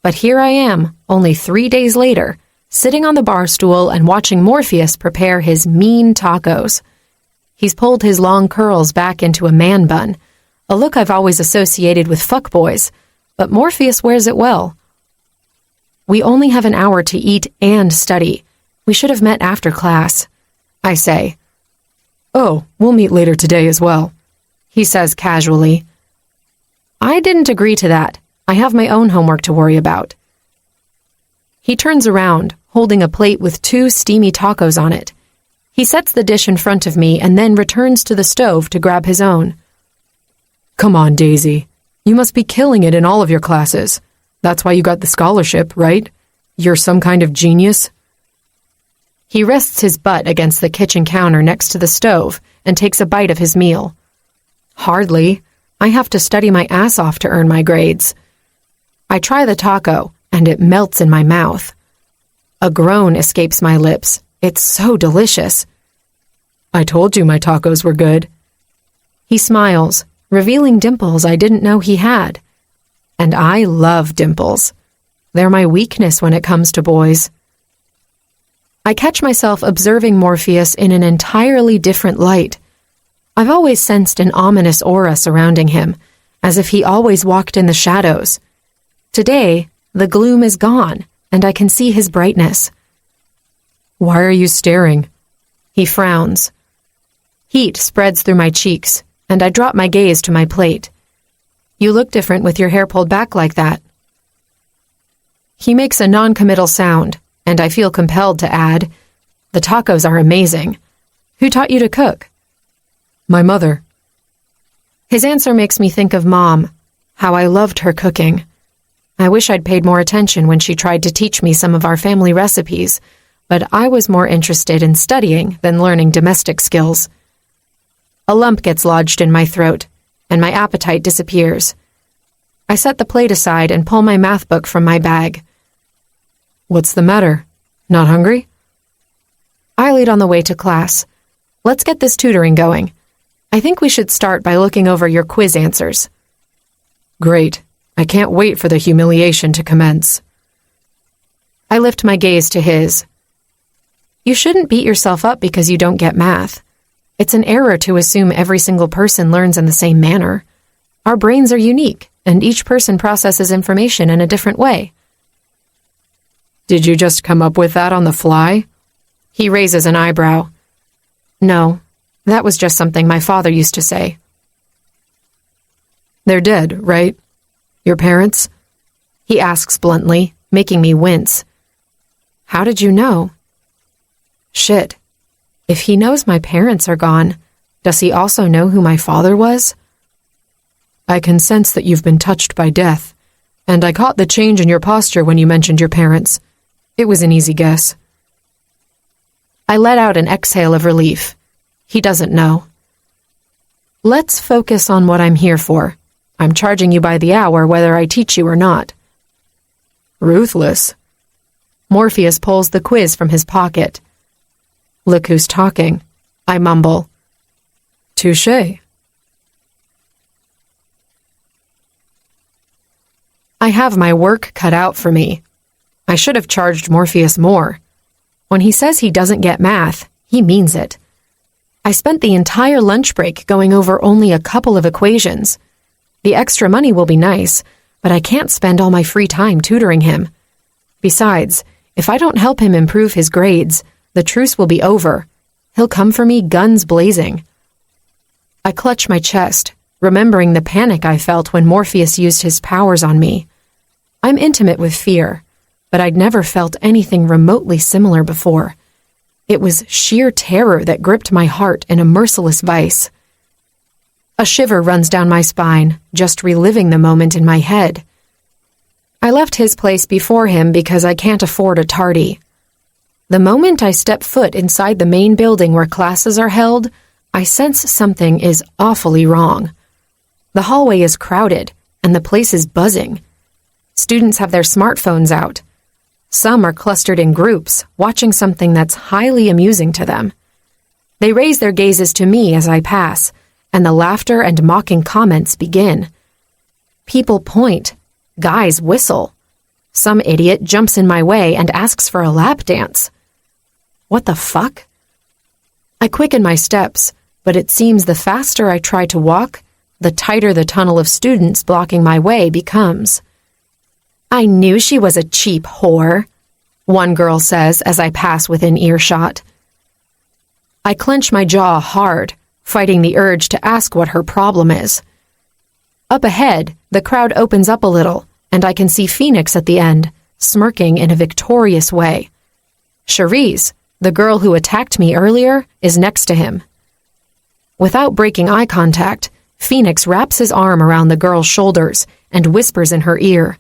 But here I am, only 3 days later, sitting on the bar stool and watching Morpheus prepare his mean tacos. He's pulled his long curls back into a man bun, a look I've always associated with fuckboys, but Morpheus wears it well. We only have an hour to eat and study. We should have met after class, I say. Oh, we'll meet later today as well, He says casually. I didn't agree to that. I have my own homework to worry about. He turns around, holding a plate with 2 steamy tacos on it. He sets the dish in front of me and then returns to the stove to grab his own. Come on, Daisy. You must be killing it in all of your classes. That's why you got the scholarship, right? You're some kind of genius. He rests his butt against the kitchen counter next to the stove and takes a bite of his meal. Hardly. I have to study my ass off to earn my grades. I try the taco, and it melts in my mouth. A groan escapes my lips. It's so delicious. I told you my tacos were good. He smiles, revealing dimples I didn't know he had. And I love dimples. They're my weakness when it comes to boys. I catch myself observing Morpheus in an entirely different light. I've always sensed an ominous aura surrounding him, as if he always walked in the shadows. Today, the gloom is gone, and I can see his brightness. Why are you staring? He frowns. Heat spreads through my cheeks, and I drop my gaze to my plate. You look different with your hair pulled back like that. He makes a non-committal sound, and I feel compelled to add, the tacos are amazing. Who taught you to cook? My mother. His answer makes me think of Mom, how I loved her cooking. I wish I'd paid more attention when she tried to teach me some of our family recipes, but I was more interested in studying than learning domestic skills. A lump gets lodged in my throat, and my appetite disappears. I set the plate aside and pull my math book from my bag. What's the matter? Not hungry? I lead on the way to class. Let's get this tutoring going. I think we should start by looking over your quiz answers. Great. I can't wait for the humiliation to commence. I lift my gaze to his. You shouldn't beat yourself up because you don't get math. It's an error to assume every single person learns in the same manner. Our brains are unique, and each person processes information in a different way. Did you just come up with that on the fly? He raises an eyebrow. No, that was just something my father used to say. They're dead, right? Your parents? He asks bluntly, making me wince. How did you know? Shit. If he knows my parents are gone, does he also know who my father was? I can sense that you've been touched by death, and I caught the change in your posture when you mentioned your parents. It was an easy guess. I let out an exhale of relief. He doesn't know. Let's focus on what I'm here for. I'm charging you by the hour whether I teach you or not. Ruthless. Morpheus pulls the quiz from his pocket. Look who's talking. I mumble. Touché. I have my work cut out for me. I should have charged Morpheus more. When he says he doesn't get math, he means it. I spent the entire lunch break going over only a couple of equations. The extra money will be nice, but I can't spend all my free time tutoring him. Besides, if I don't help him improve his grades, the truce will be over. He'll come for me guns blazing. I clutch my chest, remembering the panic I felt when Morpheus used his powers on me. I'm intimate with fear, but I'd never felt anything remotely similar before. It was sheer terror that gripped my heart in a merciless vice. A shiver runs down my spine, just reliving the moment in my head. I left his place before him because I can't afford a tardy. The moment I step foot inside the main building where classes are held, I sense something is awfully wrong. The hallway is crowded, and the place is buzzing. Students have their smartphones out. Some are clustered in groups, watching something that's highly amusing to them. They raise their gazes to me as I pass, and the laughter and mocking comments begin. People point. Guys whistle. Some idiot jumps in my way and asks for a lap dance. What the fuck? I quicken my steps, but it seems the faster I try to walk, the tighter the tunnel of students blocking my way becomes. I knew she was a cheap whore, one girl says as I pass within earshot. I clench my jaw hard, fighting the urge to ask what her problem is. Up ahead, the crowd opens up a little, and I can see Phoenix at the end, smirking in a victorious way. Cherise, the girl who attacked me earlier, is next to him. Without breaking eye contact, Phoenix wraps his arm around the girl's shoulders and whispers in her ear.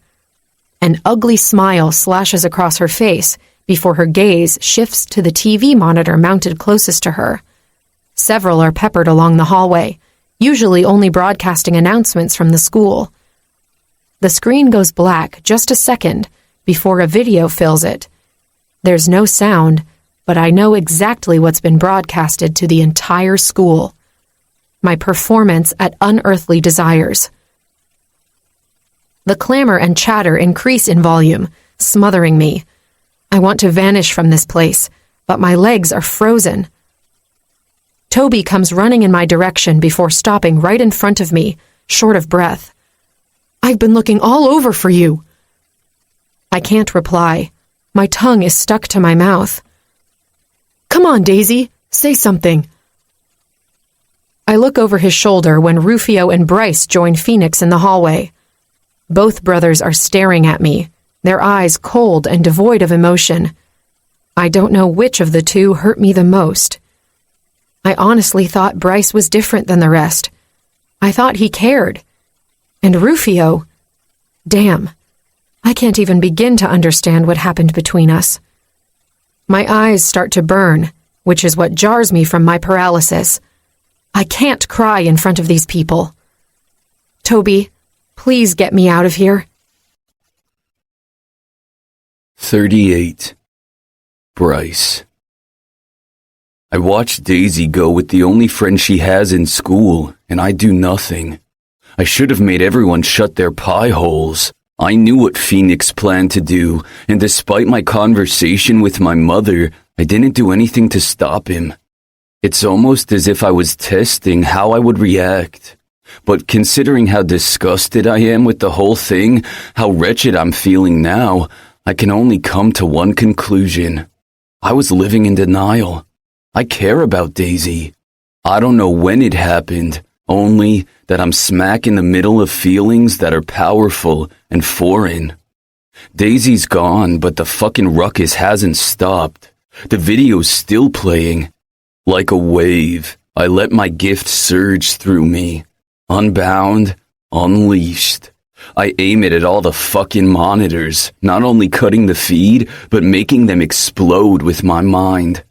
An ugly smile slashes across her face before her gaze shifts to the TV monitor mounted closest to her. Several are peppered along the hallway, usually only broadcasting announcements from the school. The screen goes black just a second before a video fills it. There's no sound, but I know exactly what's been broadcasted to the entire school. My performance at Unearthly Desires. The clamor and chatter increase in volume, smothering me. I want to vanish from this place, but my legs are frozen. Toby comes running in my direction before stopping right in front of me, short of breath. "I've been looking all over for you." I can't reply. My tongue is stuck to my mouth. "Come on, Daisy, say something." I look over his shoulder when Rufio and Bryce join Phoenix in the hallway. Both brothers are staring at me, their eyes cold and devoid of emotion. I don't know which of the two hurt me the most. I honestly thought Bryce was different than the rest. I thought he cared. And Rufio, damn, I can't even begin to understand what happened between us. My eyes start to burn, which is what jars me from my paralysis. I can't cry in front of these people. Toby, please get me out of here. 38. Bryce. I watched Daisy go with the only friend she has in school, and I do nothing. I should have made everyone shut their pie holes. I knew what Phoenix planned to do, and despite my conversation with my mother, I didn't do anything to stop him. It's almost as if I was testing how I would react. But considering how disgusted I am with the whole thing, how wretched I'm feeling now, I can only come to one conclusion. I was living in denial. I care about Daisy. I don't know when it happened, only that I'm smack in the middle of feelings that are powerful and foreign. Daisy's gone, but the fucking ruckus hasn't stopped. The video's still playing. Like a wave, I let my gift surge through me. Unbound, unleashed. I aim it at all the fucking monitors, not only cutting the feed, but making them explode with my mind.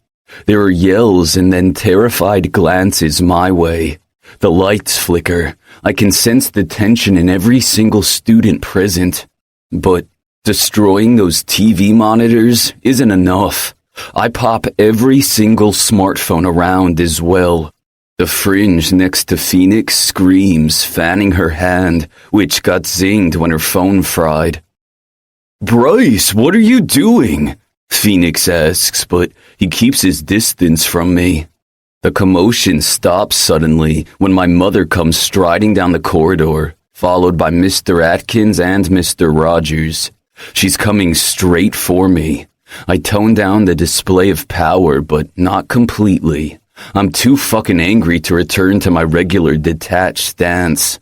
There are yells and then terrified glances my way. The lights flicker. I can sense the tension in every single student present. But destroying those TV monitors isn't enough. I pop every single smartphone around as well. The fringe next to Phoenix screams, fanning her hand, which got zinged when her phone fried. "Bryce, what are you doing?" Phoenix asks, but he keeps his distance from me. The commotion stops suddenly when my mother comes striding down the corridor, followed by Mr. Atkins and Mr. Rogers. She's coming straight for me. I tone down the display of power, but not completely. I'm too fucking angry to return to my regular detached stance.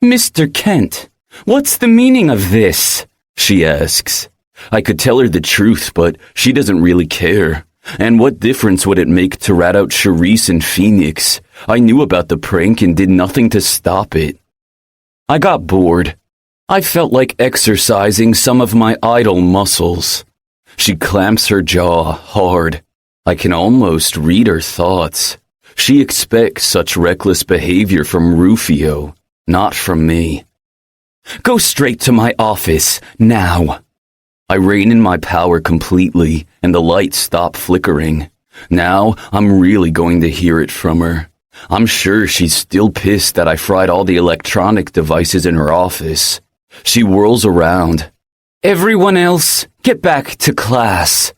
"Mr. Kent, what's the meaning of this?" she asks. I could tell her the truth, but she doesn't really care. And what difference would it make to rat out Cherise and Phoenix? I knew about the prank and did nothing to stop it. I got bored. I felt like exercising some of my idle muscles. She clamps her jaw hard. I can almost read her thoughts. She expects such reckless behavior from Rufio, not from me. "Go straight to my office, now." I rein in my power completely, and the lights stop flickering. Now I'm really going to hear it from her. I'm sure she's still pissed that I fried all the electronic devices in her office. She whirls around. "Everyone else, get back to class."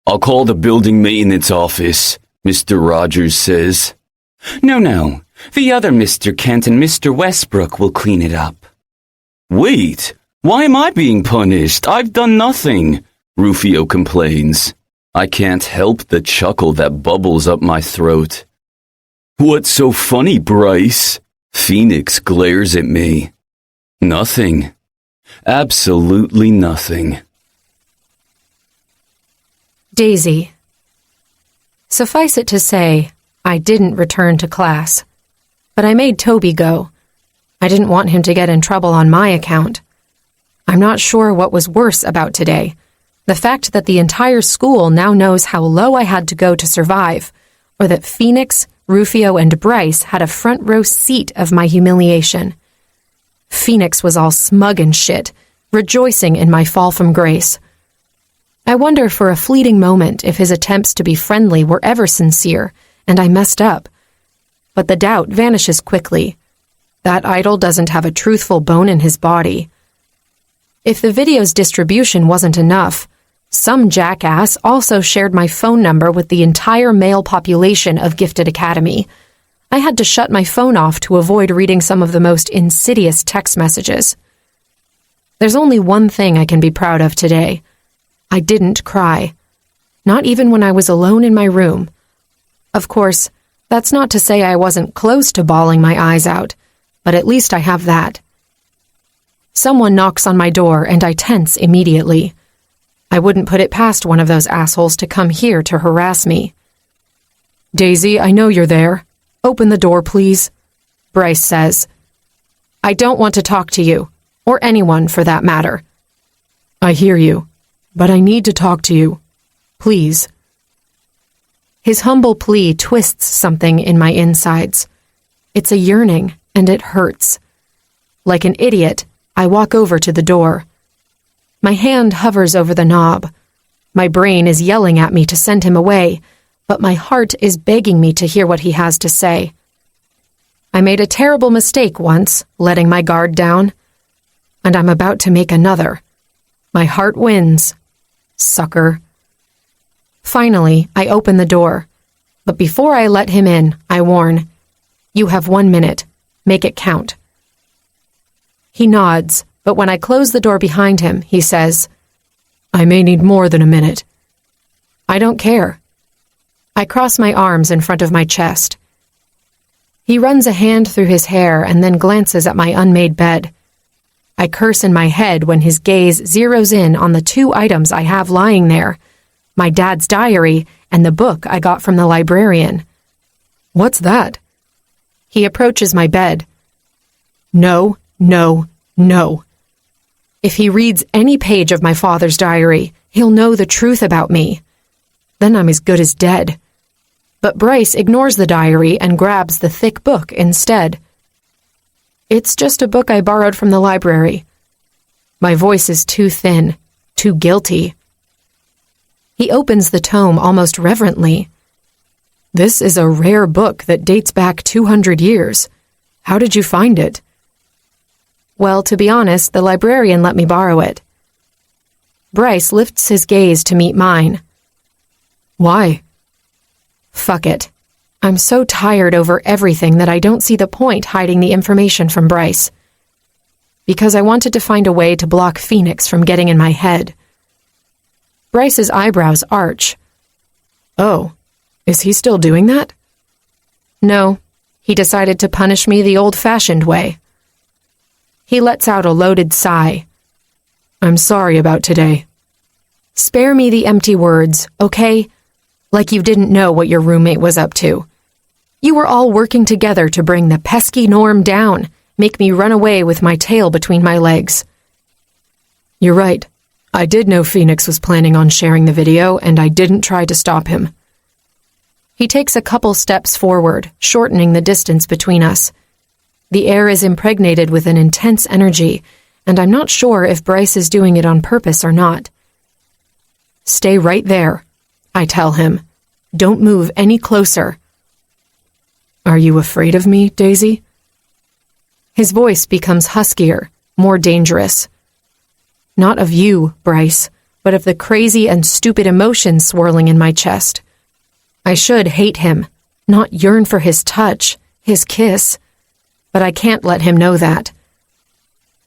"I'll call the building maintenance office," Mr. Rogers says. No, The other Mr. Kent and Mr. Westbrook will clean it up. Wait, why am I being punished? I've done nothing, Rufio complains. I can't help the chuckle that bubbles up my throat. What's so funny, Bryce? Phoenix glares at me. Nothing. Absolutely nothing. Daisy. Suffice it to say, I didn't return to class. But I made Toby go. I didn't want him to get in trouble on my account. I'm not sure what was worse about today. The fact that the entire school now knows how low I had to go to survive, or that Phoenix, Rufio, and Bryce had a front row seat of my humiliation. Phoenix was all smug and shit, rejoicing in my fall from grace. I wonder for a fleeting moment if his attempts to be friendly were ever sincere, and I messed up. But the doubt vanishes quickly. That idol doesn't have a truthful bone in his body. If the video's distribution wasn't enough, some jackass also shared my phone number with the entire male population of Gifted Academy. I had to shut my phone off to avoid reading some of the most insidious text messages. There's only one thing I can be proud of today. I didn't cry. Not even when I was alone in my room. Of course, that's not to say I wasn't close to bawling my eyes out, but at least I have that. Someone knocks on my door and I tense immediately. I wouldn't put it past one of those assholes to come here to harass me. Daisy, I know you're there. Open the door, please, Bryce says. I don't want to talk to you, or anyone for that matter. I hear you, but I need to talk to you. Please. His humble plea twists something in my insides. It's a yearning, and it hurts. Like an idiot, I walk over to the door. My hand hovers over the knob. My brain is yelling at me to send him away, but my heart is begging me to hear what he has to say. I made a terrible mistake once, letting my guard down, and I'm about to make another. My heart wins. Sucker. Finally, I open the door, but before I let him in, I warn, you have 1 minute. Make it count. He nods, but when I close the door behind him, he says, I may need more than a minute. I don't care. I cross my arms in front of my chest. He runs a hand through his hair and then glances at my unmade bed. I curse in my head when his gaze zeroes in on the 2 items I have lying there, my dad's diary and the book I got from the librarian. What's that? He approaches my bed. No, no, no. If he reads any page of my father's diary, he'll know the truth about me. Then I'm as good as dead. But Bryce ignores the diary and grabs the thick book instead. It's just a book I borrowed from the library. My voice is too thin, too guilty. He opens the tome almost reverently. This is a rare book that dates back 200 years. How did you find it? Well, to be honest, the librarian let me borrow it. Bryce lifts his gaze to meet mine. Why? Fuck it. I'm so tired over everything that I don't see the point hiding the information from Bryce. Because I wanted to find a way to block Phoenix from getting in my head. Bryce's eyebrows arch. Oh, is he still doing that? No, he decided to punish me the old-fashioned way. He lets out a loaded sigh. I'm sorry about today. Spare me the empty words, okay? Like you didn't know what your roommate was up to. You were all working together to bring the pesky Norm down, make me run away with my tail between my legs. You're right. I did know Phoenix was planning on sharing the video, and I didn't try to stop him. He takes a couple steps forward, shortening the distance between us. The air is impregnated with an intense energy, and I'm not sure if Bryce is doing it on purpose or not. Stay right there, I tell him. Don't move any closer. Are you afraid of me, Daisy? His voice becomes huskier, more dangerous. Not of you, Bryce, but of the crazy and stupid emotions swirling in my chest. I should hate him, not yearn for his touch, His kiss. But I can't let him know that.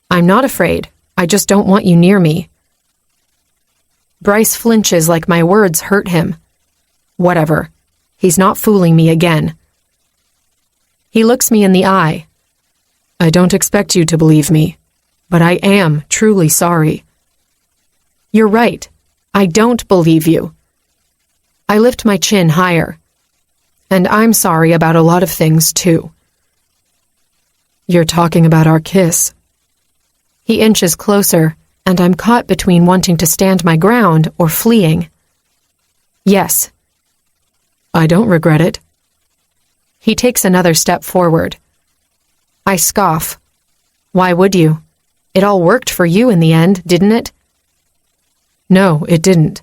I'm not afraid. I just don't want you near me. Bryce flinches like my words hurt him. Whatever. He's not fooling me again. He looks me in the eye. I don't expect you to believe me, but I am truly sorry. You're right. I don't believe you. I lift my chin higher. And I'm sorry about a lot of things, too. You're talking about our kiss. He inches closer, and I'm caught between wanting to stand my ground or fleeing. Yes. I don't regret it. He takes another step forward. I scoff. Why would you? It all worked for you in the end, didn't it? No, it didn't.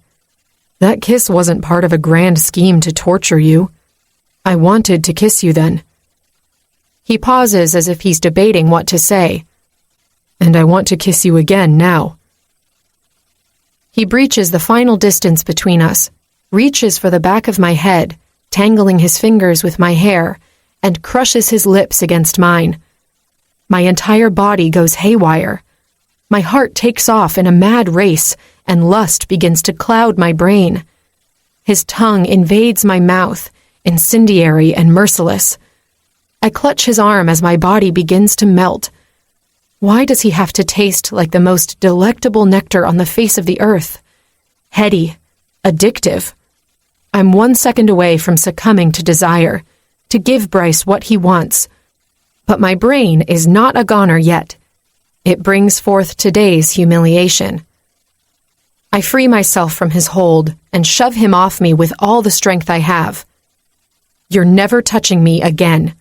That kiss wasn't part of a grand scheme to torture you. I wanted to kiss you then. He pauses as if he's debating what to say. And I want to kiss you again now. He breaches the final distance between us, reaches for the back of my head, tangling his fingers with my hair, and crushes his lips against mine. My entire body goes haywire. My heart takes off in a mad race, and lust begins to cloud my brain. His tongue invades my mouth, incendiary and merciless. I clutch his arm as my body begins to melt. Why does he have to taste like the most delectable nectar on the face of the earth? Heady, addictive. I'm 1 second away from succumbing to desire, to give Bryce what he wants. But my brain is not a goner yet. It brings forth today's humiliation. I free myself from his hold and shove him off me with all the strength I have. You're never touching me again.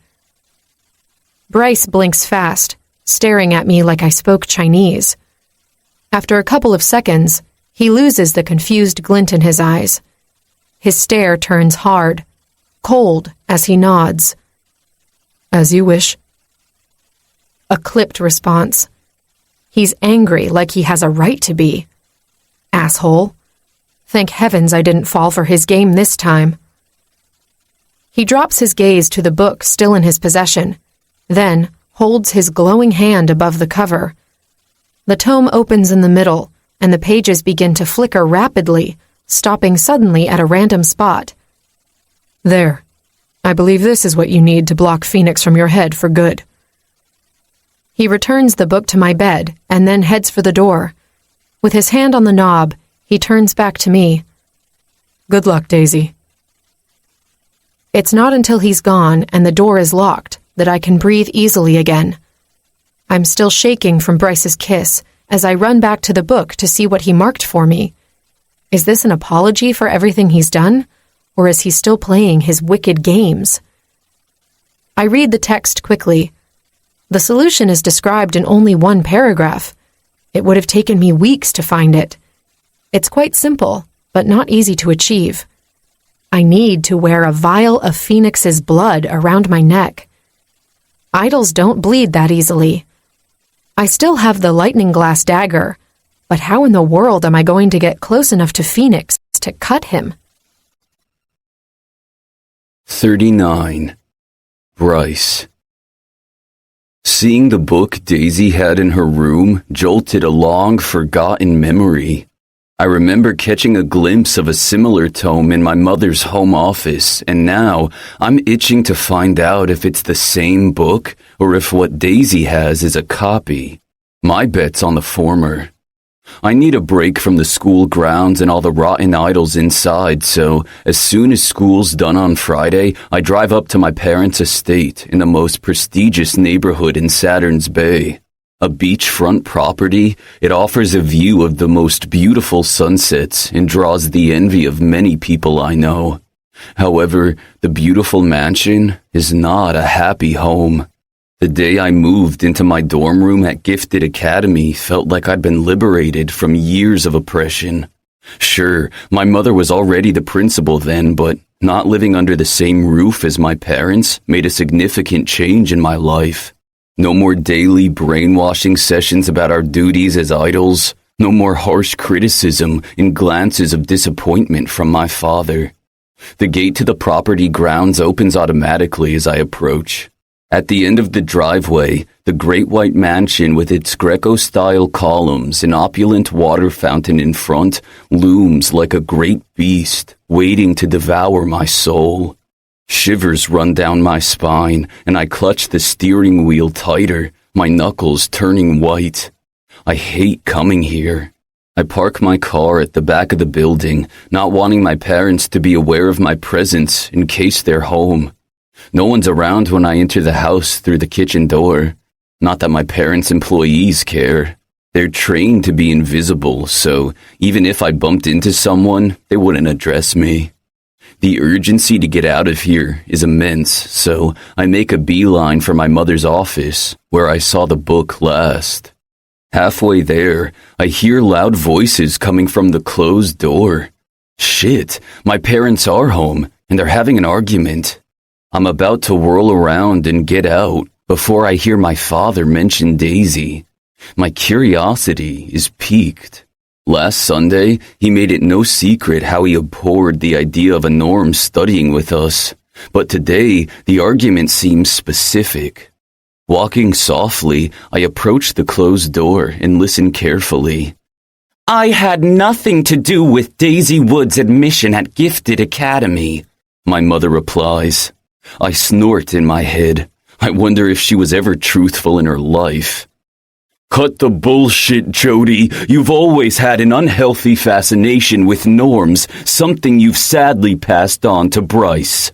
Bryce blinks fast, staring at me like I spoke Chinese. After a couple of seconds, he loses the confused glint in his eyes. His stare turns hard, cold as he nods. As you wish. A clipped response. He's angry like he has a right to be. Asshole. Thank heavens I didn't fall for his game this time. He drops his gaze to the book still in his possession, then holds his glowing hand above the cover. The tome opens in the middle, and the pages begin to flicker rapidly, stopping suddenly at a random spot. There. I believe this is what you need to block Phoenix from your head for good. He returns the book to my bed and then heads for the door. With his hand on the knob, he turns back to me. Good luck, Daisy. It's not until he's gone and the door is locked that I can breathe easily again. I'm still shaking from Bryce's kiss as I run back to the book to see what he marked for me. Is this an apology for everything he's done, or is he still playing his wicked games? I read the text quickly. The solution is described in only one paragraph. It would have taken me weeks to find it. It's quite simple, but not easy to achieve. I need to wear a vial of Phoenix's blood around my neck. Idols don't bleed that easily. I still have the lightning glass dagger, but how in the world am I going to get close enough to Phoenix to cut him? 39. Bryce. Seeing the book Daisy had in her room jolted a long, forgotten memory. I remember catching a glimpse of a similar tome in my mother's home office, and now I'm itching to find out if it's the same book or if what Daisy has is a copy. My bet's on the former. I need a break from the school grounds and all the rotten idols inside, so as soon as school's done on Friday, I drive up to my parents' estate in the most prestigious neighborhood in Saturn's Bay. A beachfront property, it offers a view of the most beautiful sunsets and draws the envy of many people I know. However, the beautiful mansion is not a happy home. The day I moved into my dorm room at Gifted Academy felt like I'd been liberated from years of oppression. Sure, my mother was already the principal then, but not living under the same roof as my parents made a significant change in my life. No more daily brainwashing sessions about our duties as idols. No more harsh criticism and glances of disappointment from my father. The gate to the property grounds opens automatically as I approach. At the end of the driveway, the great white mansion with its Greco-style columns and opulent water fountain in front looms like a great beast waiting to devour my soul. Shivers run down my spine, and I clutch the steering wheel tighter, my knuckles turning white. I hate coming here. I park my car at the back of the building, not wanting my parents to be aware of my presence in case they're home. No one's around when I enter the house through the kitchen door. Not that my parents' employees care. They're trained to be invisible, so even if I bumped into someone, they wouldn't address me. The urgency to get out of here is immense, so I make a beeline for my mother's office, where I saw the book last. Halfway there, I hear loud voices coming from the closed door. Shit, my parents are home, and they're having an argument. I'm about to whirl around and get out before I hear my father mention Daisy. My curiosity is piqued. Last Sunday, he made it no secret how he abhorred the idea of a Norm studying with us. But today, the argument seems specific. Walking softly, I approach the closed door and listen carefully. I had nothing to do with Daisy Wood's admission at Gifted Academy, my mother replies. I snort in my head. I wonder if she was ever truthful in her life. Cut the bullshit, Jody. You've always had an unhealthy fascination with norms, something you've sadly passed on to Bryce.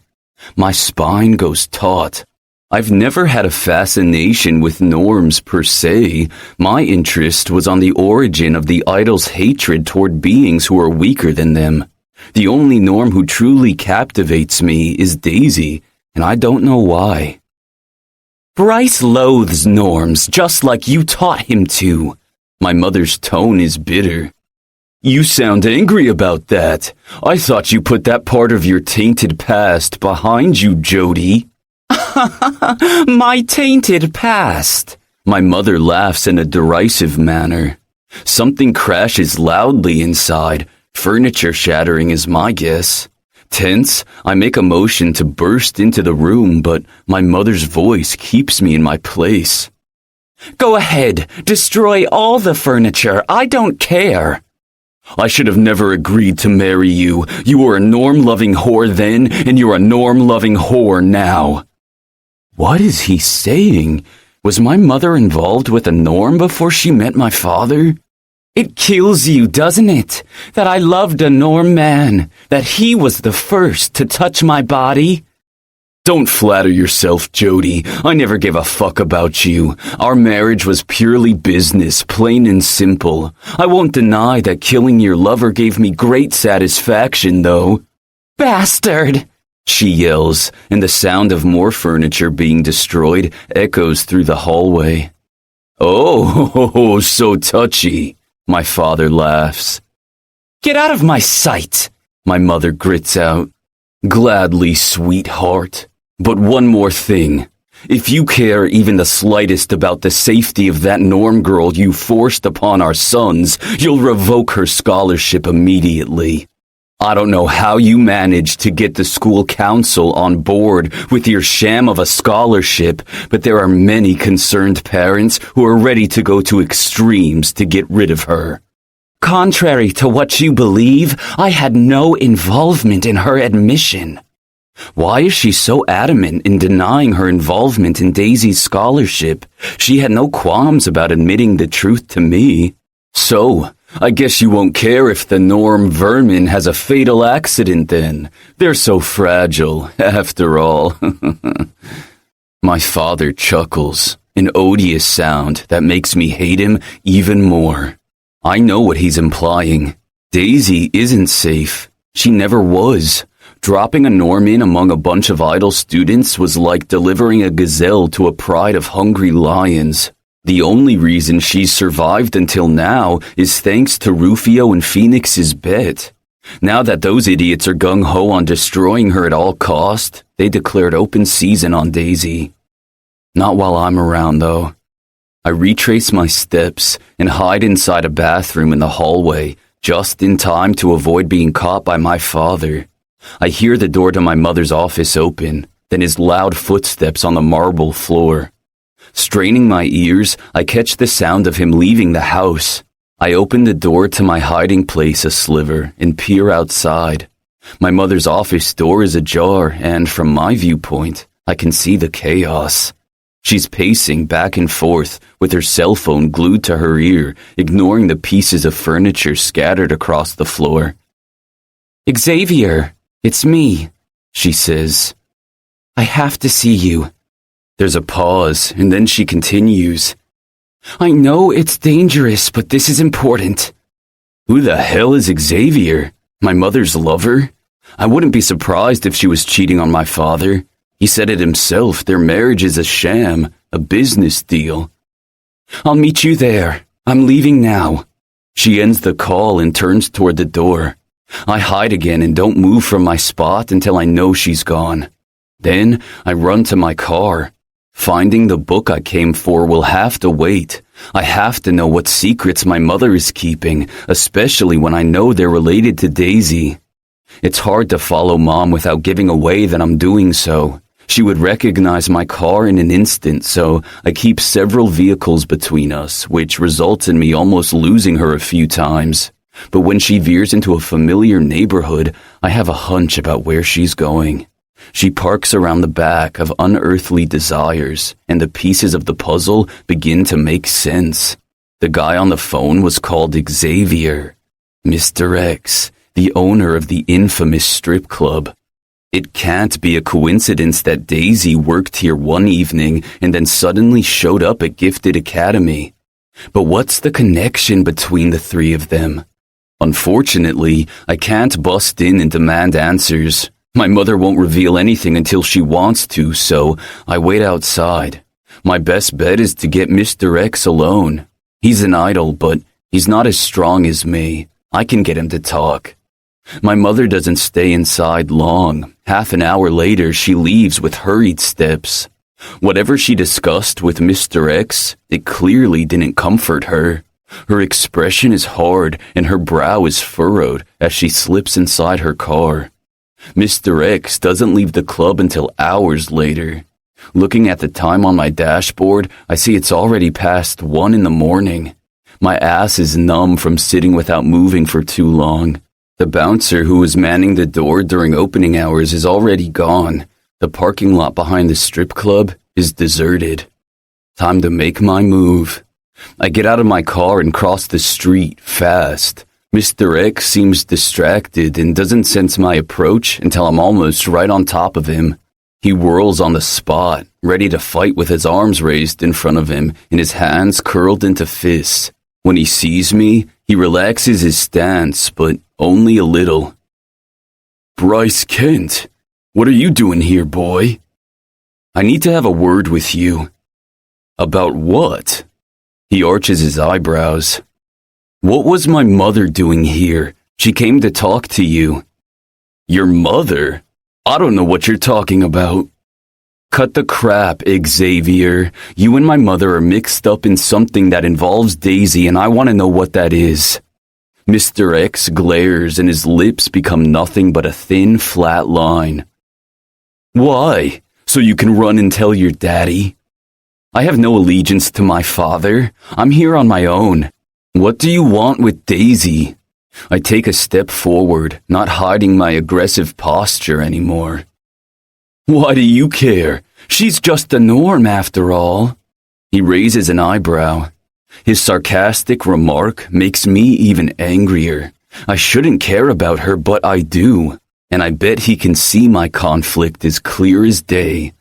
My spine goes taut. I've never had a fascination with norms per se. My interest was on the origin of the idol's hatred toward beings who are weaker than them. The only norm who truly captivates me is Daisy, and I don't know why. Bryce loathes norms just like you taught him to. My mother's tone is bitter. You sound angry about that. I thought you put that part of your tainted past behind you, Jody. My tainted past. My mother laughs in a derisive manner. Something crashes loudly inside. Furniture shattering is my guess. Tense, I make a motion to burst into the room, but my mother's voice keeps me in my place. Go ahead, destroy all the furniture. I don't care. I should have never agreed to marry you. You were a norm-loving whore then, and you're a norm-loving whore now. What is he saying? Was my mother involved with a norm before she met my father? It kills you, doesn't it, that I loved a norm man, that he was the first to touch my body? Don't flatter yourself, Jody. I never gave a fuck about you. Our marriage was purely business, plain and simple. I won't deny that killing your lover gave me great satisfaction, though. Bastard! She yells, and the sound of more furniture being destroyed echoes through the hallway. Oh, so touchy. My father laughs. Get out of my sight, my mother grits out. Gladly, sweetheart. But one more thing. If you care even the slightest about the safety of that norm girl you forced upon our sons, you'll revoke her scholarship immediately. I don't know how you managed to get the school council on board with your sham of a scholarship, but there are many concerned parents who are ready to go to extremes to get rid of her. Contrary to what you believe, I had no involvement in her admission. Why is she so adamant in denying her involvement in Daisy's scholarship? She had no qualms about admitting the truth to me. So, I guess you won't care if the norm vermin has a fatal accident then. They're so fragile, after all. My father chuckles, an odious sound that makes me hate him even more. I know what he's implying. Daisy isn't safe. She never was. Dropping a norm in among a bunch of idle students was like delivering a gazelle to a pride of hungry lions. The only reason she's survived until now is thanks to Rufio and Phoenix's bet. Now that those idiots are gung-ho on destroying her at all cost, they declared open season on Daisy. Not while I'm around, though. I retrace my steps and hide inside a bathroom in the hallway, just in time to avoid being caught by my father. I hear the door to my mother's office open. then his loud footsteps on the marble floor. Straining my ears, I catch the sound of him leaving the house. I open the door to my hiding place a sliver and peer outside. My mother's office door is ajar, and from my viewpoint, I can see the chaos. She's pacing back and forth with her cell phone glued to her ear, ignoring the pieces of furniture scattered across the floor. Xavier, it's me, she says. I have to see you. There's a pause, and then she continues. I know it's dangerous, but this is important. Who the hell is Xavier? My mother's lover? I wouldn't be surprised if she was cheating on my father. He said it himself, their marriage is a sham, a business deal. I'll meet you there. I'm leaving now. She ends the call and turns toward the door. I hide again and don't move from my spot until I know she's gone. Then I run to my car. Finding the book I came for will have to wait. I have to know what secrets my mother is keeping, especially when I know they're related to Daisy. It's hard to follow Mom without giving away that I'm doing so. She would recognize my car in an instant, so I keep several vehicles between us, which results in me almost losing her a few times. But when she veers into a familiar neighborhood, I have a hunch about where she's going. She parks around the back of Unearthly Desires, and the pieces of the puzzle begin to make sense. The guy on the phone was called Xavier. Mr. X, the owner of the infamous strip club. It can't be a coincidence that Daisy worked here one evening and then suddenly showed up at Gifted Academy. But what's the connection between the three of them? Unfortunately, I can't bust in and demand answers. My mother won't reveal anything until she wants to, so I wait outside. My best bet is to get Mr. X alone. He's an idol, but he's not as strong as me. I can get him to talk. My mother doesn't stay inside long. Half an hour later, she leaves with hurried steps. Whatever she discussed with Mr. X, it clearly didn't comfort her. Her expression is hard and her brow is furrowed as she slips inside her car. Mr. X doesn't leave the club until hours later. Looking at the time on my dashboard, I see it's already past 1 a.m. My ass is numb from sitting without moving for too long. The bouncer who was manning the door during opening hours is already gone. The parking lot behind the strip club is deserted. Time to make my move. I get out of my car and cross the street fast. Mr. X seems distracted and doesn't sense my approach until I'm almost right on top of him. He whirls on the spot, ready to fight with his arms raised in front of him and his hands curled into fists. When he sees me, he relaxes his stance, but only a little. Bryce Kent, what are you doing here, boy? I need to have a word with you. About what? He arches his eyebrows. What was my mother doing here? She came to talk to you. Your mother? I don't know what you're talking about. Cut the crap, Xavier. You and my mother are mixed up in something that involves Daisy, and I want to know what that is. Mr. X glares and his lips become nothing but a thin, flat line. Why? So you can run and tell your daddy? I have no allegiance to my father. I'm here on my own. What do you want with Daisy? I take a step forward, not hiding my aggressive posture anymore. Why do you care? She's just the norm after all. He raises an eyebrow. His sarcastic remark makes me even angrier. I shouldn't care about her, but I do. And I bet he can see my conflict as clear as day.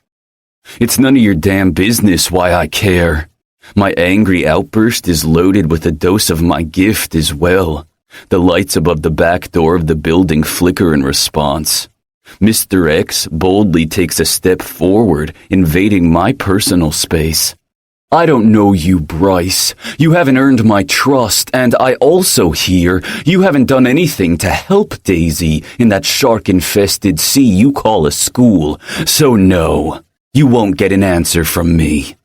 It's none of your damn business why I care. My angry outburst is loaded with a dose of my gift as well. The lights above the back door of the building flicker in response. Mr. X boldly takes a step forward, invading my personal space. I don't know you, Bryce. You haven't earned my trust, and I also hear you haven't done anything to help Daisy in that shark-infested sea you call a school. So no, you won't get an answer from me.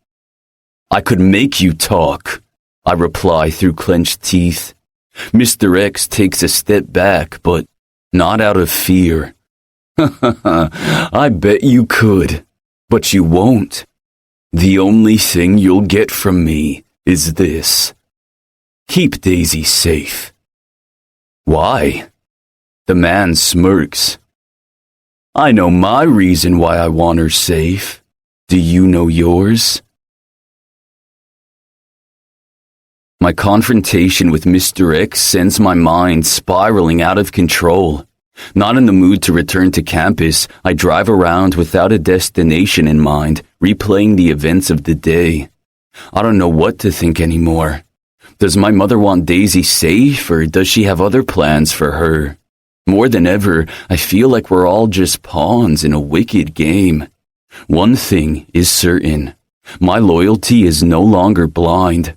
I could make you talk, I reply through clenched teeth. Mr. X takes a step back, but not out of fear. I bet you could, but you won't. The only thing you'll get from me is this. Keep Daisy safe. Why? The man smirks. I know my reason why I want her safe. Do you know yours? My confrontation with Mr. X sends my mind spiraling out of control. Not in the mood to return to campus, I drive around without a destination in mind, replaying the events of the day. I don't know what to think anymore. Does my mother want Daisy safe, or does she have other plans for her? More than ever, I feel like we're all just pawns in a wicked game. One thing is certain. My loyalty is no longer blind.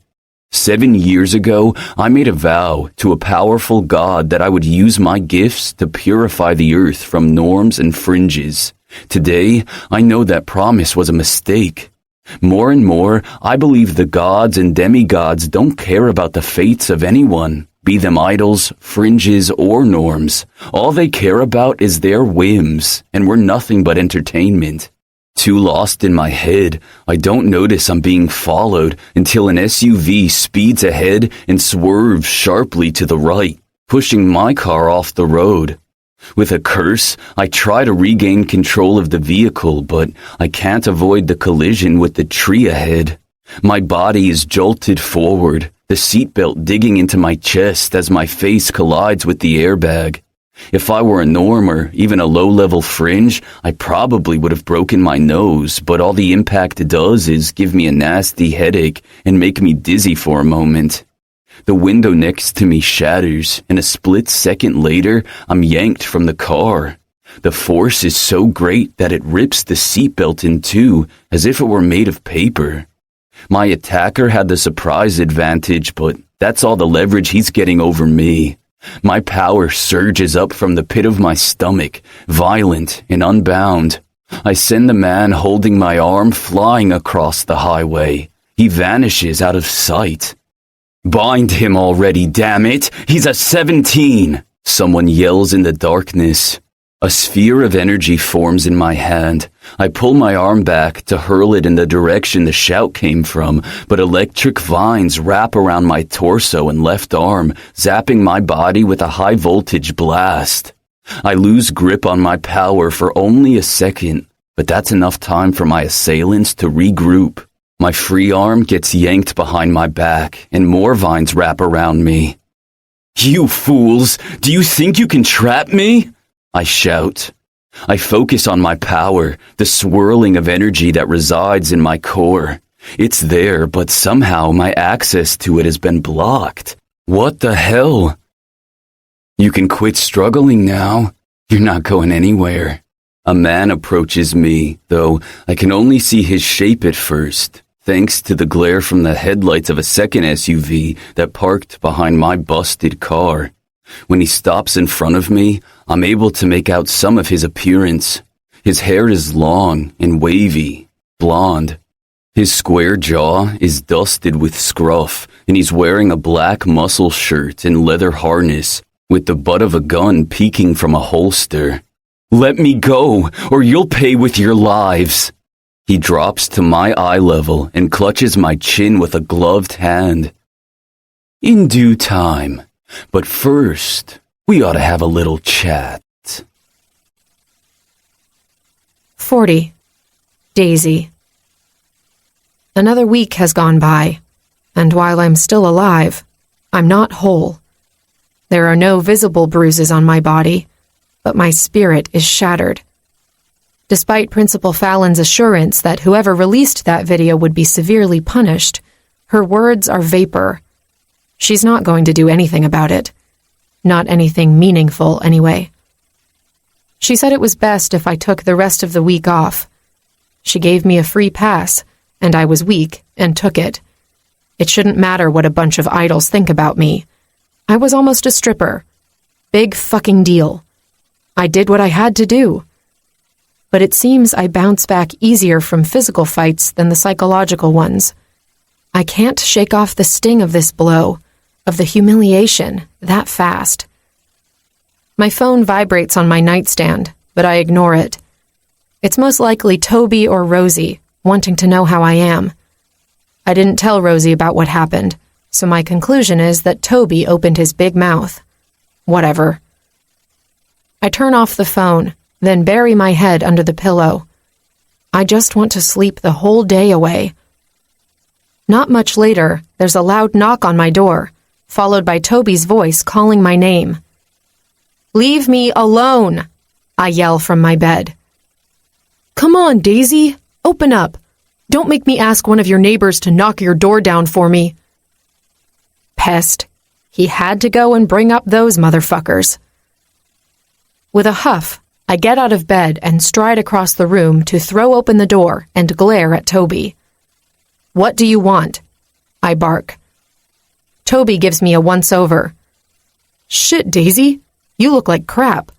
7 years ago, I made a vow to a powerful God that I would use my gifts to purify the earth from norms and fringes. Today, I know that promise was a mistake. More and more, I believe the gods and demigods don't care about the fates of anyone, be them idols, fringes, or norms. All they care about is their whims, and we're nothing but entertainment. Too lost in my head, I don't notice I'm being followed until an SUV speeds ahead and swerves sharply to the right, pushing my car off the road. With a curse, I try to regain control of the vehicle, but I can't avoid the collision with the tree ahead. My body is jolted forward, the seatbelt digging into my chest as my face collides with the airbag. If I were a norm or even a low-level fringe, I probably would have broken my nose, but all the impact does is give me a nasty headache and make me dizzy for a moment. The window next to me shatters, and a split second later, I'm yanked from the car. The force is so great that it rips the seatbelt in two, as if it were made of paper. My attacker had the surprise advantage, but that's all the leverage he's getting over me. My power surges up from the pit of my stomach, violent and unbound. I send the man holding my arm flying across the highway. He vanishes out of sight. Bind him already, damn it! He's a 17! Someone yells in the darkness. A sphere of energy forms in my hand. I pull my arm back to hurl it in the direction the shout came from, but electric vines wrap around my torso and left arm, zapping my body with a high-voltage blast. I lose grip on my power for only a second, but that's enough time for my assailants to regroup. My free arm gets yanked behind my back, and more vines wrap around me. You fools! Do you think you can trap me? I shout. I focus on my power, the swirling of energy that resides in my core. It's there, but somehow my access to it has been blocked. What the hell? You can quit struggling now. You're not going anywhere. A man approaches me, though I can only see his shape at first, thanks to the glare from the headlights of a second SUV that parked behind my busted car. When he stops in front of me, I'm able to make out some of his appearance. His hair is long and wavy, blonde. His square jaw is dusted with scruff, and he's wearing a black muscle shirt and leather harness, with the butt of a gun peeking from a holster. Let me go, or you'll pay with your lives. He drops to my eye level and clutches my chin with a gloved hand. In due time. But first, we ought to have a little chat. 40. Daisy. Another week has gone by, and while I'm still alive, I'm not whole. There are no visible bruises on my body, but my spirit is shattered. Despite Principal Fallon's assurance that whoever released that video would be severely punished, her words are vapor. She's not going to do anything about it. Not anything meaningful, anyway. She said it was best if I took the rest of the week off. She gave me a free pass, and I was weak and took it. It shouldn't matter what a bunch of idols think about me. I was almost a stripper. Big fucking deal. I did what I had to do. But it seems I bounce back easier from physical fights than the psychological ones. I can't shake off the sting of this blow, of the humiliation, that fast. My phone vibrates on my nightstand, but I ignore it. It's most likely Toby or Rosie, wanting to know how I am. I didn't tell Rosie about what happened, so my conclusion is that Toby opened his big mouth. Whatever. I turn off the phone, then bury my head under the pillow. I just want to sleep the whole day away. Not much later, there's a loud knock on my door, followed by Toby's voice calling my name. "Leave me alone!" I yell from my bed. "Come on, Daisy, open up. Don't make me ask one of your neighbors to knock your door down for me." Pest. He had to go and bring up those motherfuckers. With a huff, I get out of bed and stride across the room to throw open the door and glare at Toby. "What do you want?" I bark. Toby gives me a once-over. "Shit, Daisy, you look like crap."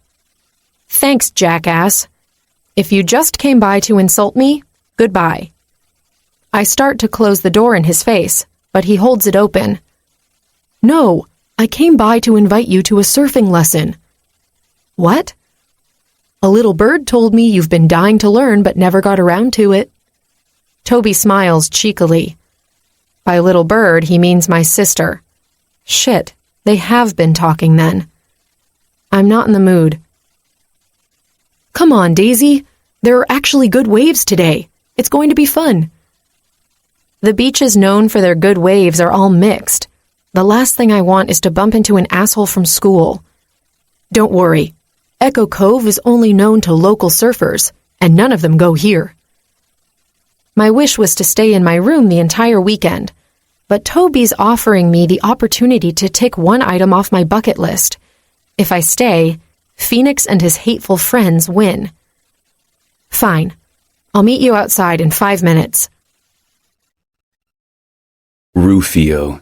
"Thanks, jackass. If you just came by to insult me, goodbye." I start to close the door in his face, but he holds it open. "No, I came by to invite you to a surfing lesson." "What?" "A little bird told me you've been dying to learn but never got around to it." Toby smiles cheekily. By little bird, he means my sister. Shit, they have been talking then. I'm not in the mood. "Come on, Daisy. There are actually good waves today. It's going to be fun." The beaches known for their good waves are all mixed. The last thing I want is to bump into an asshole from school. "Don't worry. Echo Cove is only known to local surfers, and none of them go here." My wish was to stay in my room the entire weekend, but Toby's offering me the opportunity to tick one item off my bucket list. If I stay, Phoenix and his hateful friends win. Fine. I'll meet you outside in 5 minutes. Rufio.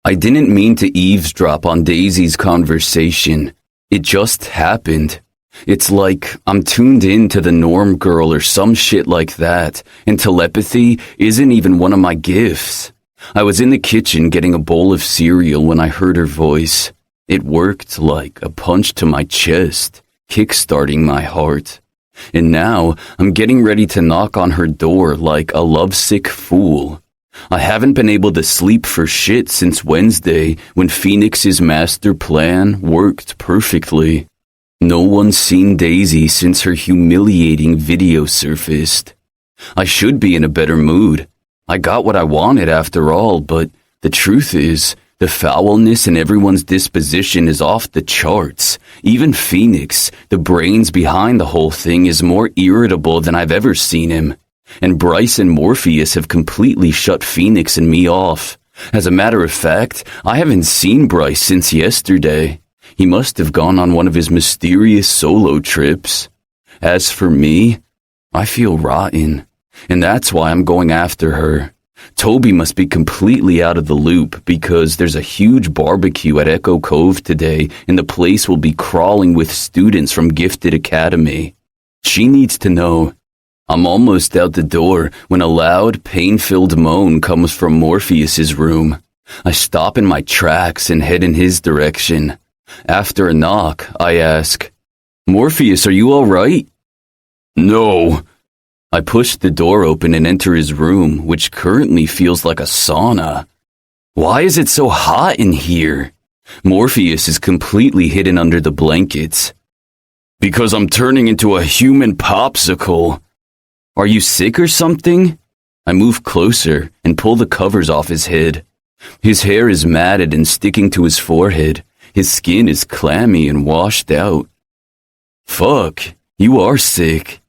I didn't mean to eavesdrop on Daisy's conversation. It just happened. It's like I'm tuned in to the norm girl or some shit like that, and telepathy isn't even one of my gifts. I was in the kitchen getting a bowl of cereal when I heard her voice. It worked like a punch to my chest, kick-starting my heart. And now I'm getting ready to knock on her door like a lovesick fool. I haven't been able to sleep for shit since Wednesday when Phoenix's master plan worked perfectly. No one's seen Daisy since her humiliating video surfaced. I should be in a better mood. I got what I wanted after all, but the truth is, the foulness in everyone's disposition is off the charts. Even Phoenix, the brains behind the whole thing, is more irritable than I've ever seen him. And Bryce and Morpheus have completely shut Phoenix and me off. As a matter of fact, I haven't seen Bryce since yesterday. He must have gone on one of his mysterious solo trips. As for me, I feel rotten, and that's why I'm going after her. Toby must be completely out of the loop because there's a huge barbecue at Echo Cove today, and the place will be crawling with students from Gifted Academy. She needs to know. I'm almost out the door when a loud, pain-filled moan comes from Morpheus's room. I stop in my tracks and head in his direction. After a knock, I ask, "Morpheus, are you all right?" "No." I push the door open and enter his room, which currently feels like a sauna. Why is it so hot in here? Morpheus is completely hidden under the blankets. "Because I'm turning into a human popsicle." "Are you sick or something?" I move closer and pull the covers off his head. His hair is matted and sticking to his forehead. His skin is clammy and washed out. "Fuck, you are sick."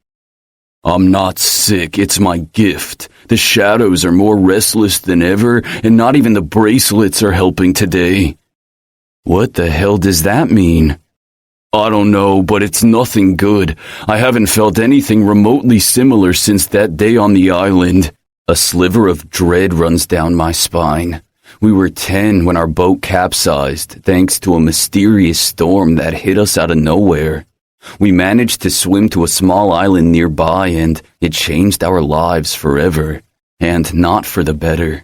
"I'm not sick, it's my gift. The shadows are more restless than ever, and not even the bracelets are helping today." "What the hell does that mean?" "I don't know, but it's nothing good. I haven't felt anything remotely similar since that day on the island." A sliver of dread runs down my spine. We were 10 when our boat capsized, thanks to a mysterious storm that hit us out of nowhere. We managed to swim to a small island nearby, and it changed our lives forever, and not for the better.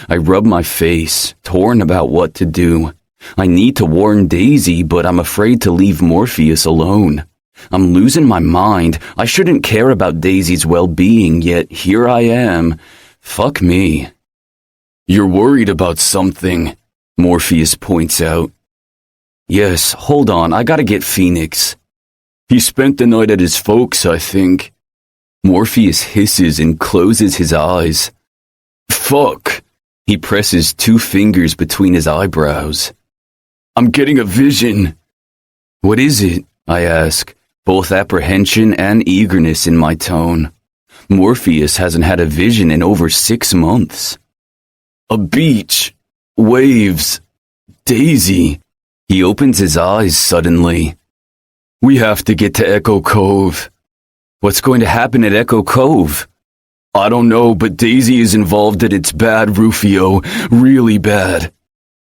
I rub my face, torn about what to do. I need to warn Daisy, but I'm afraid to leave Morpheus alone. I'm losing my mind. I shouldn't care about Daisy's well-being, yet here I am. Fuck me. You're worried about something, Morpheus points out. Yes, hold on, I gotta get Phoenix. He spent the night at his folks, I think. Morpheus hisses and closes his eyes. Fuck. He presses 2 fingers between his eyebrows. I'm getting a vision. What is it? I ask, both apprehension and eagerness in my tone. Morpheus hasn't had a vision in over 6 months. A beach. Waves. Daisy. He opens his eyes suddenly. We have to get to Echo Cove. What's going to happen at Echo Cove? I don't know, but Daisy is involved and it's bad, Rufio. Really bad.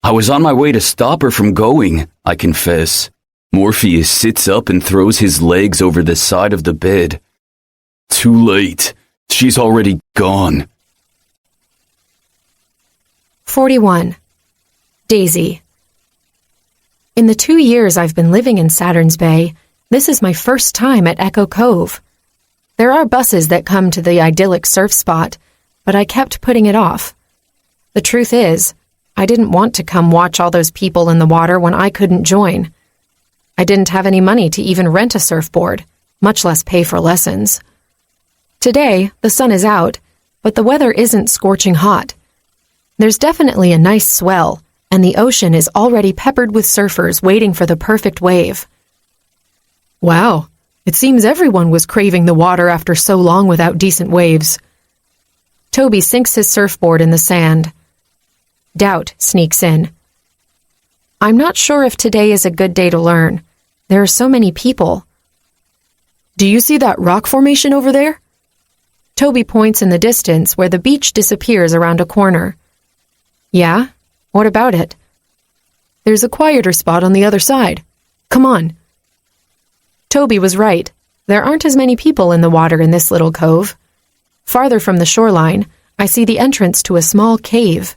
I was on my way to stop her from going, I confess. Morpheus sits up and throws his legs over the side of the bed. Too late. She's already gone. 41. Daisy. In the 2 years I've been living in Saturn's Bay, this is my first time at Echo Cove. There are buses that come to the idyllic surf spot, but I kept putting it off. The truth is, I didn't want to come watch all those people in the water when I couldn't join. I didn't have any money to even rent a surfboard, much less pay for lessons. Today, the sun is out, but the weather isn't scorching hot. There's definitely a nice swell, and the ocean is already peppered with surfers waiting for the perfect wave. Wow, it seems everyone was craving the water after so long without decent waves. Toby sinks his surfboard in the sand. Doubt sneaks in. I'm not sure if today is a good day to learn. There are so many people. Do you see that rock formation over there? Toby points in the distance where the beach disappears around a corner. Yeah? What about it? There's a quieter spot on the other side. Come on. Toby was right. There aren't as many people in the water in this little cove. Farther from the shoreline, I see the entrance to a small cave.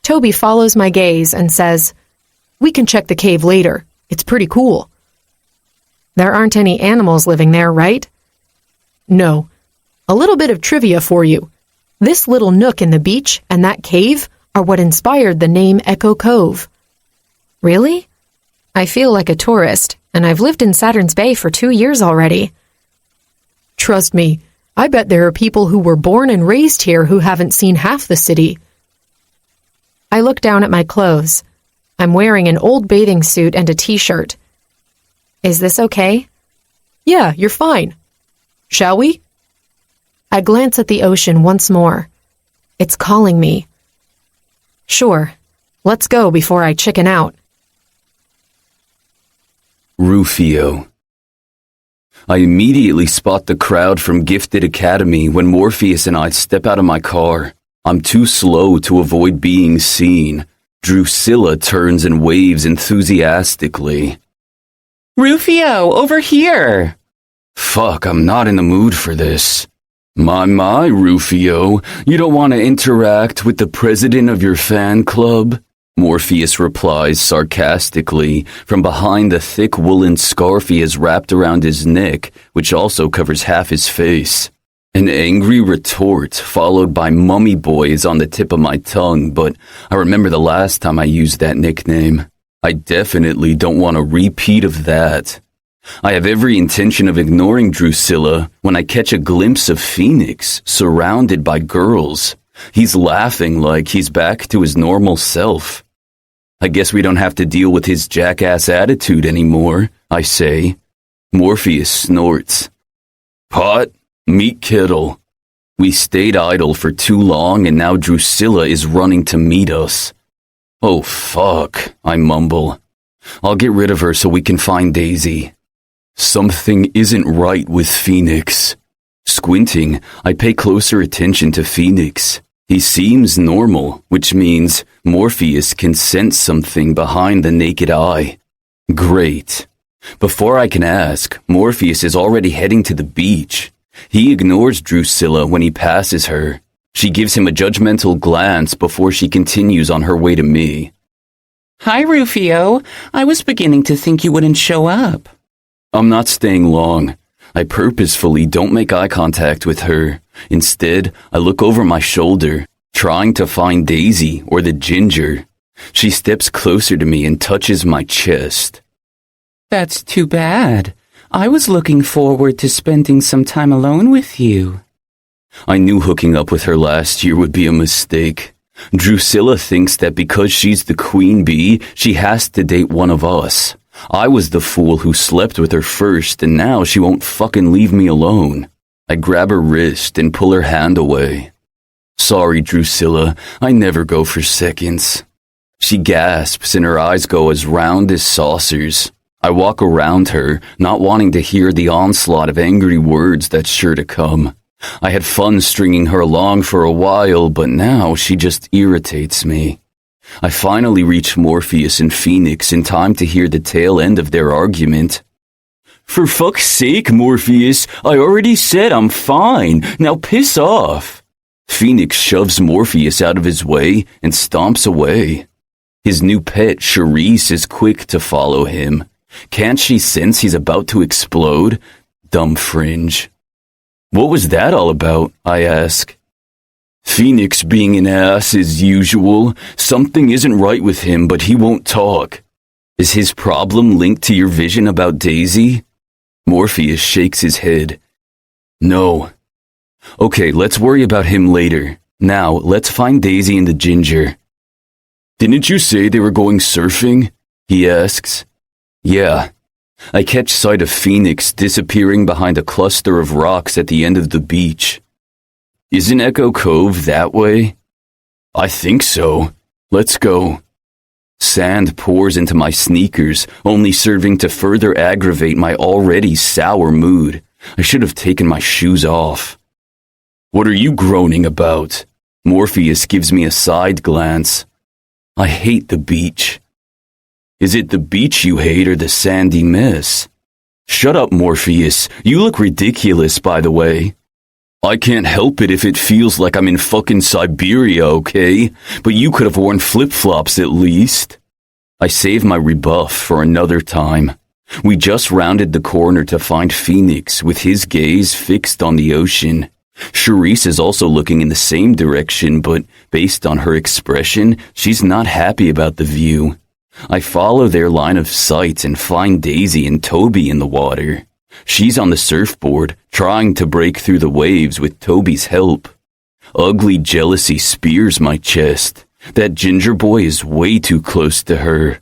Toby follows my gaze and says, We can check the cave later. It's pretty cool. There aren't any animals living there, right? No. A little bit of trivia for you. This little nook in the beach and that cave are what inspired the name Echo Cove. Really? I feel like a tourist, and I've lived in Saturn's Bay for 2 years already. Trust me, I bet there are people who were born and raised here who haven't seen half the city. I look down at my clothes. I'm wearing an old bathing suit and a t-shirt. Is this okay? Yeah, you're fine. Shall we? I glance at the ocean once more. It's calling me. Sure. Let's go before I chicken out. Rufio. I immediately spot the crowd from Gifted Academy when Morpheus and I step out of my car. I'm too slow to avoid being seen. Drusilla turns and waves enthusiastically. Rufio, over here! Fuck, I'm not in the mood for this. My, Rufio, you don't want to interact with the president of your fan club? Morpheus replies sarcastically from behind the thick woolen scarf he has wrapped around his neck, which also covers half his face. An angry retort followed by mummy boy is on the tip of my tongue, but I remember the last time I used that nickname. I definitely don't want a repeat of that. I have every intention of ignoring Drusilla when I catch a glimpse of Phoenix surrounded by girls. He's laughing like he's back to his normal self. I guess we don't have to deal with his jackass attitude anymore, I say. Morpheus snorts. Pot, meet kettle. We stayed idle for too long and now Drusilla is running to meet us. Oh fuck, I mumble. I'll get rid of her so we can find Daisy. Something isn't right with Phoenix. Squinting, I pay closer attention to Phoenix. He seems normal, which means Morpheus can sense something behind the naked eye. Great. Before I can ask, Morpheus is already heading to the beach. He ignores Drusilla when he passes her. She gives him a judgmental glance before she continues on her way to me. Hi, Rufio. I was beginning to think you wouldn't show up. I'm not staying long. I purposefully don't make eye contact with her. Instead, I look over my shoulder, trying to find Daisy or the ginger. She steps closer to me and touches my chest. That's too bad. I was looking forward to spending some time alone with you. I knew hooking up with her last year would be a mistake. Drusilla thinks that because she's the queen bee, she has to date one of us. I was the fool who slept with her first, and now she won't fucking leave me alone. I grab her wrist and pull her hand away. Sorry, Drusilla, I never go for seconds. She gasps and her eyes go as round as saucers. I walk around her, not wanting to hear the onslaught of angry words that's sure to come. I had fun stringing her along for a while, but now she just irritates me. I finally reach Morpheus and Phoenix in time to hear the tail end of their argument. For fuck's sake, Morpheus, I already said I'm fine. Now piss off. Phoenix shoves Morpheus out of his way and stomps away. His new pet, Charisse, is quick to follow him. Can't she sense he's about to explode? Dumb fringe. What was that all about? I ask. Phoenix being an ass as usual. Something isn't right with him, but he won't talk. Is his problem linked to your vision about Daisy? Morpheus shakes his head. No. Okay, let's worry about him later. Now, let's find Daisy and the ginger. Didn't you say they were going surfing? He asks. Yeah. I catch sight of Phoenix disappearing behind a cluster of rocks at the end of the beach. Isn't Echo Cove that way? I think so. Let's go. Sand pours into my sneakers, only serving to further aggravate my already sour mood. I should have taken my shoes off. What are you groaning about? Morpheus gives me a side glance. I hate the beach. Is it the beach you hate or the sandy mess? Shut up, Morpheus. You look ridiculous, by the way. I can't help it if it feels like I'm in fucking Siberia, okay? But you could have worn flip-flops at least. I save my rebuff for another time. We just rounded the corner to find Phoenix with his gaze fixed on the ocean. Charisse is also looking in the same direction, but based on her expression, she's not happy about the view. I follow their line of sight and find Daisy and Toby in the water. She's on the surfboard, trying to break through the waves with Toby's help. Ugly jealousy spears my chest. That ginger boy is way too close to her.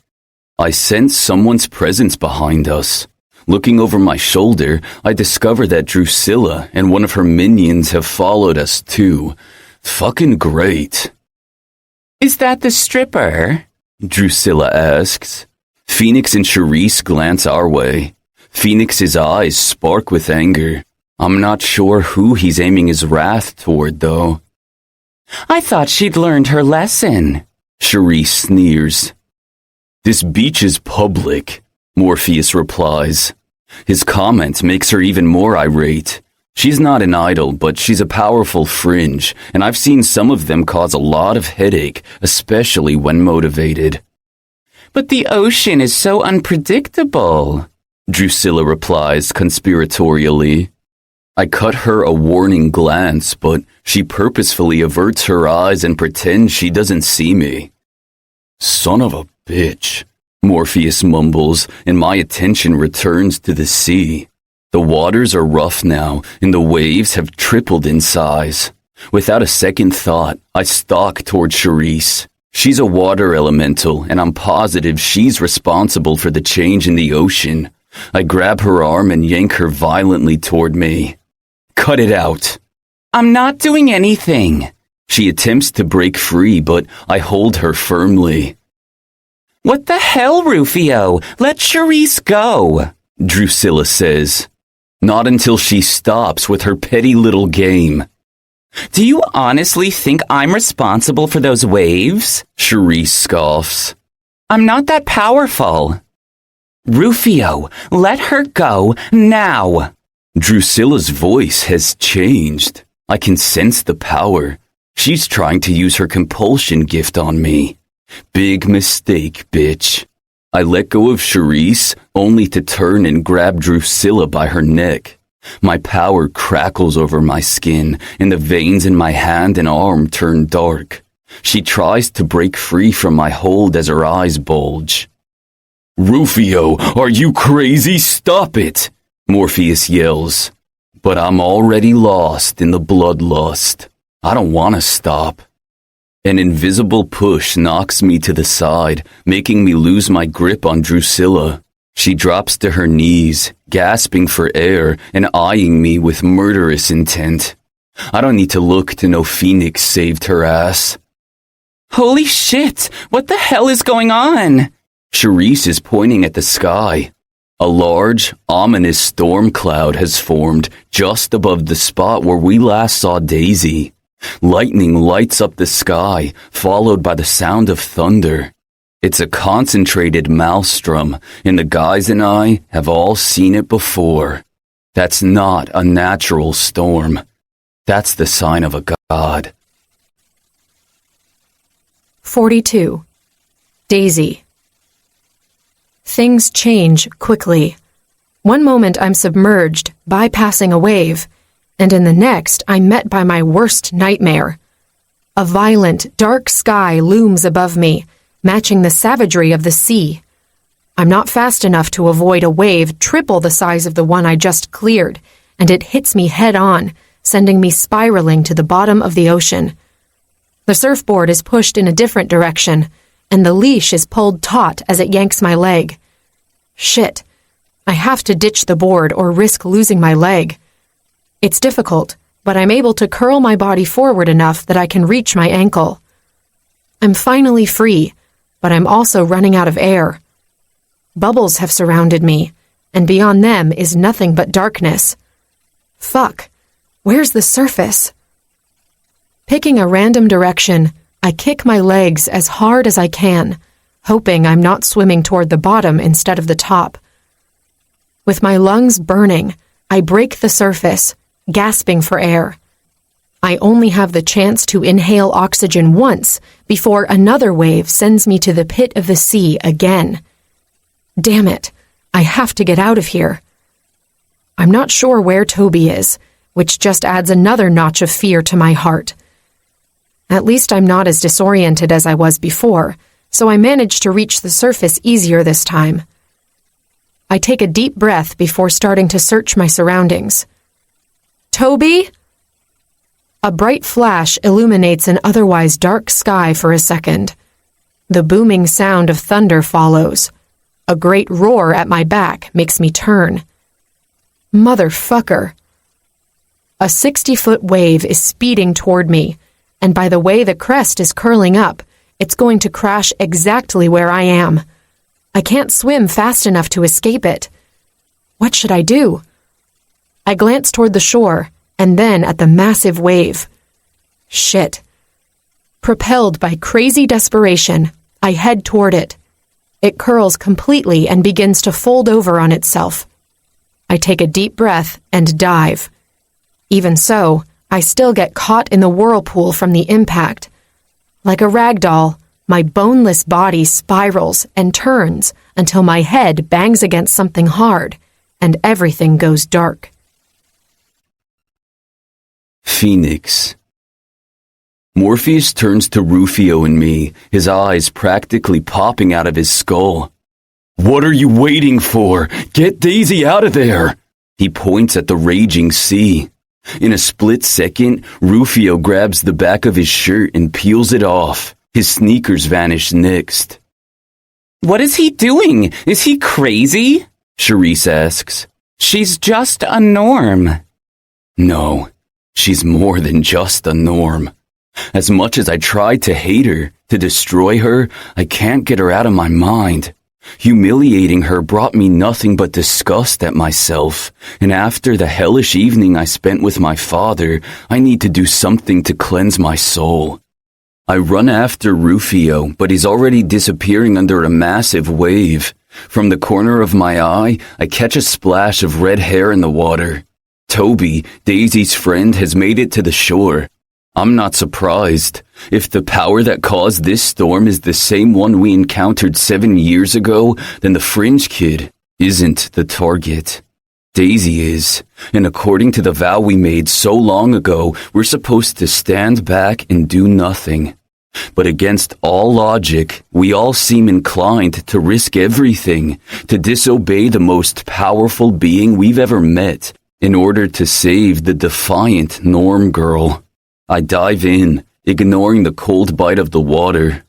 I sense someone's presence behind us. Looking over my shoulder, I discover that Drusilla and one of her minions have followed us too. Fucking great. Is that the stripper? Drusilla asks. Phoenix and Charisse glance our way. Phoenix's eyes spark with anger. I'm not sure who he's aiming his wrath toward, though. I thought she'd learned her lesson. Charisse sneers. This beach is public, Morpheus replies. His comment makes her even more irate. She's not an idol, but she's a powerful fringe, and I've seen some of them cause a lot of headache, especially when motivated. But the ocean is so unpredictable, Drusilla replies conspiratorially. I cut her a warning glance, but she purposefully averts her eyes and pretends she doesn't see me. Son of a bitch, Morpheus mumbles, and my attention returns to the sea. The waters are rough now, and the waves have tripled in size. Without a second thought, I stalk toward Charisse. She's a water elemental, and I'm positive she's responsible for the change in the ocean. I grab her arm and yank her violently toward me. Cut it out. I'm not doing anything. She attempts to break free, but I hold her firmly. What the hell, Rufio? Let Charisse go, Drusilla says. Not until she stops with her petty little game. Do you honestly think I'm responsible for those waves? Charisse scoffs. I'm not that powerful. Rufio, let her go now. Drusilla's voice has changed. I can sense the power. She's trying to use her compulsion gift on me. Big mistake, bitch. I let go of Charisse, only to turn and grab Drusilla by her neck. My power crackles over my skin, and the veins in my hand and arm turn dark. She tries to break free from my hold as her eyes bulge. "Rufio, are you crazy? Stop it!" Morpheus yells. But I'm already lost in the bloodlust. I don't want to stop. An invisible push knocks me to the side, making me lose my grip on Drusilla. She drops to her knees, gasping for air and eyeing me with murderous intent. I don't need to look to know Phoenix saved her ass. Holy shit! What the hell is going on? Charisse is pointing at the sky. A large, ominous storm cloud has formed just above the spot where we last saw Daisy. Lightning lights up the sky, followed by the sound of thunder. It's a concentrated maelstrom, and the guys and I have all seen it before. That's not a natural storm. That's the sign of a god. 42. Daisy. Things change quickly. One moment I'm submerged, bypassing a wave, and in the next I'm met by my worst nightmare. A violent, dark sky looms above me, matching the savagery of the sea. I'm not fast enough to avoid a wave triple the size of the one I just cleared, and it hits me head on, sending me spiraling to the bottom of the ocean. The surfboard is pushed in a different direction, and the leash is pulled taut as it yanks my leg. Shit. I have to ditch the board or risk losing my leg. It's difficult, but I'm able to curl my body forward enough that I can reach my ankle. I'm finally free, but I'm also running out of air. Bubbles have surrounded me, and beyond them is nothing but darkness. Fuck. Where's the surface? Picking a random direction, I kick my legs as hard as I can, hoping I'm not swimming toward the bottom instead of the top. With my lungs burning, I break the surface, gasping for air. I only have the chance to inhale oxygen once before another wave sends me to the pit of the sea again. Damn it, I have to get out of here. I'm not sure where Toby is, which just adds another notch of fear to my heart. At least I'm not as disoriented as I was before, so I managed to reach the surface easier this time. I take a deep breath before starting to search my surroundings. Toby? A bright flash illuminates an otherwise dark sky for a second. The booming sound of thunder follows. A great roar at my back makes me turn. Motherfucker. A 60-foot wave is speeding toward me, and by the way the crest is curling up, it's going to crash exactly where I am. I can't swim fast enough to escape it. What should I do? I glance toward the shore, and then at the massive wave. Shit. Propelled by crazy desperation, I head toward it. It curls completely and begins to fold over on itself. I take a deep breath and dive. Even so, I still get caught in the whirlpool from the impact. Like a rag doll, my boneless body spirals and turns until my head bangs against something hard, and everything goes dark. Phoenix. Morpheus turns to Rufio and me, his eyes practically popping out of his skull. "What are you waiting for? Get Daisy out of there!" He points at the raging sea. In a split second, Rufio grabs the back of his shirt and peels it off. His sneakers vanish next. What is he doing? Is he crazy? Charisse asks. She's just a norm. No, she's more than just a norm. As much as I try to hate her, to destroy her, I can't get her out of my mind. Humiliating her brought me nothing but disgust at myself, and after the hellish evening I spent with my father, I need to do something to cleanse my soul. I run after Rufio, but he's already disappearing under a massive wave. From the corner of my eye, I catch a splash of red hair in the water. Toby, Daisy's friend, has made it to the shore. I'm not surprised. If the power that caused this storm is the same one we encountered 7 years ago, then the Fringe Kid isn't the target. Daisy is, and according to the vow we made so long ago, we're supposed to stand back and do nothing. But against all logic, we all seem inclined to risk everything, to disobey the most powerful being we've ever met, in order to save the defiant Norm girl. I dive in, ignoring the cold bite of the water.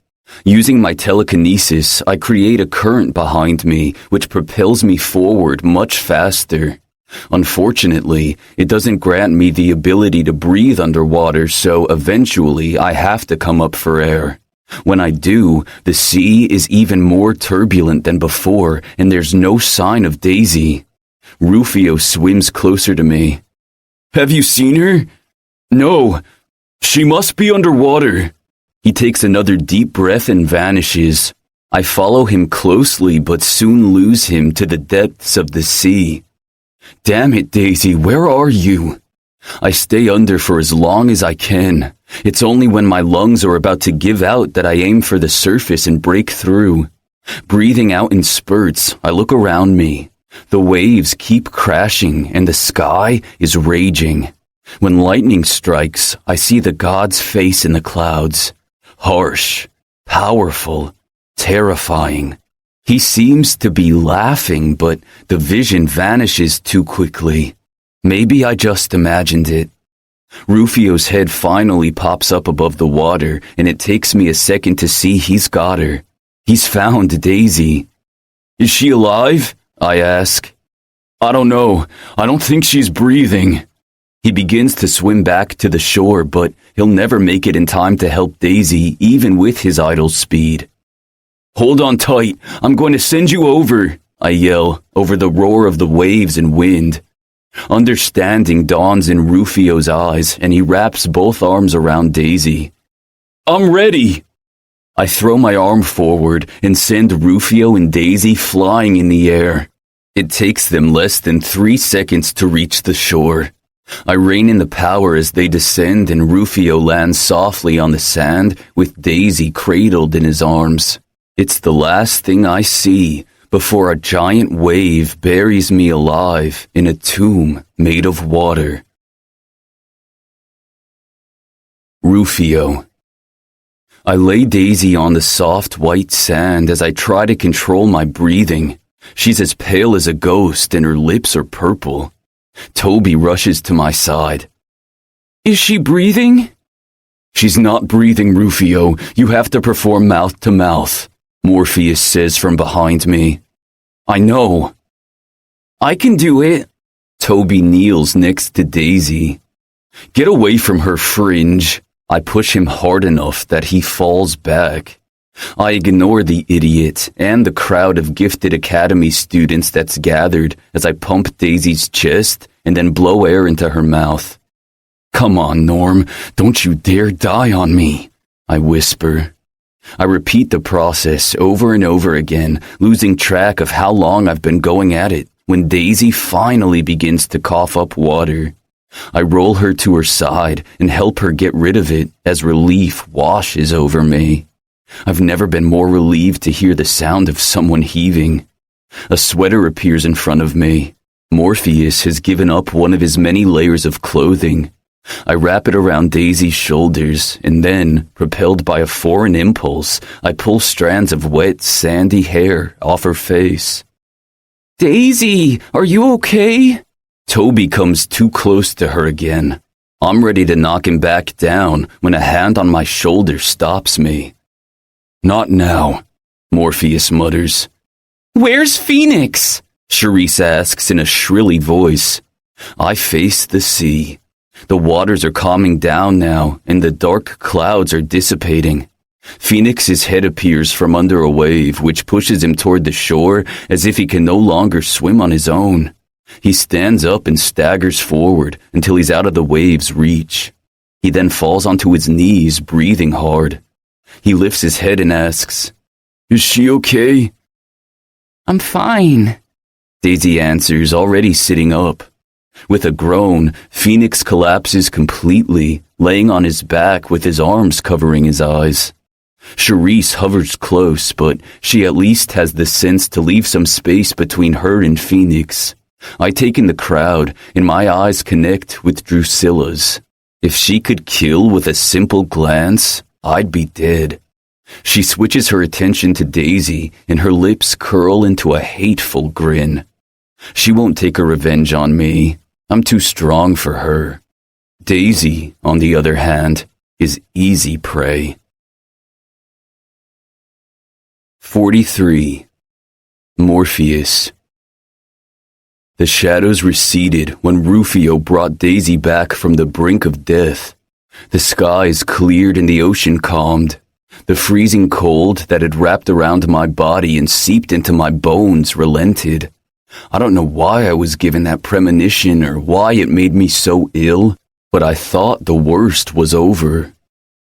Using my telekinesis, I create a current behind me, which propels me forward much faster. Unfortunately, it doesn't grant me the ability to breathe underwater, so eventually I have to come up for air. When I do, the sea is even more turbulent than before, and there's no sign of Daisy. Rufio swims closer to me. "Have you seen her?" "No. She must be underwater." He takes another deep breath and vanishes. I follow him closely but soon lose him to the depths of the sea. "Damn it, Daisy, where are you?" I stay under for as long as I can. It's only when my lungs are about to give out that I aim for the surface and break through. Breathing out in spurts, I look around me. The waves keep crashing and the sky is raging. When lightning strikes, I see the god's face in the clouds. Harsh, powerful, terrifying. He seems to be laughing, but the vision vanishes too quickly. Maybe I just imagined it. Rufio's head finally pops up above the water, and it takes me a second to see he's got her. He's found Daisy. "Is she alive?" I ask. "I don't know. I don't think she's breathing." He begins to swim back to the shore, but he'll never make it in time to help Daisy, even with his idle speed. "Hold on tight. I'm going to send you over," I yell, over the roar of the waves and wind. Understanding dawns in Rufio's eyes, and he wraps both arms around Daisy. "I'm ready." I throw my arm forward and send Rufio and Daisy flying in the air. It takes them less than 3 seconds to reach the shore. I rein in the power as they descend, and Rufio lands softly on the sand with Daisy cradled in his arms. It's the last thing I see before a giant wave buries me alive in a tomb made of water. Rufio. I lay Daisy on the soft white sand as I try to control my breathing. She's as pale as a ghost and her lips are purple. Toby rushes to my side. "Is she breathing?" "She's not breathing, Rufio. You have to perform mouth to mouth," Morpheus says from behind me. "I know." "I can do it." Toby kneels next to Daisy. "Get away from her, Fringe." I push him hard enough that he falls back. I ignore the idiot and the crowd of gifted academy students that's gathered as I pump Daisy's chest and then blow air into her mouth. "Come on, Norm, don't you dare die on me," I whisper. I repeat the process over and over again, losing track of how long I've been going at it, when Daisy finally begins to cough up water. I roll her to her side and help her get rid of it as relief washes over me. I've never been more relieved to hear the sound of someone heaving. A sweater appears in front of me. Morpheus has given up one of his many layers of clothing. I wrap it around Daisy's shoulders, and then, propelled by a foreign impulse, I pull strands of wet, sandy hair off her face. "Daisy, are you okay?" Toby comes too close to her again. I'm ready to knock him back down when a hand on my shoulder stops me. "Not now," Morpheus mutters. "Where's Phoenix?" Charisse asks in a shrilly voice. I face the sea. The waters are calming down now, and the dark clouds are dissipating. Phoenix's head appears from under a wave, which pushes him toward the shore as if he can no longer swim on his own. He stands up and staggers forward until he's out of the wave's reach. He then falls onto his knees, breathing hard. He lifts his head and asks, "Is she okay?" "I'm fine," Daisy answers, already sitting up. With a groan, Phoenix collapses completely, laying on his back with his arms covering his eyes. Charisse hovers close, but she at least has the sense to leave some space between her and Phoenix. I take in the crowd, and my eyes connect with Drusilla's. If she could kill with a simple glance, I'd be dead. She switches her attention to Daisy, and her lips curl into a hateful grin. She won't take her revenge on me. I'm too strong for her. Daisy, on the other hand, is easy prey. 43. Morpheus. The shadows receded when Rufio brought Daisy back from the brink of death. The skies cleared and the ocean calmed. The freezing cold that had wrapped around my body and seeped into my bones relented. I don't know why I was given that premonition or why it made me so ill, but I thought the worst was over.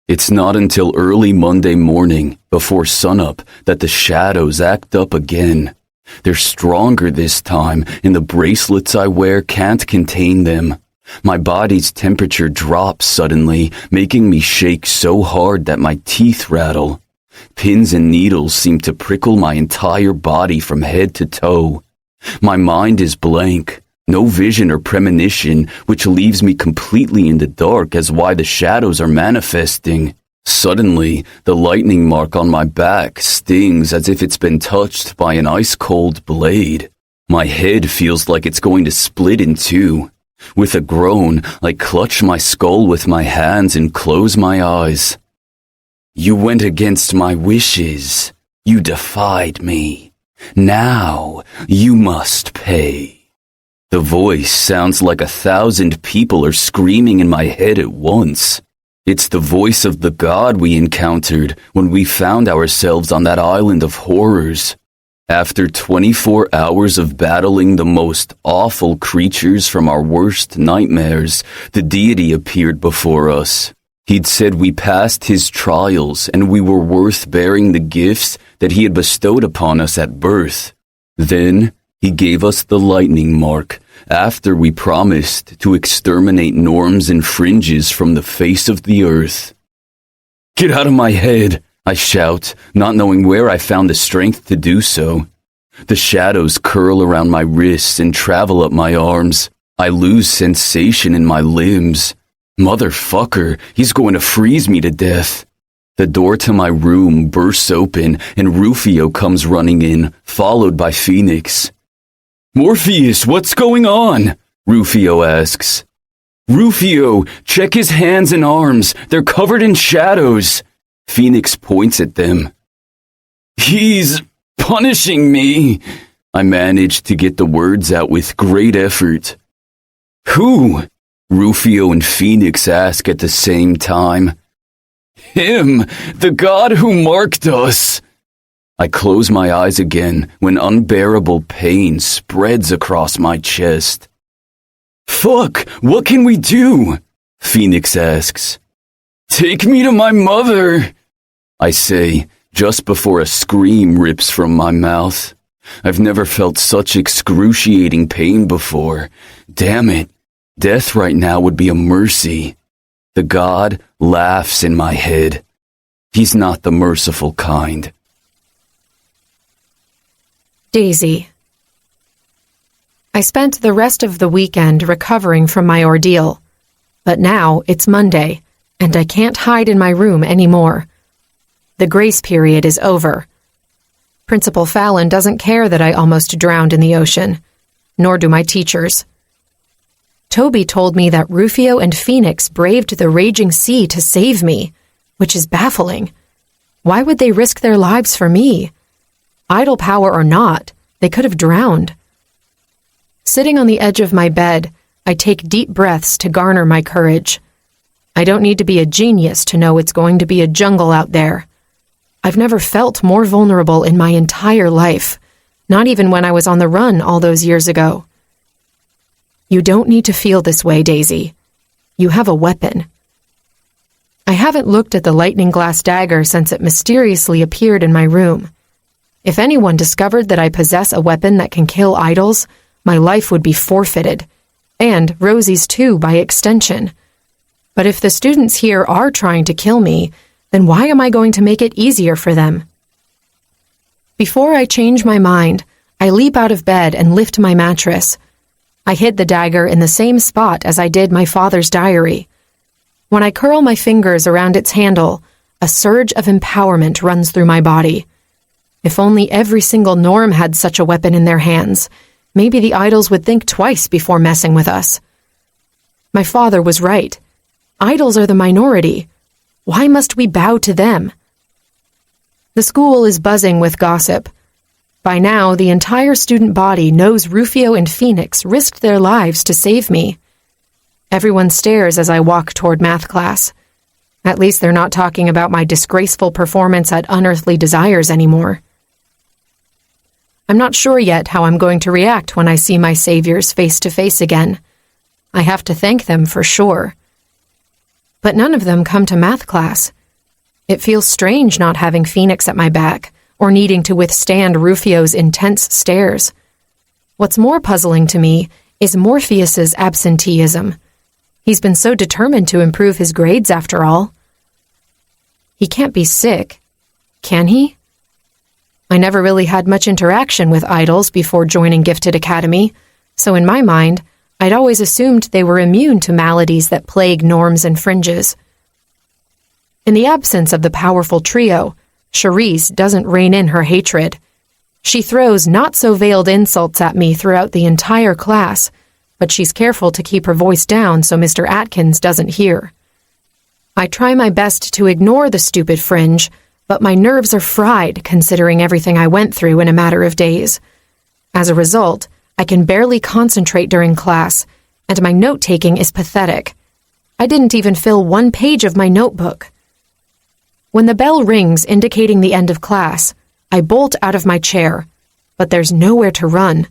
It's not until early Monday morning, before sunup, that the shadows act up again. They're stronger this time, and the bracelets I wear can't contain them. My body's temperature drops suddenly, making me shake so hard that my teeth rattle. Pins and needles seem to prickle my entire body from head to toe. My mind is blank. No vision or premonition, which leaves me completely in the dark as why the shadows are manifesting. Suddenly, the lightning mark on my back stings as if it's been touched by an ice-cold blade. My head feels like it's going to split in two. With a groan, I clutch my skull with my hands and close my eyes. You went against my wishes. You defied me. Now, you must pay. The voice sounds like 1,000 people are screaming in my head at once. It's the voice of the god we encountered when we found ourselves on that island of horrors. After 24 hours of battling the most awful creatures from our worst nightmares, the deity appeared before us. He'd said we passed his trials and we were worth bearing the gifts that he had bestowed upon us at birth. Then, he gave us the lightning mark, after we promised to exterminate norms and fringes from the face of the earth. Get out of my head, I shout, not knowing where I found the strength to do so. The shadows curl around my wrists and travel up my arms. I lose sensation in my limbs. Motherfucker, he's going to freeze me to death. The door to my room bursts open and Rufio comes running in, followed by Phoenix. Morpheus, what's going on? Rufio asks. Rufio, check his hands and arms. They're covered in shadows. Phoenix points at them. He's punishing me. I manage to get the words out with great effort. Who? Rufio and Phoenix ask at the same time. Him, the god who marked us. I close my eyes again when unbearable pain spreads across my chest. Fuck, what can we do? Phoenix asks. Take me to my mother, I say, just before a scream rips from my mouth. I've never felt such excruciating pain before. Damn it, death right now would be a mercy. The god laughs in my head. He's not the merciful kind. Daisy. I spent the rest of the weekend recovering from my ordeal, but now it's Monday, and I can't hide in my room anymore. The grace period is over. Principal Fallon doesn't care that I almost drowned in the ocean, nor do my teachers. Toby told me that Rufio and Phoenix braved the raging sea to save me, which is baffling. Why would they risk their lives for me? Idle power or not, they could have drowned. Sitting on the edge of my bed, I take deep breaths to garner my courage. I don't need to be a genius to know it's going to be a jungle out there. I've never felt more vulnerable in my entire life, not even when I was on the run all those years ago. You don't need to feel this way, Daisy. You have a weapon. I haven't looked at the lightning glass dagger since it mysteriously appeared in my room. If anyone discovered that I possess a weapon that can kill idols, my life would be forfeited. And Rosie's too, by extension. But if the students here are trying to kill me, then why am I going to make it easier for them? Before I change my mind, I leap out of bed and lift my mattress. I hid the dagger in the same spot as I did my father's diary. When I curl my fingers around its handle, a surge of empowerment runs through my body. If only every single norm had such a weapon in their hands, maybe the idols would think twice before messing with us. My father was right. Idols are the minority. Why must we bow to them? The school is buzzing with gossip. By now, the entire student body knows Rufio and Phoenix risked their lives to save me. Everyone stares as I walk toward math class. At least they're not talking about my disgraceful performance at Unearthly Desires anymore. I'm not sure yet how I'm going to react when I see my saviors face to face again. I have to thank them for sure. But none of them come to math class. It feels strange not having Phoenix at my back, or needing to withstand Rufio's intense stares. What's more puzzling to me is Morpheus's absenteeism. He's been so determined to improve his grades after all. He can't be sick, can he? I never really had much interaction with idols before joining Gifted Academy, so in my mind, I'd always assumed they were immune to maladies that plague norms and fringes. In the absence of the powerful trio, Charisse doesn't rein in her hatred. She throws not-so-veiled insults at me throughout the entire class, but she's careful to keep her voice down so Mr. Atkins doesn't hear. I try my best to ignore the stupid fringe, but my nerves are fried considering everything I went through in a matter of days. As a result, I can barely concentrate during class, and my note-taking is pathetic. I didn't even fill one page of my notebook. When the bell rings indicating the end of class, I bolt out of my chair, but there's nowhere to run.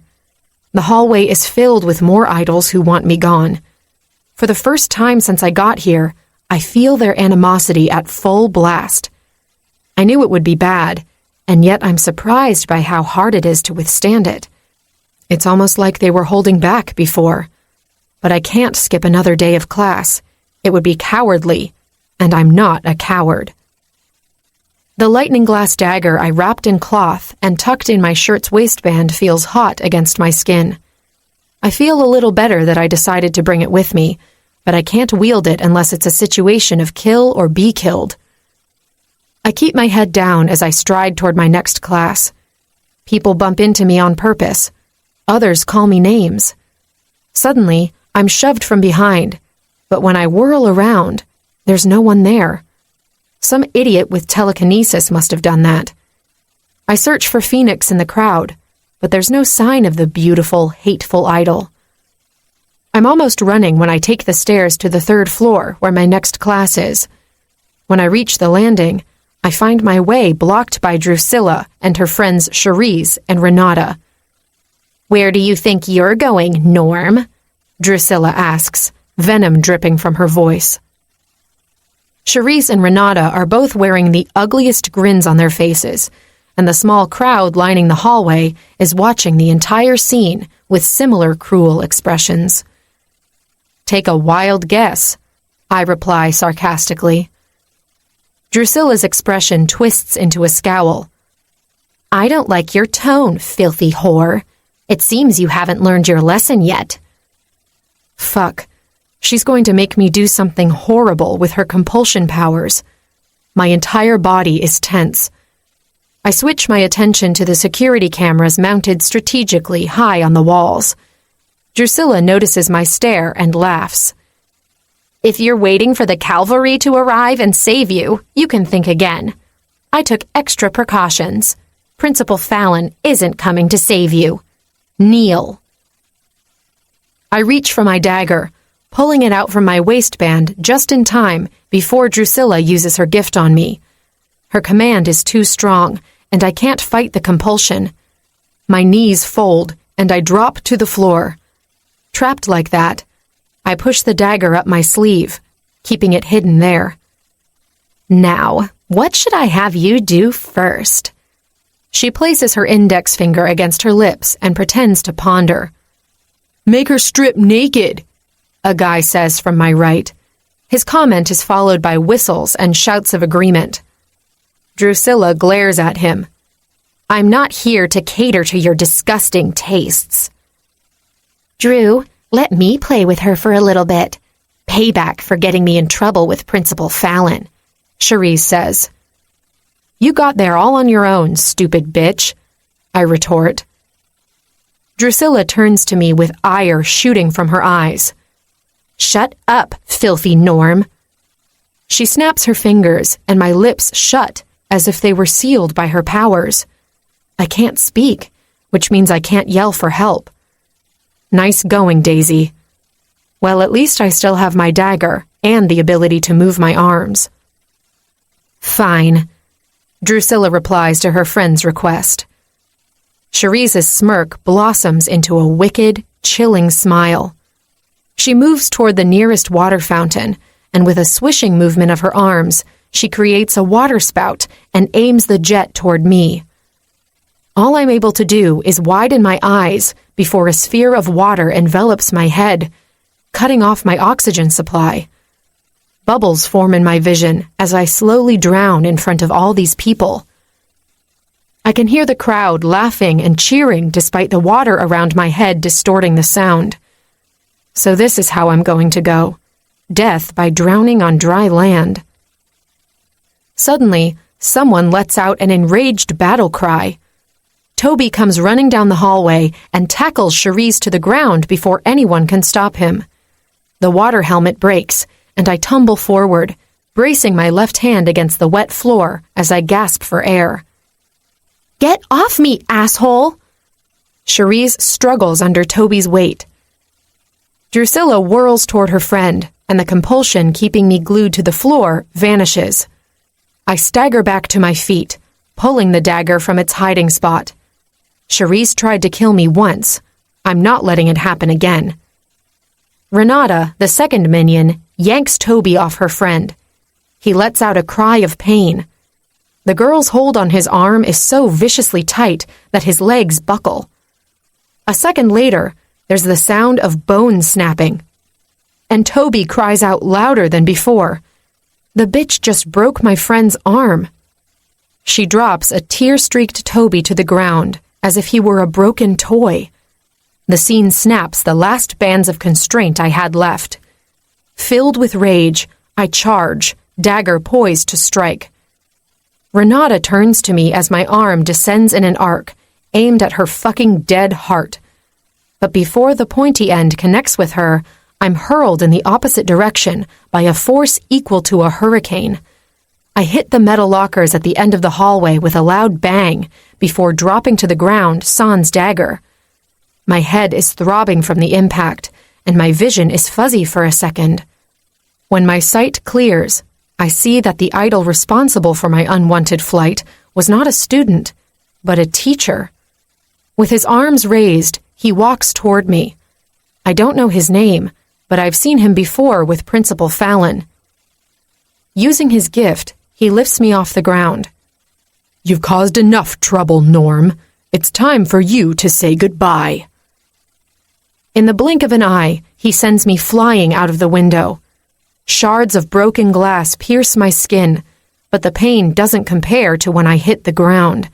The hallway is filled with more idols who want me gone. For the first time since I got here, I feel their animosity at full blast. I knew it would be bad, and yet I'm surprised by how hard it is to withstand it. It's almost like they were holding back before. But I can't skip another day of class. It would be cowardly, and I'm not a coward. The lightning glass dagger I wrapped in cloth and tucked in my shirt's waistband feels hot against my skin. I feel a little better that I decided to bring it with me, but I can't wield it unless it's a situation of kill or be killed. I keep my head down as I stride toward my next class. People bump into me on purpose. Others call me names. Suddenly, I'm shoved from behind, but when I whirl around, there's no one there. Some idiot with telekinesis must have done that. I search for Phoenix in the crowd, but there's no sign of the beautiful, hateful idol. I'm almost running when I take the stairs to the 3rd floor where my next class is. When I reach the landing, I find my way blocked by Drusilla and her friends Charisse and Renata. "Where do you think you're going, Norm?" Drusilla asks, venom dripping from her voice. Charisse and Renata are both wearing the ugliest grins on their faces, and the small crowd lining the hallway is watching the entire scene with similar cruel expressions. "Take a wild guess," I reply sarcastically. Drusilla's expression twists into a scowl. "I don't like your tone, filthy whore. It seems you haven't learned your lesson yet." Fuck. She's going to make me do something horrible with her compulsion powers. My entire body is tense. I switch my attention to the security cameras mounted strategically high on the walls. Drusilla notices my stare and laughs. "If you're waiting for the cavalry to arrive and save you, you can think again. I took extra precautions. Principal Fallon isn't coming to save you. Kneel." I reach for my dagger, pulling it out from my waistband just in time before Drusilla uses her gift on me. Her command is too strong, and I can't fight the compulsion. My knees fold, and I drop to the floor. Trapped like that, I push the dagger up my sleeve, keeping it hidden there. "Now, what should I have you do first?" She places her index finger against her lips and pretends to ponder. "Make her strip naked," a guy says from my right. His comment is followed by whistles and shouts of agreement. Drusilla glares at him. I'm not here to cater to your disgusting tastes. Drew, let me play with her for a little bit. Payback for getting me in trouble with Principal Fallon, Cherise says. You got there all on your own, stupid bitch, I retort. Drusilla turns to me with ire shooting from her eyes. Shut up, filthy Norm. She snaps her fingers, and my lips shut as if they were sealed by her powers. I can't speak, which means I can't yell for help. Nice going, Daisy. Well, at least I still have my dagger and the ability to move my arms. Fine, Drusilla replies to her friend's request. Cherise's smirk blossoms into a wicked, chilling smile. She moves toward the nearest water fountain, and with a swishing movement of her arms, she creates a water spout and aims the jet toward me. All I'm able to do is widen my eyes before a sphere of water envelops my head, cutting off my oxygen supply. Bubbles form in my vision as I slowly drown in front of all these people. I can hear the crowd laughing and cheering despite the water around my head distorting the sound. So this is how I'm going to go. Death by drowning on dry land. Suddenly, someone lets out an enraged battle cry. Toby comes running down the hallway and tackles Cherise to the ground before anyone can stop him. The water helmet breaks, and I tumble forward, bracing my left hand against the wet floor as I gasp for air. Get off me, asshole! Cherise struggles under Toby's weight. Drusilla whirls toward her friend, and the compulsion keeping me glued to the floor vanishes. I stagger back to my feet, pulling the dagger from its hiding spot. Cherise tried to kill me once. I'm not letting it happen again. Renata, the second minion, yanks Toby off her friend. He lets out a cry of pain. The girl's hold on his arm is so viciously tight that his legs buckle. A second later, there's the sound of bones snapping. And Toby cries out louder than before. The bitch just broke my friend's arm. She drops a tear-streaked Toby to the ground, as if he were a broken toy. The scene snaps the last bands of constraint I had left. Filled with rage, I charge, dagger poised to strike. Renata turns to me as my arm descends in an arc, aimed at her fucking dead heart. But before the pointy end connects with her, I'm hurled in the opposite direction by a force equal to a hurricane. I hit the metal lockers at the end of the hallway with a loud bang before dropping to the ground sans dagger. My head is throbbing from the impact, and my vision is fuzzy for a second. When my sight clears, I see that the idol responsible for my unwanted flight was not a student, but a teacher. With his arms raised, he walks toward me. I don't know his name, but I've seen him before with Principal Fallon. Using his gift, he lifts me off the ground. You've caused enough trouble, Norm. It's time for you to say goodbye. In the blink of an eye, he sends me flying out of the window. Shards of broken glass pierce my skin, but the pain doesn't compare to when I hit the ground.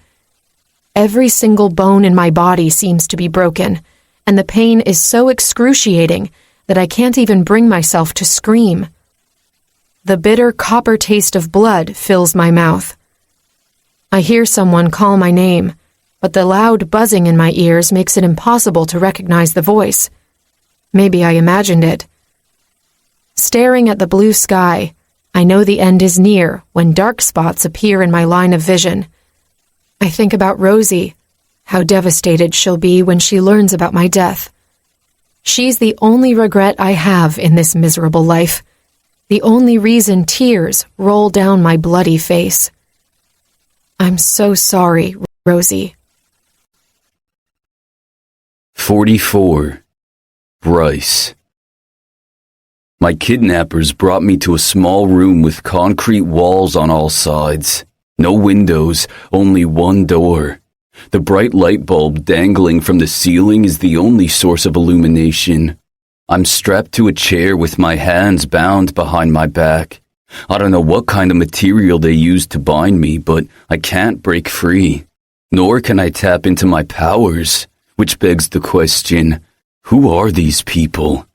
Every single bone in my body seems to be broken, and the pain is so excruciating that I can't even bring myself to scream. The bitter copper taste of blood fills my mouth. I hear someone call my name, but the loud buzzing in my ears makes it impossible to recognize the voice. Maybe I imagined it. Staring at the blue sky, I know the end is near when dark spots appear in my line of vision. I think about Rosie, how devastated she'll be when she learns about my death. She's the only regret I have in this miserable life, the only reason tears roll down my bloody face. I'm so sorry, Rosie. 44. Bryce. My kidnappers brought me to a small room with concrete walls on all sides. No windows, only one door. The bright light bulb dangling from the ceiling is the only source of illumination. I'm strapped to a chair with my hands bound behind my back. I don't know what kind of material they used to bind me, but I can't break free. Nor can I tap into my powers, which begs the question, who are these people?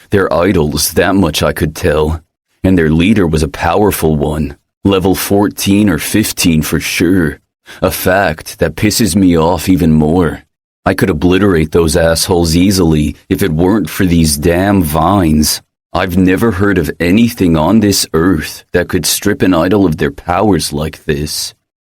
They're idols, that much I could tell, and their leader was a powerful one, level 14 or 15 for sure, a fact that pisses me off even more. I could obliterate those assholes easily if it weren't for these damn vines. I've never heard of anything on this earth that could strip an idol of their powers like this.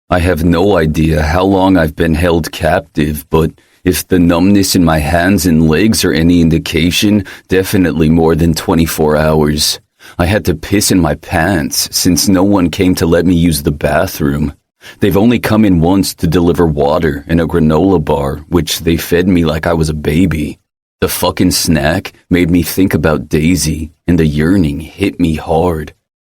I have no idea how long I've been held captive, but if the numbness in my hands and legs are any indication, definitely more than 24 hours. I had to piss in my pants since no one came to let me use the bathroom. They've only come in once to deliver water and a granola bar, which they fed me like I was a baby. The fucking snack made me think about Daisy, and the yearning hit me hard.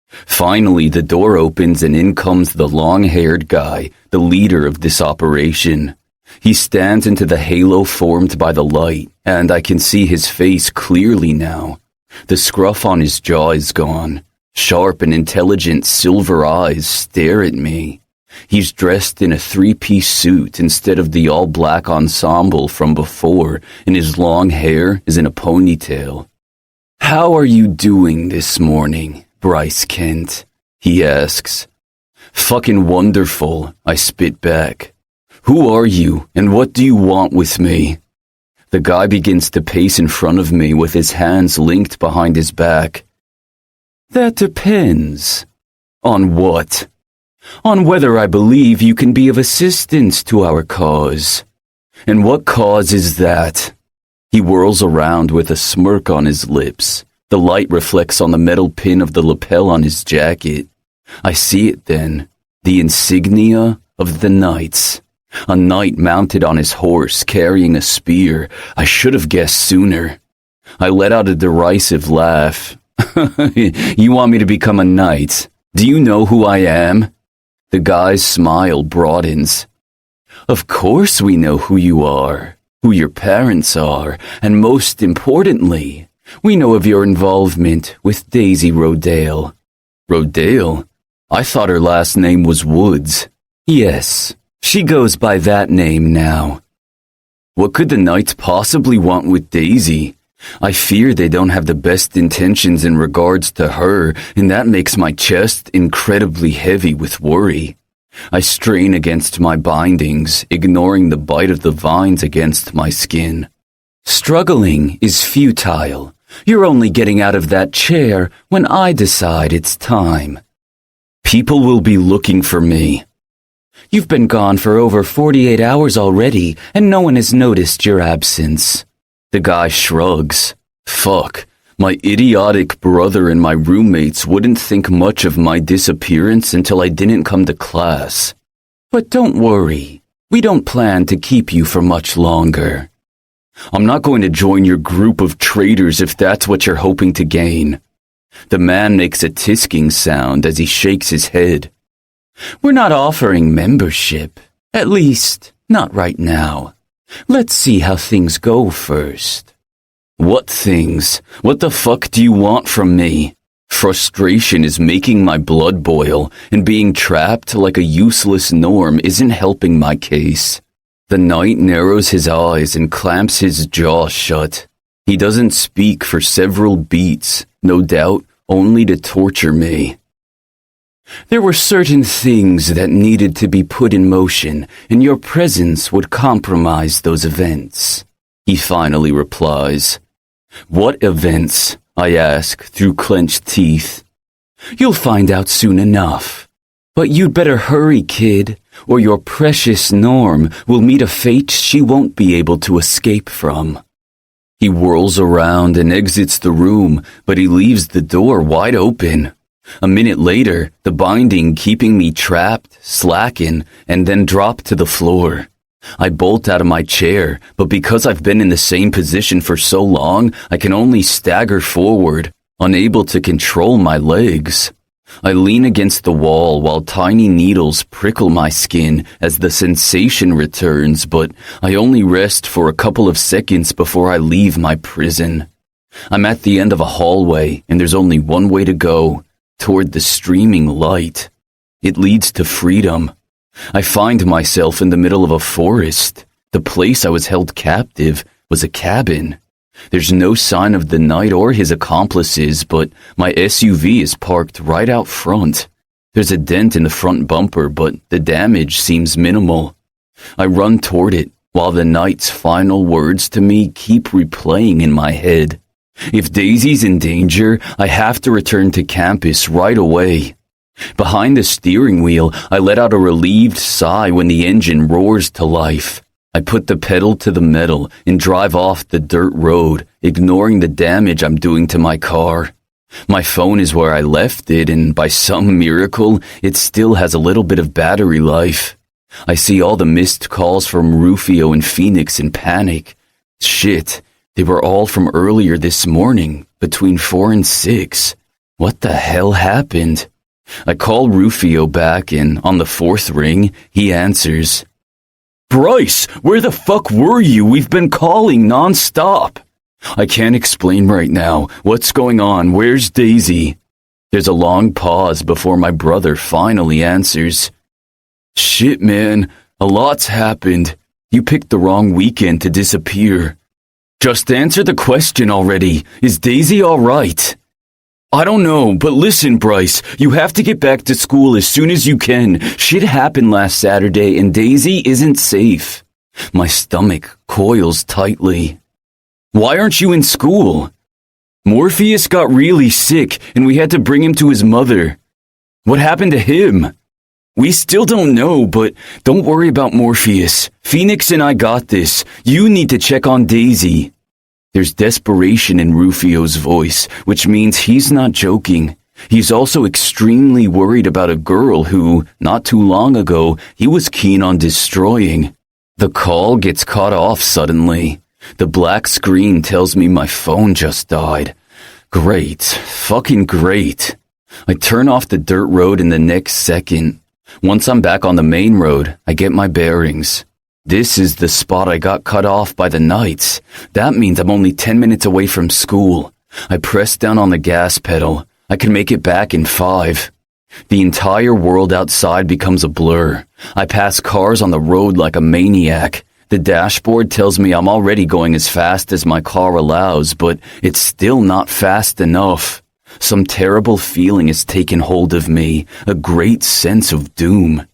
Finally, the door opens and in comes the long-haired guy, the leader of this operation. He stands into the halo formed by the light, and I can see his face clearly now. The scruff on his jaw is gone. Sharp and intelligent silver eyes stare at me. He's dressed in a three-piece suit instead of the all-black ensemble from before, and his long hair is in a ponytail. "How are you doing this morning, Bryce Kent?" he asks. "Fucking wonderful," I spit back. "Who are you, and what do you want with me?" The guy begins to pace in front of me with his hands linked behind his back. "That depends." "On what?" "On whether I believe you can be of assistance to our cause." "And what cause is that?" He whirls around with a smirk on his lips. The light reflects on the metal pin of the lapel on his jacket. I see it then. The insignia of the knights. A knight mounted on his horse, carrying a spear. I should have guessed sooner. I let out a derisive laugh. "You want me to become a knight? Do you know who I am?" The guy's smile broadens. "Of course we know who you are, who your parents are, and most importantly, we know of your involvement with Daisy Rodale." "Rodale? I thought her last name was Woods." "Yes, she goes by that name now." "What could the Knights possibly want with Daisy? I fear they don't have the best intentions in regards to her, and that makes my chest incredibly heavy with worry. I strain against my bindings, ignoring the bite of the vines against my skin. Struggling is futile. You're only getting out of that chair when I decide it's time. People will be looking for me. You've been gone for over 48 hours already, and no one has noticed your absence." The guy shrugs. Fuck, my idiotic brother and my roommates wouldn't think much of my disappearance until I didn't come to class. "But don't worry, we don't plan to keep you for much longer." "I'm not going to join your group of traitors if that's what you're hoping to gain." The man makes a tisking sound as he shakes his head. "We're not offering membership, at least not right now. Let's see how things go first." "What things? What the fuck do you want from me?" Frustration is making my blood boil, and being trapped like a useless norm isn't helping my case. The knight narrows his eyes and clamps his jaw shut. He doesn't speak for several beats, no doubt only to torture me. "There were certain things that needed to be put in motion, and your presence would compromise those events," he finally replies. "What events?" I ask through clenched teeth. "You'll find out soon enough. But you'd better hurry, kid, or your precious Norm will meet a fate she won't be able to escape from." He whirls around and exits the room, but he leaves the door wide open. A minute later, the binding keeping me trapped, slacken, and then drop to the floor. I bolt out of my chair, but because I've been in the same position for so long, I can only stagger forward, unable to control my legs. I lean against the wall while tiny needles prickle my skin as the sensation returns, but I only rest for a couple of seconds before I leave my prison. I'm at the end of a hallway, and there's only one way to go, toward the streaming light. It leads to freedom. I find myself in the middle of a forest. The place I was held captive was a cabin. There's no sign of the knight or his accomplices, but my SUV is parked right out front. There's a dent in the front bumper, but the damage seems minimal. I run toward it, while the knight's final words to me keep replaying in my head. If Daisy's in danger, I have to return to campus right away. Behind the steering wheel, I let out a relieved sigh when the engine roars to life. I put the pedal to the metal and drive off the dirt road, ignoring the damage I'm doing to my car. My phone is where I left it, and by some miracle, it still has a little bit of battery life. I see all the missed calls from Rufio and Phoenix in panic. Shit, they were all from earlier this morning, between 4 and 6. What the hell happened? I call Rufio back, and on the 4th ring, he answers. Bryce, where the fuck were you? We've been calling nonstop. I can't explain right now. What's going on? Where's Daisy? There's a long pause before my brother finally answers. Shit, man. A lot's happened. You picked the wrong weekend to disappear. Just answer the question already. Is Daisy all right? I don't know, but listen, Bryce, you have to get back to school as soon as you can. Shit happened last Saturday and Daisy isn't safe. My stomach coils tightly. Why aren't you in school? Morpheus got really sick and we had to bring him to his mother. What happened to him? We still don't know, but don't worry about Morpheus. Phoenix and I got this. You need to check on Daisy. There's desperation in Rufio's voice, which means he's not joking. He's also extremely worried about a girl who, not too long ago, he was keen on destroying. The call gets cut off suddenly. The black screen tells me my phone just died. Great. Fucking great. I turn off the dirt road in the next second. Once I'm back on the main road, I get my bearings. This is the spot I got cut off by the knights. That means I'm only 10 minutes away from school. I press down on the gas pedal. I can make it back in 5. The entire world outside becomes a blur. I pass cars on the road like a maniac. The dashboard tells me I'm already going as fast as my car allows, but it's still not fast enough. Some terrible feeling has taken hold of me, a great sense of doom.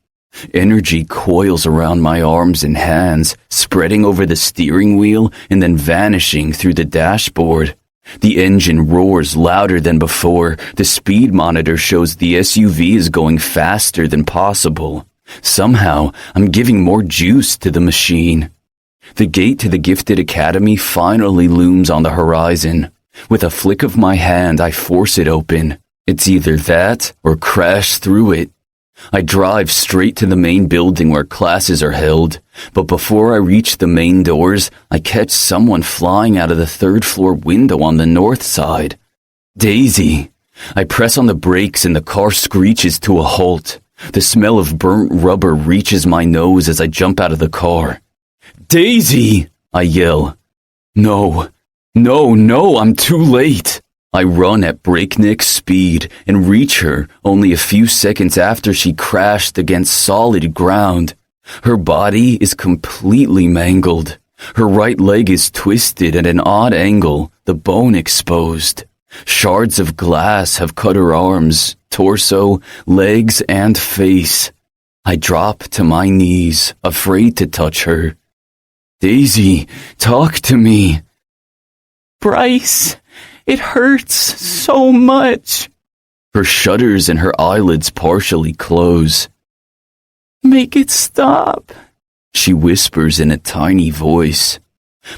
Energy coils around my arms and hands, spreading over the steering wheel and then vanishing through the dashboard. The engine roars louder than before. The speed monitor shows the SUV is going faster than possible. Somehow, I'm giving more juice to the machine. The gate to the Gifted Academy finally looms on the horizon. With a flick of my hand, I force it open. It's either that or crash through it. I drive straight to the main building where classes are held, but before I reach the main doors, I catch someone flying out of the 3rd floor window on the north side. Daisy. I press on the brakes and the car screeches to a halt. The smell of burnt rubber reaches my nose as I jump out of the car. Daisy! I yell. No, I'm too late. I run at breakneck speed and reach her only a few seconds after she crashed against solid ground. Her body is completely mangled. Her right leg is twisted at an odd angle, the bone exposed. Shards of glass have cut her arms, torso, legs, and face. I drop to my knees, afraid to touch her. Daisy, talk to me. Bryce, it hurts so much. Her shudders and her eyelids partially close. Make it stop, she whispers in a tiny voice.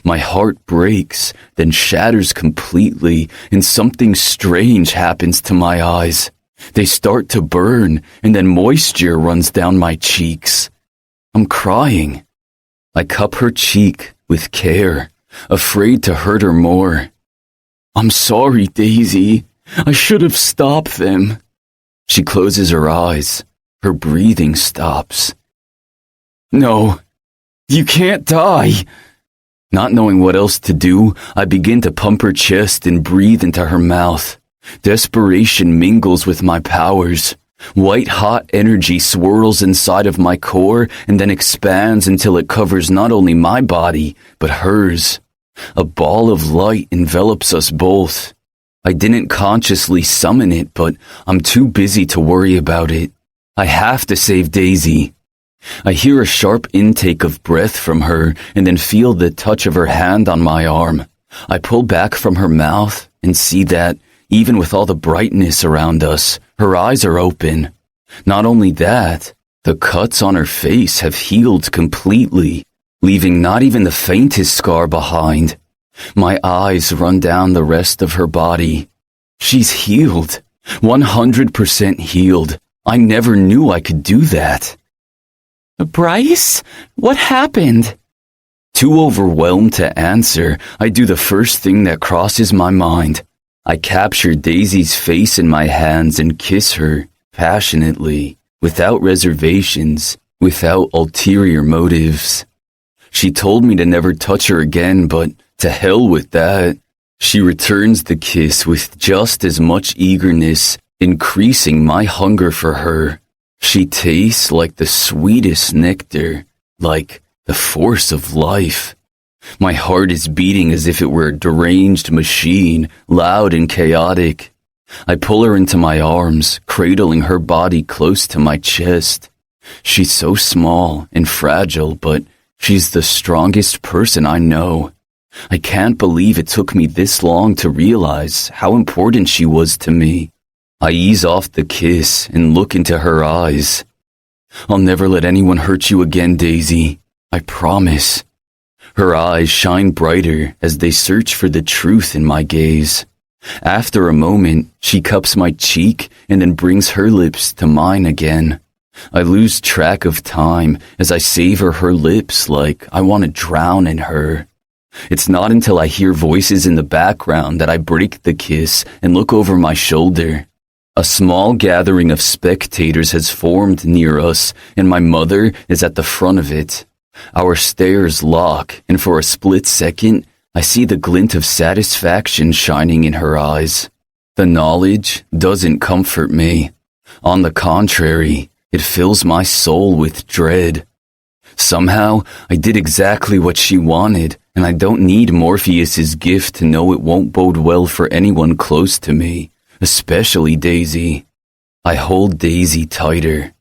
My heart breaks, then shatters completely, and something strange happens to my eyes. They start to burn, and then moisture runs down my cheeks. I'm crying. I cup her cheek with care, afraid to hurt her more. I'm sorry, Daisy. I should have stopped them. She closes her eyes. Her breathing stops. No, you can't die. Not knowing what else to do, I begin to pump her chest and breathe into her mouth. Desperation mingles with my powers. White-hot energy swirls inside of my core and then expands until it covers not only my body, but hers. A ball of light envelops us both. I didn't consciously summon it, but I'm too busy to worry about it. I have to save Daisy. I hear a sharp intake of breath from her and then feel the touch of her hand on my arm. I pull back from her mouth and see that, even with all the brightness around us, her eyes are open. Not only that, the cuts on her face have healed completely, leaving not even the faintest scar behind. My eyes run down the rest of her body. She's healed. 100% healed. I never knew I could do that. Bryce? What happened? Too overwhelmed to answer, I do the first thing that crosses my mind. I capture Daisy's face in my hands and kiss her, passionately, without reservations, without ulterior motives. She told me to never touch her again, but to hell with that. She returns the kiss with just as much eagerness, increasing my hunger for her. She tastes like the sweetest nectar, like the force of life. My heart is beating as if it were a deranged machine, loud and chaotic. I pull her into my arms, cradling her body close to my chest. She's so small and fragile, but she's the strongest person I know. I can't believe it took me this long to realize how important she was to me. I ease off the kiss and look into her eyes. I'll never let anyone hurt you again, Daisy. I promise. Her eyes shine brighter as they search for the truth in my gaze. After a moment, she cups my cheek and then brings her lips to mine again. I lose track of time as I savor her lips like I want to drown in her. It's not until I hear voices in the background that I break the kiss and look over my shoulder. A small gathering of spectators has formed near us, and my mother is at the front of it. Our stares lock, and for a split second, I see the glint of satisfaction shining in her eyes. The knowledge doesn't comfort me. On the contrary, it fills my soul with dread. Somehow, I did exactly what she wanted, and I don't need Morpheus's gift to know it won't bode well for anyone close to me. Especially Daisy. I hold Daisy tighter.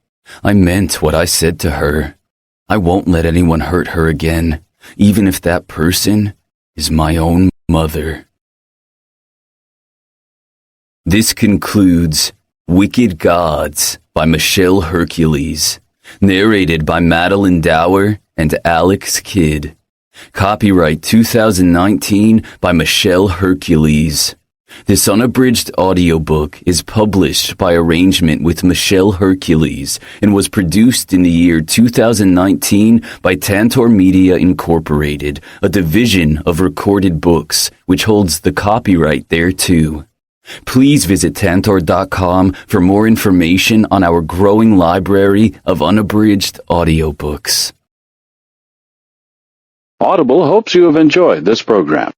I meant what I said to her. I won't let anyone hurt her again, even if that person is my own mother. This concludes Wicked Gods by Michelle Hercules, narrated by Madeline Dower and Alex Kidd. Copyright 2019 by Michelle Hercules. This unabridged audiobook is published by arrangement with Michelle Hercules and was produced in the year 2019 by Tantor Media Incorporated, a division of Recorded Books, which holds the copyright thereto. Please visit tantor.com for more information on our growing library of unabridged audiobooks. Audible hopes you have enjoyed this program.